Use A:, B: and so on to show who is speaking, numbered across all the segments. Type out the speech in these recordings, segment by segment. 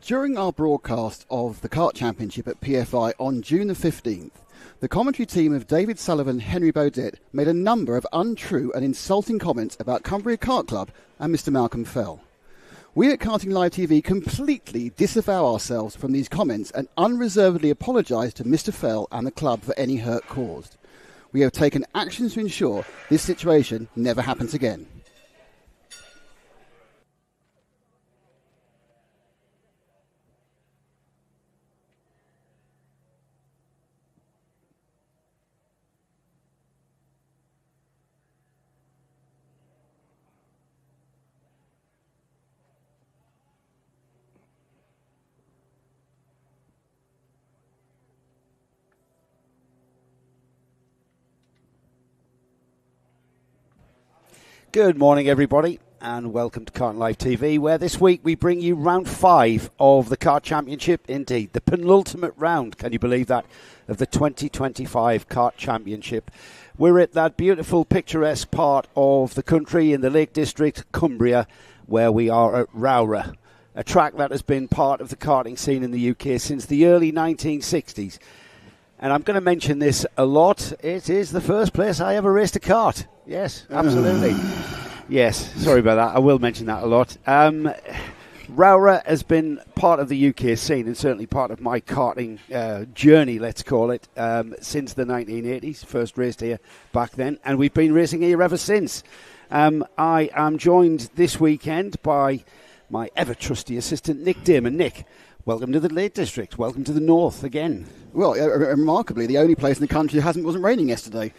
A: During our broadcast of the Kart Championship at PFI on June the 15th, the commentary team of David Sullivan, Henry Baudet made a number of untrue and insulting comments about Cumbria Kart Club and Mr. Malcolm Fell. We at Karting Live TV completely disavow ourselves from these comments and unreservedly apologise to Mr. Fell and the club for any hurt caused. We have taken actions to ensure this situation never happens again.
B: Good morning, everybody, and welcome to Kart Live TV, where this week we bring you round 5 of the Kart Championship, indeed, the penultimate round, can you believe that, of the 2025 Kart Championship. We're at that beautiful, picturesque part of the country in the Lake District, Cumbria, where we are at ROWRAH, a track that has been part of the karting scene in the UK since the early 1960s. And I'm going to mention this a lot. It is the first place I ever raced a kart. Yes, absolutely. Yes, sorry about that. I will mention that a lot. ROWRAH has been part of the UK scene and certainly part of my karting journey, let's call it, since the 1980s. First raced here back then, and we've been racing here ever since. I am joined this weekend by my ever-trusty assistant, Nick Damon. Nick, welcome to the Lake District. Welcome to the north again.
A: Well, remarkably, the only place in the country that wasn't raining yesterday.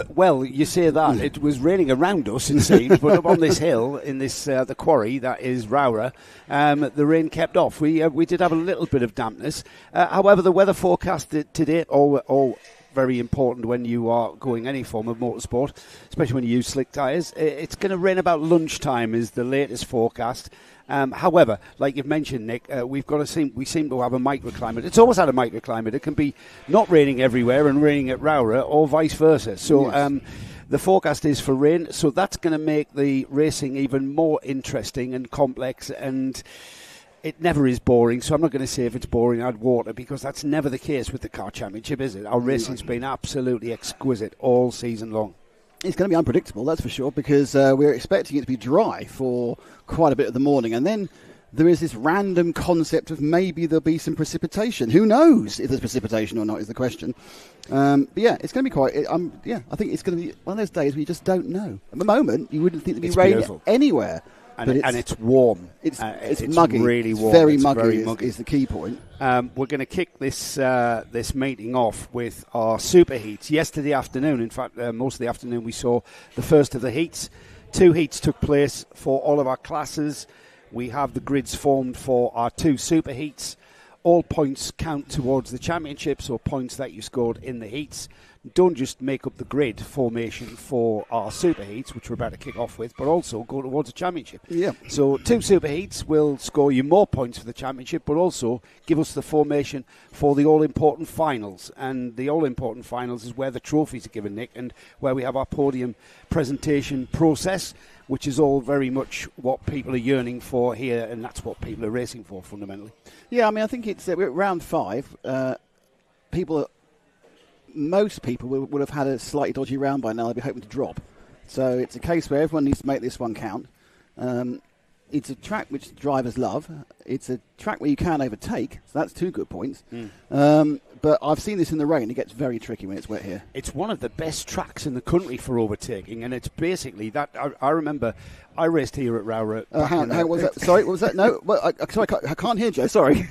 B: Well, you say that. It was raining around us, it seems, but up on this hill, in this the quarry that is ROWRAH, the rain kept off. We did have a little bit of dampness. However, the weather forecast today, all very important when you are going any form of motorsport, especially when you use slick tyres. It's going to rain about lunchtime is the latest forecast. However, like you've mentioned, Nick, we seem to have a microclimate. It's always had a microclimate. It can be not raining everywhere and raining at ROWRAH, or vice versa. So yes. The forecast is for rain, so that's going to make the racing even more interesting and complex, and it never is boring. So I'm not going to say if it's boring, add water, because that's never the case with the Kart Championship, is it? Our racing's been absolutely exquisite all season long.
A: It's going to be unpredictable, that's for sure, because we're expecting it to be dry for quite a bit of the morning. And then there is this random concept of maybe there'll be some precipitation. Who knows if there's precipitation or not is the question. But yeah, it's going to be quite... I think it's going to be one of those days where you just don't know. At the moment, you wouldn't think there'd be rain anywhere.
B: And it's warm.
A: It's muggy.
B: Really warm.
A: It's very muggy is the key point.
B: We're going to kick this meeting off with our super heats. Yesterday afternoon, in fact, most of the afternoon, we saw the first of the heats. 2 heats took place for all of our classes. We have the grids formed for our 2 super heats. All points count towards the championship, so points that you scored in the heats. Don't just make up the grid formation for our super heats, which we're about to kick off with, but also go towards the championship.
A: Yeah.
B: So 2 super heats will score you more points for the championship, but also give us the formation for the all-important finals. And the all-important finals is where the trophies are given, Nick, and where we have our podium presentation process, which is all very much what people are yearning for here, and that's what people are racing for, fundamentally.
A: Yeah, I mean, I think it's we're at round 5. Most people would have had a slightly dodgy round by now. They'd be hoping to drop. So it's a case where everyone needs to make this one count. It's a track which drivers love. It's a track where you can overtake, so that's 2 good points. But I've seen this in the rain. It gets very tricky when it's wet here.
B: It's one of the best tracks in the country for overtaking, and it's basically that. I remember I raced here at ROWRAH.
A: How was that? Sorry, what was that? No, I can't hear Joe. Sorry.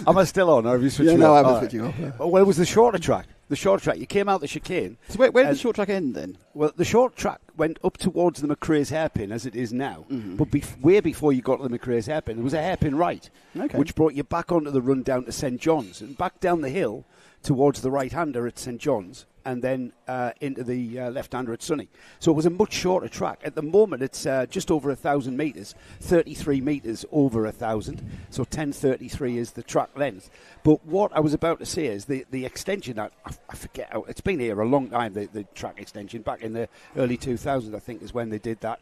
B: Am I still on, or have you switched
A: you off? I haven't switched you off.
B: Well, it was the shorter track. The short track. You came out the chicane.
A: So where did the short track end then?
B: Well, the short track went up towards the McRae's hairpin, as it is now. Mm-hmm. But way before you got to the McRae's hairpin, there was a hairpin right, which brought you back onto the run down to St John's and back down the hill towards the right-hander at St John's, and then into the left-hander at Sunny. So it was a much shorter track. At the moment, it's just over 1,000 metres, 33 metres over 1,000. So 1033 is the track length. But what I was about to say is the extension, that I forget, it's been here a long time, the track extension, back in the early 2000s, I think, is when they did that.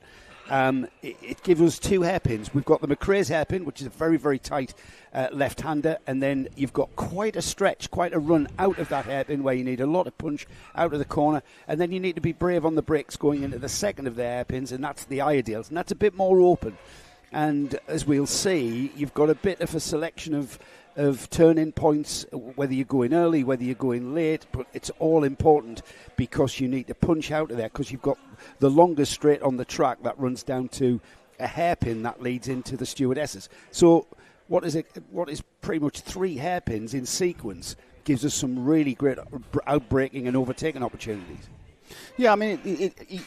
B: It gives us 2 hairpins. We've got the McRae's hairpin, which is a very, very tight left-hander, and then you've got quite a stretch, quite a run out of that hairpin where you need a lot of punch out of the corner, and then you need to be brave on the brakes going into the second of the hairpins, and that's the ideals, and that's a bit more open. And as we'll see, you've got a bit of a selection of turn-in points, whether you're going early, whether you're going late, but it's all important because you need to punch out of there because you've got the longest straight on the track that runs down to a hairpin that leads into the stewardesses. So what is pretty much 3 hairpins in sequence gives us some really great outbraking and overtaking opportunities.
A: Yeah, I mean,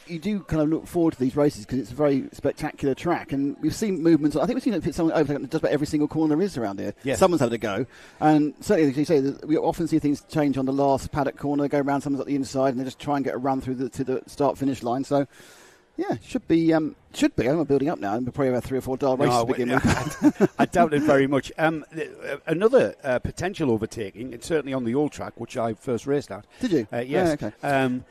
A: you do kind of look forward to these races because it's a very spectacular track, and we've seen movements. I think we've seen it someone overtaken just about every single corner there is around here.
B: Yes. Someone's
A: had a go, and certainly, as you say, we often see things change on the last paddock corner. They go around, someone's at the inside, and they just try and get a run through to the start-finish line. So, yeah, should be. We're building up now, and we'll probably have 3 or 4 dull races to begin with.
B: I doubt it very much. Another potential overtaking, and certainly on the old track, which I first raced at.
A: Did you?
B: Yes.
A: Oh, okay.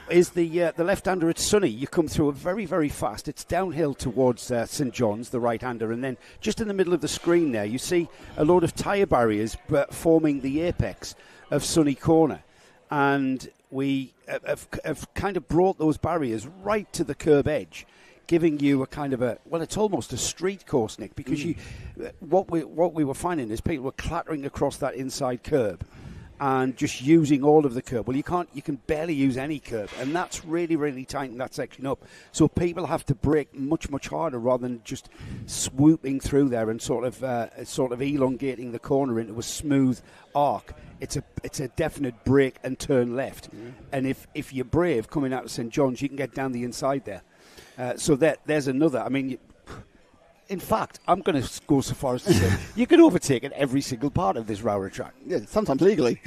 B: Is the left-hander at Sunny. You come through a very, very fast. It's downhill towards St John's, the right-hander, and then just in the middle of the screen there, you see a load of tyre barriers forming the apex of Sunny Corner, and we have kind of brought those barriers right to the curb edge, giving you a kind of it's almost a street course, Nick, because what we were finding is people were clattering across that inside curb and just using all of the curb. Well, you can barely use any curb, and that's really, really tightening that section up. So people have to brake much, much harder rather than just swooping through there and sort of elongating the corner into a smooth arc. It's a definite brake and turn left, and if you're brave coming out of St John's, you can get down the inside there. So there's another. I mean, in fact, I'm going to go so far as to say you can overtake at every single part of this ROWRAH track.
A: Yeah, sometimes legally.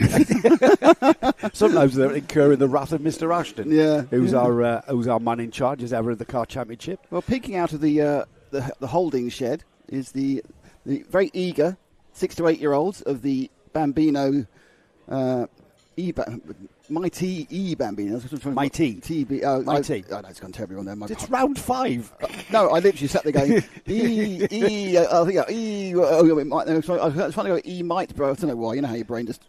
B: Sometimes they're incurring the wrath of Mr. Ashton, who's our man in charge as ever of the Kart Championship.
A: Well, peeking out of the holding shed is the very eager 6 to 8-year-olds of the Bambino. Mighty E Bambinos.
B: Mighty.
A: TB.
B: Mighty.
A: I know it's gone terribly on there.
B: It's round 5.
A: No, I literally sat there going, E. I was trying to go E might, but I don't know why. You know how your brain just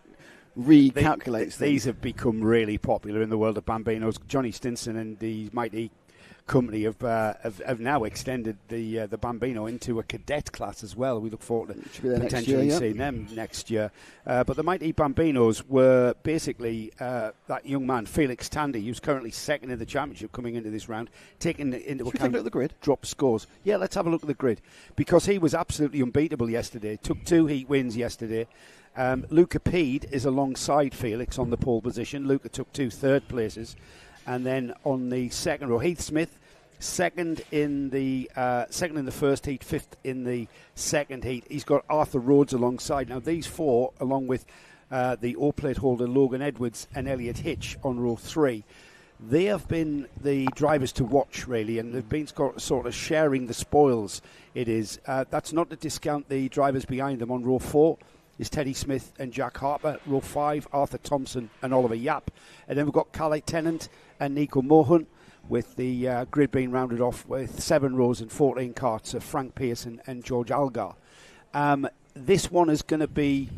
A: recalculates.
B: These have become really popular in the world of Bambinos. Johnny Stinson and the Mighty company have now extended the Bambino into a cadet class as well. We look forward to potentially seeing them next year. But the Mighty Bambinos were basically that young man, Felix Tandy, who's currently second in the championship coming into this round, taking into account.
A: Should we take a look at the grid?
B: Drop scores. Yeah, let's have a look at the grid. Because he was absolutely unbeatable yesterday. Took 2 heat wins yesterday. Luca Pede is alongside Felix on the pole position. Luca took 2 third places. And then on the second row, Heath Smith, second in the first heat, 5th in the second heat. He's got Arthur Rhodes alongside. Now these 4, along with the O-plate holder Logan Edwards and Elliot Hitch on row 3, they have been the drivers to watch really, and they've been sort of sharing the spoils. It is that's not to discount the drivers behind them. On row 4 is Teddy Smith and Jack Harper. Row 5, Arthur Thompson and Oliver Yap. And then we've got Calais Tennant and Nico Mohan, with the grid being rounded off with 7 rows and 14 carts of Frank Pearson and George Algar. This one is going to be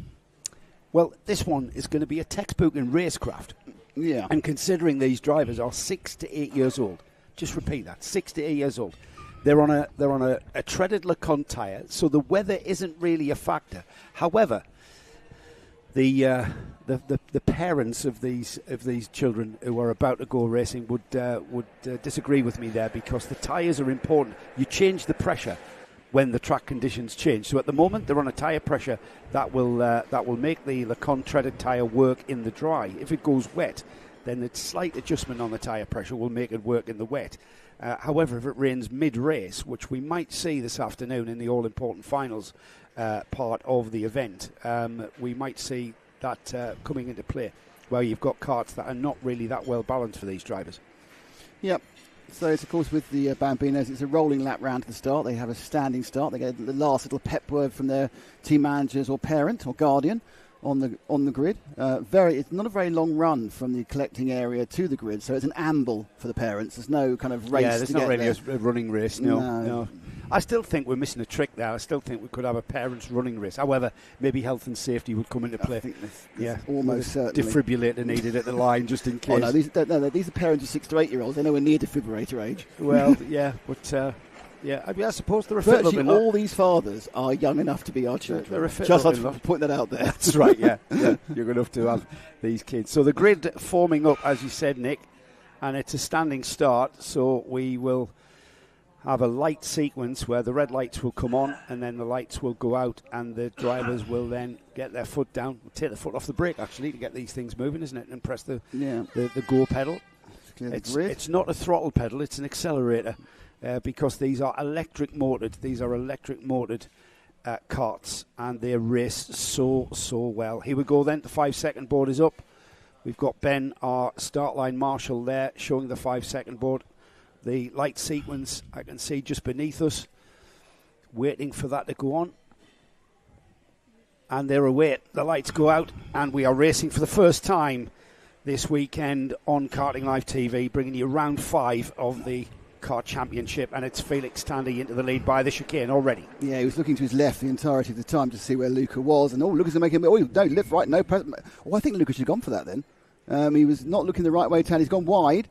B: a textbook in racecraft.
A: Yeah.
B: And considering these drivers are 6 to 8 years old, just repeat that, 6 to 8 years old. They're on a treaded Lacan tyre, so the weather isn't really a factor. However, the parents of these children who are about to go racing would disagree with me there, because the tyres are important. You change the pressure when the track conditions change. So at the moment they're on a tyre pressure that will make the Lacan treaded tyre work in the dry. If it goes wet, then a slight adjustment on the tyre pressure will make it work in the wet. However, if it rains mid-race, which we might see this afternoon in the all-important finals part of the event, we might see that coming into play, where you've got karts that are not really that well balanced for these drivers.
A: Yep. So it's, of course, with the Bambinos, it's a rolling lap round to the start. They have a standing start. They get the last little pep word from their team managers or parent or guardian. on the grid. It's not a very long run from the collecting area to the grid, so it's an amble for the parents. There's no kind of race.
B: Yeah, there's not really a running race. No. I still think we're missing a trick there. I still think we could have a parents' running race. However, maybe health and safety would come into play.
A: I think there's almost certainly
B: defibrillator needed at the line just in case.
A: Oh no, these are parents of 6 to 8 year olds. They're nowhere near defibrillator age.
B: Well, yeah, but. Yeah, I suppose they're a fit
A: virtually all these fathers are young enough to be our children.
B: They're a fit
A: Just like to point that out there.
B: That's right, yeah. You're enough to have these kids. So the grid forming up, as you said, Nick, and it's a standing start, so we will have a light sequence where the red lights will come on and then the lights will go out and the drivers will then get their foot down, take the foot off the brake, actually, to get these things moving, isn't it, and press the go pedal. It's not a throttle pedal, it's an accelerator. Because these are electric motored. These are electric motored karts, and they race so well. Here we go then. The 5 second board is up. We've got Ben, our start line marshal, there showing the 5 second board. The light sequence I can see just beneath us, waiting for that to go on. And they're away. The lights go out, and we are racing for the first time this weekend on Karting Live TV, bringing you round 5 of the Kart Championship, and it's Felix Tandy into the lead by the chicane already.
A: Yeah, he was looking to his left the entirety of the time to see where Luca was, and Luca's making no, left, right, no. I think Luca should have gone for that then. He was not looking the right way. Tandy's gone wide.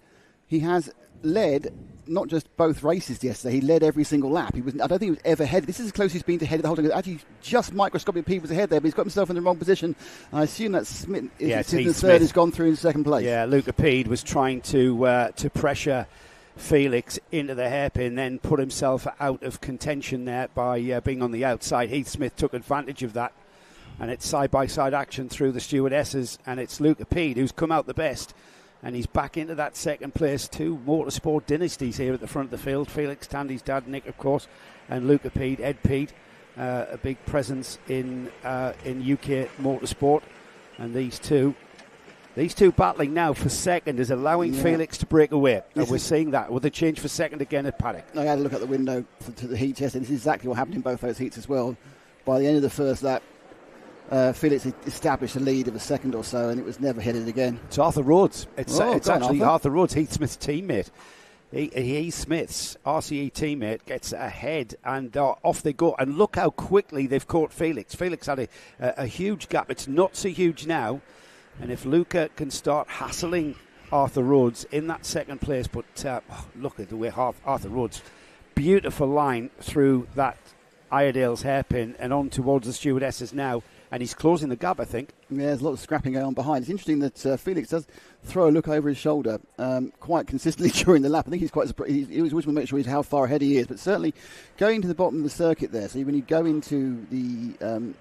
A: He has led not just both races yesterday, he led every single lap. I don't think he was ever ahead. This is the closest he's been to head of the whole thing. Actually, just microscopic people's ahead there, but he's got himself in the wrong position. I assume that Smith, third has gone through in second place.
B: Yeah, Luca Pede was trying to pressure Felix into the hairpin, then put himself out of contention there by being on the outside. Heath Smith took advantage of that, and it's side-by-side action through the stewardesses, and it's Luca Pede who's come out the best, and he's back into that second place. 2 motorsport dynasties here at the front of the field. Felix Tandy's dad, Nick, of course, and Luca Pede, Ed Pede, a big presence in UK motorsport, and these two battling now for second is allowing Felix to break away. And we're seeing that with a change for second again at Paddock.
A: I had a look at the window to the heats yesterday. This is exactly what happened in both those heats as well. By the end of the first lap, Felix established a lead of a second or so, and it was never headed again.
B: It's Arthur Rhodes. It's actually Arthur Rhodes, Heath Smith's teammate. Heath Smith's RCE teammate gets ahead, and off they go. And look how quickly they've caught Felix. Felix had a huge gap. It's not so huge now. And if Luca can start hassling Arthur Rhodes in that second place, but look at the way Arthur Rhodes, beautiful line through that Iredale's hairpin and on towards the stewardesses now, and he's closing the gap, I think.
A: Yeah, there's a lot of scrapping going on behind. It's interesting that Felix does throw a look over his shoulder quite consistently during the lap. I think he's quite surprised. He always wants to make sure he's how far ahead he is, but certainly going to the bottom of the circuit there, so when you go into the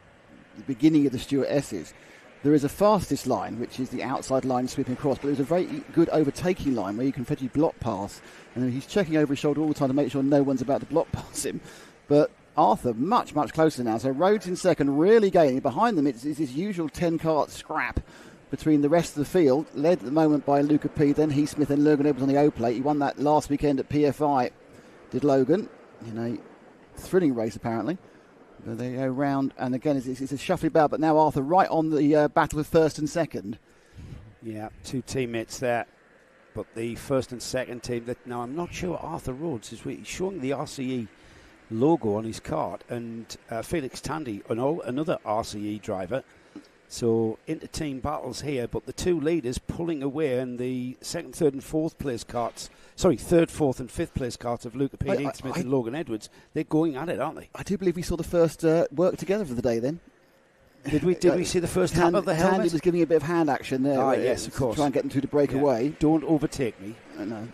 A: beginning of the stewardesses, there is a fastest line, which is the outside line sweeping across, but there's a very good overtaking line where you can effectively block pass, and he's checking over his shoulder all the time to make sure no one's about to block pass him. But Arthur much closer now, so Rhodes in second, really gaining. Behind them it's his usual 10-kart scrap between the rest of the field, led at the moment by Luca P, then Heath Smith and Logan Edwards on the O-plate. He won that last weekend at PFI, did Logan, in a thrilling race apparently. They go round, and again, it's a shuffly battle, but now Arthur right on the battle of first and second.
B: Yeah, 2 teammates there, but the first and second team. Now, I'm not sure Arthur Rhodes is showing the RCE logo on his kart, and Felix Tandy, another RCE driver. So, inter-team battles here, but the 2 leaders pulling away, and the second, third, and fourth place karts. Sorry, third, fourth, and fifth place karts of Luca P, Heath Smith, and Logan Edwards. They're going at it, aren't they?
A: I do believe we saw the first work together for the day then.
B: Did we see the first tap of the helmet?
A: Tandy was giving a bit of hand action there.
B: Yes, of course.
A: To try and get them through to break away.
B: Don't overtake me.
A: No.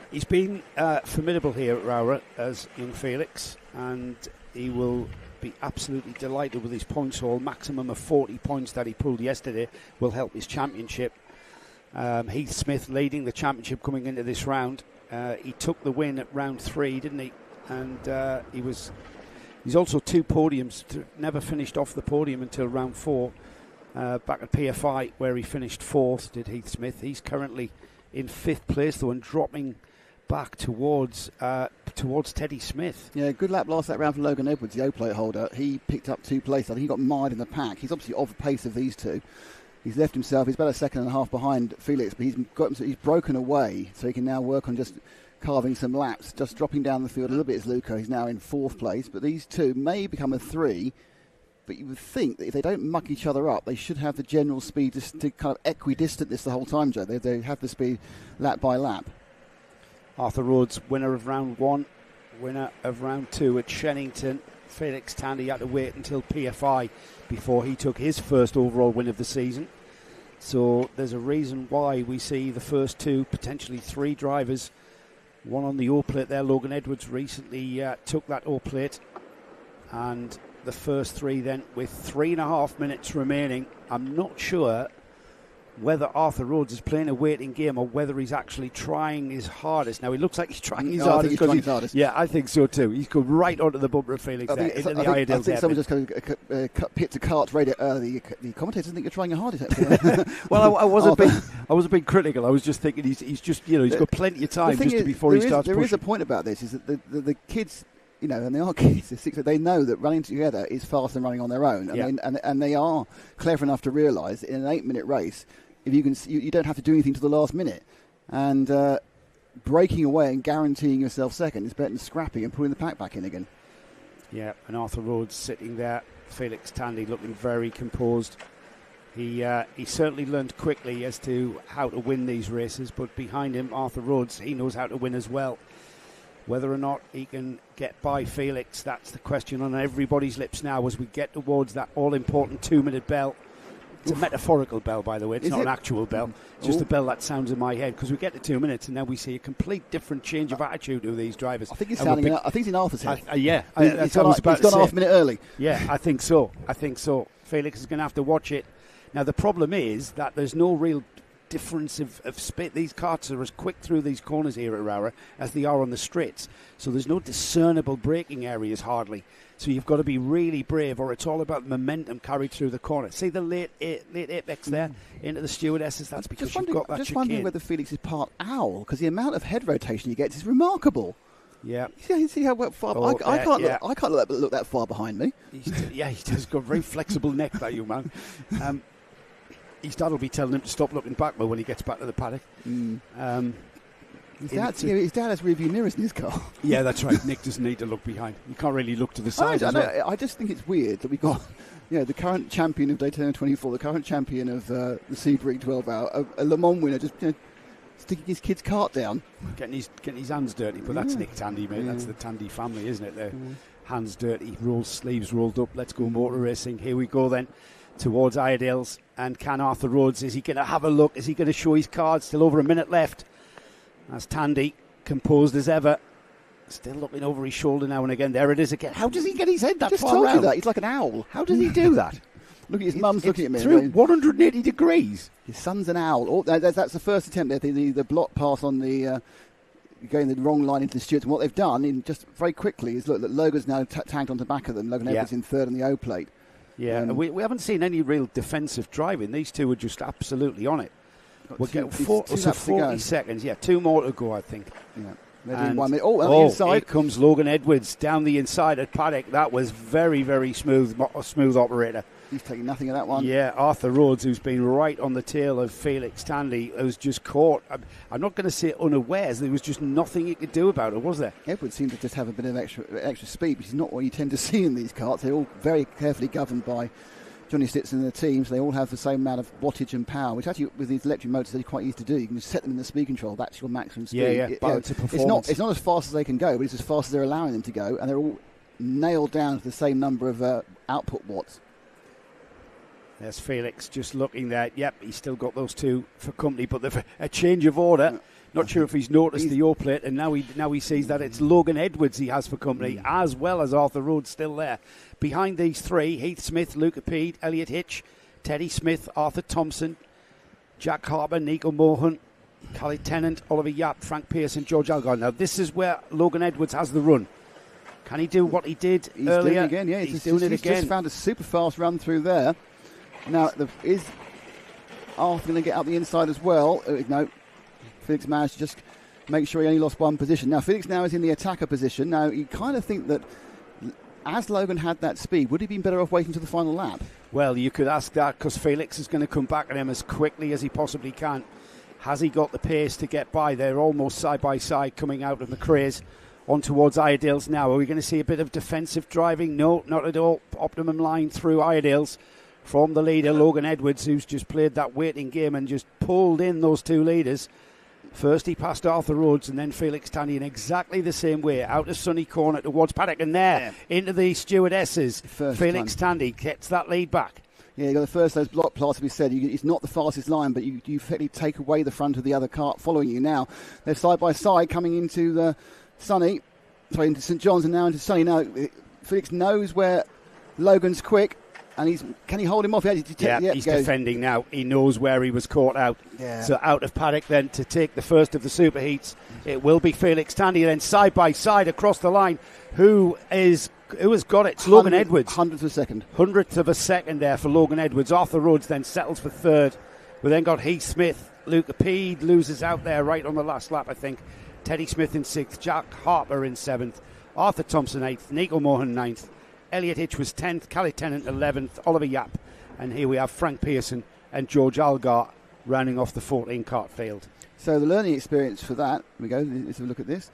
B: He's been formidable here at ROWRAH as young Felix, and he will be absolutely delighted with his points haul. Maximum of 40 points that he pulled yesterday will help his championship. Heath Smith leading the championship coming into this round. He took the win at round 3, didn't he? And he's also 2 podiums. Never finished off the podium until round 4. Back at PFI where he finished 4th, did Heath Smith. He's currently in 5th place though, and dropping back towards Teddy Smith.
A: Yeah, good lap last round for Logan Edwards, the O-plate holder. He picked up 2 places. I think he got mired in the pack. He's obviously off the pace of these two. He's left himself. He's about a second and a half behind Felix, but he's broken away, so he can now work on just carving some laps, just dropping down the field a little bit as Luca. He's now in 4th place, but these two may become a 3. But you would think that if they don't muck each other up, they should have the general speed to kind of equidistant this the whole time, Joe. They have the speed lap by lap.
B: Arthur Rhodes, winner of round 1, winner of round 2 at Shennington. Felix Tandy had to wait until PFI before he took his first overall win of the season. So there's a reason why we see the first 2, potentially 3 drivers. One on the O-plate there. Logan Edwards recently took that O-plate. And the first 3 then with 3.5 minutes remaining. I'm not sure whether Arthur Rhodes is playing a waiting game or whether he's actually trying his hardest. Now, he looks like he's trying his hardest.
A: I think he's trying his hardest.
B: Yeah, I think so too. He's come right onto the bumper of Felix there, into the
A: I think someone just kind of hit to Kart radio. The commentators think you're trying your hardest.
B: Well, I was a bit critical. I was just thinking he's just, he's got plenty of time just before he starts pushing.
A: There is a point about this, is that the kids, and they are kids, they know that running together is faster than running on their own, and they are clever enough to realise that in an 8-minute race, if you don't have to do anything to the last minute, and breaking away and guaranteeing yourself second is better than scrapping and pulling the pack back in again.
B: Yeah, and Arthur Rhodes sitting there, Felix Tandy looking very composed. He certainly learned quickly as to how to win these races, but behind him, Arthur Rhodes, he knows how to win as well. Whether or not he can get by Felix, that's the question on everybody's lips now as we get towards that all-important 2-minute bell. It's a metaphorical bell, by the way. It's not an actual bell. It's just a bell that sounds in my head, because we get to 2 minutes and now we see a complete different change of attitude of these drivers.
A: I think he's sounding. I think he's in Arthur's head.
B: He's gone
A: half a minute early.
B: Yeah, I think so. Felix is going to have to watch it. Now, the problem is that there's no real difference of speed. These karts are as quick through these corners here at ROWRAH as they are on the straights. So there's no discernible braking areas hardly. So you've got to be really brave, or it's all about momentum carried through the corner. See the late apex there into the stewardesses? That's because you've got that chicane.
A: Just wondering whether Felix is part owl, because the amount of head rotation he gets is remarkable.
B: Yeah.
A: See how far? I can't look that far behind me.
B: He's just got a very flexible neck, that young man. His dad will be telling him to stop looking back when he gets back to the paddock.
A: His dad has rearview mirrors in his car.
B: Yeah, that's right. Nick doesn't need to look behind. You can't really look to the side.
A: I just think it's weird that we got the current champion of Daytona 24, the current champion of the Sebring 12 Hour, a Le Mans winner, just sticking his kid's cart down. Getting
B: his hands dirty. But that's Nick Tandy, mate. That's the Tandy family, isn't it? Their hands dirty, sleeves rolled up. Let's go motor racing. Here we go then. Towards Iredale's, and can Arthur Rhodes, is he going to have a look? Is he going to show his cards? Still over a minute left. As Tandy, composed as ever, still looking over his shoulder now and again. There it is again. How does he get his head that far round?
A: You that. He's like an owl.
B: How does he do that?
A: Look at his mum's looking at me.
B: Through 180 degrees.
A: His son's an owl. Oh, that's the first attempt there. The block pass on the... going the wrong line into the stewards. And what they've done, just very quickly, is look, Logan's now tagged on the back of them. Logan Edwards in third on the O-plate.
B: Yeah, we haven't seen any real defensive driving. These two are just absolutely on it. We're getting 40 seconds. Yeah, 2 more to go, I think.
A: Yeah. 1 minute. On the inside.
B: Here comes Logan Edwards down the inside at paddock. That was very, very smooth operator.
A: He's taking nothing of that one.
B: Yeah, Arthur Rhodes, who's been right on the tail of Felix Tandy, who's just caught. I'm not going to say unawares. There was just nothing he could do about it, was there?
A: Edwards seemed to just have a bit of extra speed, which is not what you tend to see in these karts. They're all very carefully governed by Johnny Stitson and the team, so they all have the same amount of wattage and power, which actually with these electric motors they're quite easy to do. You can just set them in the speed control. That's your maximum speed.
B: Balance of performance.
A: It's not as fast as they can go, but it's as fast as they're allowing them to go, and they're all nailed down to the same number of output watts.
B: There's Felix just looking there. Yep, he's still got those two for company, but a change of order. Not sure if he's noticed the O-plate, and now he sees that it's Logan Edwards he has for company, as well as Arthur Rhodes still there. Behind these three, Heath Smith, Luca Peed, Elliot Hitch, Teddy Smith, Arthur Thompson, Jack Harper, Nico Mohan, Callie Tennant, Oliver Yap, Frank Pearson, George Algar. Now this is where Logan Edwards has the run. Can he do what he did earlier?
A: Doing it again, yeah. He's doing it again. He's just found a super fast run through there. Now, is Arthur going to get up the inside as well? No. Felix managed to just make sure he only lost one position. Now, Felix now is in the attacker position. Now, you kind of think that as Logan had that speed, would he have been better off waiting to the final lap?
B: Well, you could ask that because Felix is going to come back at him as quickly as he possibly can. Has he got the pace to get by? They're almost side by side coming out of McRae's on towards Iredale's now. Are we going to see a bit of defensive driving? No, not at all. Optimum line through Iredale's from the leader, Logan Edwards, who's just played that waiting game and just pulled in those two leaders. First he passed Arthur Rhodes and then Felix Tandy in exactly the same way. Out of Sunny Corner towards Paddock and there into the stewardesses. Felix Tandy gets that lead back.
A: Yeah, you got the first of those block plots, we said. It's not the fastest line, but you effectively take away the front of the other cart following you. Now, they're side by side coming into the into St John's and now into Sunny. Now, Felix knows where Logan's quick. And can he hold him off? He's
B: defending now. He knows where he was caught out.
A: Yeah.
B: So out of Paddock then to take the first of the superheats. It will be Felix Tandy then side by side across the line. Who has got it? It's Logan Edwards.
A: Hundredth of a second
B: there for Logan Edwards. Arthur Rhodes then settles for third. We then got Heath Smith. Luca Peed loses out there right on the last lap, I think. Teddy Smith in sixth. Jack Harper in seventh. Arthur Thompson eighth. Nico Mohan ninth. Elliot Hitch was 10th, Callie Tennant 11th, Oliver Yap, and here we have Frank Pearson and George Algar rounding off the 14-cart field.
A: So the learning experience for that, here we go, let's have a look at this,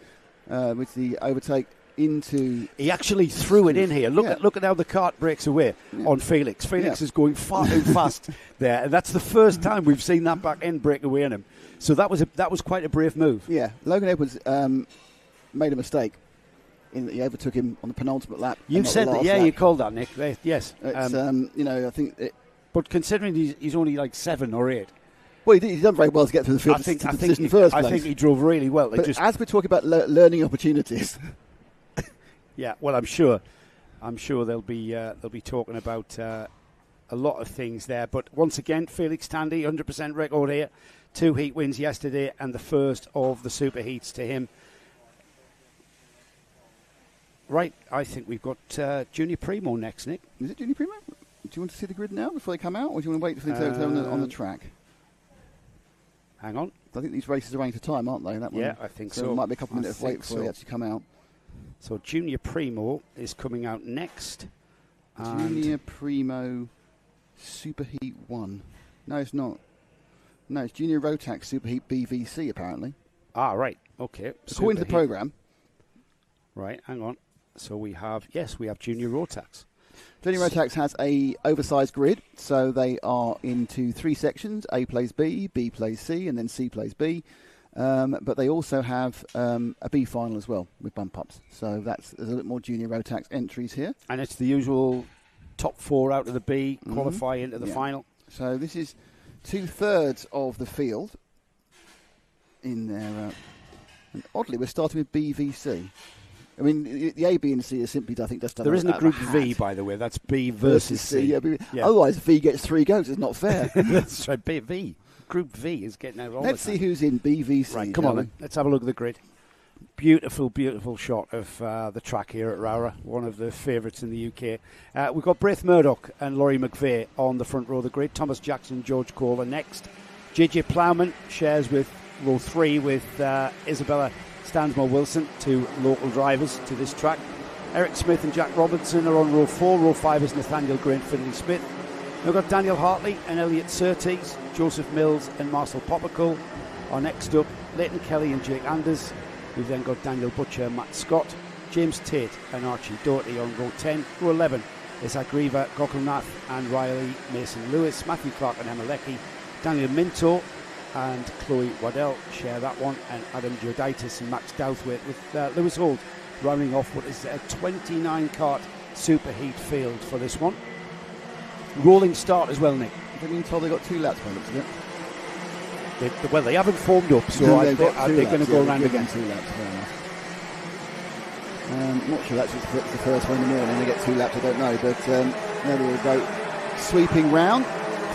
A: with the overtake into...
B: He actually threw it in here. Look at how the cart breaks away on Felix. Felix is going far too fast there, and that's the first time we've seen that back end break away on him. So that was quite a brave move.
A: Yeah, Logan Edwards made a mistake. He overtook him on the penultimate lap.
B: You said that,
A: lap.
B: You called that, Nick. Yes.
A: It's, I think...
B: but considering he's only like 7 or 8...
A: Well, he's done very well to get through the field in the first place.
B: I think he drove really well.
A: But as we're talking about learning opportunities...
B: Yeah, well, I'm sure they'll be talking about a lot of things there. But once again, Felix Tandy, 100% record here. 2 heat wins yesterday and the first of the super heats to him. Right, I think we've got Junior Primo next, Nick.
A: Is it Junior Primo? Do you want to see the grid now before they come out, or do you want to wait for them to go on the track?
B: Hang on.
A: I think these races are running to time, aren't they? That one?
B: Yeah, I think so.
A: There might be a couple of minutes of wait before they actually come out.
B: So Junior Primo is coming out next.
A: Junior Primo Superheat 1. No, it's not. No, it's Junior Rotax Superheat BVC, apparently.
B: Ah, right. Okay.
A: According to the programme.
B: Right, hang on. So we have Junior Rotax.
A: Junior Rotax has a oversized grid, so they are into 3 sections. A plays B, B plays C, and then C plays B. But they also have a B final as well with bump ups. So there's a little more Junior Rotax entries here.
B: And it's the usual top 4 out of the B qualify into the final. So
A: this is 2/3 of the field in there. And oddly, we're starting with BVC. I mean, the A, B, and C are simply, I think, just...
B: There isn't a Group V, by the way. That's B versus C.
A: Yeah. Otherwise, V gets 3 goes. It's not fair.
B: That's right. V. Group V is getting out all
A: Let's
B: the time.
A: see who's in BVC.
B: Right, come on then. Let's have a look at the grid. Beautiful, beautiful shot of the track here at ROWRAH. One of the favourites in the UK. We've got Braith Murdoch and Laurie McVeigh on the front row of the grid. Thomas Jackson, George Cole are next. JJ Plowman shares with row 3 with Isabella Stansmore Wilson, 2 local drivers to this track. Eric Smith and Jack Robertson are on row 4. Row 5 is Nathaniel Gray and Finley Smith. We've got Daniel Hartley and Elliot Surtees. Joseph Mills and Marcel Poppercull are next up. Leighton Kelly and Jake Anders. We've then got Daniel Butcher and Matt Scott. James Tate and Archie Doherty on row 10. Row 11 is Agriva Gokulnath and Riley Mason Lewis. Matthew Clark and Emma Leckie. Daniel Minto and Chloe Waddell share that one, and Adam Giordaitis and Max Douthwaite with Lewis Holt rounding off what is a 29-cart superheat field for this one. Rolling start as well, Nick.
A: I've been told they got 2 laps by the looks of it.
B: They haven't formed up, so they're going to go around again.
A: 2 laps, fair enough. I'm not sure that's the first one in the morning. They get 2 laps, I don't know, but now they will go sweeping round.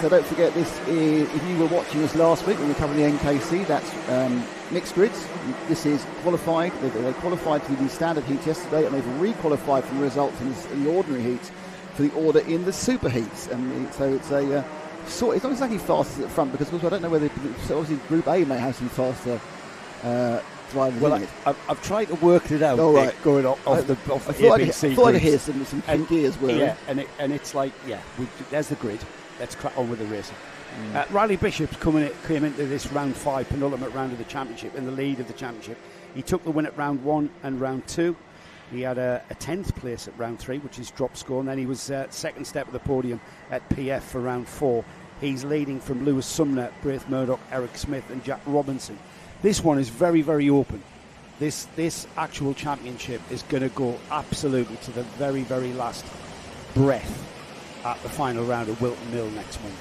A: So don't forget, this is, if you were watching us last week when we were covering the NKC, that's mixed grids. This is qualified. They qualified to the standard heats yesterday, and they've re-qualified from the results in the ordinary heats for the order in the super heats. And so it's it's not exactly fastest at the front, because I don't know whether, so obviously Group A may have some faster drivers
B: Well,
A: in it.
B: I've tried to work it out.
A: Oh, right.
B: Going off the
A: I thought
B: ABC.
A: I thought I could hear some gears whirring.
B: Yeah, and it's like, there's the grid. Let's crack on with the racing. Riley Bishop came into this round 5, penultimate round of the championship, in the lead of the championship. He took the win at round 1 and round 2. He had a 10th place at round 3, which is drop score, and then he was second step of the podium at PF for round 4. He's leading from Lewis Sumner, Braith Murdoch, Eric Smith and Jack Robinson. This one is very, very open. This actual championship is going to go absolutely to the very, very last breath at the final round of Wilton Mill next month.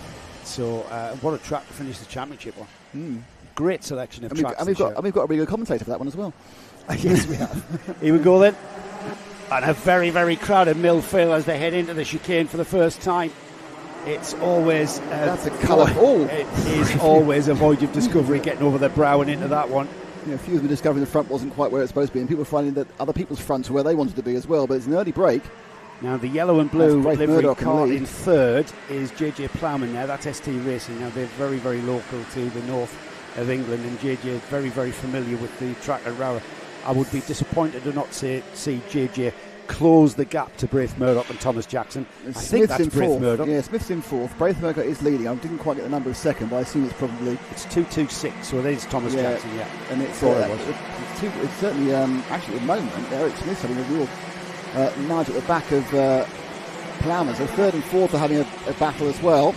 B: So what a track to finish the championship on. Great selection of tracks.
A: And we've got a really good commentator for that one as well.
B: Yes, we have. Here we go then. And a very, very crowded Mill Field as they head into the chicane for the first time. It's always...
A: that's a colourful.
B: It is always a voyage of discovery getting over the brow and into that one.
A: A few of them discovering the front wasn't quite where it's supposed to be, and people finding that other people's fronts are where they wanted to be as well, but it's an early break.
B: Now the yellow and blue livery
A: Murdoch
B: car in third is JJ Plowman there. That's ST Racing. Now they're very, very local to the north of England, and JJ is very, very familiar with the track at ROWRAH. I would be disappointed to not see JJ close the gap to Braith Murdoch and Thomas Jackson. I think that's Braith Murdoch.
A: Yeah, Smith's in fourth. Braith Murdoch is leading. I didn't quite get the number of second, but I assume it's probably...
B: It's 2:26, so it is Thomas Jackson,
A: And it's certainly, actually at the moment, Eric Smith's having a real nudge at the back of Plowman. So third and fourth are having a battle as well.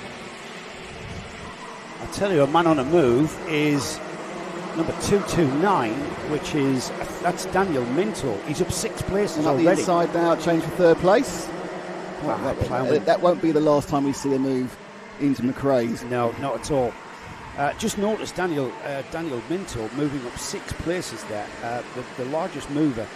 B: I tell you, a man on a move is number 229, which is that's Daniel Minto. He's up 6 places
A: and
B: already.
A: The inside now, change for third place.
B: Wow,
A: that won't be the last time we see a move into McRae's.
B: No, not at all. Just noticed Daniel Minto moving up 6 places there. The largest mover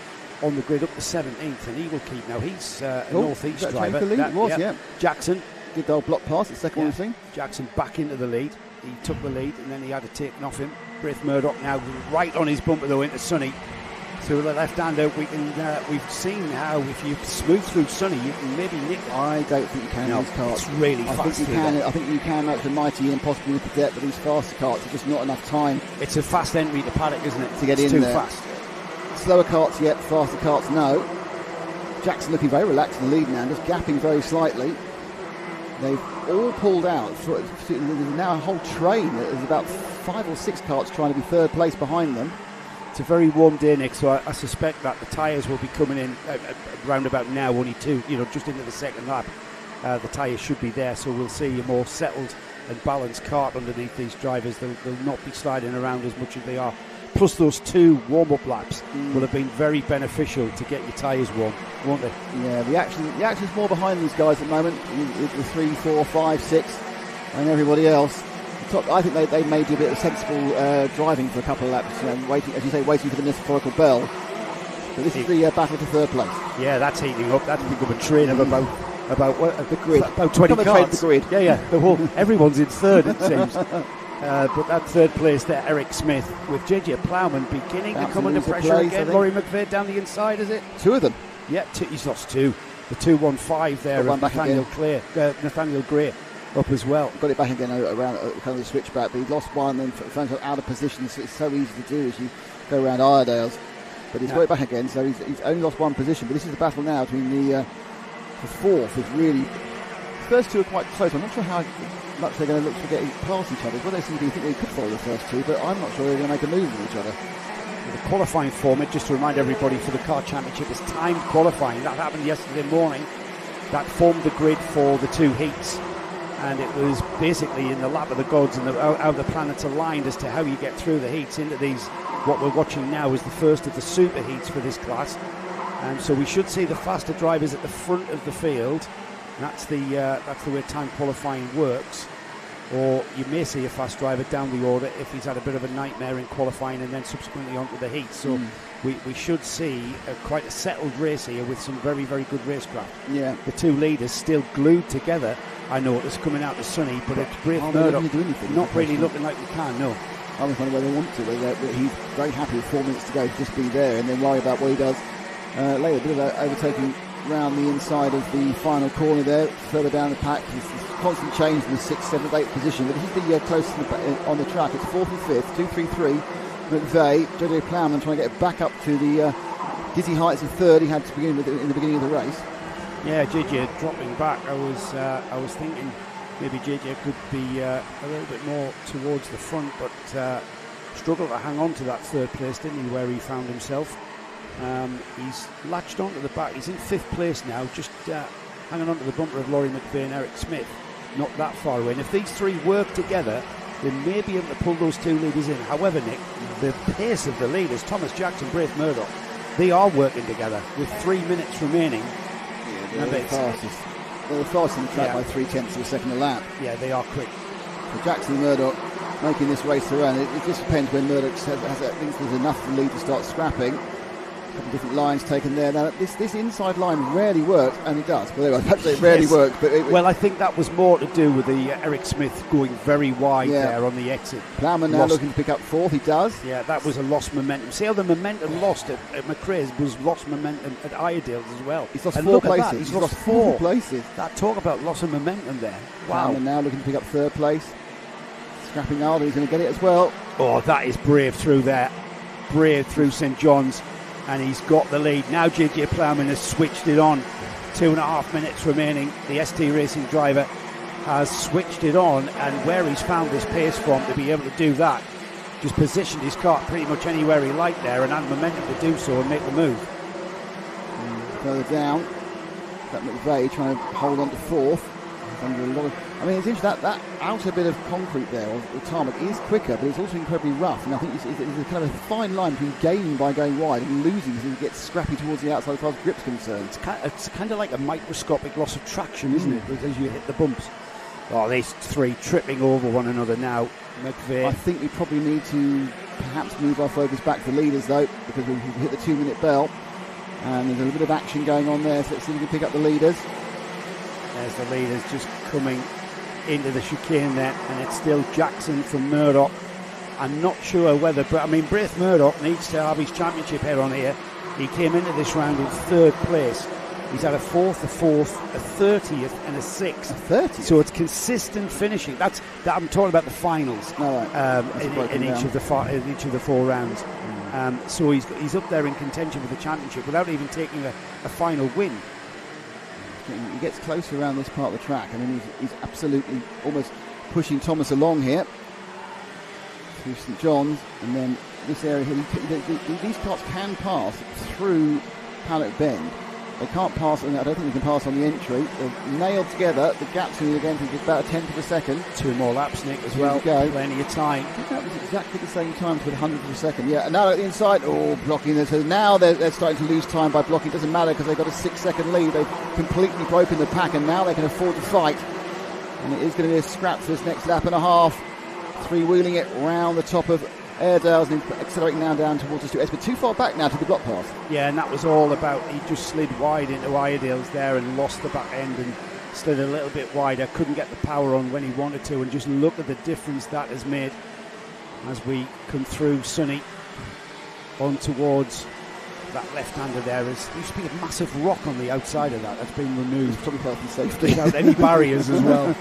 B: on the grid up to 17th, and Eagle Keep. Now he's a northeast driver. Jackson
A: did the old block pass, the second one thing.
B: Jackson back into the lead. He took the lead and then he had to take off him. Braith Murdoch now right on his bumper though into Sonny. Through the left-hander, we've seen how if you smooth through Sonny, you can maybe nick it.
A: I don't think you can in these karts.
B: It's really fast.
A: I think you can match the Mighty and possibly the Cadet, but these faster karts are just not enough time.
B: It's a fast entry to paddock, isn't it?
A: To get in
B: too
A: there.
B: Fast.
A: Slower karts, yet faster karts, no. Jackson looking very relaxed in the lead now, just gapping very slightly. They've all pulled out. There's now a whole train. There's about 5 or 6 karts trying to be third place behind them.
B: It's a very warm day, Nick, so I suspect that the tyres will be coming in round about now, only 2, just into the second lap. The tyres should be there, so we'll see a more settled and balanced kart underneath these drivers. They'll not be sliding around as much as they are. Plus those 2 warm-up laps will have been very beneficial to get your tyres warm, won't they?
A: Yeah, the action's more behind these guys at the moment, the 3, 4, 5, 6 and everybody else. I think they may do a bit of sensible driving for a couple of laps, waiting for the metaphorical bell. But this is the battle for third place.
B: Yeah, that's heating up. That's become a train of about
A: the grid.
B: About 20 cars.
A: The grid.
B: Yeah. Everyone's in third, it seems. But that third place there, Eric Smith, with JJ Plowman beginning to come under pressure again. Laurie McVeigh down the inside, is it? 2
A: of them.
B: Yeah, he's lost 2. The 215 there, Nathaniel Gray up as well.
A: Got it back again around kind of the switchback, but he lost one and found himself out of position. So it's so easy to do as you go around Iredale's. But he's got it back again, so he's only lost one position. But this is the battle now between the fourth. Is really the first 2 are quite close. I'm not sure how much they're going to look to get past each other. Well, they seem to think they could follow the first 2, but I'm not sure they're going to make a move with each other.
B: The qualifying format, just to remind everybody, for the Kart Championship is timed qualifying. That happened yesterday morning. That formed the grid for the 2 heats. And it was basically in the lap of the gods and how the planets aligned as to how you get through the heats into these. What we're watching now is the first of the super heats for this class. And so we should see the faster drivers at the front of the field. That's the way time qualifying works. Or you may see a fast driver down the order if he's had a bit of a nightmare in qualifying and then subsequently onto the heat. So we should see quite a settled race here with some very, very good racecraft.
A: Yeah.
B: The 2 leaders still glued together. I know it's coming out to Sonny, but it's Braith Murdoch not really looking like we can, no.
A: I was wondering whether they want to, whether he's very happy with 4 minutes to go, just be there and then worry about what he does later. A bit of overtaking round the inside of the final corner there, further down the pack. There's constant change in the 6th, 7th, 8th position, but this is the closest on the track. It's 4th and 5th, 2, 3, 3, McVeigh, JJ Plowman trying to get back up to the dizzy heights of third he had to begin with in the beginning of the race.
C: Yeah, JJ dropping back. I was thinking maybe JJ could be a little bit more towards the front, but struggled to hang on to that third place, didn't he, where he found himself. He's latched onto the back. He's in 5th place now, just hanging on to the bumper of Laurie McVeigh and Eric Smith. Not that far away. And if these three work together, they may be able to pull those two leaders in. However, Nick, the pace of the leaders, Thomas Jackson, Braith Murdoch, they are working together with 3 minutes remaining.
A: Yeah, they're the fastest. They're the fastest in the track by 0.3 of a second a lap.
C: Yeah, they are quick.
A: So Jackson and Murdoch making this race around. It just depends when Murdoch thinks there's enough for the lead to start scrapping. A couple of different lines taken there. Now, this inside line rarely works, and it does. Well, it rarely works. But
C: I think that was more to do with the Eric Smith going very wide there on the exit.
A: Plowman now looking to pick up 4th. He does.
C: Yeah, that was a lost momentum. See how the momentum lost at McRae's was lost momentum at Iredale's as well.
A: He's lost 4 places.
C: He's lost 4
A: places.
C: That talk about loss of momentum there. Wow.
A: Plowman now looking to pick up 3rd place. Scrapping Alder, he's going to get it as well.
C: Oh, that is brave through there. Brave through St John's. And he's got the lead. Now JJ Plowman has switched it on. 2.5 minutes remaining. The ST Racing driver has switched it on, and where he's found his pace from to be able to do that, just positioned his car pretty much anywhere he liked there and had momentum to do so and make the move.
A: Further down, that McVeigh trying to hold on to 4th. Under a lot of, it's interesting that outer bit of concrete there, or tarmac, is quicker, but it's also incredibly rough. And I think it's a kind of a fine line between gaining by going wide and losing as it gets scrappy towards the outside as far as grip's concerned.
C: It's kind of like a microscopic loss of traction, isn't it, as you hit the bumps. Oh, these three tripping over one another now. McVeigh.
A: I think we probably need to perhaps move our focus back to the leaders, though, because we've hit the 2-minute bell. And there's a little bit of action going on there, so let's see if we can pick up the leaders.
C: There's the leaders just coming into the chicane there, and it's still Jackson from Murdoch. I'm not sure whether, but Braith Murdoch needs to have his championship head on here. He came into this round in 3rd place. He's had a 4th, a 4th, a 30th, and a 6th.
A: A 30th?
C: So it's consistent finishing. I'm talking about the finals in each of the 4 rounds. So he's up there in contention for the championship without even taking a final win.
A: He gets closer around this part of the track. He's absolutely almost pushing Thomas along here through St John's, and then this area here. These cars can pass through Paddock Bend. They can't pass, and I don't think they can pass on the entry. They're nailed together. The gap's going to again is about a 10th of a second.
C: 2 more laps, Nick, as well. Plenty of time.
A: I think that was exactly the same time to 100th of a second. Yeah, and now at the inside, blocking this. So now they're starting to lose time by blocking. It doesn't matter because they've got a 6-second lead. They've completely broken the pack, and now they can afford to fight. And it is going to be a scrap for this next lap and a half. Three-wheeling it round the top of Airedale's and accelerating now down towards the Stuart, but too far back now to the block path.
C: Yeah, and that was all about, he just slid wide into Iredale's there and lost the back end and slid a little bit wider, couldn't get the power on when he wanted to, and just look at the difference that has made as we come through Sunny on towards that left-hander there. There used to be a massive rock on the outside of that's been removed.
A: Probably health and safety.
C: Without any barriers as well.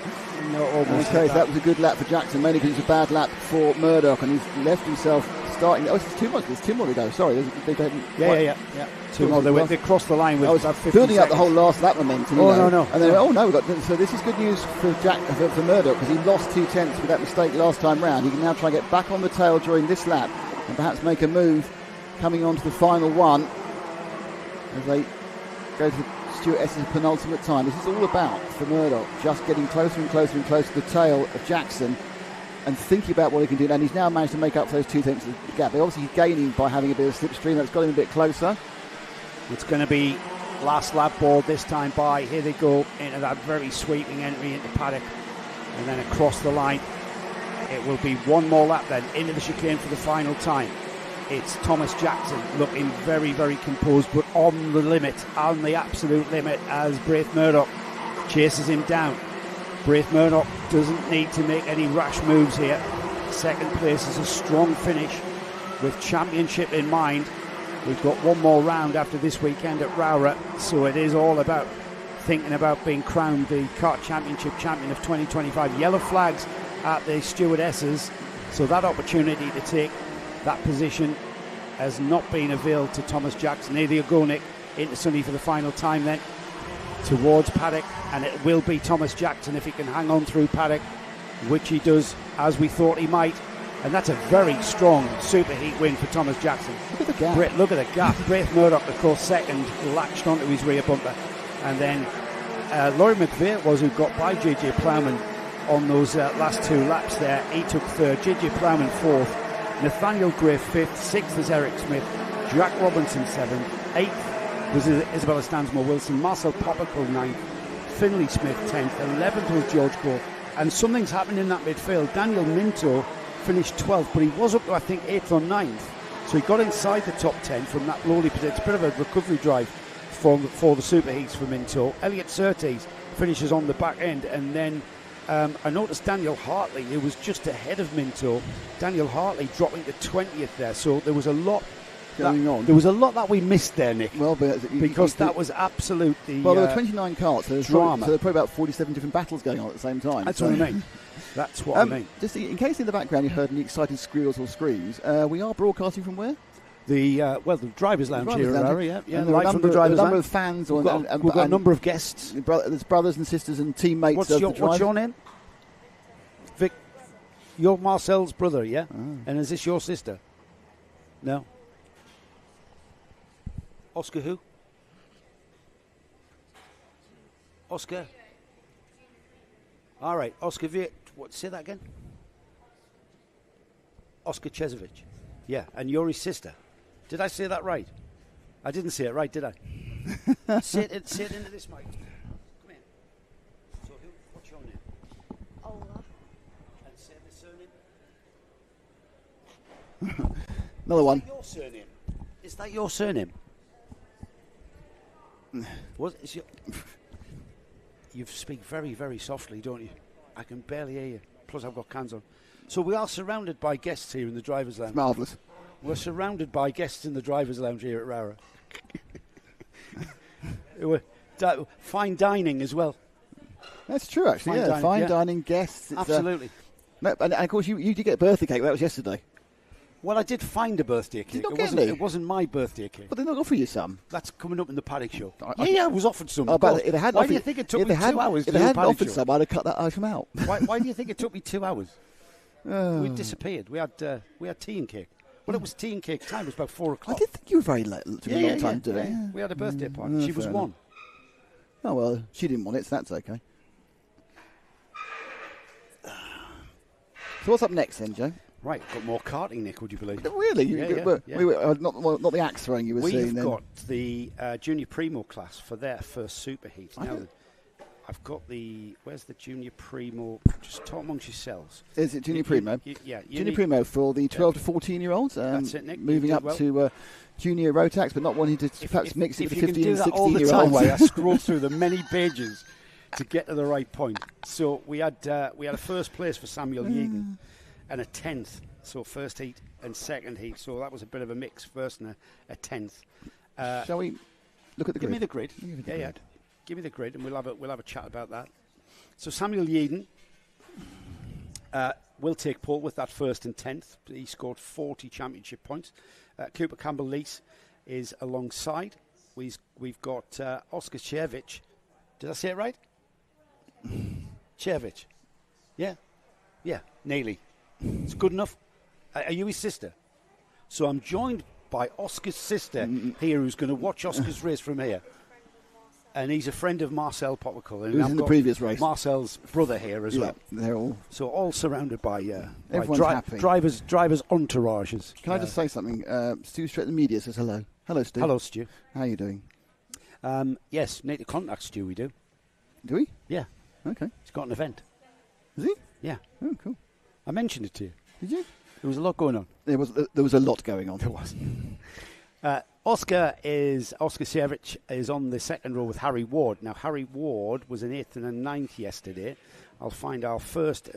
A: Okay, so that was a good lap for Jackson, mainly because it's a bad lap for Murdoch, and he's left himself starting. There's 2 more. There's 2 more to go. Sorry,
C: yeah. 2 more. They crossed the line with about 50
A: building
C: seconds.
A: up the whole last lap momentum.
C: No.
A: And then we got. So this is good news for for Murdoch, because he lost 2 tenths with that mistake last time round. He can now try and get back on the tail during this lap and perhaps make a move coming on to the final one as they go to Stuart S's penultimate time. This is all about, for Murdoch, just getting closer and closer and closer to the tail of Jackson and thinking about what he can do. And he's now managed to make up for those 2 tenths of the gap. But obviously he's gaining by having a bit of slipstream. That's got him a bit closer.
C: It's going to be last lap board this time by. Here they go into that very sweeping entry into paddock and then across the line. It will be 1 more lap then into the chicane for the final time. It's Thomas Jackson looking very, very composed, but on the limit, on the absolute limit, as Braith Murdoch chases him down. Braith Murdoch doesn't need to make any rash moves here. 2nd place is a strong finish with championship in mind. We've got 1 more round after this weekend at ROWRAH, so it is all about thinking about being crowned the Kart Championship champion of 2025. Yellow flags at the stewardesses, so that opportunity to take That position has not been availed to Thomas Jackson. Here they go, Nick, into Sonny for the final time then, towards Paddock, and it will be Thomas Jackson if he can hang on through Paddock, which he does, as we thought he might. And that's a very strong superheat win for Thomas Jackson.
A: Look at the gap.
C: Look at the gap. Braith Murdoch, of course, second, latched onto his rear bumper. And then Laurie McVeigh was who got by JJ Plowman on those last 2 laps there. He took third, JJ Plowman fourth, Nathaniel Gray fifth, sixth is Eric Smith, Jack Robinson seventh, eighth was Isabella Stansmore Wilson, Marcel Poppercole ninth, Finley Smith 10th, 11th was George Gore. And something's happened in that midfield. Daniel Minto finished 12th, but he was up to, I think, 8th or 9th. So he got inside the top 10 from that lowly position. It's a bit of a recovery drive for the superheats for Minto. Elliot Surtees finishes on the back end, and then I noticed Daniel Hartley, who was just ahead of Minto. Daniel Hartley dropping to 20th there. So there was a lot
A: going on.
C: There was a lot that we missed there, Nick.
A: Well,
C: because that was absolutely
A: well, there were 29 karts, so there's
C: drama.
A: So there were probably about 47 different battles going on at the same time.
C: That's what I mean. That's what I mean.
A: Just in case in the background you heard any excited squeals or screams, we are broadcasting from where?
C: The drivers' lounge here, ROWRAH, yeah.
A: And live from the drivers' lounge. A number of fans.
C: We've got a number of guests.
A: There's brothers and sisters and teammates of the drivers.
C: What's your name? Vic. You're Marcel's brother, yeah?
A: Oh.
C: And is this your sister? No. Oscar who? Oscar? All right, Oscar Viet. What? Say that again. Oscar Chezovic. Yeah, and you're his sister. Did I say that right? I didn't say it right, did I? say it into this mic. Come here. So, what's your name?
D: Ola.
C: And say the surname.
A: Another one.
C: Is that your surname? Is that your surname? What is your? You speak very, very softly, don't you? I can barely hear you. Plus, I've got cans on. So we are surrounded by guests here in the drivers' lounge.
A: It's marvellous.
C: We're surrounded by guests in the drivers' lounge here at ROWRAH. Fine dining as well.
A: That's true, actually. Fine dining guests. It's,
C: absolutely.
A: And of course, you did get a birthday cake. That was yesterday.
C: Well, I did find a birthday cake. It wasn't my birthday cake.
A: But they not offer you some.
C: That's coming up in the paddock show. I was offered some.
A: Why do you think it took
C: me 2 hours?
A: If they hadn't offered some, I'd have cut that item out.
C: Why do you think it took me 2 hours? We disappeared. We had tea and cake. Well, it was tea and cake time. It was about 4 o'clock.
A: I did think you were very late. It took a long time to do it.
C: Yeah. We had a birthday party. She was one.
A: Oh, well, she didn't want it, so that's okay. So what's up next then, Joe?
C: Right, got more karting, Nick, would you believe?
A: Really?
C: Yeah.
A: Not the axe throwing you were seeing then.
C: We've got the Junior Primo class for their first superheat. Now, I've got where's the Junior Primo? Just talk amongst yourselves.
A: Is it Junior Primo?
C: Junior
A: Primo for the 12 to 14-year-olds.
C: That's it, Nick.
A: Moving up to Junior Rotax, but not wanting to perhaps mix it with the 15 and 16-year-olds.
C: All the time, I scroll through the many pages to get to the right point. So we had a first place for Samuel Yeadon and a 10th. So first heat and second heat. So that was a bit of a mix. First and a 10th.
A: Shall we look at the grid?
C: Give me the grid. Give me the grid, and we'll have a chat about that. So Samuel Yeadon will take pole with that first and 10th. He scored 40 championship points. Cooper Campbell-Lease is alongside. We've got Oscar Chervich. Did I say it right? Chervich. Yeah, nearly. It's good enough. Are you his sister? So I'm joined by Oscar's sister here, who's going to watch Oscar's race from here. And he's a friend of Marcel Poppercole.
A: Who's in the previous race.
C: Marcel's brother here as well.
A: They're all...
C: So all surrounded by
A: happy.
C: drivers' entourages.
A: Can I just say something? Stu Stretton Media says hello. Hello, Stu.
C: Hello, Stu.
A: How are you doing?
C: Yes, need to contact Stu, we do.
A: Do we?
C: Yeah.
A: Okay.
C: He's got an event.
A: Is he?
C: Yeah.
A: Oh, cool.
C: I mentioned it to you.
A: Did you?
C: There was a lot going on.
A: There was a lot going on.
C: There was. Oscar Sievich is on the second row with Harry Ward. Now, Harry Ward was an 8th and a 9th yesterday. I'll find our first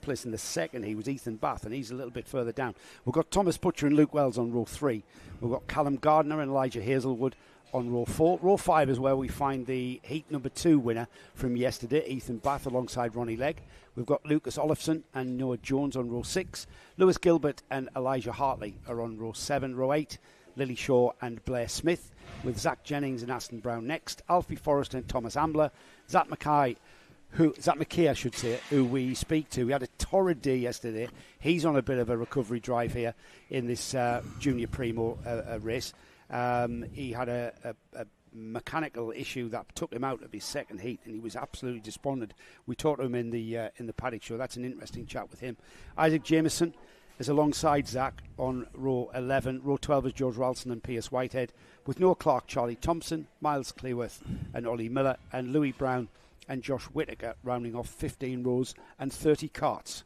C: place in the second. He was Ethan Bath, and he's a little bit further down. We've got Thomas Butcher and Luke Wells on row 3. We've got Callum Gardner and Elijah Hazelwood on row 4. Row 5 is where we find the heat number 2 winner from yesterday, Ethan Bath, alongside Ronnie Legg. We've got Lucas Olofsson and Noah Jones on row 6. Lewis Gilbert and Elijah Hartley are on row 7. Row 8, Lily Shaw and Blair Smith, with Zach Jennings and Aston Brown next. Alfie Forrest and Thomas Ambler. Zach McKay, I should say, who we speak to. We had a torrid day yesterday. He's on a bit of a recovery drive here in this Junior Primo race. He had a mechanical issue that took him out of his second heat, and he was absolutely despondent. We talked to him in the paddock show. That's an interesting chat with him. Isaac Jameson is alongside Zach on row 11. Row 12 is George Ralston and Pierce Whitehead, with Noah Clark, Charlie Thompson, Miles Cleworth and Ollie Miller, and Louis Brown and Josh Whittaker rounding off 15 rows and 30 carts.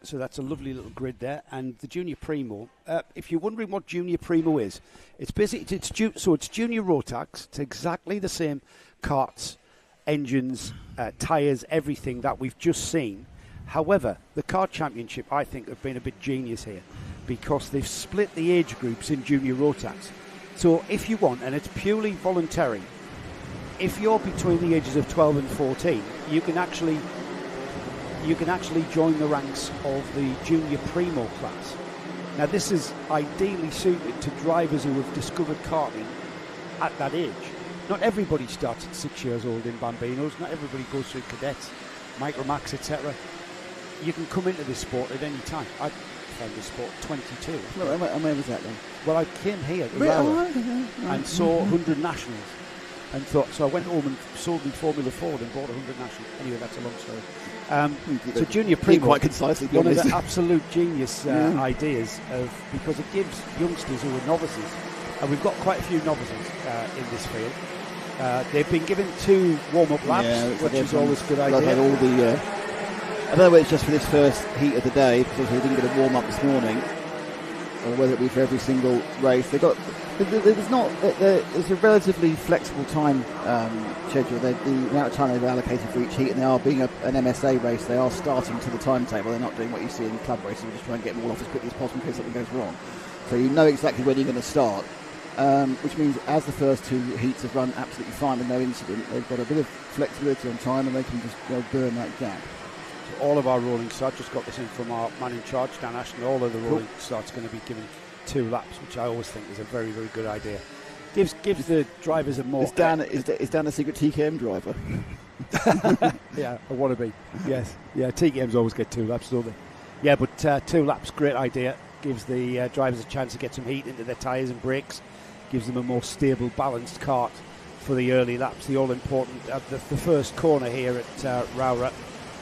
C: So that's a lovely little grid there. And the Junior Primo, if you're wondering what Junior Primo is, it's basically it's Junior Rotax. It's exactly the same carts, engines, tyres, everything that we've just seen. However, the Kart Championship, I think, have been a bit genius here, because they've split the age groups in Junior Rotax. So if you want, and it's purely voluntary, if you're between the ages of 12 and 14, you can actually join the ranks of the Junior Primo class. Now, this is ideally suited to drivers who have discovered karting at that age. Not everybody starts at 6 years old in Bambinos. Not everybody goes through cadets, Micromax, etc. You can come into this sport at any time. I found this sport 22.
A: Where was that then?
C: Well, I came here to ROWRAH and saw 100 nationals. And thought, so I went home and sold me Formula Ford and bought 100 nationals. Anyway, that's a long story. So Junior Primo,
A: quite concisely,
C: one of the absolute genius ideas, because it gives youngsters who are novices, and we've got quite a few novices in this field. They've been given 2 warm-up laps, which is always a good idea.
A: Had all the, I don't know whether it's just for this first heat of the day, because they didn't get a warm-up this morning, or whether it be for every single race. There's a relatively flexible time schedule. The amount of time they've allocated for each heat, and they are being an MSA race, they are starting to the timetable. They're not doing what you see in club races. They're just trying to get them all off as quickly as possible in case something goes wrong. So you know exactly when you're going to start, which means as the first 2 heats have run absolutely fine with no incident, they've got a bit of flexibility on time, and they can just burn that gap.
C: So all of our rolling starts, just got this in from our man in charge, Dan Ashton, all of the rolling starts going to be given 2 laps, which I always think is a very, very good idea. Gives the drivers a more... Is Dan
A: a secret TKM driver?
C: Yeah, I want to be. Yes. Yeah, TKMs always get 2 laps, don't they? Yeah, but 2 laps, great idea. Gives the drivers a chance to get some heat into their tyres and brakes. Gives them a more stable, balanced kart for the early laps. The all-important... the first corner here at ROWRAH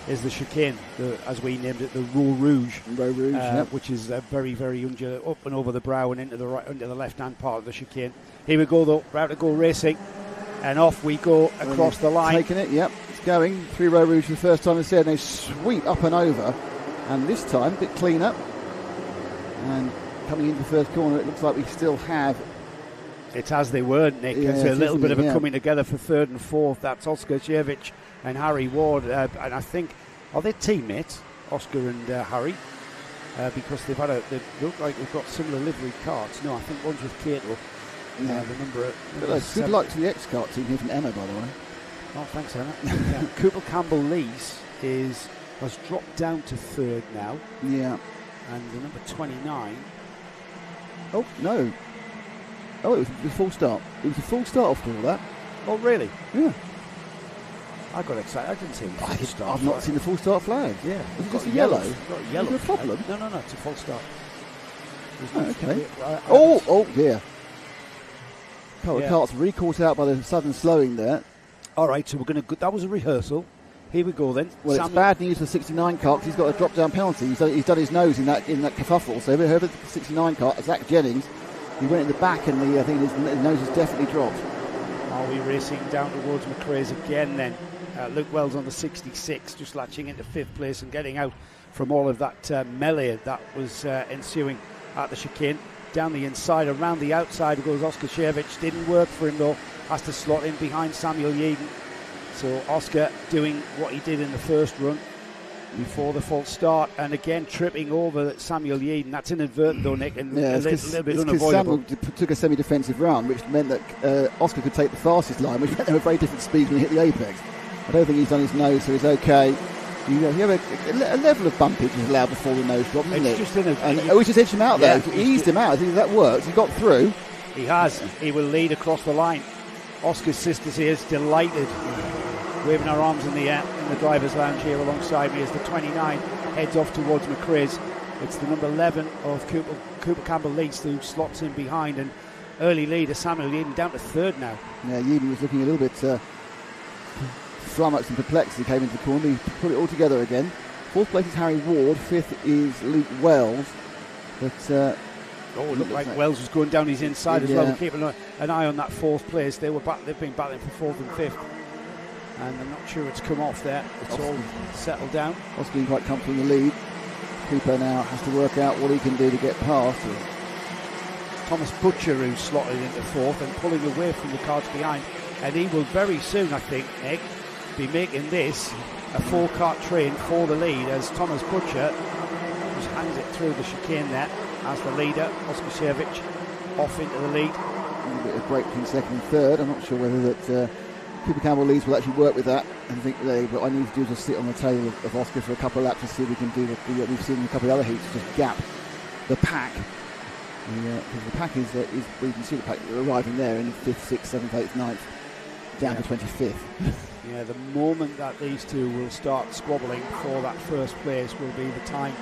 C: is the chicane, as we named it, the ROWRAH, which is very, very up and over the brow and into the left-hand part of the chicane. Here we go, though. We're out to go racing, and off we go across the line.
A: Taking it, yep. It's going through ROWRAH for the first time this year, and they sweep up and over. And this time, a bit cleaner. And coming into the first corner, it looks like we still have...
C: It's as they were, Nick.
A: Yeah,
C: it's a little bit of a coming together for 3rd and 4th. That's Oscar Shevich and Harry Ward, and I think, are they teammates, Oscar and Harry? Because they look like they've got similar livery carts. No, I think one's with Cato.
A: Good luck to the X-Kart team here from Emma, by the way.
C: Oh, thanks, Emma. Cooper Campbell-Lees has dropped down to 3rd now.
A: Yeah.
C: And the number 29.
A: Oh, no. Oh, it was a full start. It was a full start after all that.
C: Oh, really?
A: Yeah.
C: I got excited. I didn't see the full start.
A: I've not seen the full start flag.
C: Yeah.
A: Was it just a yellow?
C: Got a yellow.
A: Is there a problem?
C: No, it's a full start.
A: Okay. Oh dear. The cart's re-caught out by the sudden slowing there.
C: All right, so we're going to... That was a rehearsal. Here we go then.
A: Well, it's bad news for the 69 cart, because he's got a drop-down penalty. He's done his nose in that kerfuffle. So whoever the 69 cart, Zach Jennings, he went in the back, and I think his nose has definitely dropped.
C: Are we racing down towards McRae's again then? Luke Wells on the 66, just latching into 5th place and getting out from all of that melee that was ensuing at the chicane. Down the inside, around the outside goes Oscar Shevich. Didn't work for him though. Has to slot in behind Samuel Yeadon. So Oscar doing what he did in the first run. before the false start, and again tripping over Samuel Yeadon. That's inadvertent though, Nick, and a little bit unavoidable.
A: Samuel took a semi-defensive run, which meant that Oscar could take the fastest line, which meant they were very different speeds when he hit the apex. I don't think he's done his nose, so he's okay. You have a level of bumpage is allowed before the nose drop, isn't it? He's just edged him out there. He eased him out. I think that works. He got through.
C: He has. He will lead across the line. Oscar's sister here is delighted, waving her arms in the air in the driver's lounge here alongside me as the 29 heads off towards McCrae's. It's the number 11 of Cooper Campbell-Lees who slots in behind, and early leader Samuel Yeadon down to third now.
A: Yeah, Yeadon was looking a little bit flummoxed and perplexed as he came into the corner. He put it all together again. Fourth place is Harry Ward, fifth is Luke Wells. But
C: it looked like Wells was going down his inside as well. We'll keep an eye on that fourth place. They've been battling for fourth and fifth, and I'm not sure it's come off there. It's all settled down.
A: Oscar being quite comfortable in the lead. Cooper now has to work out what he can do to get past.
C: Thomas Butcher, who's slotted into fourth and pulling away from the carts behind, and he will very soon, I think, Nick, be making this a four-cart train for the lead as Thomas Butcher just hangs it through the chicane there as the leader. Oscar Shevich off into the lead.
A: A little bit of break between second and third. I'm not sure whether that Cooper Campbell-Lees will actually work with that. I think what I need to do is just sit on the tail of Oscar for a couple of laps to see if we can do what we've seen in a couple of other heats, just gap the pack. Because the pack is well, you can see the pack arriving there in 5th, 6th, 7th, 8th, 9th, down to 25th.
C: Yeah, the moment that these two will start squabbling for that first place will be the time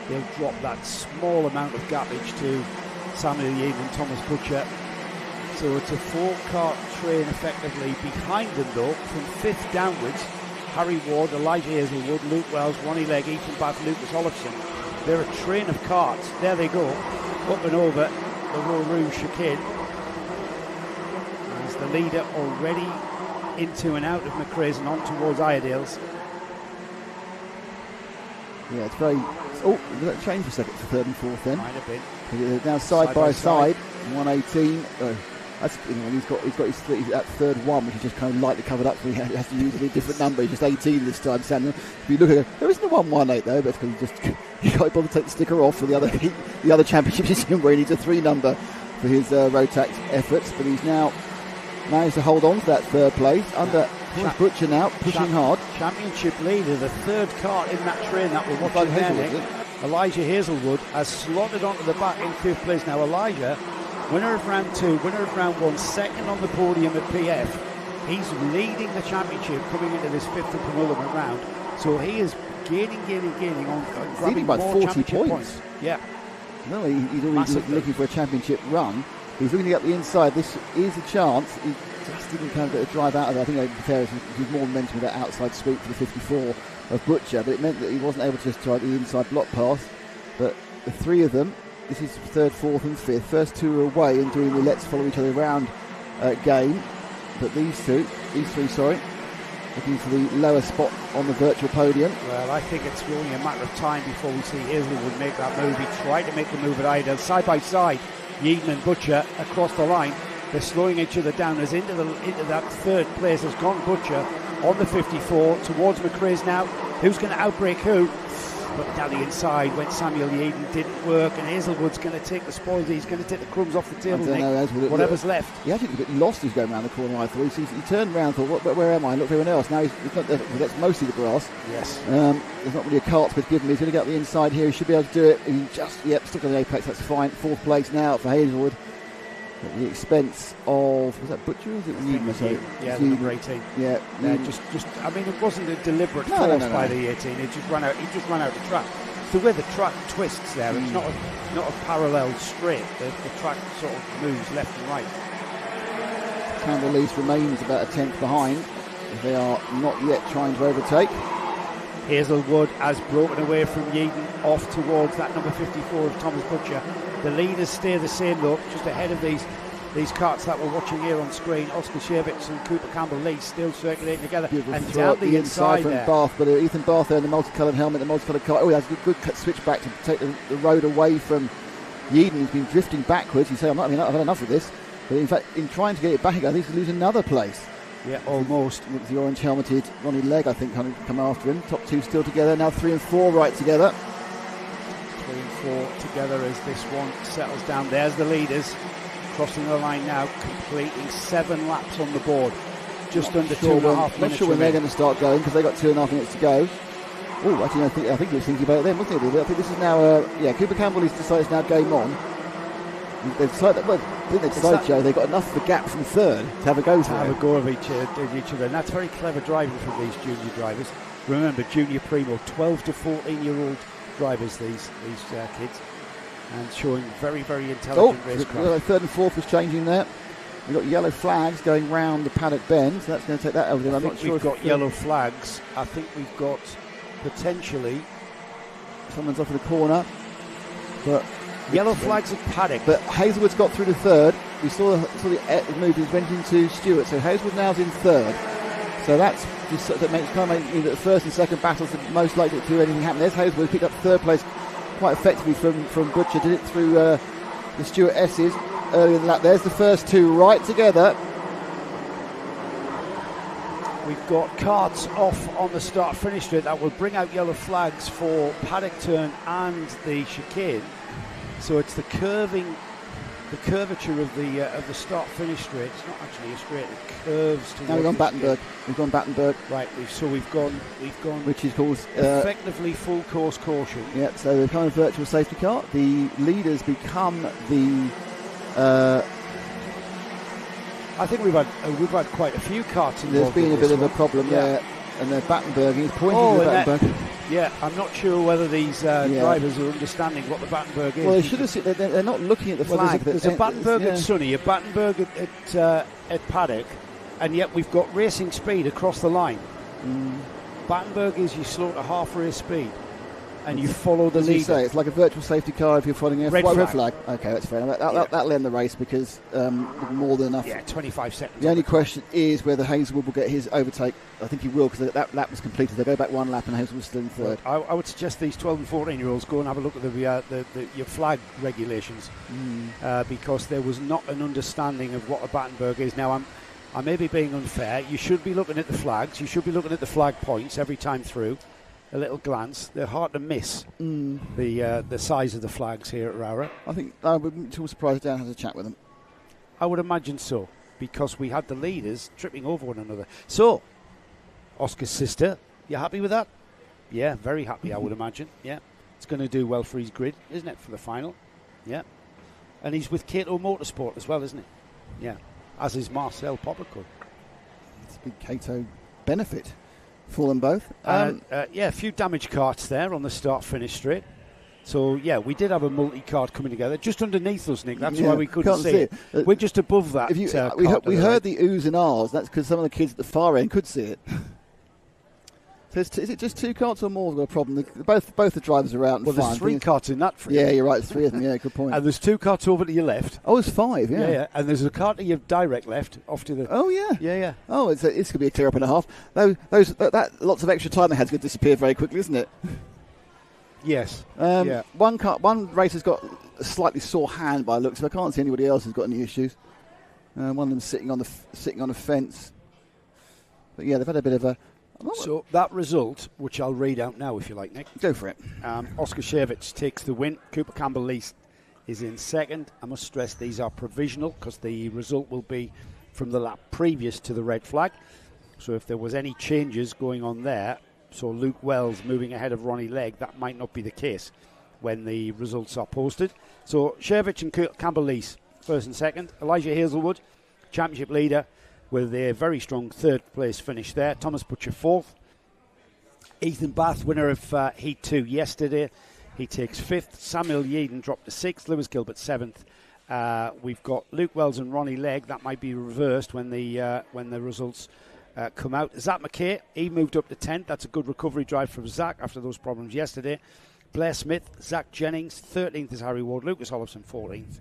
C: they'll drop that small amount of gappage to Samuel Yeadon and Thomas Butcher. So it's a four-cart train effectively behind them though, from 5th downwards. Harry Ward, Elijah Hazelwood, Luke Wells, Ronnie Legg, Ethan Bath, Lucas Olofsson. They're a train of carts. There they go, up and over the ROWRAH chicane. As the leader already into and out of McCrae's and on towards Iredale's.
A: Yeah, it's very... Oh, did that change for a second for third and fourth then?
C: Might have been.
A: Now side by side, 118. That's, he's got his that third one, which is just kind of lightly covered up, so he has to use a different number. He's just 18 this time, Samuel. If you look at it, there isn't a 118 though, but because he can't bother to take the sticker off for the other championship system where he needs a 3 number for his road tax efforts. But he's now managed to hold on to that third place under Butcher now, pushing hard.
C: Championship leader, the third car in that train that we're watching there. Elijah Hazelwood has slotted onto the back in 5th place now. Elijah, winner of round 2, winner of round 1, second on the podium at PF. He's leading the championship coming into this 5th and penultimate round. So he is gaining on grabbing
A: about
C: more
A: 40
C: points. Yeah.
A: No, he's already looking for a championship run. He's looking to get the inside. This is a chance. He just didn't kind of get a drive out of it. I think he was more momentum with that outside sweep for the 54 of Butcher, but it meant that he wasn't able to just try the inside block pass. But the 3 of them, this is 3rd, 4th and 5th. First 2 are away and doing the let's follow each other around game. But these 3, looking for the lower spot on the virtual podium.
C: Well, I think it's only a matter of time before we see Hazelwood make that move. He tried to make the move at Iredale, side by side. Yeadon and Butcher across the line. They're slowing each other down as into that 3rd place has gone Butcher on the 54 towards McCrae's now. Who's going to outbreak who? But down the inside went Samuel Yeadon, didn't work, and Hazelwood's going to take the spoils. He's going to take the crumbs off the table, whatever's left.
A: He actually looked a bit lost as he's going around the corner, I thought. He turned around and thought, where am I? And looked everyone else. Now that's mostly the grass.
C: Yes.
A: There's not really a cart to be given. He's going to get up the inside here. He should be able to do it. He just, stuck on the apex. That's fine. 4th place now for Hazelwood. At the expense of, was that Butcher or was it Yeadon?
C: Yeah, number 18.
A: Yeah.
C: I mean, it wasn't a deliberate force by the 18. It just ran out. He just ran out the track. The way the track twists there, it's not a parallel straight. The track sort of moves left and right.
A: Campbell-Lees remains about a 10th behind. They are not yet trying to overtake.
C: Hazelwood has broken away from Yeadon off towards that number 54 of Thomas Butcher. The leaders stay the same though, just ahead of these carts that we're watching here on screen. Oscar Shevitz and Cooper Campbell-Lees still circulating together.
A: Beautiful
C: and down the inside
A: from
C: there.
A: Bath, but Ethan Bath there in the multicoloured helmet, the multicoloured car. Oh, he has a good switch back to take the road away from Yeadon, who's been drifting backwards. He said, I've had enough of this. But in fact, in trying to get it back again, I think he's going to lose another place.
C: Yeah, almost.
A: With the orange helmeted Ronnie Legg, I think, come after him. Top two still together. Now 3 and 4 right together.
C: 3 and 4 together as this one settles down. There's the leaders crossing the line now, completing 7 laps on the board. Just under 2.5 minutes.
A: Not sure when they're going to start going because they've got 2.5 minutes to go. Oh, actually, I think he was thinking about it then, wasn't he? I think this is now, Cooper Campbell has decided it's now game on. They've decided, Joe, they've got enough of a gap from third to have a go for it.
C: Have a go of each other. And that's very clever driving from these junior drivers. Remember, junior primo, 12 to 14-year-old drivers, these kids, and showing very, very intelligent racecraft.
A: Third and fourth was changing there. We've got yellow flags going round the paddock bend, so that's going to take that over. I'm not sure
C: we've got yellow flags. I think we've got potentially
A: someone's off in the corner, but
C: yellow flags at paddock.
A: But Hazelwood's got through to third. We saw the movement went into Stewart, so Hazelwood now's in third. So that makes the first and second battles are most likely to do anything happen. There's Hazelwood picked up third place quite effectively from Butcher. Did it through the Stewart S's earlier than that. There's the first two right together.
C: We've got carts off on the start-finish straight. That will bring out yellow flags for paddock turn and the chicane. So it's the curvature of the start-finish straight. It's not actually a straight; it curves.
A: Now we've gone Battenberg. We've gone Battenberg.
C: Right. We've gone.
A: Which is called
C: effectively full course caution.
A: Yeah. So the kind of virtual safety car. The leaders become the.
C: I think we've had quite a few carts involved.
A: There's been a bit of a problem there, and the Battenberg is pointing to Battenberg.
C: Yeah, I'm not sure whether these drivers are understanding what the Battenberg is.
A: Well, they should have seen. They're not looking at the flag.
C: There's a Battenberg at Sunny, a Battenberg at Paddock, and yet we've got racing speed across the line. Battenberg is you slow to half race speed, and you follow the lead.
A: It's like a virtual safety car if you're following a
C: red
A: flag. Okay, that's fair enough. That'll end the race because more than enough.
C: Yeah, 25 seconds.
A: The only question is whether Hazelwood will get his overtake. I think he will because that lap was completed. They go back one lap and Hazelwood's still in third.
C: I would suggest these 12 and 14-year-olds go and have a look at your flag regulations because there was not an understanding of what a Battenberg is. Now, I may be being unfair. You should be looking at the flags. You should be looking at the flag points every time through. A little glance. They're hard to miss. The size of the flags here at ROWRAH.
A: I think I wouldn't be too surprised if Dan has a chat with them.
C: I would imagine so, because we had the leaders tripping over one another. So, Oscar's sister, you happy with that? Yeah, very happy, I would imagine. Yeah, it's going to do well for his grid, isn't it, for the final? Yeah. And he's with Cato Motorsport as well, isn't he? Yeah, as is Marcel Poppercourt.
A: It's a big Cato benefit for them both.
C: A few damage carts there on the start-finish straight. So, yeah, we did have a multi-cart coming together just underneath us, Nick. That's why we couldn't see it. We're just above that.
A: We heard the oohs and ahs. That's because some of the kids at the far end could see it. So is it just 2 carts or more we've got a problem? Both the drivers are out and
C: fine. Well, there's 3 carts in that.
A: Yeah, you're right. 3 of them. Yeah, good point.
C: And there's 2 carts over to your left.
A: Oh, there's 5. Yeah.
C: Yeah. And there's a cart to your direct left, off to the.
A: Oh yeah.
C: Yeah.
A: Oh, it's going to be a clear up and a half. That lots of extra time they had to disappear very quickly, isn't it?
C: Yes.
A: One racer's got a slightly sore hand by looks. So I can't see anybody else who's got any issues. One of them sitting on a fence. But yeah, they've had a bit of a.
C: So that result, which I'll read out now if you like, Nick.
A: Go for it.
C: Oscar Shevich takes the win. Cooper Campbell-Lease is in second. I must stress these are provisional because the result will be from the lap previous to the red flag. So if there was any changes going on there, so Luke Wells moving ahead of Ronnie Legg, that might not be the case when the results are posted. So Shevich and Campbell-Lease first and second. Elijah Hazelwood, championship leader, with a very strong third place finish there. Thomas Butcher fourth. Ethan Bath, winner of Heat 2 yesterday. He takes fifth. Samuel Yeadon dropped to sixth. Lewis Gilbert seventh. We've got Luke Wells and Ronnie Legg. That might be reversed when the results come out. Zach McKay, he moved up to 10th. That's a good recovery drive from Zach after those problems yesterday. Blair Smith, Zach Jennings, 13th is Harry Ward. Lucas Hollison, 14th.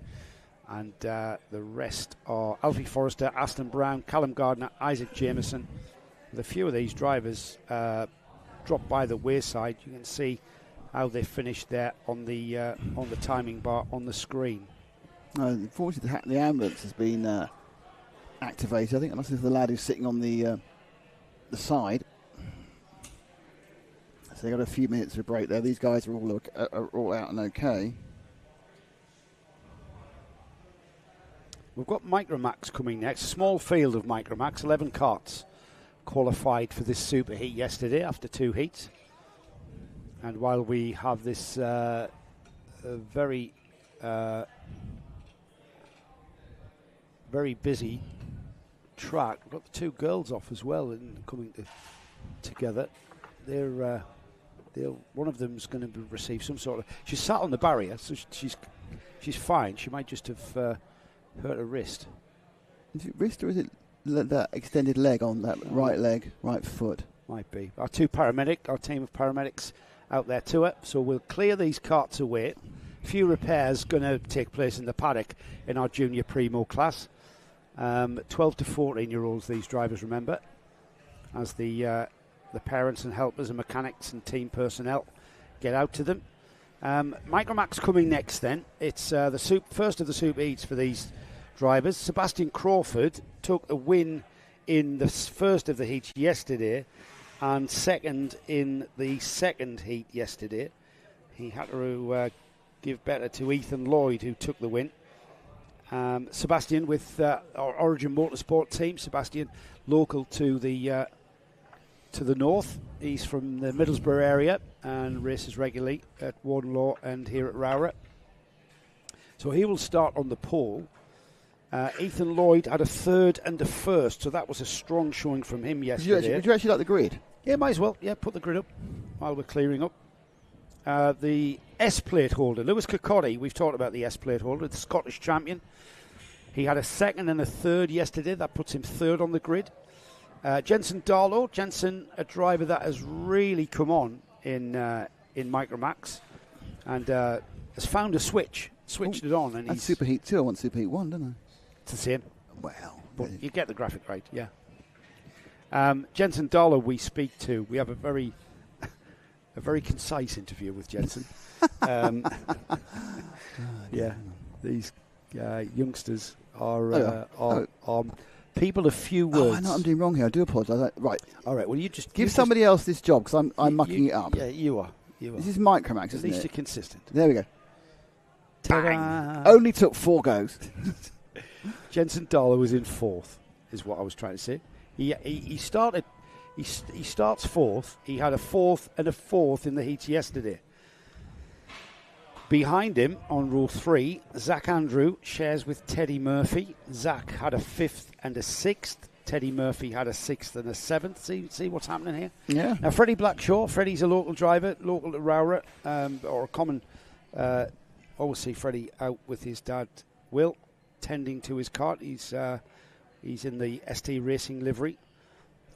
C: And the rest are Alfie Forrester, Aston Brown, Callum Gardner, Isaac Jameson. With a few of these drivers dropped by the wayside, you can see how they finished there on the timing bar on the screen.
A: Unfortunately, the ambulance has been activated. I think that's the lad who's sitting on the side. So they got a few minutes of a break there. These guys are all out and okay.
C: We've got Micromax coming next. Small field of Micromax. 11 karts qualified for this super heat yesterday after 2 heats. And while we have this very busy track, we've got the 2 girls off as well and coming together. They're one of them's going to receive some sort of. She's sat on the barrier, so she's fine. She might just have hurt her wrist.
A: Is it wrist or is it that extended leg on that right leg, right foot?
C: Might be. Our team of paramedics out there to it. So we'll clear these carts away. A few repairs going to take place in the paddock in our junior primo class. 12 to 14-year-olds, these drivers, remember, as the parents and helpers and mechanics and team personnel get out to them. Micromax coming next then. It's the first of the super heats for these drivers. Sebastian Crawford took a win in the first of the heats yesterday and second in the second heat yesterday. He had to give better to Ethan Lloyd, who took the win. Sebastian with our Origin Motorsport team. Sebastian, local to the north. He's from the Middlesbrough area and races regularly at Wardenlaw and here at ROWRAH. So he will start on the pole. Ethan Lloyd had a third and a first, so that was a strong showing from him yesterday.
A: Would you actually like the grid?
C: Yeah, might as well. Yeah, put the grid up while we're clearing up. The S-plate holder, Lewis Kirkcaldy, we've talked about the S-plate holder, the Scottish champion. He had a second and a third yesterday. That puts him third on the grid. Jensen Darlow, a driver that has really come on in Micromax and has found a switched it on. And
A: that's Super Heat 2, I want Super Heat 1, don't I?
C: It's the same.
A: Well,
C: but you get the graphic right, yeah. Jensen Darlow we speak to. We have a very concise interview with Jensen. Yeah, these youngsters are people of few words.
A: Oh, I know I'm doing wrong here. I do apologise. Right.
C: All right. Well, you just
A: give somebody else this job because I'm mucking it up.
C: Yeah, you are.
A: This is Micromax, isn't it?
C: At least you're consistent.
A: There we go. Bang! Only took 4 goes.
C: Jensen Darlow was in 4th, is what I was trying to say. He started. He starts 4th. He had a 4th and a 4th in the heats yesterday. Behind him on row 3, Zach Andrew shares with Teddy Murphy. Zach had a 5th and a 6th. Teddy Murphy had a 6th and a 7th. See what's happening here?
A: Yeah.
C: Now, Freddie Blackshaw. Freddie's a local driver, local to ROWRAH, or a common. Always see Freddie out with his dad, Will, tending to his cart. He's in the ST Racing livery.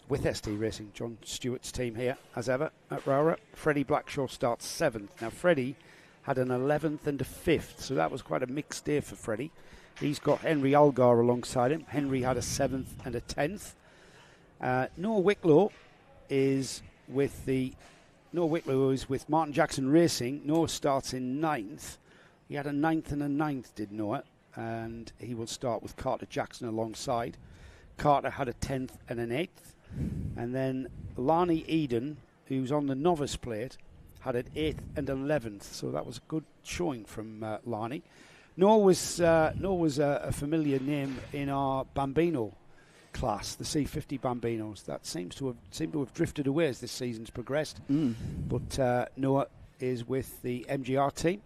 C: With ST Racing, John Stewart's team here, as ever, at ROWRAH. Freddie Blackshaw starts 7th. Now, Freddie had an 11th and a 5th, so that was quite a mixed day for Freddie. He's got Henry Algar alongside him. Henry had a 7th and a 10th. Noah Wicklow is with Martin Jackson Racing. Noah starts in 9th. He had a 9th and a 9th, did Noah, and he will start with Carter Jackson alongside. Carter had a 10th and an 8th. And then Larney Eden, who's on the novice plate, had an 8th and 11th. So that was a good showing from Larney. Noah was a familiar name in our Bambino class, the C50 Bambinos. That seemed to have drifted away as this season's progressed. But Noah is with the MGR team,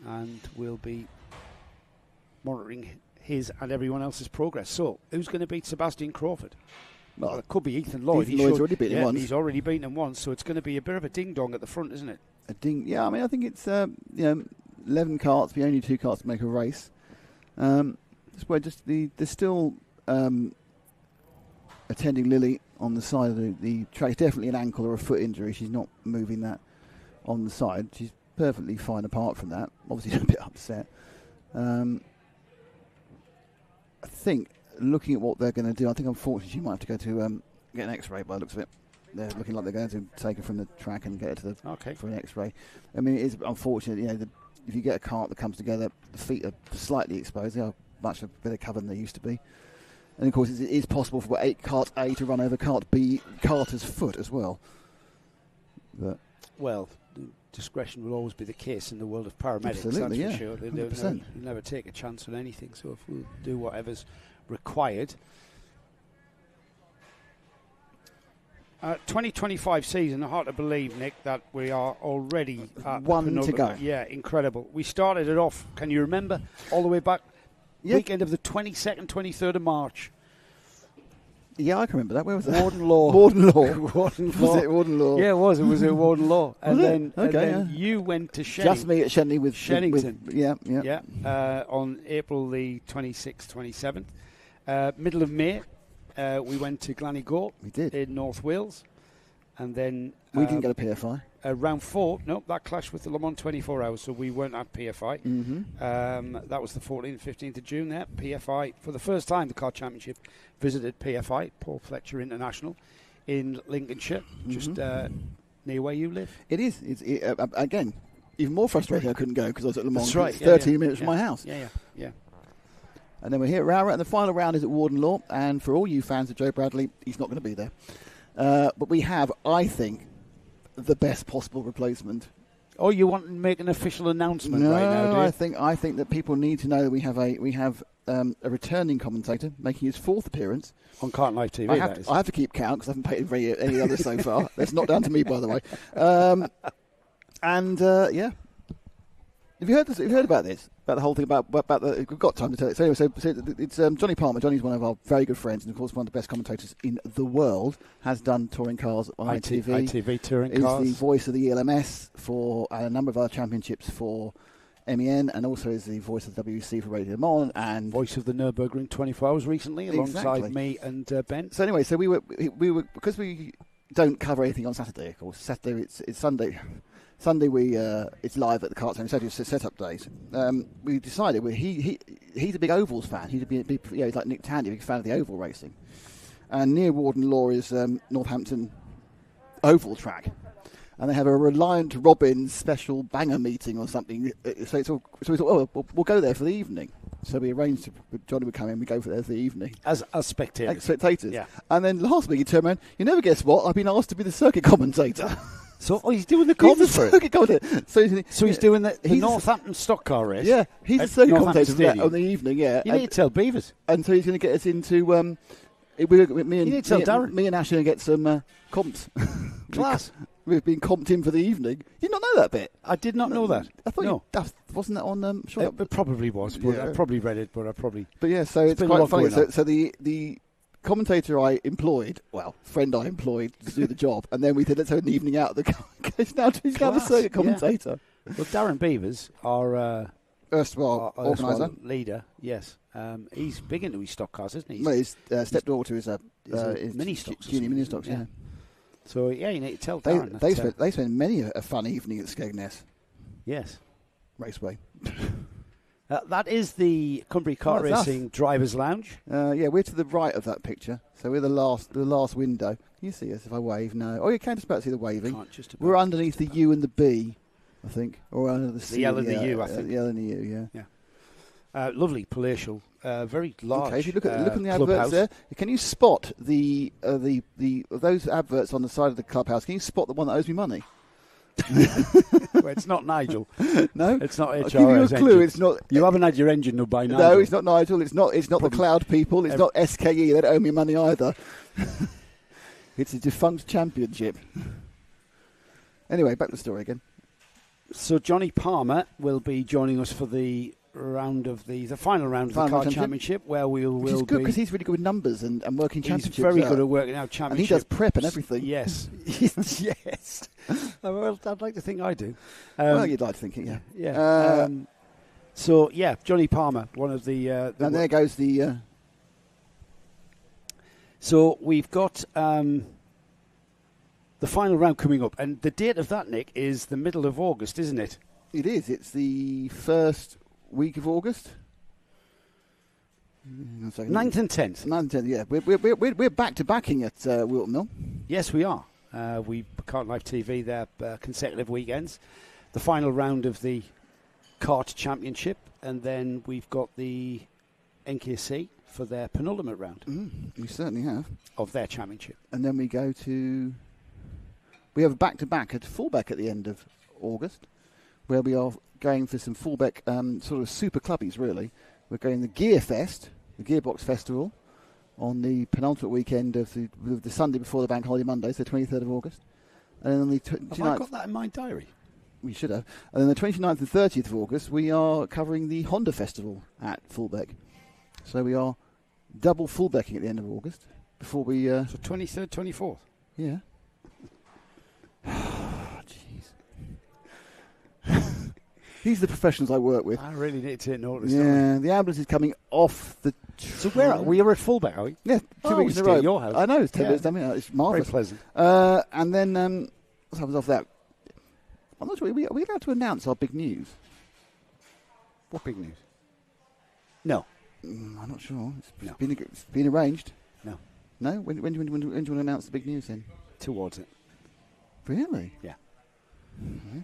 C: and we'll be monitoring his and everyone else's progress. So, who's going to beat Sebastian Crawford? Well, it could be Ethan Lloyd.
A: Lloyd's already beaten him once.
C: He's already beaten him once, so it's going to be a bit of a ding-dong at the front, isn't it?
A: A ding, yeah. I mean, I think it's 11 karts, but only 2 karts to make a race. There's still attending Lily on the side of the track. Definitely an ankle or a foot injury. She's not moving that on the side. She's perfectly fine apart from that. Obviously, a bit upset. I think, looking at what they're going to do, I think unfortunately she might have to go to get an X-ray by the looks of it. They're looking like they're going to take her from the track and get her for an X-ray. I mean, it is unfortunate, if you get a cart that comes together, the feet are slightly exposed. They are much a better cover than they used to be. And of course, it is possible for Kart A to run over Kart B, Carter's foot as well. But
C: well, discretion will always be the case in the world of paramedics.
A: Absolutely,
C: that's
A: yeah,
C: for sure.
A: 100%.
C: You never take a chance on anything. So if we'll do whatever's required. 2025 season, hard to believe, Nick, that we are already at
A: one to go.
C: Yeah, incredible. We started it off, can you remember, all the way back, weekend of the 22nd, 23rd of March.
A: Yeah, I can remember that. Where was it?
C: Warden Law.
A: Warden Law.
C: Warden
A: Was
C: Law.
A: it Warden Law?
C: Yeah, it was. It was at Warden Law. And
A: Was it?
C: then,
A: Okay,
C: and then you went to Shenning.
A: Just me at Shenley with
C: Shennington.
A: Yeah.
C: On April the 26th, 27th. Middle of May, we went to Glannygore.
A: We did.
C: In North Wales. And then...
A: We didn't go to PFI.
C: Round 4, no, that clashed with the Le Mans 24 Hours, so we weren't at PFI.
A: Mm-hmm.
C: That was the 14th, 15th of June there. PFI, for the first time, the Kart Championship visited PFI, Paul Fletcher International, in Lincolnshire, just near where you live.
A: It is. Again, even more frustrating I couldn't go because I was at Le Mans.
C: That's right.
A: 13 minutes from my house.
C: Yeah.
A: And then we're here at ROWRAH, and the final round is at Warden Law. And for all you fans of Joe Bradley, he's not going to be there. But we have, I think, the best possible replacement.
C: Oh, you want to make an official announcement right now, do you?
A: I think that people need to know that we have a returning commentator making his 4th appearance
C: on Kart Live TV.
A: I have to keep count because I haven't paid any others so far. That's not down to me, by the way. Yeah. Have you heard about this? About the whole thing about the... We've got time to tell it. So anyway, so it's Johnny Palmer. Johnny's one of our very good friends and, of course, one of the best commentators in the world. Has done touring cars on ITV.
C: ITV touring cars.
A: Is the voice of the ELMS for a number of other championships for MEN, and also is the voice of the WC for Radio Le Mans and
C: voice of the Nürburgring 24 Hours recently, alongside me and Ben.
A: So anyway, so we were because we don't cover anything on Saturday. Of course, Saturday it's Sunday. Sunday it's live at the Kart Championship. Saturday set-up days. We decided he's a big ovals fan. He's he's like Nick Tandy, a big fan of the oval racing. And near Warden Law is Northampton Oval Track, and they have a Reliant Robins special banger meeting or something. So we thought, we'll go there for the evening. So we arranged Johnny would come in. We go for there for the evening
C: as spectators.
A: Yeah. And then last week he turned around. You never guess what? I've been asked to be the circuit commentator.
C: So he's doing the commentary.
A: So
C: he's doing the Northampton stock car race.
A: Yeah, he's a circuit commentator for that on the evening. Yeah,
C: you need to tell Beavers.
A: And so he's going to get us into. Me and Ash are going to get some comps.
C: Class.
A: We've been comped in for the evening. You did not know that bit?
C: I did not know that.
A: I thought wasn't that on?
C: It probably was, but I probably read it. But I probably.
A: But yeah, so it's quite funny. So the commentator I employed, friend I employed to do the job, and then we said let's have an evening out. He's now the circuit commentator.
C: Yeah. Well, Darren Beavers, our
A: erstwhile organiser,
C: leader, yes, he's big into his stock cars, isn't he?
A: Well, his stepdaughter is
C: mini stocks,
A: junior mini stocks, yeah.
C: So you need to tell Darren.
A: They spend many a fun evening at Skegness.
C: Yes,
A: Raceway.
C: That is the Cumbria Kart Racing Drivers' Lounge.
A: Yeah, we're to the right of that picture, so we're the last window. Can you see us if I wave? No. Oh, you can just about see the waving. We're underneath the U and the B, I think, or under the C.
C: The L and the U, I think.
A: The L and the U, yeah.
C: Lovely, palatial, very large.
A: Okay, if you look on the adverts there, can you spot the those adverts on the side of the clubhouse? Can you spot the one that owes me money?
C: Well, it's not Nigel.
A: No,
C: it's not HRS.
A: I'll give you a clue. It's not.
C: You haven't had your engine done by Nigel.
A: No, it's not Nigel. It's not the Cloud people. It's not SKE. They don't owe me money either. It's a defunct championship. Anyway, back to the story again.
C: So Johnny Palmer will be joining us for the round of the final round of the Kart Championship, where which is
A: good because he's really good with numbers and working championships.
C: He's very good at working out championships.
A: And he does prep and everything.
C: Yes. Yes. Well, I'd like to think I do.
A: Well, you'd like to think it, yeah.
C: Yeah. So, yeah, Johnny Palmer, one of the...
A: and there goes the...
C: So, we've got the final round coming up. And the date of that, Nick, is the middle of August, isn't it?
A: It is. It's the first week of August.
C: 9th and 10th.
A: 9th and 10th, yeah. We're back to backing at Wilton Mill.
C: Yes, we are. We Kart Live TV there consecutive weekends. The final round of the Kart Championship, and then we've got the NKC for their penultimate round.
A: We certainly have.
C: Of their championship.
A: And then we have a back-to-back at Fullbeck at the end of August, where we are going for some Fullbeck sort of super clubbies, really. We're going the Gear Fest, the Gearbox Festival, on the penultimate weekend of the Sunday before the Bank Holiday Monday, so 23rd of August. And then on the 29th...
C: Have I got that in my diary?
A: We should have. And then the 29th and 30th of August, we are covering the Honda Festival at Fullbeck. So we are double Fullbecking at the end of August before we...
C: So 23rd, 24th?
A: Yeah. These are the professionals I work with.
C: I really need to take notice.
A: Yeah, the ambulance is coming off the...
C: So where are we? Are at Fullbeck, are we?
A: Yeah, 2 weeks in a row.
C: At your house.
A: I know, it's 10 minutes. It's marvellous.
C: Very pleasant.
A: And then, what happens off that? I'm not sure, are we allowed to announce our big news?
C: What big news? No.
A: I'm not sure.
C: No.
A: It's been arranged.
C: No.
A: No? When do you want to announce the big news then?
C: Towards it.
A: Really?
C: Yeah.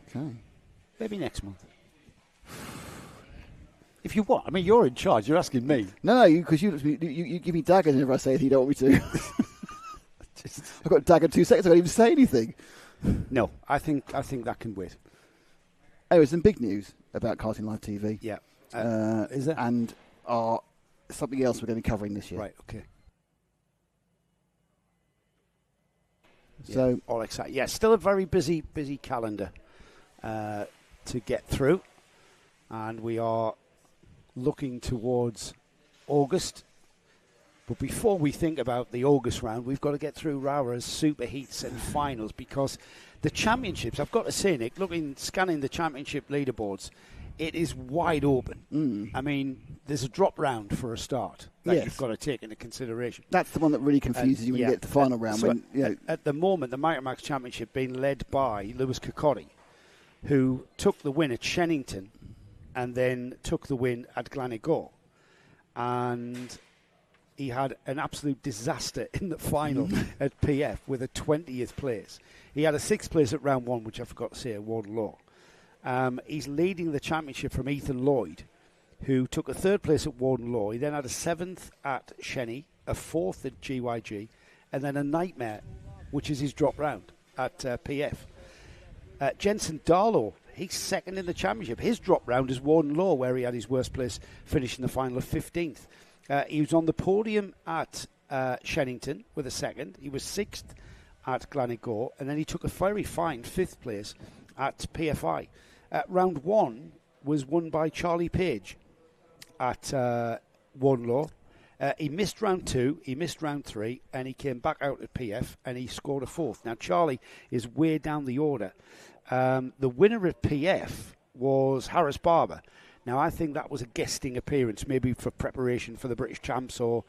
A: Okay.
C: Maybe next month. If you want. I mean, you're in charge. You're asking me.
A: No, because you give me daggers whenever I say anything you don't want me to. I've got a dagger in 2 seconds. I can't even say anything.
C: No, I think that can wait.
A: Anyway, some big news about Karting Live TV.
C: Yeah.
A: Is there? And something else we're going to be covering this year.
C: Right, okay.
A: So,
C: all excited. Yeah, still a very busy calendar to get through. And we are looking towards August. But before we think about the August round, we've got to get through ROWRAH's Super Heats and Finals, because the championships, I've got to say, Nick, scanning the championship leaderboards, it is wide open. I mean, there's a drop round for a start that you've got to take into consideration.
A: That's the one that really confuses you when you get to the final round.
C: So at the moment, the Micromax Championship being led by Lewis Kirkcaldy, who took the win at Shennington and then took the win at Gleneagles. And he had an absolute disaster in the final at PF with a 20th place. He had a 6th place at round 1, which I forgot to say, at Warden Law. He's leading the championship from Ethan Lloyd, who took a 3rd place at Warden Law. He then had a 7th at Shenny, a 4th at GYG, and then a nightmare, which is his drop round at PF. Jensen Darlow, he's 2nd in the championship. His drop round is Warden Law, where he had his worst place, finishing the final of 15th. He was on the podium at Shennington with a 2nd. He was 6th at Gleneagles, and then he took a very fine 5th place at PFI. Round 1 was won by Charlie Page at Warden Law. He missed round 2, he missed round 3, and he came back out at PF and he scored a 4th. Now, Charlie is way down the order. The winner at PF was Harris Barber. Now, I think that was a guesting appearance, maybe for preparation for the British Champs or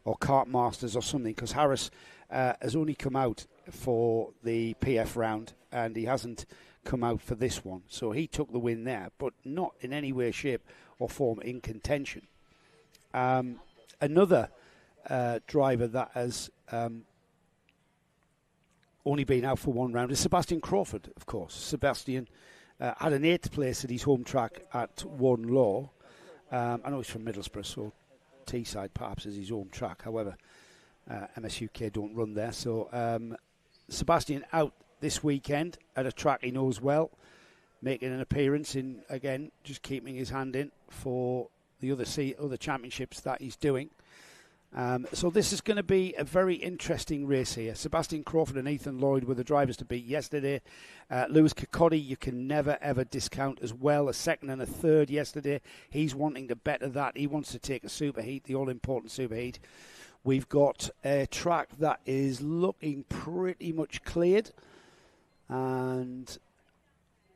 C: Kart Masters or something, because Harris has only come out for the PF round and he hasn't come out for this one. So he took the win there, but not in any way, shape or form in contention. Another driver that has only been out for one round is Sebastian Crawford, of course. Sebastian had an 8th place at his home track at Warden Law. I know he's from Middlesbrough, so Teesside perhaps is his home track. However, MSUK don't run there. So Sebastian out this weekend at a track he knows well, making an appearance in, again, just keeping his hand in for the other championships that he's doing. So this is going to be a very interesting race here. Sebastian Crawford and Ethan Lloyd were the drivers to beat yesterday. Lewis Kirkcaldy, you can never, ever discount as well. A 2nd and a 3rd yesterday. He's wanting to better that. He wants to take a super heat, the all-important super heat. We've got a track that is looking pretty much cleared. And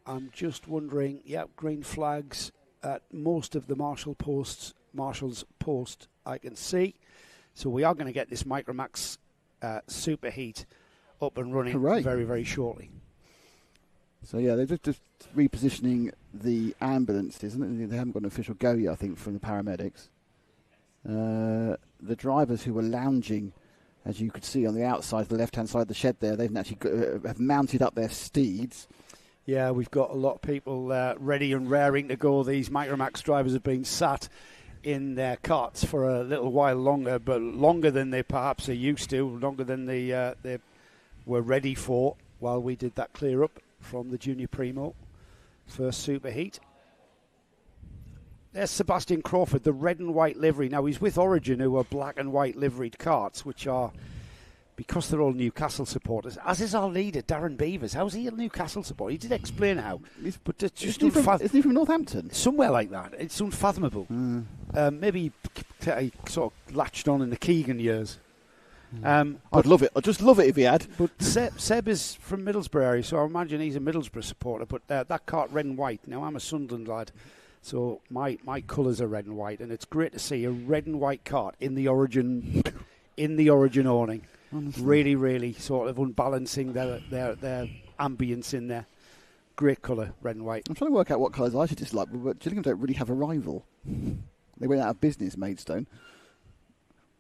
C: I'm just wondering, green flags at most of the Marshall's post I can see. So we are going to get this Micromax super heat up and running very, very shortly.
A: So yeah, they're just repositioning the ambulance, isn't it? They haven't got an official go yet, I think, from the paramedics. The drivers who were lounging, as you could see on the outside, the left-hand side of the shed there, they've actually have mounted up their steeds.
C: Yeah, we've got a lot of people ready and raring to go. These Micromax drivers have been sat in their karts for a little while longer, but longer than they perhaps are used to, longer than they were ready for while we did that clear up from the Junior Primo first superheat. There's Sebastian Crawford, the red and white livery. Now, he's with Origin, who are black and white liveried karts, which are, because they're all Newcastle supporters, as is our leader, Darren Beavers. How's he a Newcastle supporter? He did explain how. But it's just
A: isn't he from Northampton?
C: Somewhere like that. It's unfathomable. Maybe he sort of latched on in the Keegan years.
A: I'd love it. I'd just love it if he had.
C: But Seb is from Middlesbrough area, so I imagine he's a Middlesbrough supporter. But that kart, red and white. Now, I'm a Sunderland lad, so my colours are red and white, and it's great to see a red and white kart in the Origin awning. Honestly. Really, really sort of unbalancing their ambience in there. Great colour, red and white.
A: I'm trying to work out what colours I should dislike, but Gillingham don't really have a rival. They went out of business, Maidstone.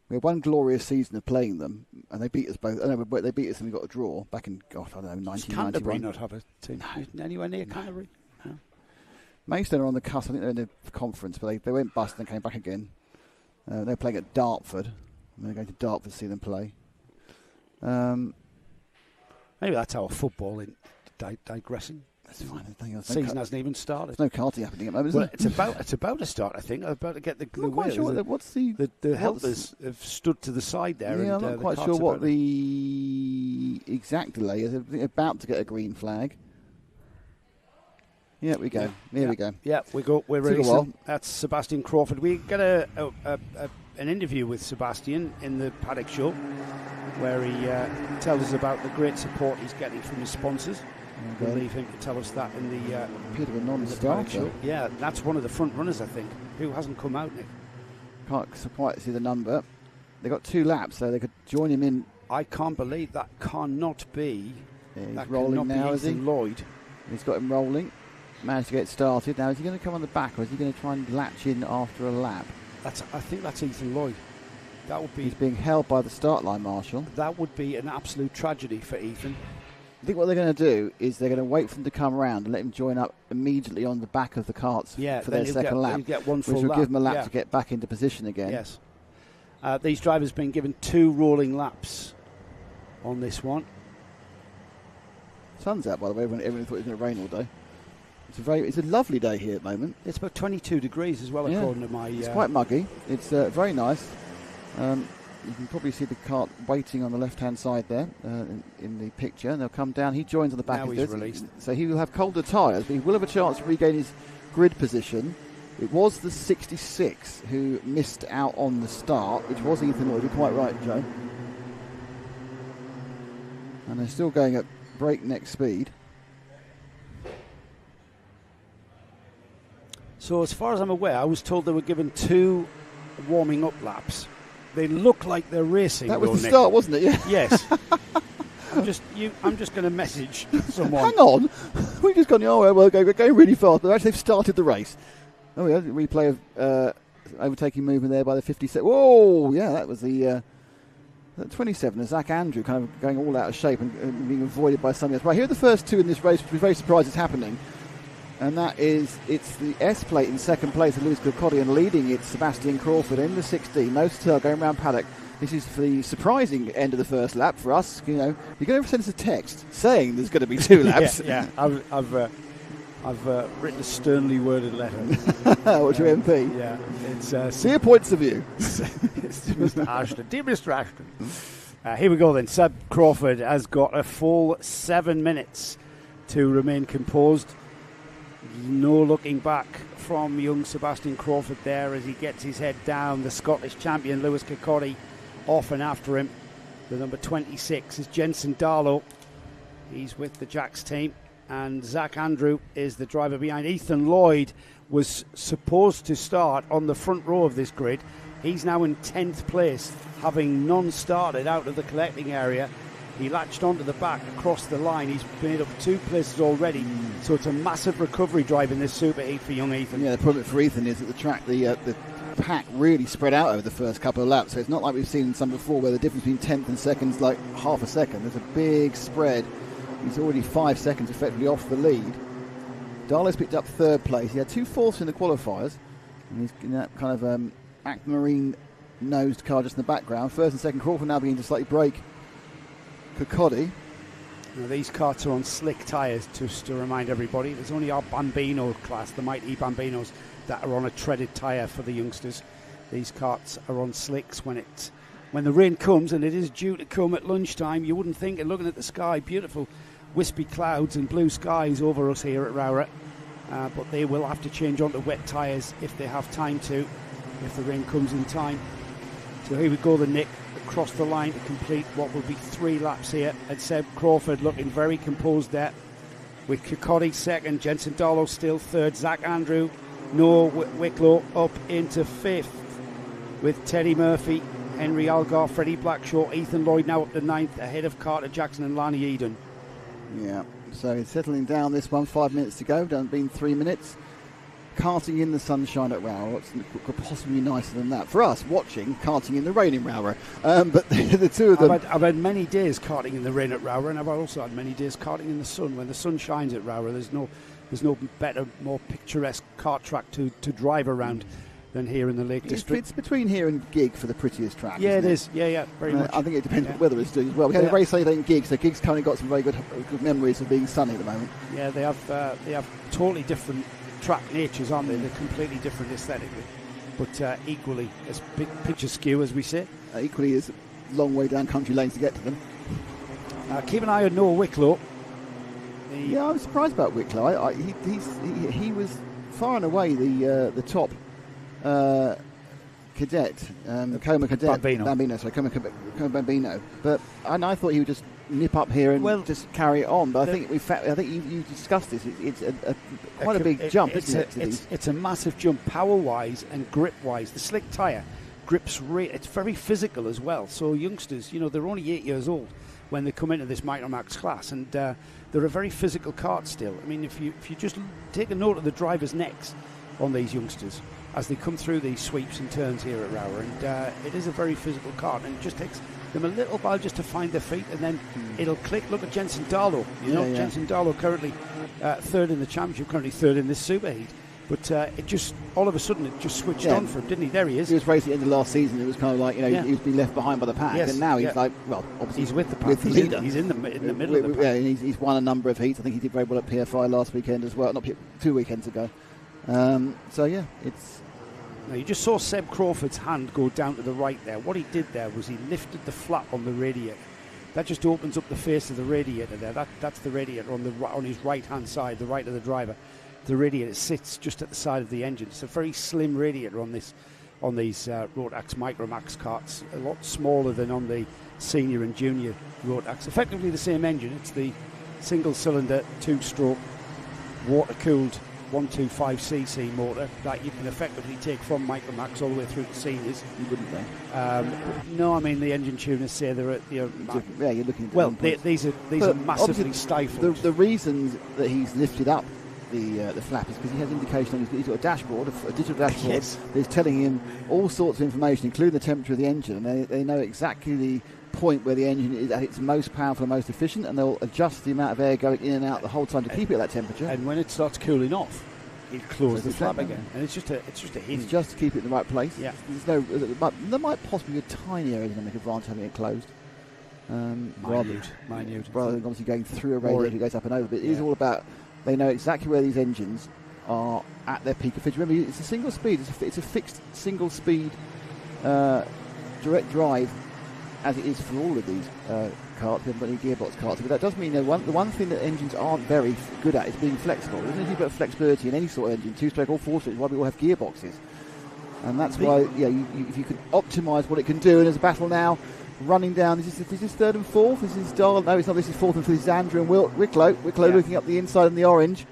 A: We had one glorious season of playing them, and they beat us both. But they beat us and we got a draw back in, I don't know, 1991.
C: Does Canterbury not have a team? No. Anywhere near Canterbury? No.
A: Maidstone are on the cusp. I think they're in the conference, but they went bust and came back again. They're playing at Dartford. I'm going to go to Dartford to see them play.
C: Maybe that's our football in digressing.
A: That's fine.
C: The season hasn't even started.
A: There's no karting happening at the moment, is
C: there? It's about to start, I think. About to get the
A: I'm not quite sure what's the
C: helpers have stood to the side there.
A: Yeah,
C: and,
A: I'm not quite sure what the exact delay is. They're about to get a green flag. Yeah, we go. Here we go.
C: Yeah, we go. We're releasing. That's Sebastian Crawford. We get an interview with Sebastian in the Paddock Show, where he tells us about the great support he's getting from his sponsors. We'll leave him to tell us that in the
A: bit of a non-starter.
C: Yeah, that's one of the front runners, I think, who hasn't come out, Nick.
A: Can't quite see the number. They got 2 laps, so they could join him in.
C: I can't believe that cannot be.
A: Yeah, he's
C: that
A: rolling now, is he?
C: Lloyd.
A: He's got him rolling. Managed to get started. Now, is he going to come on the back, or is he going to try and latch in after a lap?
C: I think that's Ethan Lloyd. That would be.
A: He's being held by the start line marshal.
C: That would be an absolute tragedy for Ethan.
A: I think what they're going to do is they're going to wait for him to come around and let him join up immediately on the back of the karts for their second lap,
C: get one full
A: which will
C: lap.
A: give him a lap to get back into position again.
C: Yes. These drivers have been given 2 rolling laps on this one.
A: Sun's out, by the way. Everyone thought it was going to rain all day. It's a lovely day here at the moment.
C: It's about 22 degrees as well, according to my...
A: It's quite muggy. It's very nice. You can probably see the kart waiting on the left-hand side there in the picture. And they'll come down. He joins on the back
C: now
A: of
C: he's
A: this.
C: Released.
A: So he will have colder tyres, but he will have a chance to regain his grid position. It was the 66 who missed out on the start, which was Ethan Lloyd. You're quite right, Joe. And they're still going at breakneck speed.
C: So as far as I'm aware, I was told they were given 2 warming up laps. They look like they're racing.
A: That was the start, wasn't it? Yeah.
C: Yes. I'm just going to message someone.
A: Hang on. We've just gone, we're going really fast, but actually they've started the race. Oh, yeah, replay of overtaking movement there by the 57. Whoa, yeah, that was the 27. Zach Andrew kind of going all out of shape and being avoided by somebody else. Right, here are the first 2 in this race, which we're very surprised is happening. And that is, it's the S plate in second place of Lewis Kilcoddy, and leading it's Sebastian Crawford in the 16. No Satel going around Paddock. This is for the surprising end of the first lap for us. You know, you're going to send us a text saying there's going to be 2 laps.
C: yeah. I've written a sternly worded letter.
A: What's your MP?
C: Yeah, it's
A: see your points of view.
C: It's Mr. Ashton, dear Mr. Ashton. Here we go then. Seb Crawford has got a full 7 minutes to remain composed. No looking back from young Sebastian Crawford there as he gets his head down. The Scottish champion Lewis Kilcoddy off and after him. The number 26 is Jensen Darlow. He's with the Jacks team. And Zach Andrew is the driver behind. Ethan Lloyd was supposed to start on the front row of this grid. He's now in 10th place, having non-started out of the collecting area. He latched onto the back across the line. He's made up 2 places already. So it's a massive recovery drive in this superheat for young Ethan.
A: Yeah, the problem for Ethan is that the track, the pack really spread out over the first couple of laps. So it's not like we've seen some before where the difference between 10th and second is like half a second. There's a big spread. He's already 5 seconds effectively off the lead. Darlow's picked up 3rd place. He had 2 fourths in the qualifiers. And he's in that kind of aquamarine-nosed car just in the background. First and second, Crawford now beginning to slightly brake Kirkcaldy.
C: Now, these karts are on slick tyres, just to remind everybody. There's only our Bambino class, the Mighty Bambinos, that are on a treaded tyre for the youngsters. These karts are on slicks. When the rain comes, and it is due to come at lunchtime, you wouldn't think, and looking at the sky, beautiful wispy clouds and blue skies over us here at ROWRAH. But they will have to change onto wet tyres if they have time to, if the rain comes in time. So here we go, the Nick across the line to complete what will be 3 laps here. And Seb Crawford looking very composed there, with Kirkcaldy second, Jensen Darlow still third, Zach Andrew, Noah Wicklow up into 5th, with Teddy Murphy, Henry Algar, Freddie Blackshaw, Ethan Lloyd now up to 9th, ahead of Carter Jackson and Lanny Eden.
A: Yeah, so he's settling down this one, 5 minutes to go, done been 3 minutes. Karting in the sunshine at ROWRAH, what could possibly be nicer than that? For us, watching karting in the rain in ROWRAH. But the two of them...
C: I've had many days karting in the rain at ROWRAH, and I've also had many days karting in the sun. When the sun shines at ROWRAH, there's no better, more picturesque kart track to drive around than here in the Lake District.
A: It's between here and Gig for the prettiest track.
C: Yeah, it
A: is.
C: Yeah, very much.
A: I think it depends what weather it's doing as well. We had a race later in Gig, so Gig's currently got some very good memories of being sunny at the moment.
C: Yeah, they have totally different track natures, aren't they? They're completely different aesthetically, but equally as big picture skew, as we say.
A: Equally as long way down country lanes to get to them.
C: Keep an eye on Noah Wicklow.
A: Yeah, I was surprised about Wicklow. He was far and away the top cadet, Coma Cadet Bambino. Sorry, Coma Bambino. But I thought he would just nip up here and just carry it on. But I think you discussed this. It's quite a big jump, isn't it?
C: It's a massive jump, power-wise and grip-wise. The slick tyre grips. It's very physical as well. So youngsters, they're only 8 years old when they come into this Micromax class, and they're a very physical kart still. I mean, if you just take a note of the drivers' necks on these youngsters as they come through these sweeps and turns here at ROWRAH, and it is a very physical kart, and it just takes them a little while just to find their feet, and then it'll click. Look at Jensen Darlow. Jensen Darlow currently third in the championship, currently third in this superheat. But it just, all of a sudden, it just switched on for him, didn't he? There he is.
A: He was racing at the end of last season. It was kind of like, he was being left behind by the pack. And now he's obviously
C: he's with the pack.
A: With the leader.
C: He's in the middle of the pack.
A: Yeah, and he's won a number of heats. I think he did very well at PFI last weekend as well. Not 2 weekends ago. It's...
C: Now, you just saw Seb Crawford's hand go down to the right there. What he did there was he lifted the flap on the radiator. That just opens up the face of the radiator there. That's the radiator on his right-hand side, the right of the driver. The radiator sits just at the side of the engine. It's a very slim radiator on these Rotax Micromax karts, a lot smaller than on the senior and junior Rotax. Effectively the same engine. It's the single-cylinder, 2-stroke, water-cooled 125cc motor that you can effectively take from Micromax all the way through to seniors.
A: You wouldn't think?
C: No, I mean the engine tuners say they're at
A: you're looking at
C: these are massively stifled.
A: The reasons that he's lifted up the flap is because he has indication on he's got a dashboard, a digital dashboard that's telling him all sorts of information, including the temperature of the engine, and they know exactly the point where the engine is at its most powerful and most efficient, and they'll adjust the amount of air going in and out the whole time to keep it at that temperature.
C: And when it starts cooling off, you close the flap again, and it's just a hint.
A: It's just to keep it in the right place.
C: Yeah,
A: there might possibly be a tiny aerodynamic advantage having it closed.
C: Minute.
A: Rather than obviously going through a radiator, it goes up and over. But it is all about, they know exactly where these engines are at their peak efficiency. Remember, it's a single speed. It's a fixed single speed direct drive, as it is for all of these karts, but any gearbox karts. But that does mean the one thing that engines aren't very good at is being flexible. There's anything about flexibility in any sort of engine, 2-stroke or 4-stroke, why we all have gearboxes. And that's why, if you could optimise what it can do, and there's a battle now running down. Is this third and fourth? This is Darl. No, it's not. This is fourth and fifth. This is Andrew and Wicklow. Wicklow looking up the inside in the orange.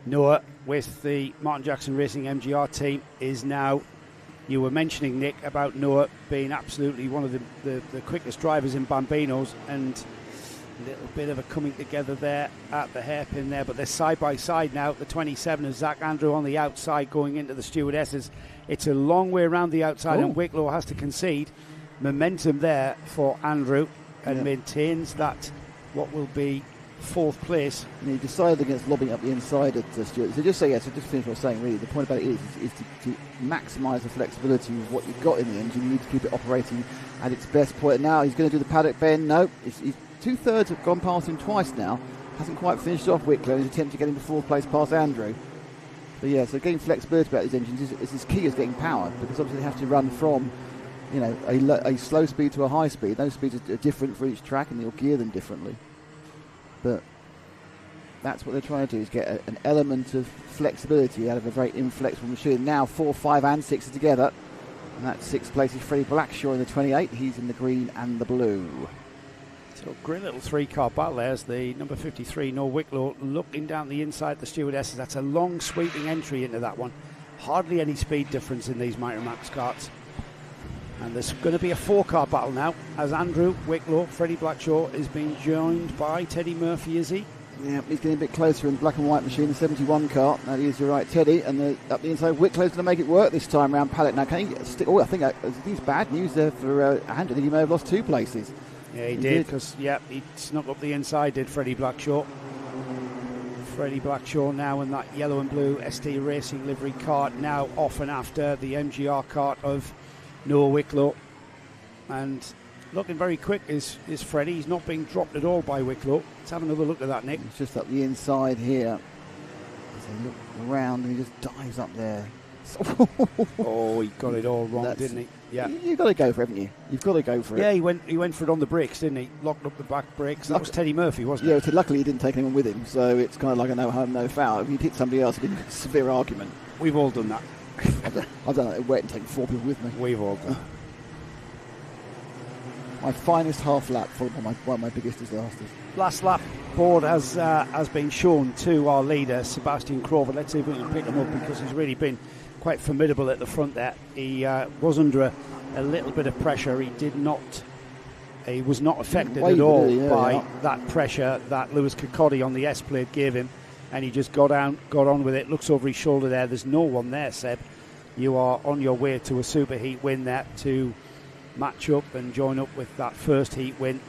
C: Noah with the Martin Jackson Racing MGR team is now. You were mentioning, Nick, about Noah being absolutely one of the quickest drivers in Bambinos, and a little bit of a coming together there at the hairpin there, but they're side by side now. The 27 of Zach Andrew on the outside going into the stewardesses. It's a long way around the outside, and Wicklow has to concede. Momentum there for Andrew, and maintains that what will be fourth place.
A: And he decided against lobbing up the inside at Stewart. So just finish what I was saying, really. The point about it is to maximise the flexibility of what you've got in the engine. You need to keep it operating at its best point. Now he's going to do the paddock bend. No, he's 2/3 have gone past him twice now. Hasn't quite finished off Wicklow. He's attempting to get into fourth place past Andrew. But yeah, so getting flexibility about these engines is as key as getting power, because obviously they have to run from, you know, a slow speed to a high speed. Those speeds are different for each track, and you'll gear them differently. But that's what they're trying to do, is get an element of flexibility out of a very inflexible machine. Now 4, 5 and 6 are together, and that 6th place is Freddie Blackshaw in the 28. He's in the green and the blue.
C: So great little three-car battle there as the number 53, Noel Wicklow, looking down the inside the stewardesses. That's a long sweeping entry into that one. Hardly any speed difference in these Micromax karts. And there's going to be a 4-car battle now, as Andrew Wicklow, Freddie Blackshaw, is being joined by Teddy Murphy, is he?
A: Yeah, he's getting a bit closer in black and white machine, the 71 car. That is, you're right, Teddy. And up the inside, Wicklow's going to make it work this time around paddock. Now, can he stick? Oh, I think it's bad news there for Andrew. I think he may have lost 2 places.
C: Yeah, he did, because, he snuck up the inside, did Freddie Blackshaw. Freddie Blackshaw now in that yellow and blue ST Racing livery kart, now off and after the MGR kart of Noah Wicklow. And looking very quick is Freddie. He's not being dropped at all by Wicklow. Let's have another look at that, Nick.
A: It's just up the inside here. As they look around, and he just dives up there.
C: Oh, he got it all wrong, didn't he? Yeah.
A: You've got to go for it, haven't you? You've got to go for it.
C: Yeah, he went for it on the brakes, didn't he? Locked up the back brakes. That was Teddy Murphy, wasn't it?
A: Yeah, so luckily he didn't take anyone with him, so it's kind of like a no harm, no foul. If he'd hit somebody else, it'd be a severe argument.
C: We've all done that.
A: I've done it wet and taken 4 people with me.
C: We've all done.
A: My finest half lap, followed by one of my biggest disasters.
C: Last lap board has been shown to our leader, Sebastian Crawford. Let's see if we can pick him up, because he's really been quite formidable at the front there. He was under a little bit of pressure. He was not affected at all by that pressure that Lewis Kirkcaldy on the S-plate gave him, and he just got on with it. Looks over his shoulder there. There's no one there, Seb. You are on your way to a super heat win there to match up and join up with that first heat win.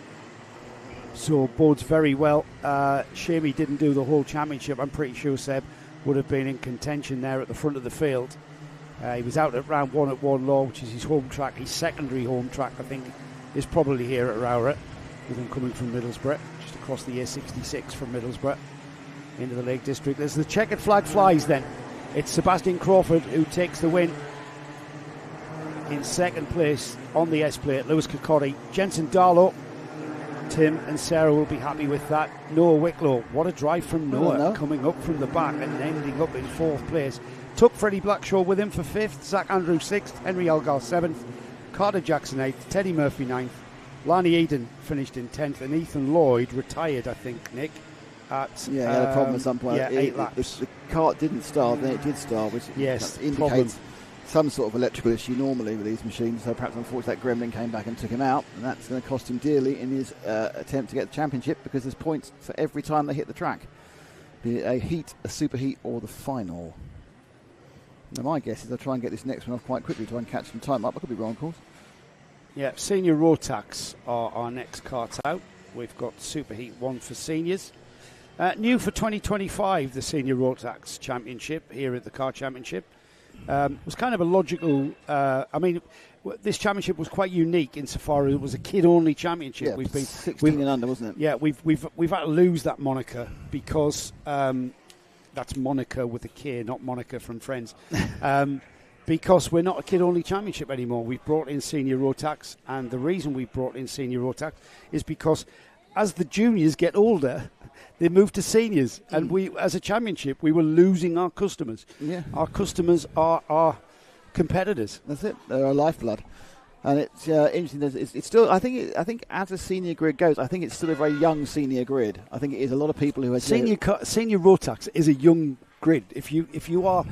C: So bodes very well. Shame he didn't do the whole championship. I'm pretty sure Seb would have been in contention there at the front of the field. He was out at round 1 at Warnlaw, which is his home track. His secondary home track, I think, is probably here at ROWRAH, with him coming from Middlesbrough, just across the A66 from Middlesbrough into the Lake District. There's the checkered flag flies then. It's Sebastian Crawford who takes the win. In second place on the S-plate, Lewis Kirkcaldy. Jensen Darlow, Tim and Sarah will be happy with that. Noah Wicklow, what a drive from Noah, coming up from the back and ending up in 4th place. Took Freddie Blackshaw with him for 5th, Zach Andrews 6th, Henry Elgar 7th, Carter Jackson 8th, Teddy Murphy 9th, Lani Eden finished in 10th, and Ethan Lloyd retired, I think, Nick, at...
A: Yeah, he had a problem at some point.
C: Yeah, 8 laps.
A: The kart didn't start, then it did start, which indicates
C: problem.
A: Some sort of electrical issue normally with these machines, so perhaps unfortunately that gremlin came back and took him out, and that's going to cost him dearly in his attempt to get the championship, because there's points for every time they hit the track, be it a heat, a super heat, or the final. Now my guess is I'll try and get this next one off quite quickly, try and catch some time up. I could be wrong, of course.
C: Yeah, senior Rotax are our next karts out. We've got Super Heat 1 for seniors. New for 2025, the Senior Rotax Championship here at the Kart Championship. It was kind of a logical... this championship was quite unique insofar as it was a kid-only championship.
A: Yeah, we've been 16 and under, wasn't it?
C: Yeah, we've had to lose that moniker because... that's Monica with a K, not Monica from Friends. Because we're not a kid-only championship anymore. We've brought in Senior Rotax, and the reason we've brought in Senior Rotax is because as the juniors get older, they move to seniors, and we, as a championship, we were losing our customers.
A: Yeah.
C: Our customers are our competitors.
A: That's it. They're our lifeblood. And it's interesting. It's still. I think as a senior grid goes, I think it's still a very young senior grid. I think it is a lot of people who are
C: senior Rotax is a young grid. If you are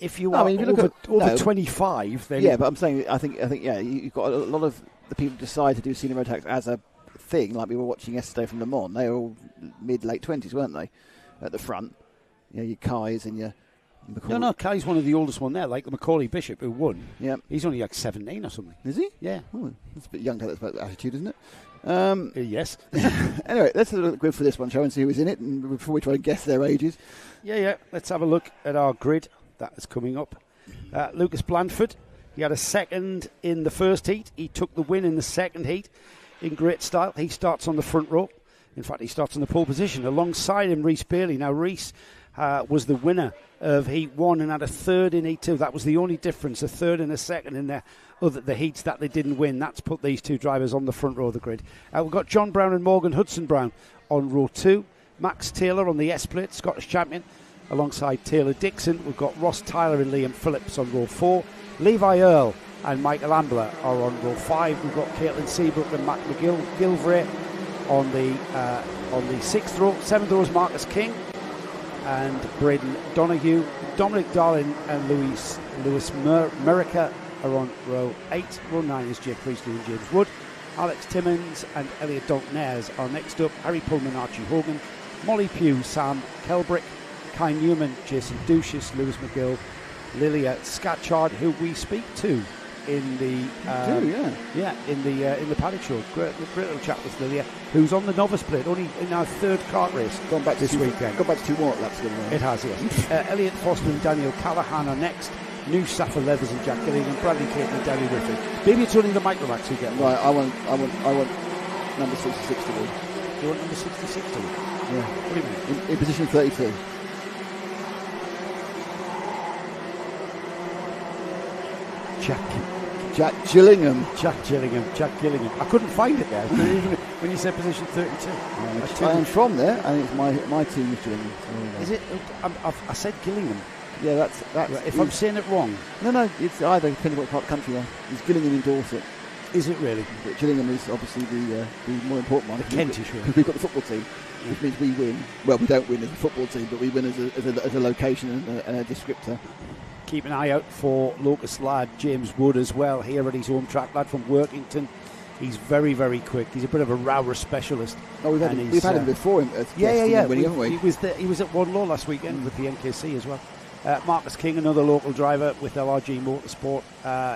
C: over 25, then
A: yeah. But I'm saying I think you've got a lot of the people decide to do senior Rotax as a thing, like we were watching yesterday from Le Mans. They were all mid late 20s, weren't they? At the front, your Kais and your
C: No, Kelly's one of the oldest one there, like the Macaulay Bishop who won.
A: Yeah.
C: He's only like 17 or something.
A: Is he?
C: Yeah.
A: Oh, that's a bit young to have that attitude, isn't it?
C: Yes.
A: Anyway, let's have a look for this one, shall we, and see who's in it, and before we try to guess their ages.
C: Yeah. Let's have a look at our grid that is coming up. Lucas Blandford, he had a second in the first heat. He took the win in the second heat in great style. He starts on the front row. In fact, he starts in the pole position. Alongside him, Rhys Bailey. Now, Rhys was the winner of Heat 1 and had a third in Heat 2. That was the only difference, a third and a second in the heats that they didn't win. That's put these two drivers on the front row of the grid. We've got John Brown and Morgan Hudson-Brown on row 2. Max Taylor on the S-plate, Scottish champion. Alongside Taylor Dixon, we've got Ross Tyler and Liam Phillips on row 4. Levi Earle and Michael Ambler are on row 5. We've got Caitlin Seabrook and Matt McGilvray on the 6th row. 7th row is Marcus King and Braden Donoghue. Dominic Darling and Lewis Merica are on row 8. Row 9 is Jake Priestley and James Wood. Alex Timmins and Elliot Dalton-Ayres are next up. Harry Pullman, Archie Hogan, Molly Pugh, Sam Kelbrick, Kai Newman, Jason Duchess, Lewis McGill, Lilia Scatchard, who we speak to in the in the paddock show. Great little chat with Lilia, who's on the novice plate, only in our third kart race.
A: Gone back
C: this weekend.
A: Gone back to 2 more laps.
C: It has, yes. Elliot Foster and Daniel Callahan are next. New Safa Leathers and Jack Gillingham, Bradley Caton and Danny Riffy. Maybe it's only the Micromax who get one.
A: Right, I want number 66 to win.
C: You want number 66 to win?
A: Yeah.
C: What do you mean?
A: In position 32. Jack Gillingham.
C: Jack Gillingham. I couldn't find it there. Even when you said position 32.
A: I am from there, and it's my team is Gillingham.
C: Is it? I said Gillingham.
A: Yeah, that's.
C: If I'm saying it wrong.
A: No, it's either, depending what part of the country you are. It's Gillingham in Dorset.
C: Is it really?
A: But Gillingham is obviously the more important one.
C: The Kentish one.
A: Because we've got the football team, which means we win. Well, we don't win as a football team, but we win as a location and a descriptor.
C: Keep an eye out for Locust lad James Wood as well, here at his home track, lad from Workington. He's very, very quick. He's a bit of a ROWRAH specialist.
A: Oh, we've had him before.
C: Yeah.
A: Winning, haven't we?
C: He was at One Law last weekend with the NKC as well. Marcus King, another local driver with LRG Motorsport.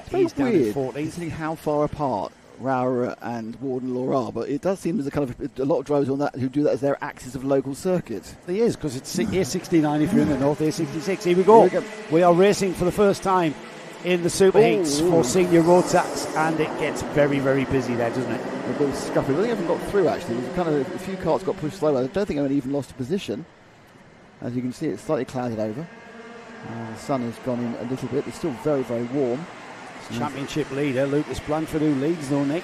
C: He's down in 14th.
A: Considering how far apart ROWRAH and Warden Law are, but it does seem there's a lot of drivers on that who do that as their axis of local circuits.
C: There is, because it's A69 if you're in the north, A66. Here we go. We are racing for the first time in the Super Heats for senior road tax, and it gets very, very busy there, doesn't it?
A: A bit scuffling. I think I haven't got through actually. There's kind of a few carts got pushed slower. I don't think anyone even lost a position. As you can see, it's slightly clouded over. The sun has gone in a little bit. It's still very, very warm.
C: Championship leader Lucas Blandford, who leads though, Nick,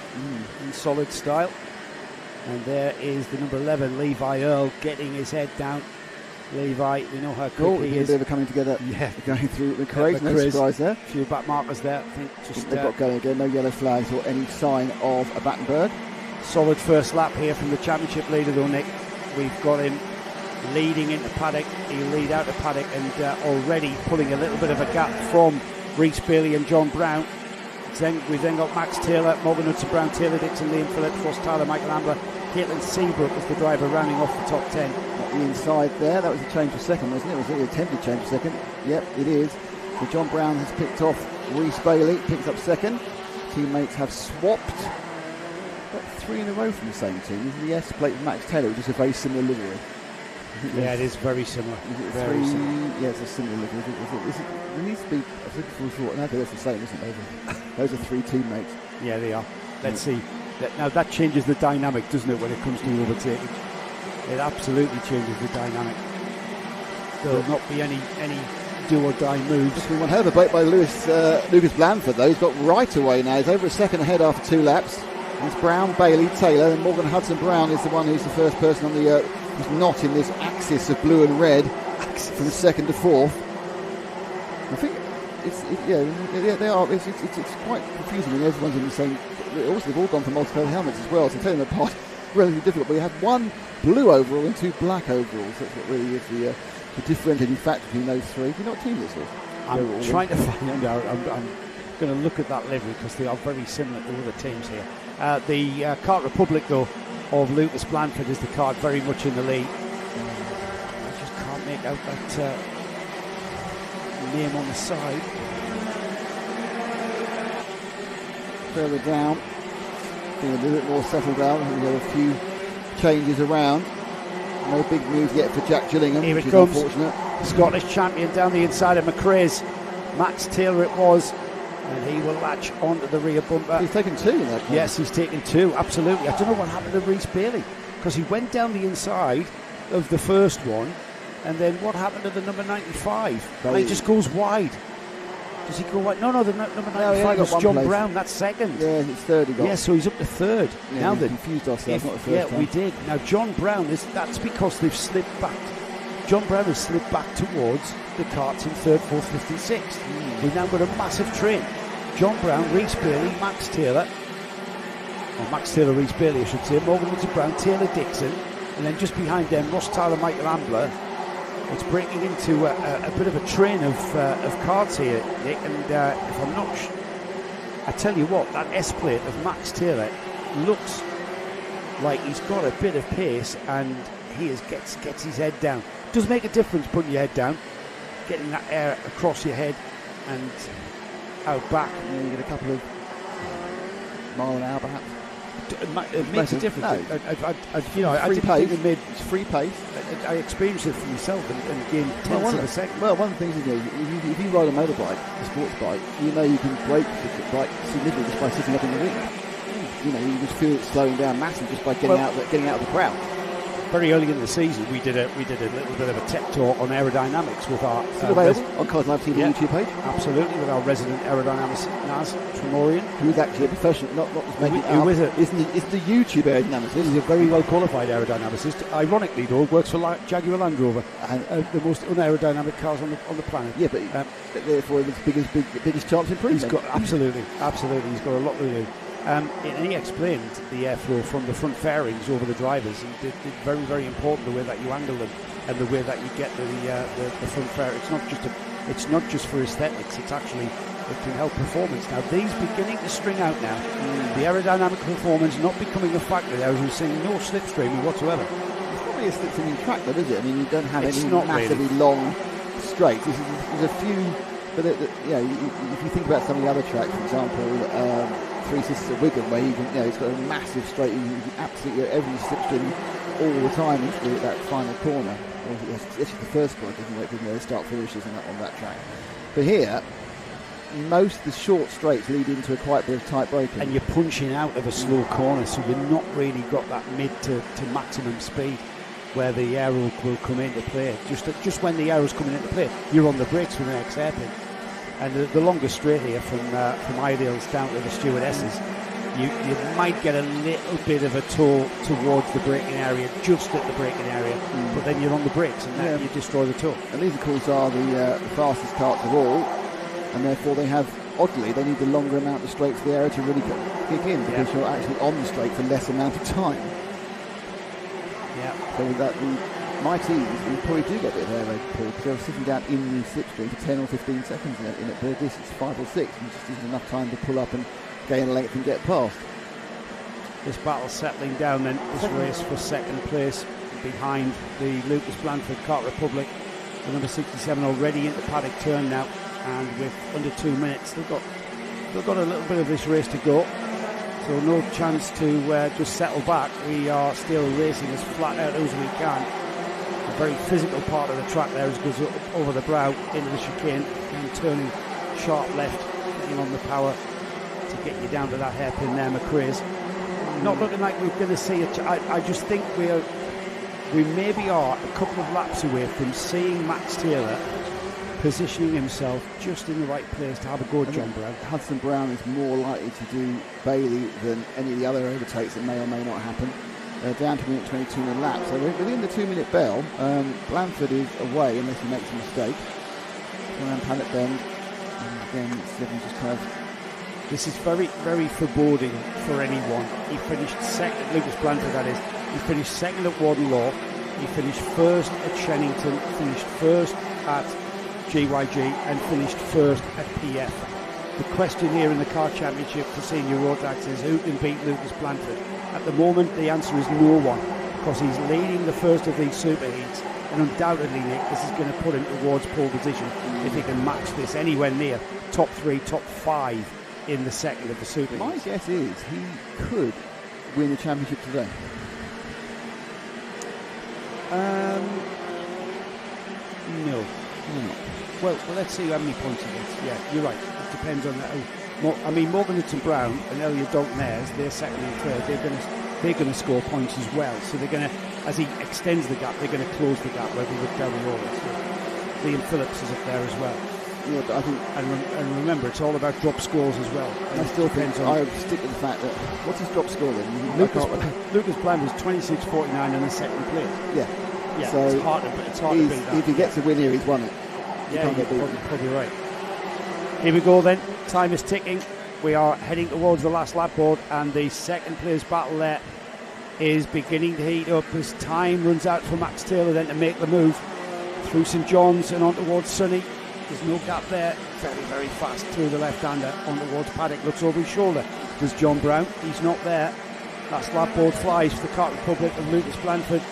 C: in solid style. And there is the number 11, Levi Earle, getting his head down. Levi, we know how quick he is.
A: A bit of a coming together.
C: Yeah,
A: going through the craze. No surprise there. A
C: few back markers there. I think
A: they've got going again. No yellow flags or any sign of a Battenberg.
C: Solid first lap here from the championship leader though, Nick. We've got him leading into paddock. He'll lead out of paddock and already pulling a little bit of a gap from Rhys Bailey and John Brown. We've then got Max Taylor, Morgan Hudson-Brown, Taylor Dixon, Liam Phillips, Ross Tyler, Michael Ambler, Caitlin Seabrook as the driver rounding off the top 10.
A: At the inside there, that was a change for second, wasn't it? Was it an attempted change for second? Yep, it is. So John Brown has picked off Rhys Bailey, picks up second. Teammates have swapped. Got 3 in a row from the same team. Isn't the S plate with Max Taylor, which is a very similar livery?
C: Yeah, it is very similar.
A: Is it
C: very similar.
A: Yeah, it's a similar livery. It needs to be. I think no, they're the same, isn't it? Those are 3 teammates.
C: Yeah, they are. Let's see. Now that changes the dynamic, doesn't it, when it comes to overtaking? It absolutely changes the dynamic. There will not be any do or die moves.
A: It's been one hell of a break by Lucas Blandford though. He's got right away now. He's over a second ahead after 2 laps. It's Brown, Bailey, Taylor, and Morgan Hudson-Brown is the one who's the first person on the who's not in this axis of blue and red from second to fourth. I think they are. It's quite confusing when everyone's in the same. Also, they've all gone for multicolored helmets as well, so telling them apart relatively difficult. But you have 1 blue overall and 2 black overalls. That's what really is the differentiating factor between those 3. Do you know what team this is?
C: I'm trying to find out. I'm going to look at that livery because they are very similar to other teams here. The Kart Republic, though, of Lucas Blandford is the kart very much in the lead. I just can't make out that name on the side.
A: Further down, being a little bit more settled down. We've got a few changes around. No big move yet for Jack Gillingham,
C: Here
A: which
C: it
A: is
C: comes.
A: unfortunate.
C: Scottish champion down the inside of McRae's. Max Taylor it was, and he will latch onto the rear bumper.
A: He's taken two in that corner.
C: Yes, he's taken two, absolutely. I don't know what happened to Rhys Bailey, because he went down the inside of the first one, and then what happened to the number 95?
A: Bailey.
C: And he just goes wide. Does he go wide? No, the number 95 was John Brown. That's second.
A: Yeah, it's third he got.
C: Yeah, so he's up to third.
A: Yeah,
C: now
A: we
C: then,
A: confused ourselves, not the first
C: yeah,
A: time.
C: we did. Now John Brown that's because they've slipped back. John Brown has slipped back towards the karts in third, fourth, fifth, and sixth. We've now got a massive train. John Brown, Rhys Bailey, Max Taylor. Or Max Taylor, Rhys Bailey, I should say. Morgan Woodson Brown, Taylor Dixon, and then just behind them, Ross Tyler, Michael Ambler. It's breaking into a bit of a train of karts here, Nick. And if I'm not, I tell you what, that S plate of Max Taylor looks like he's got a bit of pace, and he gets his head down. Does make a difference putting your head down, getting that air across your head and out back.
A: Yeah, you get a couple of mile an hour perhaps.
C: It makes a difference.
A: No.
C: I didn't think it made.
A: It's free pace.
C: I experienced it for myself and gained tenths of a second.
A: Well, one of the things is, if you ride a motorbike, a sports bike, you know you can brake quite significantly just by sitting up in the ring. You know, you just feel it slowing down massively just by getting out of the crowd.
C: Very early in the season, we did a little bit of a tech talk on aerodynamics with our
A: still available on Kart Live TV YouTube page.
C: Absolutely, with our resident aerodynamicist Naz Tremorian,
A: who's actually a professional, not just making it
C: who
A: up. Isn't the YouTube aerodynamicist?
C: He's a very well qualified aerodynamicist. Ironically, though, works for Jaguar Land Rover, and the most unaerodynamic cars on the planet.
A: Yeah, but therefore the biggest chance of improvement.
C: He's got absolutely. He's got a lot to do. And he explained the airflow from the front fairings over the drivers, and it's very, very important the way that you angle them and the way that you get the front fairing. It's not just for aesthetics. It's actually, it can help performance. Now these beginning to string out now. The aerodynamic performance not becoming a factor there, as we're seeing no slipstreaming whatsoever.
A: It's not really a slipstreaming track, though, is it? I mean, you don't have
C: any
A: massively long straights. There's a few, but if you think about some of the other tracks, for example. Three Sisters of Wigan, where it's got a massive straight, you can absolutely every slipstream all the time into that final corner. It's just the first corner, doesn't it? Start finishes on that track. But here, most of the short straights lead into a quite bit of tight braking.
C: And you're punching out of a slow corner, so you've not really got that mid to maximum speed where the aero will come into play. Just when the aero's coming into play, you're on the brakes for the next hairpin. And the longest straight here from Ideals down to the stewardesses, you might get a little bit of a toe towards the braking area, just at the braking area, but then you're on the brakes and then you destroy the toe.
A: And these, of course, are the fastest karts of all, and therefore they need the longer amount of straight for the aero to really kick in, because you're actually on the straight for less amount of time.
C: Yeah.
A: So with that, my teams, we probably do get a bit of aero pull, because they're sitting down in the slipstream for 10 or 15 seconds in it, but this is 5 or 6, and just isn't enough time to pull up and gain a length and get past.
C: This battle settling down then, this race for second place behind the Lucas Blandford Kart Republic, the number 67 already into paddock turn now, and with under 2 minutes, they've got a little bit of this race to go. So no chance to just settle back. We are still racing as flat out as we can. A very physical part of the track there as it goes up over the brow into the chicane and turning sharp left, getting on the power to get you down to that hairpin there, McRae's. Not looking like we're going to see it. I just think we maybe are a couple of laps away from seeing Max Taylor positioning himself just in the right place to have a go at John Brown.
A: Hudson Brown is more likely to do Bailey than any of the other overtakes that may or may not happen. Down to a minute 22 in a lap, so within the 2 minute bell. Blandford is away unless he makes a mistake. Around paddock bend, and again Stephen just kind of.
C: This is very, very foreboding for anyone. He finished second, Lucas Blandford that is. He finished second at Warden Law. He finished first at Shennington. Finished first at GYG and finished first at PF. The question here in the Kart Championship for senior road tracks is who can beat Lucas Blandford? At the moment, the answer is no one. because he's leading the first of these super heats, and undoubtedly, Nick, this is going to put him towards pole position if he can match this anywhere near top 3, top 5 in the second of the super heats.
A: My guess is he could win the championship today.
C: No. Well, let's see how many points he gets. Yeah, you're right. It depends on that. Morgan Hudson Brown and Elliot Dalton Ayres, they're second and third. They're going to score points as well. So they're going to, as he extends the gap, they're going to close the gap where we look down the road. So Liam Phillips is up there as well.
A: Yeah, but I think,
C: and remember, it's all about drop scores as well.
A: I still think I would stick with the fact that what's his drop score then?
C: Lucas Bland was 26.49 in the second place.
A: Yeah.
C: So it's hard to beat that.
A: If he gets a win here, he's won it.
C: Yeah, you're probably right. Here we go then. Time is ticking. We are heading towards the last lap board, and the second place battle there is beginning to heat up as time runs out for Max Taylor then to make the move through St John's and on towards Sunny. There's no gap there. Very, very fast through the left-hander on towards Paddock. Looks over his shoulder. There's John Brown. He's not there. Last lap board flies for the Kart Republic of Lucas Blanford.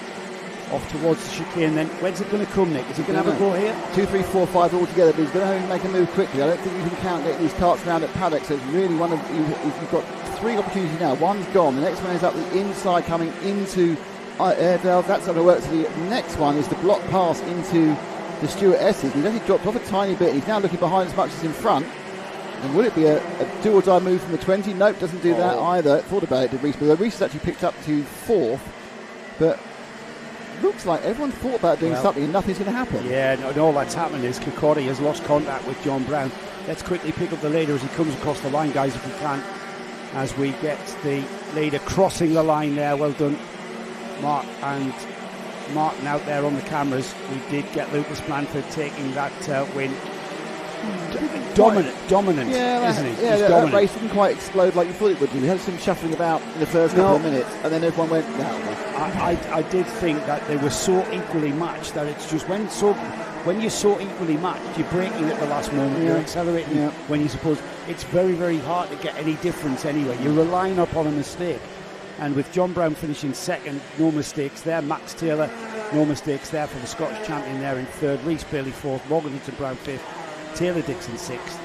C: Off towards the chicane then. When's it going to come, Nick? Is he going to have a go here?
A: 2, 3, 4, 5 all together, but he's going to have to make a move quickly. I don't think you can count getting these carts around at Paddock, so it's really one of... You've got 3 opportunities now. One's gone. The next one is up the inside coming into Airedale. That's how it works. The next one is the block pass into the Stuart Esses. He's actually dropped off a tiny bit. He's now looking behind as much as in front. And will it be a do-or-die move from the 20? Nope, doesn't do that either. Thought about it, did Reese. But Reese has actually picked up to 4th. But... looks like everyone thought about doing something and nothing's going to happen.
C: Yeah, and all that's happened is Kirkcaldy has lost contact with John Brown. Let's quickly pick up the leader as he comes across the line, guys, if we can, as we get the leader crossing the line there. Well done, Mark and Martin out there on the cameras. We did get Lucas Blanford taking that win. Dominant,
A: yeah,
C: isn't he?
A: Yeah,
C: He's
A: that race didn't quite explode like you thought it would do. We had some shuffling about in the first couple of minutes, and then everyone went, no.
C: I did think that they were so equally matched that it's just when you're so equally matched, you're braking at the last moment, you're accelerating when you're supposed. It's very, very hard to get any difference anyway. You're relying upon a mistake. And with John Brown finishing second, no mistakes there. Max Taylor, no mistakes there for the Scottish champion there in third. Reese Bailey fourth, Morgan Hudson Brown fifth, Taylor Dixon sixth.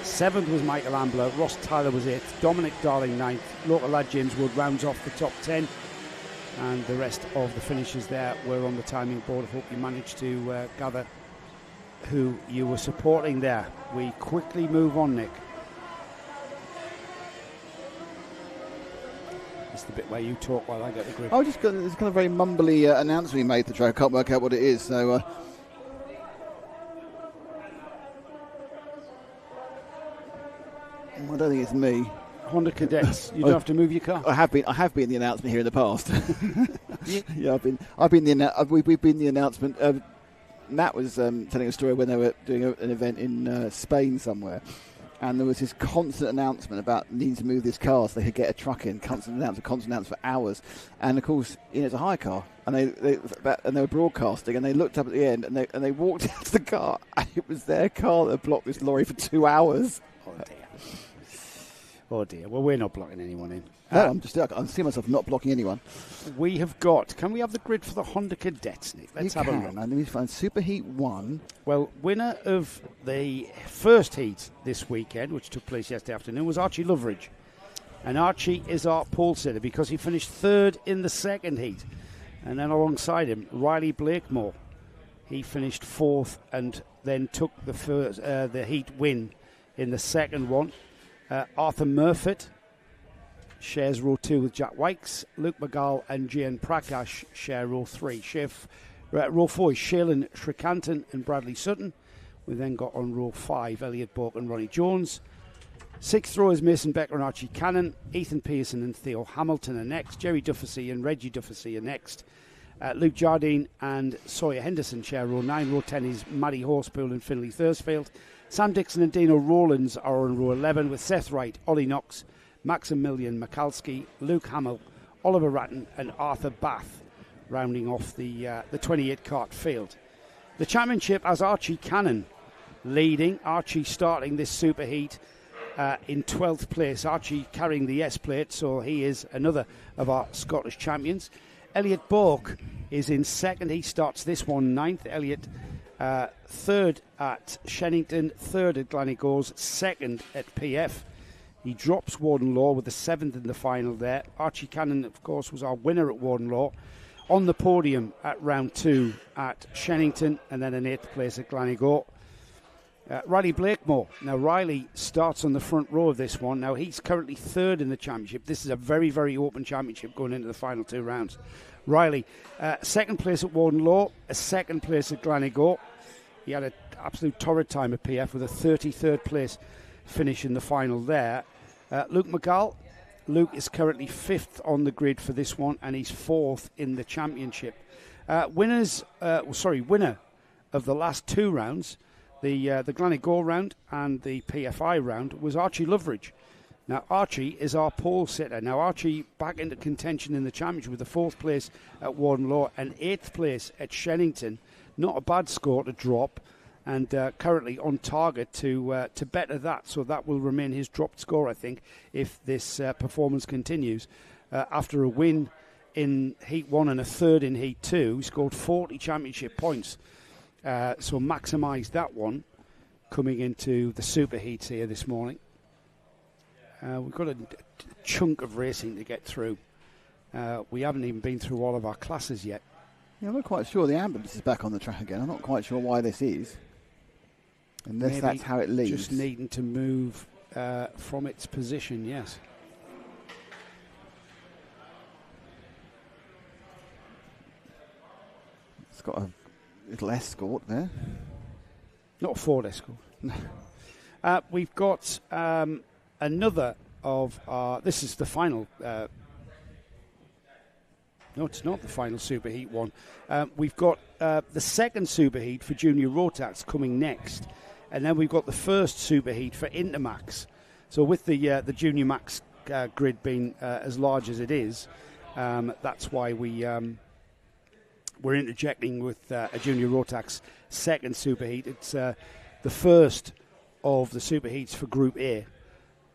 C: Seventh was Michael Ambler, Ross Tyler was eighth, Dominic Darling ninth, local lad James Wood rounds off the top 10. And the rest of the finishers there were on the timing board. I hope you managed to gather who you were supporting there. We quickly move on, Nick. It's the bit where you talk while I get the grip.
A: There's kind of a very mumbly announcement we made. The track, I can't work out what it is. So I don't think it's me.
C: Honda Cadets, you don't have to move your car.
A: I have been the announcement here in the past. Yeah, we've been the announcement. Matt was telling a story when they were doing an event in Spain somewhere, and there was this constant announcement about needing to move this car so they could get a truck in. Constant announcement for hours, and of course, it's a hire car, and they were broadcasting, and they looked up at the end, and they walked out to the car, and it was their car that blocked this lorry for 2 hours.
C: Oh dear. Well, we're not blocking anyone in.
A: No, I see myself not blocking anyone.
C: We have got. Can we have the grid for the Honda Cadets, Nick? Let's have a look.
A: Let me find Super Heat 1.
C: Well, winner of the first heat this weekend, which took place yesterday afternoon, was Archie Loveridge. And Archie is our pole sitter because he finished third in the second heat. And then alongside him, Riley Blakemore. He finished fourth and then took the heat win in the second one. Arthur Murfitt shares row 2 with Jack Wykes. Luke McGall and Jan Prakash share row 3. Row 4 is Shaylin Srikantan and Bradley Sutton. We then got on row 5 Elliot Bourke and Ronnie Jones. 6th row is Mason Becker and Archie Cannon. Ethan Pearson and Theo Hamilton are next. Jerry Dufficy and Reggie Dufficy are next. Luke Jardine and Sawyer Henderson share row 9. Row 10 is Maddie Horsepool and Finley Thursfield. Sam Dixon and Dino Rowlands are on row 11 with Seth Wright, Ollie Knox, Maximilian Mikalski, Luke Hamill, Oliver Ratton and Arthur Bath rounding off the 28 kart field. The championship has Archie Cannon leading. Archie starting this super heat in 12th place. Archie carrying the S plate, so he is another of our Scottish champions. Elliot Bork is in second. He starts this one ninth. Elliot third at Shennington, third at Gleneagles, second at PF. He drops Warden Law with the seventh in the final there. Archie Cannon, of course, was our winner at Warden Law. On the podium at round 2 at Shennington, and then an 8th place at Gleneagles. Riley Blakemore. Now, Riley starts on the front row of this one. Now, he's currently third in the championship. This is a very, very open championship going into the final 2 rounds. Riley, second place at Warden Law, a second place at Gleneagles. He had an absolute torrid time at PF with a 33rd place finish in the final there. Luke McGall. Luke is currently 5th on the grid for this one, and he's 4th in the championship. Winner of the last 2 rounds, the Gleneagles round and the PFI round, was Archie Loveridge. Now, Archie is our pole sitter. Now, Archie back into contention in the championship with the 4th place at Warden Law and 8th place at Shennington. Not a bad score to drop, and currently on target to better that. So that will remain his dropped score, I think, if this performance continues. After a win in Heat 1 and a third in Heat 2, he scored 40 championship points. So maximised that one coming into the super heats here this morning. We've got a chunk of racing to get through. We haven't even been through all of our classes yet.
A: Yeah, I'm not quite sure. The ambulance is back on the track again. I'm not quite sure why this is. Unless
C: Maybe
A: that's how it leaves.
C: Just needing to move from its position, yes.
A: It's got a little escort there.
C: Not a Ford Escort. We've got another of our... This is the final... No, it's not the final Superheat one. We've got the second Superheat for Junior Rotax coming next. And then we've got the first Superheat for Intermax. So with the Junior Max grid being as large as it is, that's why we're interjecting with a Junior Rotax second Superheat. It's the first of the Superheats for Group A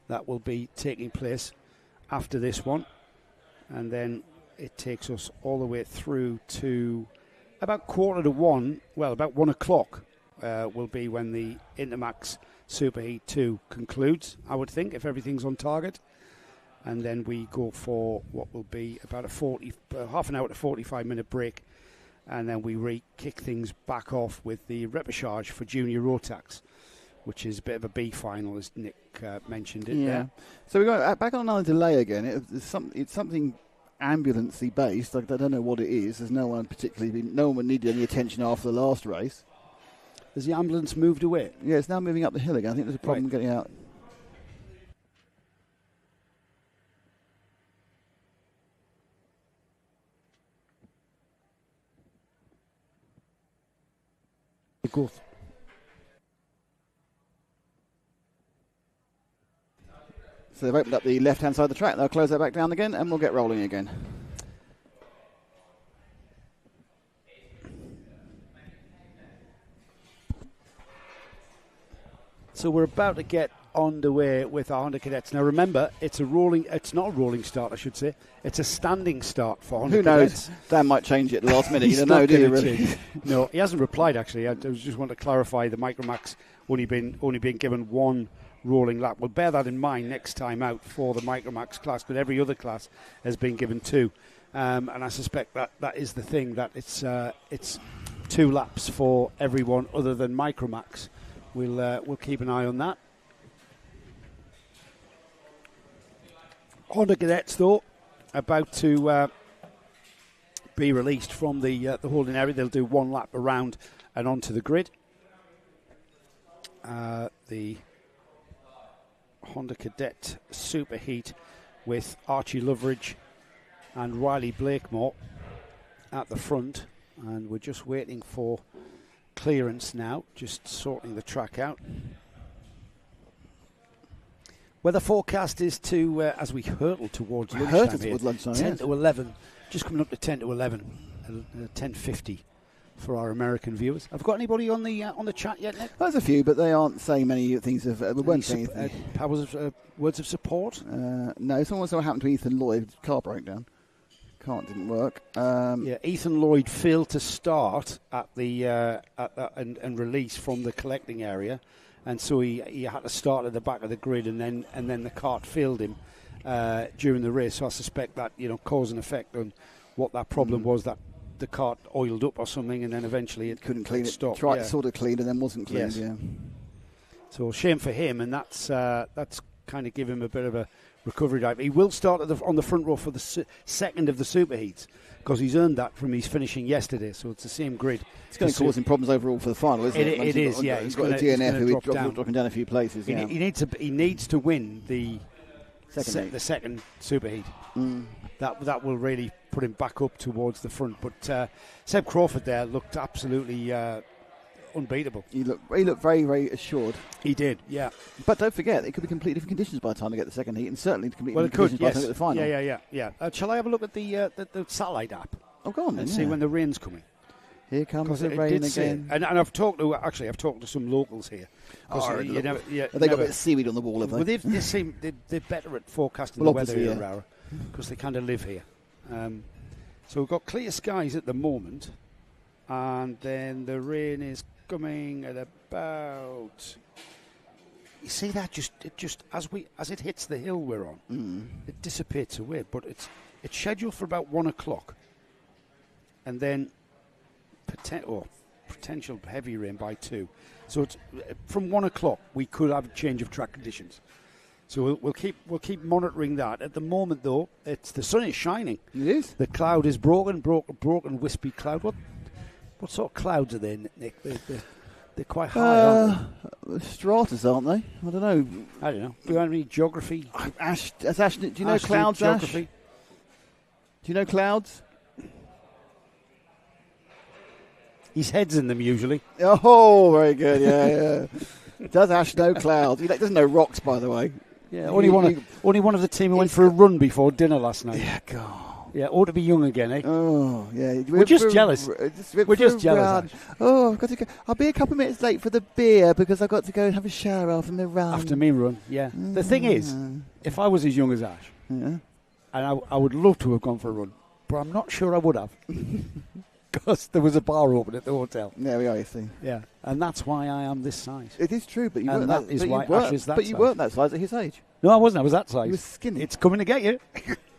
C: that will be taking place after this one. And then it takes us all the way through to about 1:45. Well, about 1 o'clock will be when the Intermax Superheat 2 concludes, I would think, if everything's on target. And then we go for what will be about a half an hour to 45-minute break. And then we kick things back off with the repechage for Junior Rotax, which is a bit of a B final, as Nick mentioned it there.
A: So we got back on another delay again. It's something ambulance-y based. I don't know what it is. There's no one would need any attention after the last race.
C: Has the ambulance moved away?
A: Yeah, it's now moving up the hill again. I think there's a problem getting out.
C: Cool.
A: So they've opened up the left-hand side of the track. They'll close that back down again, and we'll get rolling again.
C: So we're about to get underway with our Honda Cadets. Now remember, it's not a rolling start, I should say. It's a standing start for Honda Cadets.
A: Who knows? Dan might change it at the last minute. You don't know, do you, really?
C: No, he hasn't replied, actually. I just want to clarify the Micromax only been given one rolling lap. We'll bear that in mind next time out for the Micromax class, but every other class has been given 2. And I suspect that is the thing, that it's 2 laps for everyone other than Micromax. We'll keep an eye on that. Honda Cadets, though, about to be released from the holding area. They'll do 1 lap around and onto the grid. The Honda Cadet Superheat with Archie Loveridge and Riley Blakemore at the front, and we're just waiting for clearance now, just sorting the track out. Weather forecast is to, as we hurtle towards lunchtime here, 10 to 11, just coming up to 10 to 11, 10:50 for our American viewers. Have we got anybody on the chat yet, Nick?
A: There's a few, but they aren't saying many things. We won't say anything.
C: Words of support?
A: No, someone saw what happened to Ethan Lloyd. Car broke down. Kart didn't work.
C: Ethan Lloyd failed to start at the and release from the collecting area, and so he had to start at the back of the grid, and then the kart failed him during the race. So I suspect that cause and effect on what that problem was, that the kart oiled up or something, and then eventually it
A: couldn't clean it.
C: Stopped.
A: Tried to sort of clean and then wasn't cleaned.
C: Yes.
A: Yeah.
C: So shame for him, and that's kind of give him a bit of a recovery dive. He will start on the front row for the second of the superheats, because he's earned that from his finishing yesterday. So it's the same grid.
A: It's going to cause him problems overall for the final, isn't it?
C: It is, yeah.
A: He's got a DNF who dropping down a few places.
C: He needs to win the second superheat. That will really put him back up towards the front. But Seb Crawford there looked absolutely unbeatable.
A: He looked very, very assured.
C: He did, yeah.
A: But don't forget, it could be completely different conditions by the time they get the second heat, and certainly completely different conditions by the time they get the final.
C: Yeah. Shall I have a look at the satellite app?
A: Oh, go on then.
C: And see when the rain's coming.
A: Here comes the rain again.
C: And I've talked to some locals here.
A: Have they got a bit of seaweed on the wall, have they?
C: Well, they're better at forecasting the weather here, ROWRAH, because they kind of live here. So we've got clear skies at the moment, and then the rain is coming at about. You see that just as it hits the hill we're on, it dissipates away. But it's scheduled for about 1 o'clock, and then potential heavy rain by 2. So it's from 1 o'clock we could have a change of track conditions. So we'll keep monitoring that. At the moment, though, the sun is shining.
A: It is.
C: The cloud is broken, wispy cloud. What sort of clouds are they, Nick? They're quite high, aren't they?
A: Stratus, aren't they? I don't know.
C: Do you have any geography?
A: Ash, do you know clouds, geography? Ash? Do you know clouds?
C: His head's in them usually.
A: Oh, very good. Yeah. Does Ash know clouds? He doesn't know rocks, by the way.
C: Yeah, only one of the team who went for a run before dinner last night.
A: Yeah, God.
C: Yeah, ought to be young again, eh?
A: Oh, yeah.
C: We're just jealous. We're just jealous.
A: Oh, I've got to go. I'll be a couple of minutes late for the beer because I've got to go and have a shower after my run.
C: After me run, yeah. The thing is, if I was as young as Ash, and I would love to have gone for a run, but I'm not sure I would have. Because there was a bar open at the hotel.
A: There we are, you see.
C: Yeah, and that's why I am this size.
A: It is true, but you
C: and
A: weren't
C: that is why Ash is that size.
A: But you weren't that size at his age.
C: No, I wasn't. I was that size.
A: He was skinny.
C: It's coming to get you.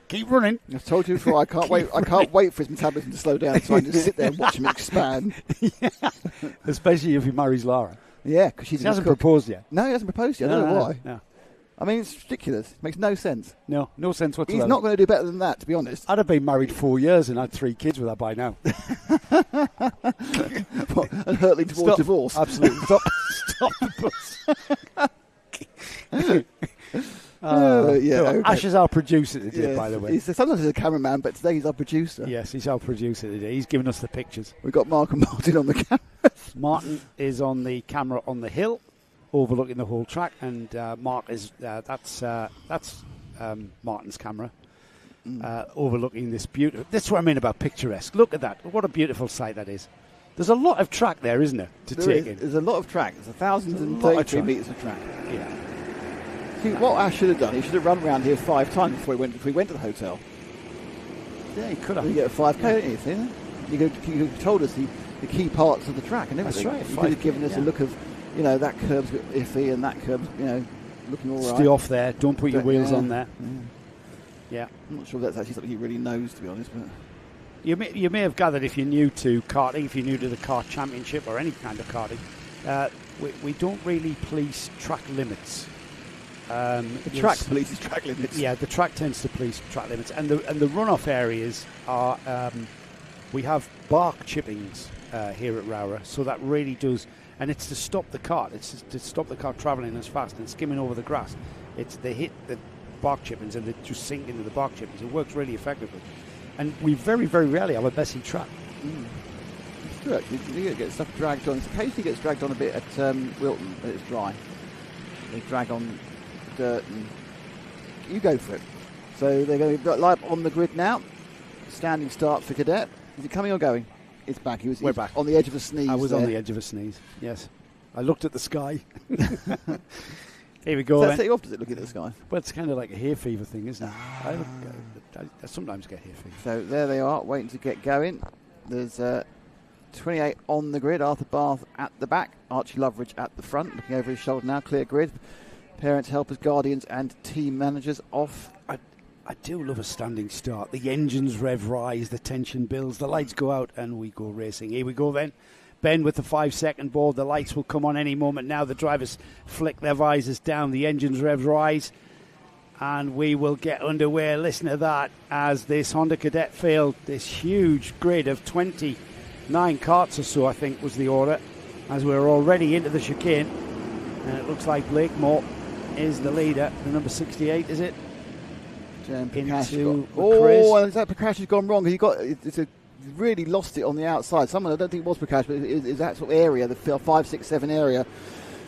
C: Keep running.
A: I've told you before. I can't wait. I can't wait for his metabolism to slow down, so I can just sit there and watch him expand.
C: Yeah. Especially if he marries Lara.
A: Yeah, because she
C: hasn't proposed yet.
A: No, he hasn't proposed yet. I don't know why.
C: No.
A: I mean, it's ridiculous. It makes no sense.
C: No sense whatsoever.
A: He's not going to do better than that, to be honest.
C: I'd have been married 4 years and had 3 kids with her by now.
A: And hurtling towards divorce.
C: Absolutely. Stop the bus.
A: Okay.
C: Ash is our producer today, by the way.
A: Sometimes he's a cameraman, but today he's our producer.
C: Yes, he's our producer today. He's giving us the pictures.
A: We've got Mark and Martin on the camera.
C: Martin is on the camera on the hill, overlooking the whole track, and Mark is that's Martin's camera, overlooking this beautiful. That's what I mean about picturesque. Look at that! What a beautiful sight that is. There's a lot of track there, isn't there, to take in?
A: There's a lot of track. There's 1,033 metres of track.
C: Yeah.
A: See, what Ash should have done, he should have run around here 5 times before he went to the hotel.
C: Yeah, he could have.
A: You get a 5K, don't you? You could have told us the key parts of the track and everything.
C: That's right.
A: You could have given us a look of, that curb's iffy and that curb's, looking all right.
C: Stay off there. Don't put your wheels on there. Yeah.
A: I'm not sure if that's actually something he really knows, to be honest. But
C: you may have gathered, if you're new to karting, if you're new to the Kart Championship or any kind of karting, we don't really police track limits.
A: The track polices track limits.
C: Yeah, the track tends to police track limits, and the runoff areas are. We have bark chippings here at ROWRAH, so that really does, and it's to stop the kart. It's to stop the kart travelling as fast and skimming over the grass. They hit the bark chippings and they just sink into the bark chippings. It works really effectively, and we very, very rarely have a messy track.
A: It's true, actually. You get stuff dragged on. It occasionally gets dragged on a bit at Wilton, but it's dry. They drag on dirt, and you go for it. So they're going to live on the grid now. Standing start for Cadet. Is it coming or going? It's back.
C: We're back.
A: On the edge of a sneeze.
C: I was on the edge of a sneeze. Yes, I looked at the sky. Here we go.
A: Does that set you off? Does it look at the sky?
C: Well, it's kind of like a hay fever thing, isn't it? I sometimes get here for you.
A: So there they are, waiting to get going. There's 28 on the grid. Arthur Bath at the back. Archie Loveridge at the front, looking over his shoulder now. Clear grid. Parents, helpers, guardians and team managers off.
C: I do love a standing start. The engines rev rise, the tension builds, the lights go out, and we go racing. Here we go then. Ben with the 5-second board. The lights will come on any moment now. The drivers flick their visors down. The engines rev rise. And we will get underway. Listen to that as this Honda Cadet field, this huge grid of 29 karts or so, I think was the order, as we're already into the chicane. And it looks like Blakemore is the leader. The number 68, is it?
A: Into and that Prakash has gone wrong. He really lost it on the outside. Someone, I don't think it was Prakash, but it's that sort of area, the 5, 6, 7 area.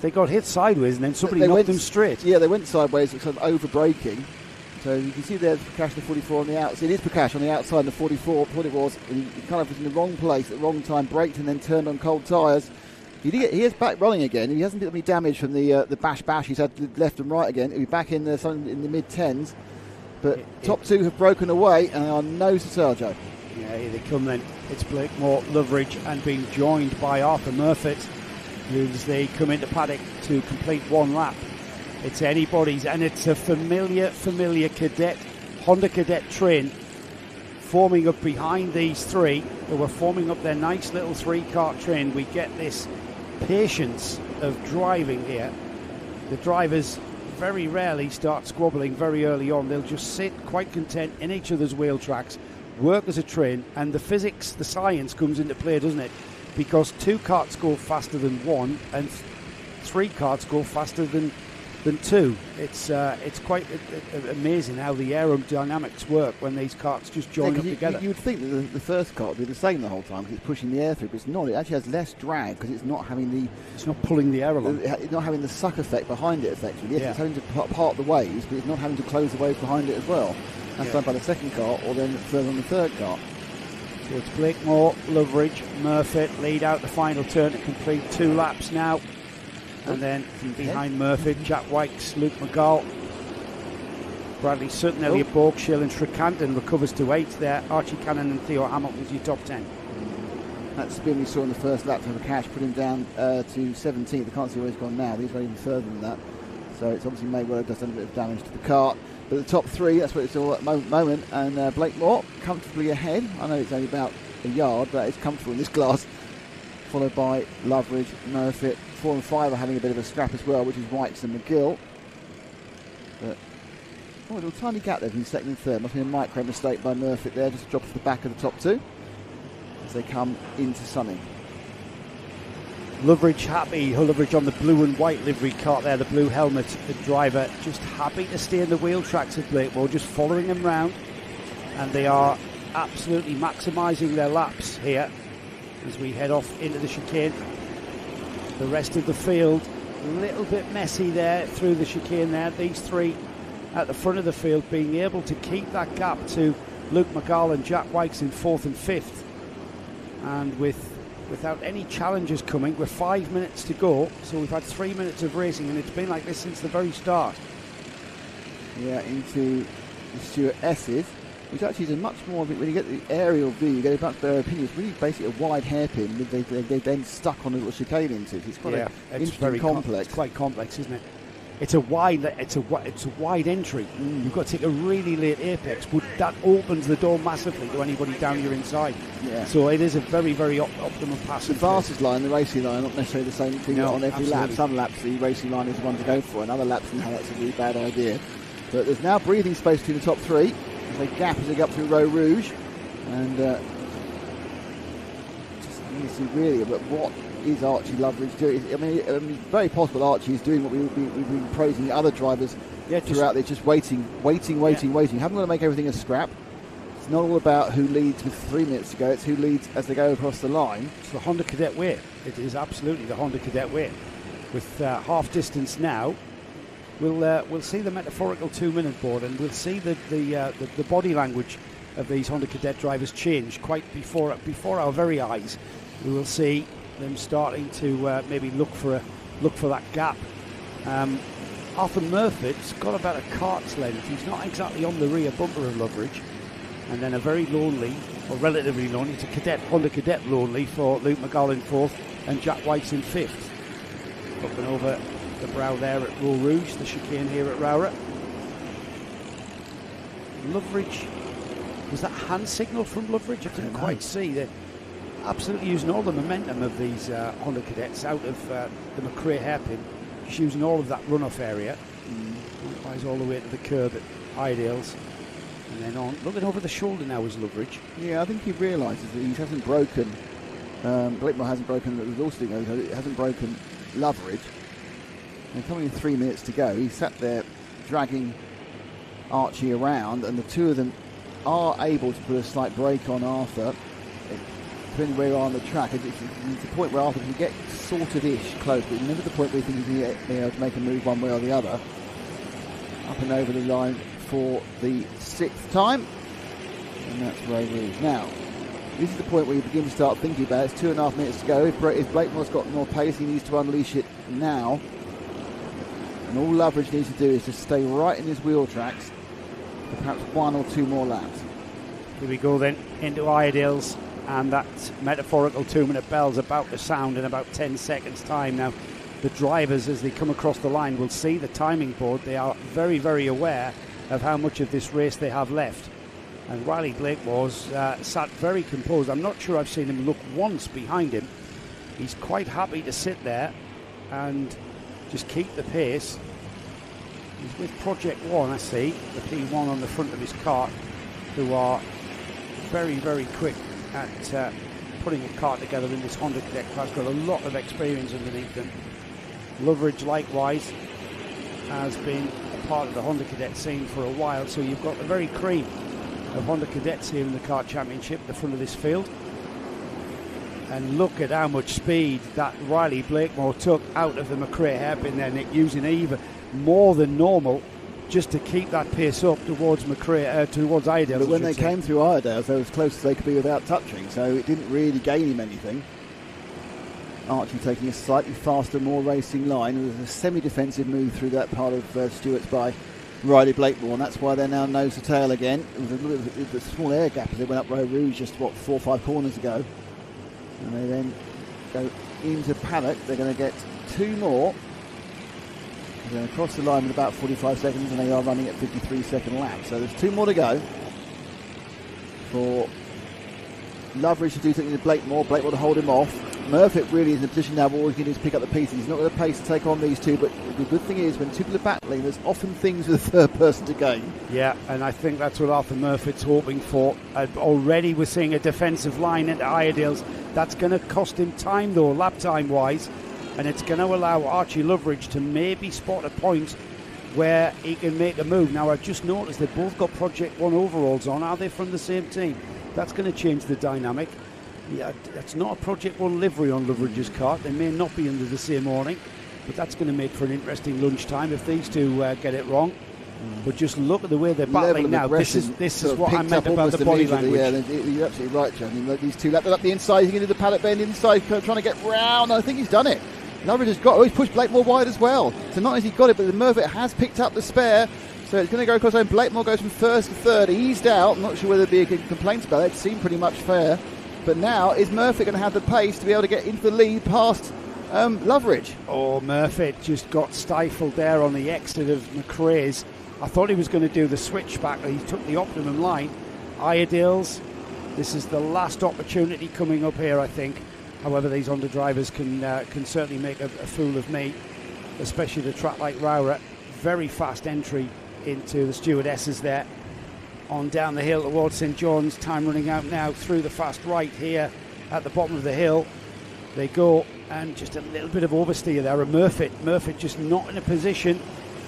C: They got hit sideways and then somebody knocked them straight.
A: Yeah, they went sideways, sort of over braking. So you can see there's Prakash, the 44 on the outside. It is Prakash on the outside, the 44. What it was, he kind of was in the wrong place at the wrong time, braked and then turned on cold tyres. He is back running again. He hasn't got any damage from the bash. He's had left and right again. He'll be back in the mid-10s. But top two have broken away and are nose to Sergio.
C: Yeah, here they come then. It's Blakemore, Loveridge, and being joined by Arthur Murfitt as they come into paddock to complete one lap. It's anybody's, and it's a familiar cadet, Honda Cadet train forming up behind these three. They were forming up their nice little 3-kart train. We get this patience of driving here. The drivers very rarely start squabbling very early on. They'll just sit quite content in each other's wheel tracks, work as a train, and the physics, the science comes into play, doesn't it? Because 2 karts go faster than 1 and 3 karts go faster than 2. It's quite amazing how the aerodynamics work when these karts just join up together.
A: You would think that the first kart would be the same the whole time because it's pushing the air through, but it's not. It actually has less drag because it's not having
C: it's not pulling the air along.
A: It's not having the suck effect behind it effectively. Yes,
C: yeah.
A: It's having to part the waves, but it's not having to close the waves behind it as well. That's done by the second kart or then further on the third kart.
C: So it's Blakemore, Loveridge, Murfitt lead out the final turn to complete 2 laps now. And then behind Murfitt, Jack Wykes, Luke McGall, Bradley Sutton, Elliot Borkshill and Srikantan recovers to 8 there. Archie Cannon and Theo Hamilton's your top 10.
A: That spin we saw in the first lap from Cash put him down to 17th. I can't see where he's gone now. He's going even further than that. So it's obviously may well have done a bit of damage to the kart. But the top 3, that's what it's all at the moment. And Blakemore comfortably ahead. I know it's only about a yard, but it's comfortable in this glass. Followed by Loveridge, Murfitt. 4 and 5 are having a bit of a scrap as well, which is Wykes and McGill. But a little tiny gap there between second and third. Must be a micro mistake by Murfitt there, just drops the back of the top 2 as they come into Sunny.
C: Loveridge happy. Loveridge on the blue and white livery kart there, the blue helmet. The driver just happy to stay in the wheel tracks of Blakemore, just following him round. And they are absolutely maximising their laps here as we head off into the chicane. The rest of the field a little bit messy there through the chicane there. These 3 at the front of the field being able to keep that gap to Luke McGall and Jack Wykes in 4th and 5th. And without any challenges coming, we're 5 minutes to go. So we've had 3 minutes of racing and it's been like this since the very start.
A: Yeah, into the Stuart S's, which actually is a much more, when you get the aerial view, you get a much better opinion. It's really basically a wide hairpin they then stuck on a little chicane into. It's quite
C: it's very complex. It's quite complex, isn't it? It's a wide entry. You've got to take a really late apex, but that opens the door massively to anybody down your inside. Yeah. So it is a very, very optimum pass.
A: The fastest line, the racing line, not necessarily the same thing on every lap. Some laps the racing line is the one to go for, and other laps now that's a really bad idea. But there's now breathing space between the top 3. There's a gap as they go up through ROWRAH, and just need to see really, but what is Archie Loveridge doing? I mean, it's very possible Archie is doing what we've been praising the other drivers throughout. They're just waiting. Haven't got to make everything a scrap. It's not all about who leads with 3 minutes to go. It's who leads as they go across the line.
C: It's the Honda Cadet way. It is absolutely the Honda Cadet way. With half distance now, we'll see the metaphorical 2-minute board, and we'll see the body language of these Honda Cadet drivers change quite before our very eyes. We will see them starting to maybe look for that gap. Arthur Murfitt's got about a kart's length. He's not exactly on the rear bumper of Loveridge, And then a very lonely, or relatively lonely, it's a cadet, Honda Cadet lonely for Luke McGowan in 4th and Jack White's in 5th. Looking over the brow there at ROWRAH, the chicane here at ROWRAH. Loveridge, was that a hand signal from Loveridge? I didn't quite see. They're absolutely using all the momentum of these Honda Cadets out of the McRae hairpin, just using all of that runoff area. Likewise all the way to the curb at Iredale's. And then on, looking over the shoulder now is Loveridge.
A: Yeah, I think he realises that he hasn't broken, Blakemore hasn't broken, it hasn't broken Loveridge. And coming in 3 minutes to go, he sat there dragging Archie around, and the two of them are able to put a slight brake on Arthur. Depending where you are on the track, it's the point where Arthur can get sort of ish close, but never the point where you think he can be able to make a move one way or the other. Up and over the line for the 6th time, and that's ROWRAH. Now, this is the point where you begin to start thinking about it. It's 2.5 minutes to go. If Blakemore's got more pace, he needs to unleash it now. And all Loveridge needs to do is just stay right in his wheel tracks for perhaps 1 or 2 more laps.
C: Here we go then into Iredale's, and that metaphorical 2-minute bell's about to sound in about 10 seconds time. Now, the drivers, as they come across the line, will see the timing board. They are very, very aware of how much of this race they have left. And Riley Blakemore's sat very composed. I'm not sure I've seen him look once behind him. He's quite happy to sit there and just keep the pace. He's with Project One, I see, the P1 on the front of his cart, who are very, very quick at putting a cart together in this Honda Cadet class. Got a lot of experience underneath them. Loveridge, likewise, has been a part of the Honda Cadet scene for a while, so you've got the very cream of Honda Cadets here in the Kart Championship at the front of this field. And look at how much speed that Riley Blakemore took out of the McRae hairpin there, Nick, using even more than normal just to keep that pace up towards McRae, towards Iredale.
A: But when they came through Iredale, they were as close as they could be without touching, so it didn't really gain him anything. Archie taking a slightly faster, more racing line. It was a semi-defensive move through that part of Stewart's by Riley Blakemore, and that's why they're now nose to tail again. It was a little bit, a small air gap as they went up ROWRAH just, 4 or 5 corners ago. And they then go into paddock. They're going to get 2 more. They're going to cross the line in about 45 seconds, and they are running at 53-second laps. So there's 2 more to go for Loveridge to do something to Blakemore to hold him off. Murphy really is in a position now where all he can do is pick up the pieces. He's not got the pace to take on these two, but the good thing is when two people are battling, there's often things for the third person to gain.
C: Yeah, and I think that's what Arthur Murphy's hoping for. Already we're seeing a defensive line into Iredale's. That's going to cost him time, though, lap time-wise, and it's going to allow Archie Loveridge to maybe spot a point where he can make a move. Now, I've just noticed they've both got Project One overalls on. Are they from the same team? That's going to change the dynamic. Yeah, that's not a Project One livery on Loveridge's cart. They may not be under the same awning, but that's going to make for an interesting lunchtime if these two get it wrong. But just look at the way they're battling now. This is what I meant about the body language.
A: Yeah, you're absolutely right, John. I mean, these two laps up the inside, he's going to do the paddock bend inside, trying to get round. I think he's done it. Loveridge has got. Oh, he's pushed Blakemore wide as well. So not only has he got it, but the Murphy has picked up the spare. So it's going to go across home. Blakemore goes from first to third, eased out. I'm not sure whether there'd be any complaints about it. It seemed pretty much fair. But now, is Murphy going to have the pace to be able to get into the lead past Loveridge?
C: Oh, Murphy just got stifled there on the exit of McRae's. I thought he was going to do the switchback. He took the optimum line. Iredale's, this is the last opportunity coming up here, I think. However, these Honda drivers can certainly make a fool of me, especially the track like ROWRAH. Very fast entry into the stewardesses there. On down the hill towards St John's. Time running out now through the fast right here at the bottom of the hill. They go, and just a little bit of oversteer there. And Murphy just not in a position.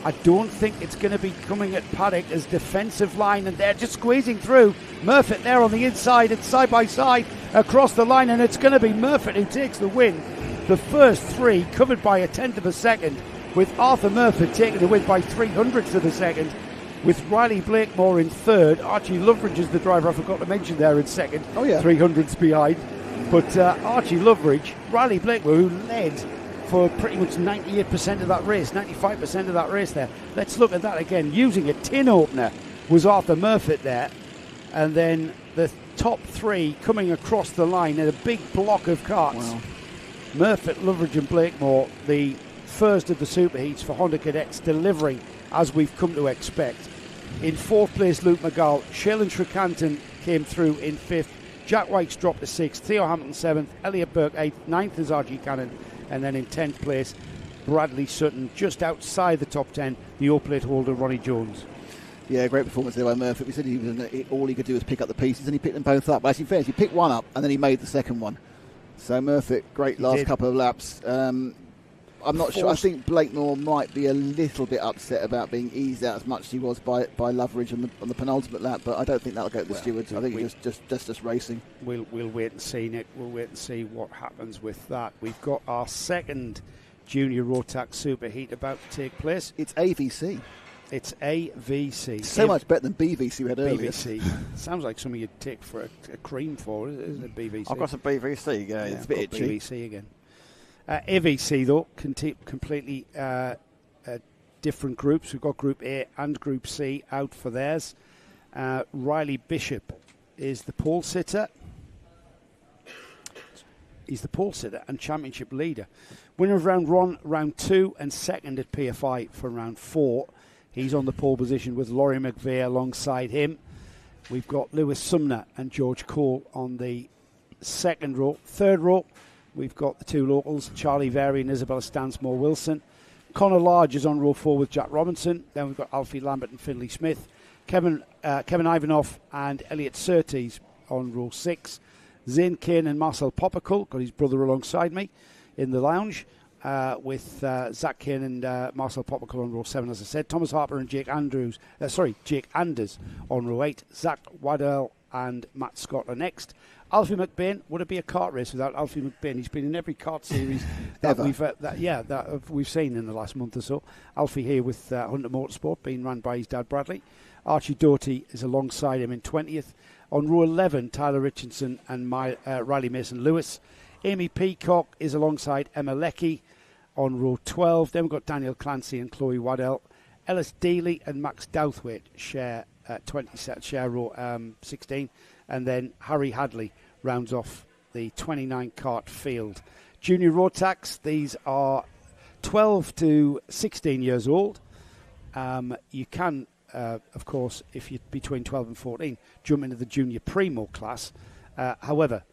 C: I don't think it's going to be coming at paddock as defensive line, and they're just squeezing through. Murphy there on the inside and side by side across the line, and it's going to be Murphy who takes the win. The first 3 covered by a 1/10 of a second, with Arthur Murphy taking the win by 300ths of a second. With Riley Blakemore in third. Archie Loveridge is the driver I forgot to mention there in second.
A: Oh, yeah.
C: 300ths behind. But Archie Loveridge, Riley Blakemore, who led for pretty much 98% of that race, 95% of that race there. Let's look at that again. Using a tin opener was Arthur Murphy there. And then the top three coming across the line in a big block of karts.
A: Wow.
C: Murphy, Loveridge and Blakemore, the first of the superheats for Honda Cadets, delivering as we've come to expect. In fourth place, Luke McGall. Shailen Srikantan came through in fifth. Jack Wykes dropped to sixth. Theo Hamilton seventh. Elliot Burke eighth. Ninth is RG Cannon. And then in 10th place, Bradley Sutton. Just outside the top 10, the O-plate holder, Ronnie Jones.
A: Yeah, great performance there by Murphy. We said all he could do was pick up the pieces, and he picked them both up. But actually, in fairness, he picked one up, and then he made the second one. So Murphy, great last couple of laps. I'm not sure. I think Blakemore might be a little bit upset about being eased out as much as he was by Loveridge on the penultimate lap, but I don't think that'll go to the stewards. I think it's just racing.
C: We'll wait and see, Nick. We'll wait and see what happens with that. We've got our second Junior Rotax Superheat about to take place.
A: It's AVC.
C: It's AVC.
A: So much better than BVC we had earlier.
C: BVC. Sounds like something you'd take for a cream for, isn't it, BVC?
A: I've got some BVC, yeah, it's a bit itchy.
C: BVC again. AVC, though, completely different groups. We've got Group A and Group C out for theirs. Riley Bishop is the pole sitter. He's the pole sitter and championship leader. Winner of round 1, round 2, and second at PFI for round 4. He's on the pole position with Laurie McVeigh alongside him. We've got Lewis Sumner and George Cole on the second row. Third row, we've got the two locals, Charlie Very and Isabella Stansmore Wilson. Connor Large is on row 4 with Jack Robinson. Then we've got Alfie Lambert and Finley Smith. Kevin Ivanov and Elliot Surtees on row 6. Zane Kane and Marcel Poppercull, got his brother alongside me in the lounge. With Zach Kane and Marcel Poppercull on row 7, as I said. Thomas Harper and Jake Anders on row 8. Zach Waddell and Matt Scott are next. Alfie McBain, would it be a kart race without Alfie McBain? He's been in every kart series that we've seen in the last month or so. Alfie here with Hunter Motorsport, being run by his dad Bradley. Archie Doherty is alongside him in 20th. On row 11, Tyler Richardson and Riley Mason-Lewis. Amy Peacock is alongside Emma Leckie on row 12. Then we've got Daniel Clancy and Chloe Waddell. Ellis Daly and Max Douthwaite share row 16. And then Harry Hadley rounds off the 29 kart field. Junior Rotax, these are 12 to 16 years old. You can, of course, if you're between 12 and 14, jump into the Junior Primo class. However,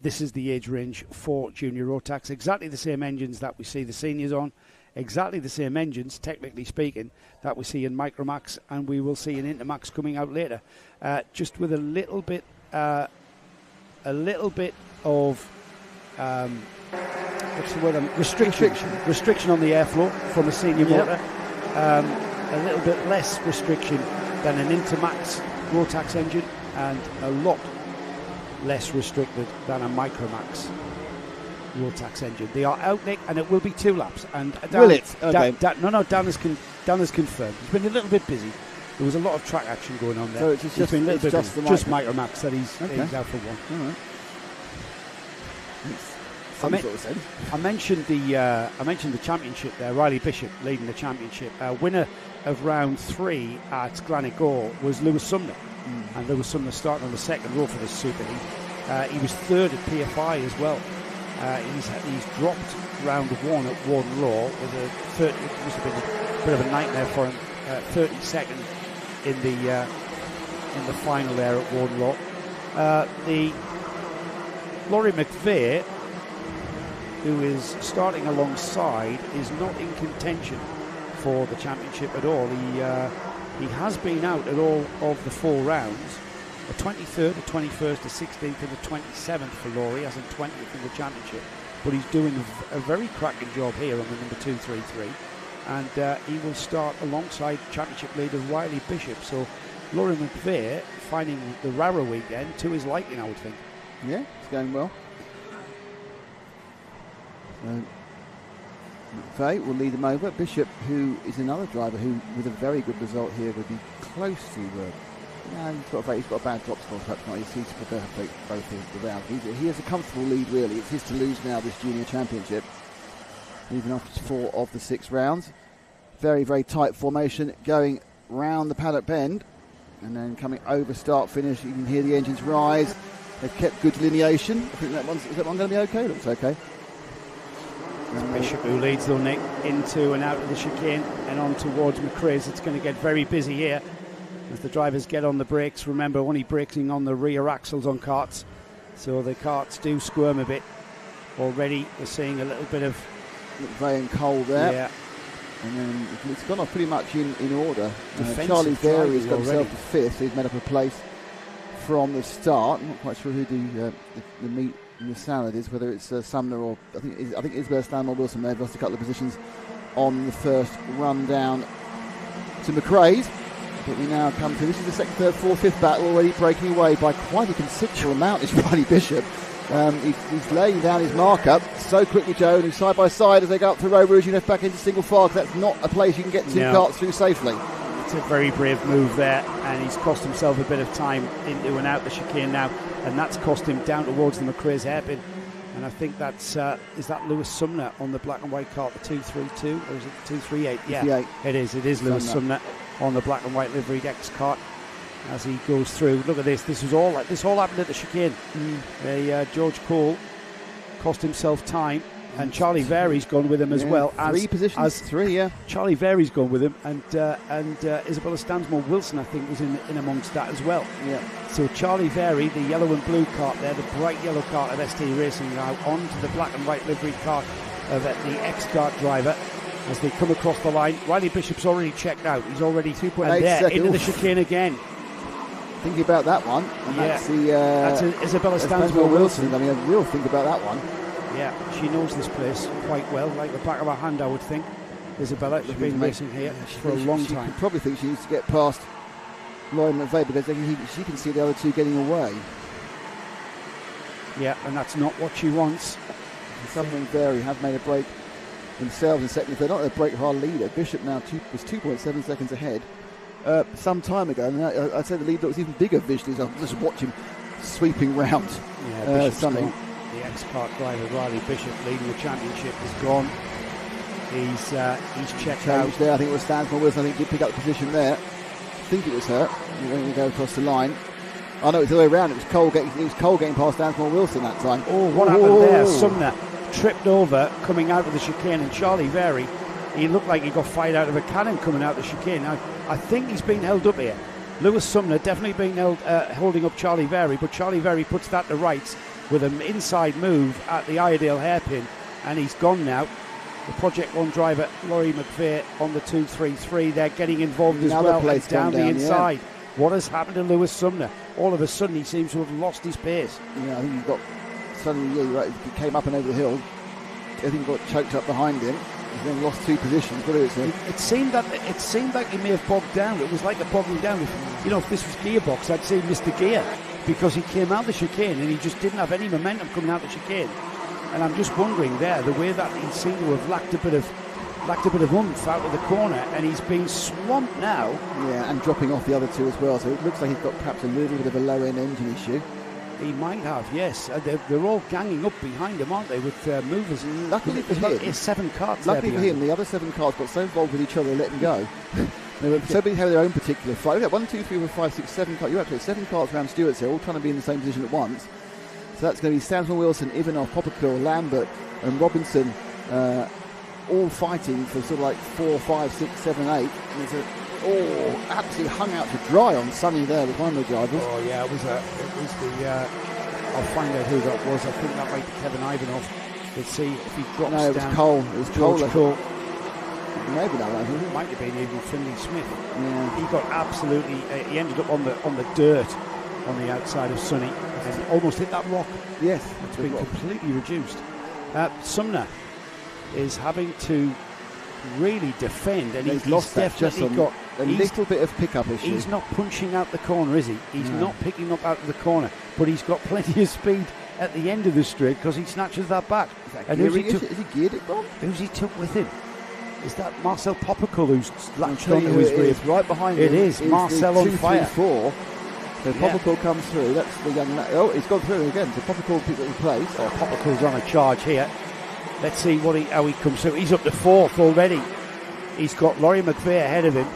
C: this is the age range for Junior Rotax. Exactly the same engines that we see the seniors on. Exactly the same engines, technically speaking, that we see in Micromax and we will see in Intermax coming out later. Just with a little bit of what's the word? Restriction on the airflow from a senior motor. A little bit less restriction than an Intermax Rotax engine, and a lot less restricted than a Micromax Rotax engine. They are out, Nick, and it will be 2 laps. And
A: will it? Okay.
C: Dan has confirmed. He's been a little bit busy. There was a lot of track action going on there.
A: So it's just
C: Micromax that he's out for one.
A: All right.
C: I mentioned the championship there. Riley Bishop leading the championship. Winner of round 3 at Gleneagles was Lewis Sumner, and Lewis Sumner starting on the second row for this super heat. He was third at PFI as well. He's dropped round 1 at Warden Law with a 30. It must have been a bit of a nightmare for him. 32nd in the final there at Warden Law. The Laurie McVeigh, who is starting alongside, is not in contention for the championship at all. He has been out at all of the 4 rounds. The 23rd, the 21st, the 16th and the 27th for Laurie, as in 20th in the championship. But he's doing a very cracking job here on the number 233. And he will start alongside championship leader Riley Bishop. So Laurie McVeigh finding the ROWRAH weekend to his liking, I would think.
A: Yeah, it's going well. McVeigh will lead them over. Bishop, who is another driver who, with a very good result here, would be close to... he's got a bad drop score, perhaps not. He's prepared to take both of the rounds. He has a comfortable lead, really. It's his to lose now, this junior championship. Even after 4 of the 6 rounds. Very, very tight formation going round the paddock bend. And then coming over start finish, you can hear the engines rise. They've kept good delineation. I think is that one going to be okay? Looks okay.
C: Bishop who leads though, Nick, into and out of the chicane and on towards McRae's. It's going to get very busy here as the drivers get on the brakes. Remember, only braking on the rear axles on karts, so the karts do squirm a bit. Already we're seeing a little bit of
A: Vey and Cole there.
C: Yeah.
A: And then it's gone off pretty much in order.
C: Charlie
A: Verey's got himself to fifth. He's made up a place from the start. I'm not quite sure who the meat in the salad is, whether it's Sumner or I think Isabel Stanmore Wilson may have lost a couple of positions on the first run down to McRae's. But we now come to, this is the second, third, fourth, fifth battle, already breaking away by quite a considerable amount. Is Riley Bishop. He's laying down his marker so quickly, Joe, and he's side by side as they go up to ROWRAH and back into single file, because that's not a place you can get two karts through safely.
C: It's a very brave move there, and he's cost himself a bit of time into and out the chicane now, and that's cost him down towards the McRae's hairpin. And I think that's is that Lewis Sumner on the black and white kart, the 232, or is it the 238? Yeah, it is Lewis Sumner on the black and white liveried X kart as he goes through. Look at this. This all happened at the chicane. George Cole cost himself time, and Charlie Verey's gone with him as well.
A: Three.
C: Charlie Verey's gone with him, and Isabella Stansmore Wilson, I think, was in amongst that as well.
A: Yeah.
C: So Charlie Verey, the yellow and blue kart there, the bright yellow kart of ST Racing, now onto the black and white livery kart of the X kart driver. As they come across the line, Riley Bishop's already checked out. He's already
A: 2.8 seconds
C: into the chicane again.
A: Thinking about that one. And that's
C: Isabella Stansmore Wilson.
A: I mean, a real think about that one.
C: Yeah, she knows this place quite well, like the back of her hand, I would think. Isabella, she's been racing here for a long time.
A: She probably thinks she needs to get past Lauren McVeigh, because she can see the other two getting away.
C: Yeah, and that's not what she wants.
A: Sumner and Verey have made a break themselves in second. If they're not a break of our leader, Bishop now was 2.7 seconds ahead some time ago. And I'd say the lead looks even bigger visually as I just watch him sweeping round.
C: Something. The X-Kart driver Riley Bishop leading the championship is gone. He's checked out
A: there. I think it was Stansmore Wilson. I think did pick up the position there. I think it was her. When we go across the line. Oh no, it's the other way around. It was Cole getting past Stansmore Wilson that time.
C: Oh, what happened there? Sumner tripped over coming out of the chicane, and Charlie Verey, he looked like he got fired out of a cannon coming out of the chicane. Now, I think he's been held up here. Lewis Sumner definitely being holding up Charlie Verey, but Charlie Verey puts that to rights with an inside move at the Iredale hairpin, and he's gone now. The Project One driver, Laurie McVeigh, on the 233, they're getting involved as well, and down the inside. Yeah. What has happened to Lewis Sumner? All of a sudden, he seems to have lost his pace.
A: Yeah, I think he got suddenly. Yeah, you're right. He came up and over the hill. I think he got choked up behind him. He then lost two positions.
C: It seemed like he may have bogged down. It was like a bogging down. If this was gearbox, I'd say Mr. Gear, because he came out the chicane and he just didn't have any momentum coming out the chicane. And I'm just wondering there, the way that he seemed to have lacked a bit of oomph out of the corner, and he's been swamped now.
A: Yeah, and dropping off the other two as well. So it looks like he's got perhaps a little bit of a low-end engine issue.
C: He might have, yes. They're all ganging up behind him, aren't they, with movers?
A: Luckily for him,
C: it's 7 karts.
A: Luckily for him, the other 7 cars got so involved with each other, they let him go. They were so busy having their own particular fight. We got 1, 2, 3, 4, 5, 6, 7 cars. You actually 7 cars around Stewart's here, all trying to be in the same position at once. So that's going to be Stansmore Wilson, Ivanov, Popperclaw, Lambert, and Robinson, all fighting for sort of like 4, 5, 6, 7, 8. And it's absolutely hung out to dry on Sunny there with one of the drivers.
C: Oh yeah, it was the. I'll find out who that was. I think that might be Kevin Ivanov. Let's see if he drops down.
A: No, it was Cole. It was Cole. Maybe that one.
C: It might have been even Finley Smith.
A: Yeah.
C: He got absolutely. He ended up on the dirt on the outside of Sunny and almost hit that rock.
A: Yes,
C: it's been completely reduced. Sumner is having to really defend, and he's lost definitely got
A: a little bit of pickup issue.
C: He's not punching out the corner, is he? He's not picking up out of the corner, but he's got plenty of speed at the end of the straight because he snatches that back.
A: And is he geared it, Bob?
C: Who's he took with him? Is that Marcel Poppercule who's latched onto his rear?
A: Right behind him.
C: It is Marcel on fire.
A: 4. So Poppercule comes through. That's the young man. Oh, he's gone through again. So Poppercule picks up his place.
C: Oh, Poppercule's on a charge here. Let's see how he comes through. He's up to 4th already. He's got Laurie McVeigh ahead of him.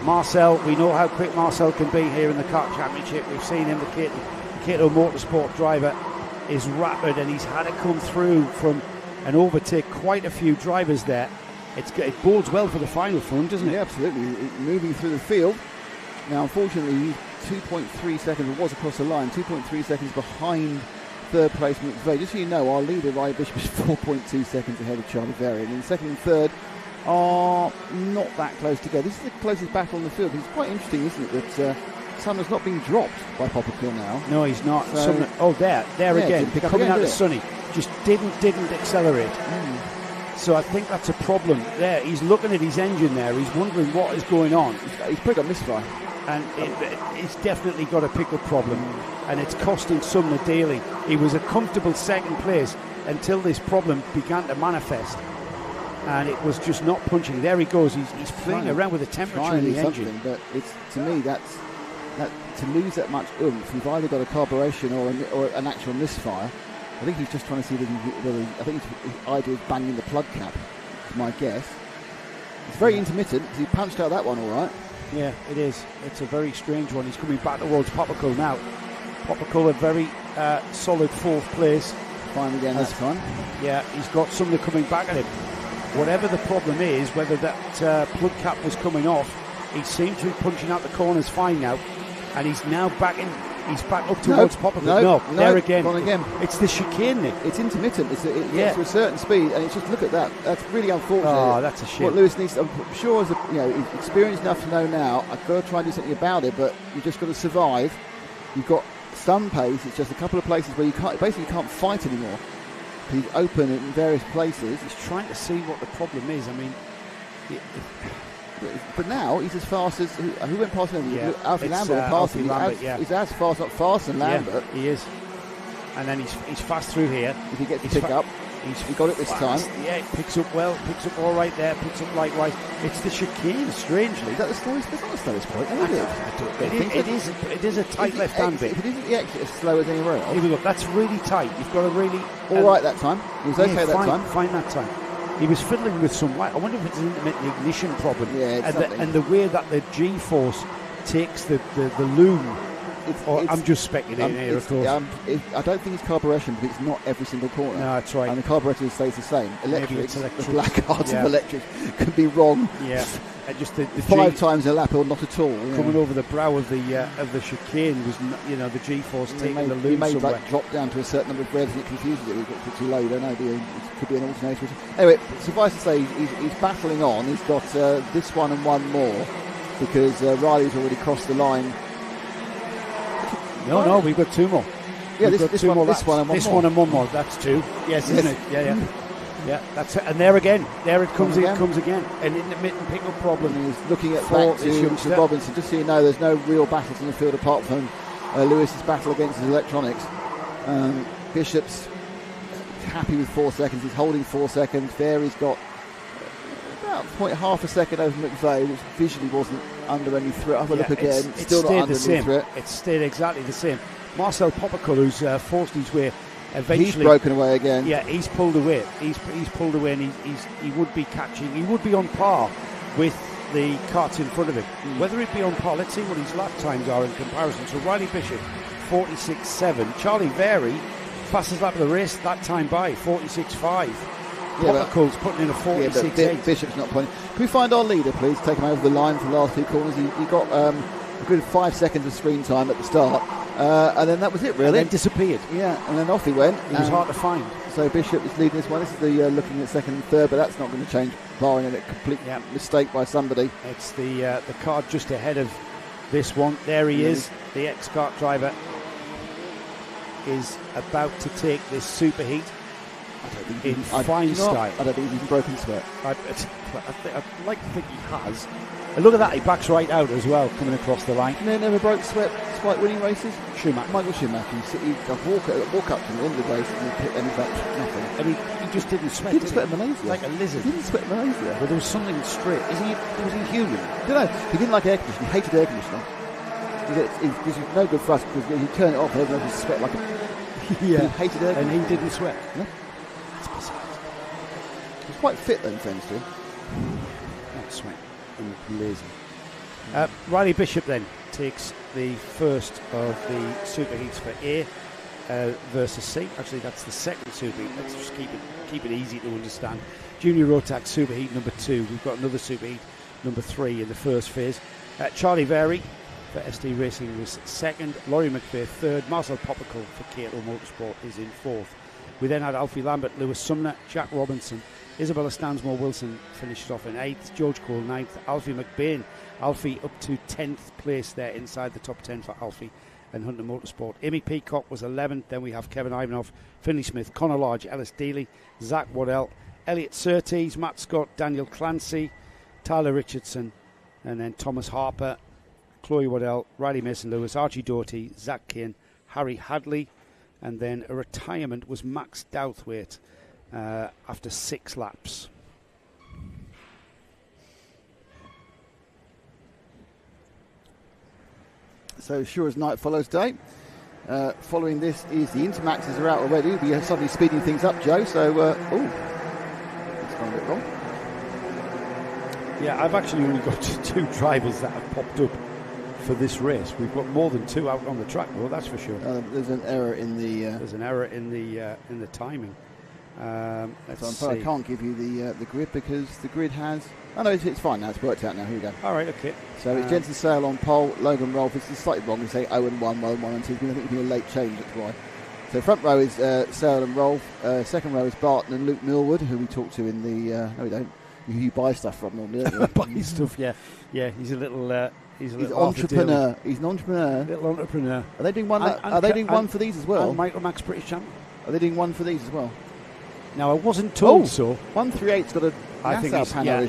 C: Marcel, we know how quick Marcel can be here in the Kart Championship. We've seen him, the Kato Motorsport driver is rapid, and he's had to come through from and overtake quite a few drivers there. It bodes well for the final for him, doesn't it?
A: Yeah, absolutely. Moving through the field. Now, unfortunately, 2.3 seconds, was across the line, 2.3 seconds behind third place McVeigh. Just so you know, our leader, Riley Bishop, is 4.2 seconds ahead of Charlie Varian. And second and third are not that close together. This is the closest battle on the field. It's quite interesting, isn't it, that Sumner's not being dropped by Popperkill now.
C: No, he's not.
A: So,
C: there again. Coming out of Sonny. Just didn't accelerate. So I think that's a problem there. He's looking at his engine there. He's wondering what is going on.
A: He's probably got misfire.
C: And it's definitely got a pickup problem. And it's costing Sumner daily. He was a comfortable second place until this problem began to manifest. And it was just not punching. There he goes. He's playing around with the temperature in the engine.
A: But it's, to me, that to lose that much oomph, you've either got a carburation or an actual misfire. I think he's just trying to see whether I think his idea is banging the plug cap, is my guess. It's very intermittent, because he punched out that one all right.
C: Yeah, it is. It's a very strange one. He's coming back towards Popperkill now. Popperkill a very solid fourth place.
A: Fine again this time.
C: Yeah, he's got Sumner coming back at him. Whatever the problem is, whether that plug cap was coming off, he seems to be punching out the corners fine now. And he's now back in. He's back up towards Popperkill.
A: No,
C: there again.
A: Gone again.
C: It's the chicane, Nick.
A: It's intermittent. It gets to a certain speed, and it's just, look at that. That's really unfortunate.
C: Oh, that's a shame.
A: What Lewis needs, I'm sure, is he's experienced enough to know now, I've got to try and do something about it, but you've just got to survive. You've got some pace. It's just a couple of places where you can't fight anymore. He's open in various places.
C: He's trying to see what the problem is. I mean,
A: but now he's as fast as who went past him?
C: Yeah,
A: Alfie Lambert went past him. He's as fast, not faster than Lambert.
C: Yeah, he is. And then he's fast through here.
A: If he gets to pick up, he got it this time.
C: Yeah, he picks up well, picks up all right there, picks up likewise. It's the chicane, strangely.
A: Is that the slowest? That's not the slowest point, is it?
C: It is a tight left-hand bit.
A: If it isn't the exit as slow as anywhere else.
C: Here we go. That's really tight. You've got to really...
A: All right that time. He was okay that time.
C: Fine that time. He was fiddling with some light. I wonder if it's an intermittent ignition problem.
A: Yeah,
C: and the way that the G-force takes the loom. I'm just speculating here, of course.
A: I don't think it's carburation, because it's not every single corner.
C: No, that's right.
A: And the carburetor stays the same.
C: Electric.
A: The black art of electric can be wrong.
C: Yeah, and just the
A: 5 times a lap or not at all.
C: Coming over the brow of the chicane was, the G-force taking the loom
A: somewhere. He may drop down to a certain number of revs and it confuses it. He got it too low. You don't know. It could be an alternator. Anyway, suffice to say, he's battling on. He's got this one and one more, because Riley's already crossed the line.
C: No, we've got two more.
A: Yeah, this one and one more.
C: That's two. Yes, isn't it? Yeah. That's it. And there again. There it comes. It comes again. An intermittent pickup problem.
A: And he's looking at back to Robinson. Just so you know, there's no real battles in the field apart from Lewis's battle against his electronics. Bishop's happy with 4 seconds. He's holding 4 seconds. There he's got about half a second over McVeigh, which visually wasn't under any threat. Have a look again. Still not under any threat.
C: It stayed exactly the same. Marcel Popperkill, who's forced his way eventually.
A: He's broken away again.
C: Yeah, he's pulled away. He's pulled away, and he would be catching. He would be on par with the karts in front of him. Whether it be on par, let's see what his lap times are in comparison. So Riley Bishop, 46.7. Charlie Very, fastest lap of the race that time by 46.5. Popperkill's putting in a 46.8.
A: Yeah, but Bishop's not pointing. Can we find our leader, please? Take him over the line for the last two corners. He got a good 5 seconds of screen time at the start, and then that was it, really.
C: And then disappeared.
A: Yeah, and then off he went.
C: He was hard to find.
A: So Bishop is leading this one. This is the looking at second and third, but that's not going to change, barring a complete mistake by somebody.
C: It's the car just ahead of this one. There he is. The ex-kart driver is about to take this superheat. In fine style.
A: I don't think he's even broken sweat.
C: I'd like to think he has. And look at that, he backs right out as well, coming across the line.
A: Never broke sweat despite winning races.
C: Michael
A: Schumacher. He walk up to the end of the race and he's like nothing.
C: And he just didn't sweat.
A: He didn't sweat in Malaysia.
C: Like a lizard.
A: He didn't sweat in Malaysia.
C: But there was something straight. Was he human?
A: I don't know. He didn't like air conditioning. He hated air conditioning. Because it's no good for us, because you turn it off and everyone just sweat like a... He hated air conditioning.
C: And he didn't sweat.
A: No? He's quite fit then, thanks to him.
C: That sweat and lazy. Riley Bishop then takes the first of the super heats for A versus C. Actually, that's the second super heat. Let's just keep it easy to understand. Junior Rotax super heat number 2. We've got another super heat number 3 in the first phase. Charlie Very for ST Racing was second. Laurie McVeigh third. Marcel Popical for Cato Motorsport is in fourth. We then had Alfie Lambert, Lewis Sumner, Jack Robinson, Isabella Stansmore Wilson finished off in 8th, George Cole 9th, Alfie McBain. Alfie up to 10th place there inside the top 10 for Alfie and Hunter Motorsport. Amy Peacock was 11th. Then we have Kevin Ivanov, Finley Smith, Conor Lodge, Ellis Daly, Zach Waddell, Elliot Surtees, Matt Scott, Daniel Clancy, Tyler Richardson, and then Thomas Harper, Chloe Waddell, Riley Mason-Lewis, Archie Doherty, Zach Kane, Harry Hadley, and then a retirement was Max Douthwaite after 6 laps.
A: So sure as night follows day. Following this is the Intermaxes are out already. We are suddenly speeding things up, Joe. So, it's gone a bit wrong.
C: Yeah, I've actually only got 2 drivers that have popped up for this race. We've got more than 2 out on the track, though. That's for sure.
A: There's an error in the.
C: There's an error in the timing. Let's see.
A: I can't give you the grid because the grid has. Oh no, it's fine now. It's worked out now. Here we go.
C: All right, okay.
A: So it's Jensen Sale on pole, Logan Rolfe. It's slightly wrong. We say 0 and 1, 1 and 2. I think it's been a late change. That's why. So front row is Sale and Rolfe. Second row is Barton and Luke Millwood, who we talked to in the. No, we don't. You buy stuff from normally.
C: Buy stuff, yeah. He's a little. He's an
A: entrepreneur. He's an entrepreneur.
C: Little entrepreneur.
A: Are they doing one? Are they doing one for these as well?
C: Michael Max British champion.
A: Are they doing one for these as well?
C: Now I wasn't told so.
A: 138's got a.
C: I think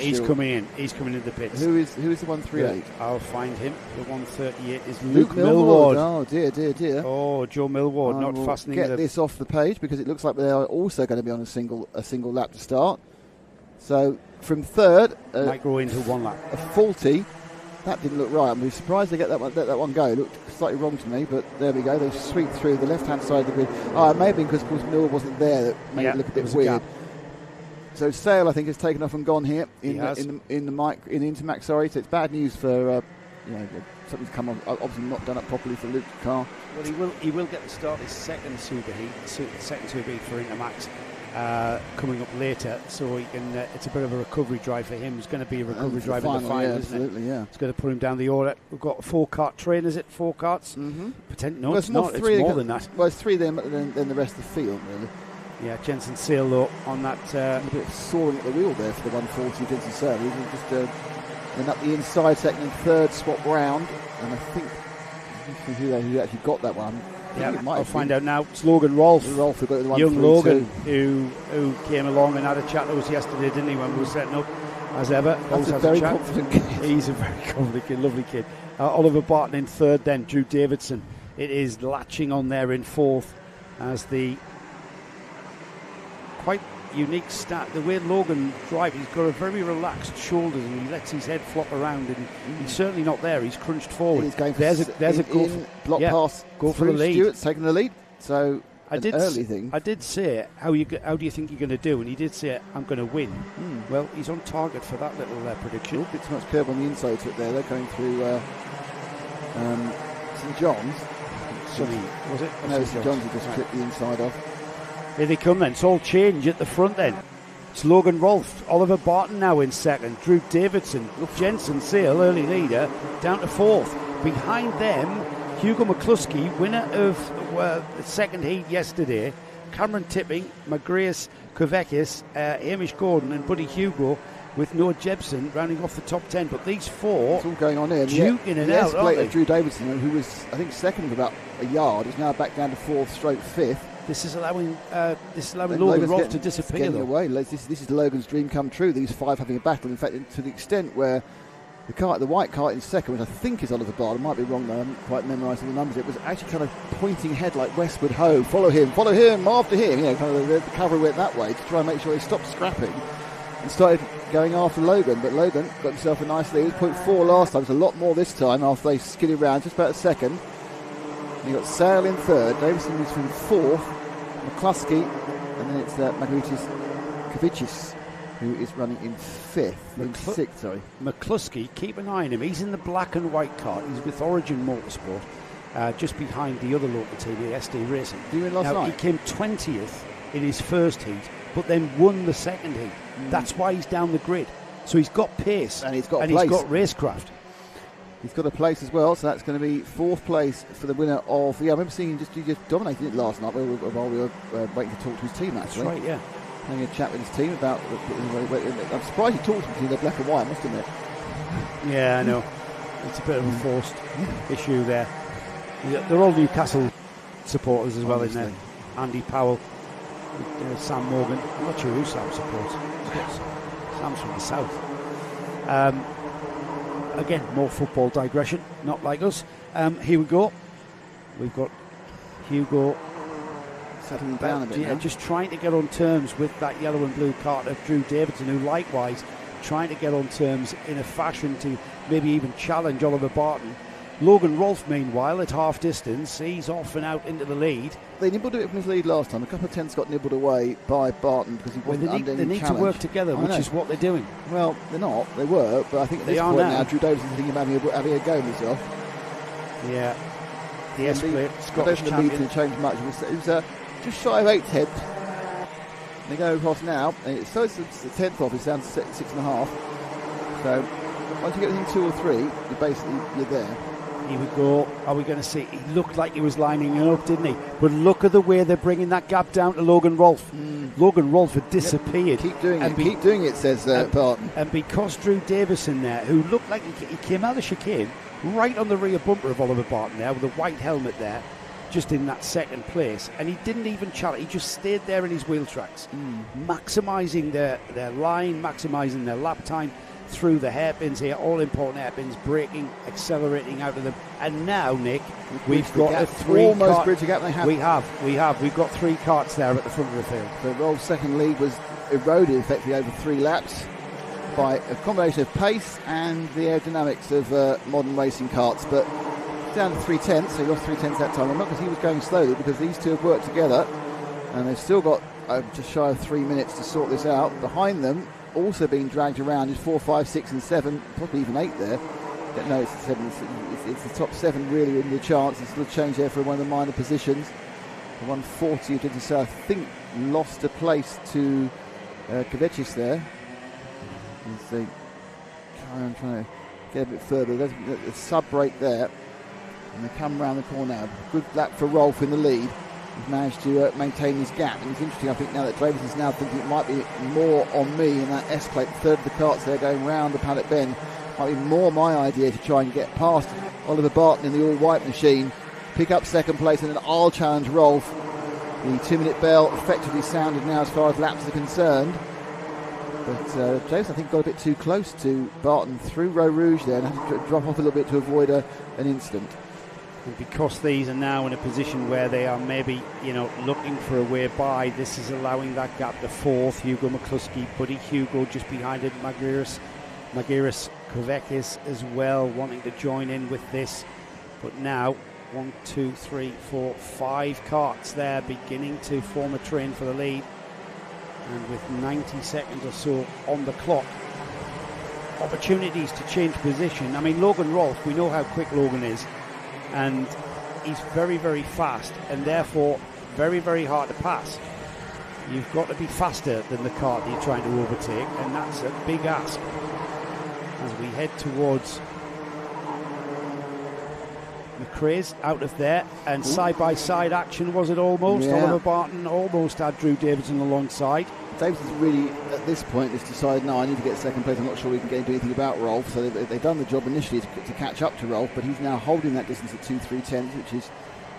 C: he's
A: issue.
C: coming in. He's coming in the pits.
A: Who is the 138?
C: Yeah, I'll find him. The 138 is
A: Luke
C: Millward.
A: Oh dear.
C: Oh, Joe Millward not fastening.
A: Get this off the page because it looks like they are also going to be on a single lap to start. So from third,
C: might go into 1 lap.
A: A faulty. That didn't look right. I'm surprised they let that one go. It looked slightly wrong to me, but there we go. They sweep through the left-hand side of the grid. Oh, it may have been because, of course, Miller wasn't there that made it look a bit weird. So Sale, I think, has taken off and gone here in the Intermax. Sorry, so it's bad news for something's come on. Obviously not done up properly for Luke's car.
C: Well, he will get the start his second super heat for Intermax. Coming up later, so he can. It's a bit of a recovery drive for him. It's going to be a recovery drive in the final, isn't it?
A: Yeah.
C: It's going to put him down the order. We've got 4 kart train, is it? 4 karts?
A: Mm-hmm.
C: No, it's not. It's more than that.
A: Well, it's 3 than the rest of the field, really.
C: Yeah, Jensen Sale though on that.
A: A bit of soaring at the wheel there for the 140 Jensen Sale. He just went up the inside, second and third, swap round, and I think who actually got that one.
C: Yeah, I'll find out now. It's Logan Rolfe, young Logan, who came along and had a chat to us yesterday, didn't he, when we were setting up, as ever.
A: That's a very confident kid.
C: He's a very confident kid, lovely kid. Oliver Barton in third then, Drew Davidson. It is latching on there in fourth as the quite unique stat. The way Logan drives, he's got a very relaxed shoulders and he lets his head flop around and he's certainly not there. He's crunched forward.
A: He's going
C: there's a go
A: block pass.
C: Go for the lead.
A: Stewart's taking the lead. So early thing.
C: I did say how do you think you're going to do, and he did say I'm going to win. Well, he's on target for that little prediction.
A: A bit too much curve on the inside to it there. They're going through St John's.
C: Was it?
A: No, St John's have just clipped the inside off.
C: Here they come then. It's all change at the front then. It's Logan Rolfe, Oliver Barton now in second, Drew Davidson, Jensen Sale, early leader, down to fourth. Behind them, Hugo McCluskey, winner of the second heat yesterday, Cameron Tipping, Magrius Kovekis, Hamish Gordon and Buddy Hugo with Noah Jebsen rounding off the top 10. But these 4
A: it's all going on here.
C: Duking it out, aren't they?
A: Drew Davidson, who was, I think, second with about a yard, is now back down to fourth, stroke fifth.
C: This is allowing Logan Rolfe to disappear.
A: Getting away. This is Logan's dream come true. These 5 having a battle. In fact, to the extent where the white kart in second, which I think is Oliver Barton, I might be wrong though, I haven't quite memorised the numbers. It was actually kind of pointing head like westward ho. Follow him, after him. Kind of the cavalry went that way to try and make sure he stopped scrapping and started going after Logan. But Logan got himself a nice lead. He was 0.4 last time. It's a lot more this time after they skidded around just about a second. You got Sale in third. Davison was from fourth. McCluskey, and then it's Magritis Kovicis who is running in sixth. Sorry,
C: McCluskey, keep an eye on him. He's in the black and white cart. He's with Origin Motorsport, just behind the other local team, the SD Racing.
A: Did he win last night?
C: He came 20th in his first heat, but then won the second heat. That's why he's down the grid. So he's got pace
A: and he's got
C: racecraft.
A: He's got a place as well, so that's going to be fourth place for the winner of. I remember seeing he just dominated it last night while we were waiting to talk to his team. Actually,
C: that's right, yeah.
A: Having a chat with his team about. I'm surprised he talked to them in black and white, I must admit.
C: Yeah, I know. It's a bit of a forced issue there. They're all Newcastle supporters as well, isn't there? Andy Powell, Sam Morgan. I'm not sure who Sam supports. Sam's from the south. Again, more football digression, not like us. Here we go. We've got Hugo
A: settling down a bit.
C: Just trying to get on terms with that yellow and blue cart of Drew Davidson, who likewise trying to get on terms in a fashion to maybe even challenge Oliver Barton. Logan Rolfe, meanwhile, at half distance, he's off and out into the lead.
A: They nibbled it from his lead last time. A couple of tenths got nibbled away by Barton because he wasn't under any challenge.
C: They need to work together, which is what they're doing.
A: Well, they're not. They were, but I think at this point now, Drew Davidson's thinking about having a go at himself.
C: Yeah. The S-Plate, Scottish champion.
A: The lead changed much. It was just shy of 8 tenths. They go across now. So it's a tenth off. It's down to 6.5. So once you get within 2 or 3, you're there.
C: Here we go. Are we going to see? He looked like he was lining it up, didn't he? But look at the way they're bringing that gap down to Logan Rolfe. Logan Rolfe had disappeared.
A: Keep doing it. Keep doing it, says Barton.
C: And because Drew Davison there, who looked like he came out of the chicane right on the rear bumper of Oliver Barton there with a white helmet there, just in that second place, and he didn't even challenge. He just stayed there in his wheel tracks, maximising their line, maximising their lap time through the hairpins here, all important hairpins, braking, accelerating out of them. And now, Nick, we've got a
A: almost bridge the gap.
C: We have. We've got 3 carts there at the front of the field.
A: The Rolfe's second lead was eroded effectively over 3 laps by a combination of pace and the aerodynamics of modern racing carts, but down to 3 tenths, so he lost 3 tenths that time. Not because he was going slowly, because these two have worked together, and they've still got just shy of 3 minutes to sort this out. Behind them, also being dragged around, is 4, 5, 6 and 7, probably even 8 there. No, it's 7. It's the top 7 really in the chance. It's a little change there for one of the minor positions. The 140 of Diddy South, I think, lost a place to Kovacic there. As they trying to get a bit further. There's a sub break there. And they come around the corner now. Good lap for Rolfe in the lead. He's managed to maintain his gap. And it's interesting, I think, now that Davidson's now thinking it might be more on me in that S-plate. Third of the carts there going round the paddock bend. Might be more my idea to try and get past Oliver Barton in the all-white machine. Pick up second place, and then I'll challenge Rolfe. The 2-minute bell effectively sounded now as far as laps are concerned. But James, I think, got a bit too close to Barton through Row Rouge there and had to drop off a little bit to avoid an incident.
C: And because these are now in a position where they are maybe, looking for a way by, this is allowing that gap to 4th. Hugo McCluskey, Buddy Hugo just behind it. Magiris Kovacic as well, wanting to join in with this. But now, 1, 2, 3, 4, 5 carts there beginning to form a train for the lead. And with 90 seconds or so on the clock, opportunities to change position. I mean, Logan Rolfe, we know how quick Logan is, and he's very, very fast, and therefore very, very hard to pass. You've got to be faster than the cart that you're trying to overtake, and that's a big ask as we head towards McRae's out of there. And side-by-side action was it almost?
A: Yeah.
C: Oliver Barton almost had Drew Davidson alongside.
A: Davidson's really, at this point, has decided, no, I need to get second place. I'm not sure we can do anything about Rolfe. So they've done the job initially to catch up to Rolfe, but he's now holding that distance at 2, 3 tenths, which is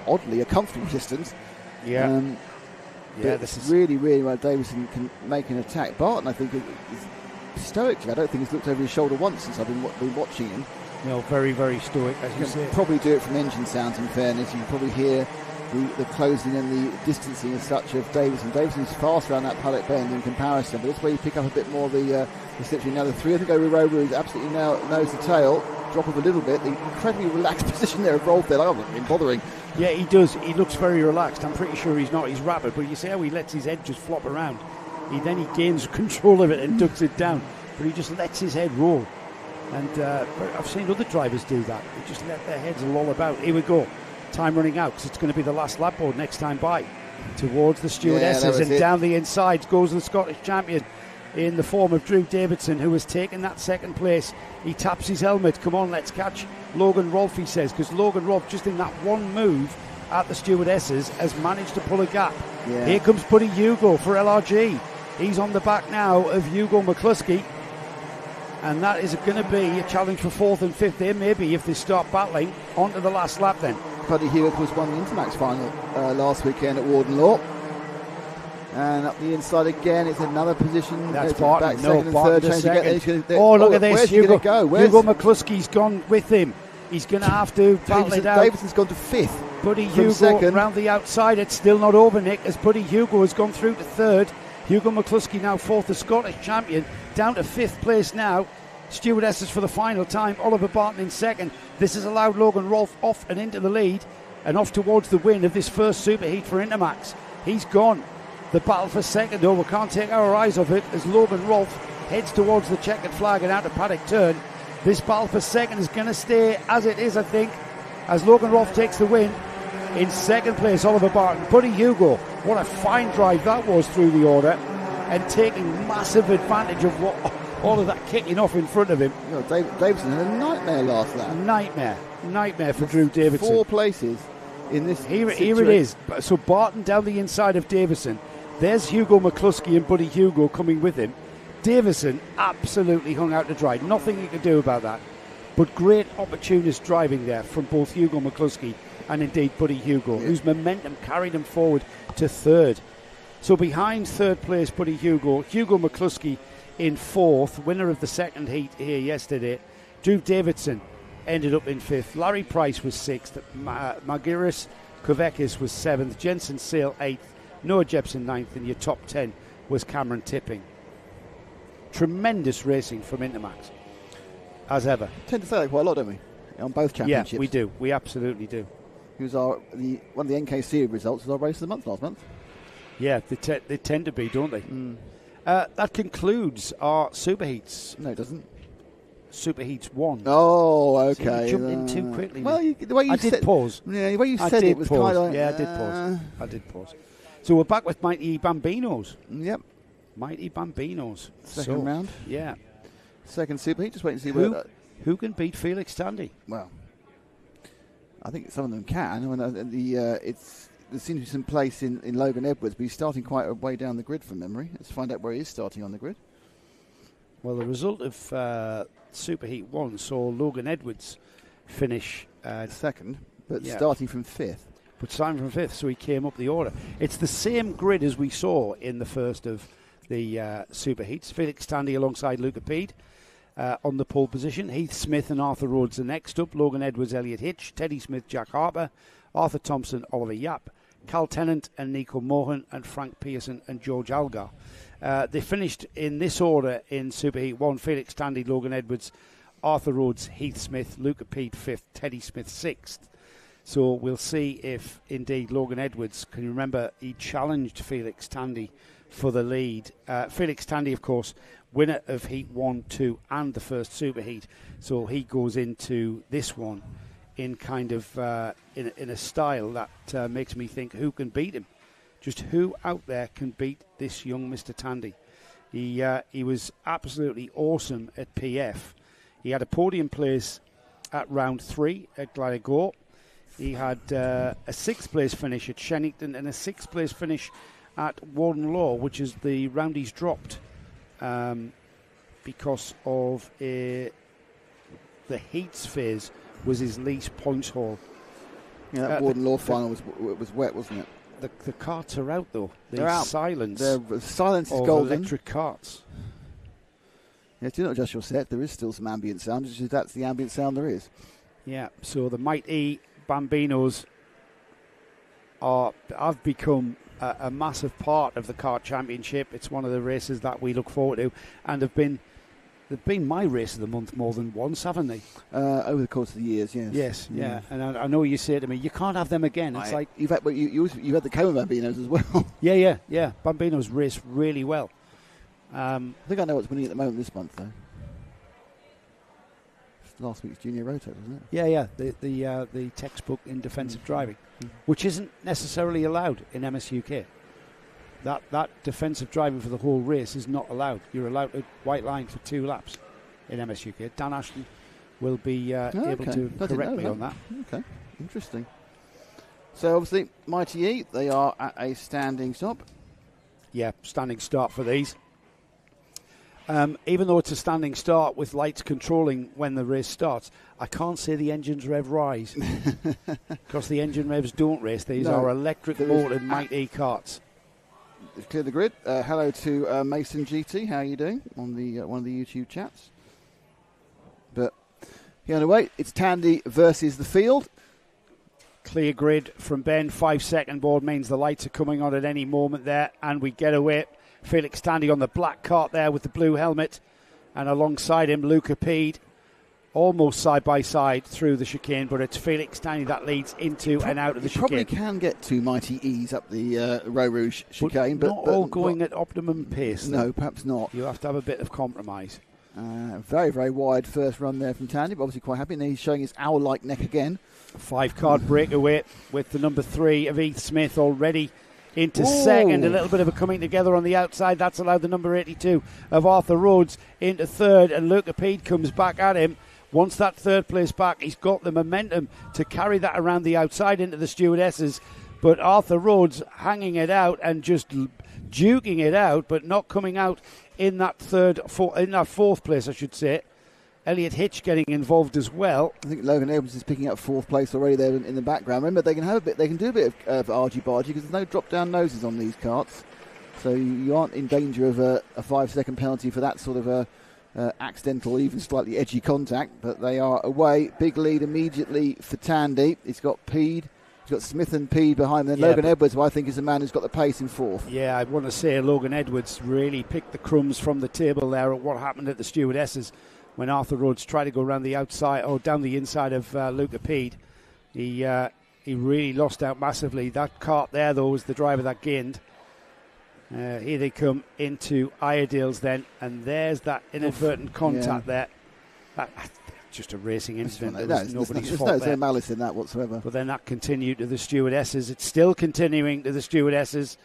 A: oddly a comfortable distance.
C: Yeah.
A: This is really, really where Davidson can make an attack. Barton, I think, is stoically. I don't think he's looked over his shoulder once since I've been watching him.
C: No, very, very stoic, as you say.
A: Probably do it from engine sounds, in fairness. You can probably hear the closing and the distancing as such of Davison. Davison's fast around that paddock bend in comparison, but that's where you pick up a bit more the slipstream. Now the 3, I think, over Row Rouge absolutely knows the tail. Drop off a little bit. The incredibly relaxed position there of Rolfe there. Like, I'm not even bothering.
C: Yeah, he does. He looks very relaxed. I'm pretty sure he's not. He's rapid, but you see how he lets his head just flop around. He gains control of it and ducks it down, but he just lets his head roll. And but I've seen other drivers do that. They just let their heads loll about. Here we go. Time running out because it's going to be the last lap board next time by. Towards the stewardesses, and down the inside goes the Scottish champion in the form of Drew Davidson, who has taken that second place. He taps his helmet. Come on, let's catch Logan Rolfe, he says, because Logan Rolfe, just in that one move at the stewardesses, has managed to pull a gap.
A: Yeah.
C: Here comes Buddy Hugo for LRG. He's on the back now of Hugo McCluskey, and that is going to be a challenge for 4th and 5th here, maybe, if they start battling onto the last lap then.
A: Buddy Hugo, of course, won the Intermax final last weekend at Warden Law. And up the inside again, it's another position.
C: That's Barton. No, Barton second.
A: Oh,
C: look at this.
A: Where's Hugo go?
C: Hugo McCluskey's gone with him. He's going to have to battle it out.
A: Davidson's gone to 5th.
C: Buddy Hugo around the outside. It's still not over, Nick, as Buddy Hugo has gone through to 3rd. Hugo McCluskey now 4th, the Scottish champion, down to 5th place now. Stewardesses for the final time. Oliver Barton in 2nd. This has allowed Logan Rolfe off and into the lead and off towards the win of this first superheat for Intermax. He's gone. The battle for 2nd, though, we can't take our eyes off it as Logan Rolfe heads towards the checkered flag and out of paddock turn. This battle for 2nd is going to stay as it is, I think, as Logan Rolfe takes the win. In 2nd place, Oliver Barton. Buddy Hugo, what a fine drive that was through the order, and taking massive advantage of what all of that kicking off in front of him.
A: You know, Davidson had a nightmare last lap.
C: Nightmare for Drew Davidson.
A: 4 places in this
C: Here it is. So Barton down the inside of Davison. There's Hugo McCluskey and Buddy Hugo coming with him. Davison absolutely hung out to dry. Nothing you could do about that. But great opportunist driving there from both Hugo McCluskey and indeed Buddy Hugo, whose momentum carried him forward to 3rd. So behind 3rd place Buddy Hugo, Hugo McCluskey in 4th, winner of the second heat here yesterday. Drew Davidson ended up in 5th. Larry Price was 6th. Margiris Kovekis was 7th. Jensen Sale 8th. Noah Jepson 9th. And your top 10 was Cameron Tipping. Tremendous racing from Intermax, as ever.
A: Tend to say that quite a lot, don't we? On both championships.
C: Yeah, we do. We absolutely do.
A: It was one of the NKC results was our race of the month last month.
C: Yeah, they tend to be, don't they? Mm. That concludes our Superheats.
A: No, it doesn't.
C: Superheats 1.
A: Oh, okay.
C: So you jumped in too quickly.
A: Well, the way you
C: did pause.
A: Yeah, the way you said it was kind of like...
C: Yeah, I did pause. So we're back with Mighty Bambinos.
A: Yep.
C: Mighty Bambinos.
A: Second round.
C: Yeah.
A: Second Superheat. Just wait and see
C: who can beat Felix Tandy.
A: Well, I think some of them can. I mean, there seems to be some place in Logan Edwards, but he's starting quite a way down the grid from memory. Let's find out where he is starting on the grid.
C: Well, the result of Superheat 1 saw Logan Edwards finish
A: second, but starting from 5th.
C: But starting from 5th, so he came up the order. It's the same grid as we saw in the first of the Superheats. Felix Tandy alongside Luca Pede on the pole position. Heath Smith and Arthur Rhodes are next up. Logan Edwards, Elliot Hitch, Teddy Smith, Jack Harper, Arthur Thompson, Oliver Yap, Cal Tennant and Nico Mohan, and Frank Pearson and George Algar. They finished in this order in Superheat 1. Felix Tandy, Logan Edwards, Arthur Rhodes, Heath Smith, Luca Pede 5th, Teddy Smith 6th. So we'll see if indeed Logan Edwards, can you remember he challenged Felix Tandy for the lead. Felix Tandy, of course, winner of Heat 1, 2 and the first Superheat. So he goes into this one in kind of in a style that makes me think who can beat him. Just who out there can beat this young Mr. Tandy? He was absolutely awesome at PF. He had a podium place at round 3 at Glasgow. He had a 6th place finish at Shenington and a 6th place finish at Warden Law, which is the round he's dropped because of the heats phase was his least points haul.
A: Yeah, that Warden Law final was wet, wasn't it?
C: The carts are out, though.
A: They're out.
C: Silence
A: is golden.
C: Electric carts.
A: Yes, do not adjust your set. There is still some ambient sound. It's just that's the ambient sound there is.
C: Yeah, so the Mighty Bambinos have become a massive part of the Kart Championship. It's one of the races that we look forward to and have been they've been my race of the month more than once, haven't they?
A: Over the course of the years, yes.
C: Yes, yeah. And I know you say to me, you can't have them again. It's like
A: you've had the Como Bambinos as well.
C: Yeah. Bambinos race really well.
A: I think I know what's winning at the moment this month, though. Last week's Junior Roto, wasn't it?
C: Yeah. The textbook in defensive driving, which isn't necessarily allowed in MSUK. That defensive driving for the whole race is not allowed. You're allowed a white line for 2 laps in MSUK. Dan Ashton will be able to correct me on that.
A: Okay, interesting. So obviously, Mighty E, they are at a standing stop.
C: Yeah, standing start for these. Even though it's a standing start with lights controlling when the race starts, I can't see the engine's rev rise. Because the engine revs don't race. These are electric motored Mighty E karts.
A: Clear the grid. Hello to Mason GT. How are you doing on the one of the YouTube chats? But anyway, it's Tandy versus the field.
C: Clear grid from Ben. 5 second board means the lights are coming on at any moment there, and we get away. Felix Tandy on the black cart there with the blue helmet, and alongside him Luca Pede, almost side by side through the chicane, but it's Felix Tandy that leads into and out of the chicane.
A: Probably can get 2 Mighty E's up the ROWRAH chicane, but
C: not all going at optimum pace.
A: No, perhaps not.
C: You have to have a bit of compromise.
A: Very, very wide first run there from Tandy, but obviously quite happy. And he's showing his owl-like neck again.
C: 5-card breakaway with the number 3 of Heath Smith already into second. A little bit of a coming together on the outside. That's allowed the number 82 of Arthur Rhodes into third, and Luca Pede comes back at him. Once that third place back, he's got the momentum to carry that around the outside into the stewardesses, but Arthur Rhodes hanging it out and just duking it out, but not coming out in that fourth place, I should say. Elliot Hitch getting involved as well.
A: I think Logan Edwards is picking up 4th place already there in the background. Remember, they can do a bit of argy-bargy because there's no drop-down noses on these karts, so you aren't in danger of a 5-second penalty for that sort of accidental, even slightly edgy contact. But they are away. Big lead immediately for Tandy. He's got Pede. He's got Smith and Pede behind him. Then Logan Edwards, who I think is the man who's got the pace in 4th.
C: Yeah, I want to say Logan Edwards really picked the crumbs from the table there at what happened at the stewardesses when Arthur Rhodes tried to go around the outside or down the inside of Luca Pede. He really lost out massively. That cart there, though, was the driver that gained. Here they come into Iredale's then, and there's that inadvertent contact there. Just a racing incident. Nobody's fault there.
A: There's no malice in that whatsoever.
C: But then that continued to the stewardesses. It's still continuing to the stewardesses.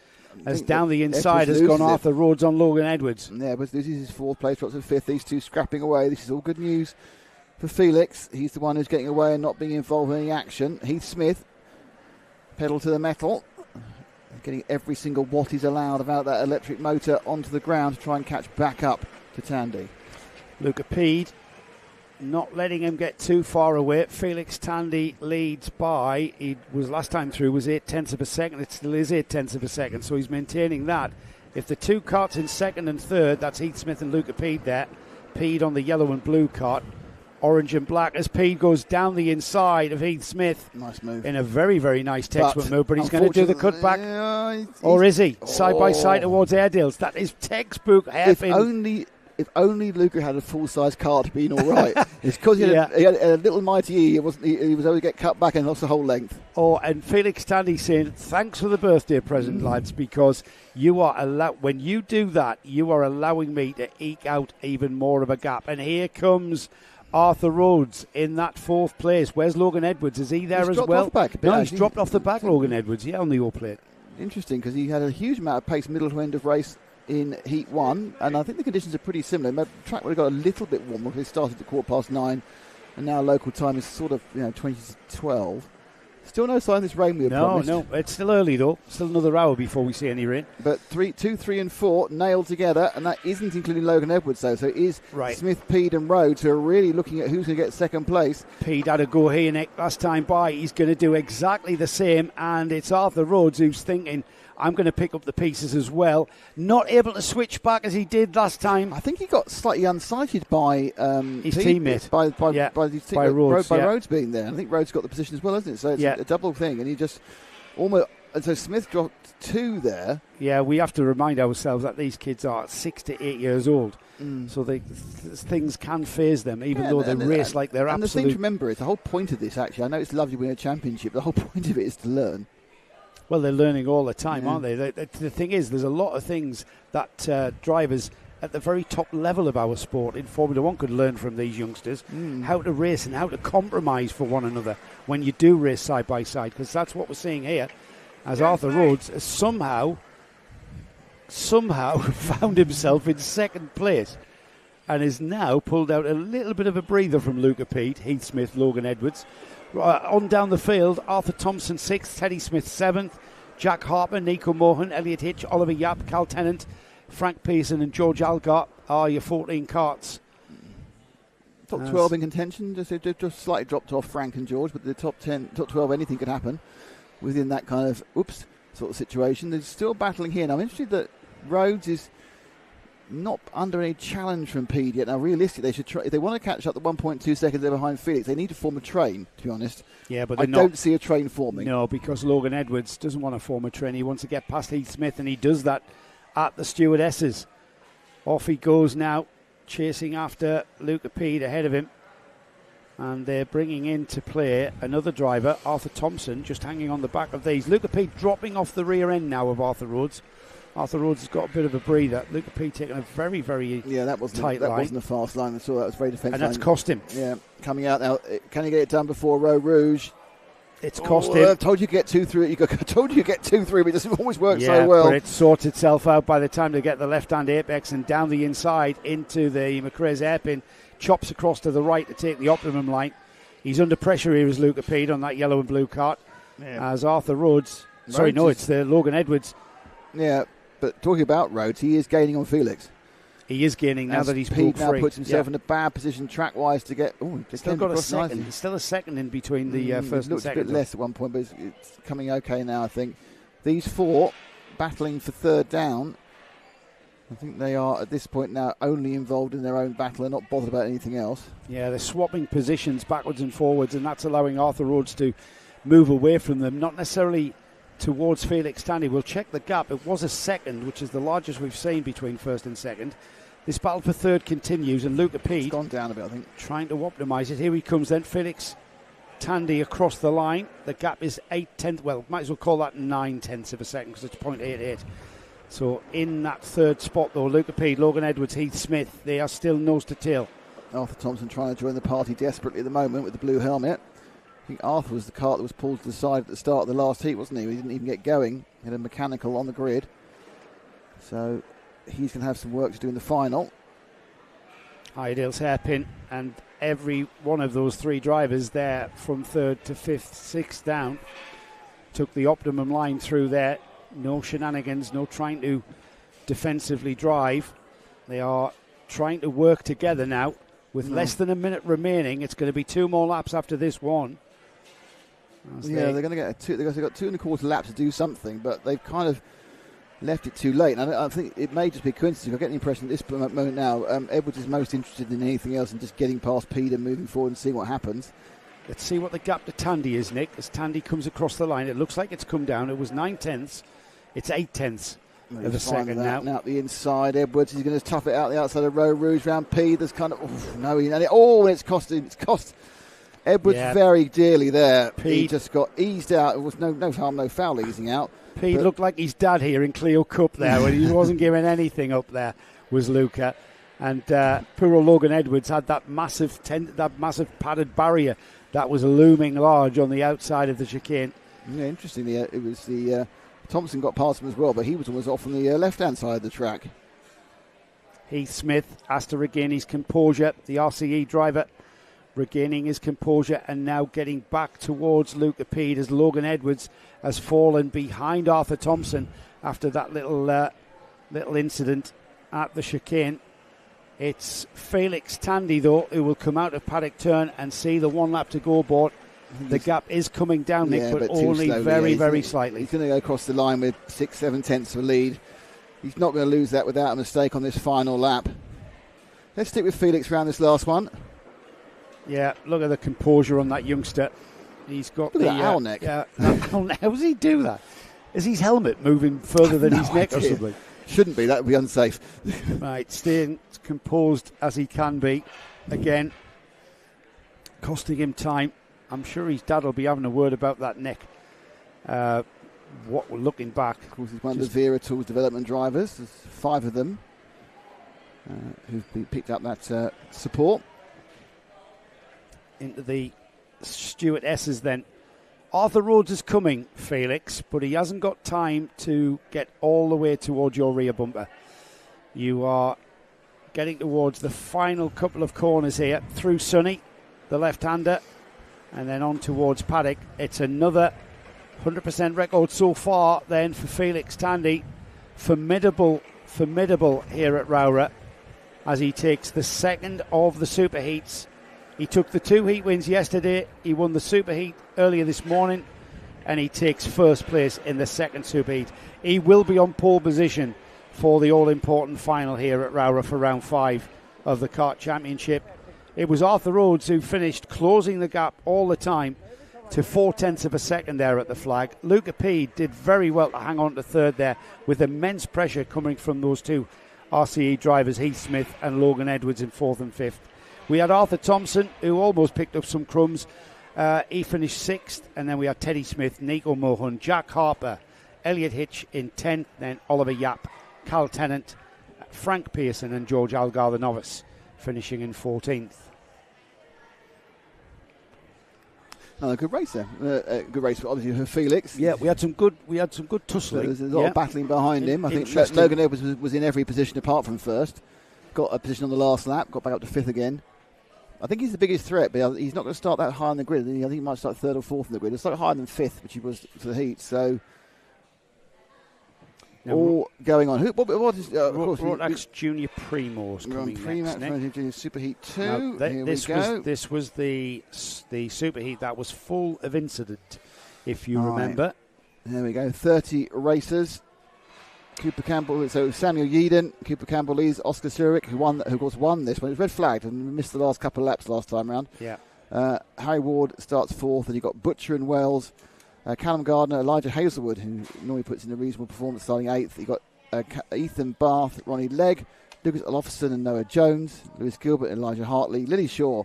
C: As down the inside has gone Arthur Rhodes on Logan Edwards.
A: Yeah, but this is his 4th place, drops to 5th. These two scrapping away. This is all good news for Felix. He's the one who's getting away and not being involved in any action. Heath Smith, pedal to the metal, getting every single watt he's allowed about that electric motor onto the ground to try and catch back up to Tandy.
C: Luca Pede not letting him get too far away. Felix Tandy leads by, he was last time through was 0.8 of a second. It still is 0.8 of a second, so he's maintaining that. If the 2 karts in second and third, that's Heath Smith and Luca Pede there. Pede on the yellow and blue kart, orange and black, as Pede goes down the inside of Heath Smith.
A: Nice move.
C: In a very, very nice textbook move, but he's going to do the cutback. Or is he? Side by side towards Airedale's. That is textbook hairpin.
A: If only Luca had a full-size kart, been all right. It's because he had a little Mighty E. He was able to get cut back and lost the whole length.
C: Oh, and Felix Tandy saying, thanks for the birthday present, lads, because you are when you do that, you are allowing me to eke out even more of a gap. And here comes Arthur Rhodes in that 4th place. Where's Logan Edwards? Is he there as well? He's dropped off the back, Logan Edwards, on the O-plate.
A: Interesting, because he had a huge amount of pace middle to end of race in Heat 1, and I think the conditions are pretty similar. The track would have got a little bit warmer because it started at 9:15, and now local time is sort of 20 to 12. Still no sign of this rain we have promised.
C: No, it's still early though. Still another hour before we see any rain.
A: But 2, 3 and 4 nailed together, and that isn't including Logan Edwards though. So it is Smith, Pede and Rhodes who are really looking at who's going to get second place.
C: Pede had a go here, Nick, last time by. He's going to do exactly the same, and it's Arthur Rhodes who's thinking, I'm going to pick up the pieces as well. Not able to switch back as he did last time.
A: I think he got slightly unsighted by
C: his teammate.
A: By Rhodes being there. I think Rhodes got the position as well, hasn't it? So it's a double thing, and he just almost And so Smith dropped 2 there.
C: Yeah, we have to remind ourselves that these kids are 6 to 8 years old. So things can phase them, even though they race like they're absolute.
A: And the thing to remember is the whole point of this, actually, I know it's lovely winning a championship, the whole point of it is to learn.
C: Well, they're learning all the time, aren't they? The thing is, there's a lot of things that drivers at the very top level of our sport in Formula One could learn from these youngsters, how to race and how to compromise for one another when you do race side by side, because that's what we're seeing here, as Arthur Rhodes has somehow found himself in second place and is now pulled out a little bit of a breather from Luca Pete, Heath Smith, Logan Edwards. On down the field, Arthur Thompson 6th, Teddy Smith 7th, Jack Harper, Nico Mohan, Elliot Hitch, Oliver Yap, Cal Tennant, Frank Pearson and George Algart are your 14 karts.
A: Top 12 in contention, just slightly dropped off Frank and George, but the top 10, top 12, anything could happen within that kind of sort of situation. They're still battling here. Now, I'm interested that Rhodes is not under any challenge from Pede yet. Now, realistically, they should try. If they want to catch up the 1.2 seconds they're behind Felix, they need to form a train, to be honest.
C: Yeah, but
A: I don't see a train forming.
C: No, because Logan Edwards doesn't want to form a train. He wants to get past Heath Smith, and he does that at the stewardesses. Off he goes now, chasing after Luca Pede ahead of him. And they're bringing into play another driver, Arthur Thompson, just hanging on the back of these. Luca Pede dropping off the rear end now of Arthur Rhodes. Arthur Rhodes has got a bit of a breather. Luca Pede taking a very, very tight line.
A: That wasn't a fast line at all. That was very defensive.
C: And that's cost him.
A: Yeah, coming out now. Can he get it done before Row Rouge?
C: It's cost him.
A: I told you to get 2 through it. I told you to get 2 through, but it doesn't always work so well.
C: But it sorts itself out by the time they get the left-hand apex and down the inside into the McRae's hairpin. Chops across to the right to take the optimum line. He's under pressure here as Luca Pede on that yellow and blue kart. Yeah. As Arthur Rhodes. Sorry, no, it's the Logan Edwards.
A: Yeah, but talking about Rhodes, he is gaining on Felix.
C: He is gaining now that he's
A: Pede
C: broke free.
A: Now puts himself in a bad position track-wise to get.
C: He's still got a second. He's still a second in between the first and second.
A: A bit less at one point, but it's coming okay now, I think. These 4 battling for third down. I think they are at this point now only involved in their own battle and not bothered about anything else. Yeah,
C: they're swapping positions backwards and forwards, and that's allowing Arthur Rhodes to move away from them, not necessarily towards Felix Tandy. We'll check the gap. It was a second, which is the largest we've seen between first and second. This battle for third continues, and Luca Pede
A: gone down a bit, I think,
C: trying to optimise it. Here he comes then, Felix Tandy across the line. The gap is 8/10. Well, might as well call that 9/10 of a second because it's 0.88. So in that third spot, though, Luca Pede, Logan Edwards, Heath Smith, they are still nose to tail.
A: Arthur Thompson trying to join the party desperately at the moment with the blue helmet. I think Arthur was the kart that was pulled to the side at the start of the last heat, wasn't he? He didn't even get going. He had a mechanical on the grid. So he's going to have some work to do in the final.
C: Iredale's hairpin, and every one of those 3 drivers there from 3rd to 5th, 6th down took the optimum line through there. No shenanigans, no trying to defensively drive. They are trying to work together now with less than a minute remaining. It's going to be 2 more laps after this one.
A: They're going to get they've got 2 1/4 laps to do something, but they've kind of left it too late. And I think it may just be a coincidence. I get the impression at this moment now, Edwards is most interested in anything else than just getting past Pede and moving forward and seeing what happens.
C: Let's see what the gap to Tandy is, Nick. As Tandy comes across the line, it looks like it's come down. It was 9/10. It's 8/10 of a second now.
A: Now the inside, Edwards is going to tough it out the outside of Row Rouge round Pede. There's kind of it's cost him. It's cost Edwards very dearly there. He just got eased out. It was no harm, no foul easing out.
C: Pede looked like his dad here in Clio Cup there when he wasn't giving anything up there, was Luca. And poor old Logan Edwards had that massive padded barrier that was looming large on the outside of the chicane.
A: Yeah, interestingly, it was the Thompson got past him as well, but he was almost off on the left-hand side of the track.
C: Heath Smith has to regain his composure. The RCE driver regaining his composure and now getting back towards Luca Pede as Logan Edwards has fallen behind Arthur Thompson after that little incident at the chicane. It's Felix Tandy, though, who will come out of paddock turn and see the 1 lap to go board. The gap is coming down, Nick, but only slowly, very slightly.
A: He's going to go across the line with 6-7 tenths of a lead. He's not going to lose that without a mistake on this final lap. Let's stick with Felix around this last one.
C: Yeah, look at the composure on that youngster. He's got
A: look at that owl neck.
C: Yeah, how does he do that? Is his helmet moving further than his neck or something?
A: Shouldn't be. That would be unsafe.
C: Right, staying composed as he can be. Again, costing him time. I'm sure his dad will be having a word about that neck. What we're looking back.
A: Of course, he's one of the Vera Tools development drivers. There's 5 of them who've picked up that support.
C: Into the Stuart S's then. Arthur Rhodes is coming, Felix, but he hasn't got time to get all the way towards your rear bumper. You are getting towards the final couple of corners here through Sonny, the left-hander, and then on towards Paddock. It's another 100% record so far then for Felix Tandy. Formidable here at ROWRAH as he takes the second of the superheats. He took the 2 heat wins yesterday. He won the superheat earlier this morning, and he takes first place in the second superheat. He will be on pole position for the all-important final here at ROWRAH for round 5 of the Kart Championship. It was Arthur Rhodes who finished closing the gap all the time to 0.4 of a second there at the flag. Luca P did very well to hang on to third there with immense pressure coming from those 2 RCE drivers, Heath Smith and Logan Edwards in 4th and 5th. We had Arthur Thompson, who almost picked up some crumbs. He finished 6th, and then we had Teddy Smith, Nico Mohun, Jack Harper, Elliot Hitch in 10th, then Oliver Yap, Cal Tennant, Frank Pearson and George Algar, the novice, finishing in 14th.
A: Oh, a good race there. Good race, obviously, for Felix.
C: Yeah, we had some good tussling.
A: There's a lot of battling behind him. I think Logan Edwards was in every position apart from first. Got a position on the last lap, got back up to 5th again. I think he's the biggest threat, but he's not going to start that high on the grid. I think he might start 3rd or 4th in the grid. He'll start higher than 5th, which he was for the heat. So, all going on. What is, of course,
C: ROWRAH Junior Primos coming next.
A: Junior Superheat 2.
C: This was the Superheat that was full of incident, if you remember.
A: There we go. 30 racers. Cooper Campbell, so Samuel Yeadon, Cooper Campbell leads, Oscar Zurich, who of course won this one. It was red flagged and missed the last couple of laps last time round.
C: Yeah.
A: Harry Ward starts 4th, and you've got Butcher and Wells, Callum Gardner, Elijah Hazelwood, who normally puts in a reasonable performance, starting 8th. You've got Ethan Barth, Ronnie Legg, Lucas Olofsson and Noah Jones, Lewis Gilbert and Elijah Hartley, Lily Shaw,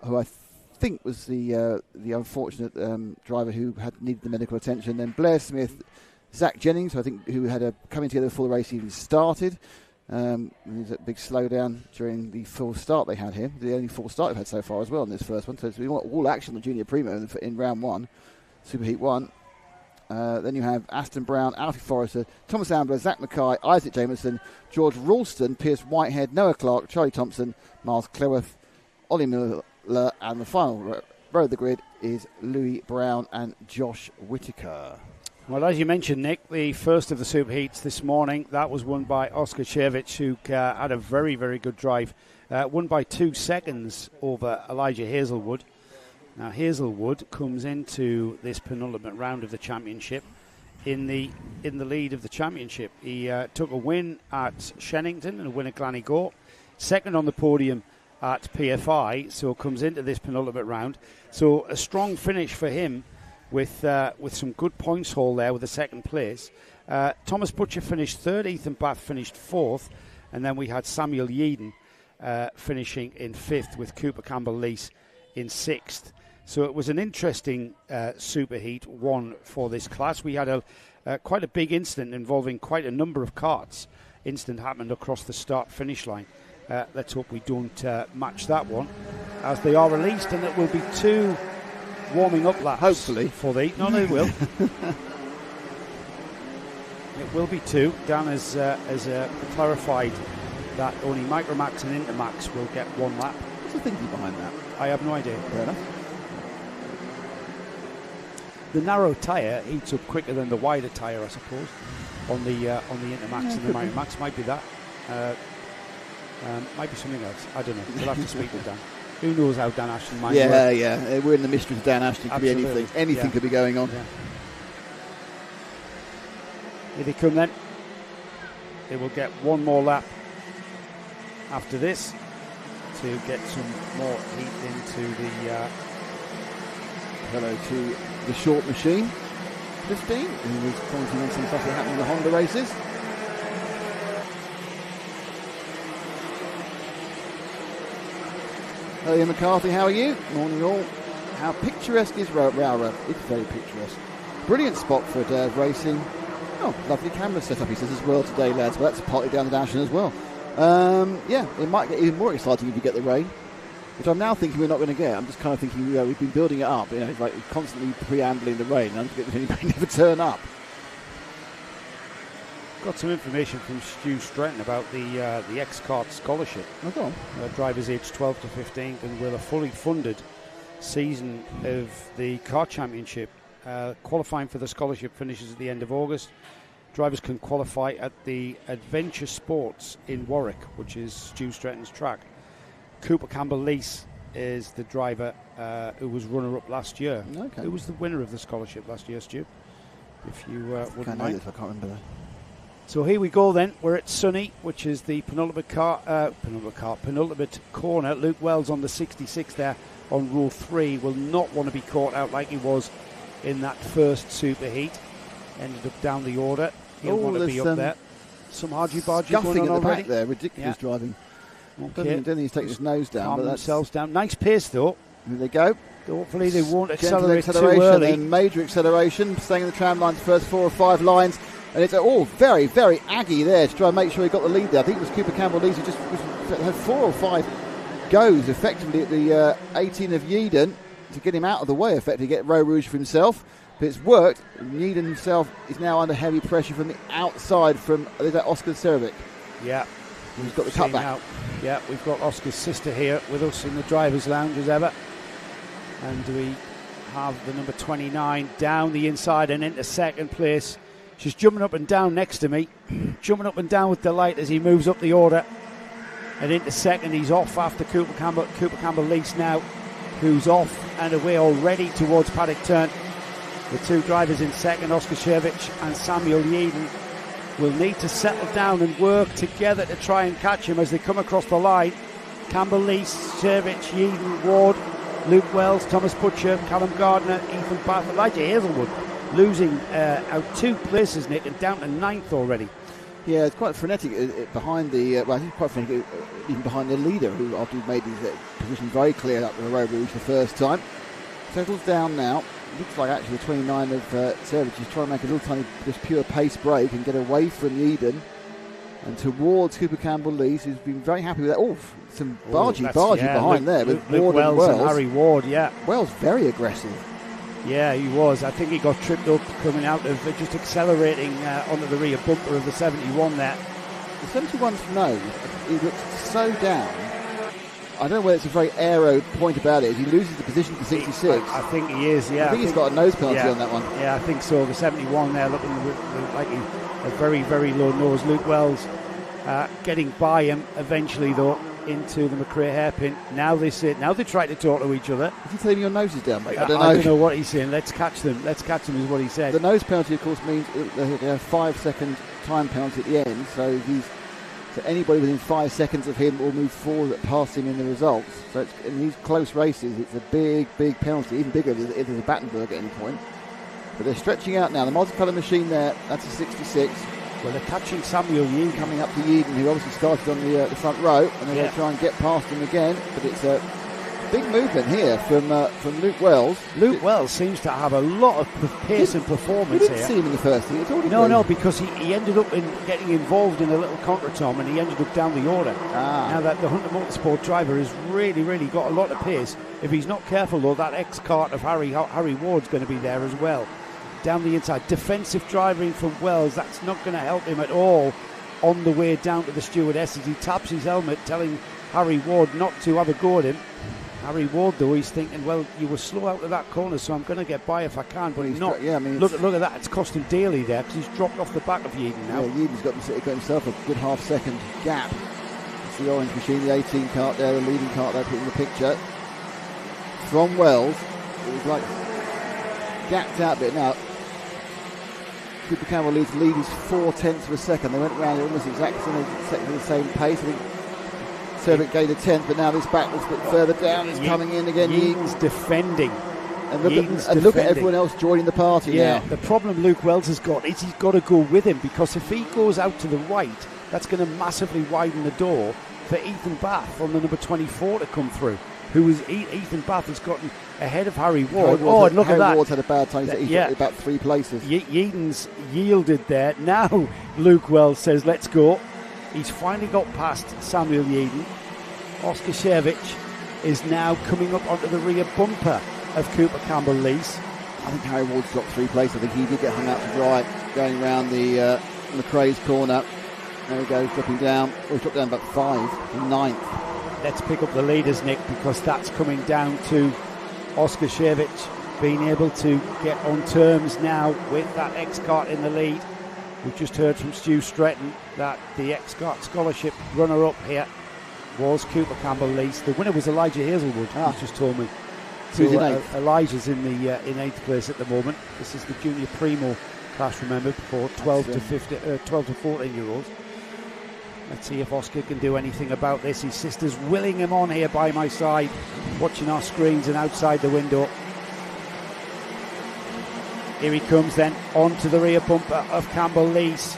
A: who I think was the unfortunate driver who had needed the medical attention, then Blair Smith, Zach Jennings, I think, who had a coming together before the race even started. There's a big slowdown during the full start they had here. The only full start we've had so far as well in this first one. So we want all action on Junior Primo in round 1, Superheat 1. Then you have Aston Brown, Alfie Forrester, Thomas Ambler, Zach Mackay, Isaac Jameson, George Ralston, Pierce Whitehead, Noah Clark, Charlie Thompson, Miles Cleworth, Ollie Miller, and the final row of the grid is Louis Brown and Josh Whitaker.
C: Well, as you mentioned, Nick, the first of the superheats this morning, that was won by Oscar Chevich, who had a very, very good drive. Won by 2 seconds over Elijah Hazelwood. Now, Hazelwood comes into this penultimate round of the championship in the lead of the championship. He took a win at Shennington and a win at Glanigor. Second on the podium at PFI, so comes into this penultimate round. So a strong finish for him, with some good points haul there with a second place. Thomas Butcher finished 3rd, Ethan Bath finished 4th, and then we had Samuel Yeadon finishing in 5th with Cooper Campbell-Lease in 6th. So it was an interesting Superheat 1 for this class. We had quite a big incident involving quite a number of karts. Incident happened across the start-finish line. Let's hope we don't match that one as they are released, and it will be 2 warming up laps.
A: Hopefully.
C: For the... No, they will. It will be 2. Dan has clarified that only Micromax and Intermax will get 1 lap.
A: What's the thinking behind that?
C: I have no idea.
A: Fair enough.
C: The narrow tyre heats up quicker than the wider tyre, I suppose, on the Intermax and the Micromax. Might be that. Might be something else. I don't know. We'll have to speak with Dan. Who knows how Dan Ashton might work?
A: Yeah. We're in the mystery of Dan Ashton. It could be anything. Anything could be going on.
C: Yeah. Here they come then. They will get 1 more lap after this to get some more heat into the...
A: Hello to the short machine. 15, who was commenting on some stuff that happened in the Honda races. Hello, Ian McCarthy, how are you? Morning all. How picturesque is ROWRAH? It's very picturesque. Brilliant spot for a day of racing. Oh, lovely camera setup, he says, as well today, lads. Well, that's partly down the dash as well. Yeah, it might get even more exciting if you get the rain, which I'm now thinking we're not going to get. I'm just kind of thinking, we've been building it up, like constantly preambling the rain, and it may never turn up.
C: Got some information from Stu Stretton about the X-Kart scholarship.
A: Oh, go on.
C: Drivers aged 12 to 15 can win a fully funded season of the Kart Championship. Qualifying for the scholarship finishes at the end of August. Drivers can qualify at the Adventure Sports in Warwick, which is Stu Stretton's track. Cooper Campbell-Lees is the driver who was runner-up last year.
A: Okay.
C: Who was the winner of the scholarship last year, Stu? If you wouldn't
A: I
C: mind.
A: can't remember that.
C: So here we go then. We're at Sunny, which is the penultimate corner. Luke Wells on the 66 there on rule 3 will not want to be caught out like he was in that first superheat. Ended up down the order. He'll want to be up there. Some argy-bargy going on
A: at the
C: already.
A: back there, ridiculous driving.
C: Okay.
A: Don't think he's taking his nose down.
C: Calm
A: But
C: themselves down. Nice pace though.
A: Here they go.
C: Hopefully they won't
A: Gentle
C: accelerate too
A: acceleration
C: early.
A: and major acceleration, staying in the tram line's first 4 or 5 lines. And it's all very, very aggy there to try and make sure he got the lead there. I think it was Cooper Campbell-Lees who just had 4 or 5 goes effectively at the 18 of Yeadon to get him out of the way, effectively get Row Rouge for himself. But it's worked. Yeadon himself is now under heavy pressure from the outside from Oscar Cerovic.
C: Yeah.
A: He's got the cutback.
C: Yeah, we've got Oscar's sister here with us in the driver's lounge as ever. And we have the number 29 down the inside and into second place. She's jumping up and down next to me, jumping up and down with delight as he moves up the order. And into second, he's off after Cooper Campbell-Lees now, who's off and away already towards paddock turn. The two drivers in second, Oscar Cerovic and Samuel Yeadon, will need to settle down and work together to try and catch him as they come across the line. Campbell-Lees, Cerovic, Yeadon, Ward, Luke Wells, Thomas Butcher, Callum Gardner, Ethan Bath, Elijah Hazelwood. Losing out 2 places, Nick, and down to 9th already.
A: Yeah, it's quite frenetic behind the. I think quite frenetic even behind the leader, who after he made his position very clear up the Row Rouge the first time, settles down now. Looks like actually the 29 of Cerovic is trying to make a little tiny, just pure pace break and get away from Yeadon and towards Cooper Campbell-Lees, who's been very happy with that. Oh, some bargy behind there with
C: Luke
A: Ward
C: Wells and Harry Ward. Yeah,
A: Wells very aggressive.
C: Yeah, he was. I think he got tripped up coming out of just accelerating onto the rear bumper of the 71 there.
A: The 71's nose, he looks so down. I don't know whether it's a very aero point about it. He loses the position to 66.
C: I think he is, yeah.
A: I think he's got a nose penalty on that one.
C: Yeah, I think so. The 71 there looking like a very, very low nose. Luke Wells getting by him eventually, though, into the McRae hairpin. Now they try to talk to each other.
A: Is he telling your nose is down, mate? I
C: don't know what he's saying. Let's catch them is what he said.
A: The nose penalty, of course, means a 5-second time penalty at the end. So anybody within 5 seconds of him will move forward past him in the results. So in these close races, it's a big, big penalty, even bigger if there's a Battenberg at any point. But they're stretching out now. The multicolour machine there, that's a 66.
C: Well, they're catching Samuel Yeadon.
A: Coming up to Yeadon, who obviously started on the front row, and they're going to try and get past him again. But it's a big movement here from Luke Wells.
C: Luke Wells seems to have a lot of pace and performance here.
A: You didn't see him in the first thing at all,
C: No, because he ended up getting involved in a little contretemps, and he ended up down the order. Now that the Hunter Motorsport driver has really, really got a lot of pace. If he's not careful, though, that X-Kart of Harry Ward's going to be there as well. Down the inside, defensive driving from Wells, that's not going to help him at all on the way down to the stewardess as he taps his helmet, telling Harry Ward not to have a go at him. Harry Ward, though, he's thinking, well, you were slow out of that corner, so I'm going to get by if I can, but he's not. Look at that, it's cost him dearly there because he's dropped off the back of Yeadon now.
A: Yeah, Yeadon's got himself a good half-second gap. It's the orange machine, the 18 kart there, the leading kart there, put in the picture. From Wells, it was like gapped out a bit now. Cooper Campbell-Lees lead is 0.4 of a second. They went around almost exactly the same pace. I think Cerovic gained a tenth, but now this back was a bit further down. It's coming in again.
C: Yeadon's defending
A: And look at everyone else joining the party now.
C: The problem Luke Wells has got is he's got to go with him, because if he goes out to the right, that's going to massively widen the door for Ethan Bath on the number 24 to come through. Ethan Bath has gotten ahead of Harry Ward. Look at that.
A: Harry Ward's had a bad time. He's about 3 places.
C: Yeaton's yielded there. Now Luke Wells says, let's go. He's finally got past Samuel Yeaton. Oscar Shevich is now coming up onto the rear bumper of Cooper Campbell-Lees.
A: I think Harry Ward's dropped 3 places. I think he did get hung out to dry going round the McRae's corner. There he goes, dropping down. He's dropped down about 5, 9th.
C: Let's pick up the leaders, Nick, because that's coming down to Oscar Shevich being able to get on terms now with that X-Kart in the lead. We've just heard from Stu Stretton that the X-Kart Scholarship runner-up here was Cooper Campbell-Lees. The winner was Elijah Hazelwood, he's just told me. So Elijah's in 8th place at the moment. This is the Junior Primo class, remember, for 12 to 14-year-olds. Let's see if Oscar can do anything about this. His sister's willing him on here by my side, watching our screens and outside the window. Here he comes then, onto the rear bumper of Campbell-Lees.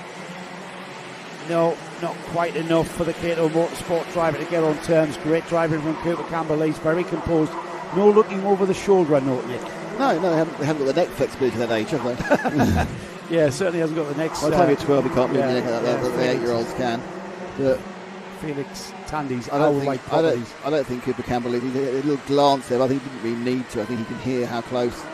C: No, not quite enough for the Cato Motorsport driver to get on terms. Great driving from Cooper Campbell-Lees, very composed. No looking over the shoulder, I note, Nick.
A: No, they haven't got the neck flexibility at that age, have they?
C: Yeah, certainly hasn't got the neck.
A: By the time you're 12, you can't move your neck like that, but the 8-year-olds can. But
C: Felix Tandy's
A: I don't think Cooper Campbell, a little glance there, but I think he didn't really need to. I think he can hear how close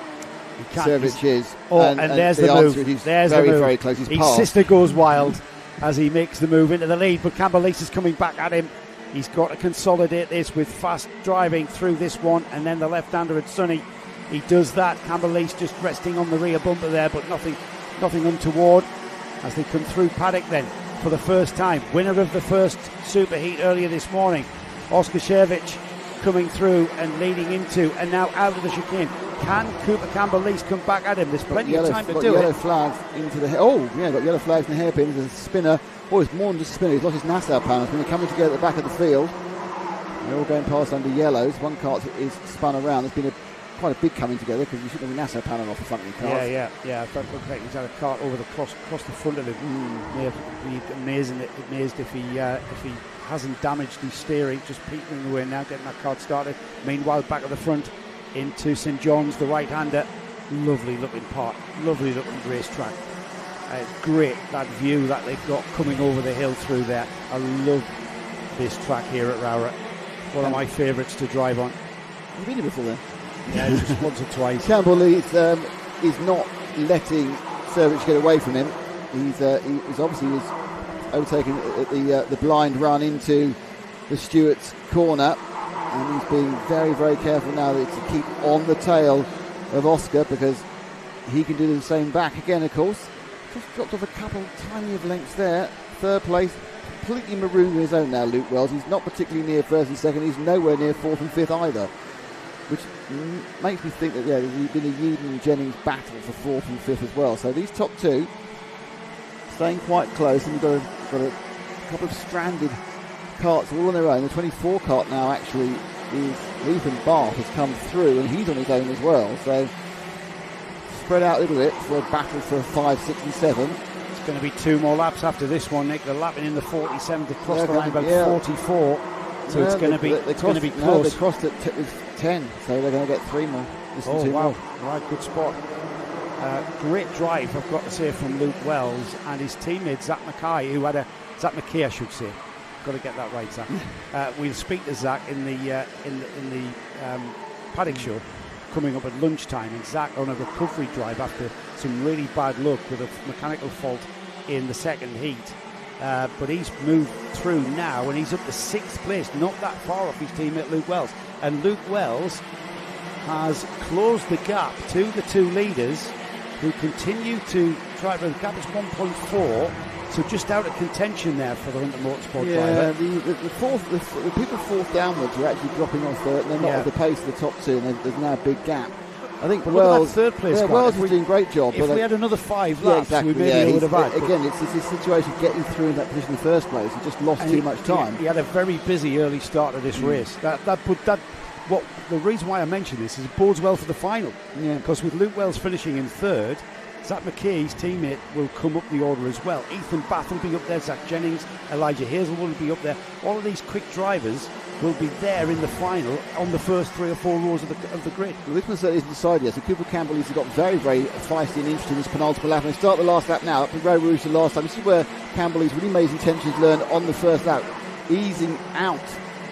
A: Servich is.
C: And there's the move. There's
A: very,
C: the move.
A: very close. His
C: sister goes wild as he makes the move into the lead, but Campbell-Lees is coming back at him. He's got to consolidate this with fast driving through this one, and then the left-hander at Sonny. He does that. Campbell-Lees just resting on the rear bumper there, but nothing untoward as they come through paddock then for the first time. Winner of the first superheat earlier this morning, Oscar Shevich, coming through and leading into, and now out of the chicane. Can Cooper Campbell-Lees come back at him? There's plenty of time to do it.
A: Yellow flags into the got yellow flags in the hairpin. There's a spinner. It's more than just a spinner. He's lost his Nassau panels. When they're coming together at the back of the field, they're all going past under yellows. One kart is spun around. There's been quite a big coming together because you shouldn't have a Nassau panel off the front of your car.
C: Yeah. That looked like he's had a kart over across the front of him. May be amazed if he hasn't damaged his steering, just petering away now, getting that kart started. Meanwhile, back at the front into St John's, the right-hander. Lovely looking part, lovely looking racetrack. Great, that view that they've got coming over the hill through there. I love this track here at ROWRAH. One of my favourites to drive on.
A: Have you been here before then?
C: Yeah, just once or twice.
A: Campbell-Lees is not letting Servich get away from him. He's obviously was overtaken at the blind run into the Stewart's corner, and he's being very, very careful now to keep on the tail of Oscar, because he can do the same back again, of course. Just dropped off a couple tiny of lengths there. 3rd place, completely marooned on his own now, Luke Wells. He's not particularly near 1st and 2nd. He's nowhere near 4th and 5th either, which makes me think that there's been a Yeadon-Jennings battle for 4th and 5th as well. So these top two staying quite close, and we've got a couple of stranded karts all on their own. The 24 kart now actually is Ethan Bath has come through, and he's on his own as well. So spread out a little bit for a battle for 5, 6 and 7.
C: It's going to be 2 more laps after this one, Nick. They're lapping in the 47 to cross the line about 44. So it's going to be close.
A: They crossed at 10, so they're going to get 3 more.
C: Wow. Right, good spot. Great drive, I've got to say, from Luke Wells and his teammate Zach McKay, Zach McKay, I should say. Got to get that right, Zach. We'll speak to Zach in the paddock show coming up at lunchtime, and Zach on a recovery drive after some really bad luck with a mechanical fault in the 2nd heat. But he's moved through now, and he's up to 6th place, not that far off his teammate Luke Wells. And Luke Wells has closed the gap to the 2 leaders, who continue to try. The gap is 1.4, so just out of contention there for the Hunter Motorsport driver.
A: The people 4th downwards are actually dropping off there. They're not at the pace of the top 2, and there's now a big gap. I think Wells,
C: 3rd place.
A: Wells is doing a great job.
C: If we had another 5 laps, we maybe would have had.
A: Again, it's this situation of getting through in that position in the first place. He just lost too much time.
C: He had a very busy early start of this race. That the reason why I mention this is it bodes well for the final.
A: Yeah.
C: Because with Luke Wells finishing in third, Zach McKay's teammate will come up the order as well. Ethan Bath will be up there, Zach Jennings, Elijah Hazelwood will be up there. All of these quick drivers will be there in the final on the first 3 or 4 rows of the grid.
A: Well, this one certainly isn't decided yet. So Cooper Campbell has got very, very feisty and interesting in this penultimate lap. And they start the last lap now. Up in ROWRAH the last time. This is where Campbell's really made his intentions learned on the first lap, easing out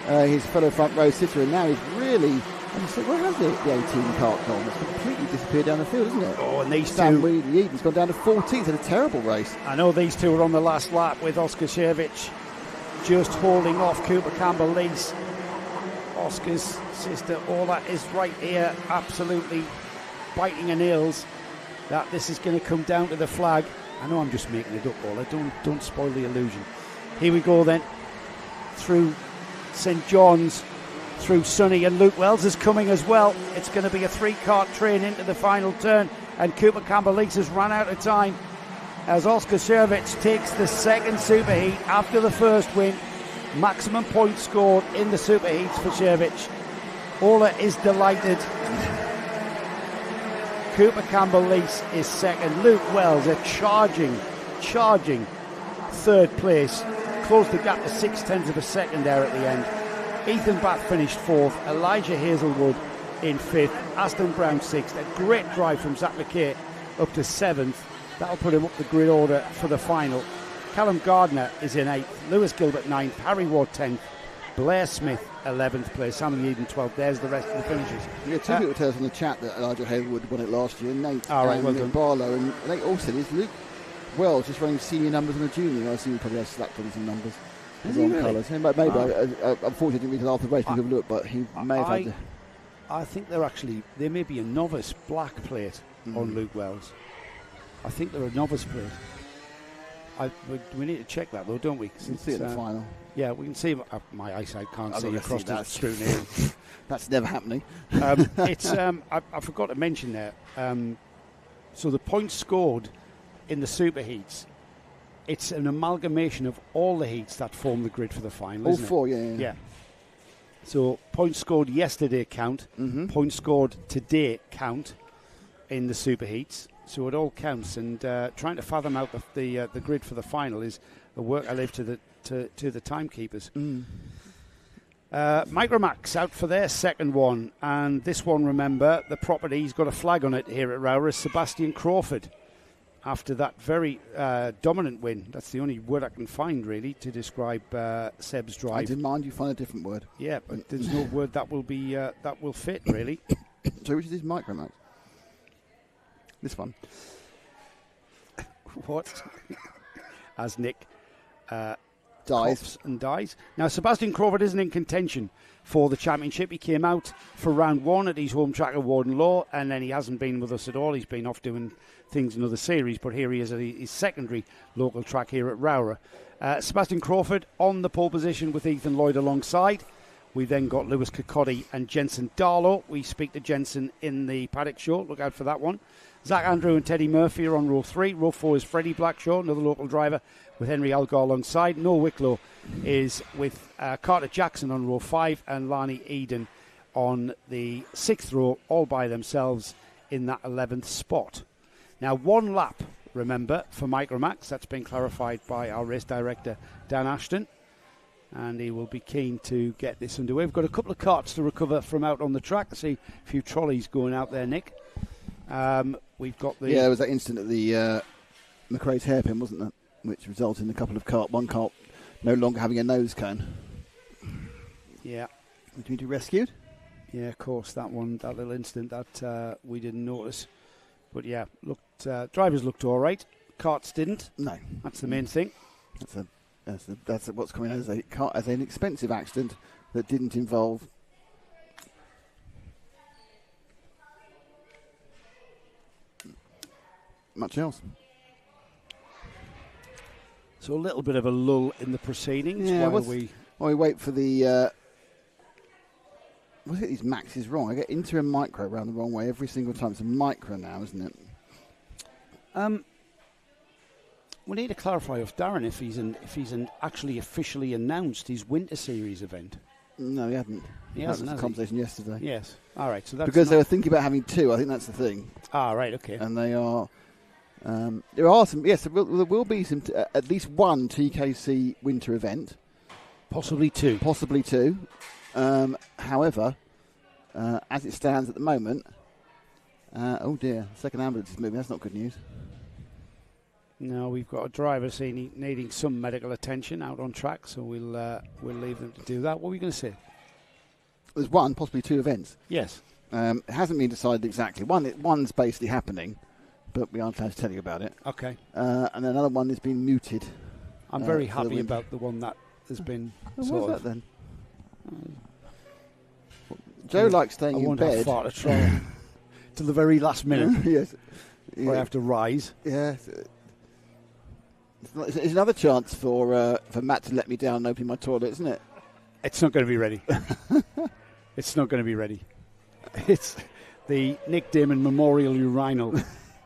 A: his fellow front row sitter. And now he's really... And you say, where has the 18 kart gone? It's completely disappeared down the field, isn't it?
C: Oh, and these
A: Sam
C: two...
A: Eden's gone down to 14th. Had a terrible race.
C: I know these two are on the last lap with Oscar Shevich just holding off Cooper Campbell-Lees. Oscar's sister Ola is right here, absolutely biting her nails that this is going to come down to the flag. I know I'm just making it up, Ola. Don't spoil the illusion. Here we go then, through St John's, through Sunny, and Luke Wells is coming as well. It's going to be a 3-kart train into the final turn, and Cooper Campbell-Lees has run out of time as Oscar Shevich takes the second superheat after the first win. Maximum points scored in the superheats for Shevich. Ola is delighted. Cooper Campbell-Lees is second. Luke Wells, a charging third place. Closed the gap to 0.6 of a second there at the end. Ethan Bath finished fourth. Elijah Hazelwood in fifth. Aston Brown sixth. A great drive from Zach McKay up to seventh. That'll put him up the grid order for the final. Callum Gardner is in 8th, Lewis Gilbert 9th, Harry Ward 10th, Blair Smith 11th place, Samuel Eden 12th. There's the rest of the finishes.
A: Yeah, two people tell us in the chat that Elijah Hazelwood won it last year, Nate
C: well
A: and Barlow, and Nate also is Luke Wells just running senior numbers on a junior. I assume he probably has slapped on some numbers.
C: Is he really?
A: Colours. Maybe unfortunately didn't read it after the race because of look, but he may have had to.
C: I think there may be a novice black plate on Luke Wells. I think they're a novice plate. We need to check that though, don't we?
A: We can see it in the final.
C: Yeah, we can see. My eyesight can't see across the scrutiny.
A: That's never happening.
C: I forgot to mention there. So the points scored in the super heats, it's an amalgamation of all the heats that form the grid for the final.
A: All
C: isn't
A: four,
C: it?
A: yeah.
C: So points scored yesterday count. Points scored today count in the super heats. So it all counts, and trying to fathom out the grid for the final is a work I leave to the timekeepers. Micromax out for their second one, and this one, remember, the property's got a flag on it here at ROWRAH, Sebastian Crawford. After that very dominant win, that's the only word I can find really to describe Seb's drive.
A: I didn't mind you find a different word.
C: Yeah, but there's no word that will be that will fit really.
A: So which is this Micromax? This one.
C: What? As Nick
A: dies
C: and dies. Now, Sebastian Crawford isn't in contention for the championship. He came out for round one at his home track at Warden Law, and then he hasn't been with us at all. He's been off doing things in other series, but here he is at his secondary local track here at ROWRAH. Sebastian Crawford on the pole position with Ethan Lloyd alongside. We then got Lewis Kirkcaldy and Jensen Darlow. We speak to Jensen in the paddock show. Look out for that one. Zach Andrew and Teddy Murphy are on row 3. Row 4 is Freddie Blackshaw, another local driver, with Henry Algar alongside. Noel Wicklow is with Carter Jackson on row 5 and Lani Eden on the 6th row, all by themselves in that 11th spot. Now, one lap, remember, for Micromax. That's been clarified by our race director, Dan Ashton, and he will be keen to get this underway. We've got a couple of carts to recover from out on the track. I see a few trolleys going out there, Nick. We've got the...
A: Yeah, there was that incident at the McRae's hairpin, wasn't there? Which resulted in a couple of one cart no longer having a nose cone.
C: Yeah.
A: Did we be rescued?
C: Yeah, of course, that little incident that we didn't notice. But yeah, drivers looked all right. Carts didn't.
A: No.
C: That's the main thing.
A: That's what's coming as an expensive accident that didn't involve... much else.
C: So a little bit of a lull in the proceedings while we
A: wait for the... Look at these maxes wrong. I get Inter and Micro around the wrong way every single time. It's a Micro now, isn't it?
C: We need to clarify with Darren if he's actually officially announced his Winter Series event.
A: No, he hadn't.
C: He
A: That
C: hasn't,
A: was
C: has
A: the conversation yesterday.
C: Yes. All right. So that's
A: Because they were thinking about having two. I think that's the thing.
C: right. Okay.
A: And they are. There are some. Yes, there will be some. At least one TKC winter event.
C: Possibly two.
A: Possibly two. However, as it stands at the moment, oh dear, second ambulance is moving. That's not good news.
C: No, we've got a driver saying needing some medical attention out on track, so we'll leave them to do that. What were you going to say?
A: There's one, possibly two events.
C: Yes.
A: It hasn't been decided exactly. One's basically happening, but we aren't allowed to tell you about it.
C: Okay.
A: And another one has been mooted.
C: I'm very happy about the one that has been.
A: What's
C: sort
A: that
C: of
A: then? Joe likes staying
C: I
A: in
C: won't
A: bed.
C: have far to try till the very last minute.
A: Yes.
C: Where I have to rise.
A: Yeah. It's another chance for Matt to let me down and open my toilet, isn't it?
C: It's not going to be ready. It's not going to be ready. It's the Nick Damon Memorial Urinal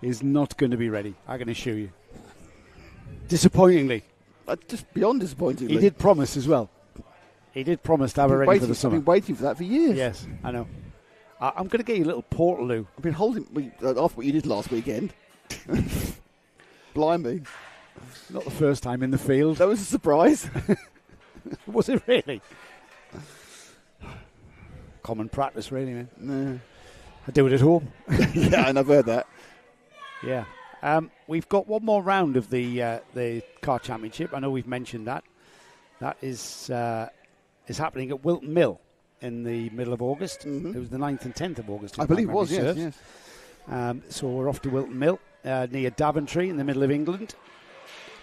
C: is not going to be ready. I can assure you. Disappointingly.
A: Just beyond disappointingly.
C: He did promise as well. He did promise to have it ready for the summer.
A: I've been waiting for that for years.
C: Yes, I know. I'm going to get you a little Portaloo.
A: I've been holding off what you did last weekend. Blimey.
C: Not the first time in the field.
A: That was a surprise.
C: Was it really? Common practice, really, man.
A: No.
C: I do it at home.
A: Yeah, and I've heard that.
C: Yeah. We've got one more round of the Kart Championship. I know we've mentioned that. That is happening at Wilton Mill in the middle of August. Mm-hmm. It was the 9th and 10th of August.
A: I believe it was, yes.
C: So we're off to Wilton Mill near Daventry in the middle of England.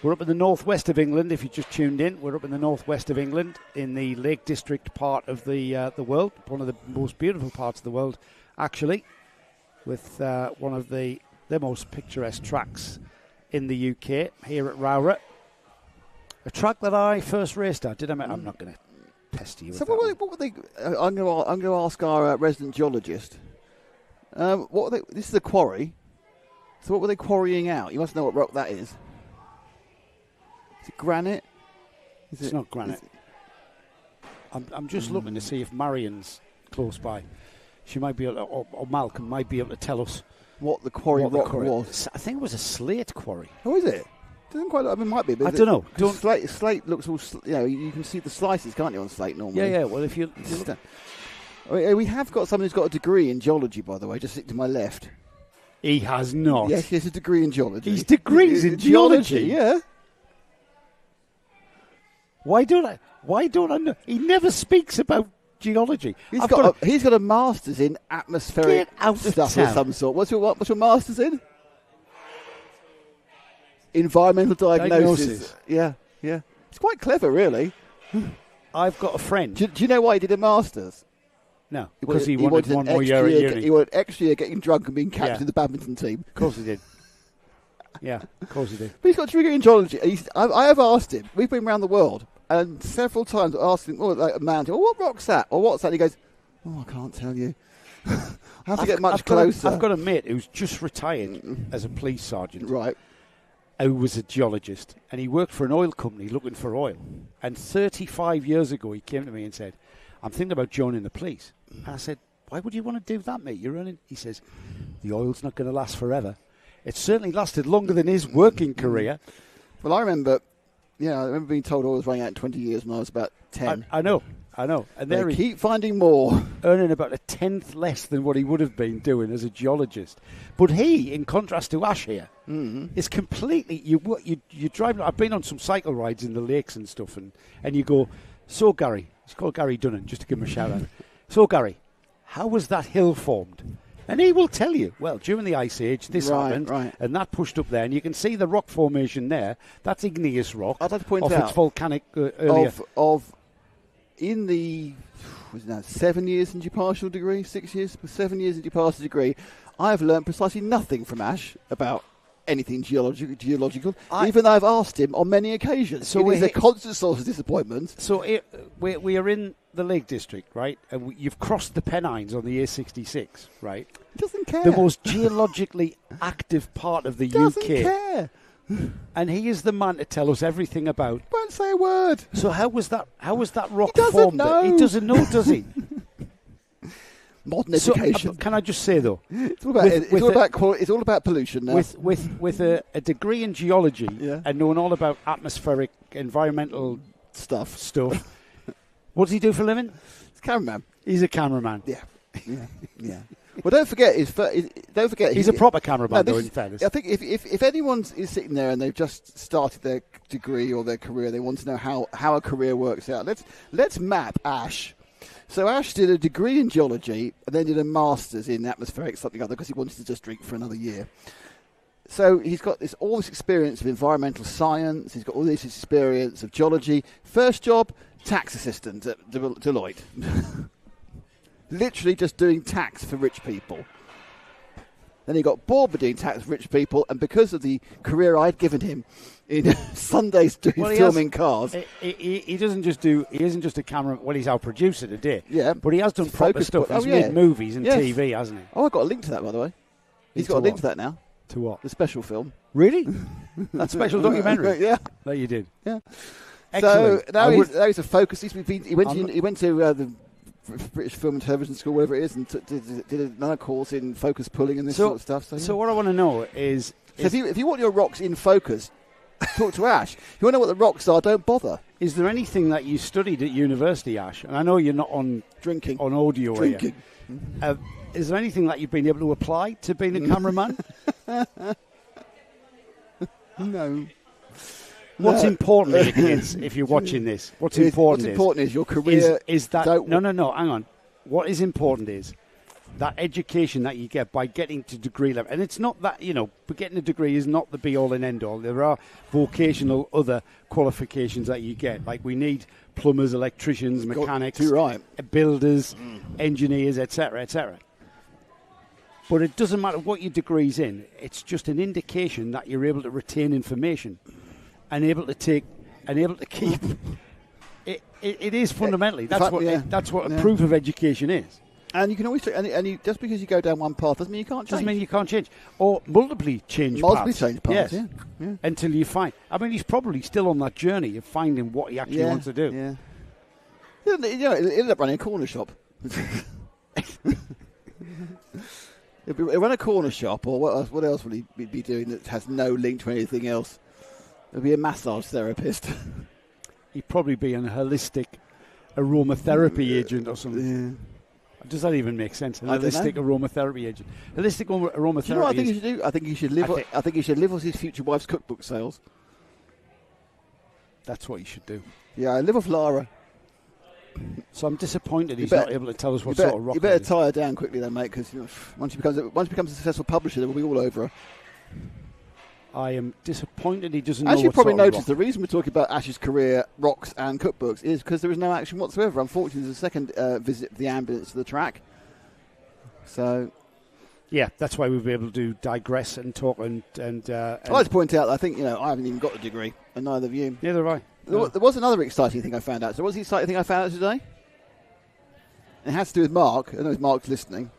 C: We're up in the northwest of England, if you just tuned in. We're up in the northwest of England in the Lake District part of the world, one of the most beautiful parts of the world, actually, with one of the most picturesque tracks in the UK here at ROWRAH. A track that I first raced at. I'm not going to pester you with
A: so
C: that.
A: what were they? I'm going to ask our resident geologist. What were they? This is a quarry. So what were they quarrying out? You must know what rock that is. Is it granite?
C: It's not granite. I'm just looking to see if Marion's close by. She might be able to, or Malcolm might be able to tell us
A: what the quarry rock was.
C: I think it was a slate quarry.
A: Oh, is it? Doesn't quite. I mean, it might be.
C: I don't know.
A: Slate looks all. You can see the slices, can't you, on slate normally?
C: Yeah. Well, if you
A: we have got someone who's got a degree in geology, by the way. Just sit to my left.
C: He has not.
A: Yes, he has a degree in geology.
C: He's degrees in geology.
A: Yeah.
C: Why don't I know? He never speaks about geology.
A: He's got a master's in atmospheric stuff of some sort. What's your master's in? Environmental diagnosis. Yeah. It's quite clever, really.
C: I've got a friend.
A: Do you know why he did a master's?
C: No, because he wanted one more year at uni.
A: He wanted extra year getting drunk and being captain of the badminton team.
C: Of course he did. Yeah, of course he did.
A: But he's got a degree in geology. I have asked him. We've been around the world, and several times I asked him, like a mountain, what rock's that? Or what's that? And he goes, I can't tell you. I have to get much closer.
C: I've got a mate who's just retired as a police sergeant.
A: Right.
C: Who was a geologist, and he worked for an oil company looking for oil. And 35 years ago, he came to me and said, I'm thinking about joining the police. And I said, why would you want to do that, mate? You're running. He says, the oil's not going to last forever. It certainly lasted longer than his working career.
A: Well, I remember being told oil was running out in 20 years when I was about 10.
C: I know. And
A: they keep finding more.
C: Earning about a tenth less than what he would have been doing as a geologist. But he, in contrast to Ash here, is completely... You drive... I've been on some cycle rides in the lakes and stuff, and you go, so Gary, it's called Gary Dunnan, just to give him a shout out. So Gary, how was that hill formed? And he will tell you, well, during the Ice Age, this happened, and that pushed up there. And you can see the rock formation there. That's igneous rock.
A: I'd like to point
C: out.
A: Of
C: its volcanic earlier.
A: In the 7 years into your partial degree, 6 years, 7 years into your partial degree, I have learned precisely nothing from Ash about anything geological, even though I've asked him on many occasions. So it is a constant source of disappointment.
C: So we are in the Lake District, right? And you've crossed the Pennines on the A66, right?
A: He doesn't care.
C: The most geologically active part of the UK.
A: Doesn't care.
C: And he is the man to tell us everything about
A: Don't say a word.
C: So how was that rock
A: He doesn't
C: formed?
A: know.
C: He doesn't know, does he?
A: Modern education.
C: Can I just say though,
A: It's all about pollution now.
C: with a degree in geology
A: Yeah.
C: and knowing all about atmospheric, environmental
A: stuff.
C: what does he do for a living?
A: It's cameraman.
C: He's a cameraman.
A: Yeah. Yeah. Well, don't forget.
C: He's a proper cameraman, though. In fairness,
A: I think if anyone is sitting there and they've just started their degree or their career, they want to know how a career works out. Let's map Ash. So Ash did a degree in geology and then did a master's in atmospheric something other because he wanted to just drink for another year. So he's got all this experience of environmental science. He's got all this experience of geology. First job, tax assistant at Deloitte. Literally just doing tax for rich people. Then he got bored with doing tax for rich people, and because of the career I'd given him in Sundays filming cars.
C: He isn't just a camera. Well, he's our producer today.
A: Yeah,
C: but he has done proper stuff. He's made movies and TV, hasn't he?
A: Oh, I got a link to that, by the way. He's got a link to that now.
C: To what?
A: The special film.
C: Really? That special documentary?
A: Yeah.
C: That you did?
A: Yeah.
C: Excellent.
A: So now he's a focus. He went to the British Film and Television School, whatever it is, and did another course in focus pulling and this sort of stuff.
C: So what I want to know is...
A: if you want your rocks in focus, talk to Ash. If you want to know what the rocks are, don't bother.
C: Is there anything that you studied at university, Ash? And I know you're not on
A: drinking,
C: on audio.
A: Drinking.
C: Is there anything that you've been able to apply to being a cameraman?
A: No.
C: What's important is, kids, if you're watching this, what's important
A: is your career.
C: Is that no, hang on. What is important is that education that you get by getting to degree level. And it's not that, but getting a degree is not the be-all and end-all. There are vocational other qualifications that you get. Like we need plumbers, electricians, mechanics, builders, engineers, etc., etc. But it doesn't matter what your degree's in. It's just an indication that you're able to retain information and able to keep. It is fundamentally. That's what a proof of education is.
A: And you can always just because you go down one path doesn't mean you can't change.
C: Doesn't mean you can't change, or multiply change paths.
A: Yes.
C: Yeah. Until you find. I mean, he's probably still on that journey of finding what he actually wants to do.
A: Yeah. He'll end up running a corner shop. He'll run a corner shop, or what else will he be doing that has no link to anything else? He'll be a massage therapist.
C: He'd probably be a holistic aromatherapy agent or something. Yeah. Does that even make sense? Holistic aromatherapy agent. Holistic aromatherapy.
A: Do you know what I think he should do? I think he should live off his future wife's cookbook sales.
C: That's what he should do.
A: Yeah, I live off Lara.
C: So I'm disappointed he's not able to tell us what sort of rock.
A: You better tie her down quickly, then, mate, because once he becomes a successful publisher, we'll be all over her.
C: I am disappointed he doesn't know.
A: As you probably noticed, the reason we're talking about Ash's career, rocks and cookbooks is because there is no action whatsoever. Unfortunately, there's a second visit of the ambulance to the track. So,
C: yeah, that's why we'll be able to digress and talk and
A: I'd like to point out that I think I haven't even got a degree, and neither have you.
C: Neither have I.
A: There was another exciting thing I found out. So what's the exciting thing I found out today? It has to do with Mark. I know Mark's listening.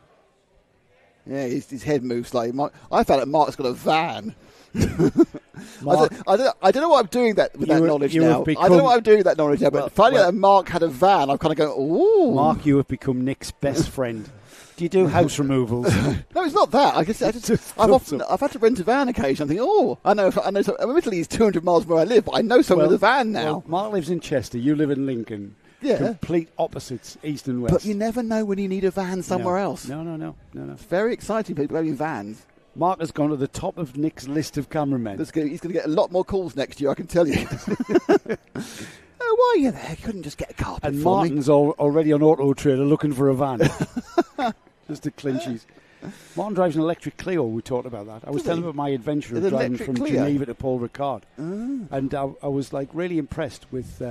A: Yeah, his head moves slightly. I found out Mark's got a van.
C: Mark,
A: I don't know what I'm doing with that knowledge now. I don't know what I'm doing with that knowledge now, but finding out that Mark had a van, I'm kind of going, ooh.
C: Mark, you have become Nick's best friend. Do you do house removals?
A: No, it's not that. I've had to rent a van occasionally. I think, I know. Admittedly, he's 200 miles from where I live, but I know someone with a van now.
C: Well, Mark lives in Chester. You live in Lincoln.
A: Yeah.
C: Complete opposites, east and west.
A: But you never know when you need a van somewhere else.
C: No.
A: It's very exciting, people having vans.
C: Mark has gone to the top of Nick's list of cameramen.
A: He's going to get a lot more calls next year, I can tell you. Oh, why are you there? You couldn't just get a carpet
C: and
A: for
C: Martin's already on Auto Trader looking for a van. Just to clinch his. Martin drives an electric Clio. We talked about that. I was telling him about my adventure of driving from Geneva to Paul Ricard. And I was really impressed with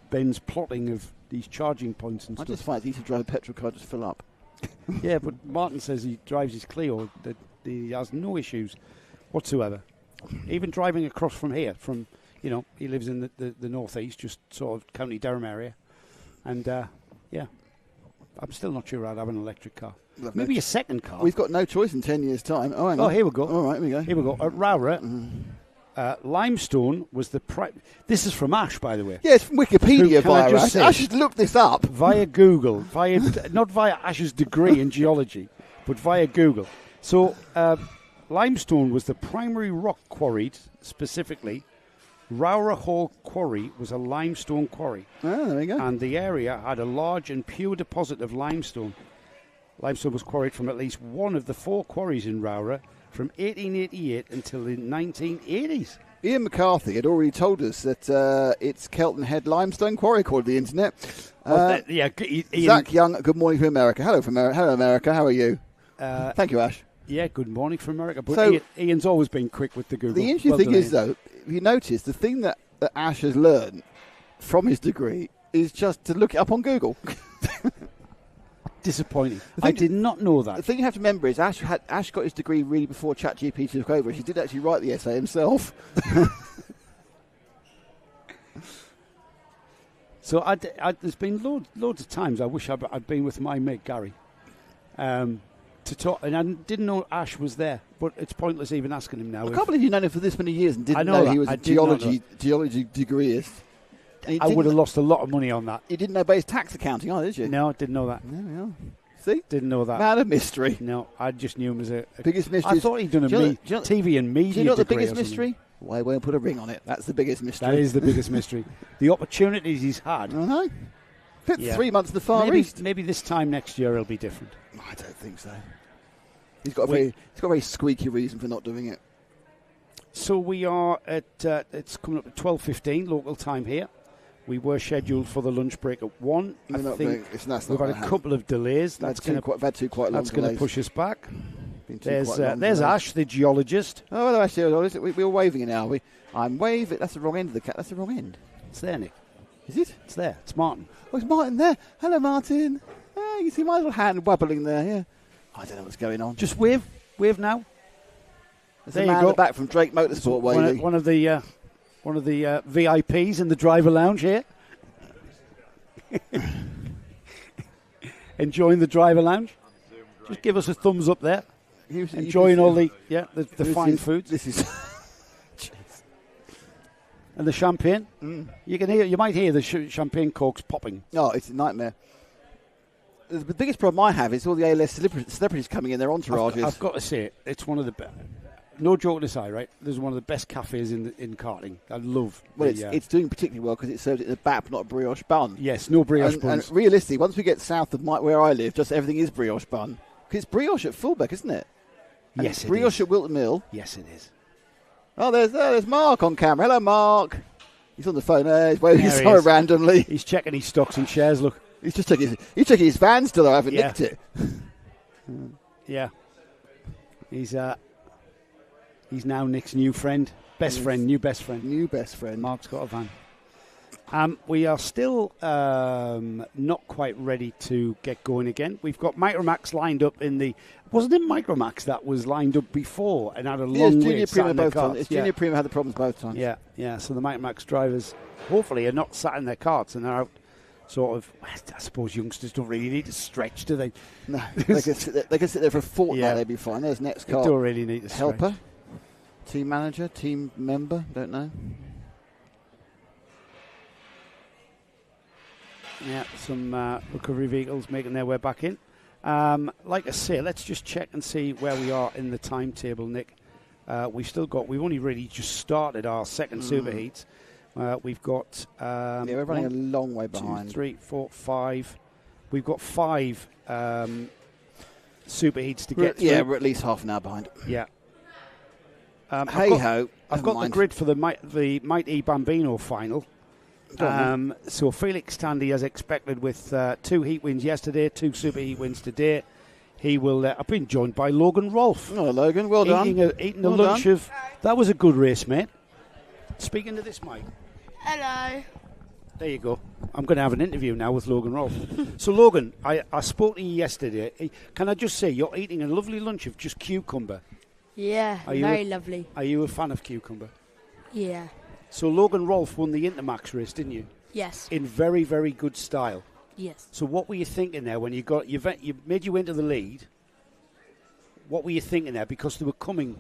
C: Ben's plotting of these charging points and stuff.
A: I just find it's easy to drive a petrol car, just fill up.
C: Yeah, but Martin says he drives his Clio, that he has no issues whatsoever. Even driving across from here, he lives in the northeast, just sort of County Durham area. And, I'm still not sure I'd have an electric car. Maybe a second car.
A: We've got no choice in 10 years' time. Oh, hang on.
C: Oh, here we go.
A: All right, here we go.
C: Here we go. At ROWRAH, limestone was the... This is from Ash, by the way.
A: Yeah, it's from Wikipedia
C: Can I
A: via
C: just
A: Ash.
C: say-
A: I should look this up.
C: Via Google, not via Ash's degree in geology, but via Google. So, limestone was the primary rock quarried, specifically. ROWRAH Hall Quarry was a limestone quarry.
A: Oh, there we go.
C: And the area had a large and pure deposit of limestone. Limestone was quarried from at least one of the 4 quarries in ROWRAH from 1888 until the 1980s.
A: Ian McCarthy had already told us that it's Kelton Head Limestone Quarry, according to the internet.
C: Ian,
A: Zach Young, good morning from America. Hello, Hello, America. How are you? Thank you, Ash.
C: Yeah, good morning from America. But
A: So-
C: Ian's always been quick with the Google.
A: The interesting
C: Well
A: thing
C: done,
A: is,
C: Ian.
A: though, if you notice, the thing that Ash has learned from his degree is just to look it up on Google.
C: Disappointing.
A: thing-
C: I did not know
A: The
C: that.
A: thing you have to remember is Ash got his degree really before ChatGPT took over. He did actually write the essay himself.
C: So there's been loads of times I wish I'd been with my mate Gary to talk, and I didn't know Ash was there. But it's pointless even asking him now.
A: I can't believe you've known him for this many years and
C: I
A: didn't
C: know
A: know
C: that.
A: he was
C: I
A: a
C: did not
A: geology degreeist. And
C: I would have lost a lot of money on that.
A: You didn't know about his tax accounting either, did you?
C: No, I didn't know that.
A: There we are. See?
C: Didn't know that.
A: Man of mystery.
C: No, I just knew him as a
A: Biggest mystery.
C: I thought he'd done a
A: Do you know-
C: TV and media.
A: Do you know what the
C: degree
A: biggest
C: or something.
A: mystery? Why won't put a ring on it? That's the biggest mystery.
C: That is the biggest mystery. The opportunities he's had.
A: I know. Fit
C: Yeah.
A: 3 months in the Far East.
C: Maybe this time next year it'll be different.
A: I don't think so. He's got a very squeaky reason for not doing it.
C: So we are at it's coming up at 12:15 local time here. We were scheduled for the lunch break at 1. I think we've had a couple of delays. That's going
A: to quite long
C: That's going to push us back.
A: Been two quite long
C: There's
A: delays.
C: Ash, the geologist.
A: Oh, well, actually, we were waving it now. I'm waving. That's the wrong end of the cat. That's the wrong end.
C: It's there, Nick.
A: Is it?
C: It's there. It's Martin.
A: Oh, it's Martin there. Hello, Martin. You can see my little hand wobbling there. Yeah. I don't know what's going on.
C: Just wave now.
A: There's
C: there
A: a
C: you
A: man
C: go.
A: at the back from Drake Motorsport waving.
C: One of the VIPs in the driver lounge here. Enjoying the driver lounge. Just give us a thumbs up there. Enjoying all the fine foods.
A: This is
C: and the champagne. You might hear the champagne corks popping.
A: Oh, it's a nightmare. The biggest problem I have is all the A-list celebrities coming in their entourages.
C: I've got to say it's one of the best. No joke aside, right? This is one of the best cafes in karting. I love.
A: Well, it's doing particularly well because it serves it in a bap, not a brioche bun.
C: Yes, no brioche buns.
A: And realistically, once we get south of where I live, just everything is brioche bun. Because it's brioche at Fullbeck, isn't it? And
C: yes,
A: it's
C: it
A: brioche
C: is.
A: at Wilton Mill.
C: Yes, it is.
A: Oh, there's Mark on camera. Hello, Mark. He's on the phone. He's waving
C: There he
A: so
C: is.
A: randomly.
C: He's checking his stocks and shares. Look.
A: He's just checking his van still. I haven't
C: Yeah.
A: nicked it.
C: Yeah. He's now Nick's new friend. New best friend.
A: New best friend.
C: Mark's got a van. We are still not quite ready to get going again. We've got Micromax lined up in the... Wasn't it Micromax that was lined up before and had a long wait sat in their carts?
A: It's Junior Prima had the problems both times.
C: Yeah. So the Micromax drivers, hopefully, are not sat in their carts and they're out sort of... I suppose youngsters don't really need to stretch, do they?
A: No, they can sit there for a fortnight.
C: Yeah.
A: They'd be fine. There's next
C: They
A: car.
C: don't really need to stretch.
A: Helper, team manager, team member. Don't know.
C: Yeah, some recovery vehicles making their way back in. Like I say, let's just check and see where we are in the timetable, Nick. We've only really just started our second super heats. We've got...
A: we're running a long way behind.
C: 2, 3, 4, 5. We've got 5 super heats to get through.
A: Yeah, we're at least half an hour behind.
C: Yeah.
A: Hey-ho.
C: I've got the grid for the Mighty Bambino final. So Felix Tandy, as expected, with 2 heat wins yesterday, 2 super heat wins today. He will. I've been joined by Logan Rolfe.
A: Oh, Logan, well done.
C: Eating a lunch of. That was a good race, mate. Speaking to this mic.
D: Hello.
C: There you go. I'm going to have an interview now with Logan Rolfe. So, Logan, I spoke to you yesterday. Can I just say, you're eating a lovely lunch of just cucumber.
D: Yeah, very lovely.
C: Are you a fan of cucumber?
D: Yeah.
C: So, Logan Rolfe won the Intermax race, didn't you?
D: Yes.
C: In very, very good style.
D: Yes.
C: So, what were you thinking there when you made you into the lead? What were you thinking there? Because they were coming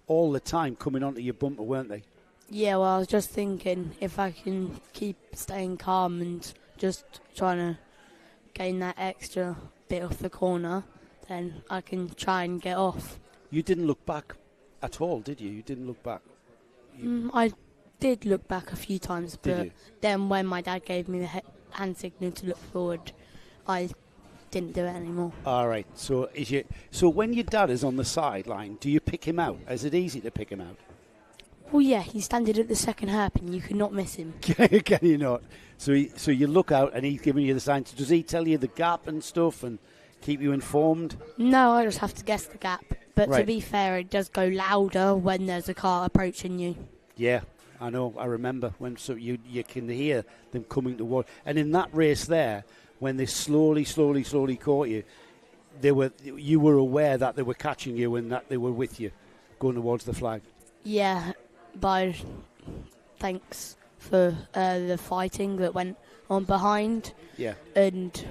C: all the time, coming onto your bumper, weren't they?
D: Yeah, well, I was just thinking if I can keep staying calm and just trying to gain that extra bit off the corner, then I can try and get off.
C: You didn't look back at all, did you? You didn't look back.
D: I did look back a few times,
C: Did
D: but
C: you?
D: then when my dad gave me the hand signal to look forward, I didn't do it anymore.
C: All right. So when your dad is on the sideline, do you pick him out? Is it easy to pick him out?
D: Well, yeah, he's standing at the second hairpin. You could not miss him.
C: Can you not? So you look out and he's giving you the signs. Does he tell you the gap and stuff and keep you informed?
D: No, I just have to guess the gap. But
C: Right.
D: to be fair, it does go louder when there's a car approaching you.
C: Yeah, I know. I remember when you can hear them coming toward. And in that race there, when they slowly caught you, you were aware that they were catching you and that they were with you, going towards the flag.
D: Yeah, but thanks for the fighting that went on behind.
C: Yeah.
D: And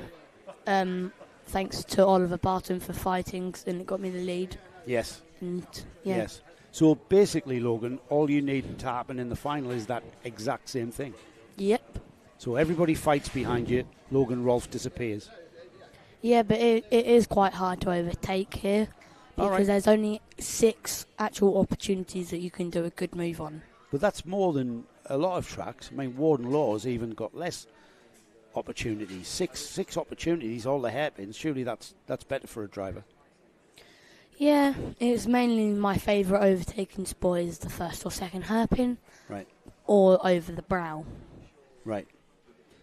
D: thanks to Oliver Barton for fighting, and it got me the lead.
C: Yes.
D: And yeah.
C: Yes. So basically, Logan, all you need to happen in the final is that exact same thing.
D: Yep.
C: So everybody fights behind you. Logan Rolfe disappears.
D: Yeah, but it is quite hard to overtake here
C: All
D: because
C: right.
D: there's only 6 actual opportunities that you can do a good move on.
C: But that's more than a lot of tracks. I mean, Warden Law's even got less opportunities. Six opportunities, all the hairpins. Surely that's better for a driver.
D: Yeah, it's mainly my favourite overtaking spot is the first or second hairpin.
C: Right.
D: Or over the brow.
C: Right.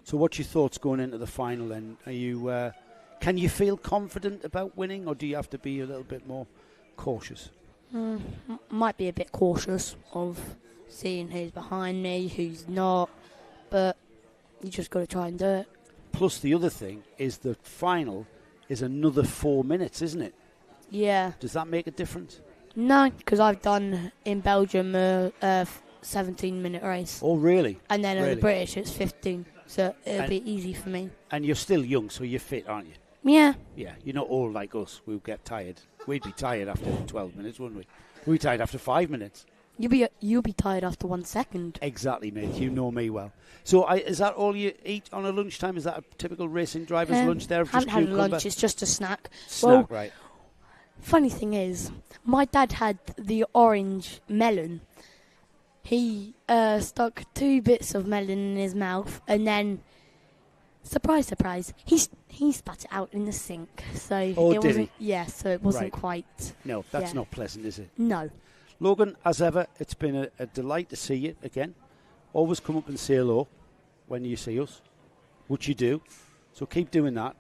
C: So what's your thoughts going into the final then? Are you can you feel confident about winning, or do you have to be a little bit more cautious?
D: Might be a bit cautious of seeing who's behind me, who's not, but you just got to try and do it.
C: Plus the other thing is the final is another 4 minutes, isn't it?
D: Yeah.
C: Does that make a difference?
D: No, because I've done in Belgium a 17-minute race.
C: Oh, really?
D: And then in
C: Really?
D: the British it's 15, so it'll
C: And-
D: be easy for me.
C: And you're still young, so you're fit, aren't you?
D: Yeah.
C: Yeah, you're not old like us. We'll get tired. We'd be tired after 12 minutes, wouldn't we? We'd be tired after 5 minutes.
D: You'll be tired after 1 second.
C: Exactly, mate. You know me well. So is that all you eat on a lunchtime? Is that a typical racing driver's lunch there?
D: Haven't had lunch, it's just a snack.
C: Snack,
D: Well,
C: right.
D: funny thing is, my dad had the orange melon. He stuck 2 bits of melon in his mouth, and then, surprise, surprise, he spat it out in the sink. So
C: Oh,
D: it
C: did
D: wasn't.
C: he?
D: Yeah, so it wasn't
C: Right.
D: quite.
C: No, that's
D: yeah.
C: not pleasant, is it?
D: No.
C: Logan, as ever, it's been a delight to see you again. Always come up and say hello when you see us, which you do. So keep doing that.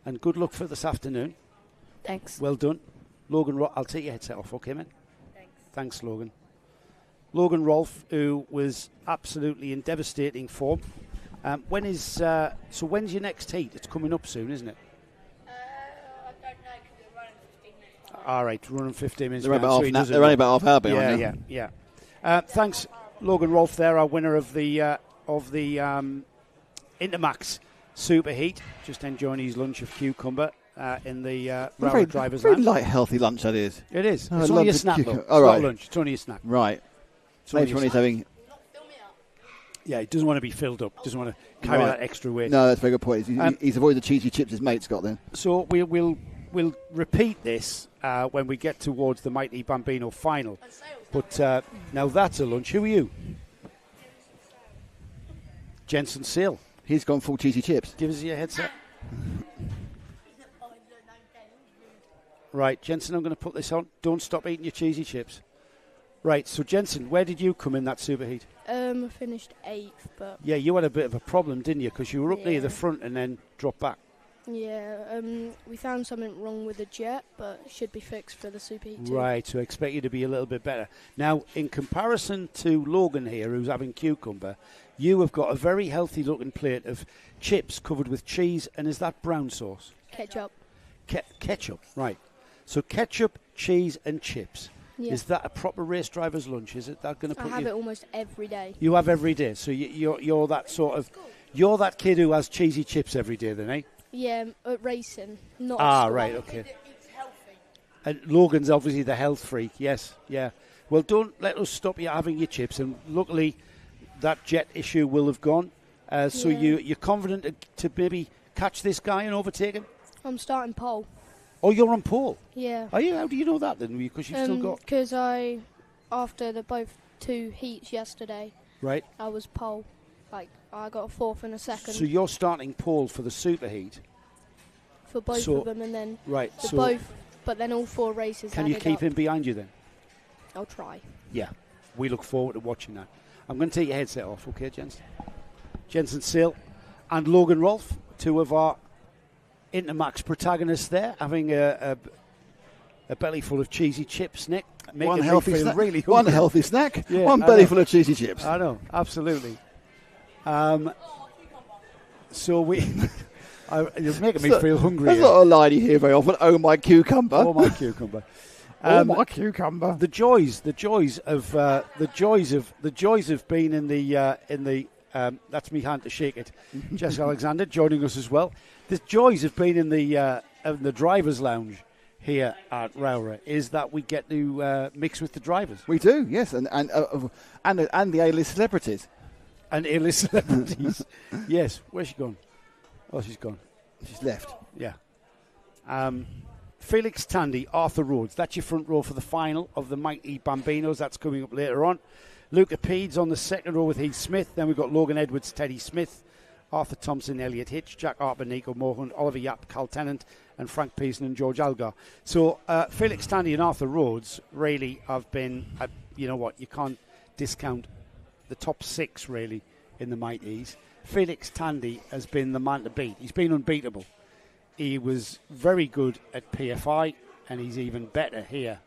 C: And good luck for this afternoon.
D: Thanks.
C: Well done. Logan, I'll take your headset off, okay, man? Thanks, Logan. Logan Rolfe, who was absolutely in devastating form. When's your next heat? It's coming up soon, isn't it?
D: I don't know because we're running 15 minutes.
C: All right, running 15 minutes.
A: They're only
C: behind, so he
A: about,
C: doesn't
A: they're only
C: know.
A: about half hour behind now.
C: Yeah. Thanks, Logan Rolfe. There, our winner of the Intermax Superheat. Just enjoying his lunch of cucumber in the
A: Very,
C: ROWRAH Drivers
A: very
C: Lounge.
A: light, healthy lunch that is.
C: It is.
A: Oh, I
C: It's
A: love
C: only a
A: the
C: snack, though.
A: cucumber.
C: It's
A: Oh,
C: not
A: right.
C: lunch. It's only a snack.
A: Right.
C: It's only
A: Later
C: a
A: on he's
C: snack.
A: having...
C: Yeah, he doesn't want to be filled up. Doesn't want to carry
A: Right.
C: that extra weight.
A: No, that's a very good point. He's,
C: Um,
A: he's avoided the cheesy chips his mate's got then.
C: So we'll repeat this when we get towards the Mighty Bambino final. But now that's a lunch. Who are you? Jensen Sale.
A: He's gone full cheesy chips.
C: Give us your headset. Right, Jensen, I'm going to put this on. Don't stop eating your cheesy chips. Right, so Jensen, where did you come in that superheat?
E: I finished 8th, but
C: Yeah, you had a bit of a problem, didn't you? Because you were up near
E: Yeah.
C: the front and then dropped back.
E: yeah, we found something wrong with the jet, but it should be fixed for the Super Heat 2.
C: Right, so I expect you to be a little bit better. Now, in comparison to Logan here, who's having cucumber, you have got a very healthy looking plate of chips covered with cheese, and is that brown sauce?
E: Ketchup.
C: Ketchup, right. So ketchup, cheese and chips.
E: Yeah.
C: Is that a proper race driver's lunch? Is it that going to
E: I
C: put
E: have
C: you...
E: it almost every day.
C: You have every day, so you're that sort of... You're that kid who has cheesy chips every day then, eh?
E: Yeah, at racing, not at school.
C: Right, okay. And Logan's obviously the health freak, yes, yeah. Well, don't let us stop you having your chips. And luckily, that jet issue will have gone. So you're confident to maybe catch this guy and overtake him?
E: I'm starting pole.
C: Oh, you're on pole?
E: Yeah.
C: Are you? How do you know that then? Because you've still got...
E: Because after the both 2 heats yesterday,
C: Right.
E: I was pole. Like, I got a 4th and a 2nd.
C: So you're starting pole for the superheat?
E: For both of them, and then
C: right.
E: but then all 4 races.
C: Can you keep him behind you then?
E: I'll try.
C: Yeah, we look forward to watching that. I'm going to take your headset off, okay, Jensen? Jensen Sill and Logan Rolfe, 2 of our Intermax protagonists there, having a belly full of cheesy chips, Nick.
A: One healthy snack.
C: Really
A: one healthy snack.
C: Yeah,
A: one belly full of cheesy chips.
C: I know, absolutely. So we... you're making me feel hungry.
A: That's not a line you hear very often. Oh, my cucumber.
C: Oh, my cucumber.
A: Oh, my cucumber.
C: The joys of being in the that's me hand to shake it. Jess Alexander joining us as well. The joys of being in the drivers' lounge here at ROWRAH is that we get to mix with the drivers.
A: We do, yes, and the A-list celebrities.
C: And A-list celebrities. Yes. Where's she gone? Oh, she's gone.
A: She's left.
C: Yeah. Felix Tandy, Arthur Rhodes. That's your front row for the final of the Mighty Bambinos. That's coming up later on. Luca Peeds on the second row with Heath Smith. Then we've got Logan Edwards, Teddy Smith, Arthur Thompson, Elliot Hitch, Jack Harper, Nico Mohan, Oliver Yap, Cal Tennant, and Frank Pearson and George Algar. So Felix Tandy and Arthur Rhodes really have been, you know what, you can't discount the top 6 really in the Mighties. Felix Tandy has been the man to beat. He's been unbeatable. He was very good at PFI, and he's even better here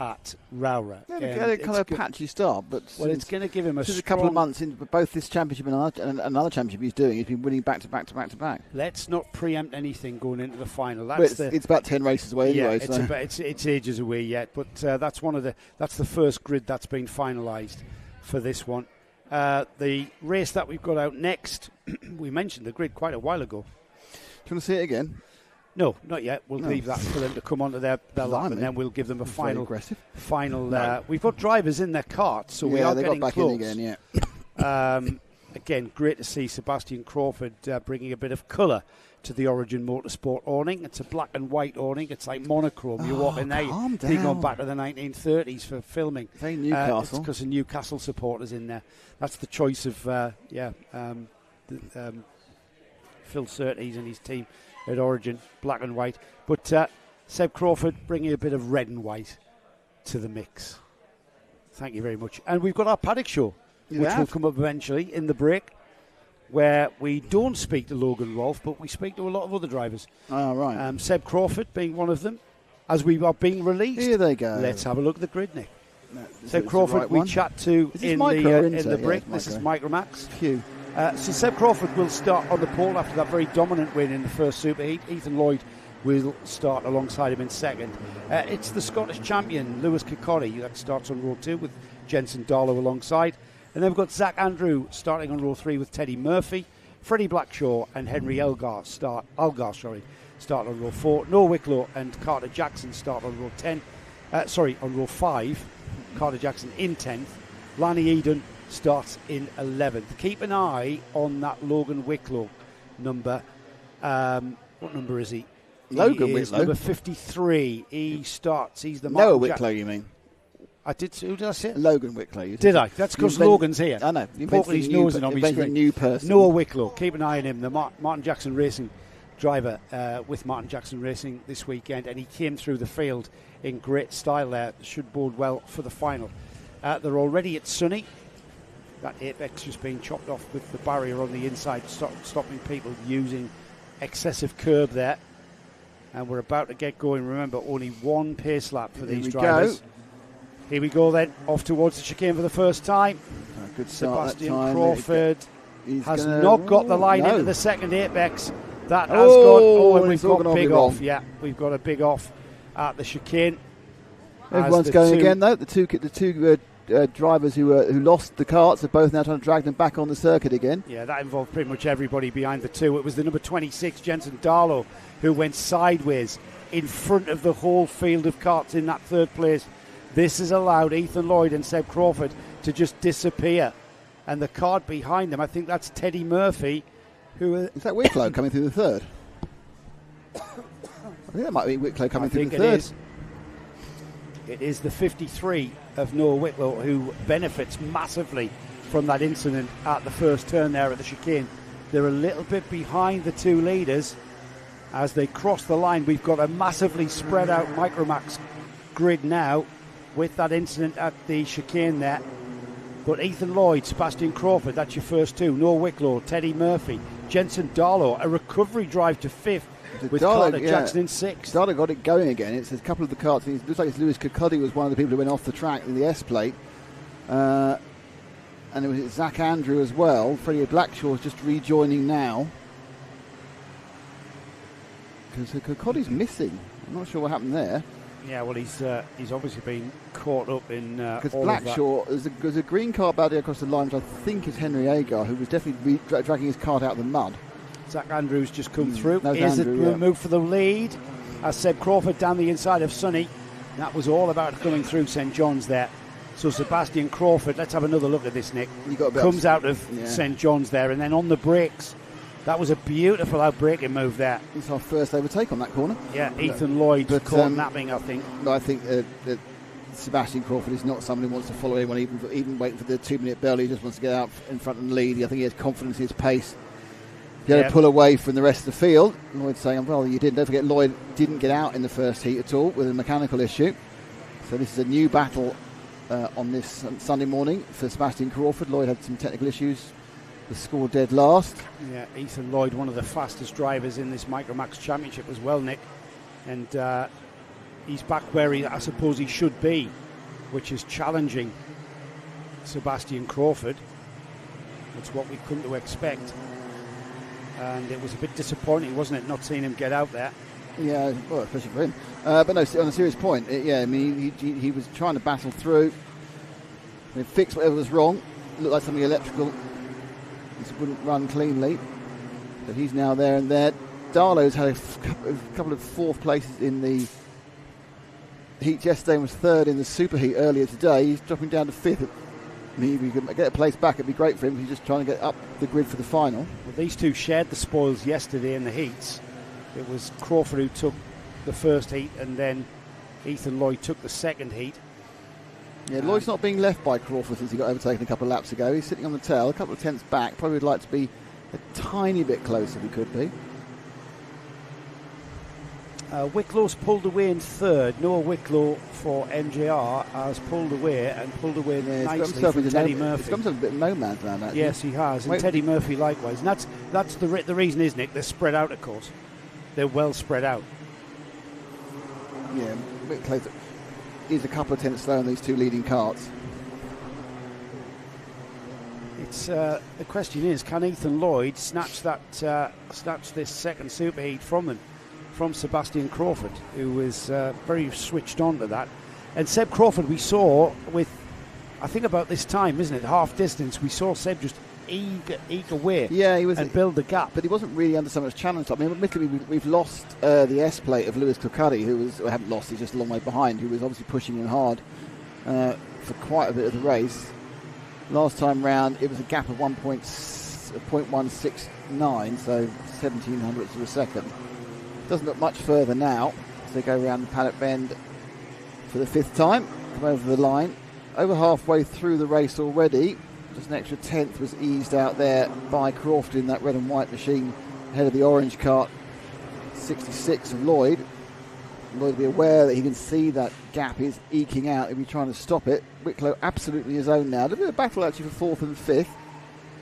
C: at ROWRAH.
A: Yeah, a kind of patchy start, but
C: it's going to give him a
A: couple of months in both this championship and another championship he's doing. He's been winning back to back to back to back.
C: Let's not preempt anything going into the final.
A: It's about 10 races away anyway.
C: It's ages away yet, but that's the first grid that's been finalised for this one. The race that we've got out next, we mentioned the grid quite a while ago.
A: Do you want to see it again?
C: No, not yet. We'll leave that for them to come onto their lap, and then we'll give them a final. We've got drivers in their carts, so we are getting
A: back
C: close.
A: In again. Yeah.
C: Again, great to see Sebastian Crawford bringing a bit of colour to the Origin Motorsport awning. It's a black and white awning. It's like monochrome. You walk in there, you're going back to the 1930s for filming.
A: Very Newcastle.
C: It's because of Newcastle supporters in there. That's the choice of Phil Surtees and his team at Origin, black and white. But Seb Crawford bringing a bit of red and white to the mix. Thank you very much. And we've got our paddock show, which will come up eventually in the break, where we don't speak to Logan Rolfe, but we speak to a lot of other drivers.
A: Oh, right.
C: Seb Crawford being one of them, as we are being released.
A: Here they go.
C: Let's have a look at the grid, Nick. Seb Crawford we chat to in the break. This is Micromax.
A: Phew.
C: So Seb Crawford will start on the pole after that very dominant win in the first superheat. Ethan Lloyd will start alongside him in second. It's the Scottish champion, Lewis Kikori, that starts on row 2 with Jensen Darlow alongside. And then we've got Zach Andrew starting on row 3 with Teddy Murphy. Freddie Blackshaw and Henry Algar start on row 4. Noah Wicklow and Carter Jackson start on row row 5. Carter Jackson in 10th. Lanny Eden starts in 11th. Keep an eye on that Logan Wicklow number. What number is he?
A: Logan Wicklow.
C: Number 53. He starts. He's the
A: Noah Wicklow, you mean?
C: I did. Who did I say?
A: Logan Wicklow.
C: Did I? That's because Logan's here.
A: I know.
C: He's nosing on me screen.
A: New person.
C: Noah Wicklow. Keep an eye on him. The Martin Jackson Racing driver with Martin Jackson Racing this weekend, and he came through the field in great style there. Should bode well for the final. They're already at Sunny. That apex just being chopped off with the barrier on the inside, stopping people using excessive curb there. And we're about to get going. Remember, only one pace lap for these drivers. Here we go then, off towards the chicane for the first time.
A: Good start.
C: Sebastian Crawford has not got the line into the second apex. That has got, and we've got big off. Yeah, we've got a big off at the chicane.
A: Everyone's going again though. The two drivers who lost the carts are both now trying to drag them back on the circuit again.
C: Yeah, that involved pretty much everybody behind the two. It was the number 26, Jensen Darlow, who went sideways in front of the whole field of carts in that third place This has allowed Ethan Lloyd and Seb Crawford to just disappear. And the card behind them, I think that's Teddy Murphy.
A: Is that Wicklow coming through the third? I think that might be Wicklow coming through the third.
C: It is the 53 of Noah Wicklow who benefits massively from that incident at the first turn there at the chicane. They're a little bit behind the two leaders as they cross the line. We've got a massively spread out Micromax grid now with that incident at the chicane there. But Ethan Lloyd, Sebastian Crawford, that's your first two. Noah Wicklow, Teddy Murphy, Jensen Darlow, a recovery drive to fifth with Carter Jackson in sixth.
A: Darlow got it going again. It's a couple of the carts. It looks like it's Lewis Kirkcuddy was one of the people who went off the track in the S-plate. And it was Zach Andrew as well. Freddie Blackshaw's just rejoining now. Because Kirkcuddy's missing. I'm not sure what happened there.
C: Yeah, well, he's obviously been caught up in
A: because
C: all
A: Blackshaw,
C: of that.
A: There's a green cart back there across the line, which I think is Henry Agar, who was definitely dragging his cart out of the mud.
C: Zach Andrews just come through.
A: Here's
C: a move for the lead. As Seb Crawford down the inside of Sonny. That was all about coming through St John's there. So Sebastian Crawford, let's have another look at this, Nick. Comes out of St John's there, and then on the brakes. That was a beautiful outbraking move there.
A: It's our first overtake on that corner.
C: Yeah, Ethan Lloyd caught napping, I think.
A: No, I think that Sebastian Crawford is not someone who wants to follow anyone, even waiting for the 2-minute bell. He just wants to get out in front and lead. I think he has confidence in his pace. He had to pull away from the rest of the field. Lloyd saying, well, you didn't. Don't forget, Lloyd didn't get out in the first heat at all with a mechanical issue. So this is a new battle on this Sunday morning for Sebastian Crawford. Lloyd had some technical issues. The score dead last.
C: Yeah, Ethan Lloyd, one of the fastest drivers in this Micromax Championship as well, Nick. And he's back where I suppose he should be, which is challenging Sebastian Crawford. That's what we come to expect. And it was a bit disappointing, wasn't it, not seeing him get out there?
A: Yeah, well, especially for him. But no, on a serious point, I mean, he was trying to battle through. He fixed whatever was wrong. Looked like something electrical. This wouldn't run cleanly, but he's now there and there. Darlow's had a couple of fourth places in the heat yesterday and was third in the super heat earlier today. He's dropping down to fifth. I mean, if he could get a place back, it'd be great for him. He's just trying to get up the grid for the final.
C: Well, these two shared the spoils yesterday in the heats. It was Crawford who took the first heat, and then Ethan Lloyd took the second heat.
A: Yeah, Lloyd's not being left by Crawford since he got overtaken a couple of laps ago. He's sitting on the tail, a couple of tenths back. Probably would like to be a tiny bit closer if he could be.
C: Wicklow's pulled away in third. Noah Wicklow for MJR has pulled away nicely from Teddy Murphy.
A: He's got himself a bit of no man's land, actually.
C: Yes, he has. And Teddy Murphy likewise. And that's the reason, isn't it? They're spread out, of course. They're well spread out.
A: Yeah, Wicklow is a couple of tenths slow on these two leading carts.
C: It's the question is, can Ethan Lloyd snatch this second superheat from Sebastian Crawford, who was very switched on to that. And Seb Crawford, we saw with, I think about this time, isn't it, half distance, we saw Seb just eke away and build the gap.
A: But he wasn't really under so much challenge. I mean, admittedly, we've lost the S-plate of Lewis Kirkcuddy, we haven't lost, he's just a long way behind, who was obviously pushing in hard for quite a bit of the race. Last time round, it was a gap of 0.169, so 17 hundredths of a second. Doesn't look much further now as they go around the paddock bend for the fifth time. Come over the line. Over halfway through the race already. Just an extra tenth was eased out there by Crawford in that red and white machine ahead of the orange cart. 66 of Lloyd. Lloyd will be aware that he can see that gap is eking out. He'll be trying to stop it. Wicklow absolutely his own now. A little bit of battle actually for fourth and fifth.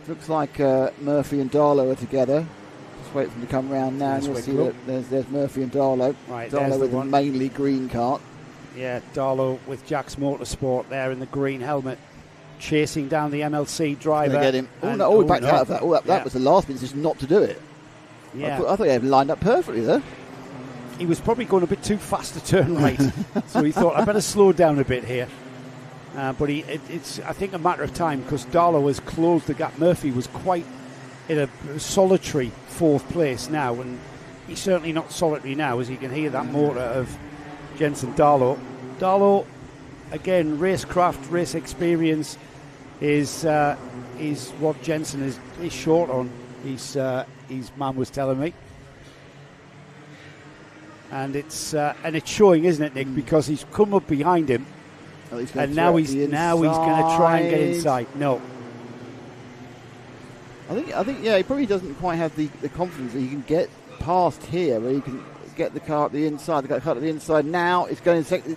A: Looks like Murphy and Darlow are together. Just wait for them to come round now, and you'll see that there's Murphy and Darlow.
C: Right,
A: Darlow with a mainly green cart.
C: Yeah, Darlow with Jack's Motorsport there in the green helmet, chasing down the MLC driver.
A: Get him. He backed out of that. That was the last bit, just not to do it.
C: Yeah.
A: I thought he had lined up perfectly there.
C: He was probably going a bit too fast to turn right, so he thought, I better slow down a bit here. But it's, I think, a matter of time, because Darlow has closed the gap. Murphy was quite in a solitary fourth place now, and he's certainly not solitary now, as you can hear that motor of Jensen Darlow. Darlow again, racecraft, race experience is what Jensen is short on. His mum was telling me, and it's showing, isn't it, Nick? Because he's come up behind him, and now he's going to try and get inside. No,
A: I think, yeah, he probably doesn't quite have the confidence that he can get past here, where he can get the car at the inside. The car at the inside now. It's going second.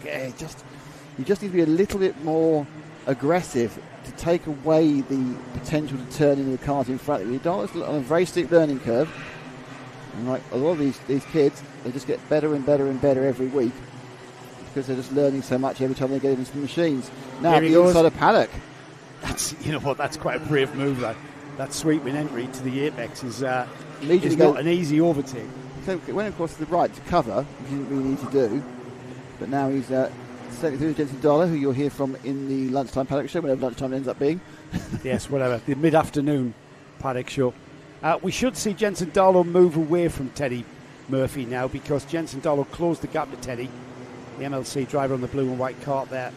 A: You just need to be a little bit more aggressive to take away the potential to turn into the cars in front of you. Darla's on a very steep learning curve. And like a lot of these kids, they just get better and better and better every week because they're just learning so much every time they get into the machines. Now the inside of paddock.
C: That's quite a brave move. That sweeping entry to the apex is not an easy overtake.
A: So it went across to the right to cover, which he didn't really need to do. But now he's certainly through Jensen Darla, who you'll hear from in the lunchtime paddock show, whatever lunchtime ends up being.
C: Yes, whatever. The mid-afternoon paddock show. We should see Jensen Darla move away from Teddy Murphy now, because Jensen Darla closed the gap to Teddy, the MLC driver on the blue and white cart there,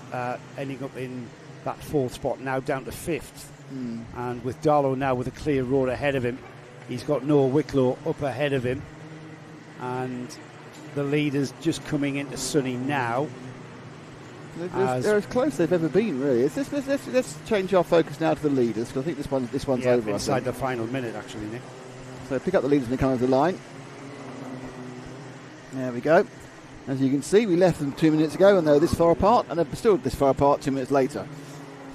C: ending up in that fourth spot, now down to fifth. And with Darlow now with a clear road ahead of him, he's got Noah Wicklow up ahead of him, and the leaders just coming into Sunny now.
A: They're as close as they've ever been, really. Let's change our focus now to the leaders, because I think this one's over.
C: Inside the final minute, actually, Nick.
A: So pick up the leaders when they come over the line. There we go. As you can see, we left them 2 minutes ago, and they're this far apart, and they're still this far apart 2 minutes later.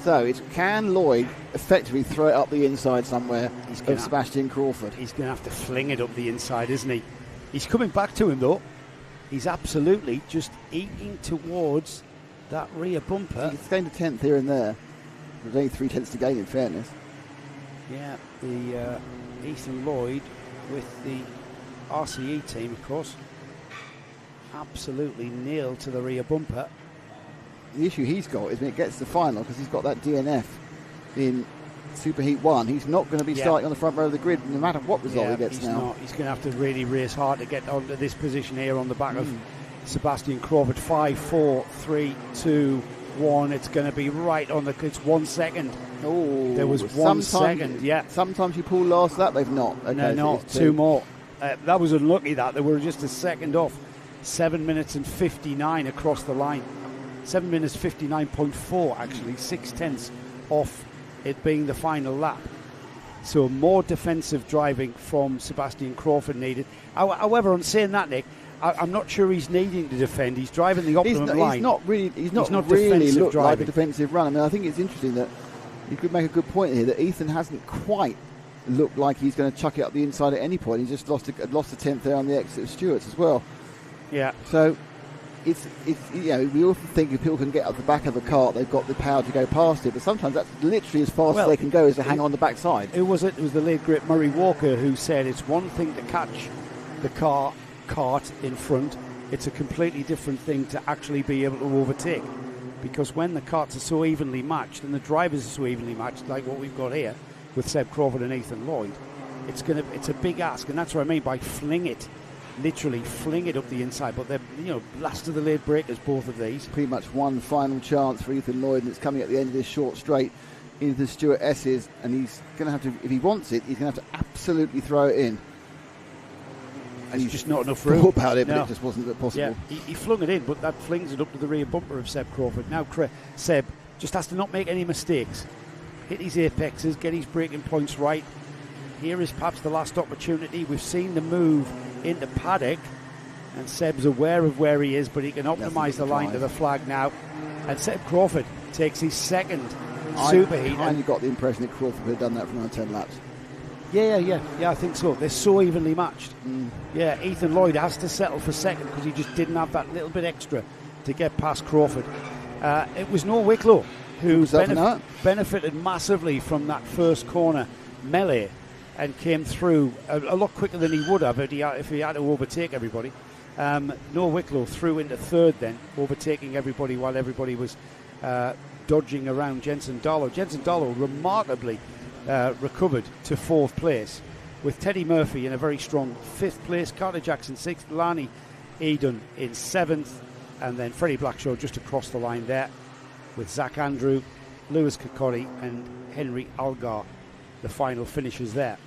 A: So can Lloyd effectively throw it up the inside somewhere of Sebastian Crawford?
C: He's going to have to fling it up the inside, isn't he? He's coming back to him, though. He's absolutely just eking towards that rear bumper.
A: He's going to 10th here and there. There's only 3 tenths to gain, in fairness.
C: Yeah, the Ethan Lloyd with the RCE team, of course, absolutely nailed to the rear bumper.
A: The issue he's got is when it gets to the final, because he's got that DNF in Superheat 1, he's not going to be starting on the front row of the grid no matter what result he gets now.
C: He's going to have to really race hard to get onto this position here on the back of Sebastian Crawford. 5, 4, 3, 2, 1. It's going to be right on the... It's 1 second.
A: Oh,
C: there was 1 second, yeah.
A: Sometimes you pull last lap, they've not. Okay,
C: no,
A: so
C: 2 more. That was unlucky, that. They were just a second off. 7 minutes and 59 across the line. 7 minutes 59.4, actually, 6 tenths off it being the final lap. So more defensive driving from Sebastian Crawford needed. However, on saying that, Nick, I'm not sure he's needing to defend. He's driving the optimum line.
A: He's not really looked like a defensive run. I mean, I think it's interesting that you could make a good point here that Ethan hasn't quite looked like he's going to chuck it up the inside at any point. He just lost the 10th there on the exit of Stewart's as well.
C: Yeah.
A: So it's we often think if people can get up the back of the cart, they've got the power to go past it, but sometimes that's literally as fast as they can go is to hang on the backside.
C: It was the late great Murray Walker who said it's one thing to catch the cart in front, it's a completely different thing to actually be able to overtake, because when the carts are so evenly matched and the drivers are so evenly matched, like what we've got here with Seb Crawford and Ethan Lloyd, it's a big ask, and that's what I mean by literally fling it up the inside. But they're last of the late breakers, both of these.
A: Pretty much one final chance for Ethan Lloyd, and it's coming at the end of this short straight into the Stewart S's, and he's going to have to, if he wants it, he's going to have to absolutely throw it in. And he's
C: just not enough room.
A: Thought about it, but it just wasn't possible.
C: Yeah, he flung it in, but that flings it up to the rear bumper of Seb Crawford. Now Seb just has to not make any mistakes, hit his apexes, get his braking points right. Here is perhaps the last opportunity. We've seen the move into paddock, and Seb's aware of where he is, but he can optimise the line to the flag now. And Seb Crawford takes his second superheat.
A: I got the impression that Crawford had done that for around 10 laps.
C: Yeah, I think so. They're so evenly matched. Yeah, Ethan Lloyd has to settle for second because he just didn't have that little bit extra to get past Crawford. It was Noah Wicklow who benefited massively from that first corner melee and came through a lot quicker than he would have if he had to overtake everybody. Noah Wicklow through into third then, overtaking everybody while everybody was dodging around Jensen Darlow. Jensen Darlow remarkably recovered to fourth place, with Teddy Murphy in a very strong fifth place, Carter Jackson sixth, Lani Eden in seventh, and then Freddie Blackshaw just across the line there with Zach Andrew, Lewis Kokori and Henry Algar, the final finishers there.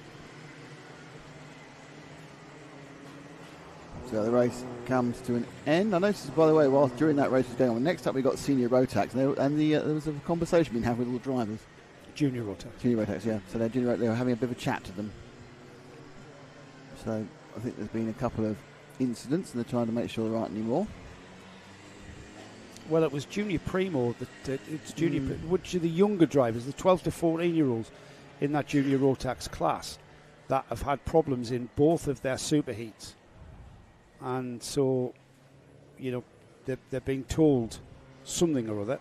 A: So the race comes to an end. I noticed, by the way, while during that race was going on, next up we got Senior Rotax, and there was a conversation being had with all the drivers.
C: Junior Rotax.
A: Junior Rotax, yeah. So they were having a bit of a chat to them. So I think there's been a couple of incidents, and they're trying to make sure there aren't any more.
C: Well, it was Junior Primo, it's Junior, which are the younger drivers, the 12 to 14-year-olds in that Junior Rotax class that have had problems in both of their super heats. And so, you know, they're being told something or other.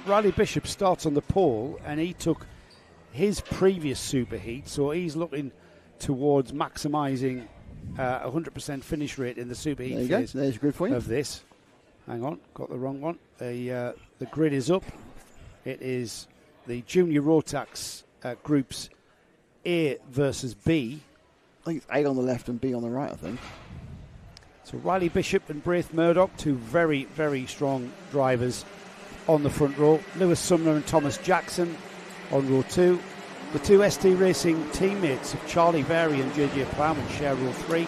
C: Riley Bishop starts on the pole, and he took his previous super heat, so he's looking towards maximising 100% finish rate in the super heat phase.
A: There's a grid for you.
C: Of this. Hang on, got the wrong one. The grid is up. It is the Junior Rotax groups A versus B.
A: I think it's A on the left and B on the right, I think.
C: So Riley Bishop and Braith Murdoch, two very, very strong drivers on the front row. Lewis Sumner and Thomas Jackson on row 2. The two ST Racing teammates of Charlie Vary and JJ Plowman share row 3.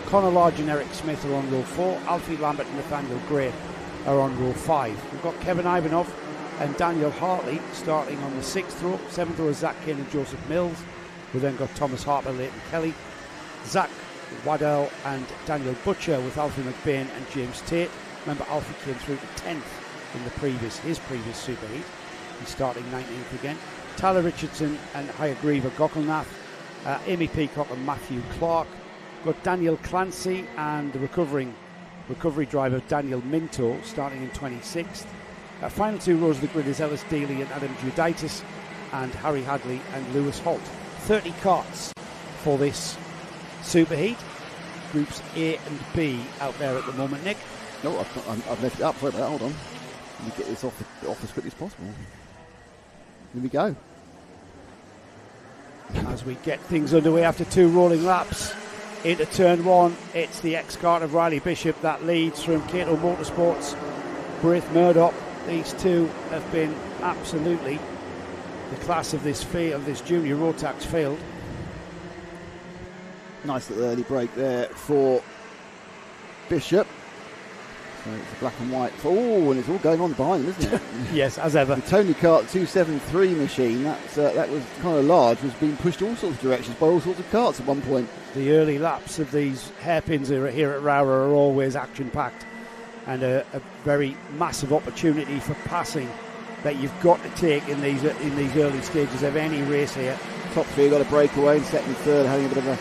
C: Conor Lodge and Eric Smith are on row 4. Alfie Lambert and Nathaniel Gray are on row 5. We've got Kevin Ivanov and Daniel Hartley starting on the 6th row. 7th row is Zach Kane and Joseph Mills. We've then got Thomas Harper, Leighton Kelly, Zach Waddell and Daniel Butcher with Alfie McBain and James Tate. Remember, Alfie came through to 10th in his previous super heat. He's starting 19th again. Tyler Richardson and Hayagriva Gokulnath, Amy Peacock and Matthew Clark. Got Daniel Clancy and the recovery driver Daniel Minto starting in 26th. Final two rows of the grid is Ellis Daly and Adam Giuditis, and Harry Hadley and Lewis Holt. 30 carts for this super heat. Groups A and B out there at the moment, Nick.
A: No, I've left it up. Sorry about that. Hold on. Let me get this off as quickly as possible. Here we go.
C: As we get things underway after 2 rolling laps into turn 1, it's the X-Kart of Riley Bishop that leads from Cato Motorsports. Braith Murdoch. These two have been absolutely the class of this Junior Rotax field.
A: Nice little early break there for Bishop. So it's a black and white. Oh, and it's all going on behind them, isn't it?
C: Yes, as ever.
A: The Tony Kart 273 machine, that was kind of large, was being pushed all sorts of directions by all sorts of karts at one point.
C: The early laps of these hairpins here at ROWRAH are always action-packed, and a very massive opportunity for passing that you've got to take in these early stages of any race here.
A: Top 3 got a breakaway, and second and third having a bit of a...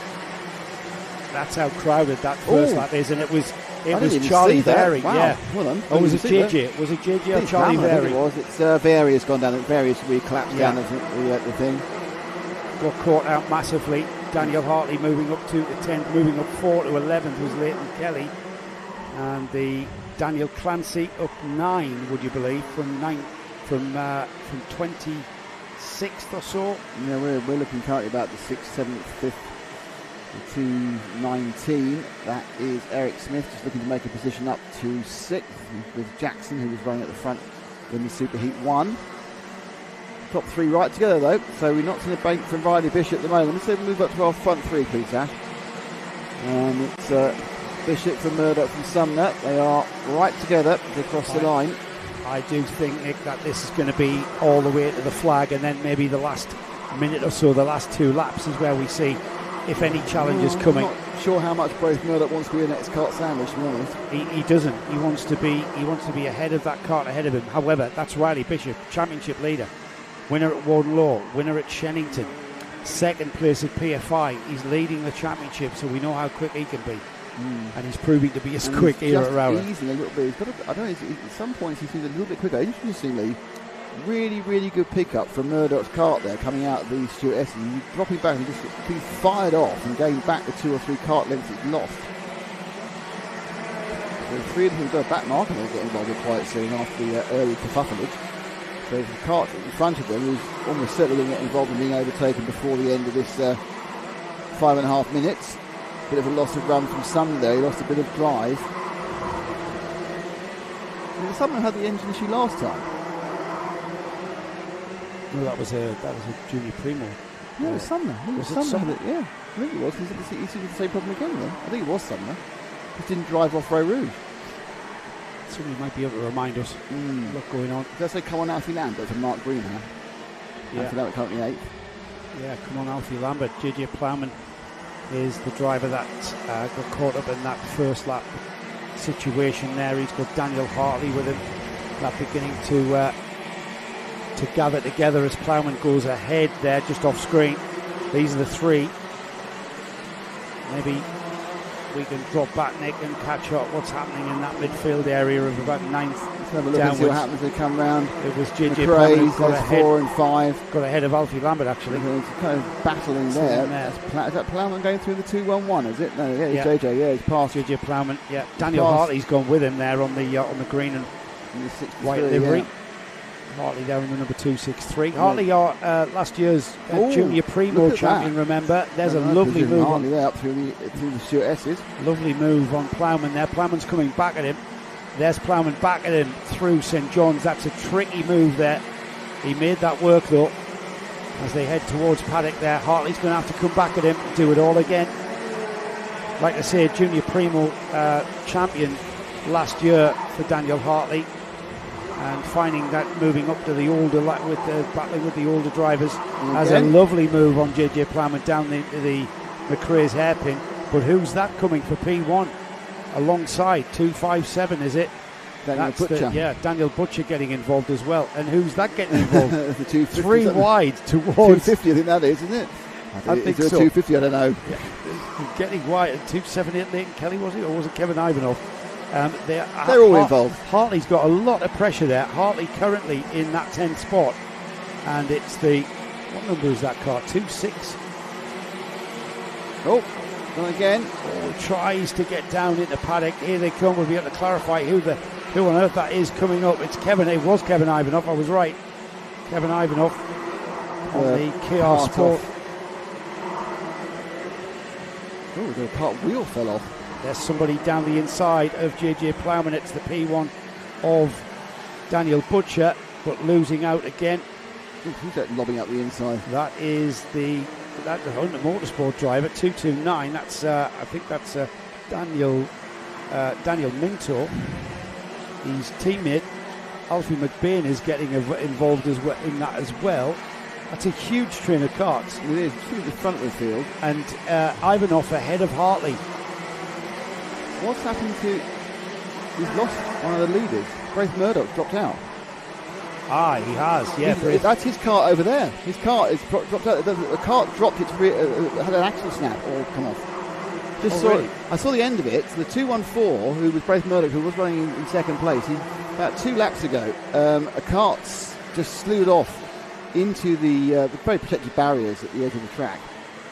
C: That's how crowded that first lap is, and it was
A: Charlie
C: Vary.
A: Wow.
C: Yeah.
A: Well done.
C: Or was it JJ? Was it JJ or Charlie Vary?
A: It's Vary has gone down, and Vary has really collapsed down the thing.
C: Got caught out massively. Daniel Hartley moving up to the 10th, moving up 4 to 11th was Leighton Kelly, and the Daniel Clancy up 9, would you believe, from 26th or so.
A: Yeah, we're looking currently about the 6th, 7th, 5th. 2:19. That is Eric Smith just looking to make a position up to 6th with Jackson, who was running at the front when the Super Heat 1. Top 3 right together though, so we're not seeing a break from Riley Bishop at the moment. Let's say we move up to our front 3, please, Ash. And it's Bishop from Murdoch from Sumner. They are right together across the line. I
C: do think, Nick, that this is going to be all the way to the flag, and then maybe the last minute or so, the last 2 laps is where we see if any challenges coming.
A: I'm not sure how much Braith Murdoch wants to be a next kart sandwich, to be honest.
C: He doesn't. He wants to be ahead of that kart ahead of him. However, that's Riley Bishop, championship leader, winner at Warden Law, winner at Shennington, 2nd place at PFI. He's leading the championship, so we know how quick he can be. And he's proving to be as quick here at ROWRAH.
A: Easing a little bit. I don't know, at some points he seems a little bit quicker. Interestingly, really, really good pickup from Murdoch's kart there, coming out of the Stuart Essen. He's dropping back and just being fired off and going back the 2 or 3 kart lengths he's lost. So 3 of them will go back mark and they'll get involved quite soon after the early kerfufferage. So the kart in front of them is almost certainly going to get involved in being overtaken before the end of this 5.5 minutes. Bit of a loss of run from Sunday, he lost a bit of drive. Someone had the engine issue last time.
C: No, that was a Junior Primo.
A: No, it was Sumner.
C: Was it Sumner?
A: Yeah, I think it was. He's the same problem again then. I think it was Sumner. Just didn't drive off ROWRAH.
C: Somebody might be able to remind us what's going on.
A: Did I say come on Alfie Lambert from Mark Greenhow?
C: Yeah.
A: Alfie Lambert currently 8th.
C: Yeah, come on Alfie Lambert. JJ Plowman is the driver that got caught up in that first lap situation there. He's got Daniel Hartley with him. That beginning to gather together as Plowman goes ahead there just off screen. These are the three. Maybe we can drop back, Nick, and catch up what's happening in that midfield area of about 9th.
A: Let's have a look and see what happens as they come round.
C: It was JJ Plowman got ahead.
A: 4 and 5.
C: Got ahead of Alfie Lambert, actually.
A: It's kind of battling there. Is that Plowman going through the 2-1-1, is it? No, yeah, it's JJ, yeah, he's past.
C: JJ Plowman, yeah. Daniel Hartley's gone with him there on the green and white livery.
A: Yeah.
C: Hartley there in the number 263. Hartley are last year's Junior Primo champion, remember. There's a lovely move
A: Hartley there up through the Stuart S's.
C: Lovely move on Plowman there. Plowman's coming back at him. There's Plowman back at him through St John's. That's a tricky move there. He made that work though as they head towards paddock there. Hartley's going to have to come back at him and do it all again. Like I say, Junior Primo champion last year for Daniel Hartley. And finding that moving up to the older, battling with the older drivers, has a lovely move on JJ Plowman down the McRae's hairpin. But who's that coming for P1 alongside 257? Is it?
A: Daniel Butcher.
C: Daniel Butcher getting involved as well. And who's that getting involved?
A: The 250,
C: 3 wide towards
A: 250. I think that is, isn't it?
C: I think so.
A: 250. I don't know.
C: Yeah. Getting wide at 278. Leighton Kelly, was it, or was it Kevin Ivanov? They're
A: all involved.
C: Hartley's got a lot of pressure there. Hartley currently in that 10th spot, and it's what number is that car? 26.
A: Oh, gone again.
C: Tries to get down into paddock. Here they come. We'll be able to clarify who on earth that is coming up. It was Kevin Ivanov. I was right. Kevin Ivanov on the KR Sport.
A: Oh, the part wheel fell off.
C: There's somebody down the inside of JJ Plowman. It's the P1 of Daniel Butcher, but losing out again.
A: Who's that lobbing up the inside?
C: That is the Honda Motorsport driver, 229. That's I think that's Daniel Minto. His teammate Alfie McBain is getting involved as well in that as well. That's a huge train of karts.
A: It is. It's the front of the field.
C: And Ivanov ahead of Hartley.
A: What's happened to... He's lost one of the leaders. Braith Murdoch's dropped out.
C: He has, yeah.
A: That's his cart over there. His cart is dropped out. The cart dropped its rear, had an axle snap or come off. Really? I saw the end of it. So the 214, who was Braith Murdoch, who was running in second place, about 2 laps ago, a cart just slewed off into the very protected barriers at the edge of the track.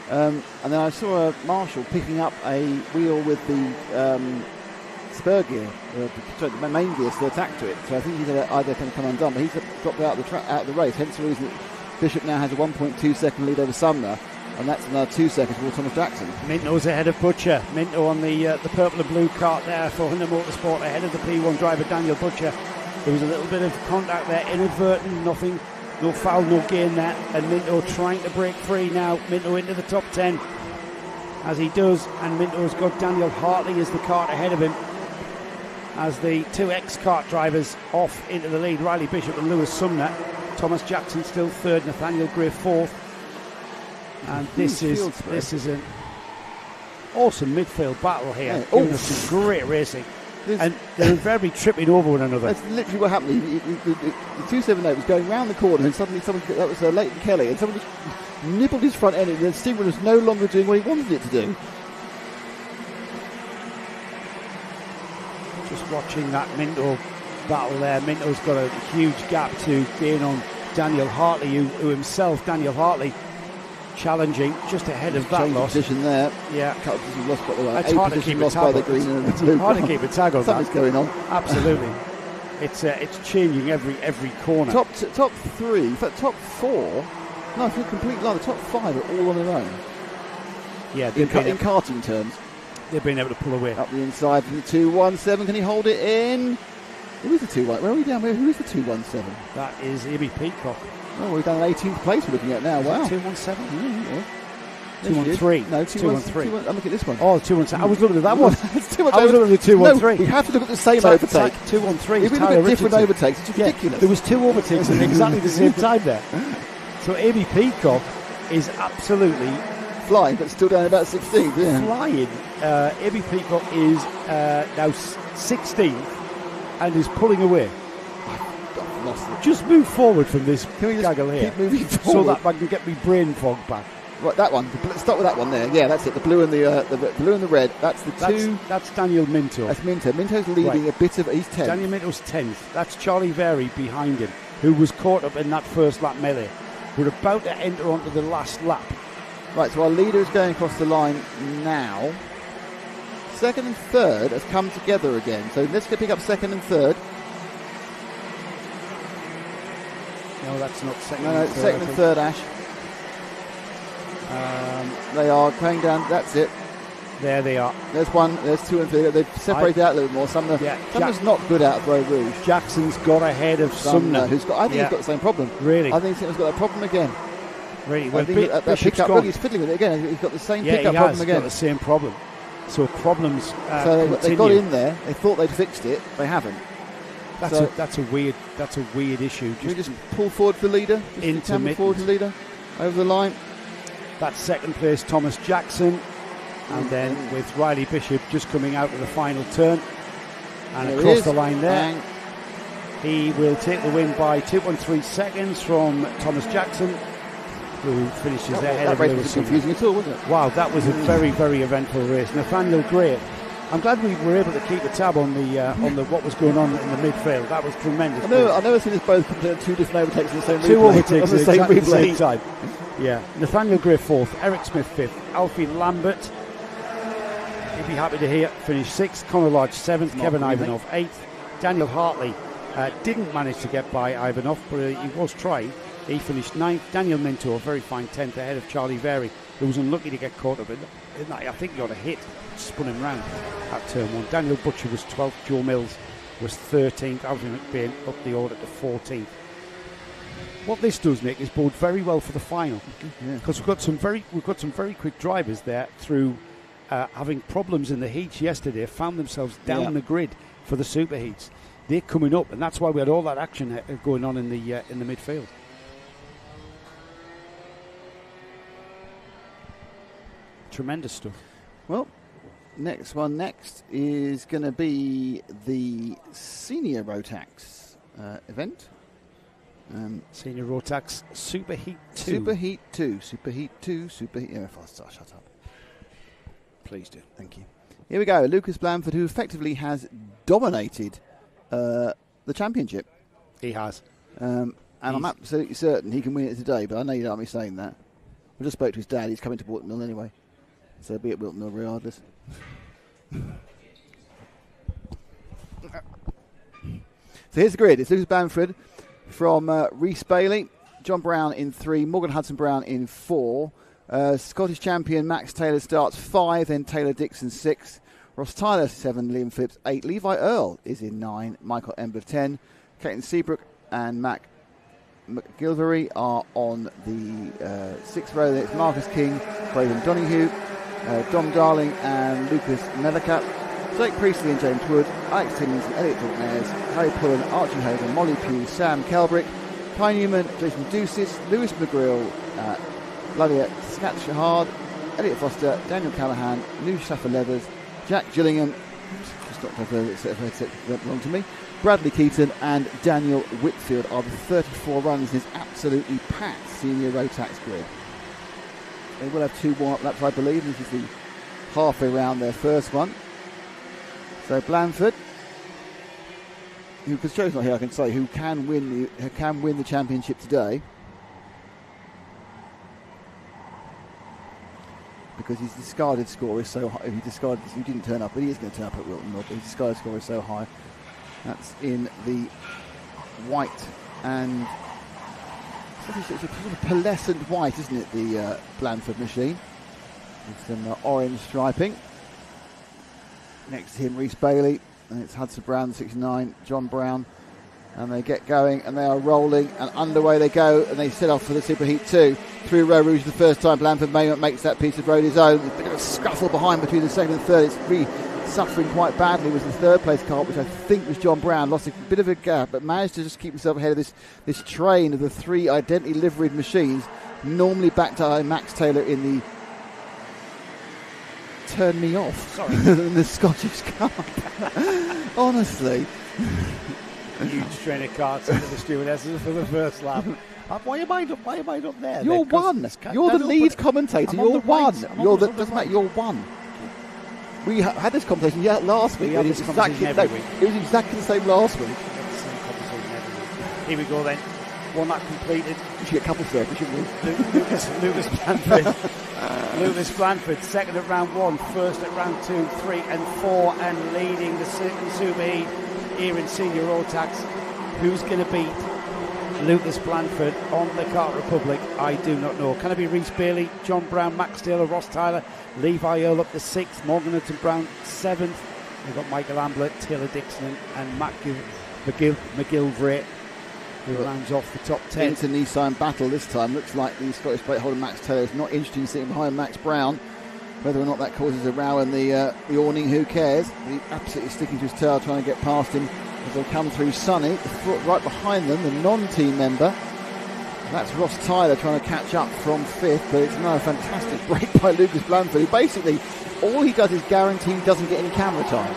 A: And then I saw a marshal picking up a wheel with the spur gear, the main gear still attached to it. So I think he's either going to come undone, but he's dropped out of the race. Hence the reason that Bishop now has a 1.2 second lead over Sumner, and that's another 2 seconds for Thomas Jackson.
C: Minto's ahead of Butcher. Minto on the purple and blue cart there for Honda Motorsport, ahead of the P1 driver Daniel Butcher. There was a little bit of contact there, inadvertent, nothing. No foul, no gain there, and Minto trying to break free now. Minto into the top 10 as he does, and Minto's got Daniel Hartley as the kart ahead of him as the 2 ex-kart drivers off into the lead. Riley Bishop and Lewis Sumner. Thomas Jackson still third, Nathaniel Gray fourth. And this is an awesome midfield battle here. Giving us some great racing. And they're very tripping over one another.
A: That's literally what happened. The 278 was going round the corner, and suddenly that was Leighton Kelly, and someone just nibbled his front end, and the steering wheel was no longer doing what he wanted it to do.
C: Just watching that Minto battle there. Minto's got a huge gap to gain on Daniel Hartley, who himself, Daniel Hartley, challenging just ahead of that loss.
A: Position there.
C: Yeah.
A: Lost by the
C: it's hard to keep a tag on. It's hard to keep a tag on.
A: Something's going on.
C: Absolutely. It's changing every corner.
A: Top 3, in fact top 4. No, for a complete line. The top 5 are all on their own.
C: Yeah,
A: in karting terms.
C: They've been able to pull away.
A: Up the inside from the 217. Can he hold it in? Who is the 2-1? Where are we down? Who is the 217?
C: That is Amy Peacock.
A: Oh, we're down 18th place we're looking at now. Wow.
C: 217?
A: Yeah.
C: 213.
A: No,
C: 213.
A: I'm looking at this one.
C: Oh, 217. I was looking at that one.
A: It's too much
C: I was looking at the 213.
A: No, we have to look at the same overtake.
C: 213.
A: If we look at different overtakes, it's ridiculous.
C: There was 2 overtakes at exactly the same time there. So Amy Peacock is absolutely
A: flying, but still down about 16th. Yeah.
C: flying. Amy Peacock is now 16th and is pulling away.
A: I've lost it.
C: Just move forward from this
A: Can we just
C: gaggle here,
A: keep moving
C: so
A: forward?
C: that I can get my brain fog back.
A: Right, that one. Let's start with that one there. Yeah, that's it. The blue and the blue and the red. That's the two.
C: That's Daniel Minto.
A: That's Minto. Minto's leading a bit of. He's 10th.
C: Daniel Minto's 10th. That's Charlie Very behind him, who was caught up in that first lap melee. We're about to enter onto the last lap.
A: Right, so our leader is going across the line now. Second and third have come together again. So let's go pick up second and third.
C: No, that's not second.
A: No,
C: and third,
A: second and third, Ash. They are going down. That's it.
C: There they are.
A: There's one. There's 2 and 3. They've separated out a little more. Sumner's not good out of ROWRAH.
C: Jackson's got ahead of Sumner.
A: Who's got? I think he's got the same problem.
C: Really?
A: I think Sumner's got that problem again.
C: Really?
A: Well, I think that pickup. Look, he's fiddling with it again. He's got the same pickup problem again.
C: Got the same problem. So problems.
A: So they got in there. They thought they'd fixed it. They haven't.
C: That's a weird issue.
A: Can we just pull forward for the leader? Forward to the leader over the line.
C: That's second place Thomas Jackson, and then with Riley Bishop just coming out of the final turn and
A: there
C: across the line there.
A: Bang.
C: He will take the win by 2.3 seconds from Thomas Jackson, who finishes ahead of
A: That race
C: Lewis.
A: was confusing at all, wasn't it?
C: Wow, that was a very, very eventful race. Nathaniel Gray. I'm glad we were able to keep a tab on the what was going on in the midfield. That was tremendous.
A: I've never seen this both come to 2 different overtakes in the same replay.
C: 2 overtakes
A: on the same
C: exactly the
A: replay.
C: same time. Yeah, Nathaniel Gray 4th, Eric Smith 5th, Alfie Lambert, he'd be happy to hear, finished 6th, Conor Lodge 7th, Kevin Ivanov 8th, Daniel Hartley didn't manage to get by Ivanov, but he was trying. He finished 9th. Daniel Minto, a very fine 10th, ahead of Charlie Very, who was unlucky to get caught up in that. I think he got a hit, spun him round at turn 1. Daniel Butcher was 12th, Joe Mills was 13th, Alvin McBain up the order to 14th. What this does, Nick, is bode very well for the final, because we've got some very quick drivers there through having problems in the heats yesterday. Found themselves down the grid for the super heats. They're coming up, and that's why we had all that action going on in the midfield. Tremendous stuff.
A: Well, next is going to be the senior Rotax event.
C: Senior Rotax Super Heat 2.
A: Super Heat 2. Shut up.
C: Please do.
A: Thank you. Here we go. Lucas Blanford, who effectively has dominated the championship.
C: He has.
A: And I'm absolutely certain he can win it today, but I know you don't want me saying that. I just spoke to his dad. He's coming to Wilton Mill anyway. So he'll be at Wilton Mill regardless. So here's the grid. It's Lucas Blanford from Rhys Bailey, John Brown in 3, Morgan Hudson-Brown in 4. Scottish champion Max Taylor starts 5, then Taylor Dixon 6. Ross Tyler 7, Liam Phillips 8. Levi Earl is in 9, Michael Ember 10. Caton Seabrook and Mac McGilvery are on the 6th row. It's Marcus King, Braden Donahue, Dom Darling and Lucas Mellecup. Jake Priestley and James Wood, Alex Timlinson, Elliot Dorknares, Harry Pullen, Archie Hogan, Molly Pugh, Sam Kelbrick, Kai Newman, Jason Ducis, Lewis McGrill, Lalia Snatchard, Elliot Foster, Daniel Callahan, Noosh Safa Leathers, Jack Gillingham, just not that belong to me, Bradley Keaton and Daniel Whitfield are the 34 runs in this absolutely packed senior Rotax grid. They will have 2 warm-up laps, I believe. This is the halfway round their first one. So Blanford, because Joe's not here, I can say who can win the championship today, because his discarded score is so high. He didn't turn up, but he is going to turn up at Wilton Mill. His discarded score is so high. That's in the white and it's a sort of pearlescent white, isn't it? The Blanford machine with some orange striping. Next to him, Rhys Bailey And it's Hudson Brown, 69, John Brown. And they get going, and they are rolling, and underway they go, and they set off for the Superheat 2. Through Row Rouge the first time, Blanford makes that piece of road his own. A bit of a scuffle behind between the second and third. It's really suffering quite badly was the third place cart, which I think was John Brown. Lost a bit of a gap, but managed to just keep himself ahead of this train of the three identically liveried machines, normally backed by Max Taylor in the turn me off in the Scottish Cup. Honestly.
C: Huge train of carts into the stewardesses for the first lap. Why am I up there?
A: You're one. You're the lead commentator. You're one. Doesn't matter. You're one. We had this conversation last week. It was exactly the same last week.
C: Here we go then. One lap completed.
A: We should get a couple of circles, shouldn't we?
C: Lucas Blanford. Lucas Blanford, second at round 1, first at round 2, 3 and 4, and leading the Superheat here in Senior Road Tax. Who's going to beat Lucas Blanford on the Kart Republic? I do not know. Can it be Rhys Bailey, John Brown, Max Taylor, Ross Tyler, Levi Earle up to 6th, Morgan Hudson Brown 7th. We've got Michael Ambler, Taylor Dixon and Matt McGilvray, who rounds off the top 10.
A: Into Nissan battle this time. Looks like the Scottish plate holder Max Taylor is not interested in sitting behind Max Brown. Whether or not that causes a row in the awning, who cares? He's absolutely sticking to his tail, trying to get past him as they come through Sonny. The foot right behind them, the non-team member. That's Ross Tyler trying to catch up from 5th, but it's another fantastic break by Lucas Blanford, who basically, all he does is guarantee he doesn't get any camera time.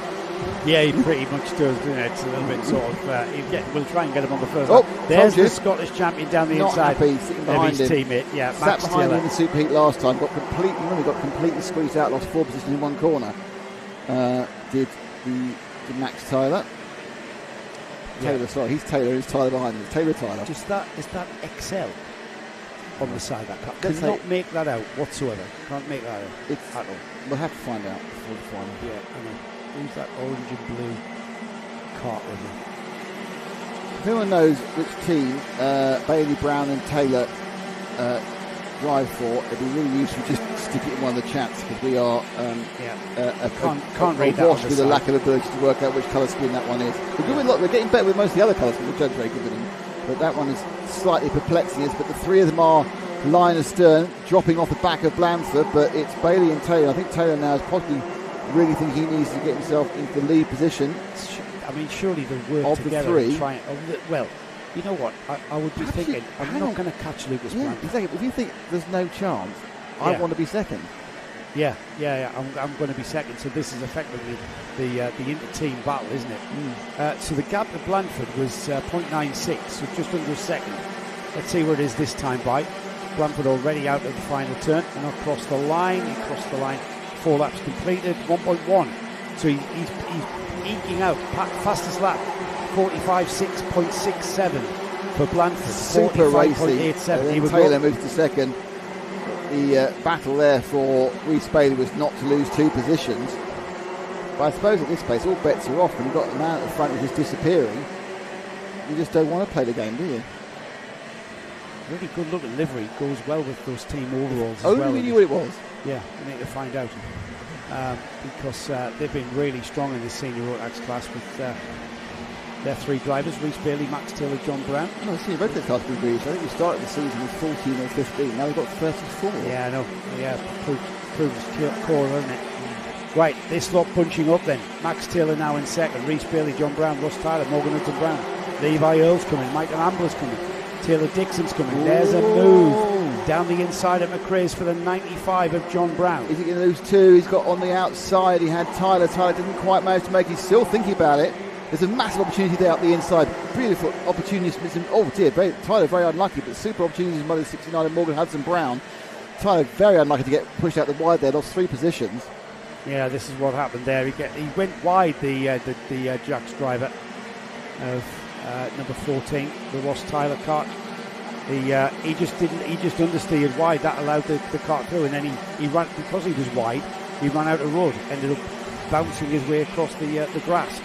C: Yeah, he pretty much does, doesn't it? It's a little bit sort of, we'll try and get him on the first lap. There's the Scottish champion down the inside.
A: Happy, sitting behind
C: his
A: him.
C: teammate, yeah,
A: Sat
C: Max
A: behind
C: Taylor.
A: him in the Superheat last time, got completely squeezed out, lost 4 positions in one corner. Did Max Tyler. Taylor, sorry, he's Taylor, he's Tyler behind him. Tyler.
C: Is that XL on the side of that car? Cannot make that out whatsoever. Can't make that out at all.
A: We'll have to find out before the final.
C: Yeah, I know. Who's that orange and blue cart with him?
A: If anyone knows which team Bailey, Brown and Taylor drive for, it'd be really useful just to stick it in one of the chats, because we are
C: can't read that
A: washed with the lack of ability to work out which colour scheme that one is. We're getting better with most of the other colours, we're very good with them, but that one is slightly perplexing us. But the three of them are line astern, dropping off the back of Blanford, but it's Bailey and Taylor. I think Taylor now is possibly really thinking he needs to get himself into the lead position.
C: I mean, surely they'll work together.
A: Of the three.
C: Well, you know what? I would be thinking, I'm not going to catch Lucas Brown.
A: Exactly. If you think there's no chance, I want to be second.
C: Yeah. I'm going to be second. So this is effectively the inter-team battle, isn't it? So the gap to Blanford was 0.96, so just under a second. Let's see where it is this time by. Blanford already out of the final turn and across the line. He crossed the line. 4 laps completed, 1.1. So he's eking out fastest lap, 45.6.67 for Blanford.
A: Super racy. Taylor moves to second. The battle there for Rhys Bailey was not to lose 2 positions. But I suppose at this pace, all bets are off. When you've got the man at the front who's just disappearing, you just don't want to play the game, do you?
C: Really good looking livery, goes well with those team overalls as
A: well.
C: Only
A: we knew what it was.
C: Yeah, we need to find out. Because they've been really strong in the senior road X class with their 3 drivers, Rhys Bailey, Max Taylor, John Brown.
A: No, senior road class was really. I think we started the season with 14 or 15, now we've got 34.
C: Yeah, I know. Yeah, proves core, doesn't it? Right, this lot punching up then. Max Taylor now in second, Rhys Bailey, John Brown, Ross Tyler, Morgan Hudson Brown. Levi Earle's coming, Michael Ambler's coming, Taylor Dixon's coming. Ooh. There's a move down the inside at McRae's for the 95 of John Brown.
A: Is he going to lose 2? He's got on the outside, he had Tyler. Tyler didn't quite manage to make it. He's still thinking about it. There's a massive opportunity there up the inside. Beautiful opportunity. Oh dear, Tyler very unlucky, but super opportunities. Mother 69 and Morgan Hudson Brown. Tyler very unlucky to get pushed out the wide there, lost 3 positions.
C: Yeah, this is what happened there. He went wide, the Jack's driver of number 14, the Ross Tyler kart. He just understeered wide. That allowed the kart through, and then he ran, because he was wide, he ran out of road, ended up bouncing his way across the grass.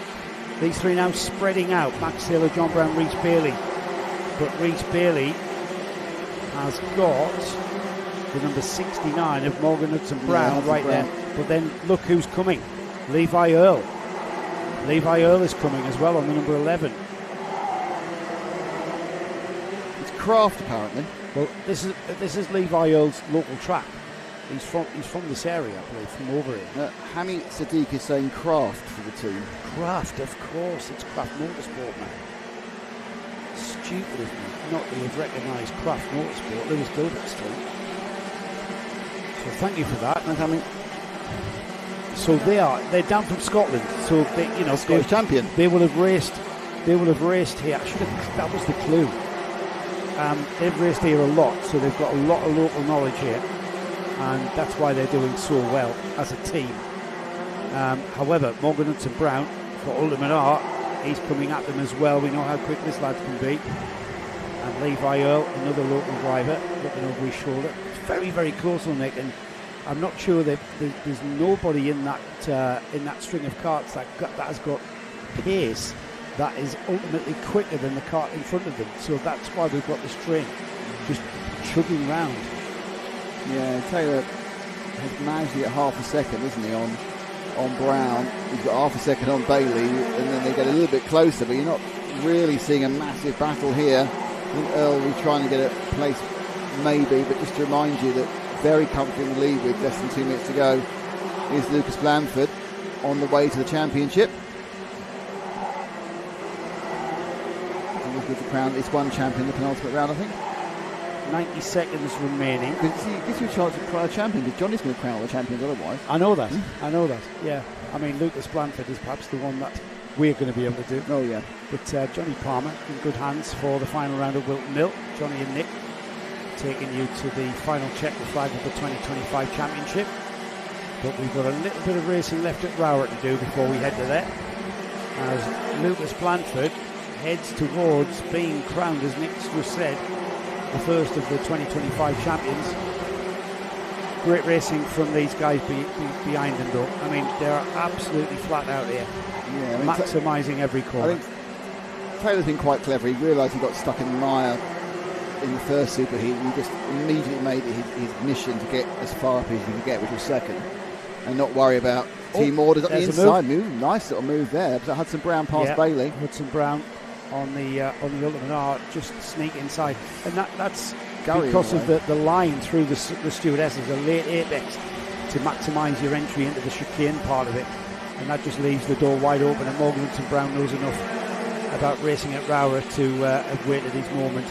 C: These 3 now spreading out. Max Taylor, John Brown, Rhys Bailey. But Rhys Bailey has got the number 69 of Morgan Hudson Brown right there. But then look who's coming. Levi Earle. Levi Earl is coming as well on the number 11.
A: It's Kraft, apparently.
C: Well, this is Levi Earl's local track. He's from this area, I believe, from over here.
A: Hamid Sadiq is saying Kraft for the team.
C: Kraft, of course, it's Kraft Motorsport, man. Stupid of me not to have recognised Kraft Motorsport, Lewis Gilbert Street. So thank you for that.
A: And I mean,
C: so they're down from Scotland. So they,
A: Scottish champion.
C: They will have raced here. That was the clue. They've raced here a lot, so they've got a lot of local knowledge here, and that's why they're doing so well as a team. However, Morgan Hudson Brown for Ultimate Art, he's coming at them as well. We know how quick this lad can be. And Levi Earl, another local driver, looking over his shoulder. It's very, very close on Nick, and I'm not sure that there's nobody in that string of karts that has got pace that is ultimately quicker than the kart in front of them. So that's why we've got this train just chugging round.
A: Yeah, Taylor has managed to get half a second, isn't he, on Brown. He's got half a second on Bailey, and then they get a little bit closer, but you're not really seeing a massive battle here. I think Earl will be trying to get a place, maybe, but just to remind you that very comfortably in the lead with less than 2 minutes to go is Lucas Blanford on the way to the championship. With the crown, it's one champion, the penultimate round, I think.
C: 90 seconds remaining.
A: Gives you a chance to crown a champion, because Johnny's going to crown all the champions otherwise.
C: I know that. I know that. Yeah. I mean, Lucas Blanford is perhaps the one that we're going to be able to do.
A: Oh, yeah.
C: But Johnny Palmer in good hands for the final round of Wilton Mill. Johnny and Nick taking you to the final checker flag of the 2025 championship. But we've got a little bit of racing left at ROWRAH to do before we head to there. As Lucas Blanford heads towards being crowned, as Nick just said, the first of the 2025 champions. Great racing from these guys behind them, though. I mean, they're absolutely flat out here, maximising every corner.
A: I think Taylor's been quite clever. He realised he got stuck in the mire in the first superheat, and he just immediately made it his mission to get as far up as he could get, which was second, and not worry about team orders up the inside. Move. Nice little move there. So Hudson Brown past Bailey.
C: Hudson Brown on the Ultimate Art, just sneak inside, and that's because of the line through the stewardesses, a late apex to maximise your entry into the chicane part of it, and that just leaves the door wide open. And Morgan Hudson Brown knows enough about racing at ROWRAH to have waited his moment.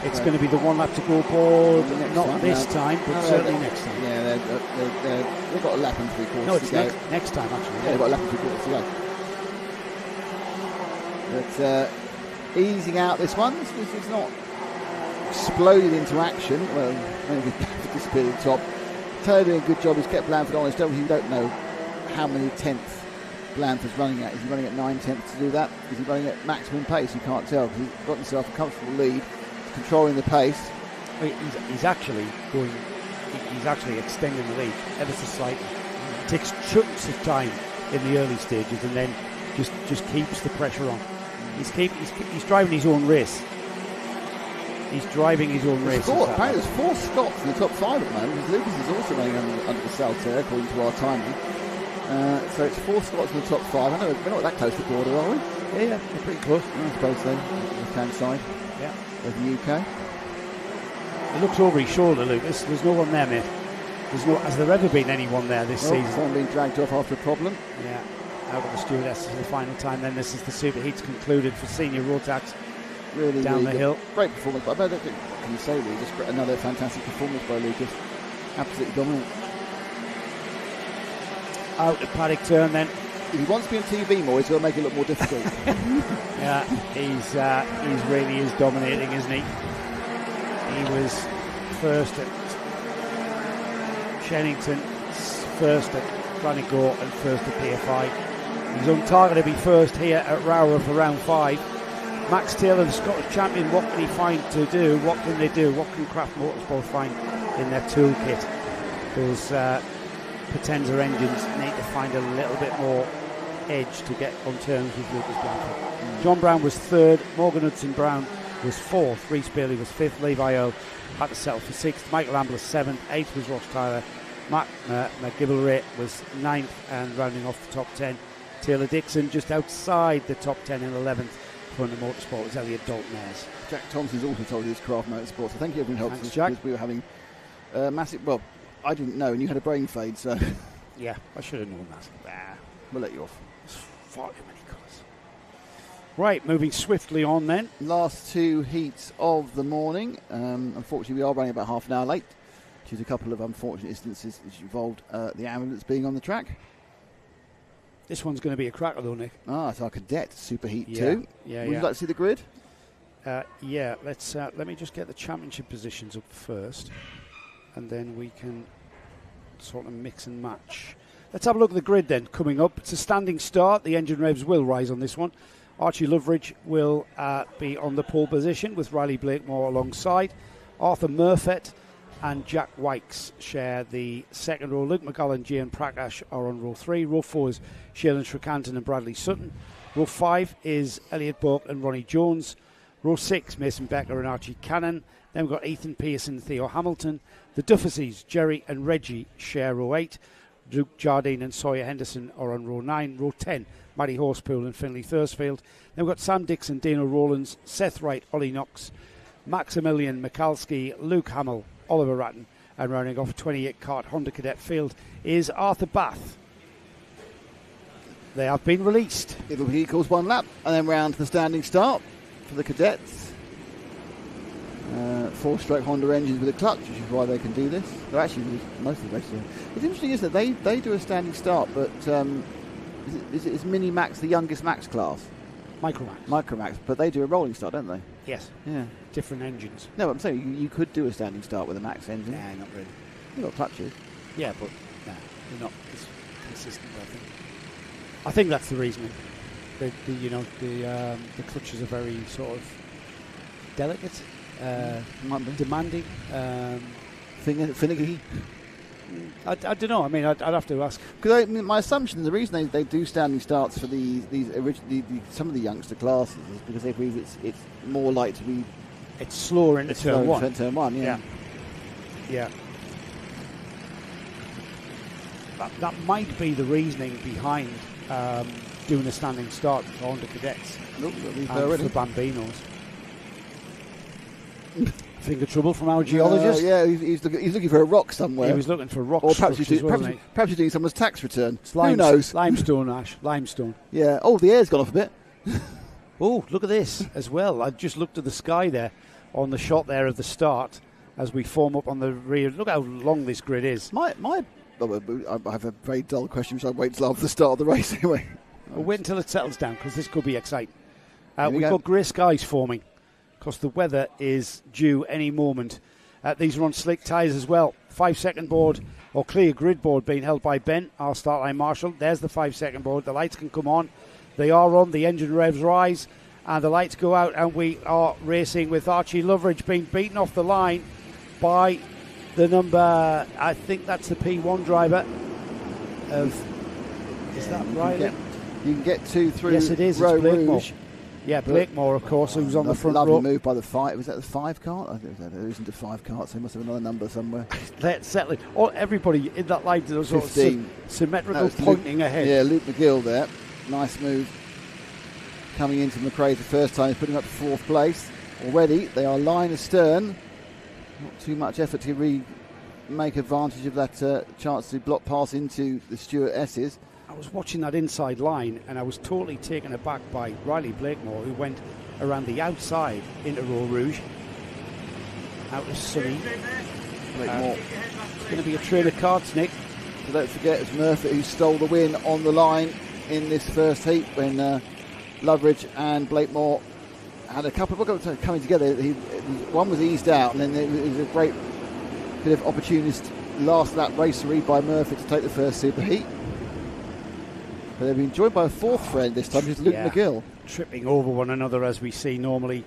C: It's going to be the one lap to go board, not this time, but certainly next time.
A: Yeah, they've got a lap and 3/4
C: No, it's
A: to go.
C: next time, actually.
A: Yeah, they've got a lap and 3/4 to go. But easing out this one. This is not exploded into action. Well, maybe disappeared at the top. Taylor doing a good job. He's kept Blanford honest. You don't know how many tenths Blanford's running at. Is he running at 9 tenths to do that? Is he running at maximum pace? You can't tell, because he's got himself a comfortable lead, controlling the pace.
C: He's actually extending the lead ever so slightly. It takes chunks of time in the early stages, and then just keeps the pressure on. He's driving his own race. He's driving his own race.
A: Apparently there's 4 Scots in the top 5 at the moment, because Lucas is also running under the Saltaire, according to our timing. So it's 4 Scots in the top 5. I know we're not that close to the border, are we?
C: Yeah, we're pretty close.
A: I suppose so. Left-hand side of the UK.
C: He looks over his shoulder, Lucas. There's no one there, mate. Has there ever been anyone there this season?
A: Someone being dragged off after a problem.
C: Yeah, out of the stewardesses for the final time. Then this is the superheats concluded for senior Rotax.
A: Really,
C: down the hill.
A: Great performance, but I don't think, what can you say, really? Just another fantastic performance by Lucas. Absolutely dominant.
C: Out at paddock turn then.
A: If he wants to be on TV more, he's got to make it look more difficult.
C: Yeah, he's really is dominating, isn't he? He was first at Shennington, first at Donegal, and first at PFI. He's on target to be first here at ROWRAH for round 5. Max Taylor, the Scottish champion, what can he find to do? What can they do? What can Kraft Motorsport find in their toolkit? Those Potenza engines need to find a little bit more edge to get on terms with Lucas Blanford. John Brown was 3rd, Morgan Hudson Brown was 4th, Rhys Bailey was 5th, Levi Earl had to settle for 6th, Michael Ambler 7th, 8th was Ross Tyler, Matt McGibbleray was 9th, and rounding off the top 10, Taylor Dixon just outside the top 10 and 11th for the motorsport was Elliot Dalton-Ayres.
A: Jack Thompson's also told us Craft Motorsports. So thank you, everyone helps us,
C: Jack.
A: because we were having massive. Well, I didn't know, and you had a brain fade, so
C: Yeah, I should have known that.
A: we'll let you off.
C: There's far too many colours. Right, moving swiftly on then.
A: Last two heats of the morning. Unfortunately, we are running about half an hour late due to a couple of unfortunate instances which involved the ambulance being on the track.
C: This one's going to be a cracker though, Nick.
A: It's our cadet super heat
C: Yeah,
A: 2.
C: yeah,
A: Would
C: yeah.
A: you like to see the grid?
C: Yeah, let me just get the championship positions up first, and then we can sort of mix and match. Let's have a look at the grid then. Coming up, it's a standing start. The engine revs will rise on this one. Archie Loveridge will be on the pole position with Riley Blakemore alongside. Arthur Murfett and Jack Wykes share the second row. Luke McGull and Gian Prakash are on row 3. Row 4 is Shailen Srikantan and Bradley Sutton. Row 5 is Elliot Bourke and Ronnie Jones. Row 6, Mason Becker and Archie Cannon. Then we've got Ethan Pearson and Theo Hamilton. The Duffersys, Jerry and Reggie, share row 8. Luke Jardine and Sawyer Henderson are on row 9. Row 10, Matty Horsepool and Finlay Thursfield. Then we've got Sam Dixon, Dino Rowlands, Seth Wright, Ollie Knox, Maximilian Mikalski, Luke Hamill, Oliver Ratton, and rounding off 28 kart Honda Cadet field is Arthur Bath. They have been released.
A: It'll be equals one lap, and then round to the standing start for the cadets. 4-stroke Honda engines with a clutch, which is why they can do this. They're actually most of the races. It's interesting, isn't it? They do a standing start, but is Mini Max the youngest Max class? Micromax, but they do a rolling start, don't they?
C: Yes.
A: Yeah.
C: Different engines.
A: No, I'm saying you could do a standing start with a Max engine.
C: Nah, not really.
A: You've got clutches.
C: Yeah, but they're not as consistent, I think. I think that's the reasoning. The clutches are very sort of delicate, demanding.
A: Finicky.
C: I don't know. I mean, I'd have to ask.
A: Because my assumption, the reason they do standing starts for these originally some of the youngster classes is because they believe it's more likely to be.
C: It's slower into turn one.
A: Turn one, yeah.
C: Yeah. That might be the reasoning behind doing a standing start for Honda Cadets
A: Look,
C: and for Bambinos. Finger trouble from our geologist.
A: He's looking for a rock somewhere.
C: He was looking for rock
A: or perhaps
C: structures,
A: perhaps he's doing someone's tax return.
C: Who
A: knows?
C: Limestone, Ash. Limestone.
A: Yeah. Oh, the air's gone off a bit.
C: Oh, look at this as well. I just looked at the sky there on the shot there of the start as we form up on the rear. Look how long this grid is.
A: I have a very dull question, so I wait till after the start of the race anyway.
C: We'll wait until it settles down because this could be exciting.
A: We
C: We've got grey skies forming because the weather is due any moment. These are on slick tyres as well. 5-second board or clear grid board being held by Ben, our start line marshal. There's the 5-second board. The lights can come on. They are on. The engine revs rise and the lights go out, and we are racing with Archie Loveridge being beaten off the line by the number, I think that's the P1 driver is that right?
A: You can get 2 through.
C: Yes, it is.
A: Row
C: It's Blakemore.
A: Rouge.
C: Yeah, Blakemore, of course, who's on the front
A: lovely
C: row.
A: move by the 5. Was that the 5 cart? I think there isn't a 5 cart, so he must have another number somewhere.
C: Let's settle it. Everybody in that line does sort of
A: 15.
C: symmetrical pointing ahead.
A: Yeah, Luke McGill there. Nice move. Coming into McRae the first time, he's putting him up to 4th place. Already, they are line astern. Not too much effort to make advantage of that chance to block pass into the Stuart S's.
C: I was watching that inside line and I was totally taken aback by Riley Blakemore, who went around the outside into Row Rouge. Out of sunny.
A: Blakemore.
C: It's going to be a train of karts, Nick.
A: So don't forget, it's Murphy who stole the win on the line in this first heat when Loveridge and Blakemore had a couple of coming together. One was eased out, and then it was a great bit of opportunist last lap racery by Murphy to take the first super heat. But they've been joined by a 4th friend this time, which is Luke McGill.
C: Tripping over one another as we see normally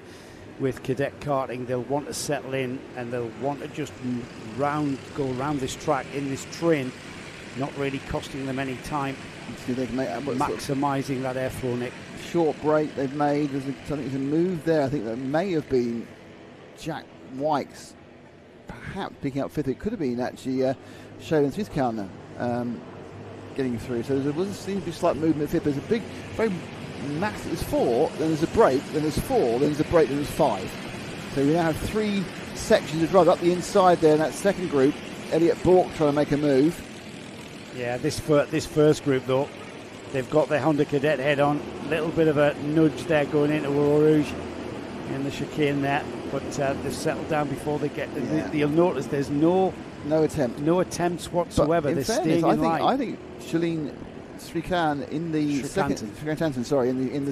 C: with cadet karting. They'll want to settle in and they'll want to just go around this track in this train, not really costing them any time.
A: See if they can make
C: maximising that airflow, Nick.
A: Short break they've made. There's a move there. I think that may have been Jack Wykes, perhaps picking up 5th. It could have been actually Shailen Srikantan. getting through. So there seems to be slight movement. There's a big, very massive. There's 4, then there's a break, then there's 4, then there's a break, then there's 5. So we now have 3 sections of drive up the inside there in that second group. Elliot Bourke trying to make a move.
C: Yeah, this first group though, they've got their Honda Cadet head on. Little bit of a nudge there going into ROWRAH in the chicane there, but they've settled down before they get.
A: Yeah.
C: You'll notice there's no attempts whatsoever. They're staying in line.
A: I think Shalene Srikantan in the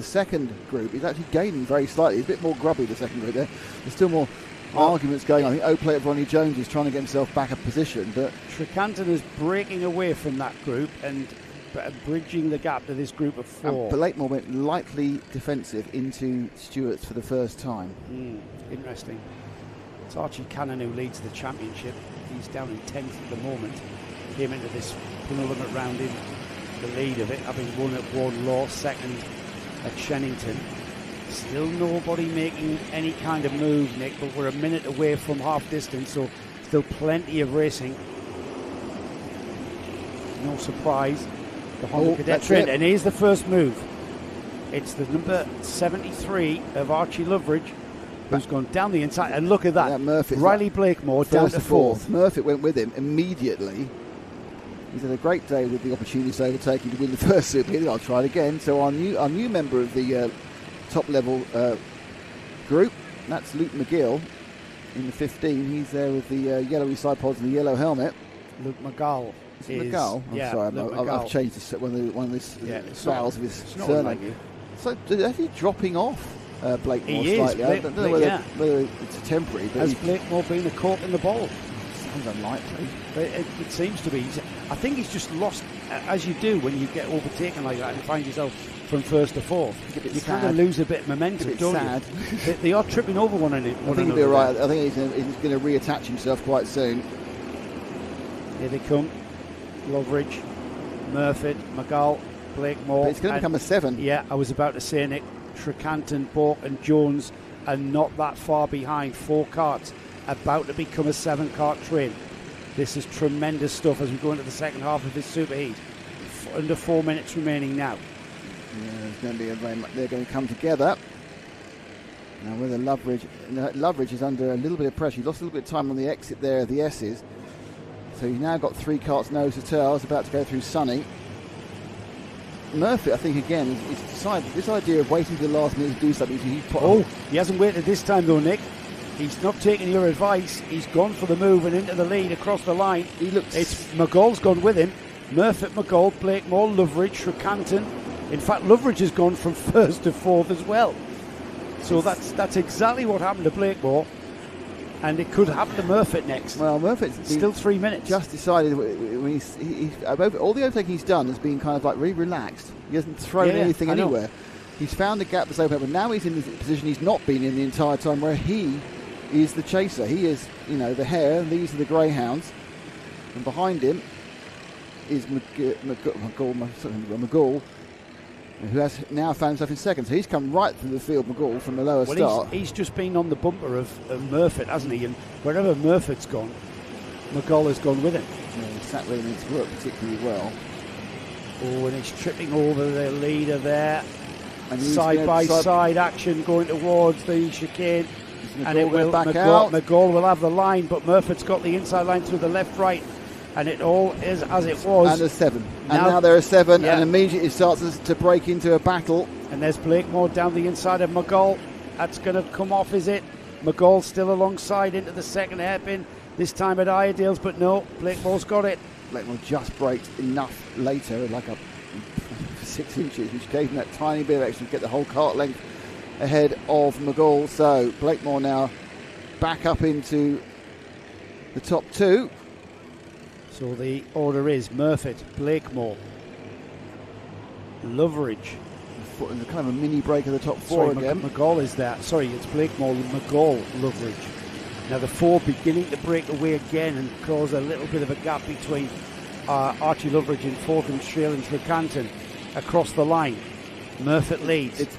A: second group is actually gaining very slightly. He's a bit more grubby the second group there. There's still more arguments going on. I think Oplate Ronnie Jones is trying to get himself back up position, but
C: Srikantan is breaking away from that group and bridging the gap to this group of 4.
A: Blakemore went lightly defensive into Stewart's for the first time.
C: Interesting. It's Archie Cannon who leads the championship. He's down in 10th at the moment. Came into this penultimate round in the lead of it, having won at Wardlaw, second at Shennington. Still nobody making any kind of move, Nick, but we're a minute away from half distance, so still plenty of racing. No surprise. The Honda Cadet train, and here's the first move. It's the number 73 of Archie Loveridge who's gone down the inside, and look at that. Riley Blakemore down to 4th.
A: Murphy went with him immediately. He's had a great day with the opportunity to overtake him to win the first super heat. I'll try it again. So our new member of the top level group, that's Luke McGill in the 15. He's there with the yellowy side pods and the yellow helmet.
C: Luke McGall.
A: Is it McGall? I'm sorry, I've changed one of the vowels of his surname. So is he dropping off Blakemore slightly? I don't know whether it's temporary. But
C: has Blakemore been a cork in the ball?
A: Sounds unlikely.
C: It seems to be. I think he's just lost, as you do when you get overtaken like that and find yourself from 1st to 4th. You kind of lose a bit of momentum, don't you? They are tripping over one another.
A: I think he'll be right. I think he's going to reattach himself quite soon.
C: Here they come. Loveridge, Murphy, McGall, Blakemore.
A: But it's going to become a 7.
C: Yeah, I was about to say, Nick. Srikantan, Bourke and Jones are not that far behind. 4 karts about to become a 7-kart train. This is tremendous stuff as we go into the second half of this super heat. Under 4 minutes remaining now.
A: Yeah, there's going to be they're going to come together. Now whether Loveridge is under a little bit of pressure. He lost a little bit of time on the exit there of the S's. So he's now got 3 karts nose to tail. He's about to go through Sunny. Murphy, I think, again, is decided this idea of waiting to the last minute to do something.
C: He hasn't waited this time, though, Nick. He's not taking your advice. He's gone for the move and into the lead across the line. It's McGall's gone with him. Murphy, McGall, Blakemore, Loveridge, Srikantan. In fact, Loveridge has gone from 1st to 4th as well. So that's exactly what happened to Blakemore. And it could happen to Murphy next.
A: Well, Murphy's
C: still 3 minutes.
A: Just decided when all the overtaking he's done has been kind of like really relaxed. He hasn't thrown anything anywhere. He's found the gap that's open up, but now he's in the position he's not been in the entire time, where he is the chaser. He is, the hare. These are the greyhounds, and behind him is McGall, who has now found himself in second. So he's come right through the field, McGall, from a lower start.
C: He's just been on the bumper of Murphy, hasn't he? And wherever Murphy's gone, McGall has gone with him.
A: Yeah, he's sat really needs to work particularly well.
C: Oh, and he's tripping over the leader there. And side-by-side action going towards the chicane. And it will back out. McGall will have the line, but Murphy's got the inside line through the left-right. And it all is as it was.
A: And a 7. Now there are 7, and immediately it starts to break into a battle.
C: And there's Blakemore down the inside of McGall. That's going to come off, is it? McGall still alongside into the second hairpin. This time at Iredale's, but no, Blakemore's got it.
A: Blakemore just braked enough later, like 6 inches, which gave him that tiny bit of extra to get the whole kart length ahead of McGall. So Blakemore now back up into the top 2.
C: So the order is Murphy, Blakemore, Loveridge.
A: And kind of a mini break of the top 4 again.
C: McGall is there. Sorry, it's Blakemore, McGall, Loveridge. Now the 4 beginning to break away again and cause a little bit of a gap between Archie Loveridge in 4th and trailing Srikantan across the line. Murphy leads.
A: It's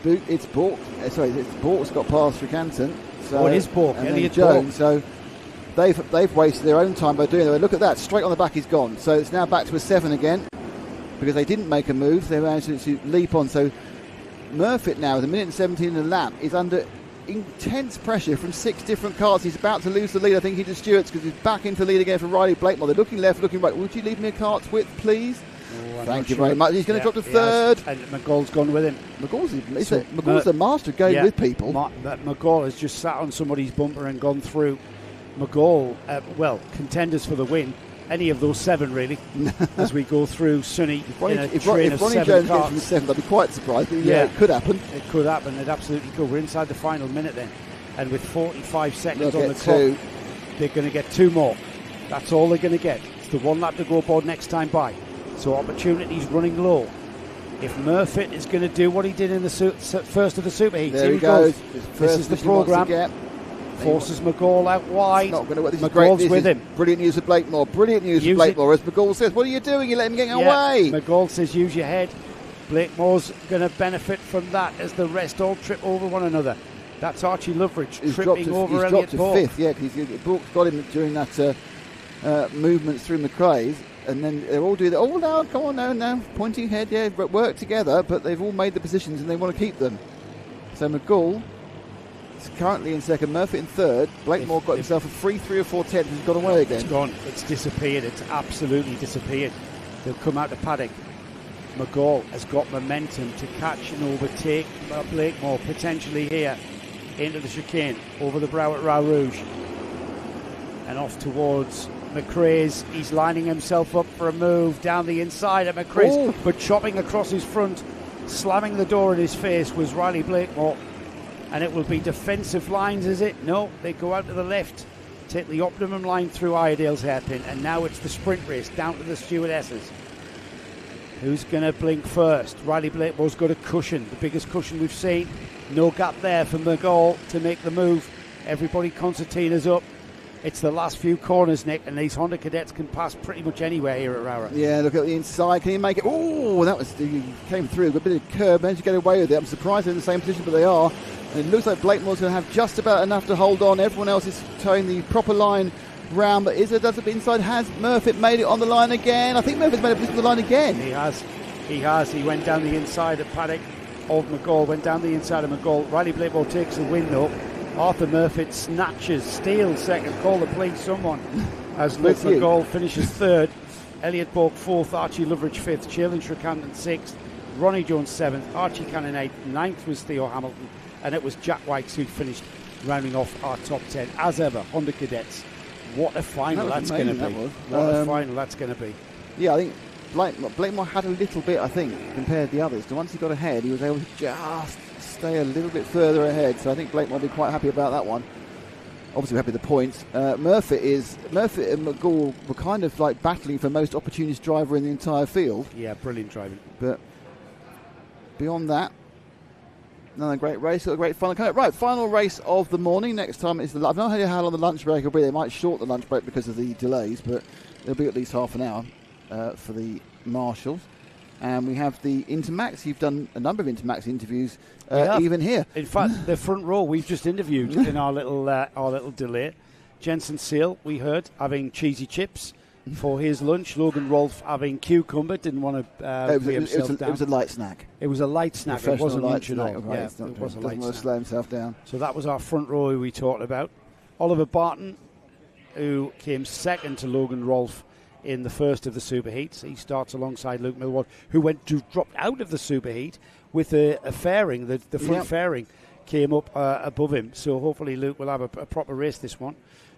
A: Bourke. It's Bourke's got past Srikantan. So,
C: it is Bourke.
A: And Elliot Jones. So they've wasted their own time by doing that. Look at that. Straight on the back he's gone. So it's now back to a 7 again. because they didn't make a move. They managed to leap on. So Murfitt now, with a minute and 17 in the lap, is under intense pressure from 6 different cars. He's about to lose the lead, I think, into Stewart's, because he's back into the lead again for Riley Blakemore. They're looking left, looking right. Would you leave me a kart's width, please? Thank you very much. He's going to drop to third.
C: And McGall's gone with him.
A: McGall's a master of going with people.
C: McGall has just sat on somebody's bumper and gone through. McGall, contenders for the win. Any of those 7, really, as we go through Sunny.
A: If Ronnie Jones gets from 7, I'd be quite surprised. But yeah, it could happen.
C: It could happen. It absolutely could. We're inside the final minute then. And with 45 seconds on the clock, they're going to get 2 more. That's all they're going to get. It's the 1 lap to go aboard next time by. So opportunity's running low. If Murfitt is going to do what he did in the first of the superheats,
A: there he goes.
C: This is the programme. Forces McGall out wide.
A: McGall's with him. Brilliant news for Blakemore. Brilliant news for Blakemore. As McGall says, what are you doing? You let him get away.
C: McGall says, use your head. Blakemore's going to benefit from that as the rest all trip over one another. That's Archie Loveridge tripping over Elliot Bork.
A: He's dropped to 5th, because Bork's got him during that movement through McRae's. And then they're all doing that. Oh, no, come on now. Pointing ahead, work together, but they've all made the positions and they want to keep them. So McGall is currently in second, Murfitt in third. Blakemore got himself a free 3 or 4 tenths and got away again.
C: It's gone. It's disappeared. It's absolutely disappeared. They'll come out the paddock. McGall has got momentum to catch and overtake Blakemore potentially here into the chicane over the brow at ROWRAH and off towards McRae's. He's lining himself up for a move down the inside at McRae's, but chopping across his front, slamming the door in his face was Riley Blakemore. And it will be defensive lines, is it? No, they go out to the left, take the optimum line through Iredale's hairpin, and now it's the sprint race down to the stewardesses. Who's going to blink first? Riley Blakemore's got a cushion, the biggest cushion we've seen. No gap there for McGall to make the move. Everybody concertina's up. It's the last few corners, Nick, and these Honda Cadets can pass pretty much anywhere here at ROWRAH.
A: Yeah, look at the inside. Can he make it? Oh, he came through. A bit of curb, managed to get away with it. I'm surprised they're in the same position, but they are. And it looks like Blakemore's going to have just about enough to hold on. Everyone else is towing the proper line round, but does it inside? Has Murfitt made it on the line again? I think Murfitt's made it on the line again.
C: He has. He went down the inside of paddock of McGall, went down the inside of McGall. Riley Blakemore takes the win, though. Arthur Murfitt steals second. Call the police, someone. As Luke McGall finishes third. Elliot Bork fourth. Archie Loveridge fifth. Chalin Trecannon sixth. Ronnie Jones seventh. Archie Cannon eighth. Ninth was Theo Hamilton. And it was Jack White who finished rounding off our top 10. As ever, Honda Cadets. What a final that's going to be. What a final that's going to be.
A: Yeah, I think Blakemore had a little bit, I think, compared to the others. So once he got ahead, he was able to just stay a little bit further ahead. So I think Blakemore will be quite happy about that one. Obviously, we're happy with the points. Murfitt and McGall were kind of like battling for most opportunist driver in the entire field.
C: Yeah, brilliant driving.
A: But beyond that, another great race, a great final. Right, final race of the morning. Next time is I've no idea how long the lunch break will be. They might short the lunch break because of the delays, but it'll be at least half an hour for the marshals. And we have the Intermax. You've done a number of Intermax interviews, even here.
C: In fact, the front row we've just interviewed in our little delay. Jensen Seal, we heard, having cheesy chips for his lunch. Logan Rolfe having cucumber, didn't want to weigh himself down.
A: It was a light snack.
C: It was a light snack. It wasn't lunch at all.
A: Right, it was a light snack. Doesn't want to slow himself down.
C: So that was our front row who we talked about. Oliver Barton, who came second to Logan Rolfe in the first of the superheats. He starts alongside Luke Millward, who dropped out of the superheat with a fairing. The front fairing came up above him. So hopefully Luke will have a proper race this one.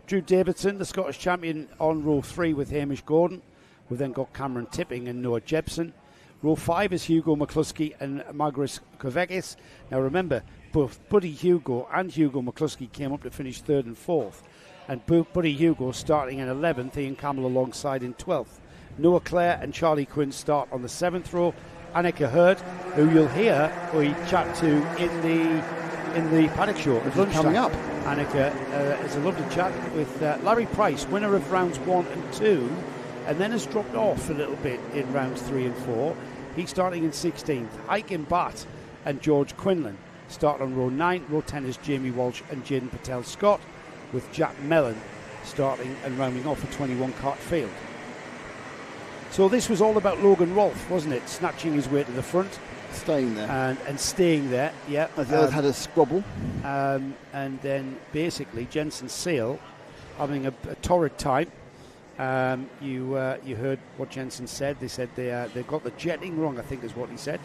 C: Drew Davidson, the Scottish champion, on row 3 with Hamish Gordon. We've then got Cameron Tipping and Noah Jepson. Row 5 is Hugo McCluskey and Magris Kovekis. Now remember, both Buddy Hugo and Hugo McCluskey came up to finish 3rd and 4th. And Buddy Hugo starting in 11th, Ian Campbell alongside in 12th. Noah Clare and Charlie Quinn start on the 7th row. Annika Hurd, who you'll hear we chat to in the paddock show at lunchtime.
A: Coming up.
C: Annika is a lovely chat with Larry Price, winner of rounds 1 and 2, and then has dropped off a little bit in rounds 3 and 4. He's starting in 16th. Aiken Batt and George Quinlan start on row 9. Row 10 is Jamie Walsh and Jaden Patel Scott, with Jack Mellon starting and rounding off a 21 kart field. So this was all about Logan Rolfe, wasn't it? Snatching his way to the front.
A: Staying there.
C: And staying there, yeah.
A: As the others had a squabble.
C: And then basically Jensen Seal having a torrid time. You heard what Jensen said. They said they've got the jetting wrong, I think is what he said.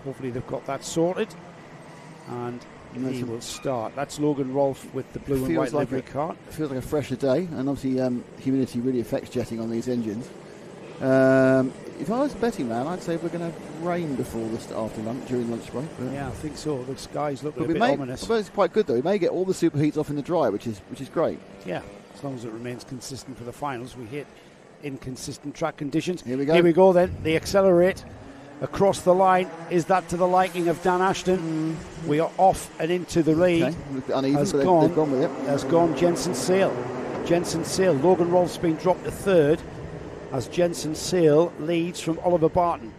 C: Hopefully they've got that sorted. And he will start. That's Logan Rolfe with the blue and white livery cart.
A: Feels like a fresher day, and obviously humidity really affects jetting on these engines. If I was a betting man, I'd say we're going to have rain before this after lunch, during lunch break.
C: Yeah, I think so. The skies look a bit ominous.
A: But it's quite good though. We may get all the superheats off in the dry, which is great.
C: Yeah, as long as it remains consistent for the finals. We hit inconsistent track conditions.
A: Here we go.
C: Here we go then. They accelerate across the line. Is that to the liking of Dan Ashton? We are off and into the lead.
A: Okay. A bit uneven, but they've gone with it.
C: Has gone Jensen Seal. Jensen Seal. Logan Rolfe's been dropped to third, as Jensen Seal leads from Oliver Barton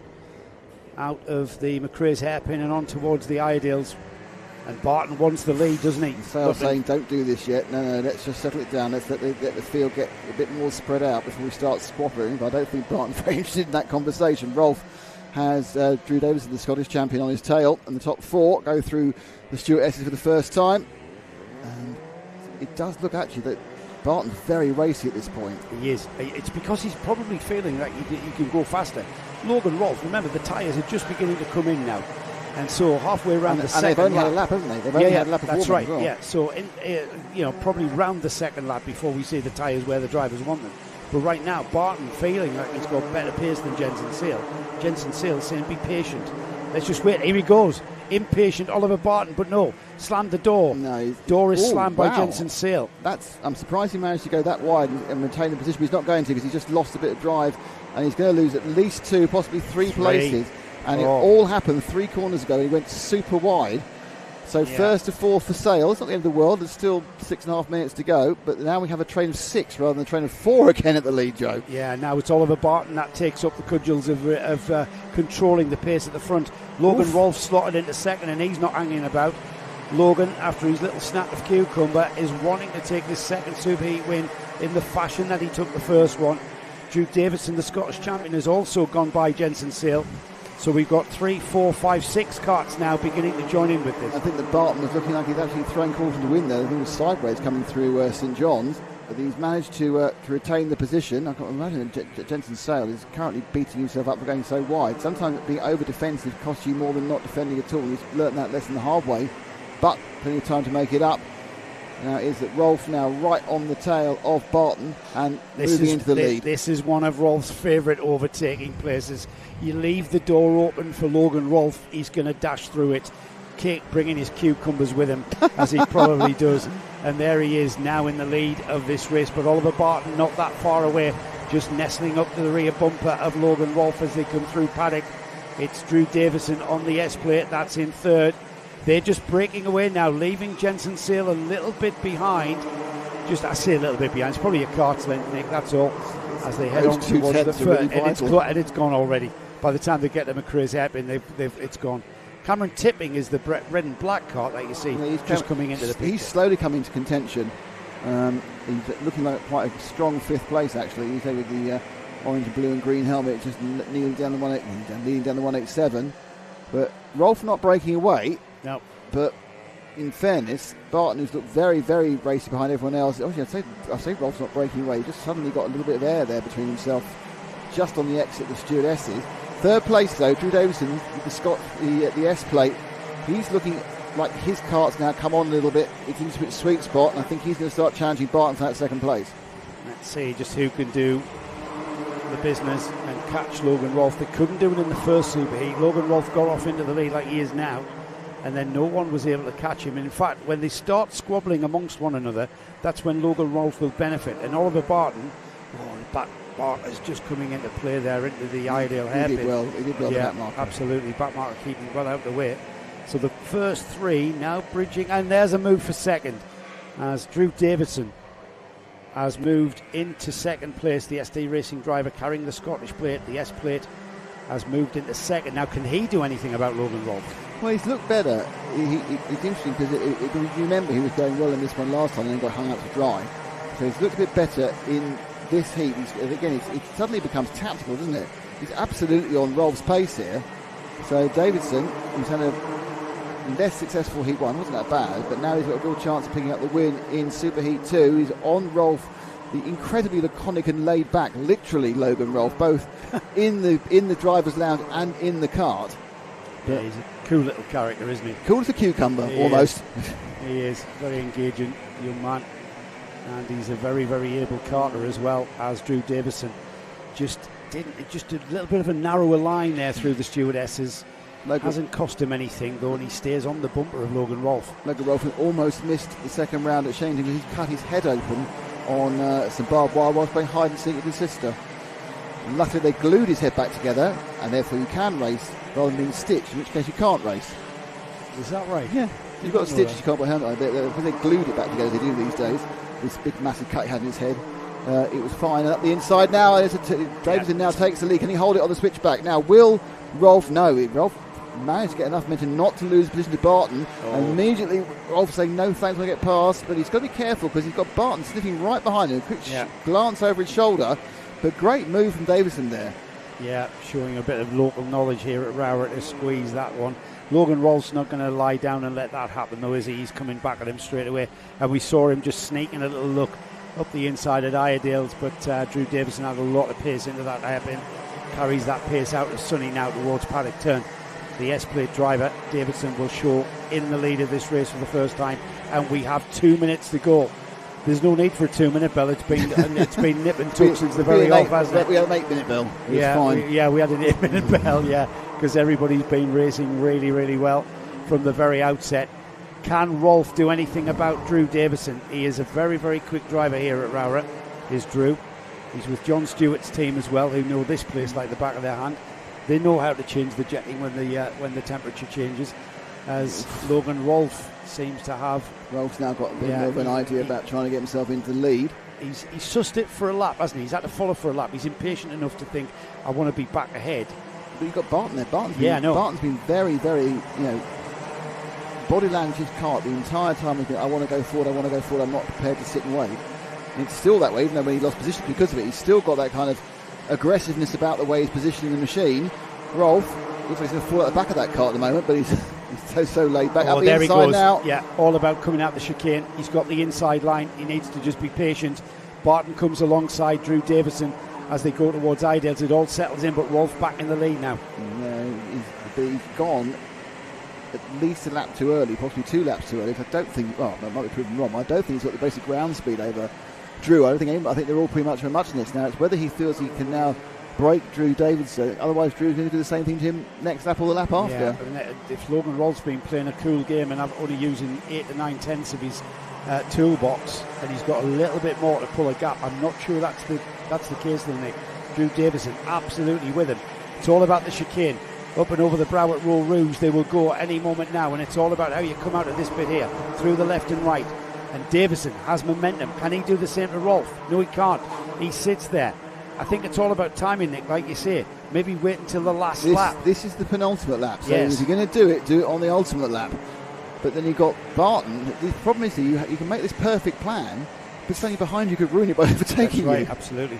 C: out of the McRae's hairpin and on towards the Iredales. And Barton wants the lead, doesn't he?
A: Sale saying, don't do this yet. No, let's just settle it down. Let's let the field get a bit more spread out before we start squabbling. But I don't think Barton's very interested in that conversation. Rolfe has Drew Davison, the Scottish champion, on his tail. And the top four go through the Stuart S's for the first time. And it does look actually that Barton's very racy at this point.
C: He is. It's because he's probably feeling that he can go faster. Logan Rolfe, remember, the tyres are just beginning to come in now. And so halfway around the second lap.
A: And they've only had a lap, haven't they? They've only had a lap of
C: that's
A: warm-up
C: right,
A: as well.
C: yeah. So, probably round the second lap before we see the tyres where the drivers want them. But right now, Barton feeling like he's got better pace than Jensen Seal. Jensen Seal saying, be patient. Let's just wait. Here he goes. Impatient Oliver Barton, but no. Slammed the door.
A: No,
C: door is slammed by Jensen Seal.
A: I'm surprised he managed to go that wide and maintain the position. But he's not going to, because he's just lost a bit of drive. And he's going to lose at least 2, possibly 3 places. And it all happened 3 corners ago. He went super wide. So first to 4th for Sale. It's not the end of the world. There's still 6.5 minutes to go. But now we have a train of 6 rather than a train of 4 again at the lead, Joe.
C: Yeah, now it's Oliver Barton that takes up the cudgels of controlling the pace at the front. Logan Rolfe slotted into second, and he's not hanging about. Logan, after his little snap of cucumber, is wanting to take this second superheat win in the fashion that he took the first one. Drew Davison, the Scottish champion, has also gone by Jensen Seal. So we've got 3, 4, 5, 6 carts now beginning to join in with this.
A: I think that Barton was looking like he's actually throwing caution to win there. I think it was sideways coming through St John's. But he's managed to retain the position. I can't imagine that Jensen Seal is currently beating himself up for going so wide. Sometimes being over-defensive costs you more than not defending at all. He's learnt that lesson the hard way. But plenty of time to make it up. Now is that Rolfe now right on the tail of Barton and moving into the lead.
C: This is one of Rolfe's favourite overtaking places. You leave the door open for Logan Rolfe, he's going to dash through it, bringing his cucumbers with him, as he probably does. And there he is now in the lead of this race. But Oliver Barton not that far away, just nestling up to the rear bumper of Logan Rolfe as they come through paddock. It's Drew Davison on the S-plate, that's in third. They're just breaking away now, leaving Jensen Seal a little bit behind. I say a little bit behind. It's probably a cart's length, Nick, that's all. As they head on towards the front, and it's gone already. By the time they get to McRae's hairpin, it's gone. Cameron Tipping is the red and black cart that you see just coming into the picture.
A: He's slowly coming to contention. He's looking like quite a strong 5th place, actually. He's there with the orange and blue and green helmet, just leading down the 187. But Rolfe not breaking away.
C: No.
A: But in fairness, Barton, who's looked very, very racy behind everyone else, obviously I'd say Rolfe's not breaking away. He just suddenly got a little bit of air there between himself, just on the exit of the Stuart S's. 3rd place though, Drew Davison with the S plate. He's looking like his cart's now come on a little bit. It's into its sweet spot, and I think he's going to start challenging Barton for that 2nd place.
C: Let's see just who can do the business and catch Logan Rolfe. They couldn't do it in the first superheat. Logan Rolfe got off into the lead like he is now, and then no one was able to catch him. And in fact, when they start squabbling amongst one another, that's when Logan Rolfe will benefit. And Oliver Barton, is just coming into play there into the Iredale hairpin.
A: He did well
C: yeah,
A: back marker.
C: Absolutely, back marker keeping well out of the way. So the first 3 now bridging, and there's a move for second as Drew Davison has moved into 2nd place. The SD Racing driver carrying the Scottish plate, the S plate, has moved into 2nd. Now, can he do anything about Logan Rolfe?
A: Well, he's looked better. It's interesting because you remember he was going well in this one last time and then got hung out to dry. So he's looked a bit better in this heat, it suddenly becomes tactical, doesn't it? He's absolutely on Rolf's pace here. So Davidson, who's had a less successful Heat 1, wasn't that bad, but now he's got a real chance of picking up the win in Super Heat 2. He's on Rolf, the incredibly laconic and laid back, literally Logan Rolf, both in the driver's lounge and in the kart.
C: Yeah, he's a cool little character, isn't he?
A: Cool as a cucumber, almost.
C: He is very engaging young man, and he's a very, very able karter as well as Drew Davison. Just a little bit of a narrower line there through the stewardesses. Hasn't cost him anything though, and he stays on the bumper of Logan Rolfe.
A: Logan Rolfe almost missed the second round at Shane because he's cut his head open on some barbed wire whilst playing hide and seek with his sister. And luckily they glued his head back together, and therefore you can race rather than being stitched, in which case you can't race.
C: Is that right?
A: Yeah. You've got stitches, you can't put a hand on it. Because they glued it back together, they do these days. This big massive cut he had in his head. It was fine. And up the inside now, Davidson now takes the lead. Can he hold it on the switchback? Now, will Rolfe? No, Rolfe managed to get enough momentum not to lose position to Barton. And immediately, Rolfe saying no thanks when I get past. But he's got to be careful because he's got Barton sniffing right behind him. A quick glance over his shoulder. But great move from Davidson there.
C: Yeah, showing a bit of local knowledge here at ROWRAH to squeeze that one. Logan Rolfe's not going to lie down and let that happen, though, is he? He's coming back at him straight away. And we saw him just sneaking a little look up the inside at Iredale's, but Drew Davison had a lot of pace into that hairpin. Carries that pace out of Sunny now towards Paddock Turn. The S-plate driver, Davidson, will show in the lead of this race for the first time, and we have 2 minutes to go. There's no need for a 2 minute bell. It's been nip and tuck since the very off, hasn't it?
A: We had an 8 minute bell.
C: We had an 8 minute bell, because everybody's been racing really, really well from the very outset. Can Rolfe do anything about Drew Davison? He is a very, very quick driver here at ROWRAH, is Drew. He's with John Stewart's team as well, who know this place like the back of their hand. They know how to change the jetting when the temperature changes, as Logan Rolfe seems to have.
A: Rolfe's now got a bit more of an idea about trying to get himself into the lead.
C: He's sussed it for a lap, hasn't he? He's had to follow for a lap. He's impatient enough to think, I want to be back ahead.
A: But you've got Barton there. Barton's been very, very, body language his kart the entire time. He's been, I want to go forward, I'm not prepared to sit and wait. And it's still that way, even though when he lost position because of it, he's still got that kind of aggressiveness about the way he's positioning the machine. Rolfe looks like he's going to fall at the back of that kart at the moment, but he's so laid back. Up the
C: there
A: inside
C: he goes.
A: Now.
C: Yeah, all about coming out the chicane. He's got the inside line. He needs to just be patient. Barton comes alongside Drew Davison as they go towards Idales. It all settles in, but Rolfe back in the lead now.
A: He's gone at least a lap too early, possibly 2 laps too early. I don't think, that might be proven wrong. I don't think he's got the basic ground speed over Drew. I think they're all pretty much for muchness now. It's whether he feels he can now break Drew Davidson. Otherwise, Drew's going to do the same thing to him next lap or the lap after.
C: Yeah, if Logan Rolfe's been playing a cool game and only using 8 to 9 tenths of his toolbox, and he's got a little bit more to pull a gap, I'm not sure that's the case, though, Nick. Drew Davison absolutely with him. It's all about the chicane. Up and over the brow at ROWRAH, they will go at any moment now, and it's all about how you come out of this bit here, through the left and right. And Davison has momentum. Can he do the same to Rolfe? No, he can't. He sits there. I think it's all about timing, Nick, like you say. Maybe wait until the last lap.
A: This is the penultimate lap, so if you're going to do it on the ultimate lap. But then you've got Barton. The problem is that you can make this perfect plan, but standing behind you could ruin it by overtaking you.
C: Absolutely.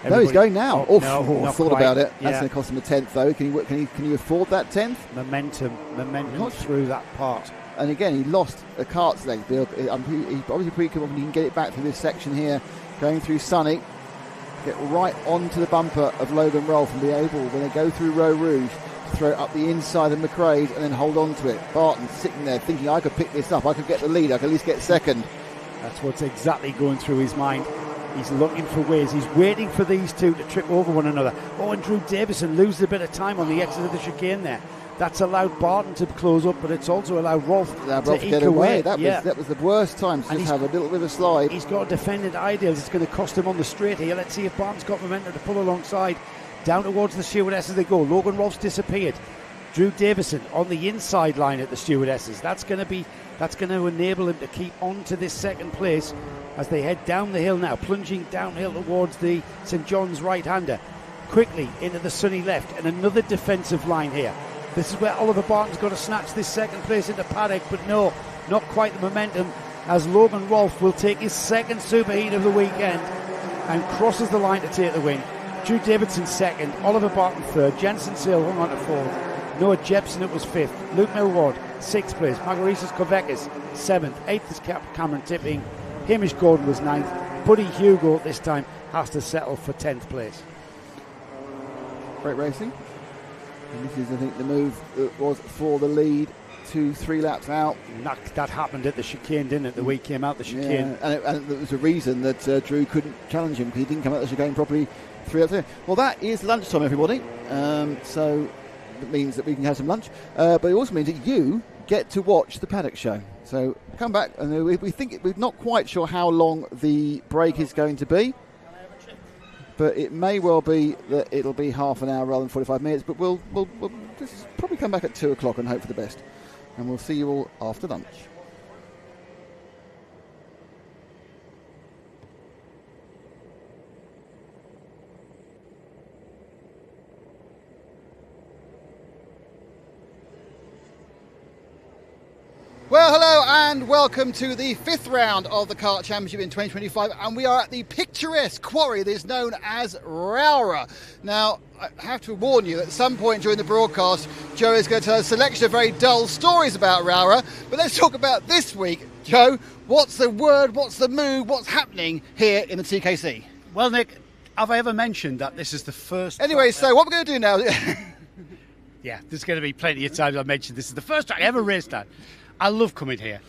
A: No, he's going now.
C: No,
A: I thought about it. That's going to cost him a 10th, though. Can you afford that 10th?
C: Momentum through that part.
A: And again, he lost a kart's leg. He's obviously pretty confident he can get it back through this section here, going through Sunny, get right onto the bumper of Logan Rolfe and be able, when they go through ROWRAH, to throw it up the inside of McRae's and then hold on to it. Barton sitting there thinking, I could pick this up, I could get the lead, I could at least get second.
C: That's what's exactly going through his mind. He's looking for ways. He's waiting for these two to trip over one another. And Drew Davison loses a bit of time on the exit of the chicane there. That's allowed Barton to close up, but it's also allowed Rolfe to
A: get away. That was the worst time to just have a little bit of a slide.
C: He's got a defended Ideals. It's going to cost him on the straight here. Let's see if Barton's got momentum to pull alongside. Down towards the stewardesses they go. Logan Rolfe's disappeared. Drew Davison on the inside line at the stewardesses. That's going to enable him to keep on to this second place as they head down the hill now, plunging downhill towards the St John's right-hander. Quickly into the sunny left, and another defensive line here. This is where Oliver Barton's got to snatch this second place into Paddock, but no, not quite the momentum, as Logan Rolfe will take his second superheat of the weekend. and crosses the line to take the win. Drew Davidson second, Oliver Barton third, Jensen Sale hung on to fourth, Noah Jepson it was fifth, Luke Millward sixth place, Margaritas Kovekis seventh, eighth is Cameron Tipping, Hamish Gordon was ninth, Buddy Hugo this time has to settle for 10th place.
A: Great racing. And this is, I think, the move that was for the lead 2-3 laps out.
C: That happened at the chicane, didn't it? The way he came out the chicane.
A: Yeah, and there was a reason that Drew couldn't challenge him because he didn't come out the chicane properly 3 laps in. Well, that is lunchtime, everybody. So it means that we can have some lunch. But it also means that you get to watch the paddock show. So come back, and we think we're not quite sure how long the break is going to be. But it may well be that it'll be half an hour rather than 45 minutes. But we'll just probably come back at 2 o'clock and hope for the best. And we'll see you all after lunch. Well, hello and welcome to the 5th round of the Kart Championship in 2025, and we are at the picturesque quarry that is known as ROWRAH. Now, I have to warn you that at some point during the broadcast, Joe is going to tell a selection of very dull stories about ROWRAH, but let's talk about this week. Joe, what's the word, what's the move, what's happening here in the TKC?
C: Well, Nick, have I ever mentioned that this is the first...
A: Anyway, so what we're going to do now...
C: Yeah, there's going to be plenty of times I mentioned this is the first track I ever raced at. I love coming here.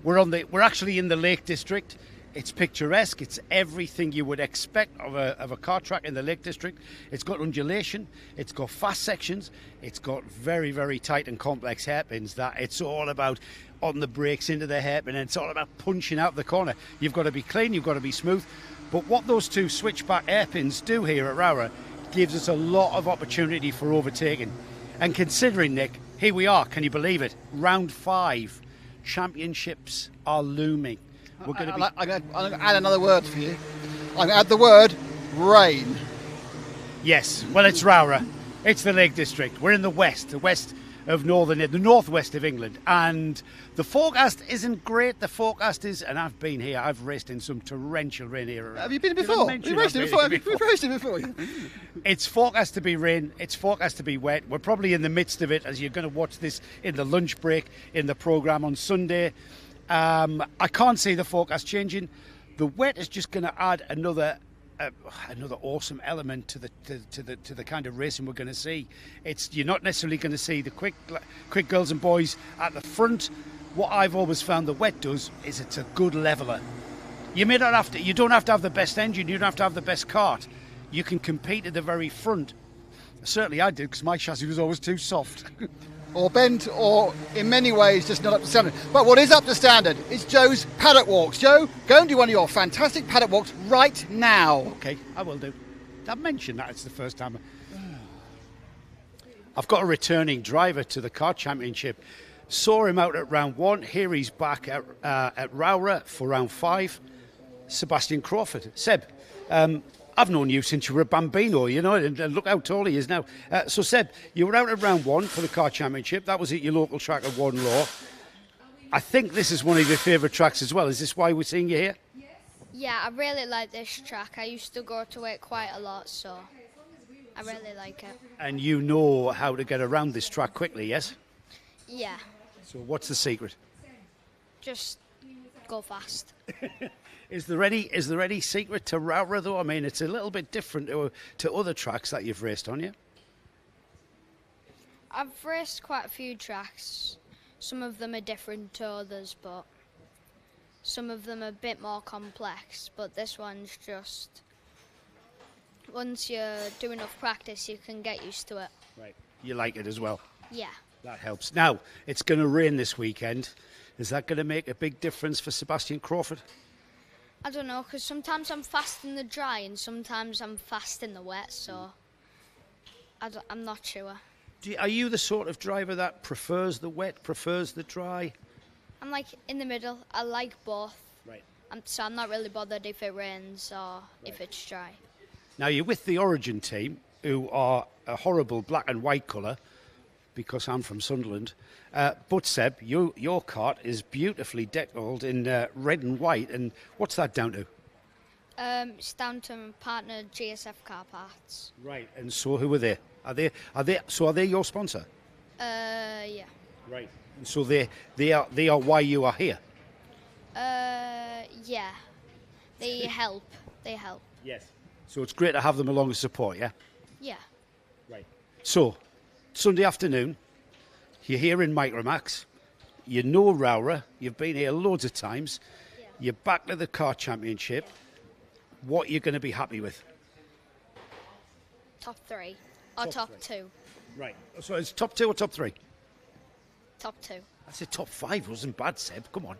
C: We're actually in the Lake District. It's picturesque. It's everything you would expect of a kart track in the Lake District. It's got undulation. It's got fast sections. It's got very, very tight and complex hairpins. That it's all about on the brakes into the hairpin, and it's all about punching out the corner. You've got to be clean. You've got to be smooth. But what those two switchback hairpins do here at ROWRAH gives us a lot of opportunity for overtaking. And considering, Nick, here we are, can you believe it? Round 5, championships are looming.
A: I'm going to add another word for you. I'm going to add the word rain.
C: Yes, well, it's ROWRAH. It's the Lake District. We're in the west of the northwest of England, and the forecast isn't great. The forecast is, and I've been here, I've raced in some torrential rain here.
A: Have you been before? You've raced it before? We've raced it before.
C: It's forecast to be rain, it's forecast to be wet. We're probably in the midst of it as you're going to watch this in the lunch break in the programme on Sunday. I can't see the forecast changing. The wet is just going to add another awesome element to the kind of racing we're going to see. You're not necessarily going to see the quick girls and boys at the front. What I've always found the wet does is it's a good leveler. You don't have to have the best engine. You don't have to have the best kart. You can compete at the very front. Certainly I did, because my chassis was always too soft.
A: Or bent, or in many ways just not up to standard. But what is up to standard is Joe's paddock walks. Joe, go and do one of your fantastic paddock walks right now.
C: Okay, I will do. I've mentioned that it's the first time. I've got a returning driver to the Kart Championship. Saw him out at round 1. Here he's back at ROWRAH for round 5. Sebastian Crawford. Seb, I've known you since you were a bambino, you know, and look how tall he is now. So, Seb, you were out at round 1 for the Kart Championship. That was at your local track at Warden Law. I think this is one of your favourite tracks as well. Is this why we're seeing you here?
F: Yeah, I really like this track. I used to go to it quite a lot, so I really like it.
C: And you know how to get around this track quickly, yes?
F: Yeah.
C: So what's the secret?
F: Just go fast.
C: Is there any secret to ROWRAH, though? I mean, it's a little bit different to other tracks that you've raced on, yeah?
F: I've raced quite a few tracks. Some of them are different to others, but some of them are a bit more complex. But this one's just, once you do enough practice, you can get used to it.
C: Right. You like it as well?
F: Yeah.
C: That helps. Now, it's going to rain this weekend. Is that going to make a big difference for Sebastian Crawford?
F: I don't know, because sometimes I'm fast in the dry and sometimes I'm fast in the wet, so I'm not sure.
C: Are you the sort of driver that prefers the wet, prefers the dry?
F: I'm like in the middle. I like both.
C: Right.
F: So I'm not really bothered if it rains or if it's dry.
C: Now, you're with the Origin team, who are a horrible black and white colour, because I'm from Sunderland. But Seb, your kart is beautifully decked in red and white. And what's that down to?
F: It's down to my partner, GSF Car Parts.
C: Right. And so who are they? Are they your sponsor?
F: Yeah.
C: Right. And so they are why you are here.
F: Yeah. They help.
C: Yes. So it's great to have them along as support, yeah?
F: Yeah.
C: Right. So, Sunday afternoon, you're here in Micromax. You know ROWRAH. You've been here loads of times.
F: Yeah.
C: You're back to the Kart Championship. What are you going to be happy with?
F: Top 3. Or top 2.
C: Right. So it's top 2 or top 3?
F: Top 2.
C: I said top 5 wasn't bad, Seb. Come on.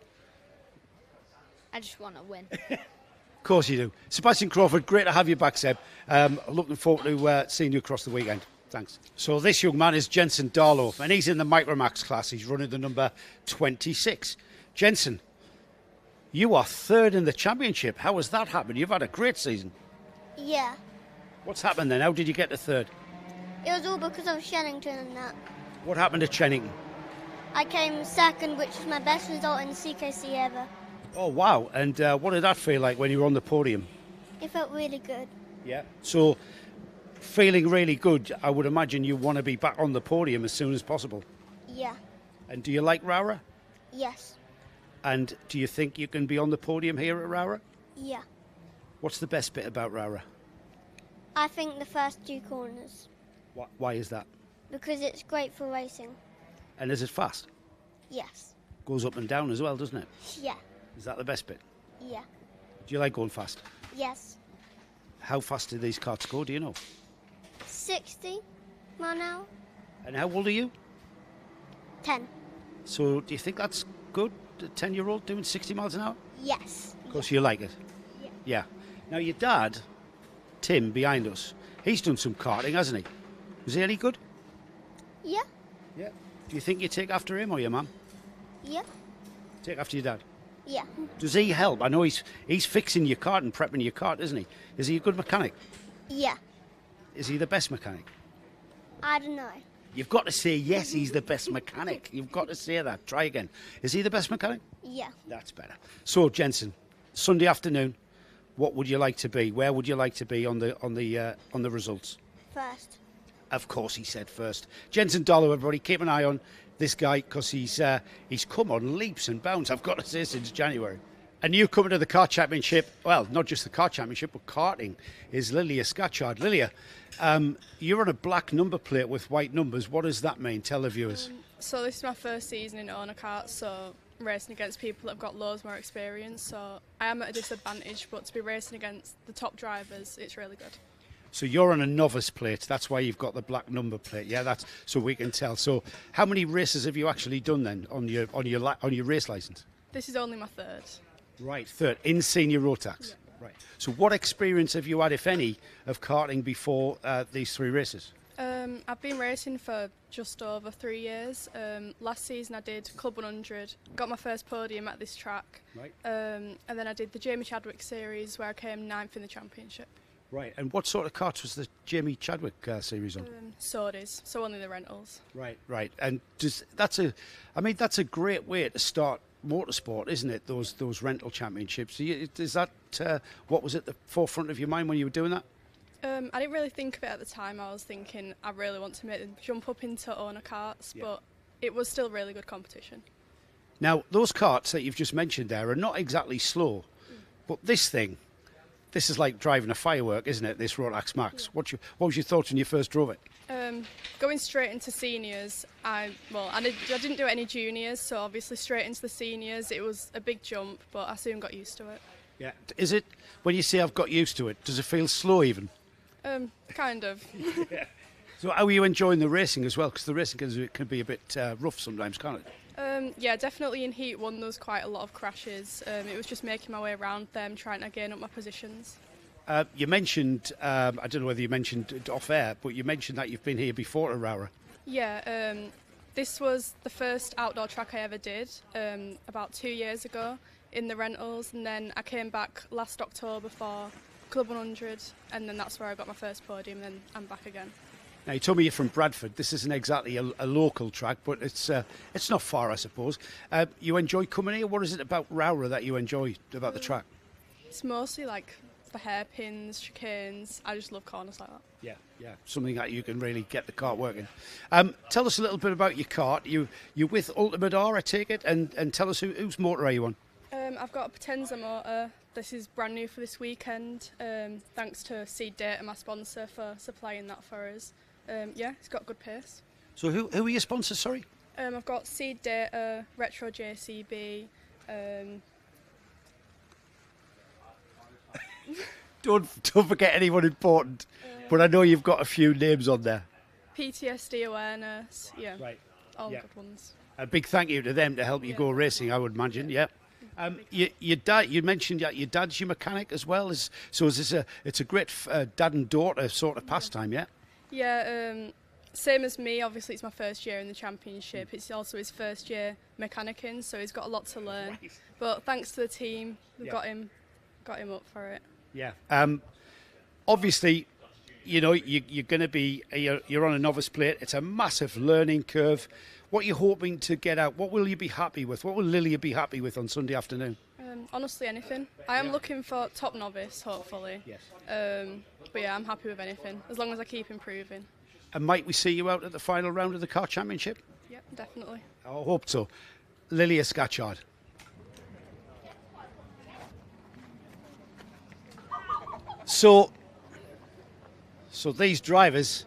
F: I just want to win.
C: Of course you do. Sebastian Crawford, great to have you back, Seb. Looking forward to seeing you across the weekend. Thanks. So this young man is Jensen Darlow, and he's in the Micromax class. He's running the number 26. Jensen, you are 3rd in the championship. How has that happened? You've had a great season.
G: Yeah,
C: What's happened then? How did you get to 3rd?
G: it was all because of Shennington and that.
C: What happened at Chennington?
G: I came 2nd, which was my best result in CKC ever.
C: Oh, wow. And what did that feel like when you were on the podium?
G: It felt really good.
C: Yeah. So, feeling really good, I would imagine you want to be back on the podium as soon as possible.
G: Yeah,
C: And do you like ROWRAH?
G: yes,
C: And do you think you can be on the podium here at ROWRAH?
G: yeah.
C: What's the best bit about ROWRAH?
G: I think the first 2 corners,
C: Why is that?
G: because it's great for racing.
C: And is it fast?
G: Yes,
C: Goes up and down as well, doesn't it?
G: yeah,
C: Is that the best bit?
G: yeah,
C: Do you like going fast?
G: yes.
C: How fast do these karts go, do you know?
G: 60 mile an hour?
C: And how old are you?
G: 10.
C: So do you think that's good, a 10-year-old doing 60 miles an hour?
G: Yes.
C: Of course you like it?
G: Yeah.
C: Yeah. Now your dad, Tim, behind us, he's done some karting, hasn't he? Was he any good?
G: Yeah,
C: Yeah. Do you think you take after him or your mum?
G: yeah,
C: Take after your dad?
G: yeah,
C: Does he help? I know he's fixing your kart and prepping your kart, isn't he? Is he a good mechanic?
G: yeah.
C: Is he the best mechanic?
G: I don't know.
C: You've got to say, yes, he's the best mechanic. You've got to say that. Try again. Is he the best mechanic?
G: Yeah.
C: That's better. So, Jensen, Sunday afternoon, what would you like to be? Where would you like to be on the results?
G: First.
C: Of course, he said first. Jensen Darlow, everybody, keep an eye on this guy because he's come on leaps and bounds, I've got to say, since January. A newcomer to the Kart Championship, well, not just the Kart Championship, but karting, is Lilia Scatchard. Lilia, you're on a black number plate with white numbers. What does that mean? Tell the viewers.
H: So this is my first season in owner kart, so racing against people that have got loads more experience, so I am at a disadvantage, but to be racing against the top drivers, it's really good.
C: So you're on a novice plate. That's why you've got the black number plate. Yeah, that's so we can tell. So how many races have you actually done then on your race license?
H: This is only my 3rd.
C: Right, 3rd in senior Rotax.
H: Yeah.
C: Right. So what experience have you had, if any, of karting before these 3 races?
H: I've been racing for just over 3 years. Last season I did Club 100, got my first podium at this track,
C: Right.
H: and then I did the Jamie Chadwick series where I came 9th in the championship.
C: Right. And what sort of karts was the Jamie Chadwick series on?
H: Sodies, so only the rentals.
C: Right. Right. And that's a great way to start motorsport, isn't it? Those rental championships. Is that what was at the forefront of your mind when you were doing that?
H: I didn't really think of it at the time. I was thinking I really want to make the jump up into owner karts,
C: Yeah.
H: but it was still really good competition.
C: Now, those karts that you've just mentioned there are not exactly slow, but this is like driving a firework, isn't it? This Rotax Max.
H: Yeah.
C: What was your thoughts when you first drove it?
H: Going straight into seniors, I didn't do any juniors, so obviously straight into the seniors, it was a big jump, but I soon got used to it.
C: Yeah. Is it, when you say I've got used to it, does it feel slow even?
H: Kind of.
C: So how are you enjoying the racing as well? Because the racing can be a bit rough sometimes, can't it?
H: Yeah, definitely in Heat 1 there was quite a lot of crashes. It was just making my way around them, trying to gain up my positions.
C: You mentioned, I don't know whether you mentioned it off air, but you mentioned that you've been here before at ROWRAH.
H: Yeah, this was the first outdoor track I ever did, about 2 years ago in the rentals, and then I came back last October for Club 100, and then that's where I got my first podium, and then I'm back again.
C: Now, you told me you're from Bradford. This isn't exactly a local track, but it's not far, I suppose. You enjoy coming here? What is it about ROWRAH that you enjoy about the track?
H: It's mostly like the hairpins, chicanes. I just love corners like that.
C: Yeah, something that you can really get the kart working. Tell us a little bit about your kart. You're with Ultimate R, I take it, and tell us whose motor are you on?
H: I've got a Potenza motor. This is brand new for this weekend. Thanks to Seed Data, my sponsor, for supplying that for us. It's got good pace.
C: So who are your sponsors, sorry?
H: I've got Seed Data, Retro JCB.
C: Don't forget anyone important, but I know you've got a few names on there.
H: PTSD awareness,
C: Right.
H: All good ones.
C: A big thank you to them to help you go racing, I would imagine, yeah. Your dad, you mentioned that your dad's your mechanic as well. Is this it's a great dad and daughter sort of pastime, yeah?
H: Yeah, same as me. Obviously, it's my first year in the championship. It's also his first year mechanicking, so he's got a lot to learn.
C: Right.
H: But thanks to the team, we've got him up for it.
C: Yeah. Obviously, you know you're going to be you're on a novice plate. It's a massive learning curve. What are you hoping to get out? What will you be happy with? What will Lilia be happy with on Sunday afternoon?
H: Honestly, anything. I am looking for top novice, hopefully.
C: Yes.
H: But yeah, I'm happy with anything, as long as I keep improving.
C: And might we see you out at the final round of the Kart Championship?
H: Yep, definitely.
C: I hope so. Lilia Scatchard. So these drivers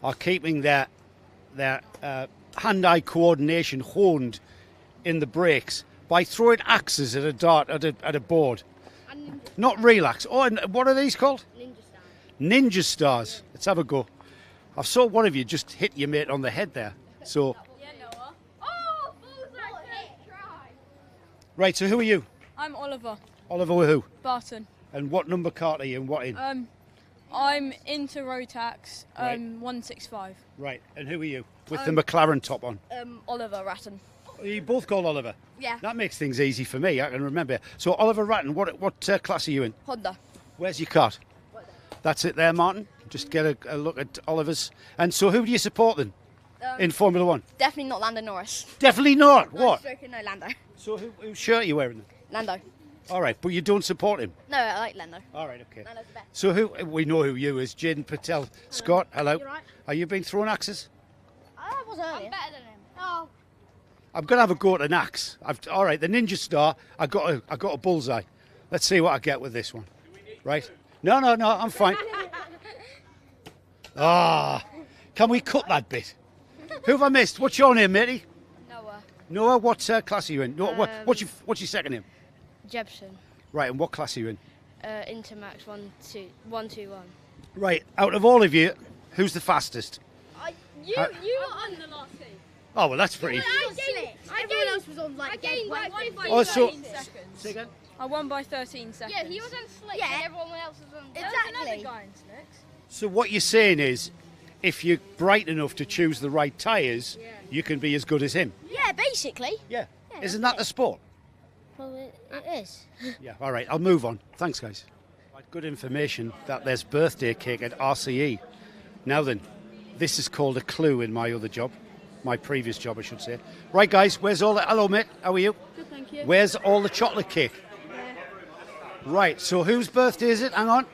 C: are keeping their hand-eye coordination honed in the brakes by throwing axes at a dart at a board. Not relax. Oh, and what are these called? Ninja stars. Let's have a go. I saw one of you just hit your mate on the head there. So.
I: Yeah, Noah. Oh,
C: Right. So who are you?
I: I'm Oliver.
C: Oliver who?
I: Barton.
C: And what number kart are you and what in?
I: I'm into Rotax,
C: Right.
I: 165.
C: Right. And who are you? With the McLaren top on.
I: Oliver Ratton.
C: Are you both called Oliver?
I: Yeah.
C: That makes things easy for me. I can remember. So Oliver Ratton, what class are you in?
I: Honda.
C: Where's your kart? That's it there, Martin. Just get a look at Oliver's. And so who do you support then in Formula One?
I: Definitely not Lando Norris.
C: Definitely not. What?
I: No, Lando.
C: So whose shirt are you wearing then?
I: Lando.
C: All right, but you don't support him?
I: No, I like Lando.
C: All right, okay.
I: Lando's the best.
C: So we know who you is, Jaden Patel. Scott, hello.
I: You right?
C: Are you been throwing axes?
I: I was earlier. I'm better than him. Oh.
C: I'm going to have a go at an axe. All right, the Ninja Star, I got a bullseye. Let's see what I get with this one. Right? No, I'm fine. Can we cut that bit? Who have I missed? What's your name, matey? Noah, what class are you in? What's your second name?
J: Jebson.
C: Right, and what class are you in?
J: Intermax 121.
C: Right, out of all of you, who's the fastest?
I: You were on the last team.
C: Oh, well, that's pretty.
I: Everyone else was on like dead weight.
C: Oh, so,
I: 13 seconds.
C: Say again?
I: I won by 13 seconds.
J: Yeah, he was on slicks and everyone else was on...
I: Exactly. Guy in slicks.
C: So what you're saying is, if you're bright enough to choose the right tyres, you can be as good as him.
I: Yeah, basically.
C: Yeah. Isn't that the sport?
J: Well, it is.
C: Yeah, all right, I'll move on. Thanks, guys. Good information that there's birthday cake at RCE. Now then, this is called a clue in my other job. My previous job, I should say. Right, guys, where's all the... Hello, mate, how are you?
I: Good, thank you.
C: Where's all the chocolate cake? Right, so whose birthday is it? Hang on.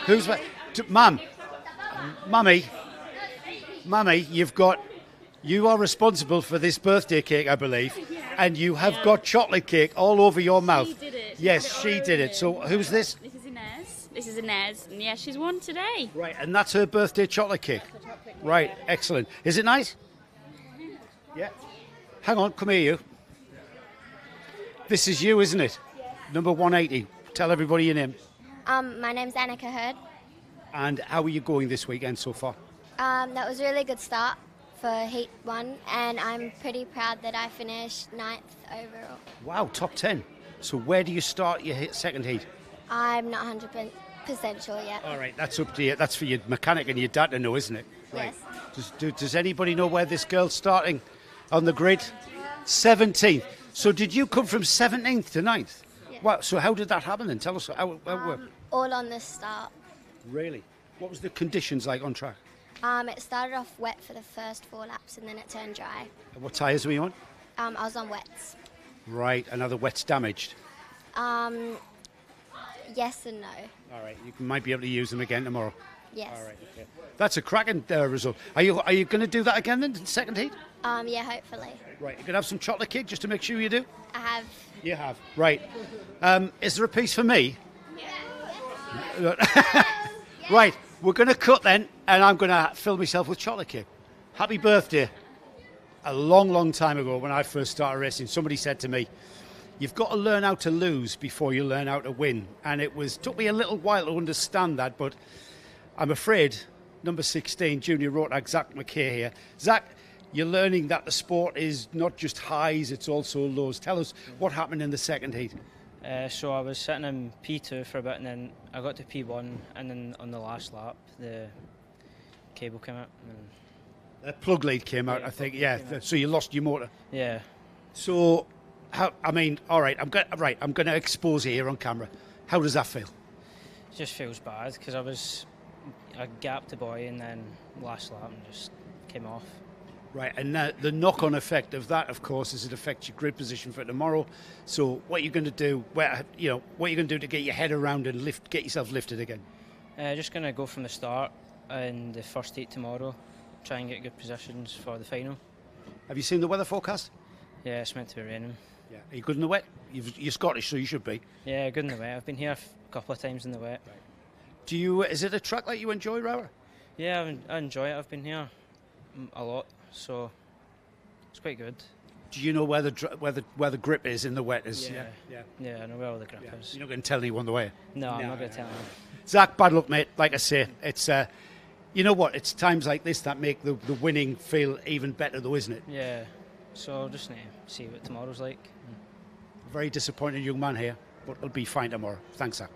C: Whose... Mummy, you are responsible for this birthday cake, I believe, and you have got chocolate cake all over your mouth.
K: She did it.
C: Yes, she did it. So who's this?
K: This is Inez, and yeah, she's won today.
C: Right, and that's her birthday chocolate cake. Right, excellent. Is it nice? Yeah. Hang on, come here, you. This is you, isn't it? Number 180. Tell everybody your name.
L: My name's Annika Hurd.
C: And how are you going this weekend so far?
L: That was a really good start for Heat 1, and I'm pretty proud that I finished 9th overall.
C: Wow, top 10. So where do you start your second heat?
L: I'm not 100% sure yet.
C: All right, that's up to you. That's for your mechanic and your dad to know, isn't it? Right.
L: Yes.
C: Does anybody know where this girl's starting on the grid? 17th. So did you come from 17th to 9th?
L: Yeah.
C: Well, so how did that happen then? Tell us how it worked.
L: All on the start.
C: Really? What was the conditions like on track?
L: It started off wet for the first 4 laps and then it turned dry.
C: And what tyres were you on?
L: I was on wets.
C: Right, and are the wets damaged?
L: Yes and no.
B: All right, you might be able to use them again tomorrow.
L: Yes.
B: All right, okay. That's a cracking result. Are you going to do that again then, in second heat?
L: Yeah, hopefully.
B: Right, you going to have some chocolate cake just to make sure you do?
L: I have.
B: You have. Right. Is there a piece for me? Right, we're going to cut then, and I'm going to fill myself with chocolate cake. Happy birthday. A long, long time ago when I first started racing, somebody said to me, you've got to learn how to lose before you learn how to win. And took me a little while to understand that, but I'm afraid, number 16, junior ROWRAH, Zach McKay here. Zach, you're learning that the sport is not just highs, it's also lows. Tell us what happened in the second heat.
M: So I was sitting in P2 for a bit, and then I got to P1, and then on the last lap, the cable came out.
B: The plug lead came out, I think, yeah. So you lost your motor.
M: Yeah.
B: So, all right, I'm going to expose it here on camera. How does that feel?
M: It just feels bad, because I gapped the boy, and then last lap and just came off.
B: Right, and the knock-on effect of that, of course, is it affects your grid position for tomorrow. So, what are you going to do? What are you going to do to get your head around and get yourself lifted again?
M: Just going to go from the start in the first heat tomorrow. Try and get good positions for the final.
B: Have you seen the weather forecast?
M: Yeah, it's meant to be raining.
B: Yeah. Are you good in the wet? You're Scottish, so you should be.
M: Yeah, good in the wet. I've been here a couple of times in the wet.
B: Right. Is it a track that you enjoy, ROWRAH?
M: Yeah, I enjoy it. I've been here a lot, so it's quite good.
B: Do you know where the grip is in the wet?
M: Yeah, I know where all the grip is.
B: You're not going to tell anyone the way?
M: No, I'm not going to tell anyone.
B: Zach, bad luck, mate. Like I say, it's you know what? It's times like this that make the winning feel even better, though, isn't it?
M: Yeah. So I'll just need to see what tomorrow's like.
B: Very disappointed young man here, but it'll be fine tomorrow. Thanks, Zach.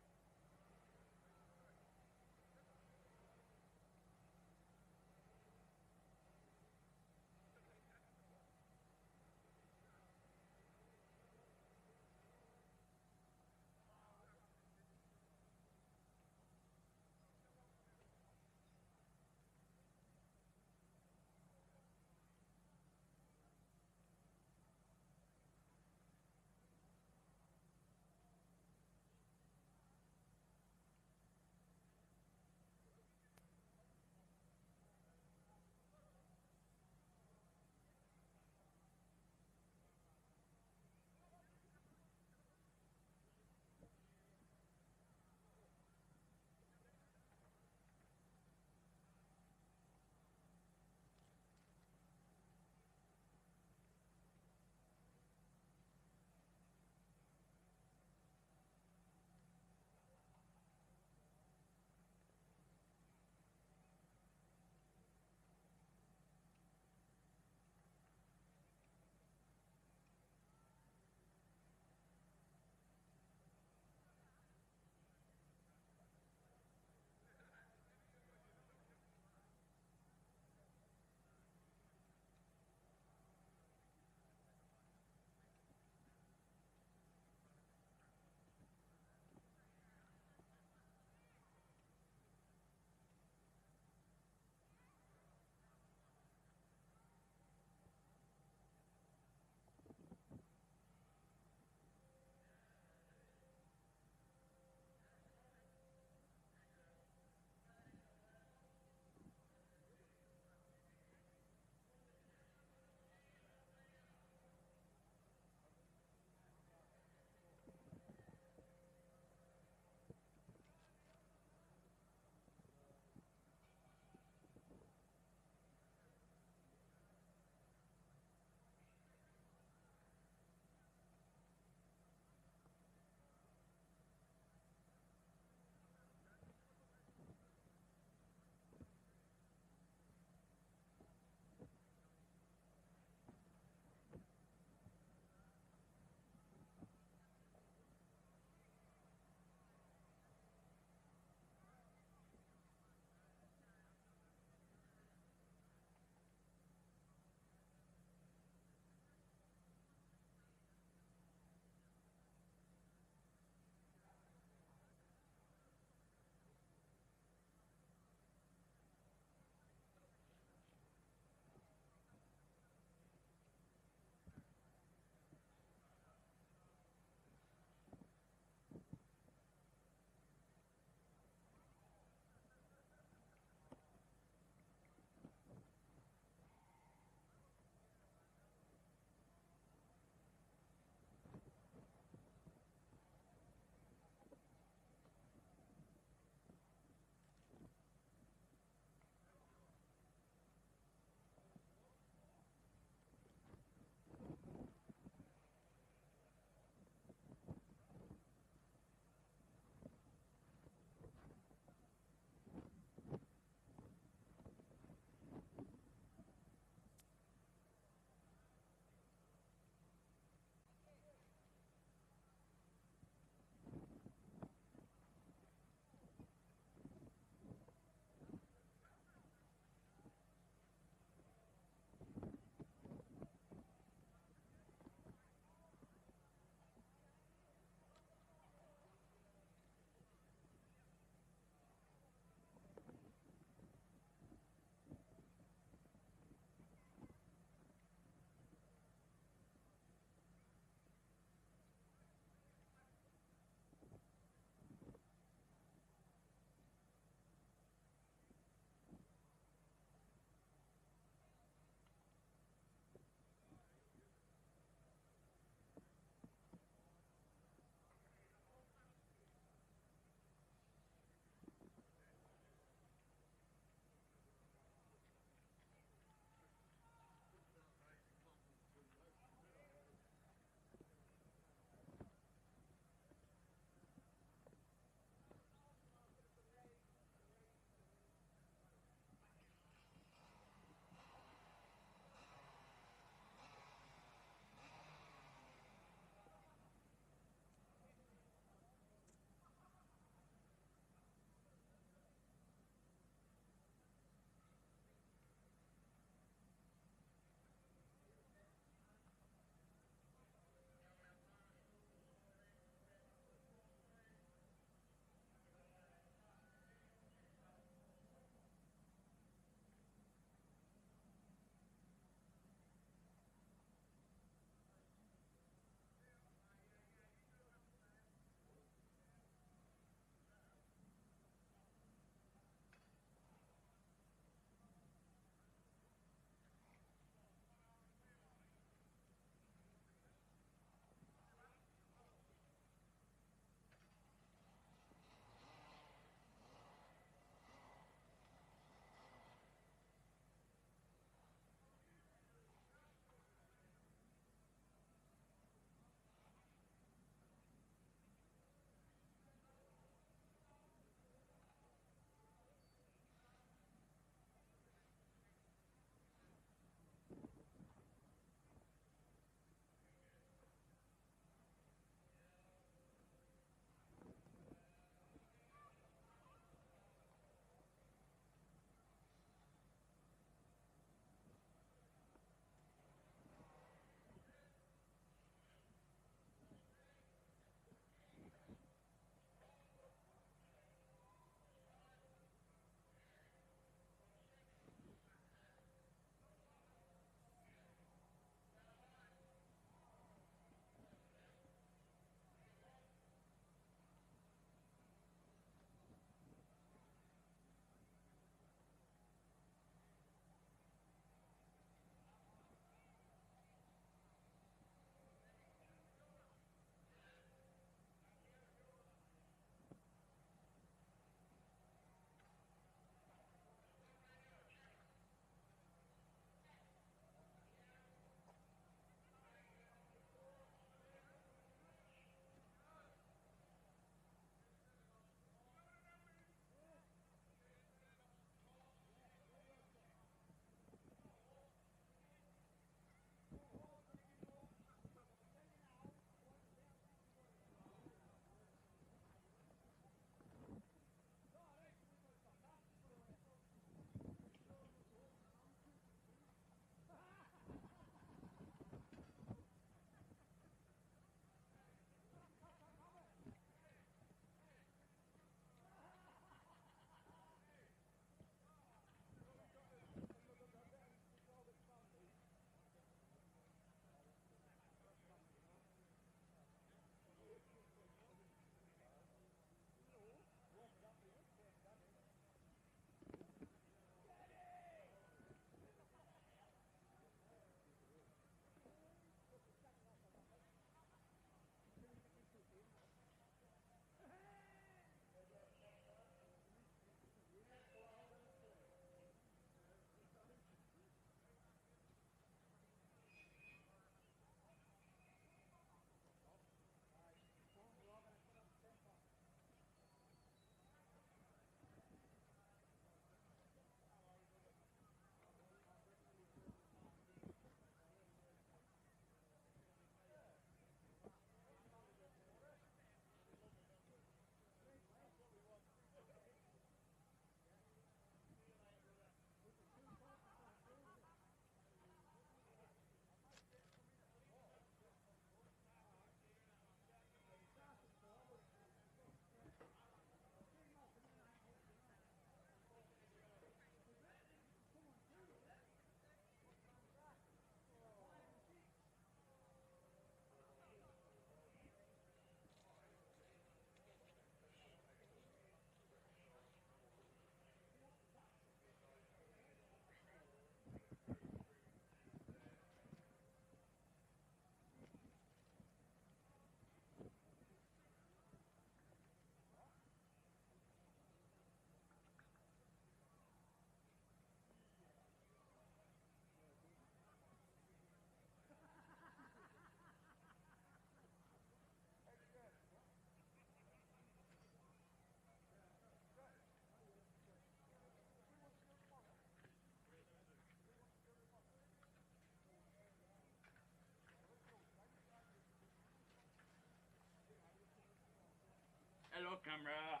N: camera.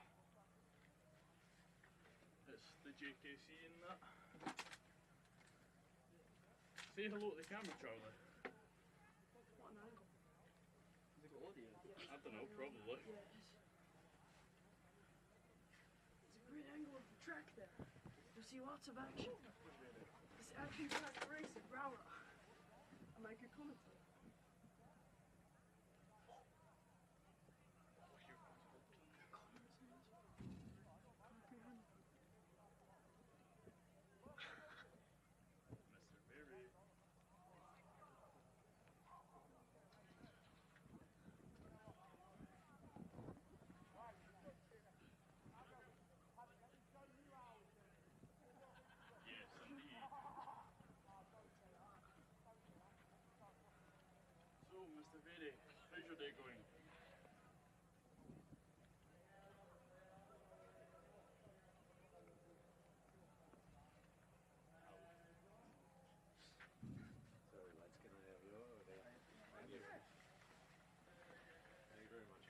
N: It's the JKC in that. Say hello to the camera, Charlie.
O: What an angle.
N: Has it got audio? I don't know, probably.
O: It's a great angle of the track there. You'll see lots of action. It's action-packed race at ROWRAH. I make a comment.
N: Mr. Berry, how's your day going?
P: Sorry, lads, can I have your order? Thank you. Thank you very much.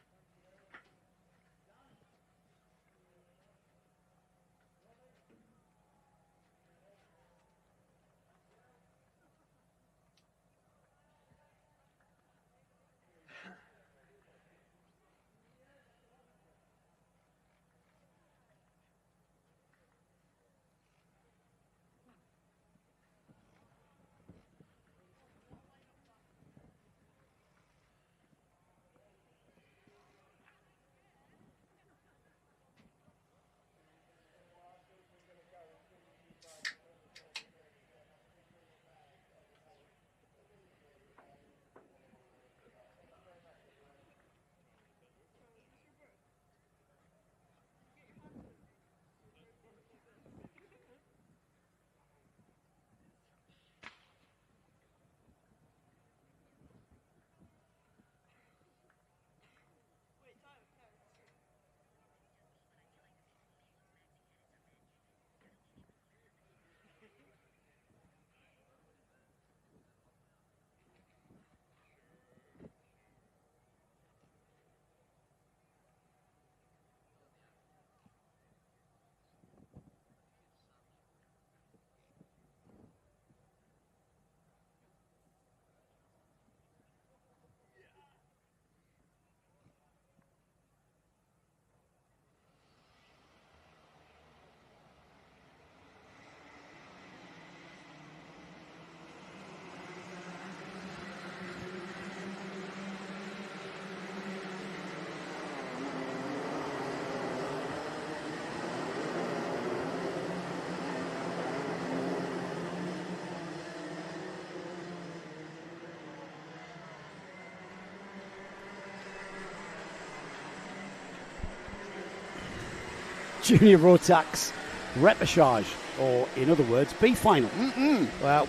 C: Junior Rotax repechage, or in other words, B final.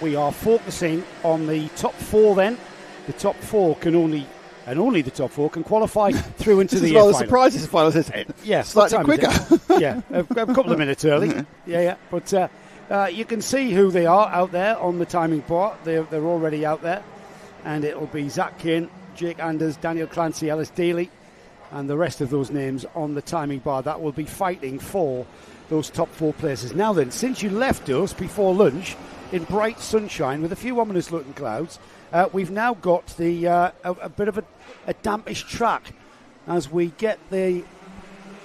C: We are focusing on the top four then. The top four can only the top four can qualify through into the
A: final.
C: The
A: surprise is the final, isn't it?
C: Yeah,
A: slightly quicker.
C: Yeah, a couple of minutes early. Yeah. But you can see who they are out there on the timing part. They're already out there. And it'll be Zach Kane, Jake Anders, Daniel Clancy, Ellis Daly, and the rest of those names on the timing bar that will be fighting for those top four places. Now then, since you left us before lunch in bright sunshine with a few ominous looking clouds, we've now got the a bit of a dampish track as we get the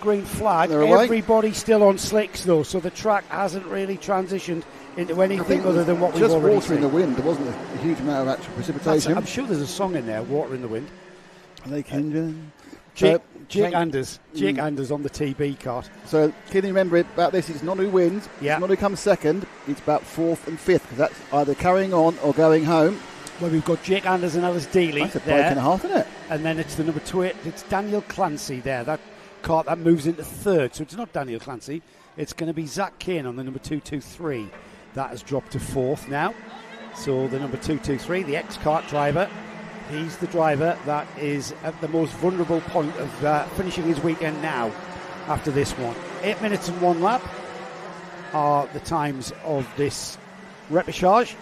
C: green flag. Everybody's still on slicks though, so the track hasn't really transitioned into anything other than what we've already
A: just water in the wind. There wasn't a huge amount of actual precipitation.
C: I'm sure there's a song in there, Water in the Wind. Jake Anders on the TB cart.
A: So can you remember about this? It's not who wins.
C: Yeah.
A: It's not who comes second. It's about fourth and fifth, because that's either carrying on or going home.
C: Well, we've got Jake Anders and Ellis Daly.
A: That's a break and a half, isn't it?
C: And then it's the number 2. It's Daniel Clancy there. That cart that moves into third. So it's not Daniel Clancy. It's going to be Zach Kane on the number 223. That has dropped to fourth now. So the number 223, the ex-kart driver, he's the driver that is at the most vulnerable point of finishing his weekend now after this one. 8 minutes and 1 lap are the times of this repechage.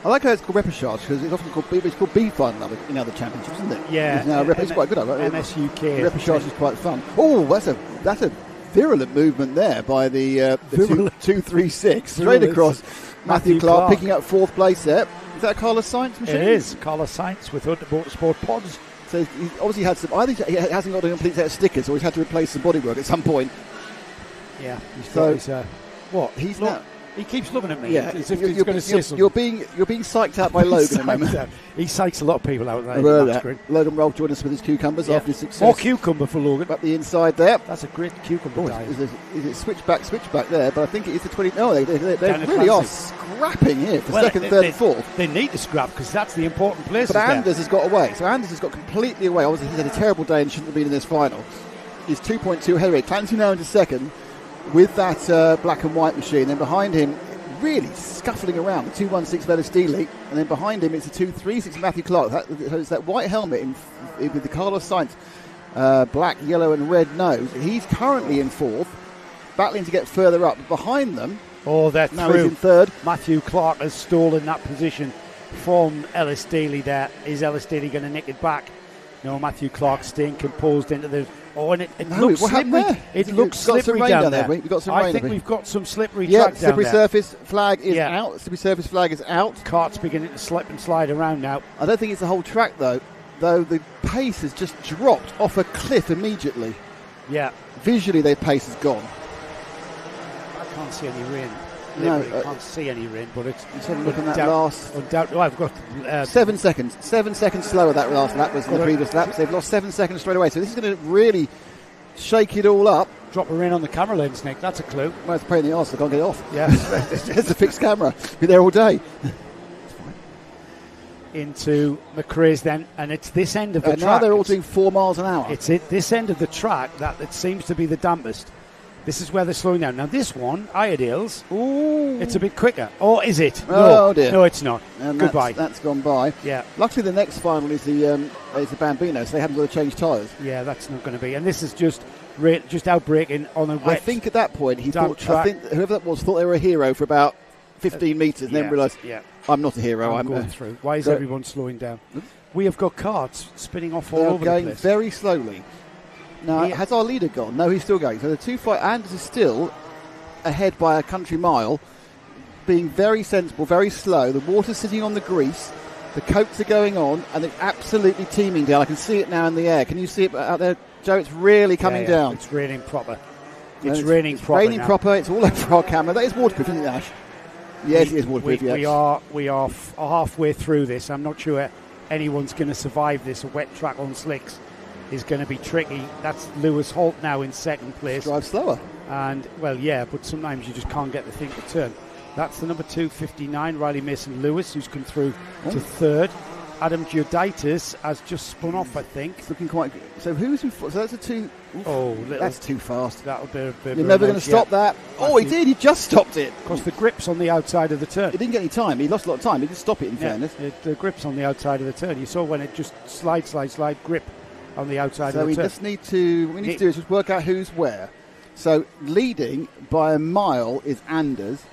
A: I like how it's called repechage because it's often called B-fun in other championships, isn't it?
C: Yeah.
A: It's, now it's quite good.
C: MSUK.
A: Repechage is quite fun. Oh, that's a virulent movement there by the 236 straight across. Matthew Clark picking up 4th place there. Is that a Carlos Sainz machine?
C: It is. Carlos Sainz with Hunter Motorsport pods.
A: So he's obviously had some. I think he hasn't got a complete set of stickers, or he's had to replace some bodywork at some point.
C: Yeah.
A: He's now.
C: He keeps looking at me.
A: Yeah,
C: as if he's going to sizzle.
A: You're being psyched out by Logan at the moment.
C: He psychs a lot of people out there.
A: Logan Roll joined us with his cucumbers after his success.
C: More cucumber for Logan.
A: Up the inside there.
C: That's a great cucumber diet.
A: Is it switchback there? But I think it is the 20. No, they really are scrapping here for second, third, and fourth.
C: They need to scrap because that's the important place.
A: But Anders has got away. So Anders has got completely away. Obviously, he's had a terrible day and shouldn't have been in this final. He's 2.2 ahead of it. Clancy now into second with that black and white machine. Then behind him, really scuffling around, the 216 Velostili, and then behind him it's the 236 Matthew Clark. So it's that white helmet with the Carlos Sainz black, yellow and red nose. He's currently in 4th, battling to get further up. Behind them,
C: that's
A: now he's in 3rd.
C: Matthew Clark has stolen that position from Ellis Daly there. Is Ellis Daly going to nick it back? No, Matthew Clark staying composed into the... and it looks slippery. It looks slippery down there.
A: We've got some rain.
C: I think we've got some slippery track down there.
A: Slippery surface flag is out. Slippery surface flag is out.
C: Kart's beginning to slip and slide around now.
A: I don't think it's the whole track, though the pace has just dropped off a cliff immediately.
C: Yeah.
A: Visually, their pace has gone.
C: I can't see any rain.
A: No,
C: can't see any rain, but it's...
A: Let's have a look at that last...
C: I've got...
A: 7 seconds. 7 seconds slower that last lap was in the previous laps. They've lost 7 seconds straight away. So this is going to really shake it all up.
C: Drop a rain on the camera lens, Nick. That's a clue.
A: Well, it's a pain in the arse. I can't get it off.
C: Yeah.
A: It's a fixed camera. Be there all day.
C: Into McRae's then, and it's this end of the track.
A: Now they're all doing 4 miles an hour.
C: It's this end of the track that it seems to be the dampest. This is where they're slowing down. Now this one, Iredale's, it's a bit quicker. Or is it?
A: Oh dear.
C: No, it's not.
A: And
C: Goodbye.
A: That's gone by.
C: Yeah.
A: Luckily the next final is the Bambino, so they haven't got to change tyres.
C: Yeah, that's not going to be. And this is just outbreaking on a wet
A: I think at that point
C: track.
A: I think whoever that was thought they were a hero for about 15 metres and then realised, I'm not a hero.
C: I'm going through. Why is everyone slowing down? We have got karts spinning off all over the place.
A: They're going very slowly. Now, has our leader gone? No, he's still going. So the 2-5, Anders is still ahead by a country mile, being very sensible, very slow. The water's sitting on the grease. The coats are going on, and it's absolutely teeming down. I can see it now in the air. Can you see it out there, Joe? It's really coming down.
C: It's raining proper.
A: It's raining proper. It's all over our camera. That is waterproof, isn't it, Ash? Yes, it is waterproof.
C: We are halfway through this. I'm not sure anyone's going to survive this. A wet track on slicks is going to be tricky. That's Lewis Holt now in second place.
A: Drive slower.
C: And, but sometimes you just can't get the thing to turn. That's the number 259, Riley Mason-Lewis, who's come through to third. Adam Giuditis has just spun off, I think.
A: It's looking quite good. So who's in fourth? So that's a two... that's too fast.
C: That'll be a bit.
A: You're never going to stop that. Oh, he did. He just stopped it.
C: Because the grip's on the outside of the turn.
A: He didn't get any time. He lost a lot of time. He did stop it, in fairness.
C: The grip's on the outside of the turn. You saw when it just slide, grip on the outside of the turn.
A: So we just need to... What we need to do is just work out who's where. So leading by a mile is Anders.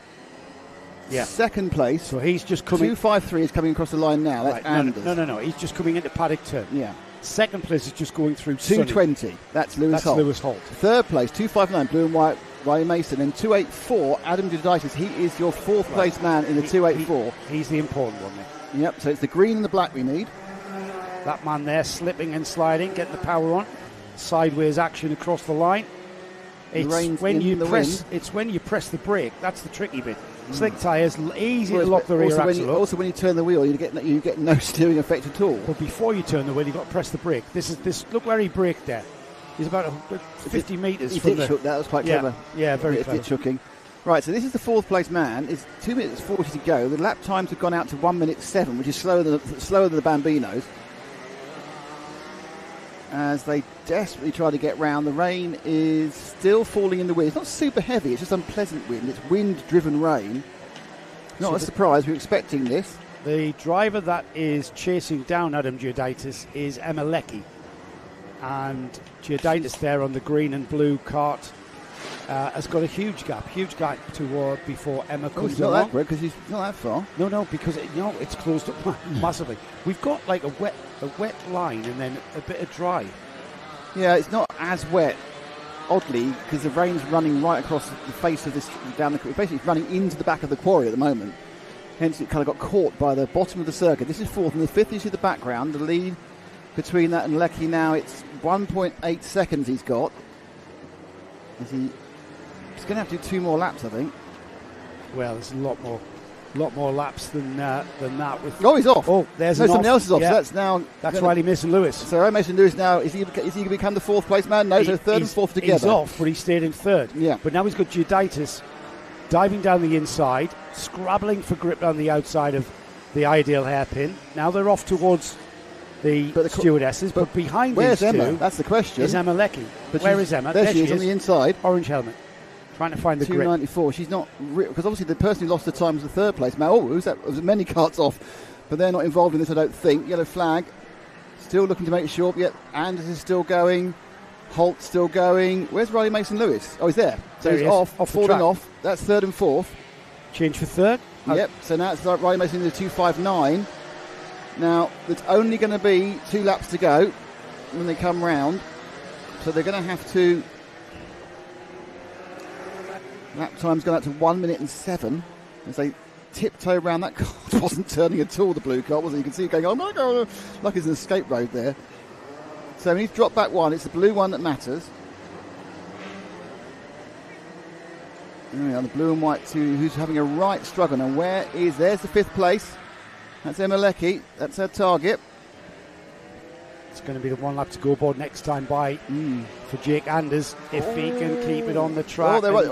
C: Yeah.
A: Second place.
C: So he's just coming...
A: 253 is coming across the line now. That's Anders.
C: No. He's just coming into paddock turn.
A: Yeah.
C: Second place is just going through
A: 220. That's Lewis Holt. Third place, 259, blue and white, Riley Mason. And 284, Adam Giuditis. He is your fourth place man in the 284.
C: He's the important one there.
A: Yep, so it's the green and the black we need.
C: That man there slipping and sliding, getting the power on. Sideways action across the line. It's when you press the brake. That's the tricky bit. Slick tyres, easy to lock the rear axle up.
A: Also, when you turn the wheel, you get no steering effect at all.
C: But before you turn the wheel, you've got to press the brake. Look where he braked there. He's about 50 metres from the...
A: That was quite clever.
C: Yeah, very clever.
A: Ditch hooking. Right, so this is the fourth place man. It's 2 minutes 40 to go. The lap times have gone out to 1 minute 7, which is slower than the Bambinos. As they desperately try to get round. The rain is still falling in the wind. It's not super heavy, it's just unpleasant wind. It's wind-driven rain. Not a surprise, we were expecting this.
C: The driver that is chasing down Adam Giuditis is Emma Leckie. And Giuditis there on the green and blue kart has got a huge gap to before Emma
A: Oh,
C: comes
A: it's not
C: along.
A: that great because he's not that far.
C: No, because it's closed up massively. We've got like a wet line and then a bit of dry.
A: Yeah, it's not as wet, oddly, because the rain's running right across the face of this down the. Basically, it's running into the back of the quarry at the moment. Hence, it kind of got caught by the bottom of the circuit. This is fourth, and the fifth. You see the background. The lead between that and Lecky now, it's 1.8 seconds he's got. He's going to have to do 2 more laps, I think.
C: Well, there's a lot more laps than that.
A: Oh, he's off.
C: Oh, there's
A: somebody else is off.
C: Yeah.
A: So
C: that's Riley Mason-Lewis.
A: So Riley Mason-Lewis now is he going to become the 4th place man? No, so 3rd and 4th together.
C: He's off, but he stayed in 3rd.
A: Yeah.
C: But now he's got Giuditis diving down the inside, scrabbling for grip on the outside of the ideal hairpin. Now they're off towards the stewardesses, but behind
A: where's
C: these
A: Emma?
C: two
A: That's the question.
C: is Emma Lecky.
A: But
C: where is Emma?
A: There she is on the inside.
C: Orange helmet. Trying to find the grip.
A: 294. She's not, because obviously the person who lost the time was the 3rd place. Now, who's that? There's many carts off, but they're not involved in this, I don't think. Yellow flag. Still looking to make sure. Yet Anders is still going. Holt still going. Where's Riley Mason-Lewis? Oh, he's there. So he's off
C: the
A: falling
C: track.
A: off. That's 3rd and 4th.
C: Change for 3rd.
A: Yep. So now it's Riley Mason-Lewis 259. Now there's only going to be 2 laps to go when they come round, so they're going to have to. Lap time's gone out to 1 minute and 7 as they tiptoe around. That car wasn't turning at all, the blue car, was it? You can see it going, oh my God, like it's an escape road there. So when he's dropped back 1, it's the blue one that matters. There we are, the blue and white 2, who's having a right struggle. Now there's the 5th place. That's Emma Lecky, that's her target.
C: It's going to be the 1 lap to go board next time by for Jake Anders if he can keep it on the track.
A: Oh, they're right.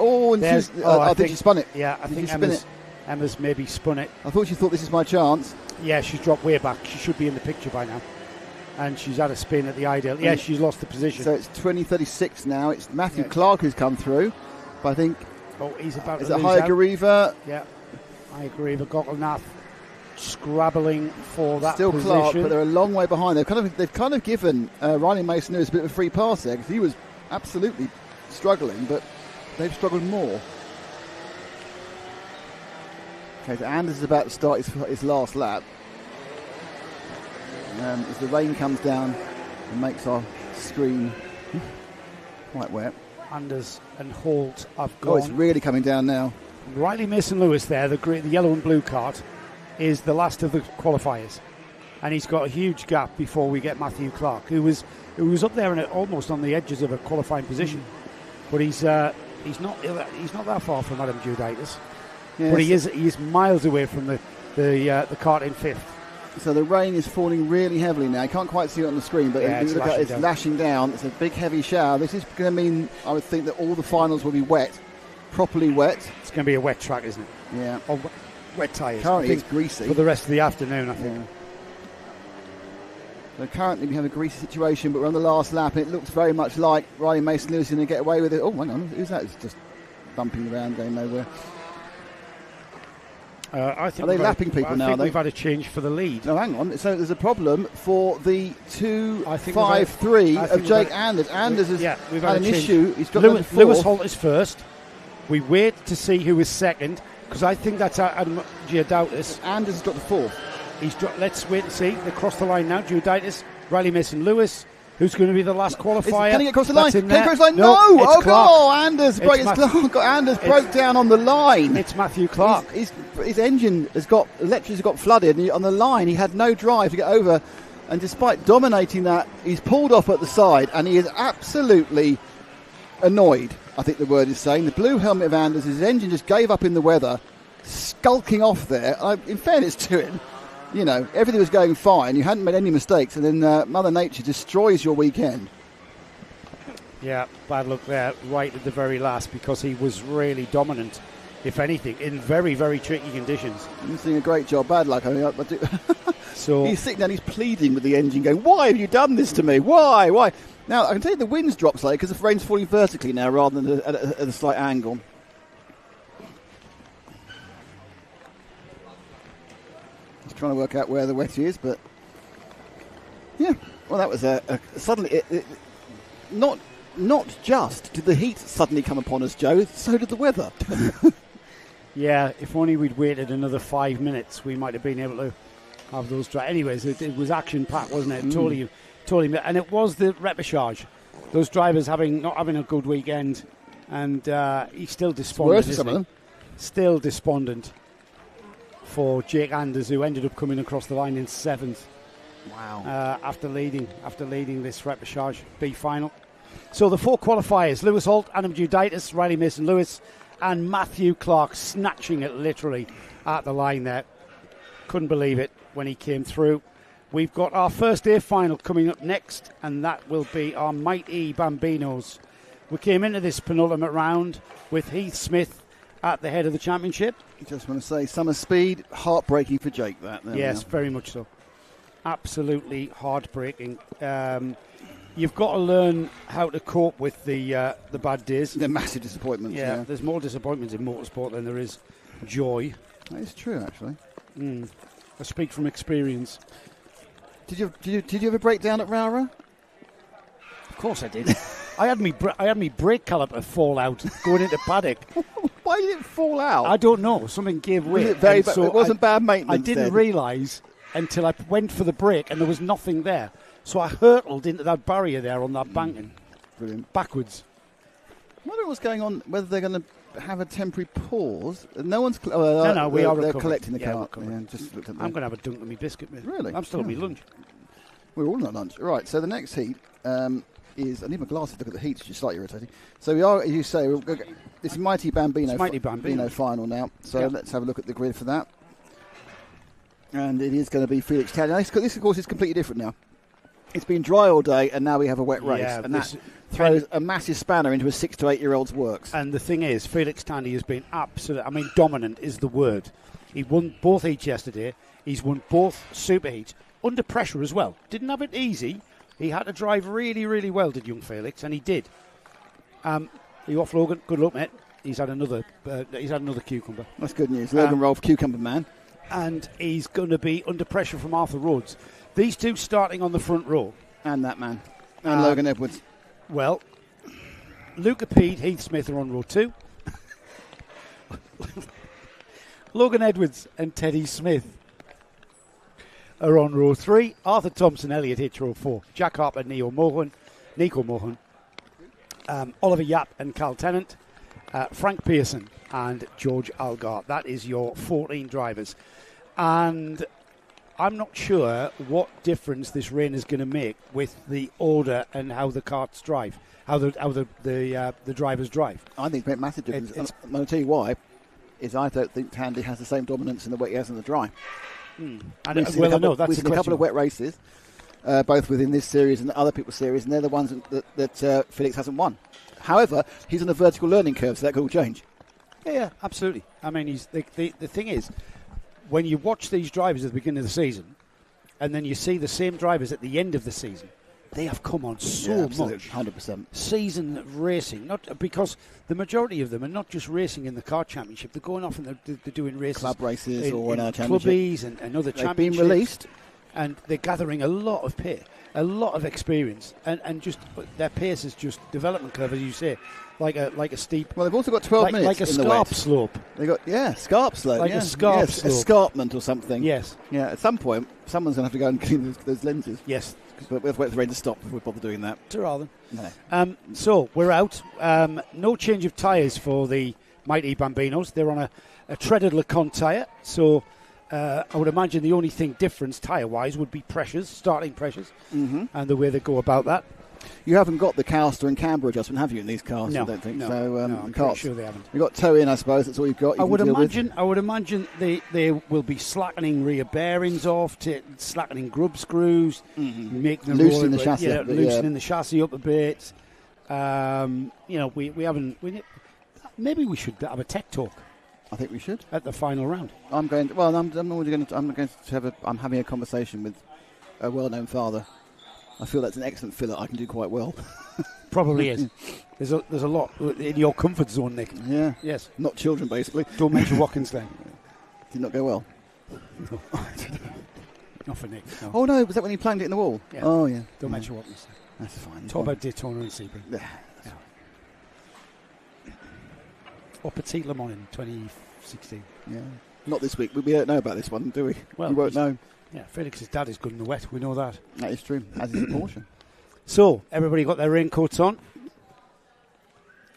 A: I think she spun it.
C: Yeah, I think Emma's maybe spun it.
A: I thought she thought this is my chance.
C: Yeah, she's dropped way back. She should be in the picture by now. And she's had a spin at the ideal. Yeah, she's lost the position.
A: So it's 20:36 now. It's Matthew Clark who's come through. But I think.
C: Oh, he's about
A: is
C: to
A: it
C: lose
A: Hyagariva?
C: Yeah, Hyagariva, Gokilnath scrabbling for that
A: Still
C: position.
A: Clark, but they're a long way behind. They've kind of given Riley Mason-Lewis a bit of a free pass there because he was absolutely struggling, but they've struggled more. Okay, so Anders is about to start his last lap. As the rain comes down and makes our screen quite wet.
C: Anders and Holt have gone.
A: Oh, it's really coming down now.
C: Riley Mason-Lewis there, the yellow and blue cart, is the last of the qualifiers. And he's got a huge gap before we get Matthew Clark, who was up there and almost on the edges of a qualifying position. But he's not that far from Adam Giuditis. Yes. But he is miles away from the cart in 5th.
A: So the rain is falling really heavily now. You can't quite see it on the screen, but
C: it's
A: lashing down. It's a big, heavy shower. This is going to mean, I would think, that all the finals will be wet, properly wet.
C: It's going to be a wet track, isn't it?
A: Yeah.
C: Or wet tyres.
A: Currently it's greasy.
C: For the rest of the afternoon, I think.
A: Yeah. So currently we have a greasy situation, but we're on the last lap, and it looks very much like Riley Mason-Lewis is going to get away with it. Oh, hang on. Who's that? It's just bumping around, going nowhere.
C: I think
A: are they lapping people now?
C: I think we've had a change for the lead.
A: No, hang on. So there's a problem for the 2.53 of Jake Anders. Anders has
C: we've
A: had an issue. He's got
C: Lewis Holt is first. We wait to see who is second because I think that's Adam Giuditis.
A: Anders has got the 4th.
C: Let's wait and see. They cross the line now. Giuditis, Riley Mason-Lewis. Who's going to be the last qualifier?
A: Can he get across the line?
C: Can
A: he get across the line? No! Oh, God! Anders broke down on the line.
C: It's Matthew Clark.
A: His engine electrics got flooded, and on the line he had no drive to get over. And despite dominating that, he's pulled off at the side, and he is absolutely annoyed, I think the word is saying. The blue helmet of Anders, his engine just gave up in the weather, skulking off there. In fairness to him, you know, everything was going fine. You hadn't made any mistakes, and then Mother Nature destroys your weekend.
C: Yeah, bad luck there, right at the very last, because he was really dominant, if anything, in very, very tricky conditions.
A: He's doing a great job. Bad luck. I mean,
C: so
A: he's sitting down, he's pleading with the engine, going, "Why have you done this to me? Why? Why?" Now, I can tell you the wind's dropped slightly because the rain's falling vertically now rather than at a slight angle. Trying to work out where the wetty is, but yeah, well, that was suddenly not not just did the heat suddenly come upon us, Joe, so did the weather.
C: Yeah, if only we'd waited another 5 minutes, we might have been able to have those drives. Anyways, it was action-packed, wasn't it? Totally. And it was the repechage. Those drivers not having a good weekend, and he's still despondent.
A: Worse for some of them.
C: Still despondent for Jake Anders, who ended up coming across the line in 7th.
A: Wow.
C: After leading this repechage B final. So the 4 qualifiers: Lewis Holt, Adam Juditis, Riley Mason-Lewis, and Matthew Clark, snatching it literally at the line there. Couldn't believe it when he came through. We've got our first day final coming up next, and that will be our Mighty Bambinos. We came into this penultimate round with Heath Smith at the head of the championship.
A: I just want to say, summer speed, heartbreaking for Jake.
C: Yes, very much so. Absolutely heartbreaking. You've got to learn how to cope with the bad days.
A: The massive disappointments. Yeah,
C: there's more disappointments in motorsport than there is joy.
A: That is true, actually.
C: I speak from experience.
A: Did you ever break down at ROWRAH?
C: Of course I did. I had me brake caliper fall out going into paddock.
A: Why did it fall out?
C: I don't know. Something gave way.
A: It wasn't bad maintenance.
C: I didn't realise until I went for the brake and there was nothing there. So I hurtled into that barrier there on that banking.
A: Brilliant.
C: Backwards.
A: I wonder what's going on, whether they're going to have a temporary pause. No one's...
C: we are
A: They're
C: recovered.
A: collecting the car.
C: Yeah,
A: just looked at
C: I'm going to have a dunk of my biscuit, mate.
A: Really?
C: I'm still at my lunch.
A: We're all on lunch. Right, so the next heat is... I need my glasses to look at the heat, which is slightly irritating. So we are, as you say, this is Mighty Bambino,
C: Bambino
A: final now. So let's have a look at the grid for that. And it is going to be Felix Tandy. This, of course, is completely different now. It's been dry all day, and now we have a wet race. And that throws a massive spanner into a 6 to 8 year old's works.
C: And the thing is, Felix Tandy has been dominant is the word. He won both heats yesterday. He's won both super heats under pressure as well. Didn't have it easy. He had to drive really, really well, did young Felix, and he did. You off, Logan? Good luck, mate. He's had another cucumber.
A: That's good news. Logan Rolfe, cucumber man.
C: And he's going to be under pressure from Arthur Rhodes. These two starting on the front row.
A: And that man. And Logan Edwards.
C: Well, Luca Pede, Heath Smith are on row 2. Logan Edwards and Teddy Smith are on row 3. Arthur Thompson, Elliot Hitch, row 4. Jack Harper, Nico Mohan. Oliver Yap and Carl Tennant. Frank Pearson and George Algar. That is your 14 drivers. And I'm not sure what difference this rain is going to make with the order and how the karts drive, how the drivers drive.
A: I think it makes massive difference. And I'll tell you why. I don't think Tandy has the same dominance in the wet he has in the dry.
C: We've seen a
A: couple of wet races, both within this series and other people's series, and they're the ones that Felix hasn't won. However, he's on a vertical learning curve, so that could all change.
C: Yeah, absolutely. I mean, the thing is, when you watch these drivers at the beginning of the season, and then you see the same drivers at the end of the season, they have come on so much.
A: 100%.
C: Season racing, not because the majority of them are not just racing in the Kart Championship. They're going off and they're doing races,
A: club races, or in our
C: clubbies and other championships.
A: They've been released,
C: and they're gathering a lot of pay, a lot of experience, and just their pace is just development curve, as you say, like a steep.
A: Well, they've also got 12 minutes
C: like a scarp slope.
A: They got scarp slope,
C: like a scarp slope,
A: escarpment or something.
C: Yes,
A: yeah. At some point, someone's going to have to go and clean those lenses.
C: Yes,
A: but we have to wait for the rain to stop before we bother doing that.
C: Rather.
A: No.
C: So we're out. No change of tyres for the Mighty Bambinos. They're on a treaded Lecon tyre. So I would imagine the only thing difference tyre-wise would be pressures, starting pressures, and the way they go about that.
A: You haven't got the Calster and camber adjustment, have you, in these cars?
C: No,
A: I don't think
C: no,
A: so.
C: I'm pretty sure they haven't.
A: You've got toe in, I suppose. That's all you've got.
C: I would imagine they will be slackening rear bearings off, slackening grub screws, making them
A: loosening the chassis,
C: loosening the chassis up a bit. We haven't. Maybe we should have a tech talk.
A: I think we should
C: at the final round.
A: I'm having a conversation with a well-known father. I feel that's an excellent filler. I can do quite well.
C: Probably is. There's a lot in your comfort zone, Nick.
A: Yeah.
C: Yes.
A: Not children, basically.
C: Don't mention Watkins then.
A: Did not go well.
C: No. Not for Nick. No.
A: Oh no, was that when he plunged it in the wall?
C: Yeah.
A: Oh yeah.
C: Don't mention Watkins.
A: That's fine.
B: Talk about Daytona and Sebring.
A: Yeah.
B: Or Petit Le Mans in 2016.
A: Yeah. Not this week. We don't know about this one, do we?
B: Well,
A: we won't know.
B: Yeah, Felix's dad is good in the wet. We know that.
A: That is true, as is the Porsche.
B: So, everybody got their raincoats on.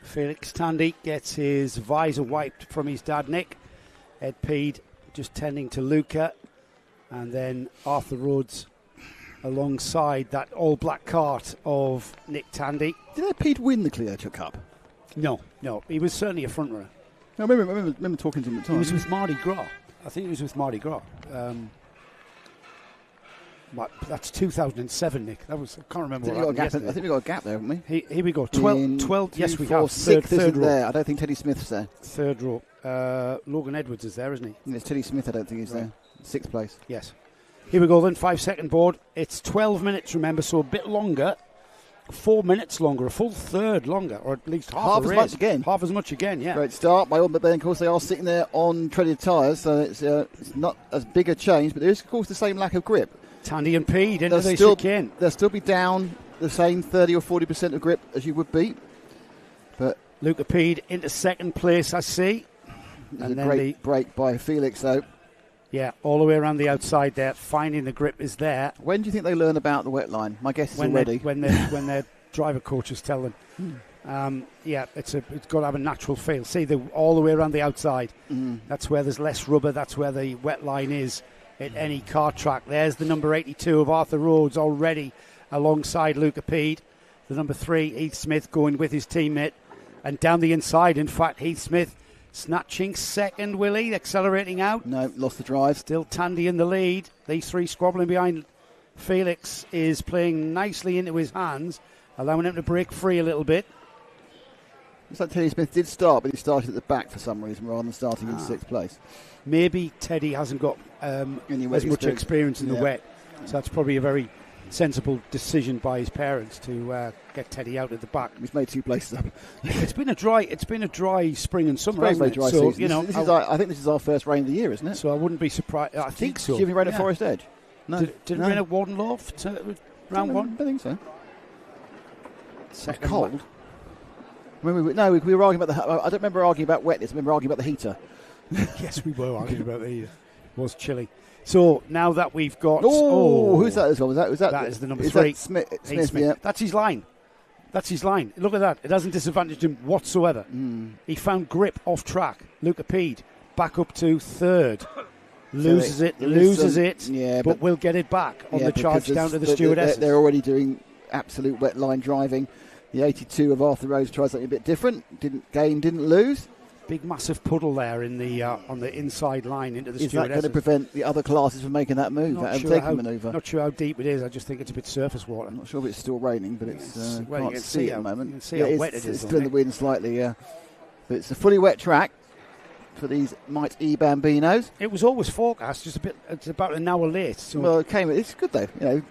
B: Felix Tandy gets his visor wiped from his dad, Nick. Ed Peed just tending to Luca. And then Arthur Rhodes alongside that all-black cart of Nick Tandy.
A: Did Ed Peed win the Clearwater Cup?
B: No. He was certainly a front runner.
A: I remember talking to him at the time.
B: He was with Mardi Gras. I think he was with Mardi Gras. That's 2007, Nick. I can't remember what happened yesterday.
A: I think we got a gap there, haven't we?
B: Here we go. 12. Yes, we have.
A: Third row. There. I don't think Teddy Smith's there.
B: Third row. Logan Edwards is there, isn't he?
A: It's Teddy Smith. I don't think he's there. 6th place.
B: Yes. Here we go then. 5-second board. It's 12 minutes. Remember, so a bit longer. 4 minutes longer, a full third longer, or at least half
A: as much again.
B: Half as much again, yeah.
A: Great start by all, but then of course they are sitting there on treaded tyres, so it's not as big a change, but there is of course the same lack of grip.
B: Tandy and Peed into the chicane.
A: They'll still be down the same 30 or 40% of grip as you would be. But
B: Luca Peed into second place, I see.
A: There's a great break by Felix though.
B: Yeah, all the way around the outside there, finding the grip is there.
A: When do you think they learn about the wet line? My guess is already.
B: When their driver coaches tell them. Yeah, it's got to have a natural feel. See, all the way around the outside. That's where there's less rubber. That's where the wet line is at any kart track. There's the number 82 of Arthur Rhodes already alongside Luca Peed. The number 3, Heath Smith, going with his teammate. And down the inside, in fact, Heath Smith snatching second, Willie, accelerating out.
A: No, lost the drive.
B: Still Tandy in the lead. These three squabbling behind. Felix is playing nicely into his hands, allowing him to break free a little bit.
A: Looks like Teddy Smith did start, but he started at the back for some reason rather than starting in 6th place.
B: Maybe Teddy hasn't got as much experience in the wet, so that's probably a very sensible decision by his parents to get Teddy out at the back.
A: He's made 2 places up.
B: It's been a dry spring and summer, hasn't it?
A: Dry
B: so
A: season. I think this is our first rain of the year, isn't it?
B: So I wouldn't be surprised. I think so.
A: Did you rain at Forest Edge? No.
B: Did it rain at Warden Loft round 1?
A: I think so.
B: Second
A: it's cold. We were arguing about I don't remember arguing about wetness. I remember arguing about the heater.
B: Yes, we were arguing about the heater. It was chilly. So now that we've got...
A: who's that as well? Was that
B: is the number 3.
A: Smith,
B: yeah. That's his line. Look at that. It hasn't disadvantaged him whatsoever. He found grip off track. Luca Peed back up to 3rd. Loses it,
A: yeah,
B: but we'll get it back on the charge down to the stewardesses.
A: They're already doing absolute wet line driving. The 82 of Arthur Rhodes tries something a bit different. Didn't lose.
B: Big massive puddle there in the on the inside line into the stewardesses.
A: Is that going to prevent the other classes from making that move, manoeuvre?
B: Not sure how deep it is. I just think it's a bit surface water.
A: I'm not sure if it's still raining, but it's
B: well,
A: can't see it at the moment.
B: You can see how wet it is.
A: It's still in the wind slightly, yeah. But it's a fully wet track for these Might E Bambinos.
B: It was always forecast, it's about an hour late. So
A: well, it's good though.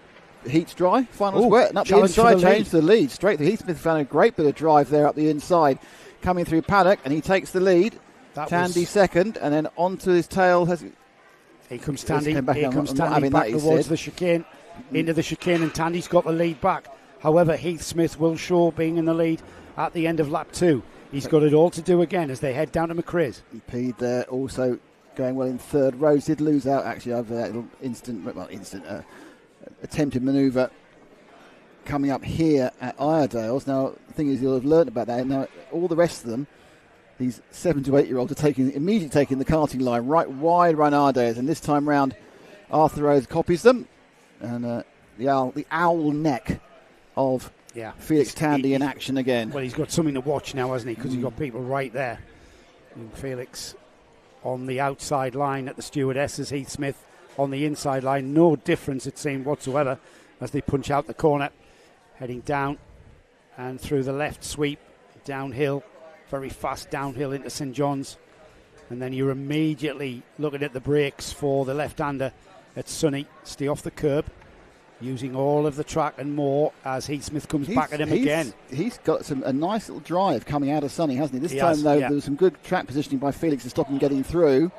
A: Heat's dry, final's wet, and up the inside, change the lead. Straight through. Heath Smith found a great bit of drive there up the inside, coming through Paddock, and he takes the lead. Tandy second, and then onto his tail.
B: Here comes Tandy. Here comes Tandy back towards the chicane, into the chicane, and Tandy's got the lead back. However, Heath Smith will show being in the lead at the end of lap 2. He's got it all to do again as they head down to McCree's.
A: Peed there also going well in 3rd. Rose did lose out actually over that little attempted manoeuvre coming up here at Iredale's. Now, the thing is, you'll have learnt about that. Now, all the rest of them, these 7 to 8 year olds, are immediately taking the karting line right wide around Iredale's, and this time round, Arthur Rose copies them, and the owl neck of Felix Tandy in action again.
B: Well, he's got something to watch now, hasn't he? Because he's got people right there. And Felix on the outside line at the stewardesses, Heath Smith on the inside line. No difference, it seemed, whatsoever as they punch out the corner. Heading down and through the left sweep, downhill, very fast downhill into St John's. And then you're immediately looking at the brakes for the left-hander at Sonny. Stay off the curb, using all of the track and more as Heath Smith comes back at him again.
A: He's got a nice little drive coming out of Sonny, hasn't he? This time, though, there was some good track positioning by Felix to stop him getting through.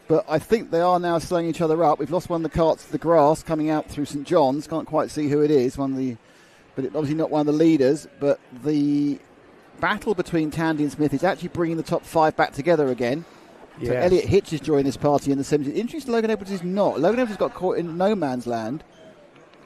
A: But I think they are now slowing each other up. We've lost one of the carts to the grass coming out through St John's. Can't quite see who it is. One of the but obviously not one of the leaders. But the battle between Tandy and Smith is actually bringing the top 5 back together again. So
C: Yes.
A: Elliot Hitch is joining this party in the 70s. Interesting, Logan Edwards is not. Logan Edwards got caught in no man's land.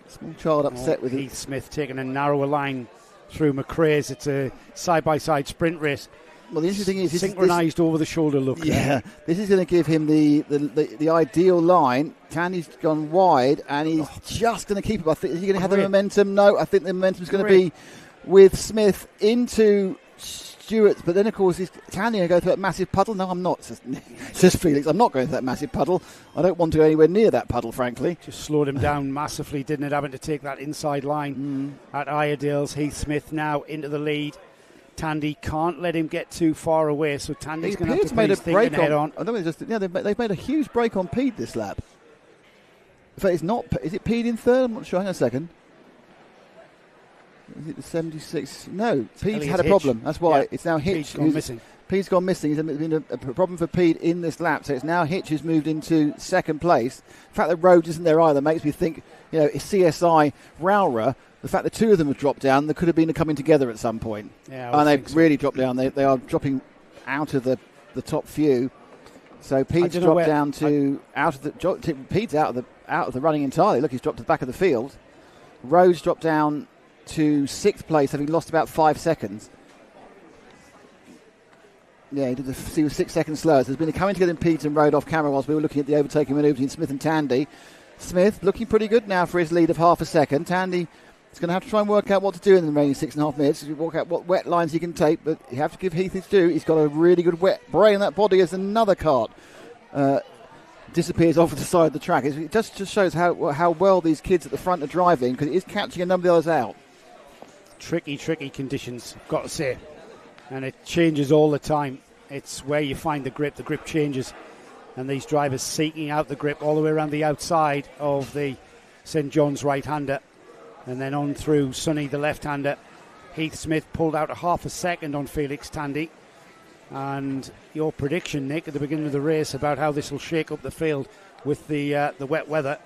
A: Small child upset with
C: Heath Smith taking a narrower line through McRae's. It's a side-by-side sprint race.
A: Well, the interesting thing is
C: synchronised over-the-shoulder look.
A: Yeah, this is going to give him the ideal line. Tandy's gone wide, and he's just going to keep it. I think, is he going to have the momentum? No, I think the momentum's going to be with Smith into Stewart. But then, of course, is Tandy going to go through that massive puddle? No, I'm not. Says Felix, I'm not going through that massive puddle. I don't want to go anywhere near that puddle, frankly.
C: Just slowed him down massively, didn't it, having to take that inside line at Iredale's. Heath Smith now into the lead. Tandy can't let him get too far away, so Tandy's going to have to put his thinking head on.
A: I don't know, they've made a huge break on Pede this lap. In fact, it's not. Is it Pede in third? I'm not sure. Hang on a second. Is it the 76? No, Pede's had a problem. That's why it's now Hitch.
C: Pede's gone missing.
A: Pede's gone missing. There's been a problem for Pede in this lap, so it's now Hitch who's moved into second place. The fact that Rhodes isn't there either makes me think, it's CSI, ROWRAH. The fact that two of them have dropped down, there could have been coming together at some point.
C: Yeah,
A: and they've really dropped down. They are dropping out of the top few. So Pede's dropped down to Pede's out of the running entirely. Look, he's dropped to the back of the field. Rhodes dropped down to 6th place, having lost about 5 seconds. Yeah, he was 6 seconds slower. So there's been a coming together in Pede and Rhodes off camera whilst we were looking at the overtaking manoeuvre between Smith and Tandy. Smith looking pretty good now for his lead of half a second. Tandy is going to have to try and work out what to do in the remaining 6.5 minutes. Work out what wet lines he can take, but you have to give Heath his due. He's got a really good wet brain in that body as another kart disappears off the side of the track. It just shows how well these kids at the front are driving, because it is catching a number of the others out.
C: Tricky conditions, got to say. And it changes all the time. It's where you find the grip. The grip changes. And these drivers seeking out the grip all the way around the outside of the St. John's right-hander. And then on through Sonny, the left-hander. Heath Smith pulled out a half a second on Felix Tandy. And your prediction, Nick, at the beginning of the race about how this will shake up the field with the wet weather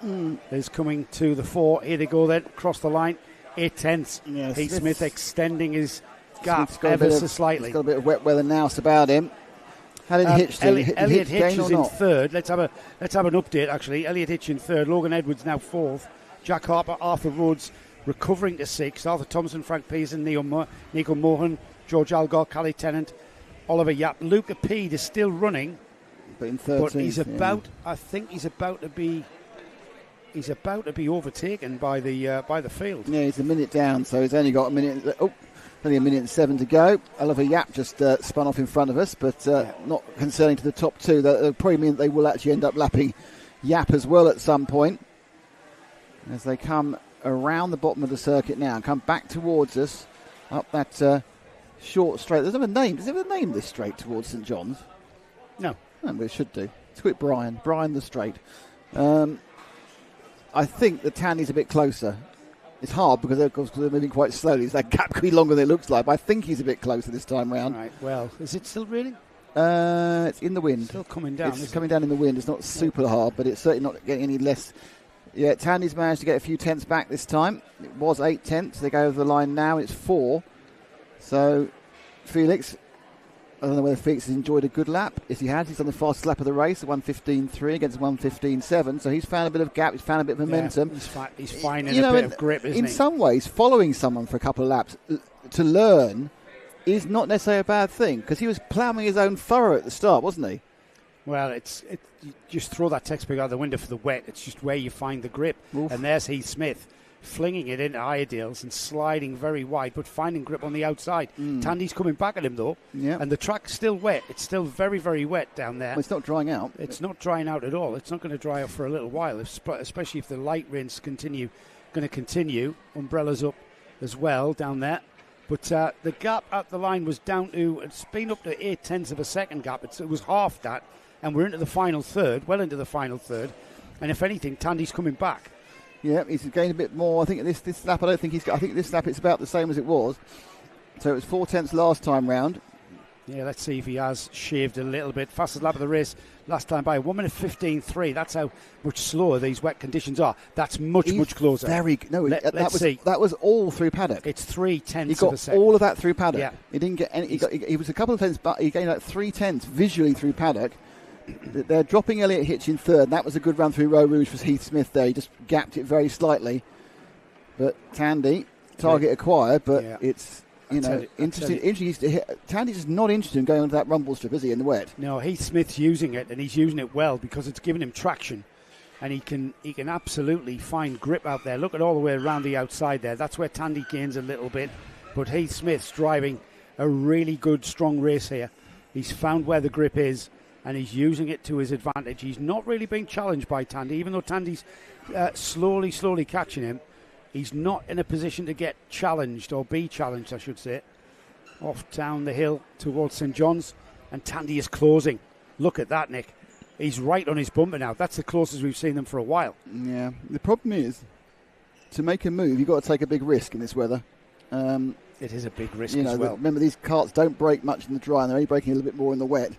C: is coming to the fore. Here they go then, across the line. 8/10.
A: Yeah,
C: Heath Smith extending his gap ever so slightly.
A: He's got a bit of wet weather now about him. How did Hitch do?
C: Elliot Hitch is in third. Let's have an update, actually. Elliot Hitch in third. Logan Edwards now fourth. Jack Harper, Arthur Rhodes recovering to sixth. Arthur Thompson, Frank Pearson, Nico Mohan, George Algar, Callie Tennant, Oliver Yap. Luca Pede is still running,
A: but in 13th.
C: But he's about. I think he's about to be. He's about to be overtaken by the field.
A: Yeah, he's a minute down, so he's only got a minute. Only a minute and 7 to go. Oliver Yap just spun off in front of us, but not concerning to the top two. That'll probably mean that they will actually end up lapping Yap as well at some point as they come around the bottom of the circuit now and come back towards us up that short straight. There's never a name. Does it have a name, this straight towards St. John's?
C: No.
A: But it should do. It's quick Brian the straight. I think the Tandy's a bit closer. It's hard because they're moving quite slowly. So that gap could be longer than it looks like. But I think he's a bit closer this time round.
C: Right. Well, is it still raining?
A: It's in the wind.
C: Still coming down.
A: It's coming down in the wind. It's not super hard, but it's certainly not getting any less. Yeah, Tandy's managed to get a few tenths back this time. It was 8 tenths. They go over the line now. It's 4. So Felix, I don't know whether Felix has enjoyed a good lap. If he has, he's on the fastest lap of the race, 1:15.3 against 1:15.7. So he's found a bit of gap. He's found a bit of momentum.
C: He's finding a bit of grip, isn't he?
A: In some ways, following someone for a couple of laps to learn is not necessarily a bad thing, because he was ploughing his own furrow at the start, wasn't he?
C: Well, you just throw that textbook out the window for the wet. It's just where you find the grip. Oof. And there's Heath Smith flinging it into Iredale's and sliding very wide, but finding grip on the outside. Tandy's coming back at him, though, and the track's still wet. It's still very, very wet down there.
A: Well, it's not drying out.
C: It's not drying out at all. It's not going to dry out for a little while, especially if the light rains going to continue. Umbrellas up as well down there. But the gap at the line was down to, it's been up to 8/10 of a second gap. It was half that, and we're into the final third, well into the final third. And if anything, Tandy's coming back.
A: Yeah, he's gained a bit more. I think this lap, I think this lap it's about the same as it was. So it was 4 tenths last time round.
C: Yeah, let's see if he has shaved a little bit. Fastest lap of the race last time by 1 minute 15.3. That's how much slower these wet conditions are. That's much closer.
A: That was all through paddock.
C: It's 0.3
A: He got
C: of a second.
A: all of that through paddock.
C: Yeah.
A: He didn't get any. He was a couple of tenths, but he gained like 0.3 visually through paddock. They're dropping Elliot Hitch in third. That was a good run through Row Rouge for Heath Smith there. He just gapped it very slightly. But Tandy, target acquired, but it's. Interesting. Tandy's just not interested in going onto that rumble strip, is he, in the wet?
C: No, Heath Smith's using it, and he's using it well because it's giving him traction, and he can absolutely find grip out there. Look at all the way around the outside there. That's where Tandy gains a little bit, but Heath Smith's driving a really good, strong race here. He's found where the grip is, and he's using it to his advantage. He's not really being challenged by Tandy, even though Tandy's slowly catching him. He's not in a position to get challenged, or be challenged, I should say. Off down the hill towards St John's, and Tandy is closing. Look at that, Nick. He's right on his bumper now. That's the closest we've seen them for a while.
A: Yeah. The problem is, to make a move, you've got to take a big risk in this weather.
C: It is a big risk as well.
A: Remember, these karts don't brake much in the dry, and they're only braking a little bit more in the wet.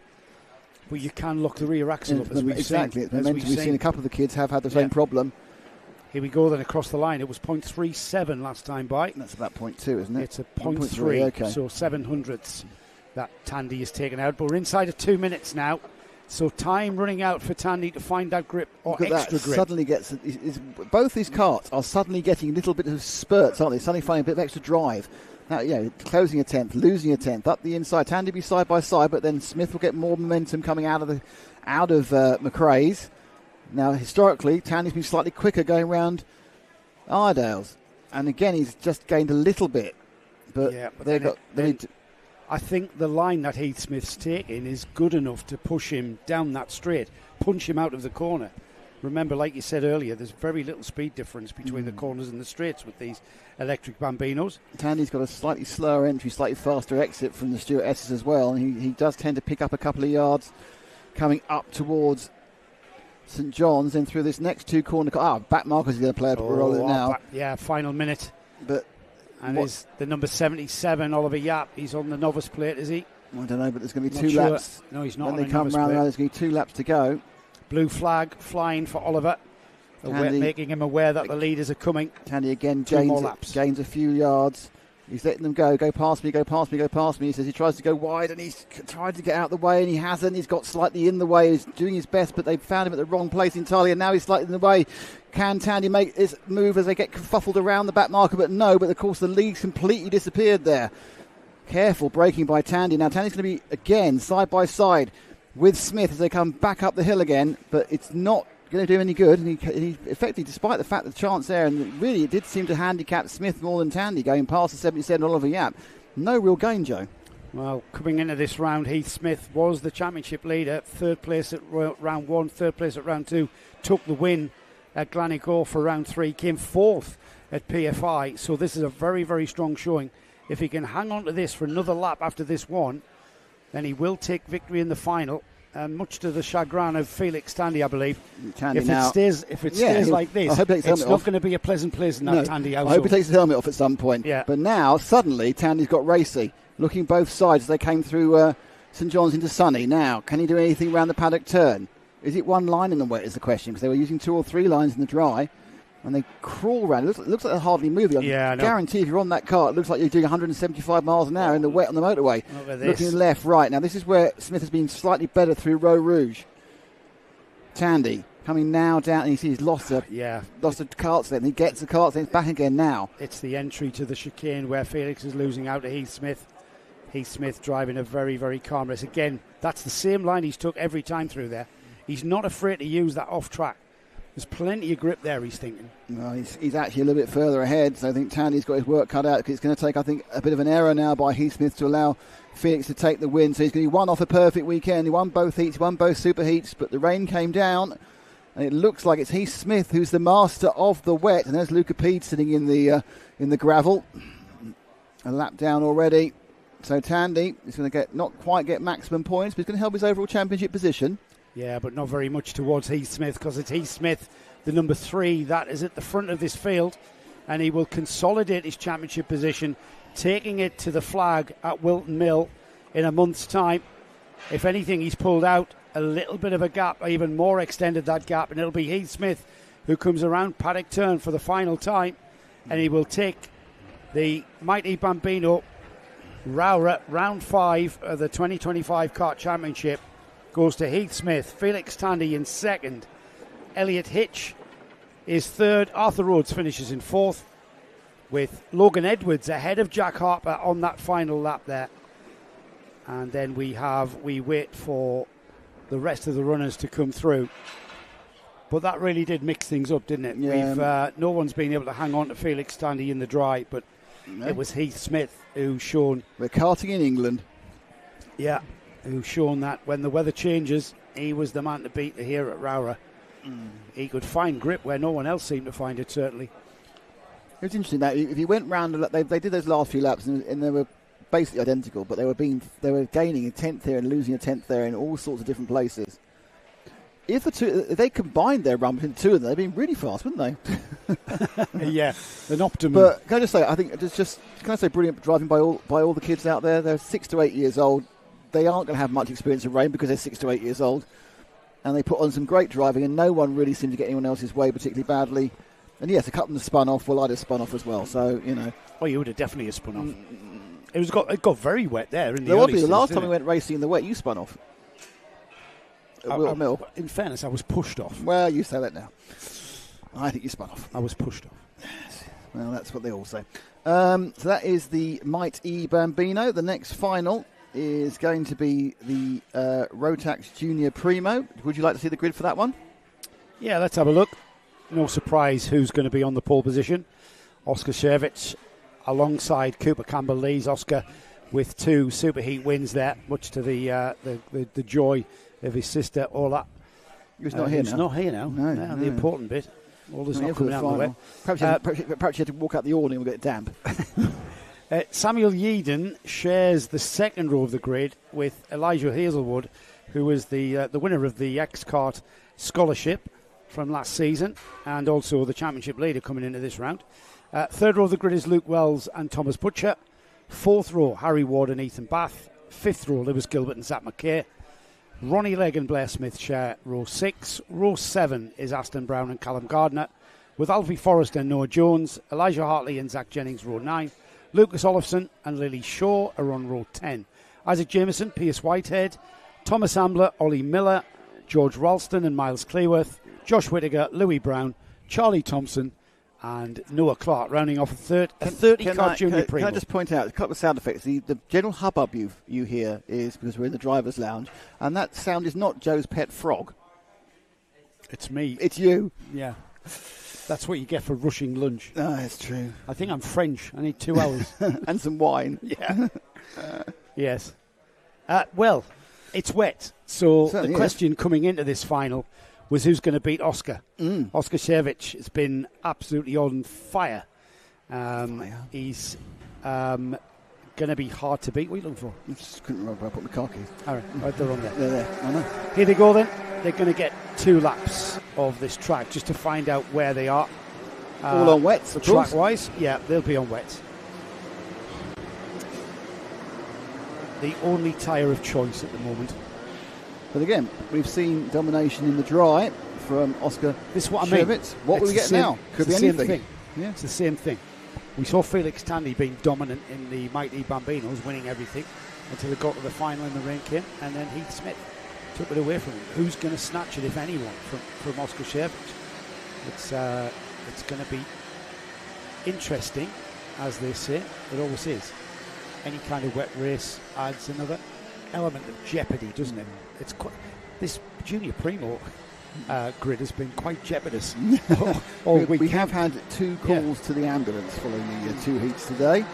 C: But you can lock the rear axle up, as we've seen.
A: Exactly. We've seen a couple of the kids have had the same problem.
C: Here we go then across the line. It was 0.37 last time by.
A: That's about 0.2, isn't it?
C: It's a 0.3,
A: okay.
C: So 700ths that Tandy has taken out. But we're inside of 2 minutes now. So time running out for Tandy to find that grip or extra grip.
A: Suddenly both these karts are suddenly getting a little bit of spurts, aren't they? Suddenly finding a bit of extra drive. Now, closing a tenth, losing a tenth, up the inside. Tandy be side by side, but then Smith will get more momentum coming out of McRae's. Now, historically, Tandy's been slightly quicker going round Iredale's. And again, he's just gained a little bit. But
C: I think the line that Heath Smith's taking is good enough to push him down that straight, punch him out of the corner. Remember, like you said earlier, there's very little speed difference between the corners and the straights with these electric Bambinos.
A: Tandy's got a slightly slower entry, slightly faster exit from the Stuart S's as well. And he does tend to pick up a couple of yards coming up towards St John's, and through this next two corner. Back Marcus is going to play a role in it now.
C: Final minute.
A: And
C: is the number 77, Oliver Yap. He's on the novice plate, is he?
A: I don't know, but there's going to be two laps.
C: No, he's not.
A: When they come round, there's going to be 2 laps to go.
C: Blue flag flying for Oliver, making him aware that the leaders are coming.
A: Tandy again gains a few yards. He's letting them go past me, go past me, go past me. He says he tries to go wide, and he's tried to get out of the way, and he hasn't. He's got slightly in the way. He's doing his best, but they've found him at the wrong place entirely, and now he's slightly in the way. Can Tandy make his move as they get kerfuffled around the back marker? But no, but of course the lead's completely disappeared there. Careful braking by Tandy. Now Tandy's going to be, again, side by side with Smith as they come back up the hill again, but it's not going to do any good. And he effectively, despite the fact the chance there, and really it did seem to handicap Smith more than Tandy going past the 77 Oliver Yap. No real gain, Joe.
C: Well, coming into this round, Heath Smith was the championship leader. 3rd place at round 1, 3rd place at round 2, took the win at Gleneagles for round 3, came 4th at PFI. So this is a very, very strong showing. If he can hang on to this for another lap after this one, then he will take victory in the final. Much to the chagrin of Felix Tandy, I believe. If it stays like this, it's not going to be a pleasant place in that Tandy household.
A: I hope he takes his helmet off at some point.
C: Yeah.
A: But now, suddenly, Tandy's got racy, looking both sides as they came through St John's into Sunny. Now, can he do anything around the paddock turn? Is it one line in the wet is the question, because they were using 2 or 3 lines in the dry. And they crawl around. It looks like they're hardly moving. I guarantee if you're on that car, it looks like you're doing 175 miles an hour in the wet on the motorway. Looking left, right. Now, this is where Smith has been slightly better through Row Rouge. Tandy coming now down, and you see he's lost a kart set, and he gets the kart set, it's back again now.
C: It's the entry to the chicane where Felix is losing out to Heath Smith. Heath Smith driving a very, very calm race. Again, that's the same line he's took every time through there. He's not afraid to use that off track. There's plenty of grip there, he's thinking.
A: Well, he's actually a little bit further ahead, so I think Tandy's got his work cut out, because it's going to take, I think, a bit of an error now by Heath Smith to allow Felix to take the win. So he's going to be one off a perfect weekend. He won both heats, won both super heats, but the rain came down, and it looks like it's Heath Smith who's the master of the wet. And there's Luca Pede sitting in the gravel. A lap down already. So Tandy is going to not quite get maximum points, but he's going to help his overall championship position.
C: Yeah, but not very much towards Heath Smith, because it's Heath Smith, the number 3, that is at the front of this field, and he will consolidate his championship position, taking it to the flag at Wilton Mill in a month's time. If anything, he's pulled out a little bit of a gap, even more extended that gap, and it'll be Heath Smith who comes around paddock turn for the final time, and he will take the Mighty Bambino ROWRAH round 5 of the 2025 Kart Championship. Goes to Heath Smith, Felix Tandy in second, Elliot Hitch is third, Arthur Rhodes finishes in fourth, with Logan Edwards ahead of Jack Harper on that final lap there. And then we wait for the rest of the runners to come through. But that really did mix things up, didn't it?
A: Yeah.
C: No one's been able to hang on to Felix Tandy in the dry, but it was Heath Smith who's shown.
A: We're karting in England.
C: Yeah, who's shown that when the weather changes, he was the man to beat here at ROWRAH. He could find grip where no one else seemed to find it, certainly.
A: It was interesting that if you went round, they did those last few laps, and they were basically identical, but they were gaining a 10th here and losing a 10th there in all sorts of different places. If they combined their run between the two of them, they'd been really fast, wouldn't they?
C: Yeah, an optimum.
A: But can I just say, I think it's just brilliant driving by all the kids out there. They're 6 to 8 years old. They aren't going to have much experience of rain because they're 6 to 8 years old, and they put on some great driving, and no one really seemed to get anyone else's way particularly badly. And yes, a couple of them spun off. Well, I'd have spun off as well. So
C: Oh, you would have definitely spun off. It got very wet there in the
A: early season. The last time we went racing in the wet, you spun off.
C: In fairness, I was pushed off.
A: Well, you say that now. I think you spun off.
C: I was pushed off.
A: Yes. Well, that's what they all say. So that is the Mighty Bambino. The next final is going to be the Rotax Junior Primo. Would you like to see the grid for that one?
C: Yeah, let's have a look. No surprise who's going to be on the pole position. Oscar Shervich alongside Cooper Campbell leads Oscar with 2 superheat wins there, much to the joy of his sister Ola.
A: He's not here now.
C: He's not here now. No. The important bit. All is not coming out of the way.
A: Perhaps you had to walk out the awning and we'll get damp.
C: Samuel Yeadon shares the second row of the grid with Elijah Hazelwood, who was the winner of the X-Kart Scholarship from last season and also the championship leader coming into this round. Third row of the grid is Luke Wells and Thomas Butcher. Fourth row, Harry Ward and Ethan Bath. Fifth row, Lewis Gilbert and Zach McKay. Ronnie Legg and Blair Smith share row 6. Row 7 is Aston Brown and Callum Gardner, with Alfie Forrest and Noah Jones. Elijah Hartley and Zach Jennings, row 9. Lucas Olofsson and Lily Shaw are on row 10. Isaac Jameson, Pierce Whitehead, Thomas Ambler, Ollie Miller, George Ralston and Miles Cleworth, Josh Whittaker, Louis Brown, Charlie Thompson and Noah Clark, rounding off a 30-car junior primo.
A: Can I just point out a couple of sound effects? The general hubbub you hear is because we're in the driver's lounge, and that sound is not Joe's pet frog.
C: It's me.
A: It's you.
C: Yeah. That's what you get for rushing lunch.
A: Oh, that's true.
C: I think I'm French. I need 2 hours.
A: And some wine.
C: Yeah. Yes. Well, it's wet. So the question coming into this final was who's going to beat Oscar. Oscar Shervich has been absolutely on fire. He's going to be hard to beat. What are you looking for?
A: I just couldn't remember where I put my car keys.
C: All right, they're on there.
A: They're there. I know.
C: Here they go then. They're going to get 2 laps of this track just to find out where they are.
A: All on wets, of course.
C: Track-wise, yeah, they'll be on wets. The only tyre of choice at the moment.
A: But again, we've seen domination in the dry from Oscar.
C: This is what I mean.
A: What will we get now? Could be anything.
C: Yeah, it's the same thing. We saw Felix Tandy being dominant in the Mighty Bambinos, winning everything until they got to the final and the rain came, and then Heath Smith took it away from him. Who's going to snatch it, if anyone, from Oscar Shervich? It's going to be interesting, as they say. It always is. Any kind of wet race adds another element of jeopardy, doesn't it? It's this junior primo grid has been quite jeopardous all week.
A: We have had 2 calls to the ambulance following the 2 heats today.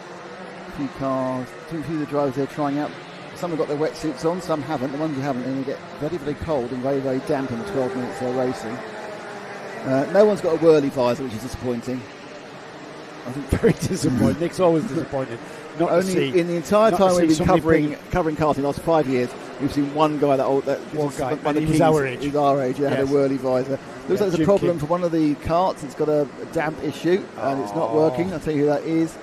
A: A few cars, few of the drivers they're trying out. Some have got their wetsuits on, some haven't. The ones who haven't, they get very, very cold and very, very damp in the 12 minutes they're racing. No one's got a whirly visor, which is disappointing.
C: I think very disappointing. Nick's always disappointed.
A: Only in the entire time we've been covering karting the last 5 years, we've seen one guy
C: he's our age.
A: He's our age, had a whirly visor. Looks like there's a problem for one of the karts. It's got a damp issue and it's not working. I'll tell you who that is.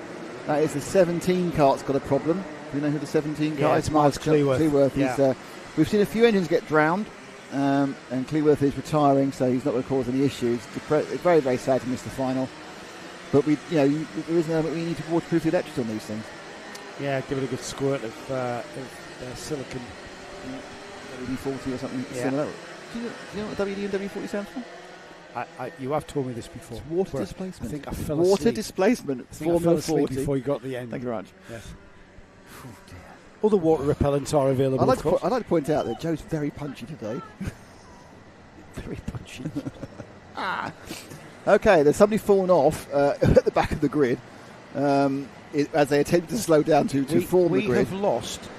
A: That is the 17 kart's got a problem. Do you know who the 17 car
C: Yeah,
A: is?
C: it's Miles Cleworth.
A: Is, we've seen a few engines get drowned, and Cleworth is retiring, so he's not going to cause any issues. It's very, very sad to miss the final. But there is an element we need to waterproof the electrics on these things.
C: Yeah, give it a good squirt of silicon.
A: WD-40 or something similar. Do you know what WD and W40 stands for?
C: You have told me this before.
A: It's water displacement.
C: I think I fell
A: water
C: asleep.
A: displacement.
C: Formula 40 before you got the end.
A: Thank you very much.
C: Yes. Other water repellents are available.
A: I'd like to point out that Joe's very punchy today.
C: Very punchy.
A: Okay, there's somebody fallen off at the back of the grid as they attempt to slow down to form the grid.
C: We have lost.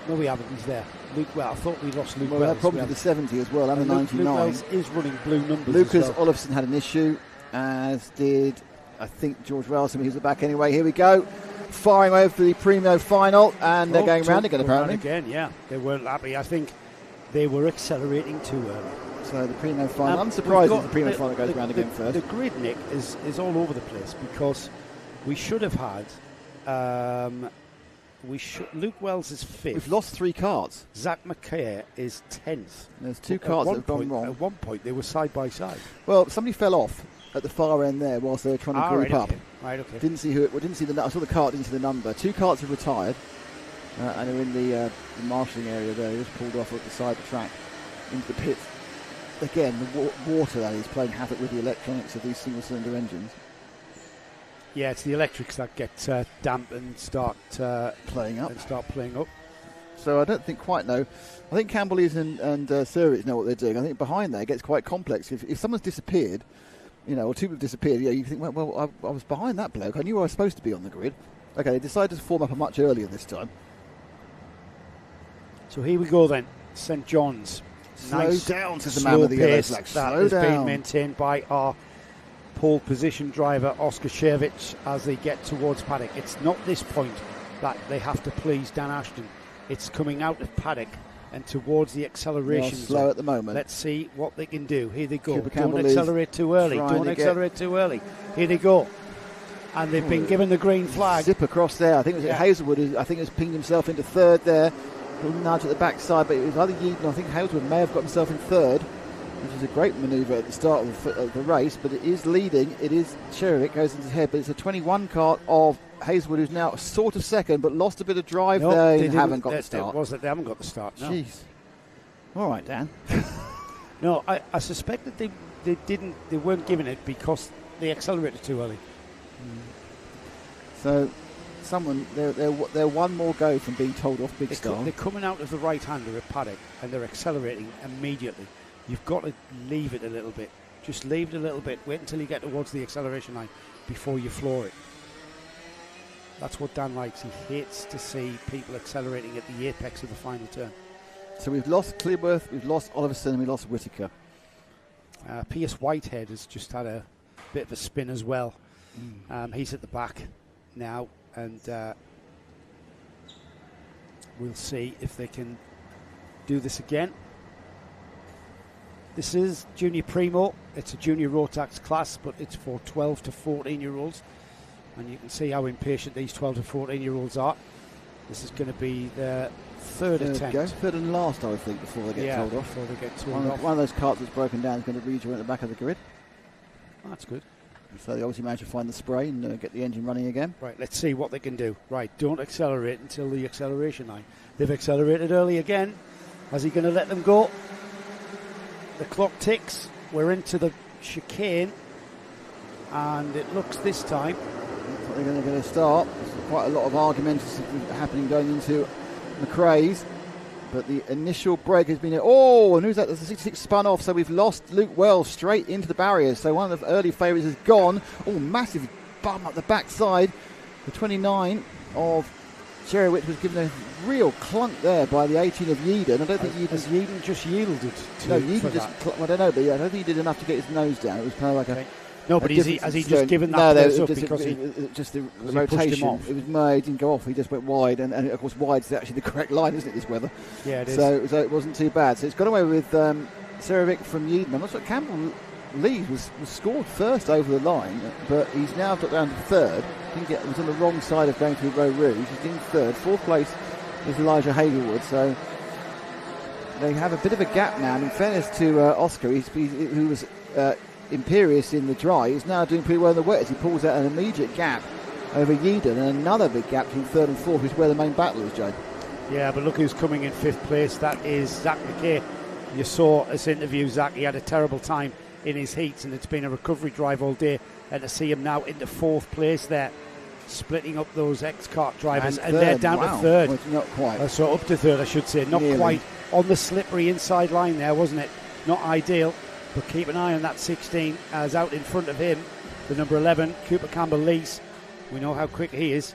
C: No, we haven't. He's there. I thought we lost Luke Wells.
A: We had problems with the 70 as well, and the 99.
C: Luke Wells is running blue numbers.
A: Lucas
C: as well.
A: Olofsson had an issue, as did, I think, George Ralston. He's at the back anyway. Here we go. Firing over for the Primo final, and they're going round again, apparently.
C: Again, yeah. They weren't happy. I think they were accelerating too early.
A: So the Primo final. I'm surprised if the Primo final goes round again first.
C: The grid, Nick, is all over the place because we should have had. Luke Wells is 5th.
A: We've lost 3 karts.
C: Zach McKay is 10th.
A: There's 2 karts that have gone wrong.
C: At one point, they were side by side.
A: Well, somebody fell off at the far end there whilst they were trying to group up.
C: Okay. Right, okay.
A: Didn't see who. Didn't see the. I saw the kart. Didn't see the number. 2 karts have retired, and are in the marshalling area there. They just pulled off at the side of the track into the pit. Again, the water that is playing havoc with the electronics of these single-cylinder engines.
C: Yeah, it's the electrics that get damp and start
A: playing up. So I don't think quite know. I think Campbelleys and Surrich know what they're doing. I think behind there it gets quite complex. If someone's disappeared, or 2 have disappeared, you think, well, I was behind that bloke. I knew I was supposed to be on the grid. Okay, they decided to form up much earlier this time.
C: So here we go then. St John's.
A: Slow down, says the man with the yellow flag.
C: That has been maintained by our pole position driver Oscar Shevich as they get towards paddock. It's not this point that they have to please Dan Ashton. It's coming out of paddock and towards the acceleration
A: slow
C: zone.
A: at the moment.
C: Let's see what they can do. Here they go.
A: Cooper
C: Don't
A: Campbell
C: accelerate too early. Don't accelerate too early. Here they go. And they've been given the green flag.
A: Zip across there. I think it was Hazelwood who has pinged himself into 3rd there. A little nudge at the backside, but it was either Yeadon. I think Hazelwood may have got himself in 3rd, which is a great manoeuvre at the start of the race, but it is leading. It is Cherevic goes into his head, but it's a 21 kart of Hazelwood, who's now sort of 2nd, but lost a bit of drive there and haven't got the start.
C: They haven't got the start. No.
A: Jeez. All right, Dan.
C: No, I suspect that they weren't giving it because they accelerated too early.
A: So they're one more go from being told off Big Star.
C: They're coming out of the right-hander at paddock and they're accelerating immediately. You've got to leave it a little bit. Just leave it a little bit. Wait until you get towards the acceleration line before you floor it. That's what Dan likes. He hates to see people accelerating at the apex of the final turn.
A: So we've lost Cleworth, we've lost Oliverson, and we lost Whittaker.
C: Pierce Whitehead has just had a bit of a spin as well. He's at the back now, and we'll see if they can do this again. This is Junior Primo. It's a Junior Rotax class, but it's for 12 to 14-year-olds. And you can see how impatient these 12 to 14-year-olds are. This is going to be their third attempt.
A: Third and last, I would think, before they get told off.
C: Before they get told off.
A: One of those carts that's broken down is going to rejoin at the back of the grid.
C: Oh, that's good.
A: So they obviously managed to find the spray and get the engine running again.
C: Right, let's see what they can do. Right, don't accelerate until the acceleration line. They've accelerated early again. Is he going to let them go? The clock ticks. We're into the chicane. And it looks this time.
A: Looks like they're going to start. There's quite a lot of arguments happening going into McRae's. But the initial break has been... Oh, and who's that? The 66 spun off, so we've lost Luke Wells straight into the barriers. So one of the early favourites is gone. Oh, massive bum up the backside. The 29 of Cherowitz was given a real clunk there by the 18 of Yeadon. I don't think
C: Yeadon just yielded to...
A: No, Yeadon just... I don't know, but I don't think he did enough to get his nose down. It was kind of like a...
C: No, but has he just given that place up because
A: the rotation? It was made, didn't go off. He just went wide, and of course, wide's actually the correct line, isn't it? This weather.
C: Yeah, it is.
A: So it wasn't too bad. So it's got away with Cerevic from Yeadon. I'm not sure Campbell lead was scored first over the line, but he's now got down to third. Was on the wrong side of going through Row Rouge. He's in third. Fourth place is Elijah Hazelwood. So they have a bit of a gap now. And in fairness to Oscar, who was imperious in the dry, he's now doing pretty well in the wet as he pulls out an immediate gap over Yeadon, and another big gap between third and fourth, which is where the main battle is, Joe.
C: Yeah, but look who's coming in fifth place. That is Zach McKay. You saw this interview, Zach. He had a terrible time in his heats, and it's been a recovery drive all day. And to see him now into fourth place there, splitting up those ex-kart drivers, and they're down to third.
A: Well, not quite.
C: So up to third, I should say. Not
A: Nearly.
C: Quite on the slippery inside line there, wasn't it? Not ideal, but keep an eye on that 16 as out in front of him, the number 11, Cooper Campbell-Lees. We know how quick he is,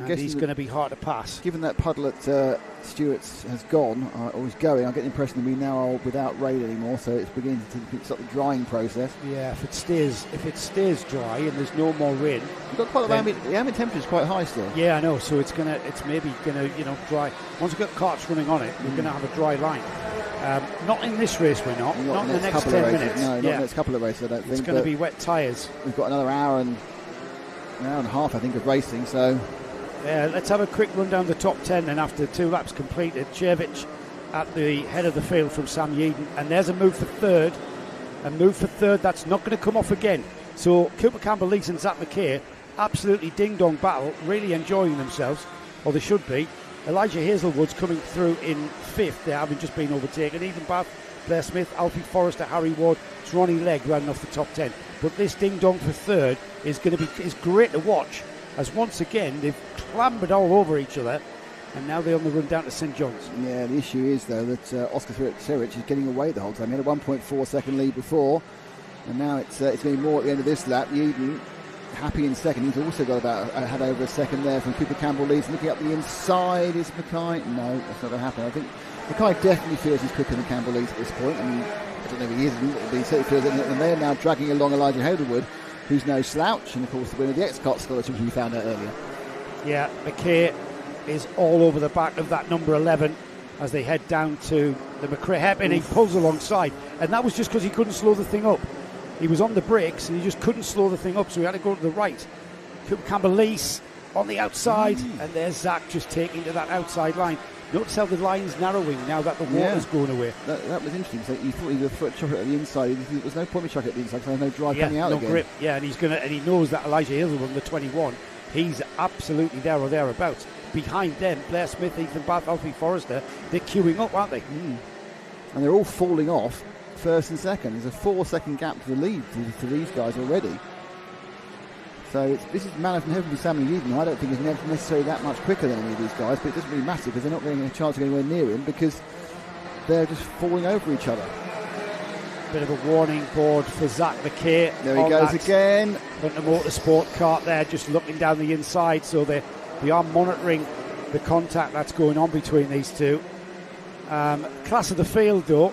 C: and he's going to be hard to pass.
A: Given that puddle at Stewart's has gone, or is going, I get the impression that we now are without rain anymore, so it's beginning to start the drying process.
C: Yeah, if it stays dry and there's no more rain,
A: you've got quite the ambient temperature is quite high still.
C: Yeah, I know. So it's maybe gonna dry. Once we've got karts running on it, we're gonna have a dry line. Not in this race, we're not. Not in the next 10 minutes.
A: No, not in the next couple of races, I don't think.
C: It's going to be wet tyres.
A: We've got another hour and a half, I think, of racing, so...
C: Yeah, let's have a quick run down the top 10 then after 2 laps completed. Chervich at the head of the field from Sam Yeadon, and there's a move for third. That's not going to come off again. So Cooper Campbell-Lees and Zach McKay, absolutely ding-dong battle, really enjoying themselves, or they should be. Elijah Hazelwood's coming through in fifth there, having just been overtaken. Ethan Bath, Blair Smith, Alfie Forrester, Harry Ward, it's Ronnie Legg rounding off the top 10. But this ding-dong for third is great to watch, as once again they've clambered all over each other, and now they're on the run down to St John's.
A: Yeah, the issue is though that Oscar Serich is getting away the whole time. He had a 1.4 second lead before, and now it's going to be more at the end of this lap. Yeadon happy in second. He's also got had over a second there from Cooper Campbell-Lees. Looking up the inside is Mackay. No, that's not going to happen. I think Mackay definitely feels he's quicker than Campbell-Lees at this point. I mean, I don't know if he isn't, but he certainly feels it. And they're now dragging along Elijah Hazelwood, who's no slouch, and of course the winner of the X-Kart scholarship, which we found out earlier.
C: Yeah, McKay is all over the back of that number 11 as they head down to the McRae hairpin. He pulls alongside, and that was just because he couldn't slow the thing up. He was on the brakes and he just couldn't slow the thing up, so he had to go to the right. Cooper Campbell-Lees on the outside, and there's Zach just taking to that outside line. Notice how the line's narrowing now that the water's going away.
A: That was interesting. So you thought he would chuck it at the inside. There's no point in chucking it at the inside because there's no drive coming out
C: no
A: again.
C: Grip. Yeah, and he knows that Elijah Hazelwood, the 21, he's absolutely there or thereabouts. Behind them, Blair Smith, Ethan Bath, Alfie Forrester, they're queuing up, aren't they?
A: And they're all falling off first and second. There's a 4-second gap to the lead to these guys already. So this is man from heaven with Sammy Yeadon. I don't think he's necessarily that much quicker than any of these guys, but it doesn't really matter because they're not getting a chance of getting anywhere near him because they're just falling over each other.
C: Bit of a warning board for Zach McKay.
A: There he goes again.
C: Putting a motorsport cart there, just looking down the inside, so they are monitoring the contact that's going on between these two. Class of the field though,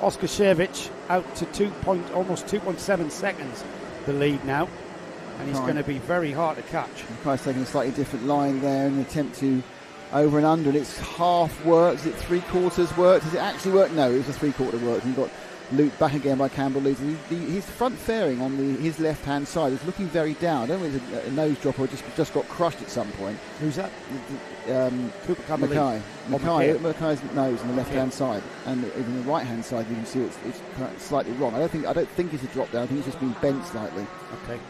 C: Oscar Shevich out to almost 2.7 seconds the lead now, and he's going to be very hard to catch.
A: Mackay's taking a slightly different line there in an attempt to over and under, and it's half worked. Is it 3/4 worked? Does it actually work? No, it was a 3/4 worked, and he got looped back again by Campbell-Lees. His front fairing on his left-hand side is looking very down. I don't know if it's a nose drop or just got crushed at some point.
C: Who's that?
A: Cooper Campbell-Lees. Mackay's nose on the left-hand side, and even the right-hand side you can see it's slightly wrong. I don't think it's a drop down. I think it's just been bent slightly.
C: Okay.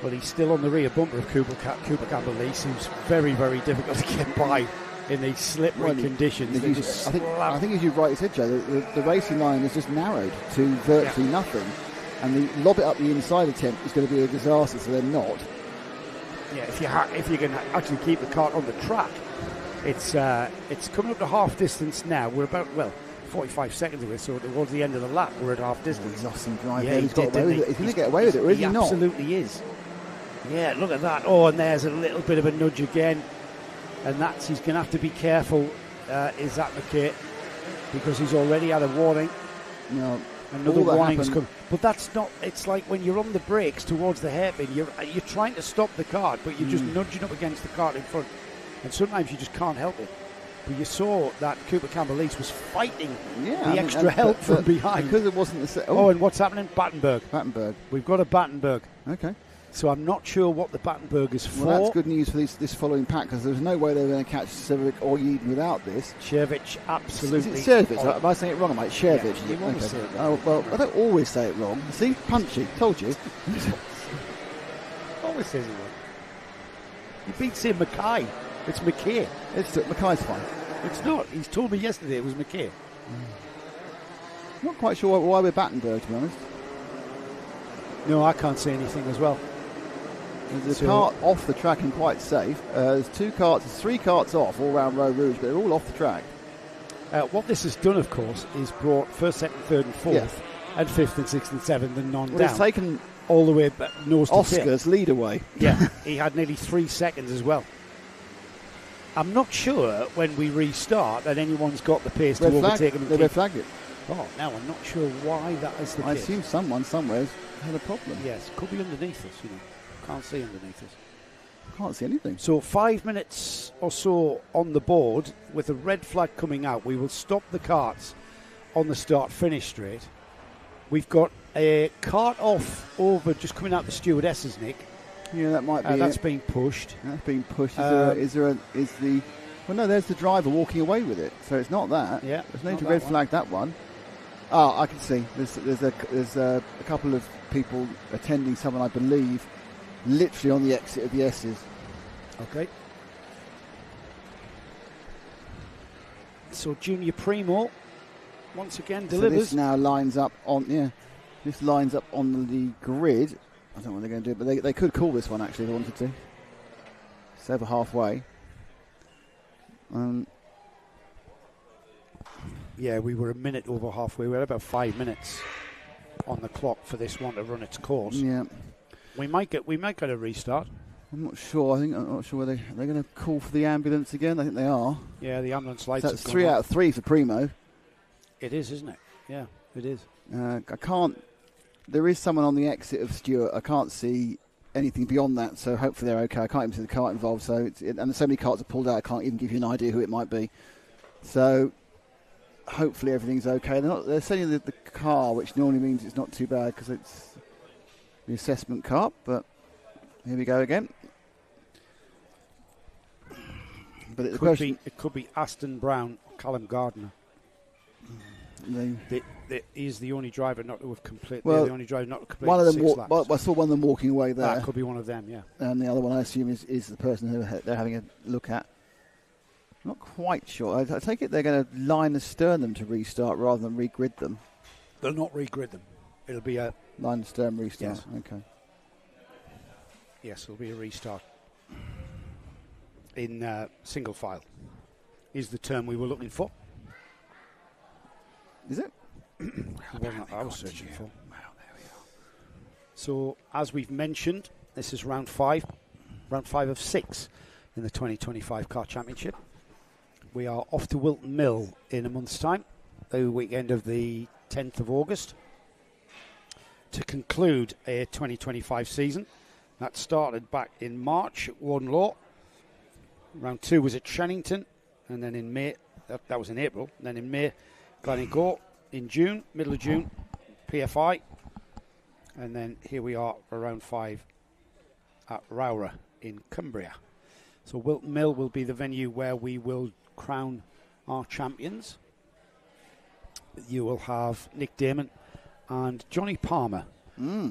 C: But he's still on the rear bumper of Cooper Campbell-Lees, who's very, very difficult to get by in these slippery conditions.
A: I think as you rightly said, Joe, the racing line is just narrowed to virtually nothing, and the lob it up the inside attempt is going to be a disaster, so they're not.
C: Yeah, if you can actually keep the kart on the track, it's coming up to half distance now. We're about 45 seconds away, so towards the end of the lap we're at half distance.
A: He's lost some drive.
C: Yeah,
A: he's going to get away with it, or is he not?
C: Absolutely is. Yeah, look at that. Oh, and there's a little bit of a nudge again. And he's going to have to be careful, is Zach McKay, because he's already had a warning.
A: No,
C: another warning's come. But that's not. It's like when you're on the brakes towards the hairpin, you're trying to stop the kart, but you're just nudging up against the kart in front, and sometimes you just can't help it. But you saw that Cooper Campbell-Lees was fighting the
A: I mean,
C: extra help from behind.
A: Because it wasn't the...
C: Oh, and what's happening? Battenberg.
A: Battenberg.
C: We've got a Battenberg.
A: Okay.
C: So I'm not sure what the Battenberg is for.
A: Well, that's good news for this following pack, because there's no way they're going to catch Cervic or Yeadon without this.
C: Cervic, absolutely.
A: Is it Cervic? Am I saying it wrong? Mate, Cervic.
C: Yeah, you always say it wrong.
A: Oh, well, I don't always say it wrong. See? Punchy. Told you.
C: Always says it wrong. He beats him Mackay. It's McKay.
A: Mackay's fine.
C: It's not. He's told me yesterday it was McKay.
A: Not quite sure why we're Battenberg, to be honest.
C: No, I can't say anything as well.
A: There's a kart off the track and quite safe. There's three karts off all round Row Rouge, but they're all off the track.
C: What this has done, of course, is brought first, second, third and fourth, and fifth and sixth and seventh and non-down.
A: Well, it's taken
C: all the way back, nose to
A: Oscar's
C: tail.
A: lead away.
C: Yeah, he had nearly 3 seconds as well. I'm not sure when we restart that anyone's got the pace to overtake him.
A: They red flagged it.
C: Oh, now I'm not sure why that is the case.
A: I assume someone somewhere had a problem.
C: Yes, could be underneath us, you know. Can't see underneath us.
A: Can't see anything.
C: So 5 minutes or so on the board with a red flag coming out. We will stop the karts on the start-finish straight. We've got a kart off over just coming out the stewardesses, Nick.
A: Yeah, that might be.
C: That's being pushed.
A: That's being pushed. There's the driver walking away with it. So it's not that.
C: Yeah.
A: There's no need to red flag that one. I can see. There's a couple of people attending someone, I believe, literally on the exit of the S's.
C: Okay. So Junior Primo once again delivers.
A: So this now lines up on This lines up on the grid. I don't know what they're going to do, but they could call this one actually if they wanted to. It's over halfway.
C: Yeah, we were a minute over halfway. We had about 5 minutes on the clock for this one to run its course.
A: Yeah,
C: we might get a restart.
A: I'm not sure. I'm not sure whether they're going to call for the ambulance again. I think they are.
C: Yeah, the ambulance lights.
A: So that's 3 out of 3 for Primo.
C: It is, isn't it? Yeah, it is.
A: I can't. There is someone on the exit of Stewart. I can't see anything beyond that, so hopefully they're okay. I can't even see the cart involved. So and so many carts are pulled out. I can't even give you an idea who it might be. So hopefully everything's okay. They're sending the car, which normally means it's not too bad because it's the assessment cart. But here we go again. But
C: it could be Aston Brown, Callum Gardner. He's the only driver not to have completed.
A: Well,
C: the only driver not to complete.
A: One of them.
C: 6 laps.
A: I saw one of them walking away there.
C: That could be one of them, yeah.
A: And the other one, I assume, is the person who they're having a look at. I'm not quite sure. I take it they're going to line the sternum to restart rather than regrid them.
C: They'll not regrid them. It'll be a
A: line the sternum restart.
C: Yes.
A: Okay.
C: Yes, it'll be a restart in single file. Is the term we were looking for?
A: Is it?
C: Wasn't I was searching for. Wow, there we are. So, as we've mentioned, this is round 5 of 6 in the 2025 Kart Championship. We are off to Wilton Mill in a month's time, the weekend of the 10th of August, to conclude a 2025 season. That started back in March at Warden Law. Round 2 was at Shannington, and then in May, that was in April, and then in May, Gleneagles. In June, middle of June, PFI, and then here we are for round 5 at ROWRAH in Cumbria. So Wilton Mill will be the venue where we will crown our champions. You will have Nick Damon and Johnny Palmer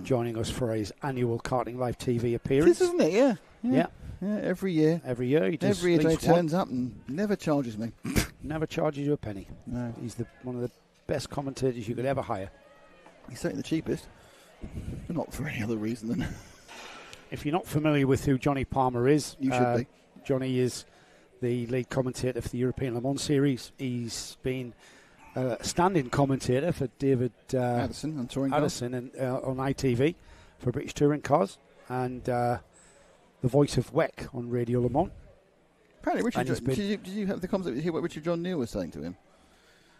C: joining us for his annual Karting Live TV appearance.
A: This isn't it? Yeah. Every year.
C: Every year he does.
A: Every year he turns up and never charges me.
C: Never charges you a penny.
A: No.
C: He's one of the best commentators you could ever hire.
A: He's certainly the cheapest. Not for any other reason than...
C: If you're not familiar with who Johnny Palmer is,
A: you should be.
C: Johnny is the lead commentator for the European Le Mans Series. He's been a stand-in commentator for David
A: Addison on Touring Cars.
C: and on ITV for British Touring Cars, and the voice of WEC on Radio Le Mans.
A: Apparently, did you have the concept hear what Richard John Neal was saying to him?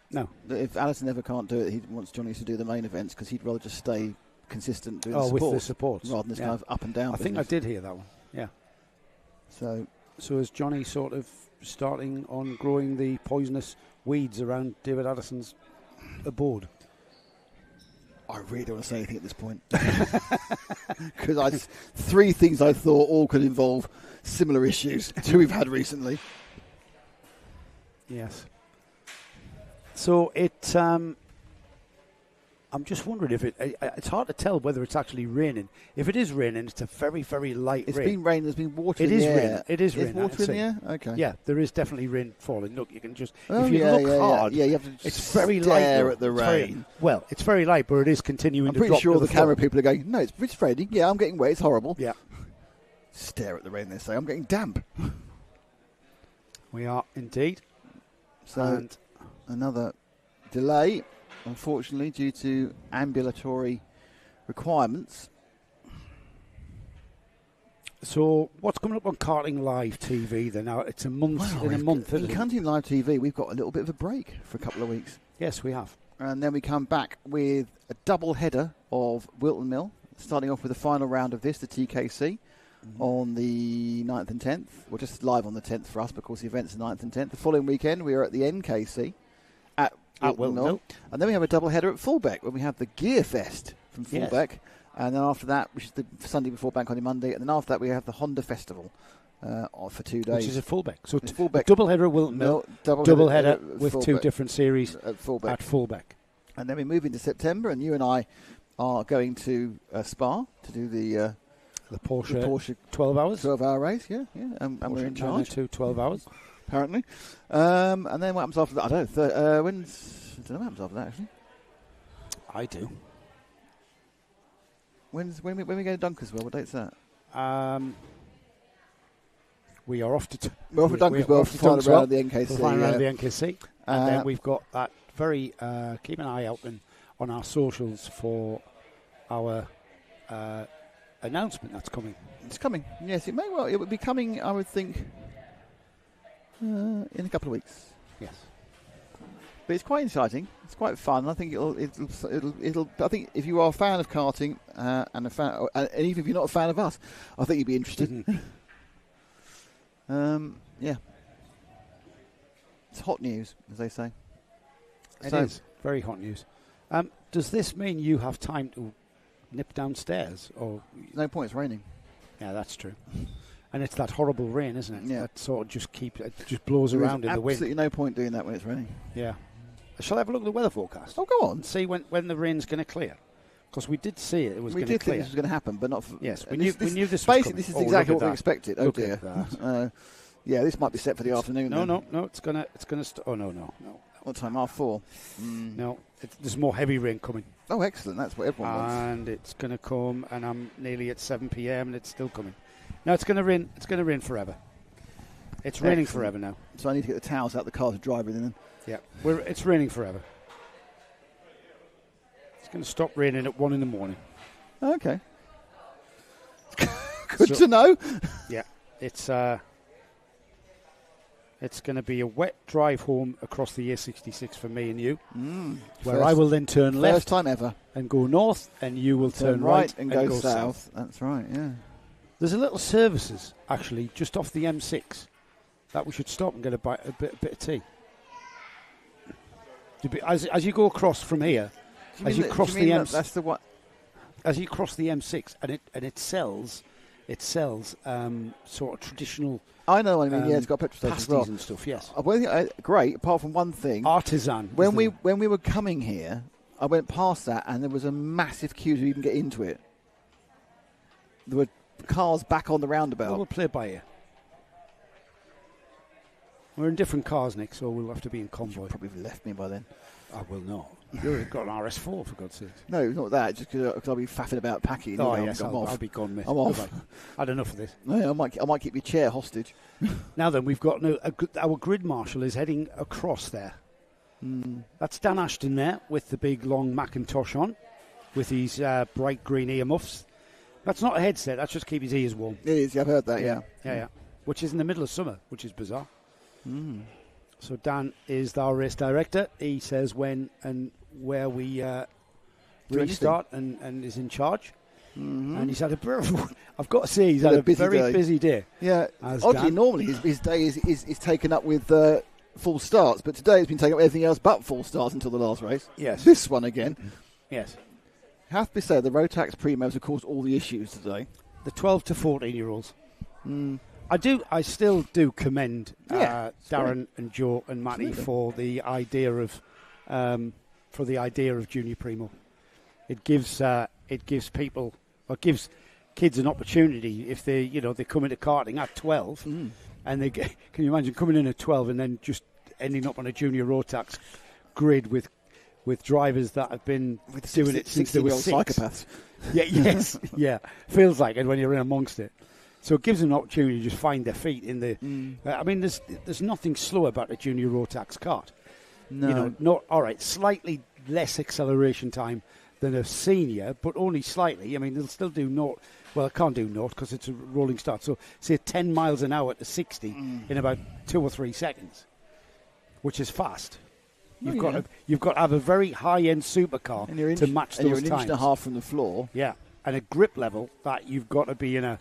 C: No.
A: That if Allison ever can't do it, he wants Johnny to do the main events because he'd rather just stay consistent doing
C: with the supports
A: rather than this kind of up and down.
C: I think I did hear that one. Yeah.
A: So
B: So is Johnny sort of starting on growing the poisonous weeds around David Addison's abode?
A: I really don't want to say anything at this point. Because 3 things I thought all could involve similar issues to we've had recently.
B: Yes. So I'm just wondering if it's hard to tell whether it's actually raining. If it is raining, it's a very, very light rain.
A: It's been raining. There's been water in
B: the
A: the air.
B: Raining. It is raining.
A: Water in the air? Okay.
B: Yeah, there is definitely rain falling. Look, you can just,
A: if
B: you look hard,
A: you have to
B: it's very light.
A: Stare at the rain.
B: It's very light, but it is continuing
A: I'm
B: to
A: pretty
B: drop
A: sure
B: to
A: the
B: the
A: camera
B: floor.
A: people are going, no, it's raining. Yeah, I'm getting wet. It's horrible.
B: Yeah.
A: Stare at the rain, they say. I'm getting damp.
B: We are indeed.
A: So,
B: and
A: another delay, unfortunately, due to ambulatory requirements.
B: So, what's coming up on Karting Live TV then? Now, it's a month in a month, isn't
A: In
B: it?
A: Karting Live TV, we've got a little bit of a break for a couple of weeks.
B: Yes, we have.
A: And then we come back with a double header of Wilton Mill, starting off with the final round of this, the TKC, on the 9th and 10th. We're just live on the 10th for us, because the event's the 9th and 10th. The following weekend, we are at the NKC at Wilton Mill. And then we have a double header at Fullbeck, when we have the Gear Fest from Fullbeck. Yes. And then after that, which is the Sunday before Bank Holiday Monday, and then after that we have the Honda Festival for 2 days.
B: Which is at Fullbeck. So
A: Fullbeck.
B: Double header at Wilton Mill, double header with
A: Fullbeck,
B: 2 different series
A: at Fullbeck. And then we move into September, and you and I are going to Spa to do the
B: Porsche 12 hours.
A: 12-hour race, yeah. And we're in charge.
B: 12 hours.
A: Apparently. And then what happens after that? I don't know. I don't know what happens after that, actually.
B: I do.
A: When we go to Dunkerswell, what date's that?
B: We are off to
A: we're off to Dunkerswell for final round of the NKC.
B: For final round of the NKC. And then we've got that very, keep an eye out on our socials for our announcement that's coming.
A: It's coming. Yes, it would be coming, I would think, in a couple of weeks.
B: Yes.
A: But it's quite exciting. It's quite fun. I think it'll. I think if you are a fan of karting and even if you're not a fan of us, I think you'd be interested. Yeah. It's hot news, as they say.
B: It is very hot news. Does this mean you have time to nip downstairs, or
A: no point? It's raining.
B: Yeah, that's true. And it's that horrible rain, isn't it?
A: Yeah.
B: That sort of just blows around in the wind.
A: Absolutely no point doing that when it's raining.
B: Yeah. Shall I have a look at the weather forecast?
A: Oh, go on.
B: See when the rain's going to clear. Because we did see it was going to clear.
A: We did think this was going to happen, but not for...
B: Yes, we knew this was
A: basically,
B: coming.
A: this is exactly what we expected.
B: Look
A: oh, dear. Yeah, this might be set for the afternoon.
B: No, it's going to... Oh, no.
A: What time? 4:30?
B: No, there's more heavy rain coming.
A: Oh, excellent. That's what everyone wants.
B: And it's going to come, and I'm nearly at 7 p.m, and it's still coming. No, it's going to rain. It's going to rain forever. It's raining forever now.
A: So I need to get the towels out of the car to dry everything in.
B: Yeah, it's raining forever. It's going to stop raining at 1 a.m.
A: Okay. Good to know.
B: Yeah, it's going to be a wet drive home across the A66 for me and you, where I will then turn left.
A: First time ever.
B: And go north, and you will turn right
A: and go south. That's right, yeah.
B: There's a little services, actually, just off the M6 that we should stop and get a bit of tea. As you go across from here, as you cross the M6,
A: that's the what?
B: As you cross the M6, and it sells sort of traditional.
A: I know what I mean. Yeah, it's got petrol stations
B: pasties
A: as well.
B: and stuff. Yes,
A: great. Apart from one thing,
B: artisan.
A: When we were coming here, I went past that, and there was a massive queue to even get into it. There were cars back on the roundabout.
B: We'll play by ear. We're in different cars, Nick, so we'll have to be in convoy.
A: You'll probably have left me by then.
B: I will not. You've got an RS4, for God's sake.
A: No, not that. Just because I'll be faffing about packing.
B: Oh, yes, I'll be gone, mate.
A: I'm off.
B: I had enough of this.
A: No, I might keep your chair hostage.
B: Now then, we've got our grid marshal is heading across there. That's Dan Ashton there with the big long Macintosh on, with his bright green earmuffs. That's not a headset. That's just keep his ears warm.
A: It is. I've heard that. Yeah.
B: Which is in the middle of summer, which is bizarre. So Dan is our race director. He says when and where we restart and is in charge. And he's had I've got to say, he's had a very busy day.
A: Yeah,
B: As
A: oddly,
B: Dan.
A: normally his day is taken up with full starts, but today it's been taken up with everything else but full starts until the last race.
B: Yes.
A: This one again.
B: Yes.
A: Have to be said, the Rotax Primos have caused all the issues today.
B: The 12 to 14-year-olds. I still do commend Darren and Joe and Matty for the idea of Junior Primo. It gives people, or gives kids an opportunity if they come into karting at 12, and can you imagine coming in at 12 and then just ending up on a junior Rotax grid with drivers that have been doing it since they were 6.
A: Psychopaths.
B: Yeah, yes, yeah. Feels like it when you're in amongst it. So it gives them an opportunity to just find their feet in the. I mean, there's nothing slow about a junior Rotax kart.
A: No.
B: Not all right. Slightly less acceleration time than a senior, but only slightly. I mean, they'll still do naught. Well, it can't do naught because it's a rolling start. So say 10 miles an hour to 60 in about 2 or 3 seconds, which is fast. You've got to have a very high-end supercar to match those times.
A: And you're an inch and a half from the floor.
B: Yeah, and a grip level that you've got to be in a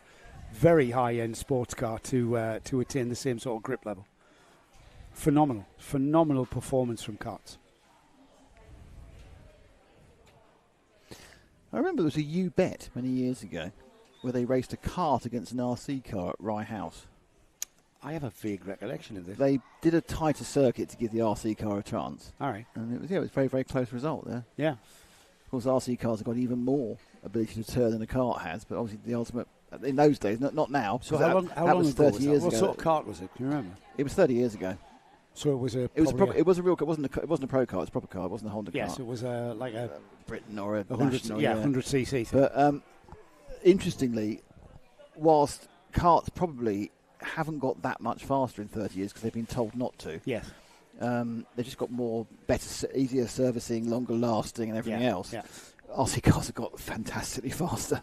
B: very high-end sports car to attain the same sort of grip level. Phenomenal performance from karts.
A: I remember there was a U-Bet many years ago where they raced a kart against an RC car at Rye House.
B: I have a vague recollection of this.
A: They did a tighter circuit to give the RC car a chance.
B: All right.
A: And it was a very, very close result there.
B: Yeah.
A: Of course, RC cars have got even more ability to turn than a kart has, but obviously the ultimate, in those days, not now.
B: So how long
A: was
B: ago
A: 30 years
B: What
A: ago.
B: sort of kart was it? Can you remember?
A: It was 30 years ago.
B: So it was a.
A: It was a real. It wasn't a pro car. It was a proper car. It wasn't a Honda car.
B: Yes, it was like a
A: Britain or a
B: 100.
A: national.
B: Yeah, 100cc.
A: But interestingly, whilst karts probably haven't got that much faster in 30 years because they've been told not to.
B: Yes.
A: They've just got better, easier servicing, longer lasting, and everything else.
B: Yeah.
A: RC cars have got fantastically faster.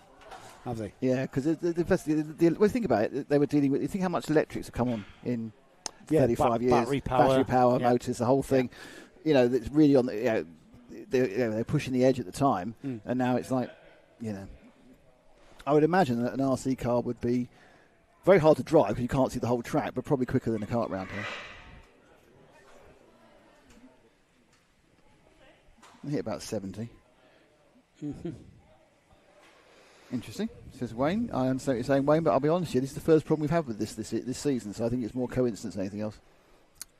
B: Have they?
A: Yeah, because well, think about it. They were dealing with. You think how much electrics have come on in 35 years?
B: Battery power,
A: motors, the whole thing.
B: Yeah.
A: That's really on the. They're pushing the edge at the time, and now it's like, I would imagine that an RC car would be very hard to drive because you can't see the whole track, but probably quicker than a kart round here. I hit about 70. Interesting, says Wayne. I understand what you're saying, Wayne, but I'll be honest with you, this is the first problem we've had with this season, so I think it's more coincidence than anything else.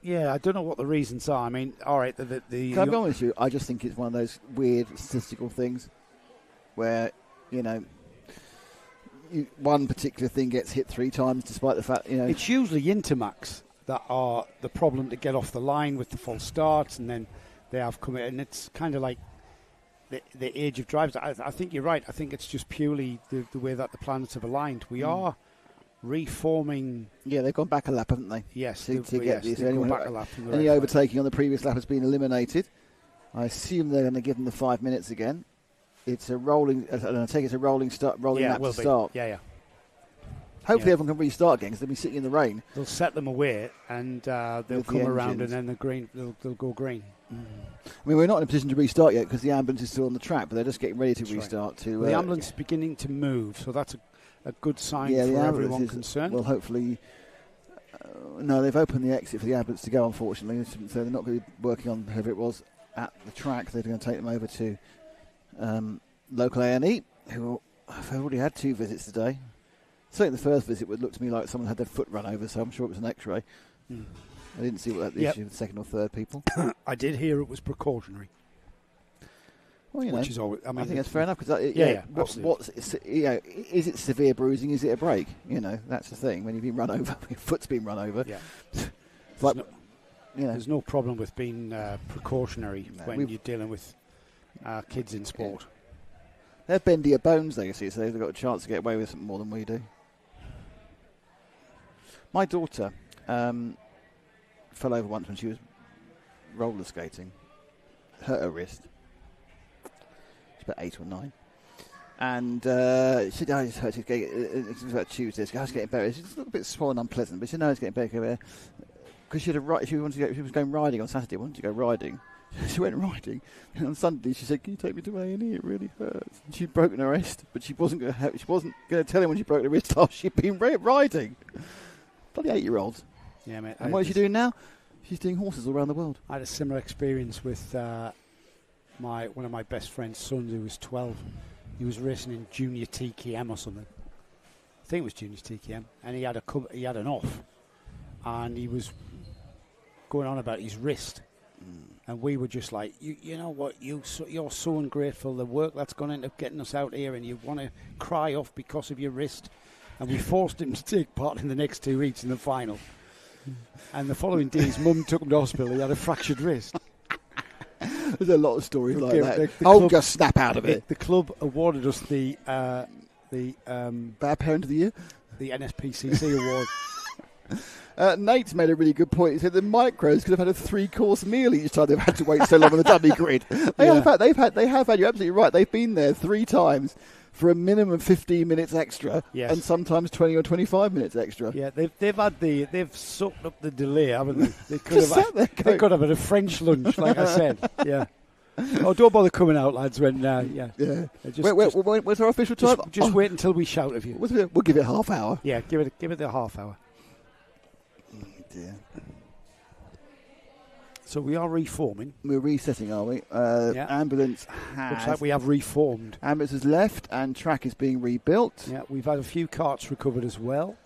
B: Yeah, I don't know what the reasons are. I mean, all right,
A: Can I be honest with you? I just think it's one of those weird statistical things where, one particular thing gets hit 3 times despite the fact,
B: It's usually Intermax that are the problem to get off the line with the full starts, and then they have come in, and it's kind of like the age of drivers. I think you're right. I think it's just purely the way that the planets have aligned. We are reforming.
A: Yeah, they've gone back a lap, haven't they?
B: Yes.
A: To get this.
B: Gone back a lap.
A: Any overtaking on the previous lap has been eliminated. I assume they're going to give them the 5 minutes again. It's a rolling. I take it's a rolling lap to start.
B: Yeah.
A: Hopefully everyone can restart again because they'll be sitting in the rain.
B: They'll set them away and they'll come around and then the green. They'll go green.
A: I mean, we're not in a position to restart yet because the ambulance is still on the track, but they're just getting ready to restart.
B: Right. The ambulance is beginning to move, so that's a good sign for everyone concerned.
A: Well, hopefully. No, they've opened the exit for the ambulance to go, unfortunately. So they're not going to be working on whoever it was at the track. They're going to take them over to local A&E, who have already had 2 visits today. Certainly the first visit would look to me like someone had their foot run over, so I'm sure it was an X-ray. I didn't see what the issue with second or third people.
B: I did hear it was precautionary.
A: Well,
B: which is always, I
A: think that's fair enough. Because is it severe bruising? Is it a break? That's the thing. When you've been run over, your foot's been run over.
B: Yeah. There's no problem with being precautionary when you're dealing with kids in sport.
A: Yeah. They're bendier bones, though, you see, so they've got a chance to get away with something more than we do. My daughter fell over once when she was roller skating, hurt her wrist. She's about 8 or 9. And she said, just hurt. It was about Tuesday. I was getting better. She's a little bit swollen, unpleasant, but she knows it's getting better. Because she was going riding on Saturday, wanted to go riding. She went riding, and on Sunday she said, "Can you take me to A&E? It really hurts." And she'd broken her wrist, but she wasn't going to tell him when she broke her wrist after she'd been riding. Bloody 8-year-olds.
B: Yeah, mate.
A: And what is she doing now? She's doing horses all around the world.
B: I had a similar experience with one of my best friend's sons, who was 12. He was racing in junior TKM or something. I think it was junior TKM, and he had an off, and he was going on about his wrist. And we were just like, you know what, you're so ungrateful, the work that's gone into getting us out here, and you want to cry off because of your wrist. And we forced him to take part in the next 2 heats in the final. And the following day, his mum took him to hospital. He had a fractured wrist.
A: There's a lot of stories like that. I'll just snap out of it.
B: The club awarded us the
A: Bad Parent of the Year?
B: The NSPCC award.
A: Nate's made a really good point. He said the micros could have had a 3-course meal each time they've had to wait so long on the dummy grid. They have had. You're absolutely right. They've been there 3 times for a minimum of 15 minutes extra, and sometimes 20 or 25 minutes extra.
B: Yeah, they've sucked up the delay, haven't they? They could have had a French lunch, like I said. Yeah. Oh, don't bother coming out, lads. Where's
A: our official time?
B: Just wait until we shout at you.
A: We'll give it half hour.
B: Yeah, give it the half hour.
A: Dear.
B: So we are reforming.
A: We're resetting, are we? Ambulance has...
B: Looks like we have reformed.
A: Ambulance has left and track is being rebuilt.
B: Yeah, we've had a few carts recovered as well.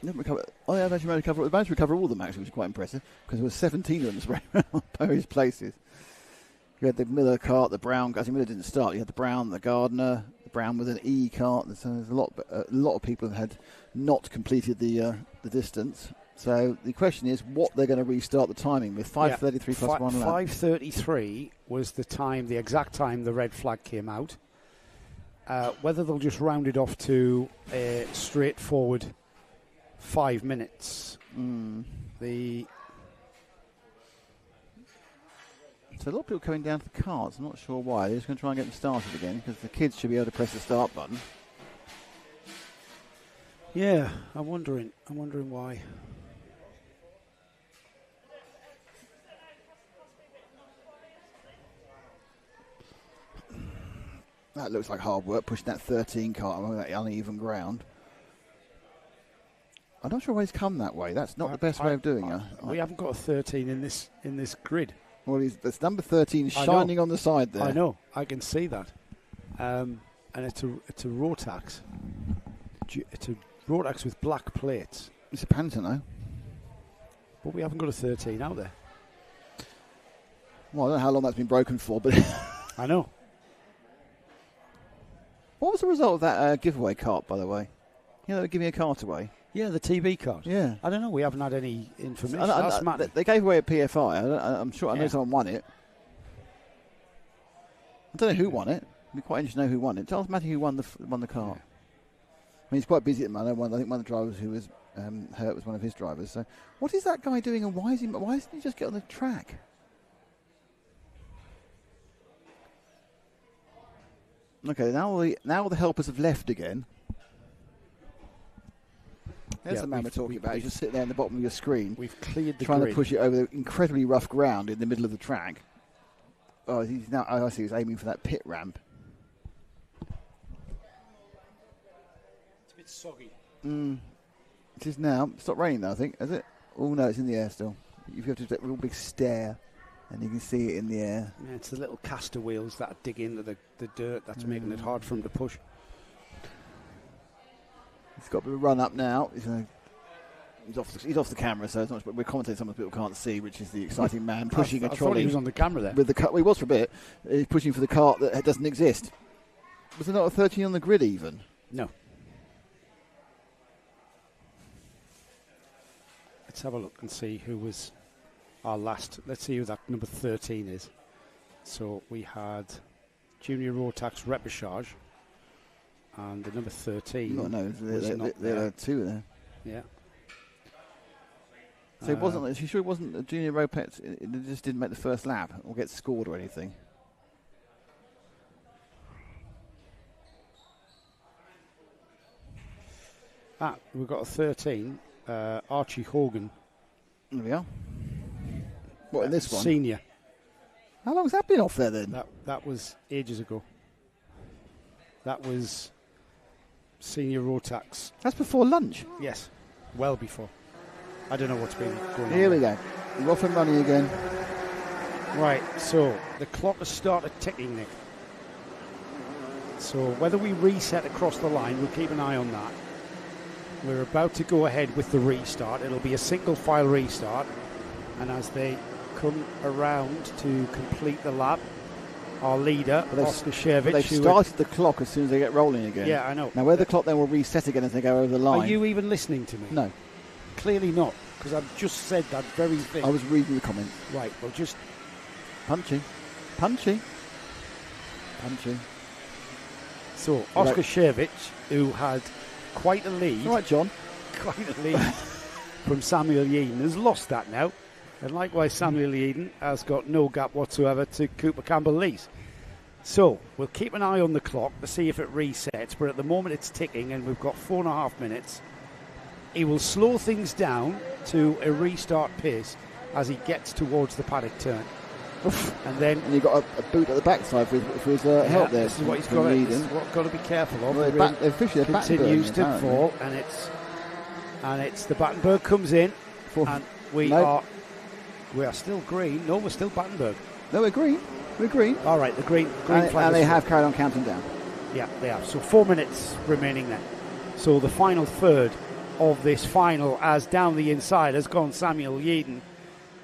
A: I've actually managed to recover all of them, actually, which is quite impressive, because there were 17 of them spread around various places. You had the Miller cart, the Brown... Actually, Miller didn't start. You had the Brown, the Gardner, the Brown with an E cart. So there's a lot of people had not completed the distance. So the question is what they're going to restart the timing with. 5:33 plus 1 lap.
B: 5:33 was the exact time the red flag came out. Whether they'll just round it off to a straightforward 5 minutes.
A: So a lot of people coming down to the carts. I'm not sure why. They're just going to try and get them started again because the kids should be able to press the start button.
B: Yeah, I'm wondering why.
A: That looks like hard work, pushing that 13 cart on that uneven ground. I'm not sure why he's come that way. That's not the best way of doing it.
B: We haven't got a 13 in this grid.
A: Well, there's number 13 shining on the side there.
B: I know. I can see that. And it's a Rotax. It's a Rotax with black plates.
A: It's a Panther, though.
B: But we haven't got a 13 out there.
A: Well, I don't know how long that's been broken for, but...
B: I know.
A: What was the result of that giveaway cart, by the way? You know, they were giving a cart away.
B: Yeah, the TB card.
A: Yeah.
B: I don't know. We haven't had any information. That's mad.
A: They gave away a PFI. I'm sure. I know someone won it. I don't know who won it. It'd be quite interesting to know who won it. Charles Matthew who won the car. Yeah. I mean, he's quite busy at the moment. I think one of the drivers who was hurt was one of his drivers. So, what is that guy doing, and why isn't he just get on the track? Okay, now all the helpers have left again. There's the man we're talking about. He's just sitting there in the bottom of your screen.
B: We've cleared the
A: trying
B: grid.
A: To push it over the incredibly rough ground in the middle of the track. Oh, he's now. I see. He's aiming for that pit ramp.
B: It's a bit soggy.
A: It is now. It's not raining though, I think, is it? Oh no, it's in the air still. You have to do that real big stare, and you can see it in the air.
B: Yeah, it's the little caster wheels that dig into the dirt. That's making it hard for him to push.
A: He's got a bit of a run up now. He's off the camera, so it's not, we're commentating something people can't see, which is the exciting man pushing a trolley.
B: I thought he was on the camera there.
A: With the well, he was for a bit. He's pushing for the cart that doesn't exist. Was there not a 13 on the grid even?
B: No. Let's have a look and see who was our last. Let's see who that number 13 is. So we had Junior Rotax Repechage. And the number 13.
A: No, there are two there.
B: Yeah.
A: So it wasn't. She sure it wasn't a Junior Ropex. It just didn't make the first lap or get scored or anything.
B: We've got a 13. Archie Hogan
A: There we are. What, in this one?
B: Senior.
A: How long has that been off there then?
B: That was ages ago. That was senior Rotax.
A: That's before lunch?
B: Yes, well before. I don't know what's been going on.
A: Here we go. We're off and running again.
B: Right, so the clock has started ticking, Nick. So whether we reset across the line, we'll keep an eye on that. We're about to go ahead with the restart. It'll be a single file restart. And as they come around to complete the lap, our leader, Oscar Shevich.
A: They've started the clock as soon as they get rolling again.
B: Yeah, I know.
A: Now, where the clock then will reset again as they go over the line.
B: Are you even listening to me?
A: No.
B: Clearly not, because I've just said that very thing.
A: I was reading the comments.
B: Right, well, just...
A: Punchy.
B: So, Oscar Shevich, who had quite a lead...
A: All right, John.
B: Quite a lead from Samuel Yeadon, has lost that now. And likewise, Samuel Yeadon has got no gap whatsoever to Cooper Campbell-Lees. So, we'll keep an eye on the clock to see if it resets, but at the moment it's ticking and we've got 4.5 minutes. He will slow things down to a restart pace as he gets towards the paddock turn. And
A: you've got a boot at the backside for his help there.
B: This is what he's got to be careful of.
A: Well, they're
B: continues to fall, and it's the Battenberg comes in, and we are still green. No, we're still Battenberg.
A: No, we're green. We're green.
B: All right, the green
A: and
B: flag.
A: And they have carried on counting down.
B: Yeah, they have. So 4 minutes remaining then. So the final third of this final, as down the inside has gone Samuel Yeadon,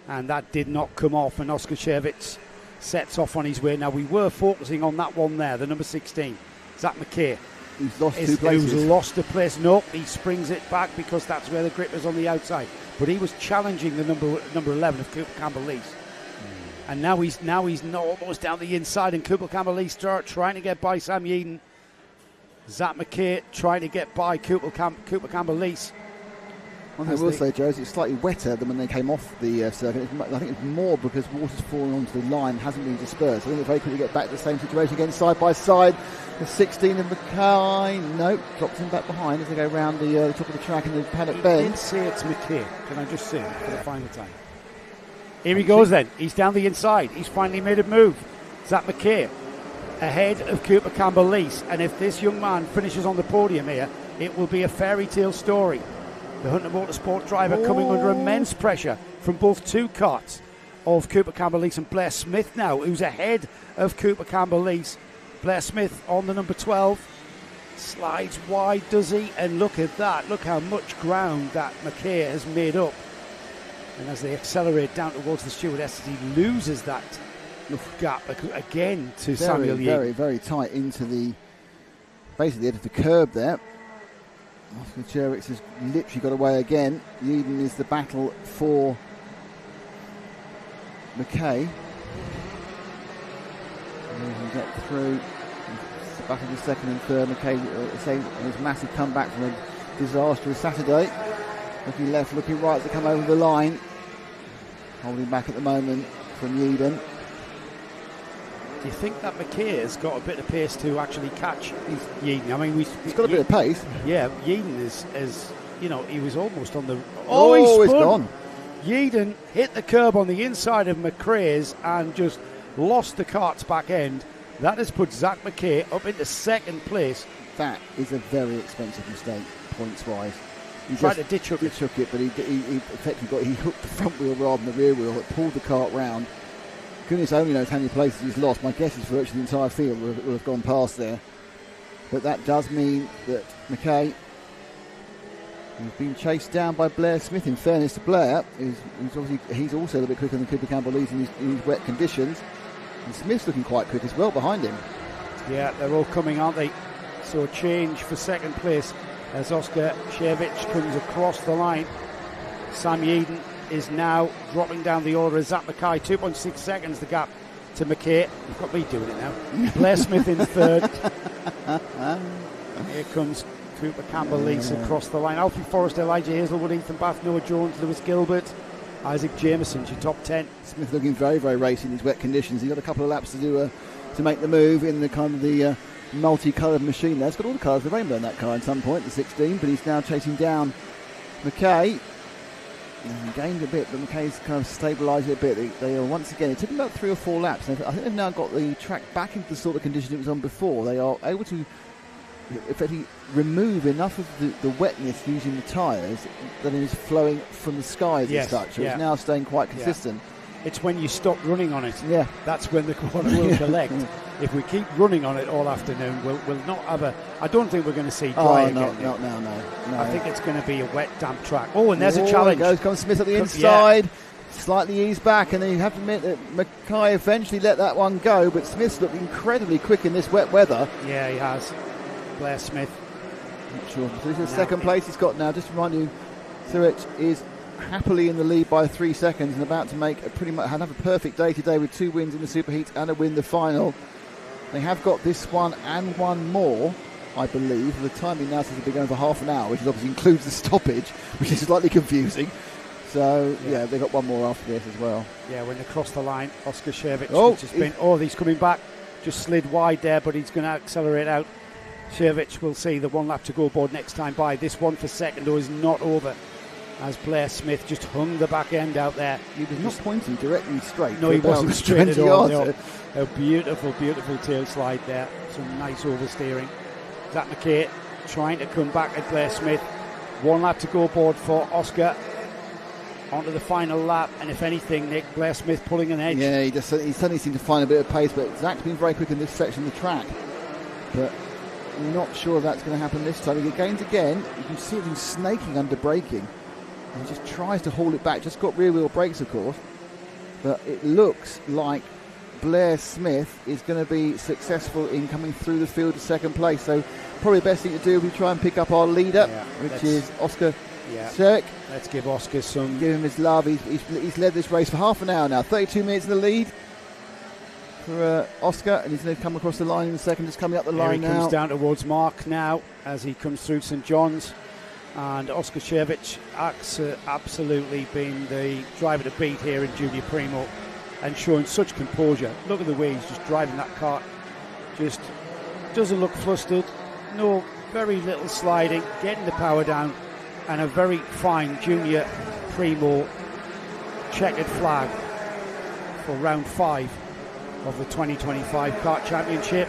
B: and that did not come off, and Oscar Shevich sets off on his way. Now, we were focusing on that one there, the number 16, Zach McKay.
A: Who's lost 2 places.
B: Who's lost a place. No, he springs it back because that's where the grip is on the outside. But he was challenging the number 11 of Cooper Campbell-Lees. And now he's almost down the inside, and Cooper Campbell-Lees start trying to get by Sam Yeadon. Zach McKay trying to get by Cooper Campbell-Lees.
A: One thing I will say, Joe, is it's slightly wetter than when they came off the circuit. I think it's more because water's falling onto the line, hasn't been dispersed. I think they'll very quickly get back to the same situation again, side by side. The 16 of Mackay, nope, drops him back behind as they go round the top of the track in the paddock bend.
B: He did say it's McKay. Can I just say it for the final time? Here he goes then. He's down the inside. He's finally made a move. Zach McKay ahead of Cooper Campbell-Lees. And if this young man finishes on the podium here, it will be a fairy tale story. The Hunter Motorsport driver coming under immense pressure from both 2 carts of Cooper Campbell-Lees and Blair Smith now, who's ahead of Cooper Campbell-Lees. Blair Smith on the number 12. Slides wide, does he? And look at that. Look how much ground that McKay has made up. And as they accelerate down towards the stewardess, he loses that gap again to Samuel Yeadon.
A: Very, very tight into basically the edge of the curb there. Oscar Cherwicks has literally got away again. Yeadon is the battle for McKay. And he get through. It's the battle of the second and third. McKay saying his massive comeback from a disastrous Saturday. Looking left, looking right to come over the line. Holding back at the moment from Yeadon.
B: Do you think that McKay has got a bit of pace to actually catch Yeadon? I mean,
A: he's got a bit of pace.
B: Yeah, Yeadon is he was almost on the...
A: he's gone.
B: Yeadon hit the curb on the inside of McRae's and just lost the cart's back end. That has put Zach McKay up into second place.
A: That is a very expensive mistake, points-wise.
B: He tried to ditch hook
A: it, but he effectively hooked the front wheel rather than the rear wheel. It pulled the cart round. Goodness only knows how many places he's lost. My guess is virtually the entire field will have gone past there. But that does mean that McKay has been chased down by Blair Smith. In fairness to Blair, he's also a little bit quicker than Cooper Campbell-Lees in his wet conditions. And Smith's looking quite quick as well behind him.
B: Yeah, they're all coming, aren't they? So a change for second place as Oscar Shevich comes across the line. Sam Yeadon is now dropping down the order as Zach McKay, 2.6 seconds the gap to McKay. You've got me doing it now. Blair Smith in third. Here comes Cooper Campbell-Lees across the line. Alfie Forrest, Elijah Hazelwood, Ethan Bath, Noah Jones, Lewis Gilbert, Isaac Jameson's your top 10.
A: Smith looking very, very racy in these wet conditions. He's got a couple of laps to do to make the move in the kind of the multicoloured machine there. It's got all the colours of the rainbow in that car at some point, the 16, but he's now chasing down McKay. He gained a bit, but McKay's kind of stabilised it a bit. They are once again, it took them about 3 or 4 laps. I think they've now got the track back into the sort of condition it was on before. They are able to effectively remove enough of the wetness using the tyres that it is flowing from the skies as such. So it's now staying quite consistent.
C: It's when you stop running on it.
A: Yeah.
C: That's when the corner will collect. If we keep running on it all afternoon, we'll not have a... I don't think we're going to see dry again.
A: No.
C: I think it's going to be a wet, damp track. Oh, and there's a challenge.
A: Comes Smith at the inside. Slightly eased back, and then you have to admit that Mackay eventually let that one go, but Smith's looked incredibly quick in this wet weather.
C: Yeah, he has. Blair Smith.
A: Not sure. So this is the second place he's got now. Just to remind you, Surrett is happily in the lead by 3 seconds and about to make have a perfect day today with 2 wins in the Superheat and a win the final. They have got this one and one more, I believe. The timing now says they'll be going for half an hour, which obviously includes the stoppage, which is slightly confusing. So, they've got one more after this as well.
C: Yeah, when they cross the line, Oscar Shervich, he's coming back. Just slid wide there, but he's going to accelerate out. Shervich will see the 1 lap to go board next time by. This one for second, though, is not over, as Blair Smith just hung the back end out there.
A: He was not pointing directly straight.
C: No, he wasn't straight at all. No. A beautiful, beautiful tail slide there. Some nice oversteering. Zach McKay trying to come back at Blair Smith. 1 lap to go board for Oscar. Onto the final lap, and if anything, Nick, Blair Smith pulling an edge.
A: Yeah, he suddenly seemed to find a bit of pace, but Zach's been very quick in this section of the track. But not sure that's going to happen this time. He gains again. You can see him snaking under braking. He just tries to haul it back. Just got rear wheel brakes, of course. But it looks like Blair Smith is going to be successful in coming through the field to second place. So probably the best thing to do will be try and pick up our leader, which is Oscar Shervich.
C: Let's give Oscar some...
A: Give him his love. He's led this race for half an hour now. 32 minutes in the lead for Oscar, and he's going to come across the line in a second. Just coming up the line now.
C: He comes down towards Mark now as he comes through St John's. And Oscar Shervich absolutely been the driver to beat here in Junior Primo and showing such composure. Look at the way he's just driving that kart. Just doesn't look flustered. No, very little sliding, getting the power down, and a very fine Junior Primo checkered flag for round 5 of the 2025 Kart Championship.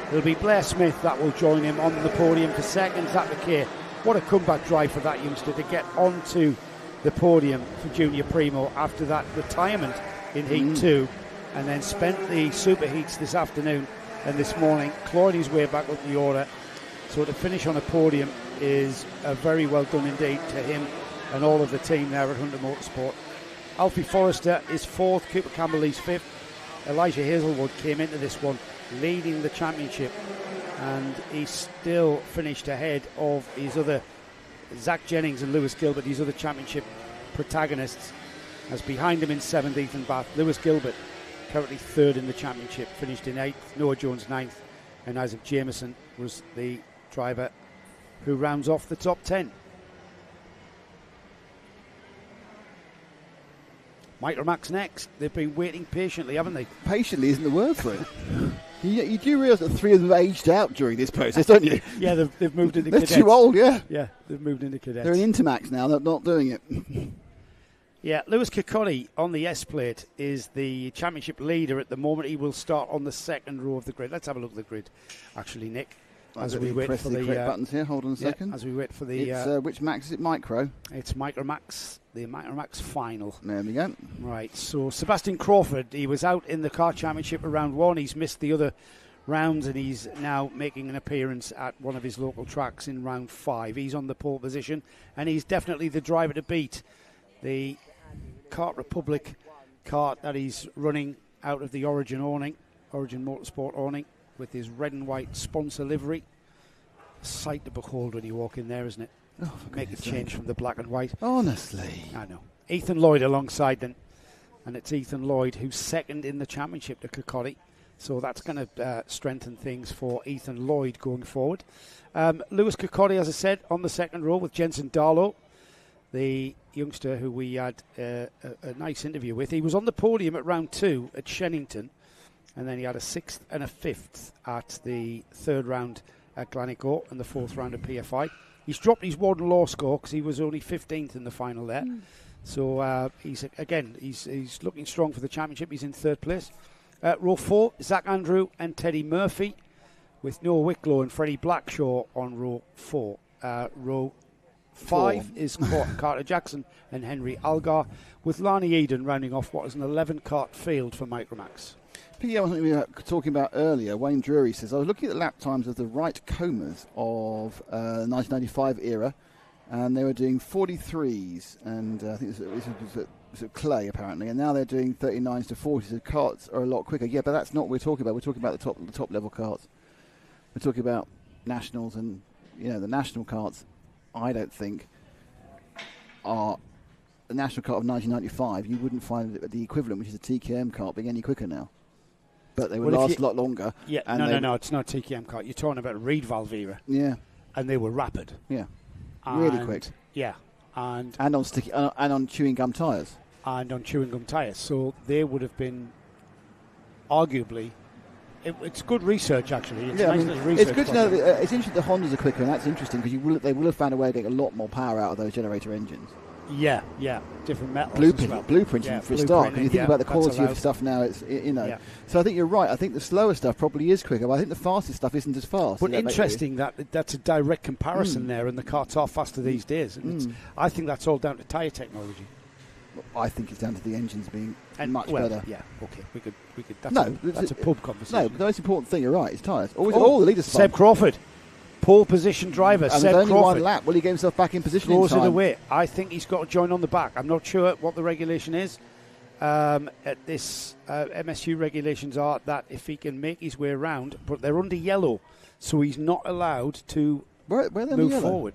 C: It'll be Blair Smith that will join him on the podium for second. Zach McKay. What a comeback drive for that youngster to get onto the podium for Junior Primo after that retirement in Heat 2, and then spent the Super Heats this afternoon and this morning clawing his way back up the order. So to finish on a podium is very well done indeed to him and all of the team there at Hunter Motorsport. Alfie Forrester is 4th, Cooper Campbell is 5th. Elijah Hazelwood came into this one leading the championship, and he still finished ahead of his other Zach Jennings and Lewis Gilbert, his other championship protagonists, as behind him in 7th Ethan Bath. Lewis Gilbert currently 3rd in the championship, finished in 8th. Noah Jones 9th, and Isaac Jameson was the driver who rounds off the top 10. Micromax next. They've been waiting patiently, haven't they?
A: Patiently isn't the word for it. You do realise that 3 of them have aged out during this process, don't you?
C: Yeah, they've moved into
A: They're
C: cadets.
A: too old, yeah.
C: Yeah, they've moved into cadets.
A: They're in Intermax now, they're not doing it.
C: Yeah, Lewis Kirkconnell on the S-plate is the championship leader at the moment. He will start on the 2nd row of the grid. Let's have a look at the grid, actually, Nick.
A: As we wait for the correct buttons here. Hold on a second.
C: As we wait for the...
A: It's, which Max is it? Micro?
C: It's Micromax, the Micromax final.
A: There we go.
C: Right, so Sebastian Crawford, he was out in the Kart Championship at round 1. He's missed the other rounds, and he's now making an appearance at one of his local tracks in round 5. He's on the pole position, and he's definitely the driver to beat. The Kart Republic kart that he's running out of the Origin awning, Origin Motorsport awning, with his red and white sponsor livery. A sight to behold when you walk in there, isn't it?
A: Oh,
C: make a change from the black and white.
A: Honestly.
C: I know. Ethan Lloyd alongside them, and it's Ethan Lloyd who's 2nd in the championship to Kirkconnell. So that's going to strengthen things for Ethan Lloyd going forward. Lewis Kirkconnell, as I said, on the 2nd row with Jensen Darlow, the youngster who we had a nice interview with. He was on the podium at round 2 at Shennington, and then he had a 6th and a 5th at the 3rd round at Glencoe and the 4th round at PFI. He's dropped his Warden Law score because he was only 15th in the final there. So he's looking strong for the championship. He's in third place. Row 4, Zach Andrew and Teddy Murphy, with Noah Wicklow and Freddie Blackshaw on row 4. Row 5 is Carter Jackson and Henry Algar, with Lani Eden rounding off what is an 11-cart field for Micromax.
A: I was talking about earlier. Wayne Drury says, I was looking at the lap times of the right combers of 1995 era, and they were doing 43s, and I think this was at Clay apparently, and now they're doing 39s to 40s. So carts are a lot quicker. Yeah, but that's not what we're talking about. We're talking about the top level carts. We're talking about nationals, and the national carts. I don't think are the national kart of 1995. You wouldn't find the equivalent, which is a TKM kart, being any quicker now. But they would last a lot longer.
C: Yeah, no, it's not a TKM kart. You're talking about Reed Valve era.
A: Yeah,
C: and they were rapid.
A: Yeah, really quick.
C: Yeah, and
A: on sticky and on chewing gum tyres.
C: And on chewing gum tyres, so they would have been arguably. It's good research, actually. It's
A: it's good to know. It's interesting the Hondas are quicker, and that's interesting because they will have found a way to get a lot more power out of those generator engines.
C: Yeah, different metals.
A: Blueprinting for a start. When you think about the quality of stuff now, it's So I think you're right. I think the slower stuff probably is quicker, but I think the fastest stuff isn't as fast.
C: But interesting that's a direct comparison there, and the karts are faster these days. And I think that's all down to tyre technology.
A: I think it's down to the engines being much better.
C: Yeah, okay, we could. That's a pub conversation.
A: No, but the most important thing, you're right, is tyres. All the leaders.
C: Seb Crawford, pole position driver.
A: And
C: Seb
A: there's only
C: Crawford.
A: one lap. Will he get himself back in position?
C: Throws
A: in time?
C: It away. I think he's got to join on the back. I'm not sure what the regulation is. At this MSU regulations are that if he can make his way around, but they're under yellow, so he's not allowed to move forward.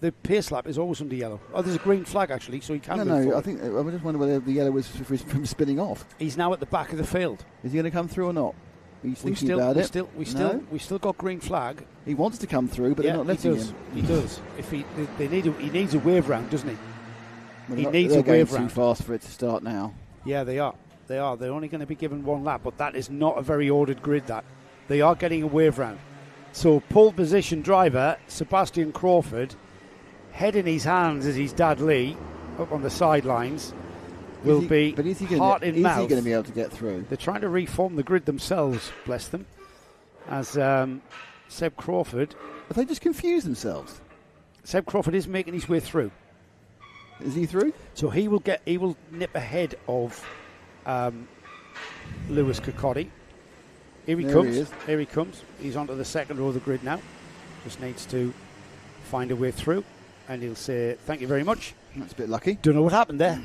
C: The pace lap is always under yellow. Oh, there's a green flag actually, so he can move forward.
A: No, I just wonder whether the yellow was from spinning off.
C: He's now at the back of the field.
A: Is he going to come through or not? He's thinking about it.
C: We still got green flag.
A: He wants to come through, but they're not letting him.
C: He does. If he needs a wave round, doesn't he?
A: He needs a wave round. Too fast for it to start now.
C: Yeah, they are. They're only going to be given one lap, but that is not a very ordered grid. That they are getting a wave round. So pole position driver Sebastian Crawford, head in his hands as his dad Lee up on the sidelines. Is he going to
A: be able to get through?
C: They're trying to reform the grid themselves, bless them. As Seb Crawford...
A: Have they just confused themselves?
C: Seb Crawford is making his way through.
A: Is he through?
C: So he will nip ahead of Lewis Kokotti. Here he comes. He's onto the second row of the grid now. Just needs to find a way through. And he'll say, thank you very much.
A: That's a bit lucky.
C: Don't know what happened there.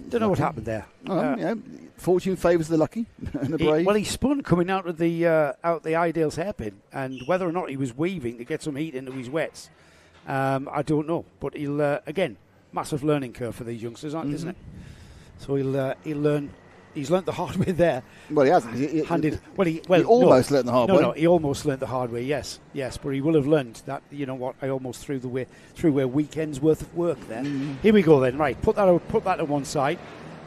C: What happened there.
A: Fortune favours the lucky and the brave.
C: He spun coming out of the Ideals hairpin, and whether or not he was weaving to get some heat into his wets, I don't know. But he'll again, massive learning curve for these youngsters, isn't it? So he'll learn. He's learnt the hard way there.
A: Well, he hasn't.
C: He
A: almost learnt the hard way.
C: No, he almost learnt the hard way. Yes, but he will have learnt that. You know what? I almost threw a weekend's worth of work there. Here we go then. Right, put that to one side,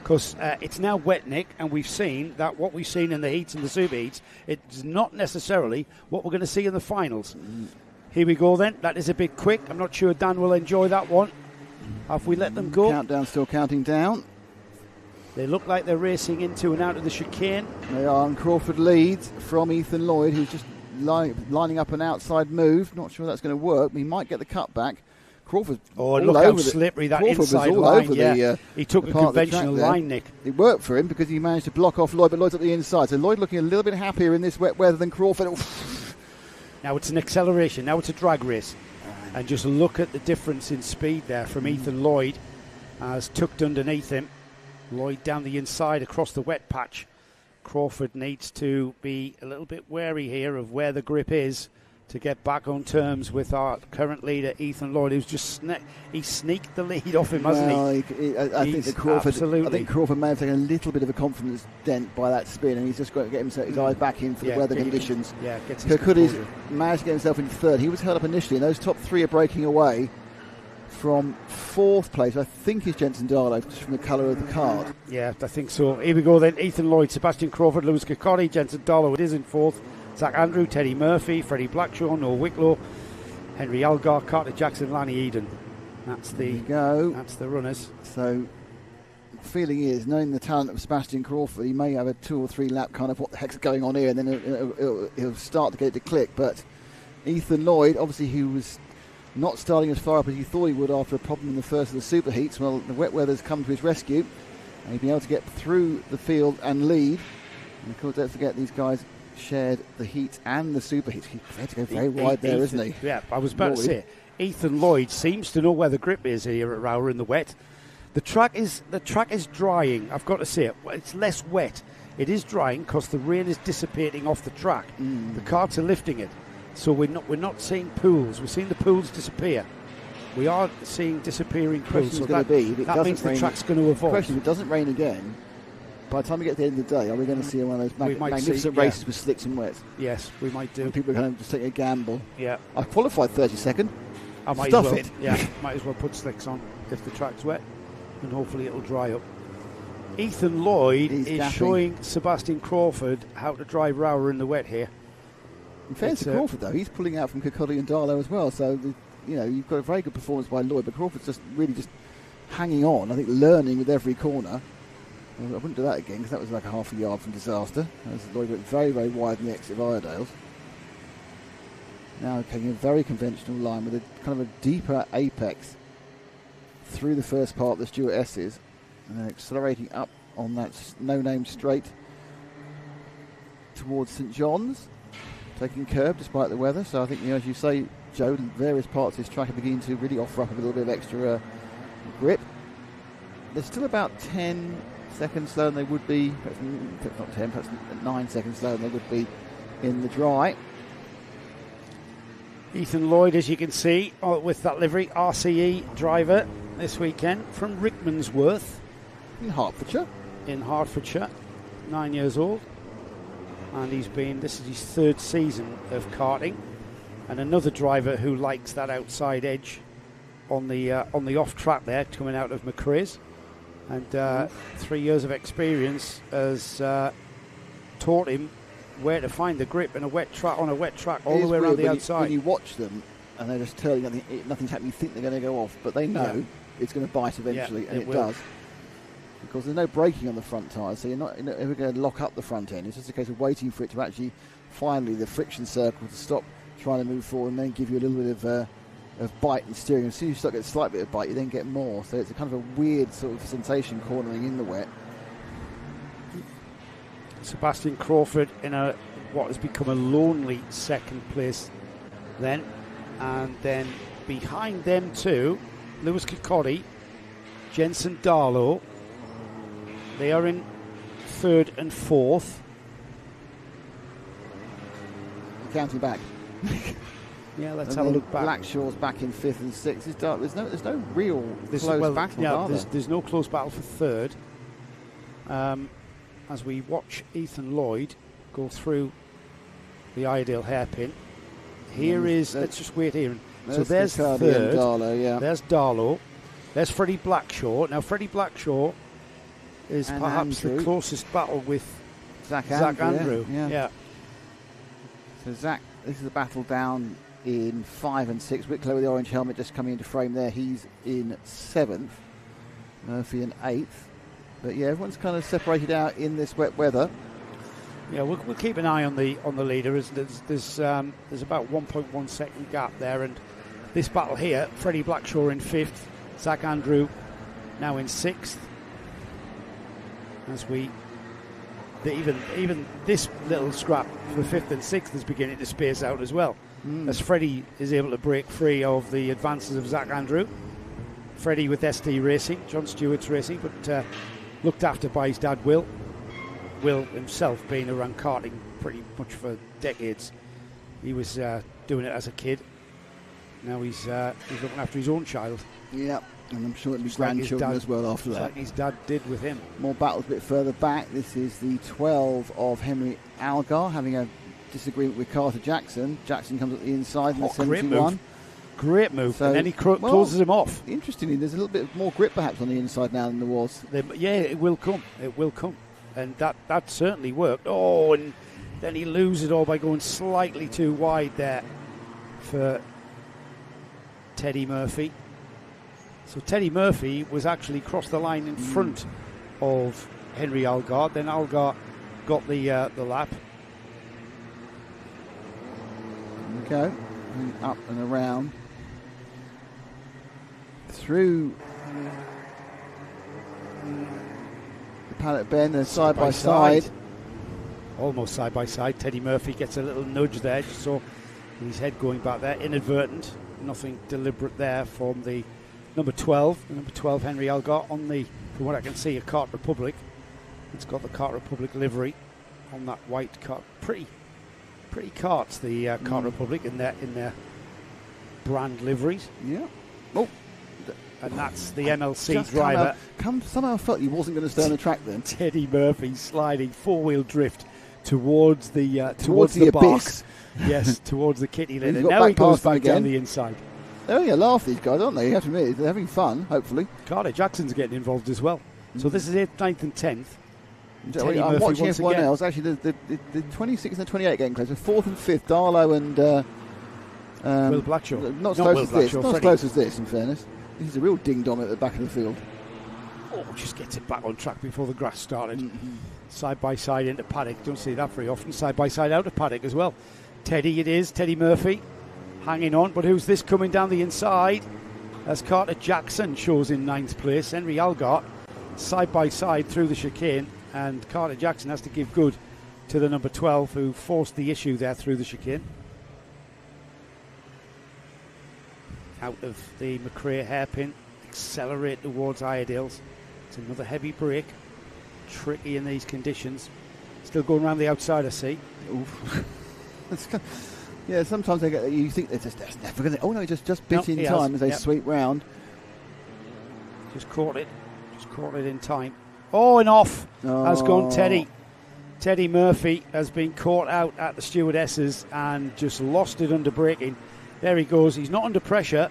C: because it's now wet, Nick, and we've seen that what we've seen in the heats and the super heats, it's not necessarily what we're going to see in the finals. Here we go then. That is a bit quick. I'm not sure Dan will enjoy that one. Have we let them go?
A: Countdown still counting down.
C: They look like they're racing into and out of the chicane.
A: They are, and Crawford leads from Ethan Lloyd, who's just lining up an outside move. Not sure that's going to work. He might get the cut back. Crawford.
C: Oh, look how slippery that inside line. He took a conventional line, Nick.
A: It worked for him because he managed to block off Lloyd, but Lloyd's at the inside. So Lloyd looking a little bit happier in this wet weather than Crawford.
C: Now it's an acceleration. Now it's a drag race. And just look at the difference in speed there from Ethan Lloyd as tucked underneath him. Lloyd down the inside across the wet patch. Crawford needs to be a little bit wary here of where the grip is to get back on terms with our current leader Ethan Lloyd, who's just he sneaked the lead off him, hasn't he?
A: I think Crawford may have taken a little bit of a confidence dent by that spin, and he's just got to get his eyes back in for the weather conditions. Kirkudis managed to get himself in third. He was held up initially, and those top three are breaking away. From fourth place, I think, is Jensen Darlow, just from the colour of the card.
C: Yeah, I think so. Here we go then. Ethan Lloyd, Sebastian Crawford, Lewis Kokotti, Jensen Darlow. It is in fourth. Zach Andrew, Teddy Murphy, Freddie Blackshaw, Noah Wicklow, Henry Algar, Carter Jackson, Lani Eden.
B: That's
A: There you go.
B: That's the runners.
A: So, the feeling is, knowing the talent of Sebastian Crawford, he may have a 2 or 3 lap kind of what the heck's going on here, and then he'll start to get it to click. But Ethan Lloyd, obviously, who was not starting as far up as he thought he would after a problem in the first of the superheats, well, the wet weather's come to his rescue, and he's been able to get through the field and lead. And of course, don't forget, these guys shared the heat and the superheats. He's prepared to go very wide there, isn't he?
B: Yeah, I was about to say, Ethan Lloyd seems to know where the grip is here at ROWRAH in the wet. The track is drying. I've got to say it. It's less wet. It is drying because the rain is dissipating off the track. The carts are lifting it, so we're not seeing pools. We're seeing the pools disappear. We are seeing disappearing pools. So that means the track's going to evolve.
A: Question: if it doesn't rain again, by the time we get to the end of the day, are we going to see one of those magnificent races with slicks and wets?
B: Yes, we might do.
A: And people are going to just take a gamble.
B: Yeah.
A: I've qualified 32nd.
B: I might
A: Stuff
B: as well,
A: it.
B: Yeah, might as well put slicks on if the track's wet, and hopefully it'll dry up. Ethan Lloyd is showing Sebastian Crawford how to drive ROWRAH in the wet here.
A: In fairness to Crawford, though, he's pulling out from Kirkcaldy and Darlow as well. So, you've got a very good performance by Lloyd, but Crawford's just really hanging on. I think learning with every corner. I wouldn't do that again because that was like a half a yard from disaster. Lloyd went very, very wide in the exit of Iredale's. Now taking a very conventional line with a kind of a deeper apex through the first part of the Stuart S's, and then accelerating up on that no-name straight towards St John's, taking curb despite the weather. So I think, as you say, Joe, various parts of this track are beginning to really offer up a little bit of extra grip. They're still about 10 seconds slower than they would be, perhaps not 10, perhaps 9 seconds slower than they would be in the dry.
B: Ethan Lloyd, as you can see, with that livery, RCE driver this weekend from Rickmansworth.
A: In Hertfordshire.
B: 9 years old. And this is his 3rd season of karting. And another driver who likes that outside edge on the off track there, coming out of McRae's. And 3 years of experience has taught him where to find the grip in a wet track all the way around the outside.
A: When you watch them and they're just turning, nothing's happening, you think they're going to go off, but they know it's going to bite eventually, and it does. Because there's no braking on the front tyres, so you're not ever going to lock up the front end. It's just a case of waiting for it to actually finally the friction circle to stop trying to move forward and then give you a little bit of bite and steering. As soon as you start getting a slight bit of bite, you then get more. So it's a kind of a weird sort of sensation cornering in the wet.
B: Sebastian Crawford in what has become a lonely 2nd place then. And then behind them too, Lewis Kirkcaldy, Jensen Darlow. They are in 3rd and 4th.
A: Counting back.
B: Yeah, let's have a look back.
A: Blackshaw's back in 5th and 6th. There's no real close battle.
B: Yeah, there's no close battle for 3rd. As we watch Ethan Lloyd go through the Iredale hairpin. Let's just wait here. So there's 3rd.
A: Darlow,
B: There's Darlow. There's Freddie Blackshaw. Now, Freddie Blackshaw is
A: and
B: perhaps
A: Andrew.
B: the closest battle with
A: Zach
B: Andrew.
A: Yeah. So Zach, this is a battle down in 5 and 6. Wicklow with the orange helmet just coming into frame there. He's in 7th. Murphy in 8th. But yeah, everyone's kind of separated out in this wet weather.
B: Yeah, we'll keep an eye on the leader. There's about 1.1 second gap there, and this battle here, Freddie Blackshaw in 5th, Zach Andrew now in 6th. As even this little scrap for 5th and 6th is beginning to space out as well. As Freddie is able to break free of the advances of Zach Andrew. Freddie with SD Racing, John Stewart's racing, but looked after by his dad Will. Will himself being around karting pretty much for decades. He was doing it as a kid. Now he's looking after his own child.
A: Yeah, and I'm sure it'll be grandchildren as well after that.
B: Like his dad did with him.
A: More battles a bit further back. This is the 12 of Henry Algar having a disagreement with Carter Jackson. Jackson comes at the inside in the 71.
B: Great move, so, and then he closes him off.
A: Interestingly, there's a little bit more grip perhaps on the inside now than there was.
B: Yeah, it will come. And that certainly worked. Oh, and then he loses it all by going slightly too wide there for Teddy Murphy.
C: So Teddy Murphy was actually crossed the line in front of Henry Algar. Then Algar got the lap.
A: Okay, and up and around through the paddock bend and side by side.
C: Almost side by side. Teddy Murphy gets a little nudge there. Just saw his head going back there, inadvertent. Nothing deliberate there from the number 12. The number 12, Henry Algar, on the, from what I can see, a Kart Republic. It's got the Kart Republic livery on that white Kart. Pretty karts, the Kart Republic in their brand liveries.
A: Yeah. Oh.
C: And that's the MLC driver.
A: Somehow felt he wasn't going to stay on the track then.
C: Teddy Murphy sliding four-wheel drift towards the
A: abyss.
C: Yes, towards the kitty litter.
A: Now
C: Now he goes back down the inside.
A: They're having a laugh, these guys, aren't they? You have to admit, they're having fun, hopefully.
C: Carter Jackson's getting involved as well. So this is 8th, 9th and 10th.
A: I'm watching F1 else. Actually, the 26 and the 28 getting closer. 4th and 5th, Darlow and
C: Will Blackshaw.
A: Not as close as this, in fairness. This is a real ding-dong at the back of the field.
C: Oh, just gets it back on track before the grass started. Side by side into paddock. Don't see that very often. Side by side out of paddock as well. Teddy it is. Teddy Murphy hanging on. But who's this coming down the inside? As Carter Jackson shows in 9th place. Henry Algar side by side through the chicane. And Carter Jackson has to give good to the number 12 who forced the issue there through the chicane. Out of the McRae hairpin, accelerate towards Iredale's. It's another heavy break. Tricky in these conditions. Still going around the outside, I see.
A: Oof. Yeah, sometimes you think they're just never going to. Oh no, he just bit in time as they sweep round.
C: Just caught it in time. Oh, and off has gone Teddy. Teddy Murphy has been caught out at the stewardesses and just lost it under braking. There he goes. He's not under pressure.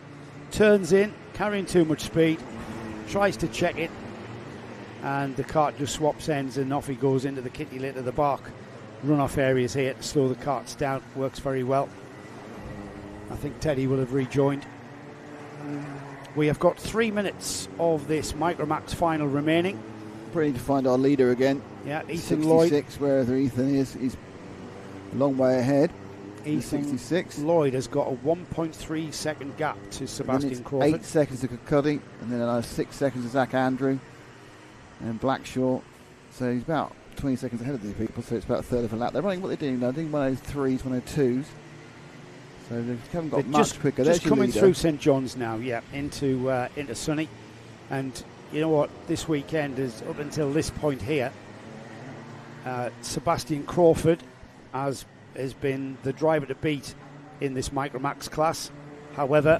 C: Turns in, carrying too much speed. Tries to check it. And the kart just swaps ends and off he goes into the kitty litter, the bark. Runoff areas here to slow the karts down. Works very well. I think Teddy will have rejoined. We have got 3 minutes of this Micromax final remaining.
A: We need to find our leader again.
C: Yeah,
A: Lloyd.
C: Ethan Lloyd.
A: 66, wherever Ethan is. He's a long way ahead.
C: Ethan
A: 66.
C: Lloyd has got a 1.3 second gap to Sebastian Crawford.
A: 8 seconds to Cuddy, and then another 6 seconds to Zach Andrew and Blackshaw. So he's about 20 seconds ahead of these people, so it's about a third of a lap. They're running what they're doing now, doing 103s, 102s. So they haven't got much quicker.
C: Just coming through St John's now, into Sunny. And you know what? This weekend is up until this point here. Sebastian Crawford has been the driver to beat in this Micromax class. However,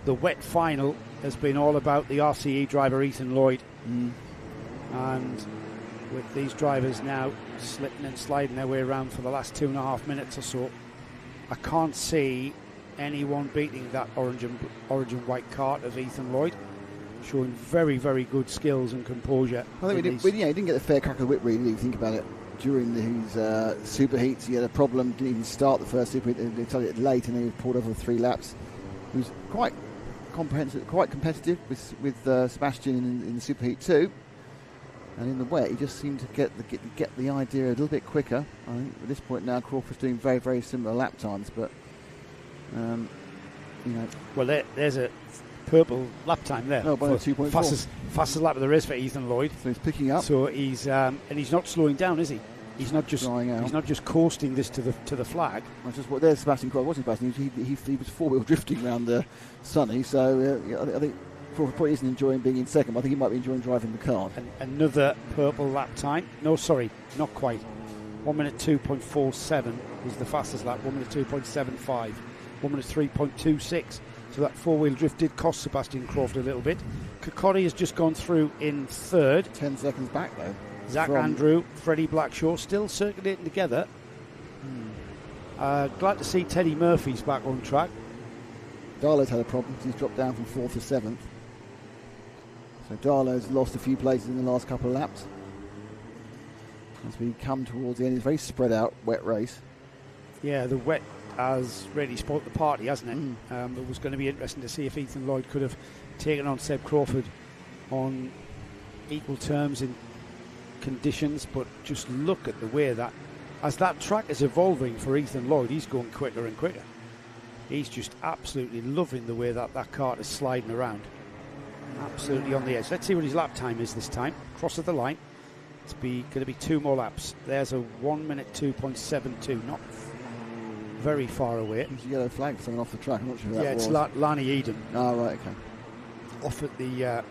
C: the wet final has been all about the RCE driver Ethan Lloyd. And with these drivers now slipping and sliding their way around for the last 2.5 minutes or so, I can't see anyone beating that orange and white kart of Ethan Lloyd, showing very, very good skills and composure.
A: I think he didn't get a fair crack of the whip, really, if you think about it. During his superheats, he had a problem, didn't even start the first superheat. They started it late and he was pulled over 3 laps. He was quite competitive with Sebastian in the superheat too. And in the wet, he just seemed to get the idea a little bit quicker. I think at this point now, Crawford's doing very, very similar lap times, but
C: Well, there's a purple lap time there.
A: No, by 2.4.
C: Fastest lap of the race for Ethan Lloyd.
A: So he's picking up.
C: So he's and he's not slowing down, is he? He's not just
A: He's
C: not just coasting this to the flag.
A: There's Sebastian Crawford. What's Sebastian? He was 4-wheel drifting around Sunny. So I think Crawford probably isn't enjoying being in second. But I think he might be enjoying driving the car.
C: And another purple lap time. No, sorry, not quite. 1 minute 2.47 was the fastest lap. 1 minute 2.75. 1 minute 3.26. So that 4-wheel drift did cost Sebastian Crawford a little bit. Kokori has just gone through in third.
A: 10 seconds back though.
C: Zach Andrew, Freddie Blackshaw still circulating together. Glad to see Teddy Murphy's back on track.
A: Darlow's had a problem. He's dropped down from 4th to 7th. So Darlow's lost a few places in the last couple of laps. As we come towards the end, it's a very spread out, wet race.
C: Yeah, the wet has really spoilt the party, hasn't it? It was going to be interesting to see if Ethan Lloyd could have taken on Seb Crawford on equal terms in conditions, but just look at the way that, as that track is evolving for Ethan Lloyd, he's going quicker and quicker. He's just absolutely loving the way that kart is sliding around. Absolutely on the edge. Let's see what his lap time is this time. Crosses the line. It's going to be 2 more laps. There's a 1 minute 2.72, not very far away.
A: There's a yellow flag for someone off the track. I'm not sure who that was.
C: Yeah, it's Lani Eden.
A: Oh, right, okay.
C: Off at the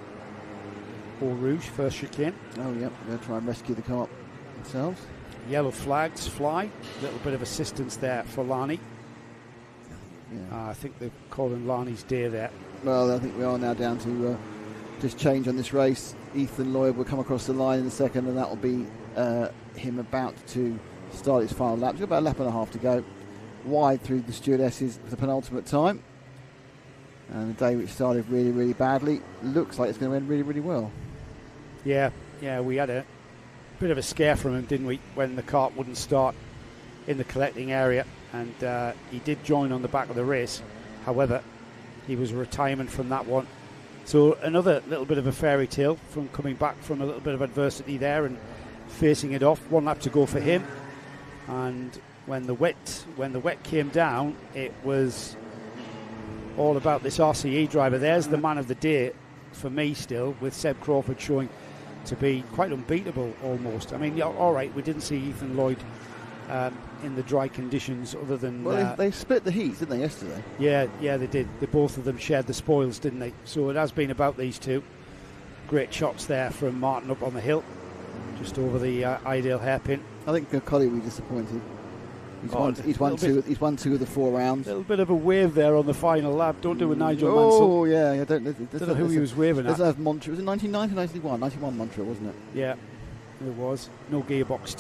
C: ROWRAH, first chicane.
A: Oh, yep, they're going to try and rescue the kart themselves.
C: Yellow flags fly. A little bit of assistance there for Lani. Yeah. I think they're calling Lani's day there.
A: Well, I think we are now down to just change on this race. Ethan Lloyd will come across the line in a second, and that will be him about to start his final lap. He's got about a lap and a half to go. Wide through the stewardesses for the penultimate time. And the day which started really, really badly looks like it's going to end really, really well.
C: Yeah, we had a bit of a scare from him, didn't we, when the kart wouldn't start in the collecting area. And he did join on the back of the race. However, he was a retirement from that one. So another little bit of a fairy tale from coming back from a little bit of adversity there and facing it off. 1 lap to go for him. And when the wet came down, it was all about this RCE driver. There's the man of the day for me still, with Seb Crawford showing to be quite unbeatable almost. I mean, all right, we didn't see Ethan Lloyd in the dry conditions other than...
A: Well, they split the heats, didn't they, yesterday?
C: Yeah, they did. Both of them shared the spoils, didn't they? So it has been about these two. Great shots there from Martin up on the hill, just over the ideal hairpin.
A: I think Collie will be disappointed. He's won two of the 4 rounds.
C: A little bit of a wave there on the final lap. Don't do a Nigel Mansell.
A: Oh, yeah. I don't know
C: who he was waving at.
A: There's Montreal. Was it 1990 91? 91 Montreal, wasn't it?
C: Yeah, it was. No gearbox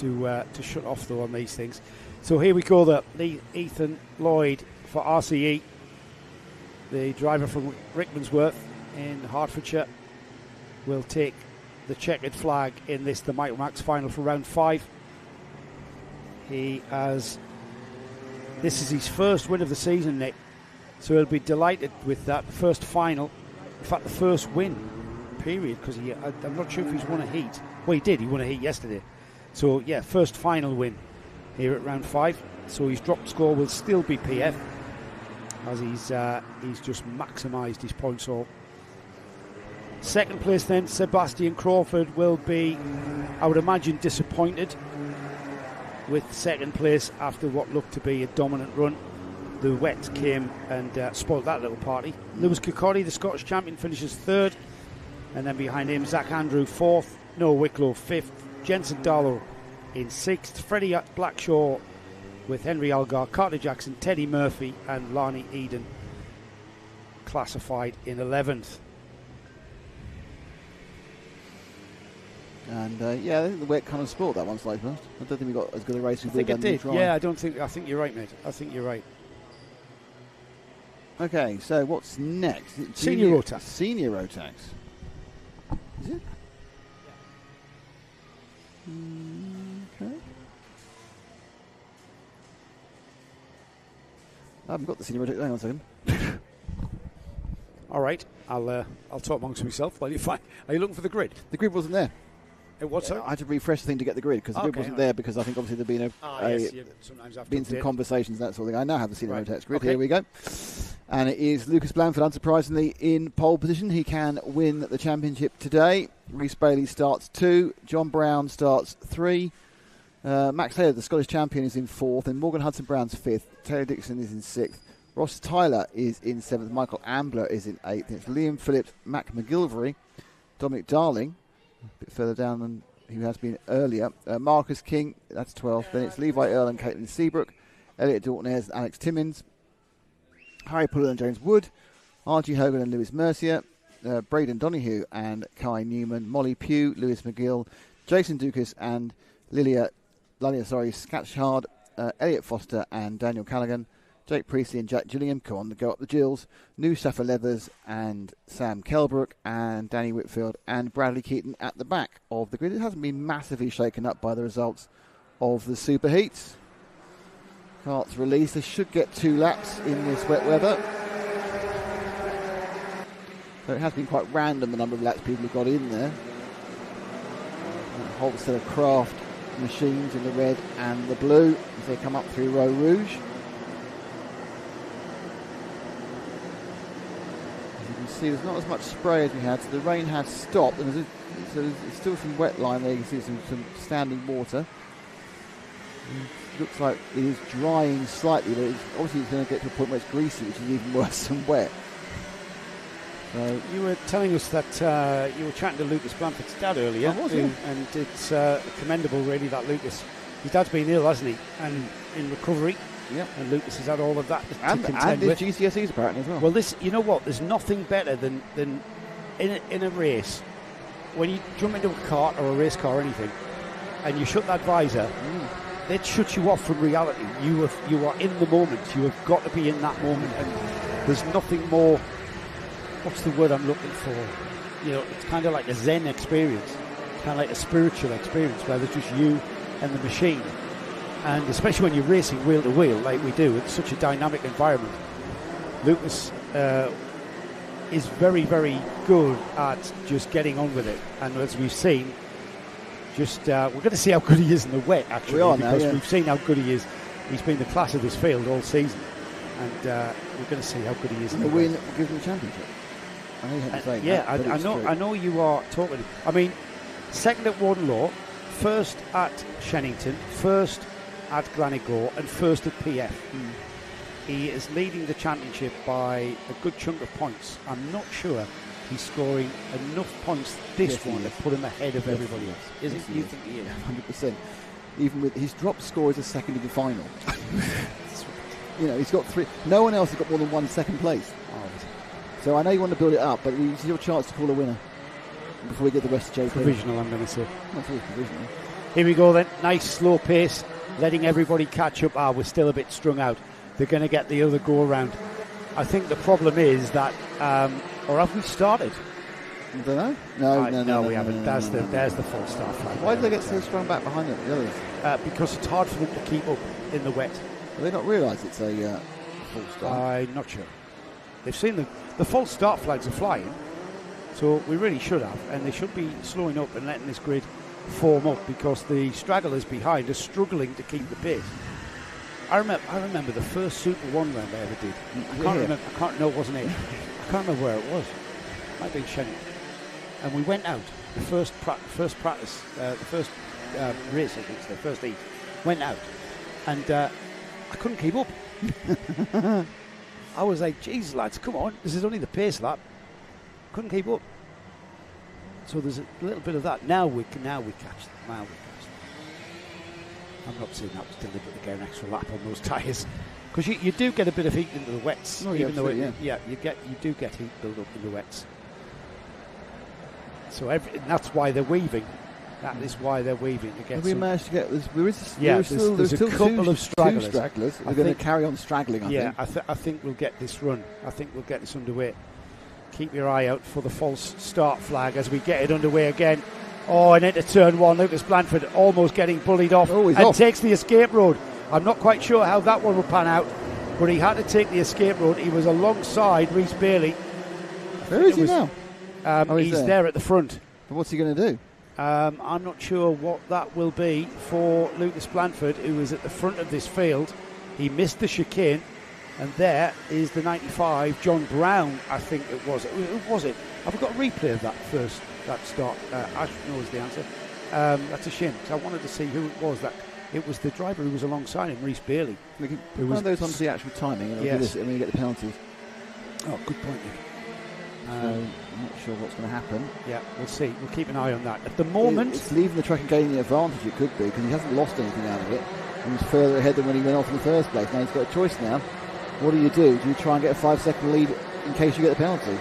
C: to shut off, though, on these things. So here we go, the Ethan Lloyd for RCE, the driver from Rickmansworth in Hertfordshire, will take the checkered flag in the Michael Max final for round 5. This is his first win of the season, Nick, so he'll be delighted with that first final. In fact, the first win, period, because I'm not sure if he's won a heat. Well, he did. He won a heat yesterday. So, yeah, first final win here at round 5. So his drop score will still be PF, as he's just maximised his points all. Second place then, Sebastian Crawford will be, I would imagine, disappointed with second place after what looked to be a dominant run. The wet came and spoiled that little party. Lewis Kirkcaldy, the Scottish champion, finishes 3rd, and then behind him Zach Andrew 4th, Noah Wicklow 5th, Jensen Darlow in 6th, Freddie Blackshaw with Henry Algar, Carter Jackson, Teddy Murphy and Lani Eden classified in 11th.
A: And I think the wet kind of spoiled that one slightly first. I don't think we got as good a race as we did.
C: Yeah, I think you're right, mate. I think you're right.
A: Okay, so what's next?
C: Senior Rotax.
A: Senior Rotax. Is it? Okay. I haven't got the senior Rotax. Hang on a second.
C: All right, I'll talk amongst myself while you find. Are you looking for the grid?
A: The grid wasn't there.
C: What's that?
A: I had to refresh the thing to get the grid because the grid wasn't there, because I think obviously there'd been some conversations, that sort of thing. I now have the senior Rotax grid. Okay. Here we go. And it is Lucas Blanford, unsurprisingly, in pole position. He can win the championship today. Rhys Bailey starts 2. John Brown starts 3. Max Taylor, the Scottish champion, is in 4th. And Morgan Hudson-Brown's 5th. Taylor Dixon is in 6th. Ross Tyler is in 7th. Michael Ambler is in 8th. It's Liam Phillips, Mac McGilvery, Dominic Darling, a bit further down than he has been earlier. Marcus King, that's 12th. Then it's Levi Earl and Caitlin Seabrook, Elliot Dalton-Ayres and Alex Timmins, Harry Puller and James Wood, R.G. Hogan and Lewis Mercier, Braden Donahue and Kai Newman, Molly Pugh, Lewis McGill, Jason Dukas and Lilia Scatchard, Elliot Foster and Daniel Callaghan, Jake Priestley and Jack Gillingham, come on, go up the Gills, New Safa Leathers and Sam Kelbrook and Danny Whitfield and Bradley Keaton at the back of the grid. It hasn't been massively shaken up by the results of the Super Heats. Kart's released. They should get 2 laps in this wet weather. So it has been quite random the number of laps people have got in there. A whole set of craft machines in the red and the blue as they come up through Row Rouge. As you can see, there's not as much spray as we had, so the rain has stopped, and there's still some wet line there. You can see some standing water. It looks like it is drying slightly, but obviously it's going to get to a point where it's greasy, which is even worse than wet. So
C: you were telling us that you were chatting to Lucas Blanford's dad earlier, and it's commendable, really, that Lucas. His dad's been ill, hasn't he? And in recovery.
A: Yep.
C: And Lucas has had all of that to contend
A: and
C: with.
A: his GCSEs apparently as well.
C: Well, you know what? There's nothing better than in a race when you jump into a kart or a race car or anything, and you shut that visor. It shuts you off from reality. You are in the moment. You have got to be in that moment, and there's nothing more. What's the word I'm looking for? It's kind of like a Zen experience. It's kind of like a spiritual experience where there's just you and the machine. And especially when you're racing wheel to wheel like we do, it's such a dynamic environment. Lucas is very, very good at just getting on with it. And as we've seen, we're going to see how good he is in the wet, actually.
A: We are
C: because
A: now, yeah.
C: We've seen how good he is. He's been the class of this field all season. And we're going to see how good he is in the wet.
A: The win will give him the championship. I know you haven't said that,
C: I know you are talking. I mean, second at Warden Law, first at Shennington, first at Glanigor, and first at PF. He is leading the championship by a good chunk of points. I'm not sure he's scoring enough points this one to put him ahead of everybody else. Is it? You think he is?
A: 100%. Even with his drop score is a second in the final. He's got 3. No one else has got more than 1 second place. So I know you want to build it up, but it's your chance to call a winner before we get the rest of JP.
C: Provisional, I'm going to say.
A: That's always provisional.
C: Here we go then. Nice slow pace, letting everybody catch up. We're still a bit strung out. They're going to get the other go around. I think the problem is that, or have we started?
A: I don't know. No,
C: we haven't. There's the full start flag.
A: Why do they get so strung back behind the others?
C: Because it's hard for them to keep up in the wet.
A: Do they not realise it's a full start?
C: I'm not sure. They've seen the false start flags are flying, so we really should have, and they should be slowing up and letting this grid form up because the stragglers behind are struggling to keep the pace. I remember the first Super 1 round I ever did. It wasn't it. I can't remember where it was. It might be Shennington. And we went out, the first practice, the first race, I think, the first heat, went out, and I couldn't keep up. I was like, geez, lads, come on. This is only the pace lap. Couldn't keep up. So there's a little bit of that. Now we catch them. I'm not saying that was deliberate to get an extra lap on those tyres. Because you do get a bit of heat into the wets.
A: You
C: do get heat build up in the wets. So that's why they're weaving. That is why they're weaving.
A: Have we managed to get this?
C: There's a couple of stragglers.
A: We're going to carry on straggling, I think.
C: I think we'll get this run. I think we'll get this underway. Keep your eye out for the false start flag as we get it underway again. Oh, and into turn 1, Lucas Blanford almost getting bullied off takes the escape road. I'm not quite sure how that one will pan out, but he had to take the escape road. He was alongside Rhys Bailey.
A: Where is he now?
C: He's there at the front.
A: And what's he going to do?
C: I'm not sure what that will be for Lucas Blanford, who is at the front of this field. He missed the chicane, and there is the 95, John Brown, I think it was. Who was it? Have we got a replay of that start? Ash knows the answer. That's a shame, because I wanted to see who it was. It was the driver who was alongside him, Rhys Bailey.
A: One of those onto the actual timing, and we get the penalties.
C: Oh, good point, Nick.
A: I'm not sure what's going to happen.
C: Yeah, we'll see. We'll keep an eye on that. At the moment,
A: it's leaving the track and gaining the advantage. It could be because he hasn't lost anything out of it. He's further ahead than when he went off in the first place. Now he's got a choice now. What do? Do you try and get a 5-second lead in case you get the penalty?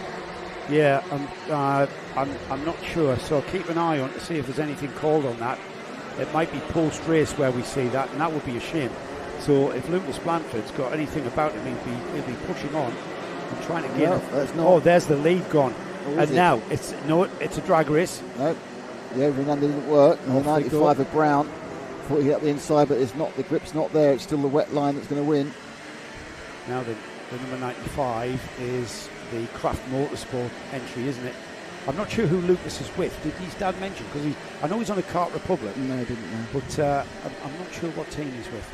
C: Yeah, I'm not sure. So keep an eye on to see if there's anything called on that. It might be post race where we see that, and that would be a shame. So if Lucas Blanford's got anything about him, he'll be pushing on and trying to get it. Oh, there's the lead gone. And now it's a drag race.
A: No, the overrun didn't work. And the 95 of Brown thought he hit up the inside, but it's not. The grip's not there. It's still the wet line that's going to win.
C: Now the number 95 is the Kraft Motorsport entry, isn't it? I'm not sure who Lucas is with. Did his dad mention? Because I know he's on a Kart Republic.
A: No, I didn't know.
C: But I'm not sure what team he's with.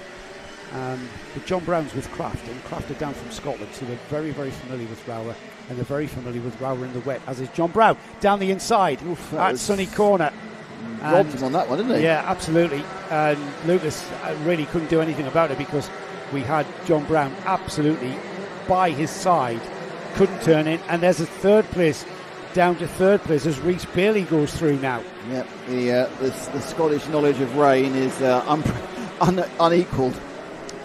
C: But John Brown's with Kraft, and Kraft are down from Scotland, so they're very, very familiar with ROWRAH, and they're very familiar with ROWRAH in the wet, as is John Brown down the inside at Sunny Corner.
A: Robbed him on that one, didn't he?
C: Yeah, absolutely. And Lucas really couldn't do anything about it because we had John Brown absolutely by his side, couldn't turn in, and there's a third place, down to third place as Rhys Bailey goes through now.
A: Yep, the Scottish knowledge of rain is unequalled.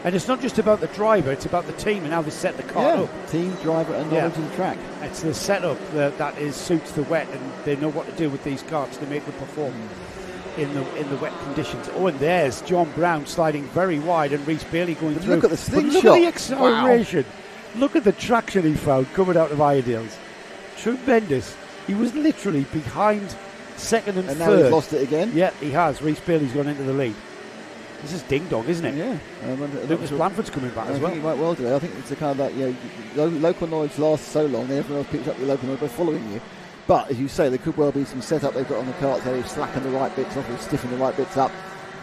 C: And it's not just about the driver, it's about the team and how they set the car up.
A: Team, driver and knowledge of the track.
C: It's the setup that suits the wet, and they know what to do with these karts to make them perform in the wet conditions. Oh, and there's John Brown sliding very wide and Rhys Bailey going through.
A: Look at the slingshot.
C: Look at the acceleration. Wow. Look at the traction he found coming out of Iredale's. Tremendous. He was literally behind second and third.
A: And now he's lost it again?
C: Yeah, he has. Rhys Bailey's gone into the lead. This is ding-dong, isn't it?
A: Yeah.
C: Lucas Blanford's coming back as well.
A: I think he might well do. I think it's a kind of that, local knowledge lasts so long, then everyone else picks up your local knowledge by following you. But, as you say, there could well be some setup they've got on the carts there. They've slackened the right bits off, they've stiffened the right bits up.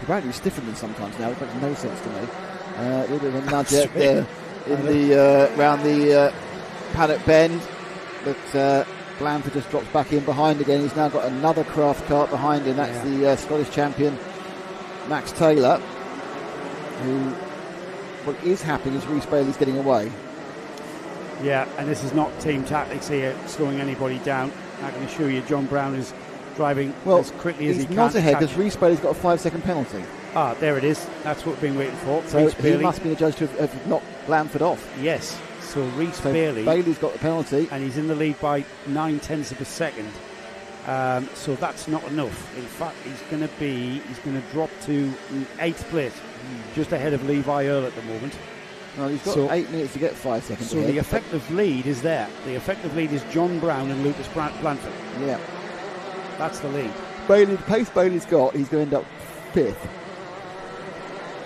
A: Apparently stiffened them sometimes now, which makes no sense to me. A little bit of a nudge out there around the paddock bend. But Blanford just drops back in behind again. He's now got another Kraft kart behind him. That's the Scottish champion, Max Taylor, who, what is happening is Rhys Bailey's getting away.
C: Yeah, and this is not team tactics here, slowing anybody down. I can assure you, John Brown is driving as quickly as he can.
A: He's not ahead because Rhys Bailey's got a 5-second penalty.
C: Ah, there it is. That's what we've been waiting for.
A: So he must be the judge to have knocked Blanford off.
C: Yes. So Rhys Bailey.
A: Bailey's got the penalty.
C: And he's in the lead by 0.9 of a second. So that's not enough. In fact, he's going to drop to 8th place, just ahead of Levi Earle at the moment.
A: Well, he's got 8 minutes to get 5 seconds.
C: So the effective lead is there. The effective lead is John Brown and Lucas Blanford.
A: Yeah.
C: That's the lead.
A: Bailey, the pace Bailey's got, he's going to end up 5th.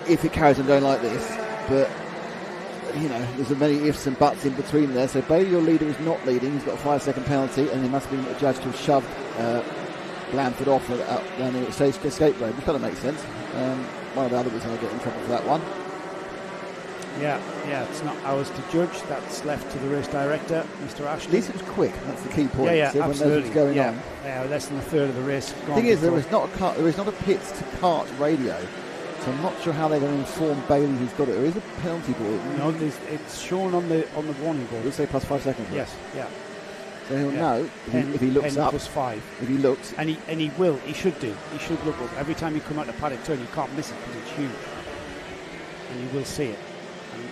A: If it carries on going like this. But, there's a many ifs and buts in between there. So Bailey, your leader, is not leading. He's got a 5-second penalty, and he must be judged to have shoved Blanford off down the escape road, which kind of makes sense. One of the other was going to get in trouble for that one.
C: Yeah, it's not ours to judge. That's left to the race director, Mr. Ashton.
A: At least it was quick. That's the key point.
C: Yeah,
A: so
C: absolutely.
A: Knows what's going on.
C: Yeah, less than a third of the race.
A: The thing is, there is not a pits to kart radio, so I'm not sure how they're going to inform Bailey who's got it. There is a penalty board.
C: No, it's shown on the warning board.
A: It'll say plus 5 seconds.
C: Yes, yeah.
A: So he'll know if he looks up.
C: Plus 5.
A: If he looks,
C: and he will. He should do. He should look up every time you come out the paddock turn. You can't miss it because it's huge, and you will see it. And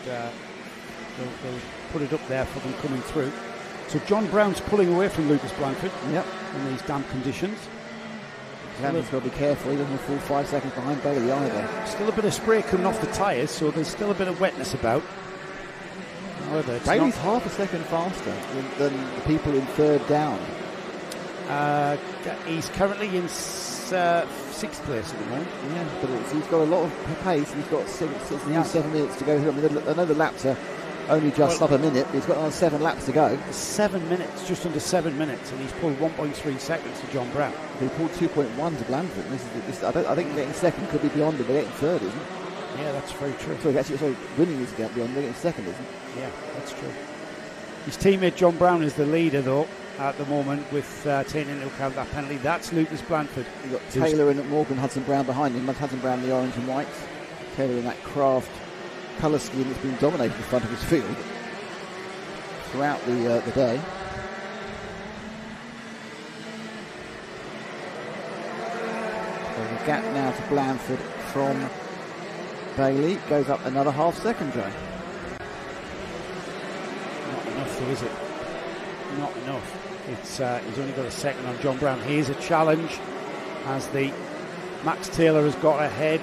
C: they'll put it up there for them coming through. So John Brown's pulling away from Lucas Blanford.
A: Yep.
C: In these damp conditions.
A: Blanford's got to be careful. He doesn't fall 5 seconds behind Bailey either.
C: Still a bit of spray coming off the tyres, so there's still a bit of wetness about. However,
A: Bailey's half a second faster than the people in third down.
C: He's currently in 6th place at the moment.
A: Yeah, but he's got a lot of pace, and he's got 7 minutes to go. I know the laps are only just up a minute, but he's got another 7 laps to go.
C: 7 minutes, just under 7 minutes, and he's pulled 1.3 seconds to John Brown.
A: He pulled 2.1 to Blanford. I think getting second could be beyond him, but getting third isn't.
C: Yeah, that's very true.
A: Sorry, winning is beyond him, getting second isn't.
C: Yeah, that's true. His teammate John Brown is the leader, though, at the moment, with taking into account that penalty. That's Lucas Blanford.
A: You've got Taylor and Morgan Hudson Brown behind him. Hudson Brown in the orange and white. Taylor in that Kraft colour scheme that's been dominating the front of his field throughout the day. So the gap now to Blanford from Bailey goes up another half second, Joe.
C: Not enough, though, is it? Not enough. It's he's only got a second on John Brown. Here's a challenge as the Max Taylor has got ahead.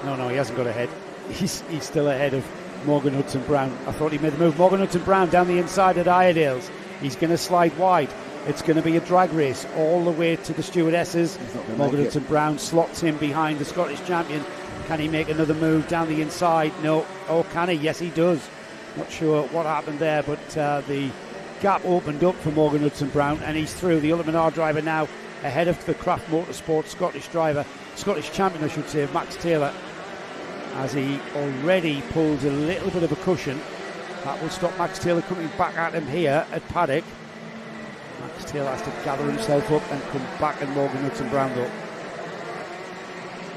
C: No, he hasn't got ahead. He's still ahead of Morgan Hudson Brown. I thought he made the move. Morgan Hudson Brown down the inside at Iredale's. He's going to slide wide. It's going to be a drag race all the way to the stewardesses. Morgan Hudson Brown slots in behind the Scottish champion. Can he make another move down the inside? No. Oh, can he? Yes, he does. Not sure what happened there, but the gap opened up for Morgan Hudson Brown, and he's through. The Ultimate R driver now ahead of the Craft Motorsport Scottish champion, I should say, Max Taylor, as he already pulls a little bit of a cushion. That will stop Max Taylor coming back at him here at paddock. Max Taylor has to gather himself up and come back, and Morgan Hudson Brown up.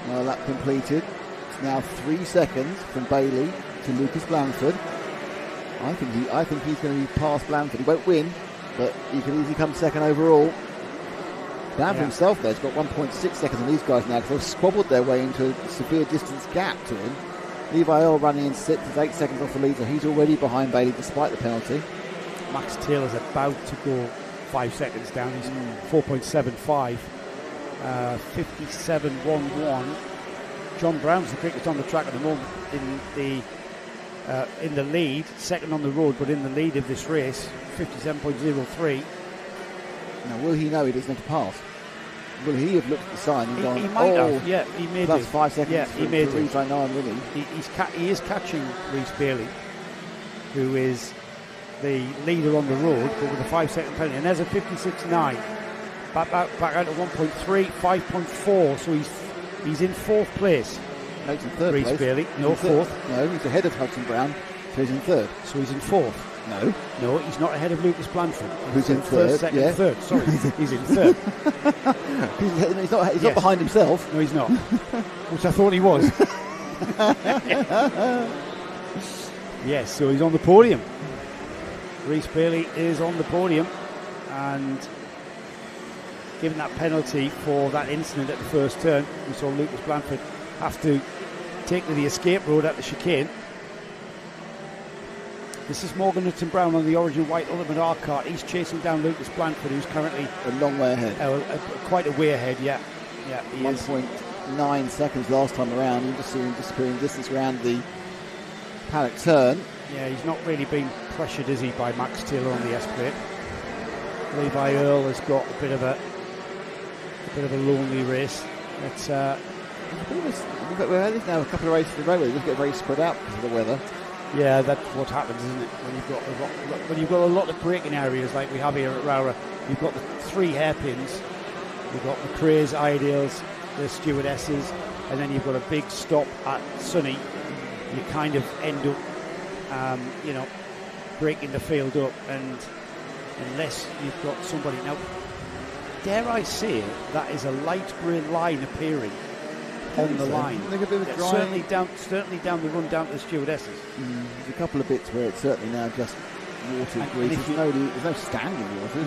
A: Well, that completed. It's now 3 seconds from Bailey to Lucas Blanford. I think he's going to be past Blanford. He won't win, but he can easily come second overall. Blanford himself there's got 1.6 seconds on these guys now, because they've squabbled their way into a severe distance gap to him. Levi Earl running in 6th is 8 seconds off the leader. He's already behind Bailey despite the penalty.
C: Max Taylor's about to go 5 seconds down. He's 4.75, 57.11. John Brown's the quickest on the track at the moment in the lead, second on the road, but in the lead of this race, 57.03.
A: Now, will he know he doesn't have to pass? Will he have looked at the sign and gone,
C: he might have, yeah, he may
A: that's
C: do.
A: 5 seconds.
C: Yeah, he may do.
A: I know I'm winning.
C: He is catching Rhys Bailey, who is the leader on the road, but with a 5 second penalty. And there's a 56.9. Back out to 1.3, 5.4. So he's in 4th place.
A: No, he's in 3rd
C: Rhys
A: place.
C: Bailey, no, 4th.
A: No, he's ahead of Hudson Brown, so he's in 3rd.
C: So he's in 4th. No, he's not ahead of Lucas Blanford.
A: Who's in 3rd?
C: First, second, 3rd. Sorry, he's in 3rd.
A: he's not behind himself.
C: No, he's not. Which I thought he was. Yes, so he's on the podium. Rhys Bailey is on the podium, and given that penalty for that incident at the first turn, we saw Lucas Blanford have to take to the escape road at the chicane. This is Morgan Hudson Brown on the Origin White Ultimate R kart. He's chasing down Lucas Blanford, who's currently
A: a long way ahead.
C: Quite a way ahead, yeah. He
A: 1.9 seconds last time around. You just see him disappearing distance around the paddock turn.
C: Yeah, he's not really been pressured, is he, by Max Taylor on the S-plate. Levi Earl has got a bit of a lonely race. It's
A: we're at now a couple of races in a row where you just get very spread out because of the weather.
C: Yeah, that's what happens, isn't it? When you've got a lot of braking areas like we have here at ROWRAH, you've got the 3 hairpins, you've got the Craze Ideals, the Stewardesses, and then you've got a big stop at Sunny. You kind of end up, breaking the field up, and unless you've got somebody now, dare I say, that is a light grey line appearing on the line. Certainly down the run down to the Stewardesses.
A: There's a couple of bits where it's certainly now just water grease. There's no standing water.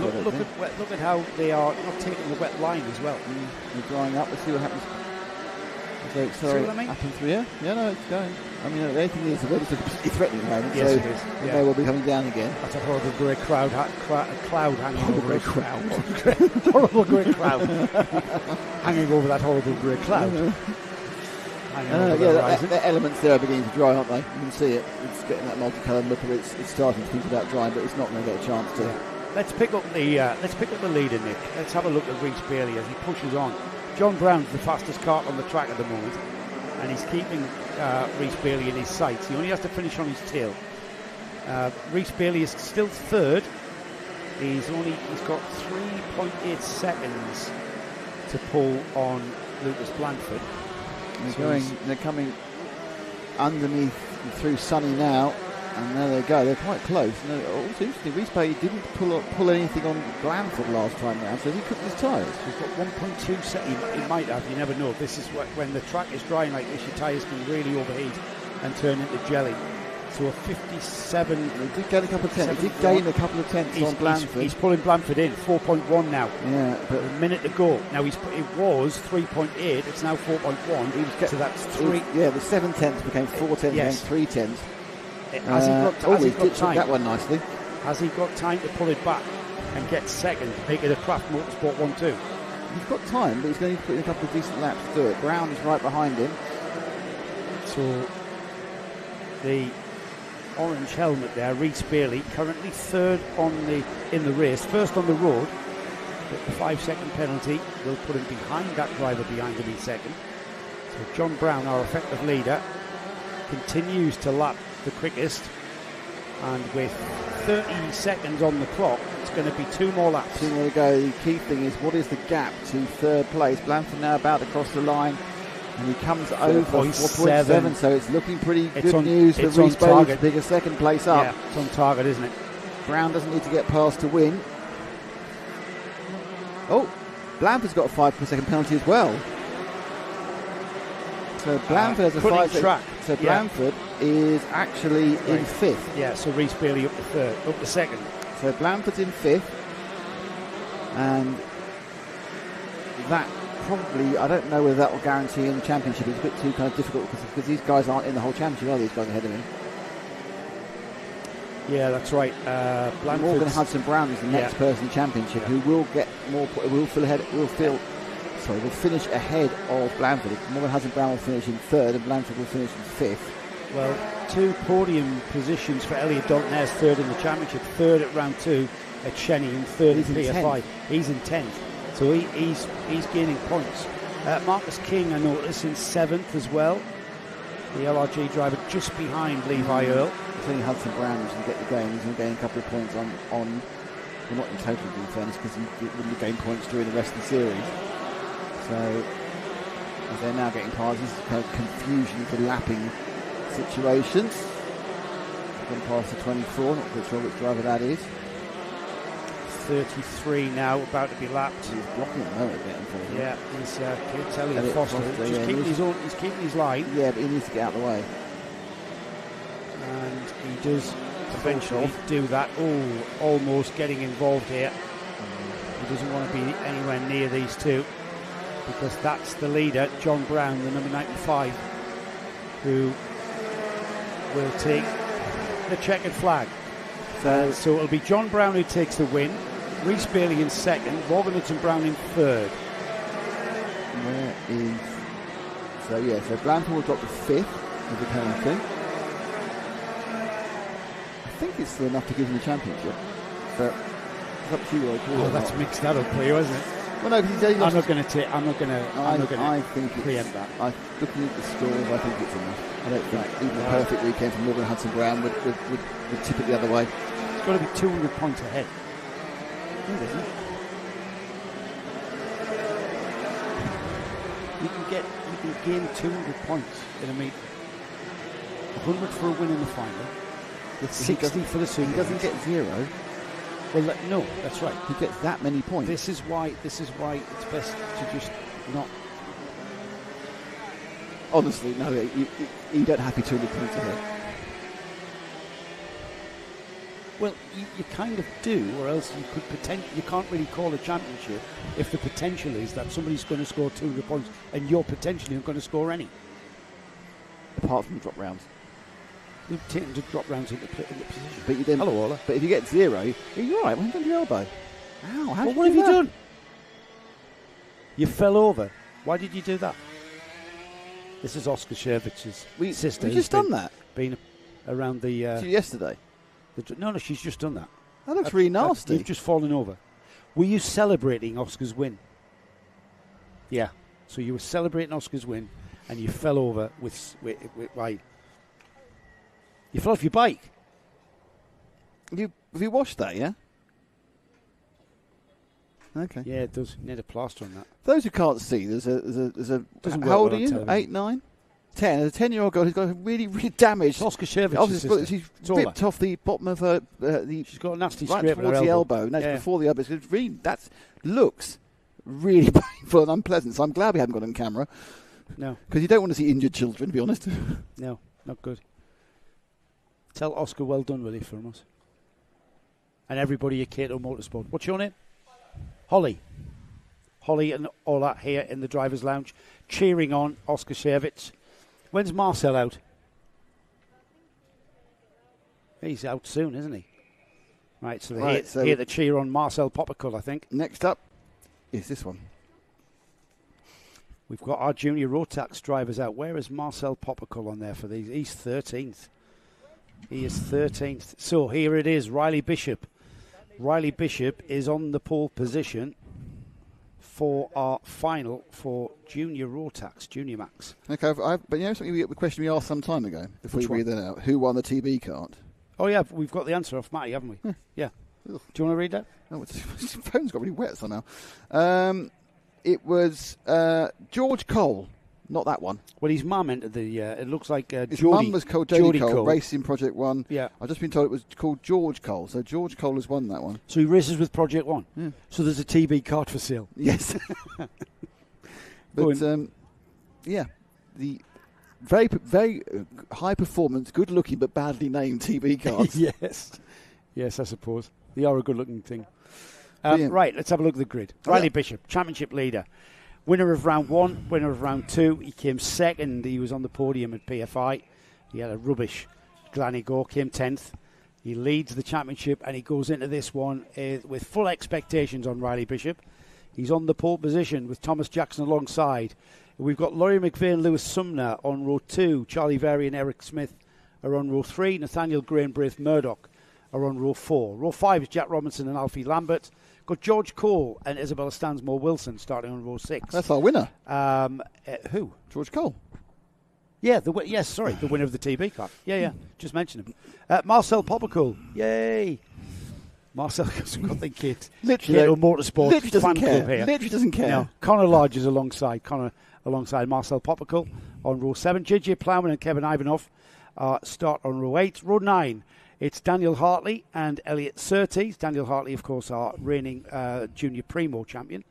C: Look at how they are not taking the wet line as well.
A: They're drying up. Let's see what happens.
C: See what I mean?
A: Up and through here. Yeah, no, it's going. I mean, everything is completely threatening at the moment.
C: Yes,
A: so
C: it is.
A: It may well be coming down again.
C: That's a horrible grey cloud hanging over
A: us.
C: Horrible grey cloud hanging over that horrible grey cloud.
A: The elements there are beginning to dry, aren't they? You can see it. It's getting that multicoloured look of it. It's starting to think about drying, but it's not going to get a chance to.
C: Yeah. Let's pick up the leader, Nick. Let's have a look at Rhys Bailey as he pushes on. John Brown's the fastest kart on the track at the moment, and he's keeping Rhys Bailey in his sights. He only has to finish on his tail. Rhys Bailey is still 3rd. He's got 3.8 seconds to pull on Lucas Blanford.
A: They're coming underneath through Sunny now, and there they go. They're quite close. Also interesting, Rhys Bailey didn't pull anything on Blanford last time round, so he cooked his tyres.
C: He's got 1.2 seconds. He might have. You never know. This is when the track is drying like this, your tyres can really overheat and turn into jelly. So a 57.
A: He did gain a couple of tenths. He did gain a couple of tenths on Blanford.
C: He's pulling Blanford in 4.1 now.
A: Yeah, but
C: a minute to go. Now it was 3.8. It's now 4.1. So that's 3.
A: The 7 tenths became 4 tenths.
C: Yes.
A: Became 3 tenths.
C: Has he got time?
A: That one nicely.
C: Has he got time to pull it back and get second? Make it a Craft Motorsport 1-2.
A: He's got time, but he's going to put in a couple of decent laps to do it. Brown is right behind him.
C: So the orange helmet there, Rhys Bailey, currently 3rd in the race, 1st on the road, But the 5-second penalty will put him behind that driver behind him in second. So John Brown, our effective leader, continues to lap the quickest. And with 30 seconds on the clock, it's going to be 2 more laps.
A: 2 more to go. The key thing is, what is the gap to third place? Blanford now about to cross the line, and he comes over 4.7, so it's looking pretty good news for Reece Bailey to pick a second place up.
C: Yeah, it's on target, isn't it?
A: Brown doesn't need to get past to win. Oh, Blanford's got a 5-second penalty as well. So Blanford has a 5-second track. So Blanford is actually in 5th.
C: Yeah, so Reece Bailey up to second.
A: So Blanford's in 5th. And that probably, I don't know whether that will guarantee in the championship. It's a bit too kind of difficult because these guys aren't in the whole championship, are these guys ahead of him?
C: Yeah, that's right.
A: Morgan Hudson Brown is the next person in the championship who will get more. Will finish ahead of Blanford. Morgan Hudson Brown will finish in 3rd, and Blanford will finish in 5th.
C: Well, 2 podium positions for Elliot Dalton as 3rd in the championship. 3rd at round 2 at Shenny, and 3rd in PFI. He's in 10th, so he's gaining points. Marcus King, I notice, in 7th as well. The LRG driver just behind Levi Earl.
A: It's only Hudson Brown who's going to get the game. He's going to gain a couple of points on well, not in total, in fairness, because he wouldn't gain points during the rest of the series. So, as they're now getting past, this is kind of confusion for lapping situations. Gone past the 24, not quite sure which driver that is.
C: 33 now, about to be lapped.
A: He's blocking at the moment a bit, unfortunately.
C: Yeah, he's Elliot Foster. He's keeping his line.
A: Yeah, but he needs to get out of the way.
C: And he does eventually do that. Oh, almost getting involved here. He doesn't want to be anywhere near these two, because that's the leader, John Brown, the number 95, who will take the checkered flag. So it'll be John Brown who takes the win, Reece Bailey in 2nd, Morgan Hudson Brown in 3rd.
A: So Blanford will drop to 5th with the penalty. I think it's still enough to give him the championship, but it's up to you.
C: That's mixed that up for you, isn't it?
A: Well, no, because he's
C: I'm not going to.
A: I think preempt that. Looking at the scores, I think it's enough. I don't think even a perfect weekend for Morgan Hudson Brown would tip it the other way.
C: It's got to be 200 points ahead.
A: No, it isn't.
C: You can gain 200 points in a meet. 100 for a win in the final. 60 for the Super.
A: He doesn't get 0.
C: Well, no, that's right.
A: He gets that many points.
C: This is why it's best to just not.
A: Honestly, no, you don't have to be 200 points ahead.
C: Well, you kind of do, or else you could you can't really call a championship if the potential is that somebody's going to score 200 points and you're potentially not going to score any.
A: Apart from drop rounds.
C: You've taken to drop rounds into position.
A: But you then,
C: hello, Orla.
A: But if you get 0, you're all right. What have you done to your elbow? Ow,
C: what have you done? You fell over. Why did you do that? This is Oscar Shervich's sister.
A: We just done that.
C: Been around the...
A: yesterday?
C: No, she's just done that.
A: That looks really nasty.
C: You've just fallen over. Were you celebrating Oscar's win? Yeah. So you were celebrating Oscar's win and you fell over with you fell off your bike.
A: Have you washed that, yeah? Okay.
C: Yeah, it does. You need a plaster on that.
A: Those who can't see, there's a how old are you? 8, 9? 10. There's a 10-year-old girl who's got a really, really damaged.
C: Oscar Shervich.
A: She's ripped off the bottom of her.
C: She's got a nasty
A: right
C: scrape
A: towards
C: on her
A: elbow. No, it's before the elbow. It's really, looks really painful and unpleasant. So I'm glad we haven't got it on camera.
C: No.
A: Because you don't want to see injured children, to be honest.
C: No, not good. Tell Oscar well done, will you, from us? And everybody at Cato Motorsport. What's your name? Holly. Holly and all that here in the driver's lounge, cheering on Oscar Shervich. When's Marcel out? He's out soon, isn't he? Right, so they hear the cheer on Marcel Poppercull, I think.
A: Next up is this one.
C: We've got our junior Rotax drivers out. Where is Marcel Poppercull on there for these? He's 13th. He is 13th. So here it is, Riley Bishop. Riley Bishop is on the pole position.
B: for our final for Junior Raw Tax, Junior Max.
A: Okay, but you know something, the question we asked some time ago, before
B: Which
A: we read that out, who won the TB cart?
B: Oh, yeah, we've got the answer off Matty, haven't we? Yeah.
A: Ugh.
B: Do you want to read that?
A: Oh, his phone's got really wet somehow. It was George Cole, not that one.
B: Well, his mum entered the, it looks like
A: His
B: Geordie.
A: mum was called Jodie Cole,
B: Cole.
A: Racing Project 1.
B: Yeah.
A: I've just been told it was called George Cole, so George Cole has won that one.
B: So he races with Project 1.
A: Yeah.
B: So there's a TB cart for sale.
A: Yes. But, yeah, the very high performance, good looking but badly named TB cards.
B: Yes, I suppose. They are a good looking thing.
A: Brilliant.
B: Right, let's have a look at the grid. Riley Bishop, championship leader. Winner of round 1, winner of round 2. He came second. He was on the podium at PFI. He had a rubbish Glanigor, came 10th. He leads the championship and he goes into this one with full expectations on Riley Bishop. He's on the pole position with Thomas Jackson alongside. We've got Laurie McVeigh and Lewis Sumner on row 2. Charlie Very and Eric Smith are on row 3. Nathaniel Gray and Braith Murdoch are on row 4. Row 5 is Jack Robinson and Alfie Lambert. Got George Cole and Isabella Stansmore Wilson starting on row 6.
A: That's our winner.
B: Who?
A: George Cole.
B: Yeah, the winner of the TB card. Yeah, just mentioned him. Marcel Poppercool. Yay. Marcel has got the kid.
A: Literally,
B: Motorsport
A: literally doesn't
B: fan
A: care.
B: club here.
A: Literally doesn't care.
B: No, Connor Lodge is alongside Marcel Poppercool on row 7. JJ Plowman and Kevin Ivanov start on row 8. Row 9, it's Daniel Hartley and Elliot Surtees. Daniel Hartley, of course, our reigning junior primo champion.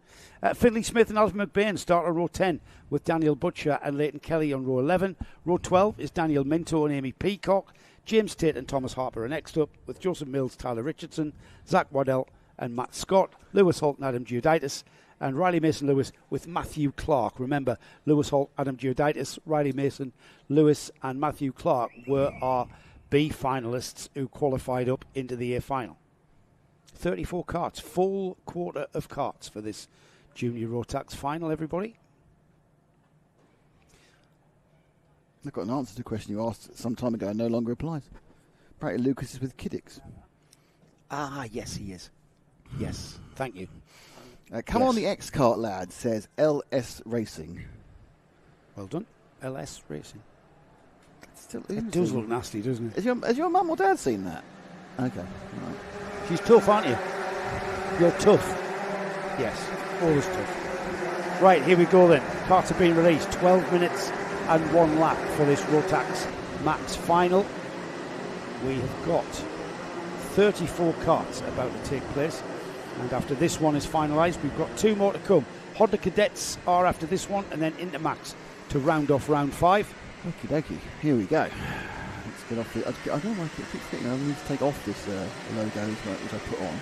B: Finley Smith and Alvin McBain start on row 10 with Daniel Butcher and Leighton Kelly on row 11. Row 12 is Daniel Minto and Amy Peacock. James Tate and Thomas Harper are next up with Joseph Mills, Tyler Richardson, Zach Waddell and Matt Scott, Lewis Holt and Adam Giuditis, and Riley Mason-Lewis with Matthew Clark. Remember, Lewis Holt, Adam Giuditis, Riley Mason, Lewis and Matthew Clark were our B finalists who qualified up into the A final. 34 carts, full quarter of carts for this Junior Rotax final, everybody.
A: I've got an answer to a question you asked some time ago and no longer applies. Apparently Lucas is with Kiddix.
B: Yes, he is. Yes, thank you.
A: Come on the X-Kart lad, says LS Racing.
B: Well done. LS Racing.
A: It
B: does look nasty, doesn't it?
A: Has your mum or dad seen that? Okay. Right.
B: She's tough, aren't you? You're tough. Yes, always tough. Right, here we go then. Carts have been released. 12 minutes and 1 lap for this Rotax Max final. We have got 34 carts about to take place. And after this one is finalised, we've got 2 more to come. Honda Cadets are after this one, and then into Max to round off round 5.
A: Okie dokie, here we go. Let's get off the. I don't know why I keep thinking I need to take off this logo which I put on.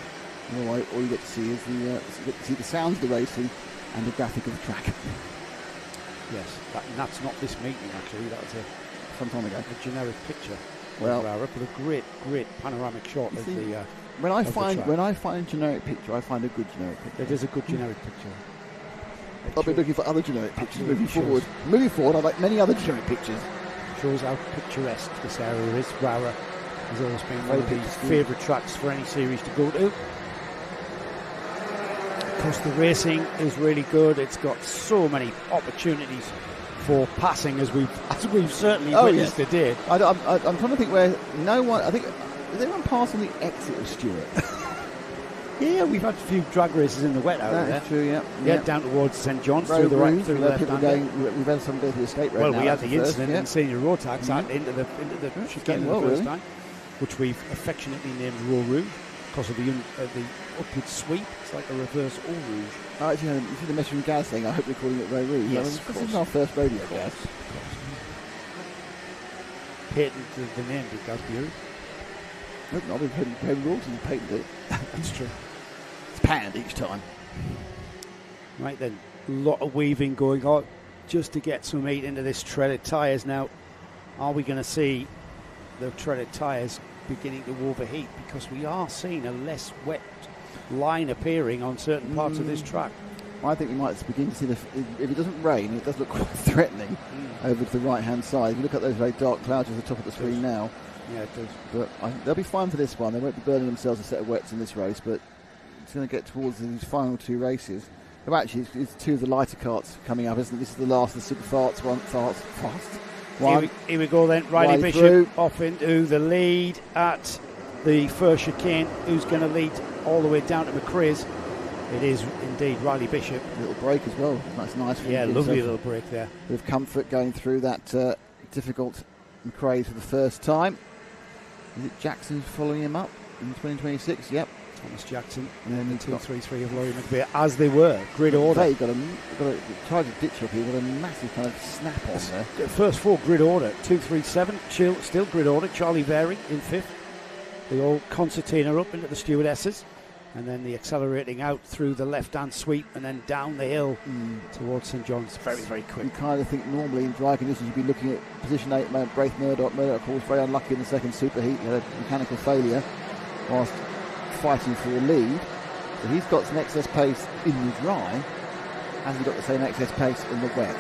A: Otherwise, all you get to see is the sounds of the racing and the graphic of the track.
B: Yes, that's not this meeting actually. That was
A: some time ago.
B: A generic picture.
A: Well,
B: but a great panoramic shot of the.
A: When I find a generic picture, I find a good generic picture.
B: It is a good generic picture.
A: I'll be looking for other generic pictures moving forward. Moving forward, I'd like many other generic pictures.
B: Shows how picturesque this area is. ROWRAH has always been one of the favourite tracks for any series to go to. Of course, the racing is really good. It's got so many opportunities for passing, as we've certainly witnessed today.
A: I'm trying to think where no one. I think is anyone passing the exit of Stewart?
B: Yeah, we've had a few drag races in the wet out there.
A: That's true, yeah.
B: Yeah, down towards St John's
A: through the
B: left hand.
A: We've had some go to the escape road.
B: Well, we had the incident in Senior Rotax into the chicane the first time, which we've affectionately named ROWRAH because of the upward sweep. It's like a reverse All Rouge.
A: Oh, you see the Measuring Gas thing? I hope we're calling it ROWRAH.
B: Yes,
A: this is our first rodeo, Gas.
B: Patented the name, did Gaz Bury?
A: No, we've paid rules and patented it.
B: That's true.
A: It's patented each time.
B: Right then, a lot of weaving going on just to get some meat into this treaded tyres. Now, are we going to see the treaded tyres beginning to overheat? Because we are seeing a less wet line appearing on certain parts of this track.
A: I think we might begin to see if it doesn't rain, it does look quite threatening over to the right-hand side. If you look at those very dark clouds at the top of the screen now.
B: Yeah, it does.
A: But they'll be fine for this one. They won't be burning themselves a set of wets in this race, but it's going to get towards these final 2 races. Oh, actually, it's two of the lighter carts coming up, isn't it? This is the last of the super fast one.
C: Here we go then. Riley Bishop
A: through.
C: Off into the lead at the first chicane. Who's going to lead all the way down to McRae's? It is indeed Riley Bishop.
A: A little break as well. That's nice.
C: Yeah, lovely little break there.
A: With comfort going through that difficult McRae for the first time. Is it Jackson following him up in 2026? Yep.
C: Thomas Jackson and then the 2-3-3 of Laurie McVeigh as they were. Grid order.
A: He got a tried to ditch up here with a massive kind of snap on there.
C: First four grid order. 2-3-7. Still grid order. Charlie Very in fifth. The old concertina up into the stewardesses. And then the accelerating out through the left-hand sweep and then down the hill towards St John's. Very, very quick.
A: You kind of think normally in dry conditions you'd be looking at position 8, Braith Murdoch. Murdoch, of course, very unlucky in the second superheat. He had a mechanical failure whilst fighting for the lead. So he's got some excess pace in the dry. Has he got the same excess pace in the wet?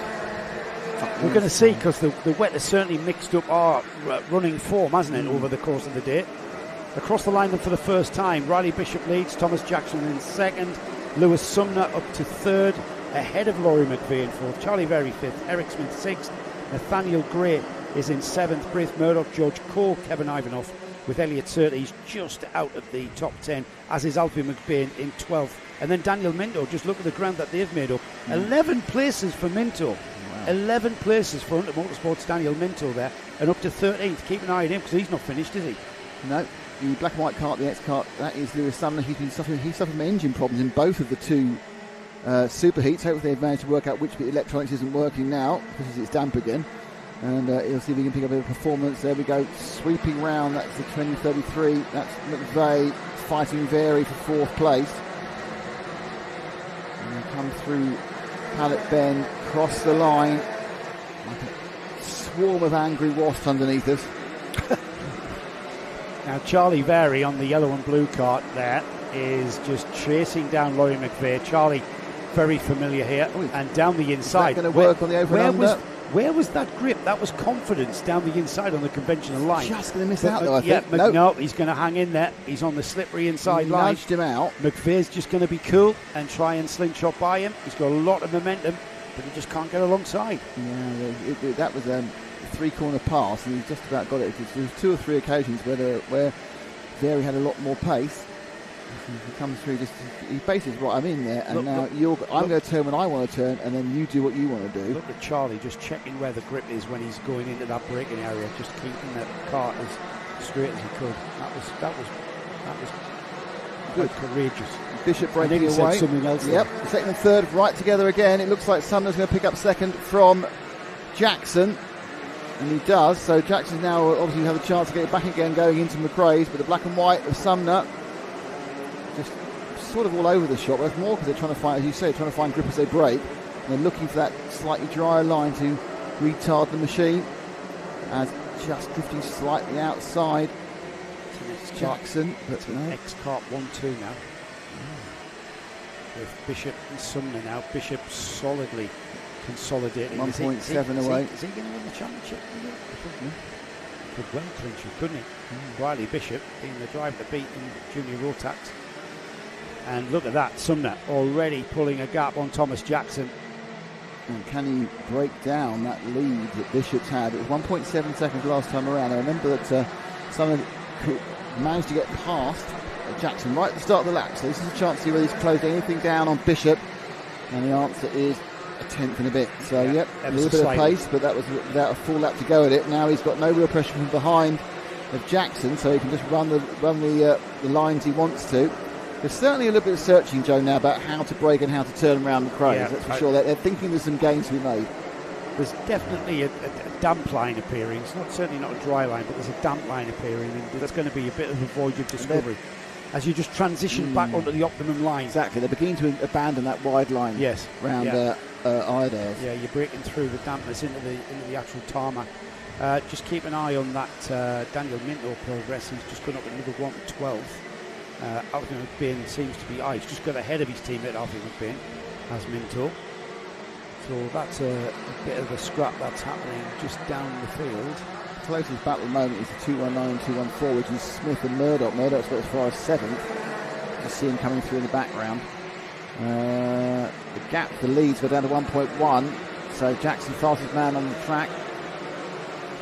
C: We're going to see, because the wet has certainly mixed up our running form, hasn't it, over the course of the day. Across the line then for the first time, Riley Bishop leads, Thomas Jackson in second, Lewis Sumner up to third, ahead of Laurie McVeigh in fourth, Charlie Very fifth, Eric Smith sixth, Nathaniel Gray is in seventh, Braith Murdoch, George Cole, Kevin Ivanoff with Elliot Surtees just out of the top 10, as is Alfie McBain in 12th. And then Daniel Minto, just look at the ground that they've made up. 11 places for Minto. Wow. 11 places for Hunter Motorsports' Daniel Minto there, and up to 13th. Keep an eye on him, because he's not finished, is he?
A: No. The black and white cart, the X cart, that is Lewis Sumner. He suffered from engine problems in both of the two superheats. Hopefully they've managed to work out which bit of electronics isn't working now, because it's damp again. And he'll see if he can pick up a bit of performance. There we go, sweeping round. That's the 2033. That's McVeigh fighting Very for fourth place. And they come through Pallet Bend, cross the line like a swarm of angry wasps underneath us.
C: Now Charlie Very on the yellow and blue cart there is just chasing down Laurie McVeigh. Charlie very familiar here, and down the inside.
A: Is that going to work on the over and under?
C: Where was that grip? That was confidence down the inside on the conventional line.
A: Just going to miss out though, I think.
C: No, he's going to hang in there. He's on the slippery inside line.
A: Nudged him out.
C: McVeigh's just going to be cool and try and slingshot by him. He's got a lot of momentum, but he just can't get alongside.
A: Yeah, that was a three-corner pass, and he just about got it. There was two or three occasions where Very had a lot more pace. He comes through, he basically right, I'm in there, and I'm going to turn when I want to turn, and then you do what you want to do.
C: Look at Charlie just checking where the grip is when he's going into that braking area, just keeping that cart as straight as he could. That was good, courageous.
A: Bishop breaking away.
C: Something else.
A: Yep, the second and third right together again. It looks like Sumner's going to pick up second from Jackson. And he does, so Jackson's now obviously have a chance to get it back again going into McRae's, but the black and white of Sumner just sort of all over the shop. That's more because they're trying to find, as you say, trying to find grip as they break. And they're looking for that slightly drier line to retard the machine. As just drifting slightly outside Jackson.
C: But no. X-Kart 1-2 now. With Bishop and Sumner now. Bishop solidly consolidating.
A: 1.7 away.
C: Is he going to win the championship? Could well clinch it, couldn't he? Riley Bishop being the driver to beat in Junior Rotax. And look at that, Sumner already pulling a gap on Thomas Jackson.
A: And can he break down that lead that Bishop's had? It was 1.7 seconds last time around. I remember that Sumner managed to get past Jackson right at the start of the lap. So this is a chance to see whether he's closed anything down on Bishop. And the answer is a tenth and a bit. So, yep, a little bit of pace, but that was without a full lap to go at it. Now he's got no real pressure from behind of Jackson, so he can just run the lines he wants to. There's certainly a little bit of searching, Joe, now about how to brake and how to turn around McRae. Yeah, that's for sure. They're thinking there's some gains to be made.
C: There's definitely a damp line appearing. It's certainly not a dry line, but there's a damp line appearing, and there's going to be a bit of a voyage of discovery as you just transition back onto the optimum line.
A: Exactly. They're beginning to abandon that wide line.
C: Yes.
A: Round Iredales.
C: Yeah, you're breaking through the dampness into the actual tarmac. Just keep an eye on that Daniel Minto progress. He's just gone up another 1-12. Alfie McBain seems to be he's just got ahead of his teammate Alfie McBain as Minto. So that's a bit of a scrap that's happening just down the field.
A: The closest battle at the moment is the 219 and 214, which is Smith and Murdoch. Murdoch's got as far as 7th. Just see him coming through in the background. The gap, the leads go down to 1.1. So Jackson, fastest man on the track,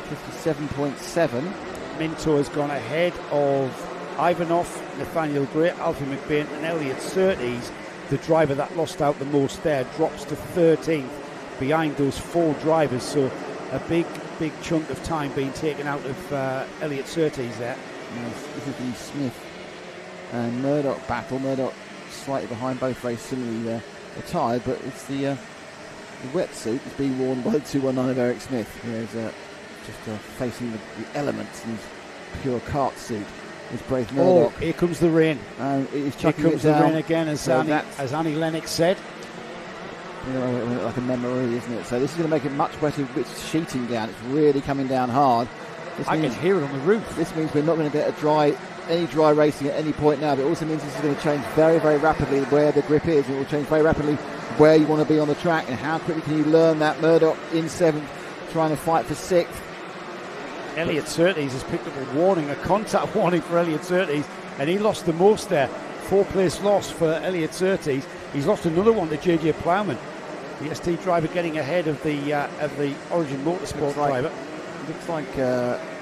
A: 57.7.
C: Minto has gone ahead of Ivanov, Nathaniel Gray, Alfie McBain and Elliot Surtees. The driver that lost out the most there drops to 13th behind those 4 drivers. So a big chunk of time being taken out of Elliot Surtees there.
A: This is the Smith and Murdoch battle. Murdoch slightly behind, both very similarly attired, but it's the wetsuit is being worn by the 219 of Eric Smith, whereas just facing the elements in his pure kart suit is Braith Murdoch.
C: Oh, here comes the rain.
A: He's
C: Here
A: chucking
C: comes
A: it
C: the
A: down.
C: rain again, as Annie Lennox said.
A: Like a memory, isn't it? So this is going to make it much better. It's sheeting down. It's really coming down hard.
C: I can hear it on the roof.
A: This means we're not going to get any dry racing at any point now, but it also means this is going to change very, very rapidly where the grip is. It will change very rapidly where you want to be on the track and how quickly can you learn that. Murdoch in 7th, trying to fight for 6th.
C: Elliot Surtees has picked up a contact warning for Elliot Surtees, and he lost the most there. 4-place loss for Elliot Surtees. He's lost another one to JJ Plowman, the ST driver, getting ahead of the Origin Motorsport driver.
A: Looks like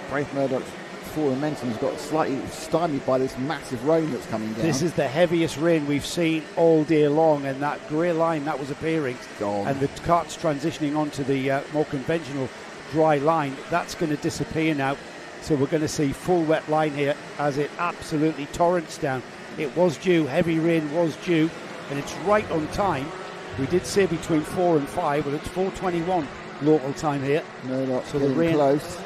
A: Braith Murdoch's full momentum has got slightly stymied by this massive rain that's coming down.
C: This is the heaviest rain we've seen all day long, and that grey line that was appearing, and the kart's transitioning onto the more conventional dry line, that's going to disappear now. So we're going to see full wet line here as it absolutely torrents down. It was due, heavy rain was due, and it's right on time. We did say between 4 and 5, but it's 4:21 local time here.
A: Murdoch
C: so the
A: getting
C: rain
A: close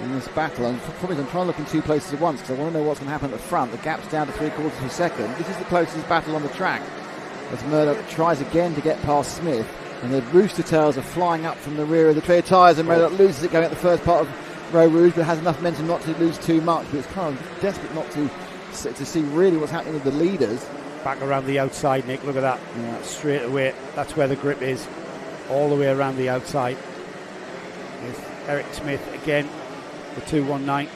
A: in this battle. And probably I'm trying to look in 2 places at once because I want to know what's going to happen at the front. The gap's down to 3/4 of a second. This is the closest battle on the track as Murdoch tries again to get past Smith, and the rooster tails are flying up from the rear of the clear tyres, and Murdoch loses it going at the first part of Row Rouge, but has enough momentum not to lose too much. But it's kind of desperate not to see really what's happening with the leaders.
C: Back around the outside, Nick, look at that. Yeah. Straight away, that's where the grip is, all the way around the outside. There's Eric Smith again, the 219,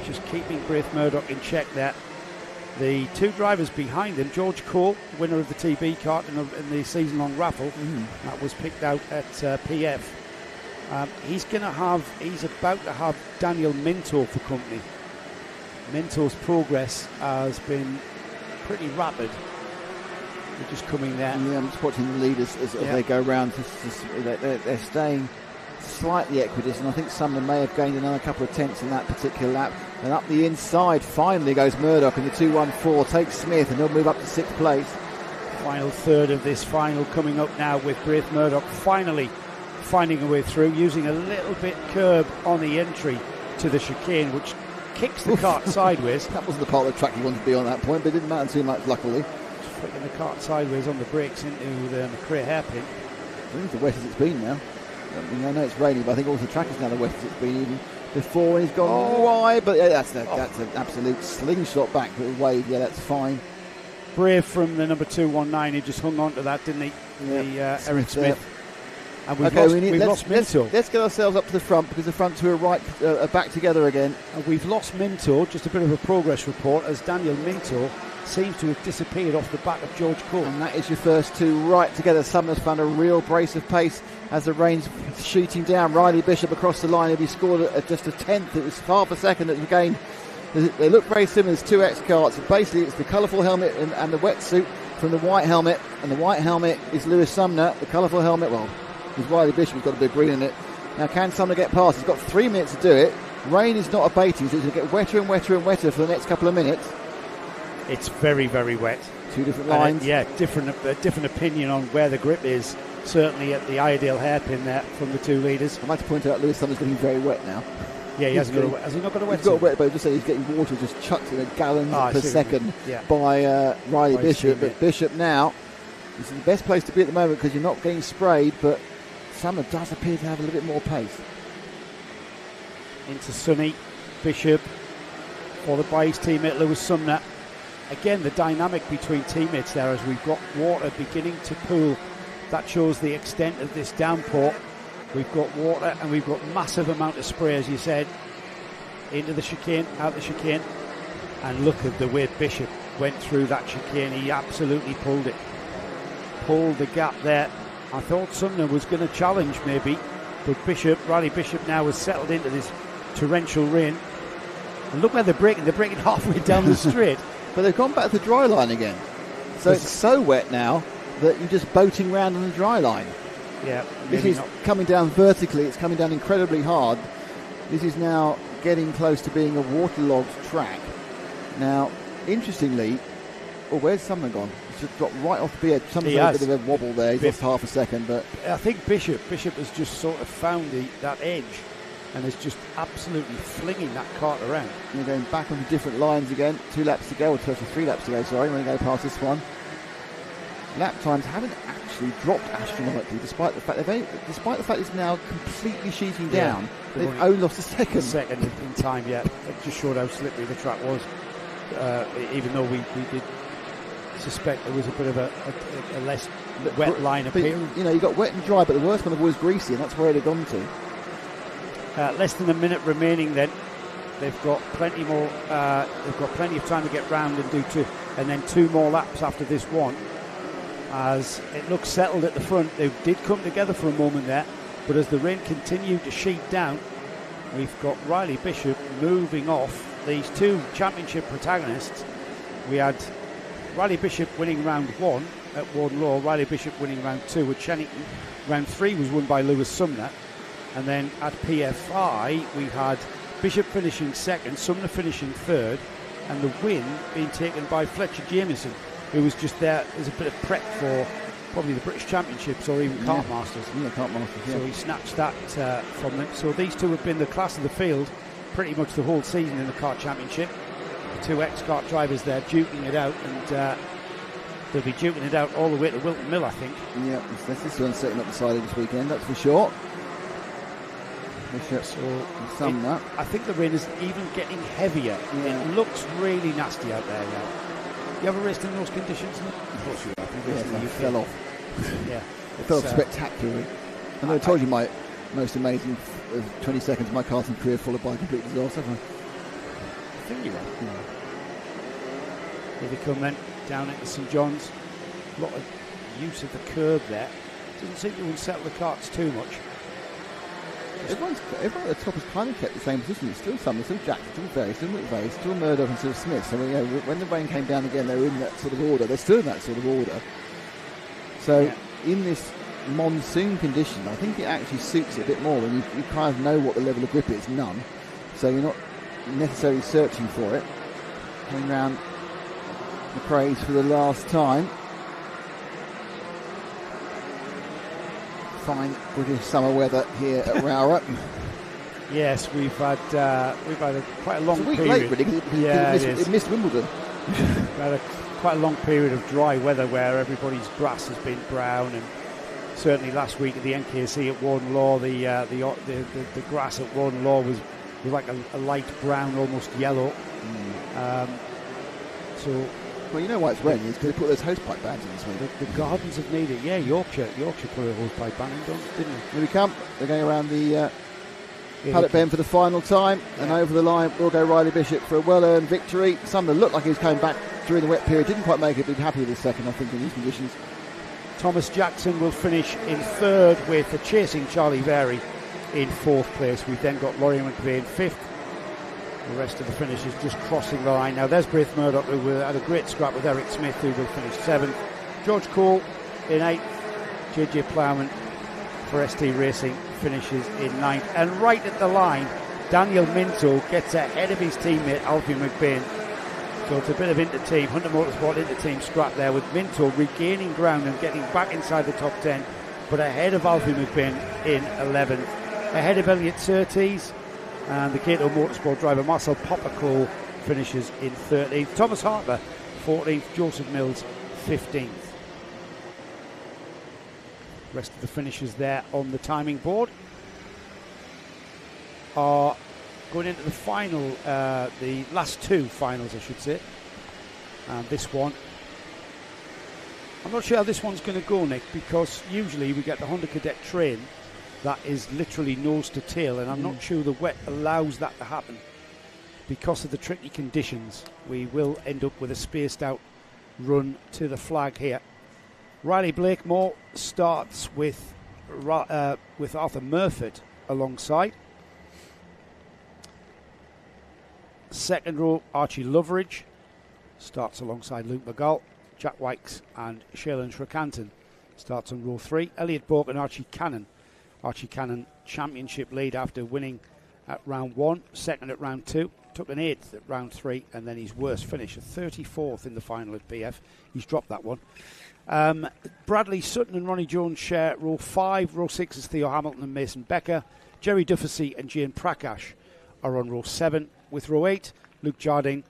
C: just keeping Braith Murdoch in check there. The 2 drivers behind him, George Cole, winner of the TB kart in the season-long raffle, that was picked out at PF. He's about to have Daniel Minto for company. Minto's progress has been pretty rapid. They're just coming there.
A: Yeah, I'm just watching the leaders as they go round. They're staying slightly equidistant. I think some of them may have gained another couple of tenths in that particular lap. And up the inside, finally goes Murdoch, and the 214 takes Smith, and he'll move up to 6th place.
C: Final third of this final coming up now with Braith Murdoch finally finding a way through, using a little bit curb on the entry to the chicane, which kicks the kart sideways.
A: That wasn't the part of the track you wanted to be on that point, but it didn't matter too much, luckily.
C: Flicking the kart sideways on the brakes into the McRae hairpin.
A: I think it's the wettest it's been now. I know it's raining, but I think also the track is now the wettest it's been even before, and he's gone wide, but that's an absolute slingshot back with a wave. Yeah, that's fine.
C: Brave from the number 219, he just hung on to that, didn't he?
A: Yep.
C: Eric Smith. And we've lost Minto.
A: Let's get ourselves up to the front, because the front 2 are back together again.
C: And we've lost Minto. Just a bit of a progress report, as Daniel Minto seems to have disappeared off the back of George Cole.
A: And that is your first 2 right together. Sumner's found a real brace of pace as the rain's shooting down. Riley Bishop across the line. If he scored at just a tenth, it was half a second that he gained. They look very similar as 2 X karts. Basically, it's the colourful helmet and the wetsuit from the white helmet. And the white helmet is Lewis Sumner. The colourful helmet, is Riley Bishop. He's got a bit of green in it. Now, can Sumner get past? He's got 3 minutes to do it. Rain is not abating, so it's going to get wetter and wetter and wetter for the next couple of minutes.
C: It's very, very wet.
A: 2 different lines.
C: Different opinion on where the grip is. Certainly at the ideal hairpin there from the 2 leaders.
A: I'd like to point out Lewis Sumner's getting very wet now.
C: Yeah, has he not got a wet?
A: He's got a wet, but I'm just saying he's getting water just chucked in a gallon per second by Riley Bishop. But Bishop now, this is the best place to be at the moment because you're not getting sprayed, but Sumner does appear to have a little bit more pace.
C: Into Sonny, Bishop, followed by his teammate Lewis Sumner. Again, the dynamic between teammates there as we've got water beginning to pool. That shows the extent of this downpour. We've got water and we've got massive amount of spray, as you said, into the chicane, out the chicane. And look at the way Bishop went through that chicane. He absolutely pulled it. pulled the gap there. I thought Sumner was going to challenge maybe, but Riley Bishop now has settled into this torrential rain. And look where they're breaking halfway down the straight.
A: But they've gone back to the dry line again. So it's so wet now that you're just boating around on the dry line.
C: Yeah,
A: this is coming down vertically. It's coming down incredibly hard. This is now getting close to being a waterlogged track. Now, interestingly, where's Sumner gone? He's just dropped right off the edge. Sumner's a bit of a wobble there. He's lost half a second, but
C: I think Bishop has just sort of found that edge and is just absolutely flinging that cart around.
A: You're going back on the different lines again. 2 laps to go, or 3 laps to go. Sorry, when we go past this one. Lap times haven't actually dropped astronomically, despite the fact it's now completely sheeting down. They've only lost a second
C: in time. Yeah, it just showed how slippery the track was. Even though we did suspect there was a bit of a less wet line appearing.
A: You know, you got wet and dry, but the worst one of all is greasy, and that's where it had gone to.
C: Less than a minute remaining. Then they've got plenty more. They've got plenty of time to get round and then 2 more laps after this one. As it looks settled at the front, they did come together for a moment there, but as the rain continued to sheet down, we've got Riley Bishop moving off these 2 championship protagonists. We had Riley Bishop winning round 1 at Warden Law, Riley Bishop winning round 2 at Chennington. Round 3 was won by Lewis Sumner, and then at PFI we had Bishop finishing 2nd, Sumner finishing 3rd, and the win being taken by Fletcher Jamieson, who was just there as a bit of prep for probably the British Championships or even Kart Masters.
A: Yeah, Kart Masters, yeah.
C: So he snatched that from them. So these 2 have been the class of the field pretty much the whole season in the Kart Championship. The 2 ex-kart drivers there duking it out, and they'll be duking it out all the way to Wilton Mill, I think.
A: Yeah, this one's setting up the side of this weekend, that's for sure.
C: I think the rain is even getting heavier.
A: Yeah.
C: It looks really nasty out there now. You ever raced in those conditions?
A: Of course you have. You fell off.
C: Yeah.
A: It fell off spectacularly. And I told you my most amazing 20 seconds of my karting career followed by a complete disaster.
C: I think you are. Yeah. Here they come then, down into St John's. A lot of use of the curb there. Doesn't seem to unsettle the karts too much.
A: Everyone at the top has kind of kept the same position. It's still Sumner, still Jackson, still Ferry, still McVeigh, still Murdoch and still Smith. So when the rain came down again, they were in that sort of order. They're still in that sort of order. So in this monsoon condition, I think it actually suits it a bit more when you kind of know what the level of grip is, none. So you're not necessarily searching for it. Coming round the praise for the last time. Fine British summer weather here at ROWRAH.
C: Yes, we've had quite a long
A: it's a week
C: period.
A: late, really, because it missed Wimbledon.
C: We've had quite a long period of dry weather where everybody's grass has been brown, and certainly last week at the NKC at Warden Law, the grass at Warden Law was like a light brown, almost yellow.
A: Well, you know why it's raining? It's because they put those hosepipe bans in this week.
C: The gardens have needed. Yeah, Yorkshire put a hosepipe ban in, didn't they?
A: Here we come. They're going around the paddock bend for the final time, and over the line will go Riley Bishop for a well-earned victory. Sumner looked like he was coming back during the wet period, didn't quite make it, but happy with his second, I think, in these conditions.
C: Thomas Jackson will finish in 3rd with the chasing Charlie Very in 4th place. We've then got Laurie McVeigh in 5th. The rest of the finishers just crossing the line. Now there's Braith Murdoch, who had a great scrap with Eric Smith, who will finish 7th. George Cole in 8th. JJ Ploughman for ST Racing finishes in 9th. And right at the line, Daniel Minto gets ahead of his teammate Alfie McBain. So it's a bit of inter-team, Hunter Motorsport inter-team scrap there, with Minto regaining ground and getting back inside the top 10, but ahead of Alfie McBain in 11th. Ahead of Elliot Surtees. And the Cato Motorsport driver Marcel Poppercole finishes in 13th. Thomas Harper 14th. Joseph Mills 15th. Rest of the finishers there on the timing board are going into the final, the last 2 finals, I should say. And this one, I'm not sure how this one's going to go, Nick, because usually we get the Honda Cadet train that is literally nose to tail, and I'm not sure the wet allows that to happen. Because of the tricky conditions, we will end up with a spaced out run to the flag here. Riley Blakemore starts with Arthur Murfitt alongside. Second row, Archie Loveridge starts alongside Luke McGull. Jack Wykes and Shaylin Shrikanthan starts on row 3. Elliot Bourke and Archie Cannon. Archie Cannon championship lead after winning at round 1, second at round 2, took an 8th at round 3, and then his worst finish, a 34th in the final at PF. He's dropped that one. Bradley Sutton and Ronnie Jones share row 5. Row 6 is Theo Hamilton and Mason Becker. Jerry Dufficy and Jane Prakash are on row 7. With row 8, Luke Jardine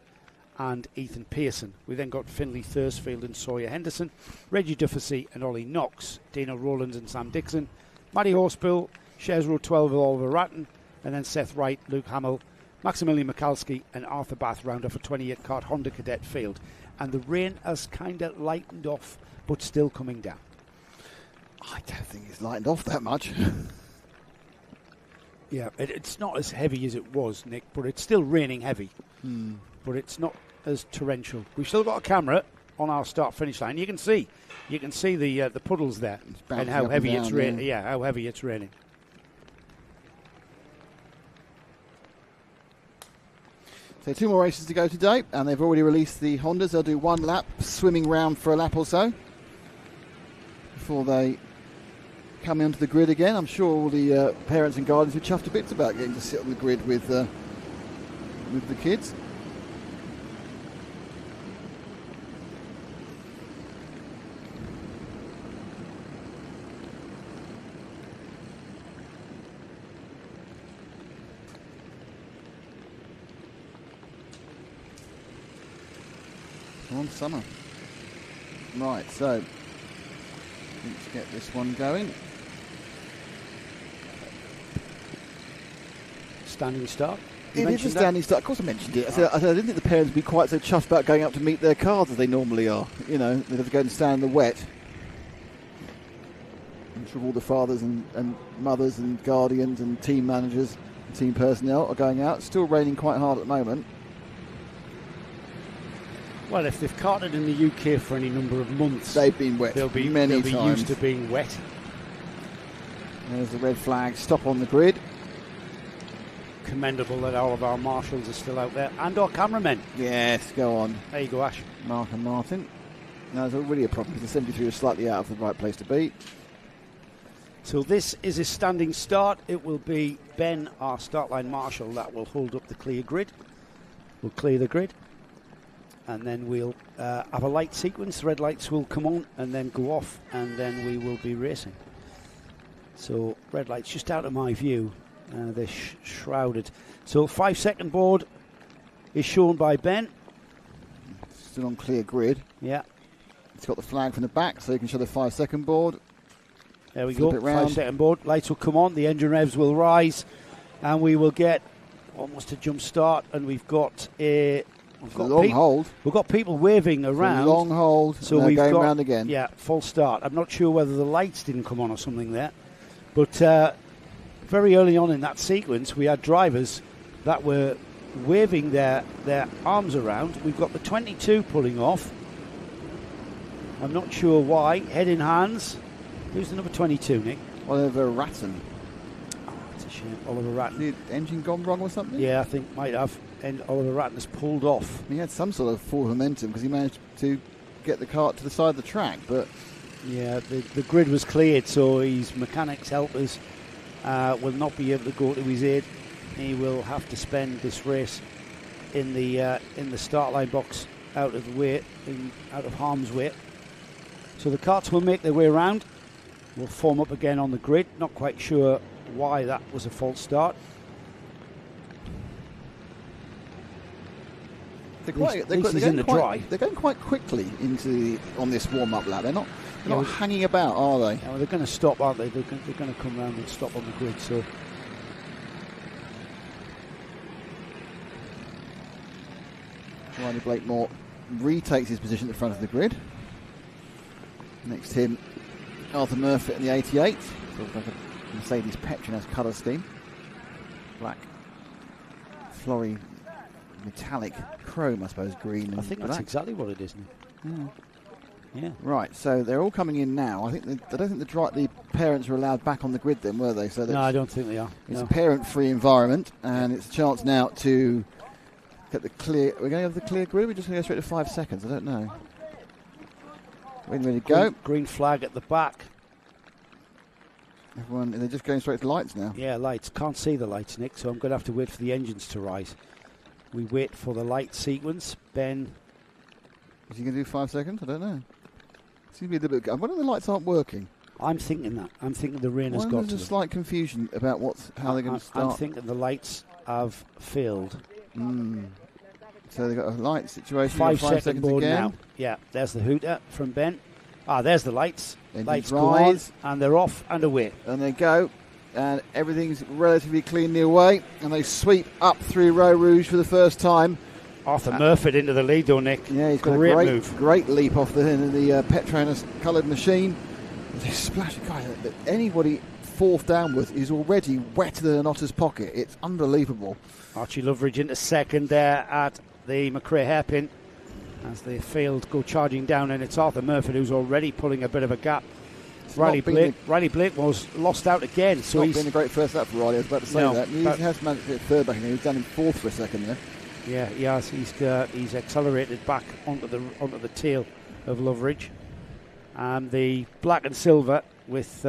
C: and Ethan Pearson. We then got Finlay Thursfield and Sawyer Henderson, Reggie Dufficy and Ollie Knox, Dino Rowlands and Sam Dixon. Matty Horsebill shares row 12 with Oliver Ratton, and then Seth Wright, Luke Hamill, Maximilian Mikalski and Arthur Bath round off a 28 Kart Honda Cadet field. And the rain has kind of lightened off, but still coming down.
A: I don't think it's lightened off that much.
C: Yeah, it's not as heavy as it was, Nick, but it's still raining heavy. But it's not as torrential. We've still got a camera on our start-finish line. You can see the puddles there and how heavy it's raining. Yeah, how heavy it's raining.
A: So 2 more races to go today, and they've already released the Hondas. They'll do 1 lap, swimming round for a lap or so before they come onto the grid again. I'm sure all the parents and guardians were chuffed to bits about getting to sit on the grid with the kids. On summer. Right, so let's get this one going.
C: Standing start.
A: It is a standing start. Of course I mentioned it. I said I didn't think the parents would be quite so chuffed about going up to meet their cars as they normally are. You know, they'd have to go and stand in the wet. I'm sure all the fathers and mothers and guardians and team managers and team personnel are going out. It's still raining quite hard at the moment.
C: Well, if they've karted in the UK for any number of months,
A: they've been wet.
C: They'll be
A: times.
C: Used to being wet.
A: There's the red flag. Stop on the grid.
C: Commendable that all of our marshals are still out there and our cameramen.
A: Yes, go on.
C: There you go, Ash.
A: Mark and Martin. No, there's already a problem because the 73 is slightly out of the right place to be.
C: So this is a standing start. It will be Ben, our start line marshal, that will hold up the clear grid. We'll clear the grid. And then we'll have a light sequence. Red lights will come on and then go off, and then we will be racing. So red lights just out of my view. They're shrouded. So 5-second board is shown by Ben.
A: Still on clear grid.
C: Yeah.
A: It's got the flag from the back, so you can show the 5-second board.
C: There we go. 5-second board. Lights will come on. The engine revs will rise, and we will get almost a jump start. And we've got a
A: long hold.
C: We've got people waving around.
A: Long hold.
C: So we've
A: going
C: got
A: round again.
C: Yeah, full start. I'm not sure whether the lights didn't come on or something there, but very early on in that sequence, we had drivers that were waving their arms around. We've got the 22 pulling off. I'm not sure why. Head in hands. Who's the number 22, Nick?
A: Oliver Ratton.
C: Oh, that's a shame. Oliver Ratton.
A: The engine gone wrong or something?
C: Yeah, I think might have. And Oliver Ratton has pulled off.
A: He had some sort of full momentum because he managed to get the kart to the side of the track, but
C: yeah, the grid was cleared, so his mechanics helpers will not be able to go to his aid. He will have to spend this race in the start line box, out of the way, out of harm's way. So the karts will make their way around. Will form up again on the grid. Not quite sure why that was a false start.
A: They're going quite quickly on this warm-up lap. They're not hanging about, are they?
C: Yeah, well, they're going to stop, aren't they? They're going to come round and stop on the grid. So
A: Riley Blakemore retakes his position at the front of the grid. Next to him, Arthur Murfitt in the 88. Sort of like a Mercedes Petronas colour scheme. Black, flory, metallic chrome, I suppose, green.
C: I think that's exactly what it is.
A: Yeah.
B: Yeah.
A: Right, so they're all coming in now. I don't think the parents were allowed back on the grid then, were they? So
B: No, I don't think they are.
A: It's
B: No.
A: a parent-free environment, and it's a chance now to get the clear. We're going to have the clear grid. We're just going to go straight to 5 seconds. I don't know. When ready to go?
B: Green flag at the back.
A: Everyone, they're just going straight to lights now.
B: Yeah, lights. Can't see the lights, Nick, so I'm going to have to wait for the engines to rise. We wait for the light sequence. Ben.
A: Is he going to do 5 seconds? I don't know. Seems to be a little bit. I wonder if the lights aren't working.
B: I'm thinking that. I'm thinking the rain has got to
A: There's a
B: them.
A: slight confusion about how they're going to start.
B: I'm thinking the lights have failed.
A: So they've got a light situation.
B: 5
A: 5
B: second
A: seconds
B: mode
A: again.
B: now. Yeah, there's the hooter from Ben. There's the lights.
A: Engines
B: Lights go on,
A: rise.
B: and they're off and away.
A: And they go. And everything's relatively cleanly away. And they sweep up through ROWRAH for the first time.
B: Arthur Murphy into the lead, though, Nick.
A: Yeah, he's got
B: Great
A: a
B: move.
A: great leap off the Petronas coloured machine. They splash. Guys, anybody fourth downwards is already wetter than an otter's pocket. It's unbelievable.
B: Archie Loveridge into second there at the McRae hairpin as the field go charging down, and it's Arthur Murphy who's already pulling a bit of a gap. Riley Blake was lost out again, so
A: He's been a great first lap for Riley. I was about to say that. He has managed to get third back in. He was down in fourth for a second there.
B: Yeah, he has. He's accelerated back onto the tail of Loveridge. The black and silver with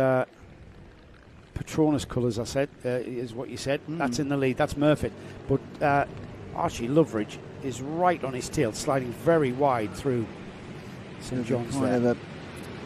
B: Petronas colours, I said, is what you said. That's in the lead. That's Murphy. But Archie Loveridge is right on his tail, sliding very wide through St John's there.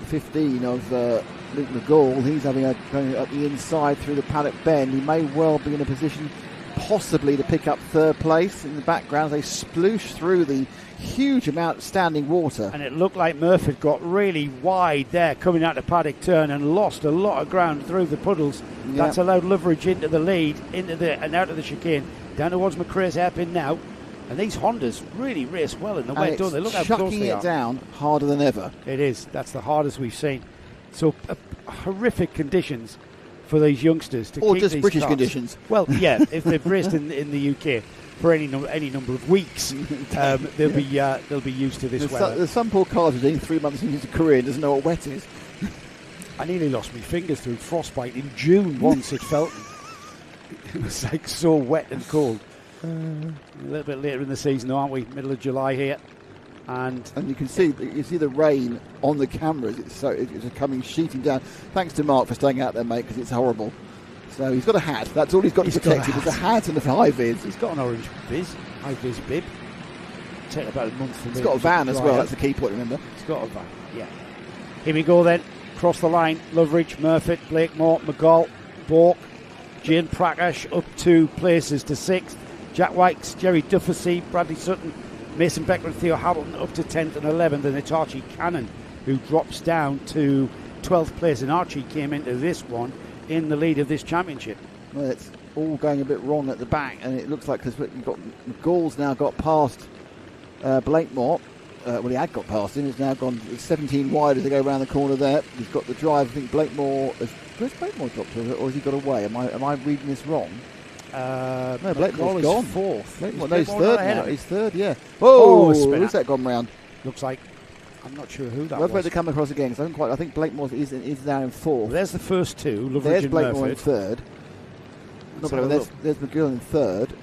A: 15 of Luke McGall. He's going up the inside through the paddock bend. He may well be in a position possibly to pick up third place. In the background, they sploosh through the huge amount of standing water.
B: And it looked like Murphy got really wide there coming out of paddock turn and lost a lot of ground through the puddles.
A: Yep.
B: That's allowed Loveridge into the lead, and out of the chicane, down towards McRae's hairpin now. And these Hondas really race well in the wet, don't they? Look how close they are.
A: Chucking it down harder than ever.
B: It is. That's the hardest we've seen. So horrific conditions for these youngsters to
A: or
B: keep
A: just
B: these
A: British
B: cars.
A: Conditions.
B: Well, yeah, if they've raced in the UK for any number of weeks, they'll be used to this weather.
A: There's some poor cars who's only 3 months into his career and doesn't know what wet is.
B: I nearly lost my fingers through frostbite in June once at Felton. It was like so wet and cold. A little bit later in the season, though, aren't we? Middle of July here, and
A: you can see the rain on the cameras. It's coming sheeting down. Thanks to Mark for staying out there, mate, because it's horrible. So he's got a hat. That's all he's got to protect him. It's a hat and a high vis.
B: He's got an orange high vis bib. Take about a month for me.
A: He's got a van as well. That's the key point. Remember,
B: he's got a van. Yeah. Here we go then. Cross the line. Loveridge, Murphy, Blakemore, McGall, Bork, Jane Prakash up 2 places to 6th. Jack Wykes, Jerry Dufficy, Bradley Sutton, Mason Becker and Theo Hamilton up to 10th and 11th. And it's Archie Cannon who drops down to 12th place. And Archie came into this one in the lead of this championship.
A: Well, it's all going a bit wrong at the back, and it looks like because McGall's now got past Blakemore. Well, he had got past him. He's now gone 17 wide as they go around the corner there. He's got the drive. I think Blakemore. Where's Blakemore dropped to, or has he got away? Am I reading this wrong? No, Blakemore's gone.
B: Fourth.
A: He's third now. He's third, yeah. Whoa! Who's that gone round?
B: Looks like, I'm not sure who that
A: was.
B: We're
A: to come across again, because I think Blakemore is now in fourth.
B: Well, there's the first two. Loveridge
A: there's
B: and
A: Blakemore in
B: Murphy.
A: third. There's McGill in third.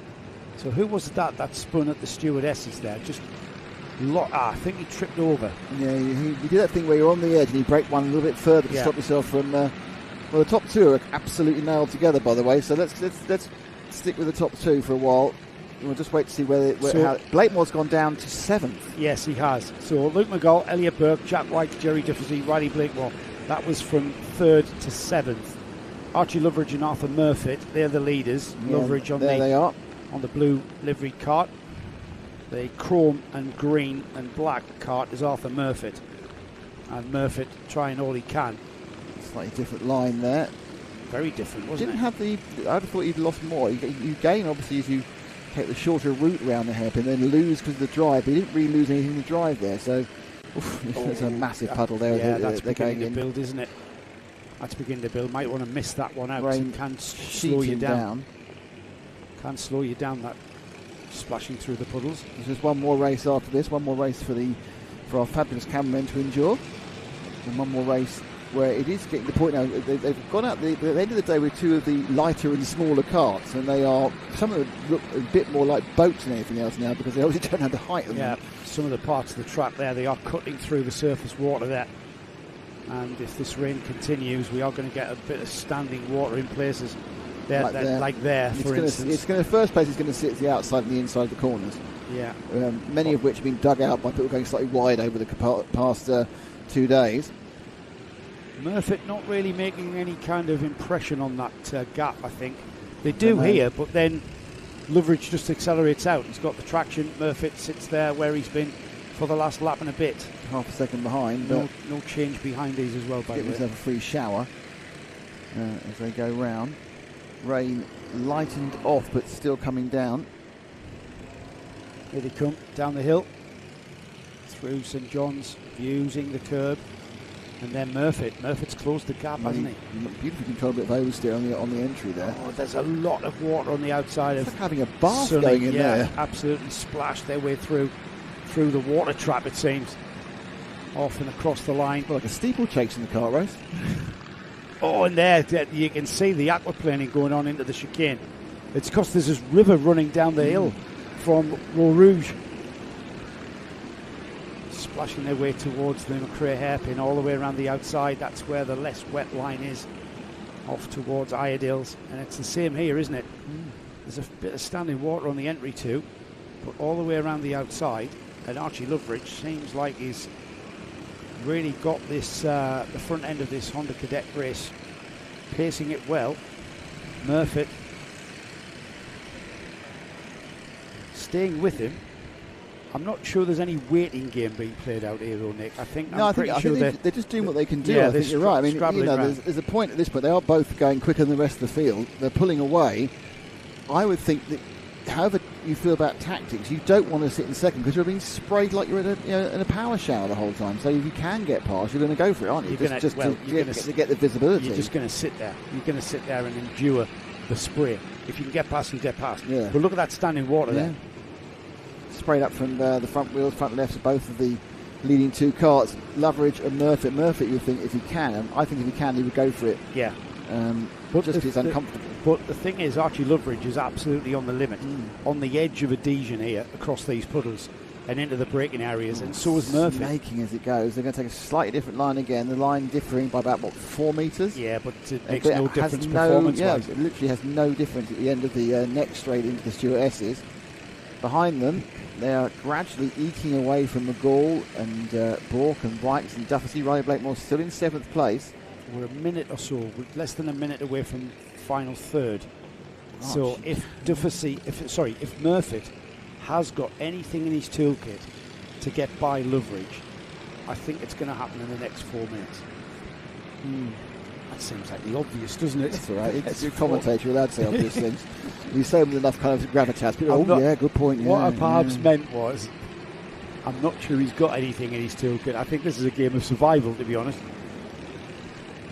B: So who was that spun at the stewardesses there? I think he tripped over.
A: Yeah, you do that thing where you're on the edge and you break one a little bit further to stop yourself from. Well, the top two are absolutely nailed together, by the way. So let's stick with the top two for a while. We'll just wait to see how Blakemore's gone down to 7th.
B: Yes, he has. So Luke McGall, Elliot Burke, Jack White, Jerry Dufficy, Riley Blakemore. That was from 3rd to 7th. Archie Loveridge and Arthur Murphy, they're the leaders.
A: Yeah,
B: Loveridge on the blue livery cart. The chrome and green and black cart is Arthur Murphy. And Murphy trying all he can.
A: Slightly different line there.
B: Very different, wasn't it?
A: I'd have thought he'd lost more. You gain, obviously, as you take the shorter route around the hairpin, then lose because of the drive. But he didn't really lose anything in the drive there. So, there's a massive puddle there.
B: Yeah, that's beginning to build, isn't it? That's beginning to build. Might want to miss that one out.
A: Rain
B: can slow you down. Can slow you down, that splashing through the puddles.
A: There's just one more race after this. One more race for the for our fabulous cameramen to endure. And one more race where it is getting to the point now. They've gone out at the end of the day with two of the lighter and smaller carts, and they are, some of them look a bit more like boats than anything else now, because they obviously don't have the height of them.
C: Some of the parts of the track there, they are cutting through the surface water there. And if this rain continues, we are going to get a bit of standing water in places like there, for instance.
A: The first place is going to sit at the outside and the inside of the corners.
C: Yeah.
A: Many of which have been dug out by people going slightly wide over the past 2 days.
C: Murphy not really making any kind of impression on that gap, I think. They do here, but then Loveridge just accelerates out. He's got the traction. Murphy sits there where he's been for the last lap and a bit.
A: Half a second behind.
C: No change behind these as well, by the way.
A: Get himself a free shower as they go round. Rain lightened off, but still coming down.
C: Here they come, down the hill, through St John's, using the curb. And then Murphy's closed the gap, hasn't he?
A: Beautifully controlled bit of oversteer on the entry there.
C: Oh, there's a lot of water on the outside
A: it's
C: of
A: like having a bath
C: Sunny,
A: going in there.
C: Absolutely splashed their way through the water trap, it seems. Off and across the line.
A: Well, like a steeplechase in the kart race.
C: Oh, and there you can see the aquaplaning going on into the chicane. It's because there's this river running down the hill from ROWRAH. Splashing their way towards the McRae hairpin all the way around the outside. That's where the less wet line is, off towards Iredales. And it's the same here, isn't it? There's a bit of standing water on the entry too, but all the way around the outside. And Archie Loveridge seems like he's really got this the front end of this Honda Cadet race, pacing it well. Murphy staying with him. I'm not sure there's any waiting game being played out here, though, Nick. I think
A: they're just doing what they can do.
C: Yeah,
A: I think you're right. I mean, there's a point at this point. They are both going quicker than the rest of the field. They're pulling away. I would think that, however you feel about tactics, you don't want to sit in second because you're being sprayed like you're in a power shower the whole time. So if you can get past, you're going to go for it, aren't you? To get the visibility.
C: You're just going to sit there. You're going to sit there and endure the spray. If you can get past, you get past.
A: Yeah.
C: But look at that standing water there.
A: Sprayed up from the front wheels, front left of both of the leading two carts, Loveridge and Murphy. Murphy, you think, if he can, I think if he can, he would go for it.
C: Yeah.
A: But just it's uncomfortable.
C: But the thing is, Archie Loveridge is absolutely on the limit, on the edge of adhesion here, across these puddles and into the braking areas, and so is Murphy.
A: Making as it goes. They're going to take a slightly different line again, the line differing by about, 4 metres?
C: Yeah, but it makes no difference performance-wise.
A: Yeah, it literally has no difference at the end of the next straight into the Stuart S's. Behind them, they are gradually eking away from McGall and Bork and Wykes and Duffy. Riley Blakemore still in 7th place.
C: We're a minute or so, less than a minute away from final third. So if Murphy has got anything in his toolkit to get by Loveridge, I think it's going to happen in the next 4 minutes. That seems like the obvious, doesn't it?
A: That's all right. It's your commentator, you're allowed to say obvious things. You say them with enough kind of gravitas. People good point.
C: What Pabs meant was, I'm not sure he's got anything in his toolkit. I think this is a game of survival, to be honest.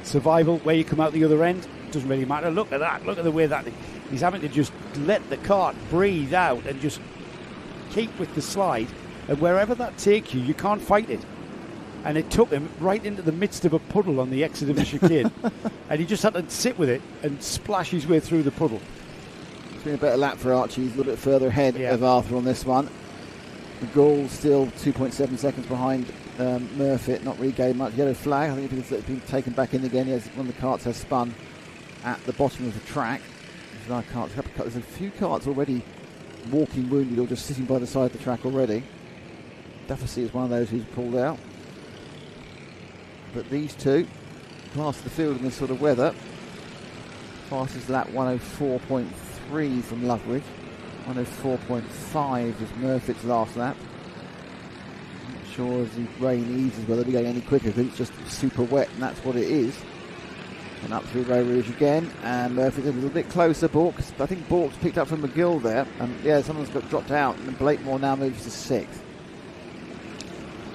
C: Survival, where you come out the other end, doesn't really matter. Look at that. Look at the way that he's having to just let the kart breathe out and just keep with the slide. And wherever that takes you, you can't fight it. And it took him right into the midst of a puddle on the exit of the chicane. And he just had to sit with it and splash his way through the puddle.
A: It's been a better lap for Archie. He's a little bit further ahead of Arthur on this one. McGall still 2.7 seconds behind Murphy, not really gained much. Yellow flag. I think it's been taken back in again. One of the karts has spun at the bottom of the track. There's a few karts already walking wounded or just sitting by the side of the track already. Duffy is one of those who's pulled out. But these two, class of the field in this sort of weather, fastest lap 104.3 from Loveridge, 104.5 was Murphy's last lap. Not sure as the rain eases whether they'll be going any quicker because it's just super wet and that's what it is. And up through ROWRAH again, and Murphy's a little bit closer. I think Bork's picked up from McGill there, and someone's got dropped out, and Blakemore now moves to 6th.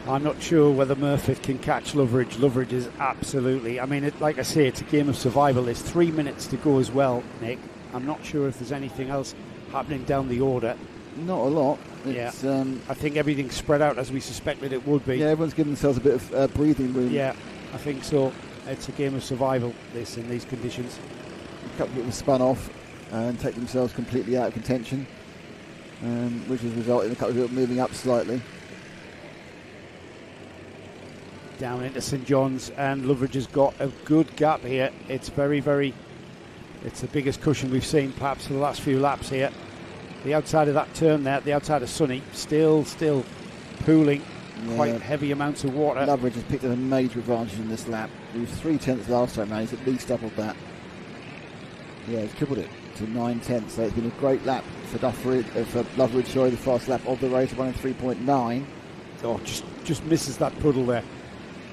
C: I'm not sure whether Murphy can catch Loveridge. Loveridge is absolutely, like I say, it's a game of survival. There's 3 minutes to go as well, Nick. I'm not sure if there's anything else happening down the order.
A: Not a lot. It's,
C: I think everything's spread out as we suspected it would be.
A: Yeah, everyone's given themselves a bit of breathing room.
C: Yeah, I think so. It's a game of survival, this in these conditions.
A: A couple of people spun off and take themselves completely out of contention, which has resulted in a couple of people moving up slightly.
C: Down into St John's, and Loveridge has got a good gap here. It's very, it's the biggest cushion we've seen perhaps for the last few laps here. The outside of that turn there, the outside of Sunny, still pooling quite heavy amounts of water.
A: Loveridge has picked up a major advantage in this lap. He was 3/10 last time round. He's at least doubled that. Yeah, he's tripled it to 9/10. So it's been a great lap for Loveridge. Sorry, the fast lap of the race, running 3.9.
C: Oh, just misses that puddle there.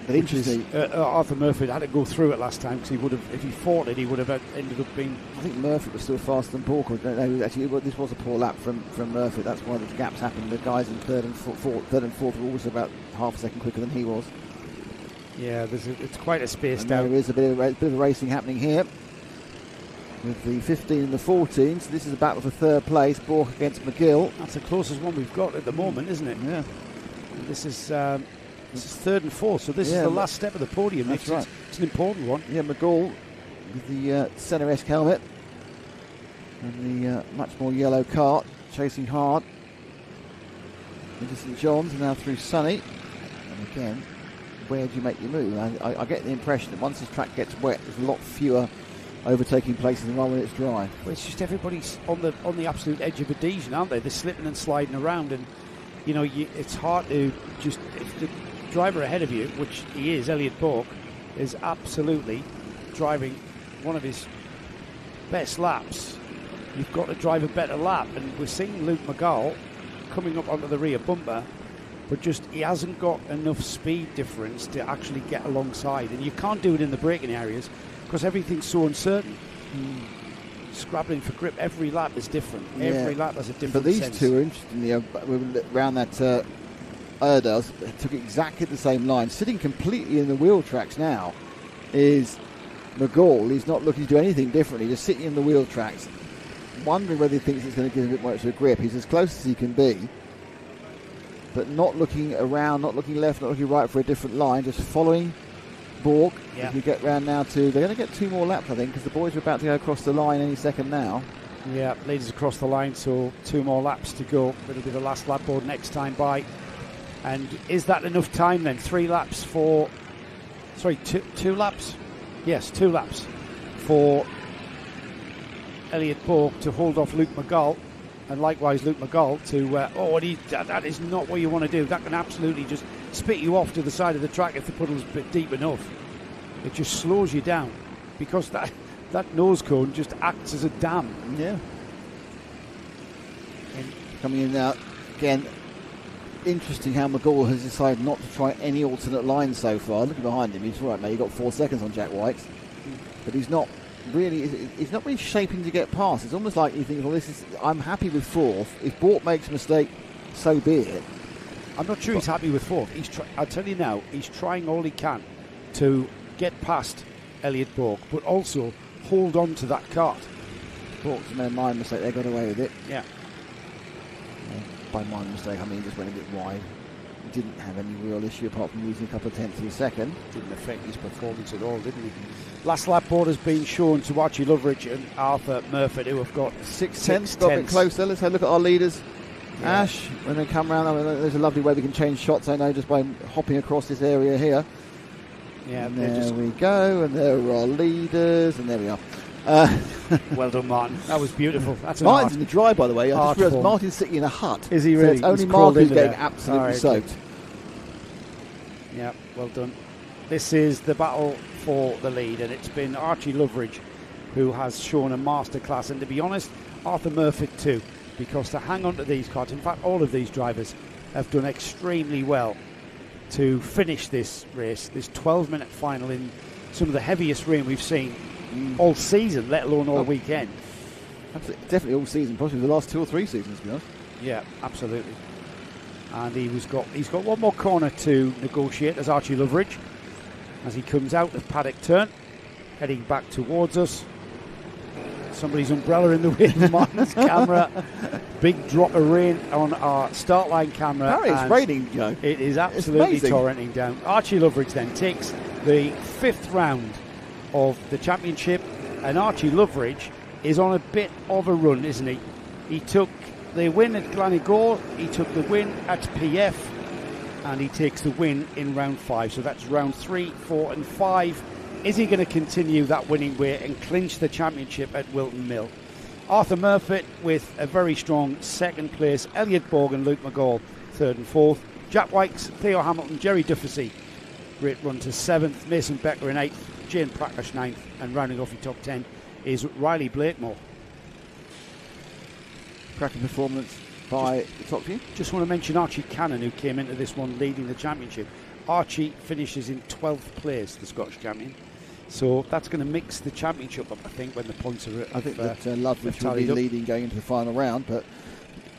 A: But interesting.
C: Arthur Murphy had to go through it last time because he would have, if he fought it, he would have ended up being.
A: I think Murphy was still faster than Bork. Actually, this was a poor lap from Murphy. That's why the gaps happened. The guys in third and fourth were always about half a second quicker than he was.
C: Yeah, it's quite a space
A: and
C: down.
A: There is a bit of racing happening here with the 15 and the 14. So this is a battle for third place. Bork against McGill.
C: That's the closest one we've got at the moment, isn't it?
A: Yeah.
C: And this is third and fourth, so this is the last step of the podium.
A: That's right.
C: It's an important one.
A: Yeah, McGall with the Centre-esque helmet and the much more yellow cart, chasing hard into St John's and now through Sunny. And again, where do you make your move? I get the impression that once this track gets wet, there's a lot fewer overtaking places than when it's dry.
C: Well, it's just everybody's on the absolute edge of adhesion, aren't they? They're slipping and sliding around, and it's hard to just. If the driver ahead of you, which he is, Elliot Bork, is absolutely driving one of his best laps. You've got to drive a better lap, and we're seeing Luke McGall coming up onto the rear bumper, but just he hasn't got enough speed difference to actually get alongside, and you can't do it in the braking areas because everything's so uncertain. Scrabbling for grip, every lap is different.
A: Yeah.
C: Every lap has a different
A: But these
C: sense.
A: two are interesting. Around that Erdels took exactly the same line. Sitting completely in the wheel tracks now is McGall. He's not looking to do anything differently, just sitting in the wheel tracks, wondering whether he thinks it's going to give him a bit more extra grip. He's as close as he can be, but not looking around, not looking left, not looking right for a different line, just following Bork.
C: Yeah.
A: As we get round now they're going to get 2 more laps, I think, because the boys are about to go across the line any second now.
C: Yeah, leaders across the line, so 2 more laps to go. It'll be the last lap board next time by. And is that enough time then? 3 laps for... Sorry, 2 laps? Yes, 2 laps for Elliot Bork to hold off Luke McGall, and likewise Luke McGall to... that is not what you want to do. That can absolutely just spit you off to the side of the track if the puddle's a bit deep enough. It just slows you down because that nose cone just acts as a dam.
A: Yeah. And coming in now, again, interesting how McGall has decided not to try any alternate lines so far. Looking behind him, he's right, mate. He got 4 seconds on Jack White's, but he's not really shaping to get past. It's almost like you think, well, I'm happy with 4th. If Bork makes a mistake, so be it.
C: I'm not sure he's happy with 4th. I'll tell you now, he's trying all he can to get past Elliot Bork, but also hold on to that cart.
A: Bork's made a minor mistake. They got away with it.
C: Yeah.
A: By minor mistake, I mean he just went a bit wide. He didn't have any real issue apart from losing a couple of tenths of a second.
C: Didn't affect his performance at all, didn't he? Last lap board has been shown to Archie Loveridge and Arthur Murphy, who have got
A: 6 tenths. Got a bit closer. Let's have a look at our leaders. Yeah. Ash, when they come round, there's a lovely way we can change shots, I know, just by hopping across this area here.
C: Yeah,
A: and there we go, and there are our leaders, and there we are.
C: Well done, Martin. That was beautiful. That's
A: Martin's in the dry, by the way. I just realised
C: form.
A: Martin's sitting in a hut.
C: Is he really?
A: So it's only Martin who's getting absolutely soaked.
C: Okay. Yeah, well done. This is the battle for the lead, and it's been Archie Loveridge who has shown a masterclass, and to be honest, Arthur Murphy too, because to hang on to these cards, in fact all of these drivers have done extremely well to finish this race, this 12-minute final in some of the heaviest rain we've seen all season, let alone all weekend.
A: Absolutely, definitely all season, possibly the last 2 or 3 seasons, to be honest.
C: Yeah, absolutely. And he's got 1 more corner to negotiate as Archie Loveridge, as he comes out of paddock turn, heading back towards us. Somebody's umbrella in the way of Martin's camera. big drop of rain on our start line camera.
A: Apparently it's raining, Joe.
C: It is absolutely
A: amazing.
C: torrenting down. Archie Loveridge then takes the 5th round of the championship, and Archie Loveridge is on a bit of a run, isn't he? He took the win at Glanigor, he took the win at PF, and he takes the win in round 5. So that's round 3, 4 and 5. Is he going to continue that winning way and clinch the championship at Wilton Mill? Arthur Murfitt with a very strong 2nd place. Elliot Borg and Luke McGall 3rd and 4th. Jack Wykes, Theo Hamilton, Jerry Dufficy, great run to 7th. Mason Becker in 8th. Jane Prakash 9th. And rounding off the top 10 is Riley Blakemore.
A: Cracking performance by the top few.
C: Just want to mention Archie Cannon, who came into this one leading the championship. Archie finishes in 12th place, the Scottish champion. So that's going to mix the championship up, I think, when the points are.
A: I think that Loveridge will be leading going into the final round, but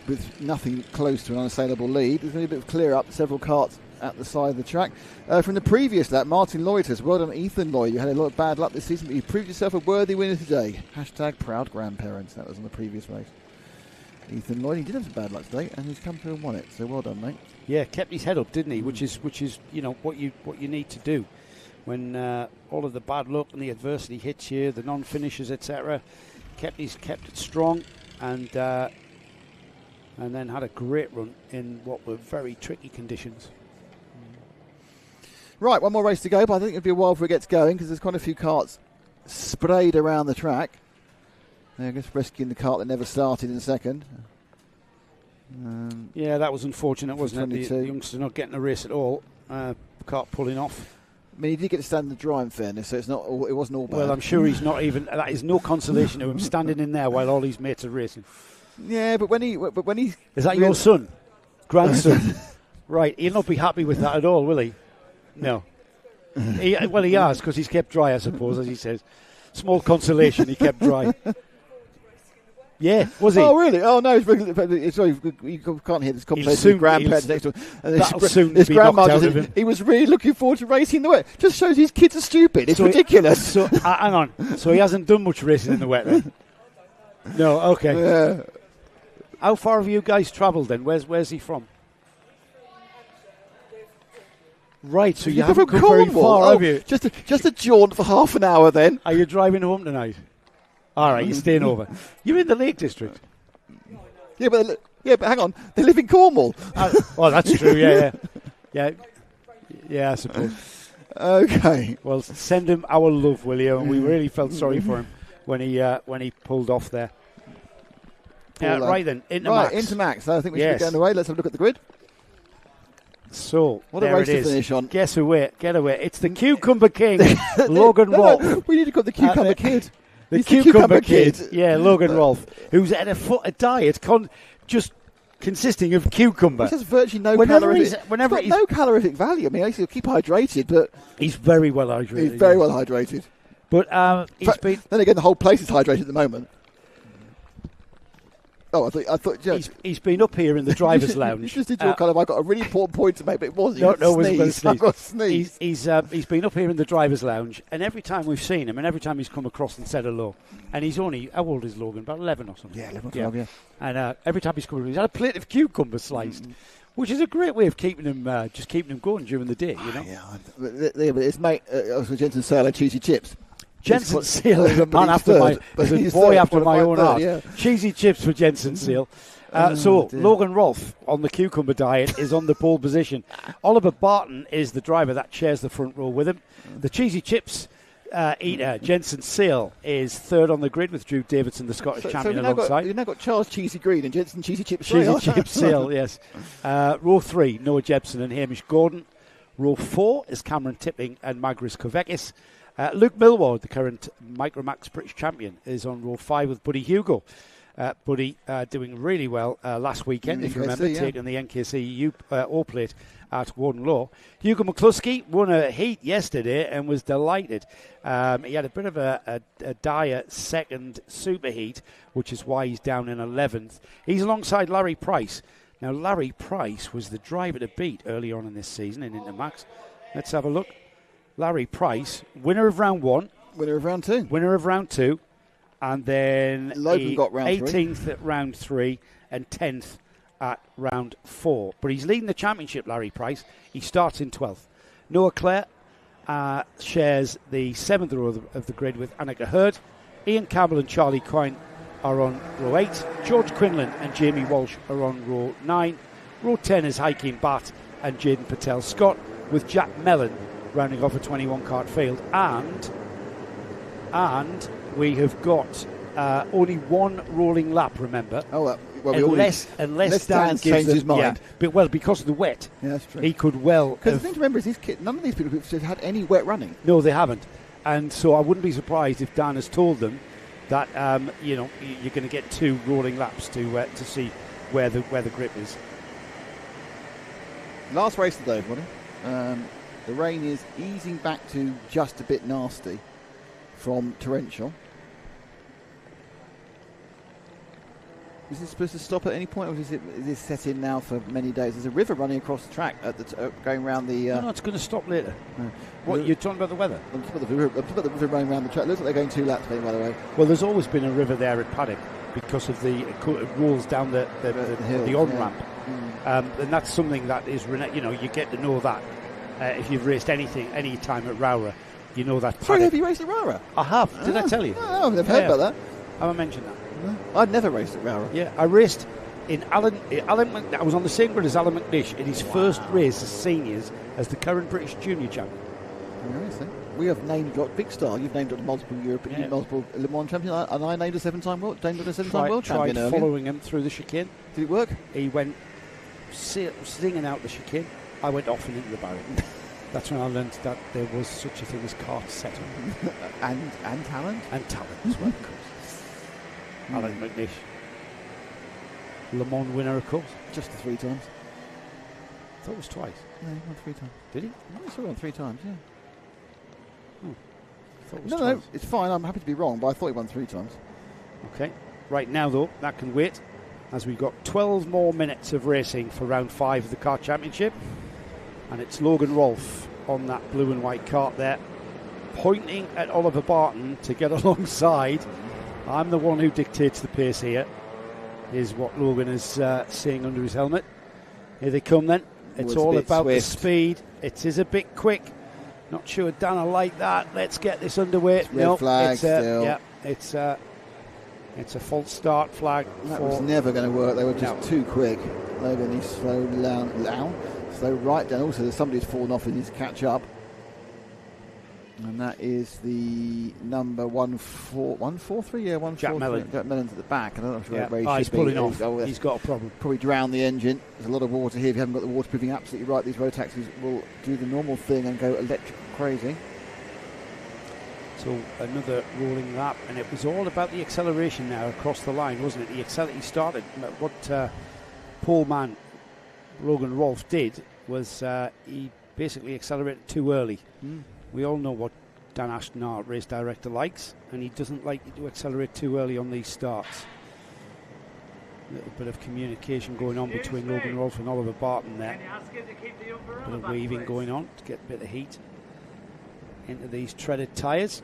A: with nothing close to an unassailable lead, there's going to be a bit of clear up. Several karts at the side of the track. From the previous lap, Martin Lloyd says, "Well done, Ethan Lloyd. You had a lot of bad luck this season, but you proved yourself a worthy winner today." Hashtag proud grandparents. That was on the previous race. Ethan Lloyd, he did have some bad luck today, and he's come through and won it. So well done, mate.
C: Yeah, kept his head up, didn't he? Which is what you need to do when all of the bad luck and the adversity hits you, the non-finishes, etc. Kept it strong, and then had a great run in what were very tricky conditions.
A: Right, one more race to go, but I think it'll be a while before it gets going because there's quite a few karts sprayed around the track. I guess rescuing the kart that never started in second.
C: Yeah, that was unfortunate, wasn't it?
A: 22.
C: The youngster not getting a race at all. Kart pulling off.
A: I mean, he did get to stand in the dry, in fairness, so it wasn't all bad.
C: Well, I'm sure he's not even. That is no consolation to him standing in there while all his mates are racing.
A: Yeah, but when he
C: is that your son, grandson? Right, he'll not be happy with that at all, will he? No. He has, because he's kept dry, I suppose, as he says. Small consolation, he kept dry. Yeah, was he?
A: Oh, really? Oh, no. Sorry, you can't hear this conversation with grandparents next to him.
C: That'll soon be knocked out of him.
A: He was really looking forward to racing in the wet. Just shows his kids are stupid. It's ridiculous.
C: So, hang on. So he hasn't done much racing in the wet then? No, okay.
A: Yeah.
C: How far have you guys travelled then? Where's he from? Right, so you haven't come very far, have you?
A: Just a jaunt for half an hour then.
C: Are you driving home tonight? All right, you're staying over. You're in the Lake District.
A: Yeah, but hang on. They live in Cornwall.
C: Oh, that's true, yeah, I suppose.
A: Okay.
C: Well, send him our love, will you? And we really felt sorry for him when he pulled off there. Right then, into Max.
A: Into Max. I think we should be going away. Let's have a look at the grid.
C: So,
A: what a race to finish on.
C: Get away. It's the Cucumber King, Logan Rolfe.
A: No, we need to call the Cucumber Kid.
C: The Cucumber Kid. Yeah, Logan Rolfe, who's at a diet just consisting of cucumber.
A: He has virtually no no calorific value. I mean, he'll keep hydrated, but
C: he's very well hydrated.
A: He's very well hydrated.
C: But
A: then again, the whole place is hydrated at the moment. Oh, I thought
C: he's been up here in the driver's lounge.
A: You just did your I've got a really important point to make, but it wasn't.
C: No, it wasn't going to sneeze.
A: I've got to sneeze.
C: He's been up here in the driver's lounge, and every time we've seen him, and every time he's come across and said hello, and he's only, how old is Logan? About 11 or something.
A: Yeah, 11 or 12, yeah.
C: And every time he's come across, he's had a plate of cucumber sliced, which is a great way of keeping him going during the day, you know?
A: But his mate, Jensen Sale, had cheesy chips.
C: Jensen Seal is a man after a boy after my own heart. Yeah. Cheesy chips for Jensen Seal. Logan Rolfe on the cucumber diet is on the pole position. Oliver Barton is the driver that shares the front row with him. The cheesy chips eater, Jensen Seal, is third on the grid with Drew Davidson, the Scottish champion, alongside.
A: You've now got Charles Cheesy Green and Jensen Cheesy Chips
C: Cheesy Chips Seal, yes. Row 3, Noah Jepson and Hamish Gordon. Row 4 is Cameron Tipping and Magris Kovekis. Luke Millward, the current Micromax British champion, is on row 5 with Buddy Hugo. Buddy doing really well last weekend, if you remember, taking the NKC O plate at Warden Law. Hugo McCluskey won a heat yesterday and was delighted. He had a bit of a dire second superheat, which is why he's down in 11th. He's alongside Larry Price. Now, Larry Price was the driver to beat early on in this season in Intermax. Let's have a look. Larry Price, winner of round 1.
A: Winner of round 2.
C: Winner of round 2.
B: And then
A: Logan got round
B: 18th at round 3 and 10th at round 4. But he's leading the championship, Larry Price. He starts in 12th. Noah Clare shares the 7th row of the grid with Annika Hurd. Ian Campbell and Charlie Quine are on row 8. George Quinlan and Jamie Walsh are on row 9. Row 10 is Hakeem Batt and Jaden Patel Scott, with Jack Mellon rounding off a 21-cart field. And we have got only one rolling lap, remember?
A: Oh, well,
B: unless Dan gives
A: his mind.
B: Yeah, but, well, because of the wet,
A: yeah, that's true.
B: he could well.
A: Because the thing to remember is none of these people have had any wet running.
B: No, they haven't. And so I wouldn't be surprised if Dan has told them that you're going to get 2 rolling laps to see where the grip is.
A: Last race of the day, everybody. The rain is easing back to just a bit nasty from torrential. Is this supposed to stop at any point, or is this set in now for many days? There's a river running across the track at the going around the.
B: No, it's going to stop later. What, you're talking about the weather?
A: I'm talking about the river running around the track. It looks like they're going 2 laps, by the way.
B: Well, there's always been a river there at Paddock because of it rolls down the on-ramp.
A: Yeah.
B: And that's something that is, you get to know that if you've raced any time at ROWRAH, you know that.
A: Sorry, have you raced at ROWRAH?
B: I have. Did I tell you?
A: No, I've never heard about that.
B: Have I mentioned that?
A: No. I'd never raced at ROWRAH.
B: Yeah, I raced in I was on the same grid as Alan McNish in his first race as seniors as the current British junior champion.
A: We have named Big Star. You've named multiple European, multiple Le Mans champion, and I named a 7-time world champion.
B: Tried following him through the chicane.
A: Did it work?
B: He went singing out the chicane. I went off and into the barrier. That's when I learned that there was such a thing as kart setup.
A: and talent? And
B: talent as well, of course. Alan McNish. Le Mans winner, of course.
A: Just the 3 times.
B: I thought it was twice.
A: No, he won 3 times.
B: Did he?
A: I saw he won 3 times, yeah.
B: I thought it was
A: no,
B: twice.
A: it's fine. I'm happy to be wrong, but I thought he won 3 times.
B: Okay. Right now, though, that can wait, as we've got 12 more minutes of racing for round 5 of the Kart Championship. And it's Logan Rolfe on that blue and white kart there, pointing at Oliver Barton to get alongside. I'm the one who dictates the pace here, is what Logan is saying under his helmet. Here they come then. It's all about the speed. It is a bit quick. Not sure Dan will like that. Let's get this underway.
A: It's red flag still.
B: Yeah, it's a false start flag.
A: That was never going to work. They were just too quick. Logan, he's slow down. Slow right down. Also, somebody's fallen off in his catch up. And that is the number 143. Yeah, 143.
B: Jack Mellon.
A: Jack Mellon's at the back. I don't know where he
B: he's
A: should
B: pulling
A: be.
B: off. He's got a problem.
A: Probably drowned the engine. There's a lot of water here. If you haven't got the waterproofing absolutely right, these road taxis will do the normal thing and go electric crazy.
B: So another rolling lap, and it was all about the acceleration now across the line, wasn't it? He started. What Paul Mann, Logan Rolfe did was he basically accelerated too early. We all know what Dan Ashton, our race director, likes, and he doesn't like you to accelerate too early on these starts. A little bit of communication going on between Logan Rolfe and Oliver Barton there. A bit of waving going on to get a bit of heat into these treaded tyres.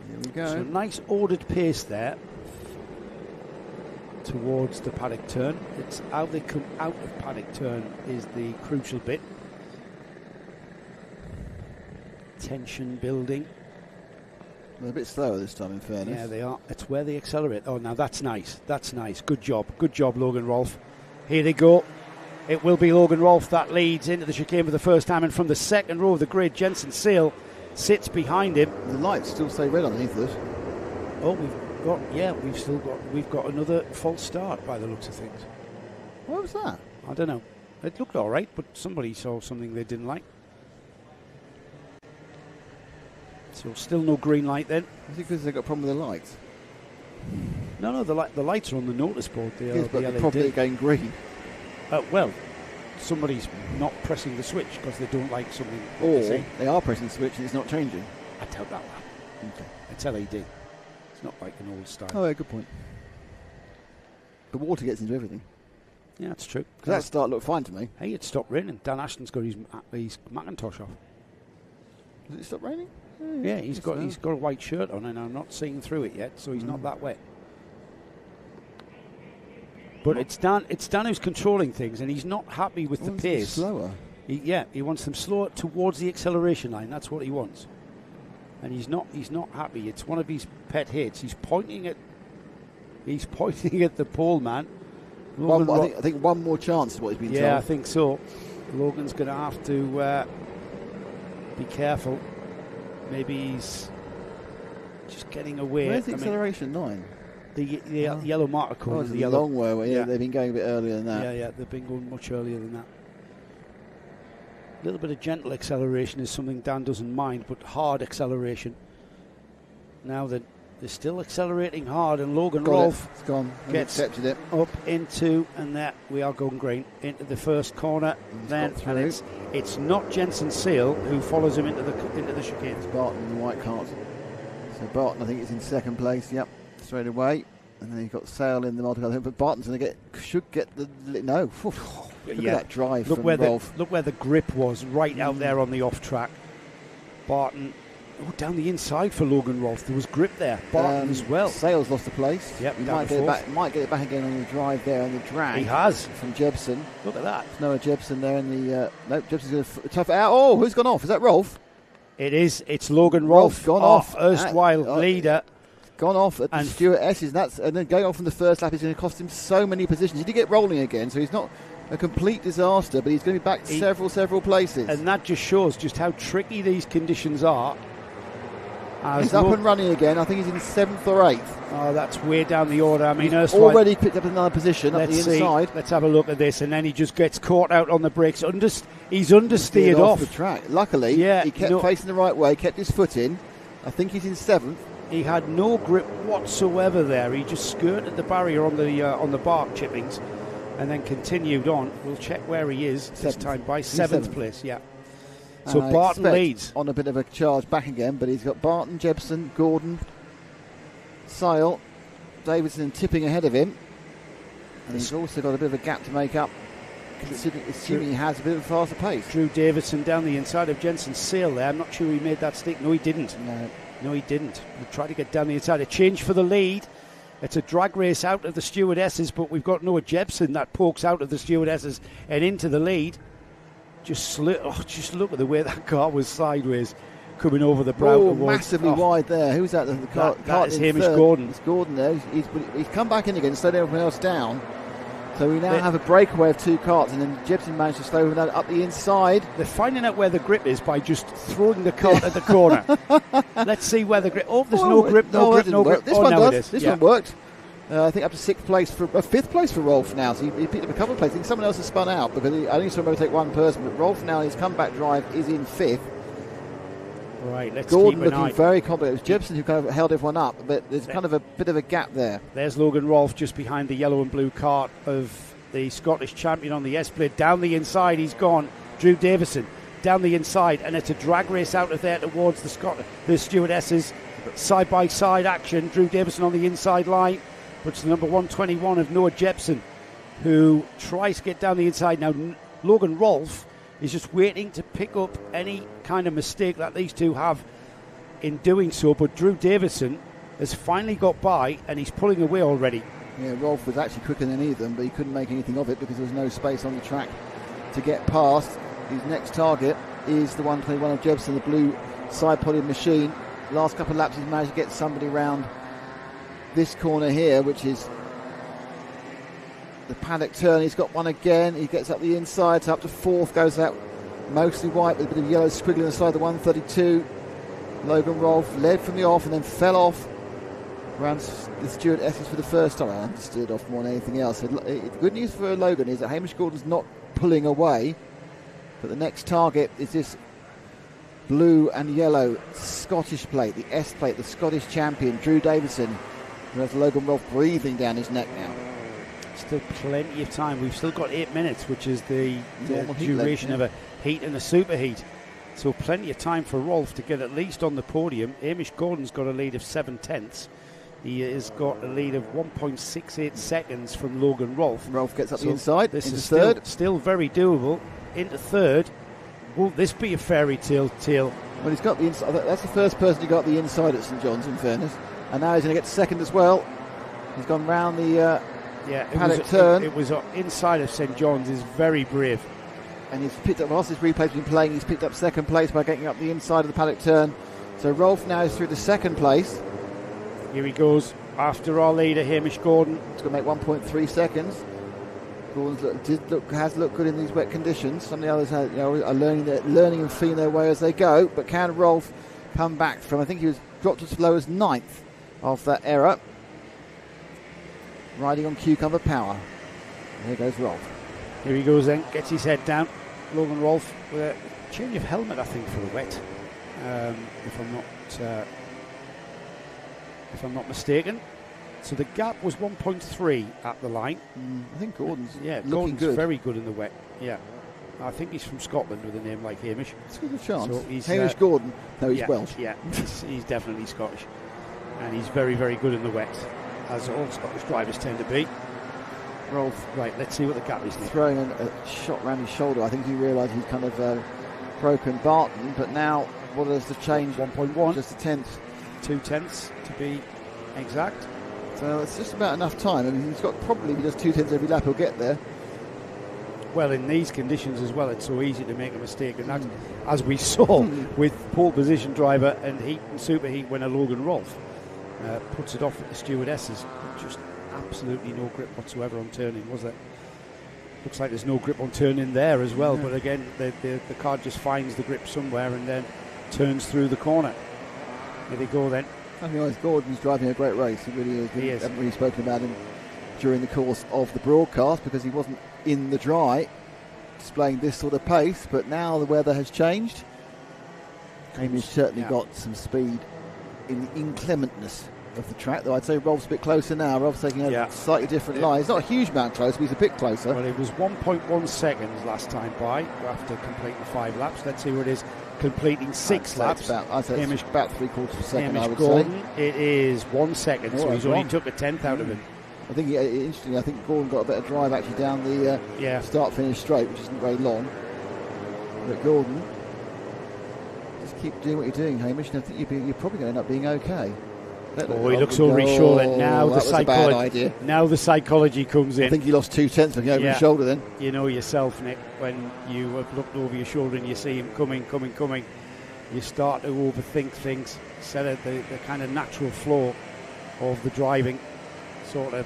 A: Here we go.
B: So a nice ordered pace there towards the paddock turn. It's how they come out of paddock turn is the crucial bit. Tension building.
A: They're a bit slower this time, in fairness.
B: Yeah, they are. It's where they accelerate. Oh, now that's nice. That's nice. Good job. Good job, Logan Rolfe. Here they go. It will be Logan Rolfe that leads into the chicane for the first time, and from the second row of the grid, Jensen Sale sits behind him.
A: The lights still say red underneath us.
B: Oh, we've got another false start by the looks of things.
A: What was that?
B: I don't know. It looked all right, but somebody saw something they didn't like. So still no green light then.
A: Is it because they've got a problem with the lights?
B: No, the lights are on the notice board.
A: Yes, but they're probably going green.
B: Well, somebody's not pressing the switch because they don't like something.
A: Or they are pressing the switch and it's not changing.
B: I doubt that one. Okay. It's LED. It's not like an old style.
A: Oh, yeah, good point. The water gets into everything.
B: Yeah, that's true.
A: Because that start looked fine to me.
B: Hey, it stopped raining. Dan Ashton's got his Macintosh off.
A: Does it stop raining?
B: Yeah, he's got a white shirt on, and I'm not seeing through it yet, so he's not that wet. But it's Dan who's controlling things, and he's not happy with the pace.
A: Slower.
B: He wants them slower towards the acceleration line. That's what he wants, and he's not happy. It's one of his pet hates. He's pointing at the pole man.
A: I think one more chance is what he's been told.
B: Yeah, I think so. Logan's going to have to be careful. Maybe he's just getting away.
A: Where's the acceleration line?
B: The yellow marker corner.
A: The long way away. Yeah, they've been going a bit earlier than that.
B: Yeah, they've been going much earlier than that. A little bit of gentle acceleration is something Dan doesn't mind, but hard acceleration. Now that they're still accelerating hard, and Logan Rolfe gets
A: accepted it
B: up into, and there we are going green into the first corner. And it's not Jensen Seal who follows him into the chicane.
A: It's Barton in the white cart. So Barton, I think, is in second place. Yep, straight away. And then you've got Sale in the multiple, but Barton's should get the no. Look at that drive from Rolfe.
B: Look where the grip was, right out there on the off track. Barton. Oh, down the inside for Logan Rolfe. There was grip there. Barton as well.
A: Sale's lost the place.
B: Yep,
A: he might get it back again on the drive there on the drag.
B: He has.
A: From Jebsen.
B: Look at that.
A: Noah Jebsen there in the... nope, Jebsen's going to tough it out. Oh, who's gone off? Is that Rolfe?
B: It is. It's Logan Rolfe.
A: Gone off.
B: Erstwhile leader.
A: Gone off at the Stuart S's. And then going off in the first lap is going to cost him so many positions. He did get rolling again, so he's not a complete disaster, but he's going to be back several places.
B: And that just shows just how tricky these conditions are.
A: He's up and running again. I think he's in 7th or 8th.
B: Oh, that's way down the order. I mean,
A: he's already picked up another position up the inside.
B: Let's have a look at this. And then he just gets caught out on the brakes. He's understeered off
A: the track. Luckily, he kept facing the right way, kept his foot in. I think he's in 7th.
B: He had no grip whatsoever there. He just skirted the barrier on the bark chippings and then continued on. We'll check where he is this time by 7th place. Yeah. So Barton leads.
A: On a bit of a charge back again, but he's got Barton, Jebsen, Gordon, Sale, Davidson tipping ahead of him. And he's also got a bit of a gap to make up, assuming he has a bit of a faster pace.
B: Drew Davison down the inside of Jensen Sale there. I'm not sure he made that stick. No, he didn't. No, he didn't. He tried to get down the inside. A change for the lead. It's a drag race out of the stewardesses, but we've got Noah Jebsen that pokes out of the stewardesses and into the lead. Just look at the way that car was sideways coming over the brow.
A: Oh, massively wide there. Who's that?
B: That is Hamish Gordon.
A: It's Gordon there. He's come back in again, slowed everyone else down. So we now have a breakaway of 2 carts, and then Jebsen managed to slow them up the inside.
B: They're finding out where the grip is by just throwing the cart at the corner. Let's see where the grip. Oh, there's no grip.
A: This one does. This one worked. I think up to 6th place for 5th place for Rolfe now. So he picked up a couple of places. I think someone else has spun out because I only saw him overtake one person. But Rolfe now, his comeback drive is in 5th.
B: Right, let's
A: Gordon
B: keep an eye.
A: looking very confident. It was Jebsen who kind of held everyone up, but there's kind of a bit of a gap there.
B: There's Logan Rolfe just behind the yellow and blue cart of the Scottish champion on the S-plate. Down the inside, he's gone. Drew Davison down the inside, and it's a drag race out of there towards the stewardesses. Side-by-side action. Drew Davison on the inside line. But it's the number 121 of Noah Jebsen, who tries to get down the inside. Now, Logan Rolfe is just waiting to pick up any kind of mistake that these two have in doing so. But Drew Davison has finally got by, and he's pulling away already.
A: Yeah, Rolfe was actually quicker than either of them, but he couldn't make anything of it because there was no space on the track to get past. His next target is the 121 of Jebsen, the blue side-podded machine. Last couple of laps, he's managed to get somebody round this corner here, which is the paddock turn. He's got one again. He gets up the inside, so up to 4th, goes out mostly white with a bit of yellow squiggling inside the 132. Logan Rolfe led from the off and then fell off around the Stuart Essex for the first time. I understood off more than anything else. So good news for Logan is that Hamish Gordon's not pulling away, but the next target is this blue and yellow Scottish plate, the S plate, the Scottish champion, Drew Davison. There's Logan Rolfe breathing down his neck now.
B: Still plenty of time. We've still got 8 minutes, which is the duration of a heat and a superheat. So plenty of time for Rolfe to get at least on the podium. Hamish Gordon's got a lead of 7/10. He has got a lead of 1.68 seconds from Logan Rolfe.
A: Rolfe gets up the inside.
B: This is
A: third.
B: Still very doable. Into 3rd. Will this be a fairy tale
A: Well, he's got the inside. That's the first person who got the inside at St John's, in fairness. And now he's going to get second as well. He's gone round the paddock turn.
C: It was inside of St John's. Is very brave.
A: And he's picked up, whilst his replay's been playing, he's picked up second place by getting up the inside of the paddock turn. So Rolf now is through to second place.
C: Here he goes after our leader, Hamish Gordon.
A: He's going to make 1.3 seconds. Gordon's has looked good in these wet conditions. Some of the others are learning and feeling their way as they go. But can Rolf come back from? I think he was dropped as low as 9th of that error. Riding on cucumber power. There goes Rolf.
C: Here he goes then. Gets his head down. Logan Rolf with a change of helmet, I think, for the wet. If I'm not mistaken. So the gap was 1.3 at the line.
A: I think Gordon's
C: Gordon's
A: good.
C: Very good in the wet. Yeah, I think he's from Scotland with a name like Hamish.
A: It's a good chance.
C: So he's,
A: Hamish Gordon. No, he's Welsh.
C: Yeah, he's definitely Scottish, and he's very, very good in the wet, as all Scottish drivers tend to be.
A: Rolf,
C: right, let's see what the gap is.
A: Throwing a shot round his shoulder. I think he realised he's kind of broken Barton, but now what is the change?
C: 1.1,
A: just a tenth,
C: 0.2 to be exact.
A: So it's just about enough time. I mean, he's got probably just 0.2 every lap. He'll get there.
C: Well, in these conditions as well, it's so easy to make a mistake, and that, as we saw with pole position driver and heat and superheat winner Logan Rolf, puts it off at the stewardesses. Just absolutely no grip whatsoever on turning, was there? Looks like there's no grip on turning there as well, but again, the car just finds the grip somewhere and then turns through the corner. Here they go then.
A: I mean, Gordon's driving a great race. He really is. We haven't really spoken about him during the course of the broadcast because he wasn't in the dry displaying this sort of pace, but now the weather has changed. Hamish certainly got some speed in the inclementness of the track, though I'd say Rolf's a bit closer now. Rolf's taking a slightly different line. It's not a huge amount closer, but he's a bit closer.
C: Well, it was 1.1 seconds last time by after completing 5 laps. Let's see what it is completing 6 laps.
A: I'd say it's about 3/4 of a second,
C: Hamish
A: I would
C: Gordon,
A: say.
C: it is 1 second, so he's only took a tenth out of him.
A: I think, interestingly, I think Gordon got a better drive actually down the start-finish straight, which isn't very long. But Gordon, just keep doing what you're doing, Hamish, and I think you're probably going to end up being okay.
C: He looks so reassured that now the psychology comes in.
A: I think he lost 0.2 when he over his shoulder then.
C: You know yourself, Nick, when you have looked over your shoulder and you see him coming, you start to overthink things instead of the kind of natural flow of the driving sort of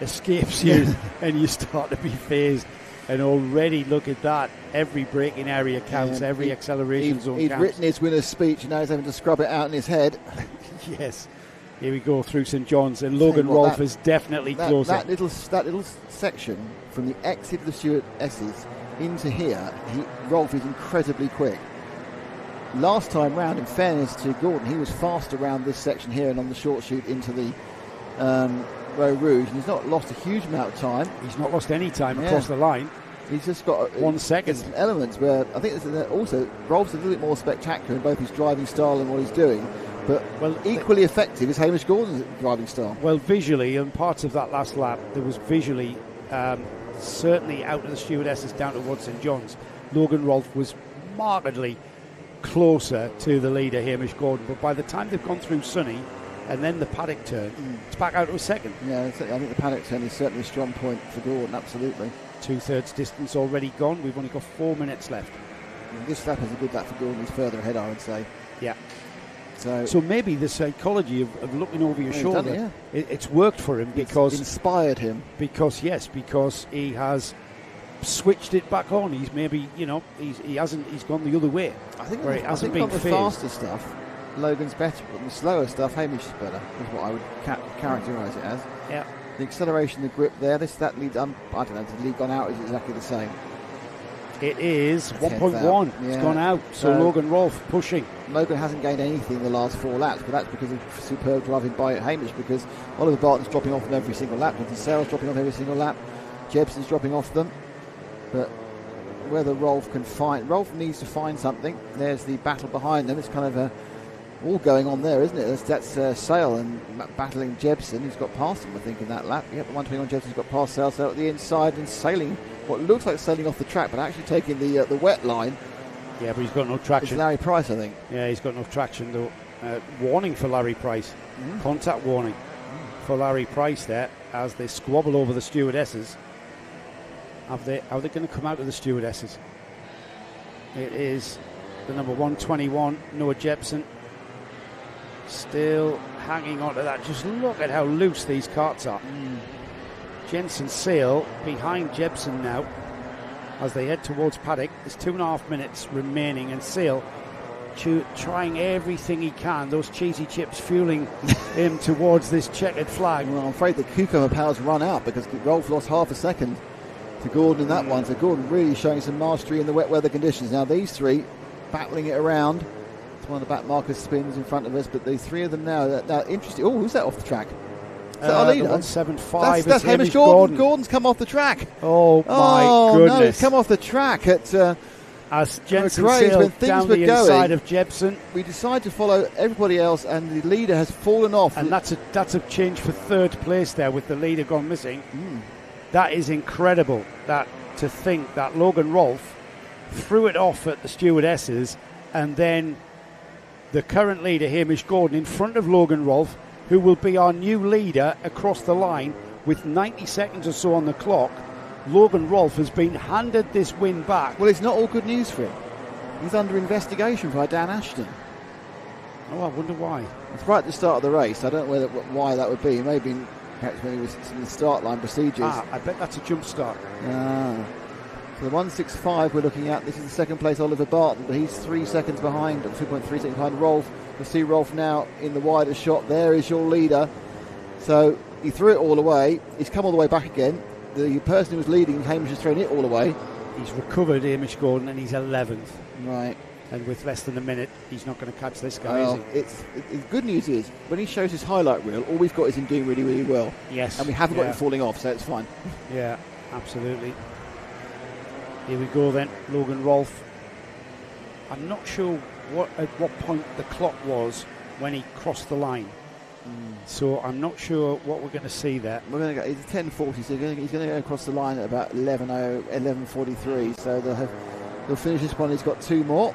C: escapes you and you start to be phased. And already, look at that, every braking area counts, every acceleration zone counts.
A: He'd written his winner's speech and now he's having to scrub it out in his head.
C: Yes. Here we go through St John's, and Logan Rolf is definitely closer.
A: That little section from the exit of the stewardesses into here, Rolf is incredibly quick. Last time round, in fairness to Gordon, he was fast around this section here and on the short chute into the Row Rouge, and he's not lost a huge amount of time.
C: He's not lost any time across the line.
A: He's just got
C: 1 second.
A: Some elements where I think also Rolf's a little bit more spectacular in both his driving style and what he's doing. But equally effective is Hamish Gordon's driving style.
C: Well, visually, in parts of that last lap, there was visually, certainly out of the stewardesses down towards St John's, Logan Rolf was markedly closer to the leader, Hamish Gordon. But by the time they've gone through Sunny and then the paddock turn, it's back out to a second.
A: Yeah, I think the paddock turn is certainly a strong point for Gordon, absolutely.
C: 2/3 distance already gone. We've only got 4 minutes left.
A: This lap is a good lap for Gordon. He's further ahead, I would say.
C: Yeah. So maybe the psychology of looking over your shoulder, it's worked for him because
A: it's inspired him.
C: Because he has switched it back on. He's maybe he's gone the other way.
A: I think
C: where it hasn't been
A: on the faster stuff, Logan's better, but the slower stuff, Hamish is better. Is what I would characterise it as.
C: Yeah.
A: The acceleration, the grip there. That lead. I don't know. The lead gone out is exactly the same.
C: It is 1.1. It's gone out. So Logan Rolf pushing.
A: Logan hasn't gained anything in the last 4 laps, but that's because of superb driving by Hamish, because Oliver Barton's dropping off them every single lap. Nathan Sarah's dropping off every single lap. Jebson's dropping off them. But whether Rolf needs to find something. There's the battle behind them. It's kind of all going on there, isn't it? That's Sale and battling Jebson, who's got past him, I think, in that lap. Yep, the 121 Jebson's got past Sale at the inside and sailing what looks like sailing off the track, but actually taking the wet line
C: Yeah, but he's got no traction.
A: It's Larry Price, I think.
C: Yeah, he's got no traction though. Warning for Larry Price. Contact warning for Larry Price there as they squabble over the stewardesses. Are they going to come out of the stewardesses? It is the number 121, Noah Jepson. Still hanging on to that. Just look at how loose these carts are. Jensen Seal behind Jepson now as they head towards paddock. There's 2.5 minutes remaining, and Seal trying everything he can. Those cheesy chips fueling him towards this checkered flag.
A: Well, I'm afraid the cucumber power's run out because Rolf lost half a second to Gordon in that one. So Gordon really showing some mastery in the wet weather conditions. Now these three battling it around. It's one of the back markers spins in front of us, but the three of them now, they're interesting. Oh, who's that off the track? Is that our leader?
C: 175.
A: That's Hamish Gordon. Gordon's come off the track.
C: Oh my goodness!
A: No, he's come off the track at
C: as Jensen
A: McRae's
C: sailed
A: when things
C: down
A: were
C: the
A: going.
C: inside of Jepson.
A: We decided to follow everybody else, and the leader has fallen off.
C: And that's a change for third place there with the leader gone missing. That is incredible. That to think that Logan Rolfe threw it off at the stewardesses, and then the current leader Hamish Gordon in front of Logan Rolfe, who will be our new leader across the line with 90 seconds or so on the clock. Logan Rolfe has been handed this win back.
A: Well, it's not all good news for him. He's under investigation by Dan Ashton.
C: Oh, I wonder why.
A: It's right at the start of the race. I don't know why that would be. It may have been perhaps when he was in the start line procedures.
C: I bet that's a jump start.
A: So the 165 we're looking at, this is the second place Oliver Barton, but he's 3 seconds behind, or 2.3 seconds behind Rolfe. You'll see Rolfe now in the wider shot. There is your leader. So he threw it all away. He's come all the way back again. The person who was leading, Hamish, has thrown it all away.
C: He's recovered, Hamish Gordon, and he's 11th.
A: Right.
C: And with less than a minute, he's not going to catch this guy, is he?
A: The good news is, when he shows his highlight reel, all we've got is him doing really, really well.
C: Yes.
A: And we haven't got him falling off, so it's fine.
C: Yeah, absolutely. Here we go then, Logan Rolfe. I'm not sure at what point the clock was when he crossed the line. So I'm not sure what we're going to see there.
A: We're going to go. It's 10:40, so he's going to go across the line at about 11:43. So they'll finish this one. He's got two more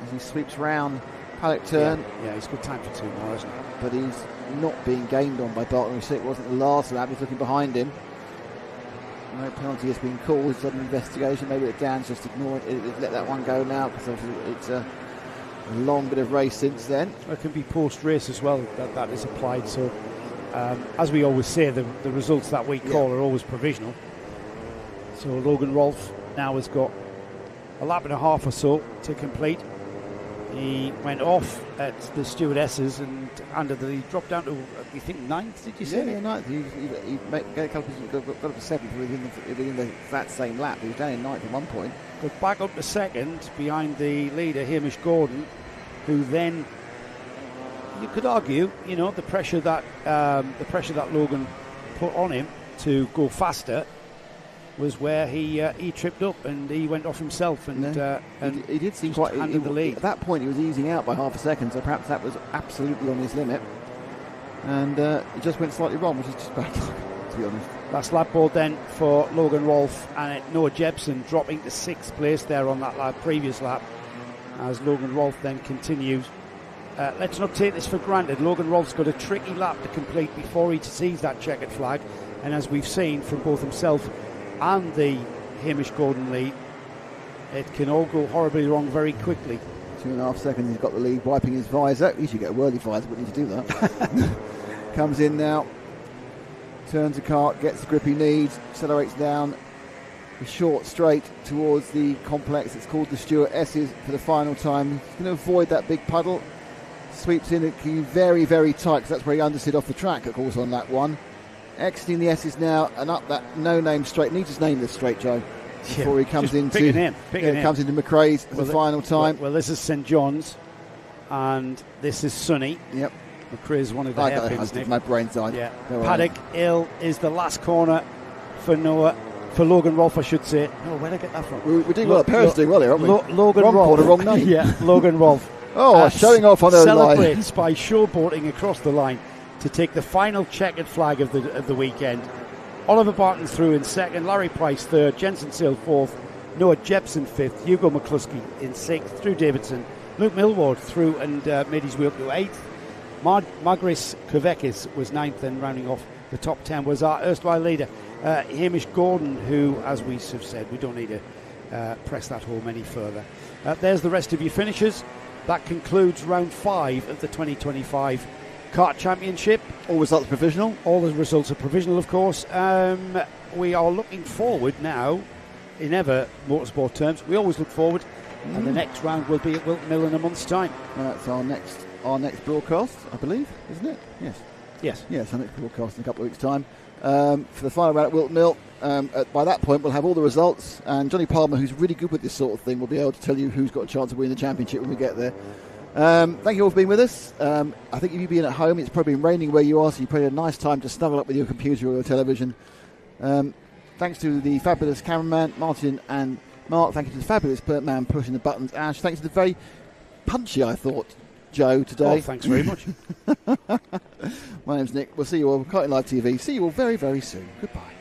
A: as he sweeps round paddock turn.
C: Yeah, he's got time for two more, hasn't he?
A: But he's not being gained on by Barton. We said it wasn't the last lap. He's looking behind him. No penalty has been called. It's an investigation. Maybe Dan's just ignored it. Let that one go now because it's a long bit of race since then.
C: It can be post-race as well that is applied. So, as we always say, the results that we call are always provisional. So Logan Rolfe now has got a lap and a half or so to complete. He went off at the stewardesses and he dropped down to, I think, 9th, did you say?
A: Yeah, 9th. He got up to 7th within that same lap. He was down in 9th at one point.
C: Got back up to 2nd behind the leader, Hamish Gordon, who then, you could argue, the pressure that Logan put on him to go faster was where he tripped up and he went off himself and
A: he did seem quite
C: handed the lead.
A: At that point he was easing out by half a second, so perhaps that was absolutely on his limit, and it just went slightly wrong, which is just bad luck, to be honest.
C: Last lap board then for Logan Rolfe, and Noah Jepson dropping to 6th place there on that previous lap as Logan Rolfe then continues. Let's not take this for granted. Logan Rolfe's got a tricky lap to complete before he sees that checkered flag, and as we've seen from both himself and the Hamish Gordon lead, it can all go horribly wrong very quickly.
A: 2.5 seconds, he's got the lead, wiping his visor. He should get a whirly visor, but need to do that. Comes in now, turns the kart, gets the grip he needs, accelerates down the short straight towards the complex. It's called the Stuart S's for the final time. He's going to avoid that big puddle, sweeps in it very, very tight, because that's where he understood off the track, of course, on that one. Exiting the S's now and up that no-name straight. Need to name this straight, Joe, before he comes into comes into McRae's for the final time.
C: Well, this is St John's, and this is Sunny.
A: Yep.
C: McRae's one of the hairpins, Nick.
A: My brain's died.
C: Yeah. Paddock Hill is the last corner for Logan Rolfe, I should say. No, where did I get that from?
A: We're doing well. Paris doing well here, aren't we?
C: Logan
A: wrong
C: Rolfe.
A: corner, wrong name.
C: Yeah, Logan Rolfe.
A: Showing off on the line.
C: Celebrates by showboating across the line to take the final checkered flag of the weekend. Oliver Barton through in 2nd, Larry Price 3rd, Jensen Seal 4th,
B: Noah Jepson 5th, Hugo McCluskey in 6th, Drew Davidson, Luke Millward through and made his way up to 8th. Magris Kvekis was 9th, and rounding off the top 10 was our erstwhile leader, Hamish Gordon, who, as we have said, we don't need to press that home any further. There's the rest of your finishers. That concludes round 5 of the 2025 Kart Championship.
A: All results provisional.
B: All the results are provisional, of course. We are looking forward now, in ever motorsport terms. We always look forward, and the next round will be at Wilton Mill in a month's time.
A: That's our next broadcast, I believe, isn't it?
B: Yes.
A: Our next broadcast in a couple of weeks' time. For the final round at Wilton Mill, by that point we'll have all the results, and Johnny Palmer, who's really good with this sort of thing, will be able to tell you who's got a chance of winning the championship when we get there. Thank you all for being with us. I think if you've been at home, it's probably been raining where you are, so you probably had a nice time to snuggle up with your computer or your television. Thanks to the fabulous cameraman, Martin and Mark. Thank you to the fabulous man pushing the buttons, Ash. Thanks to the very punchy, I thought, Joe, today.
B: Oh, thanks very much.
A: My name's Nick. We'll see you all on Karting Live TV. See you all very, very soon. Goodbye.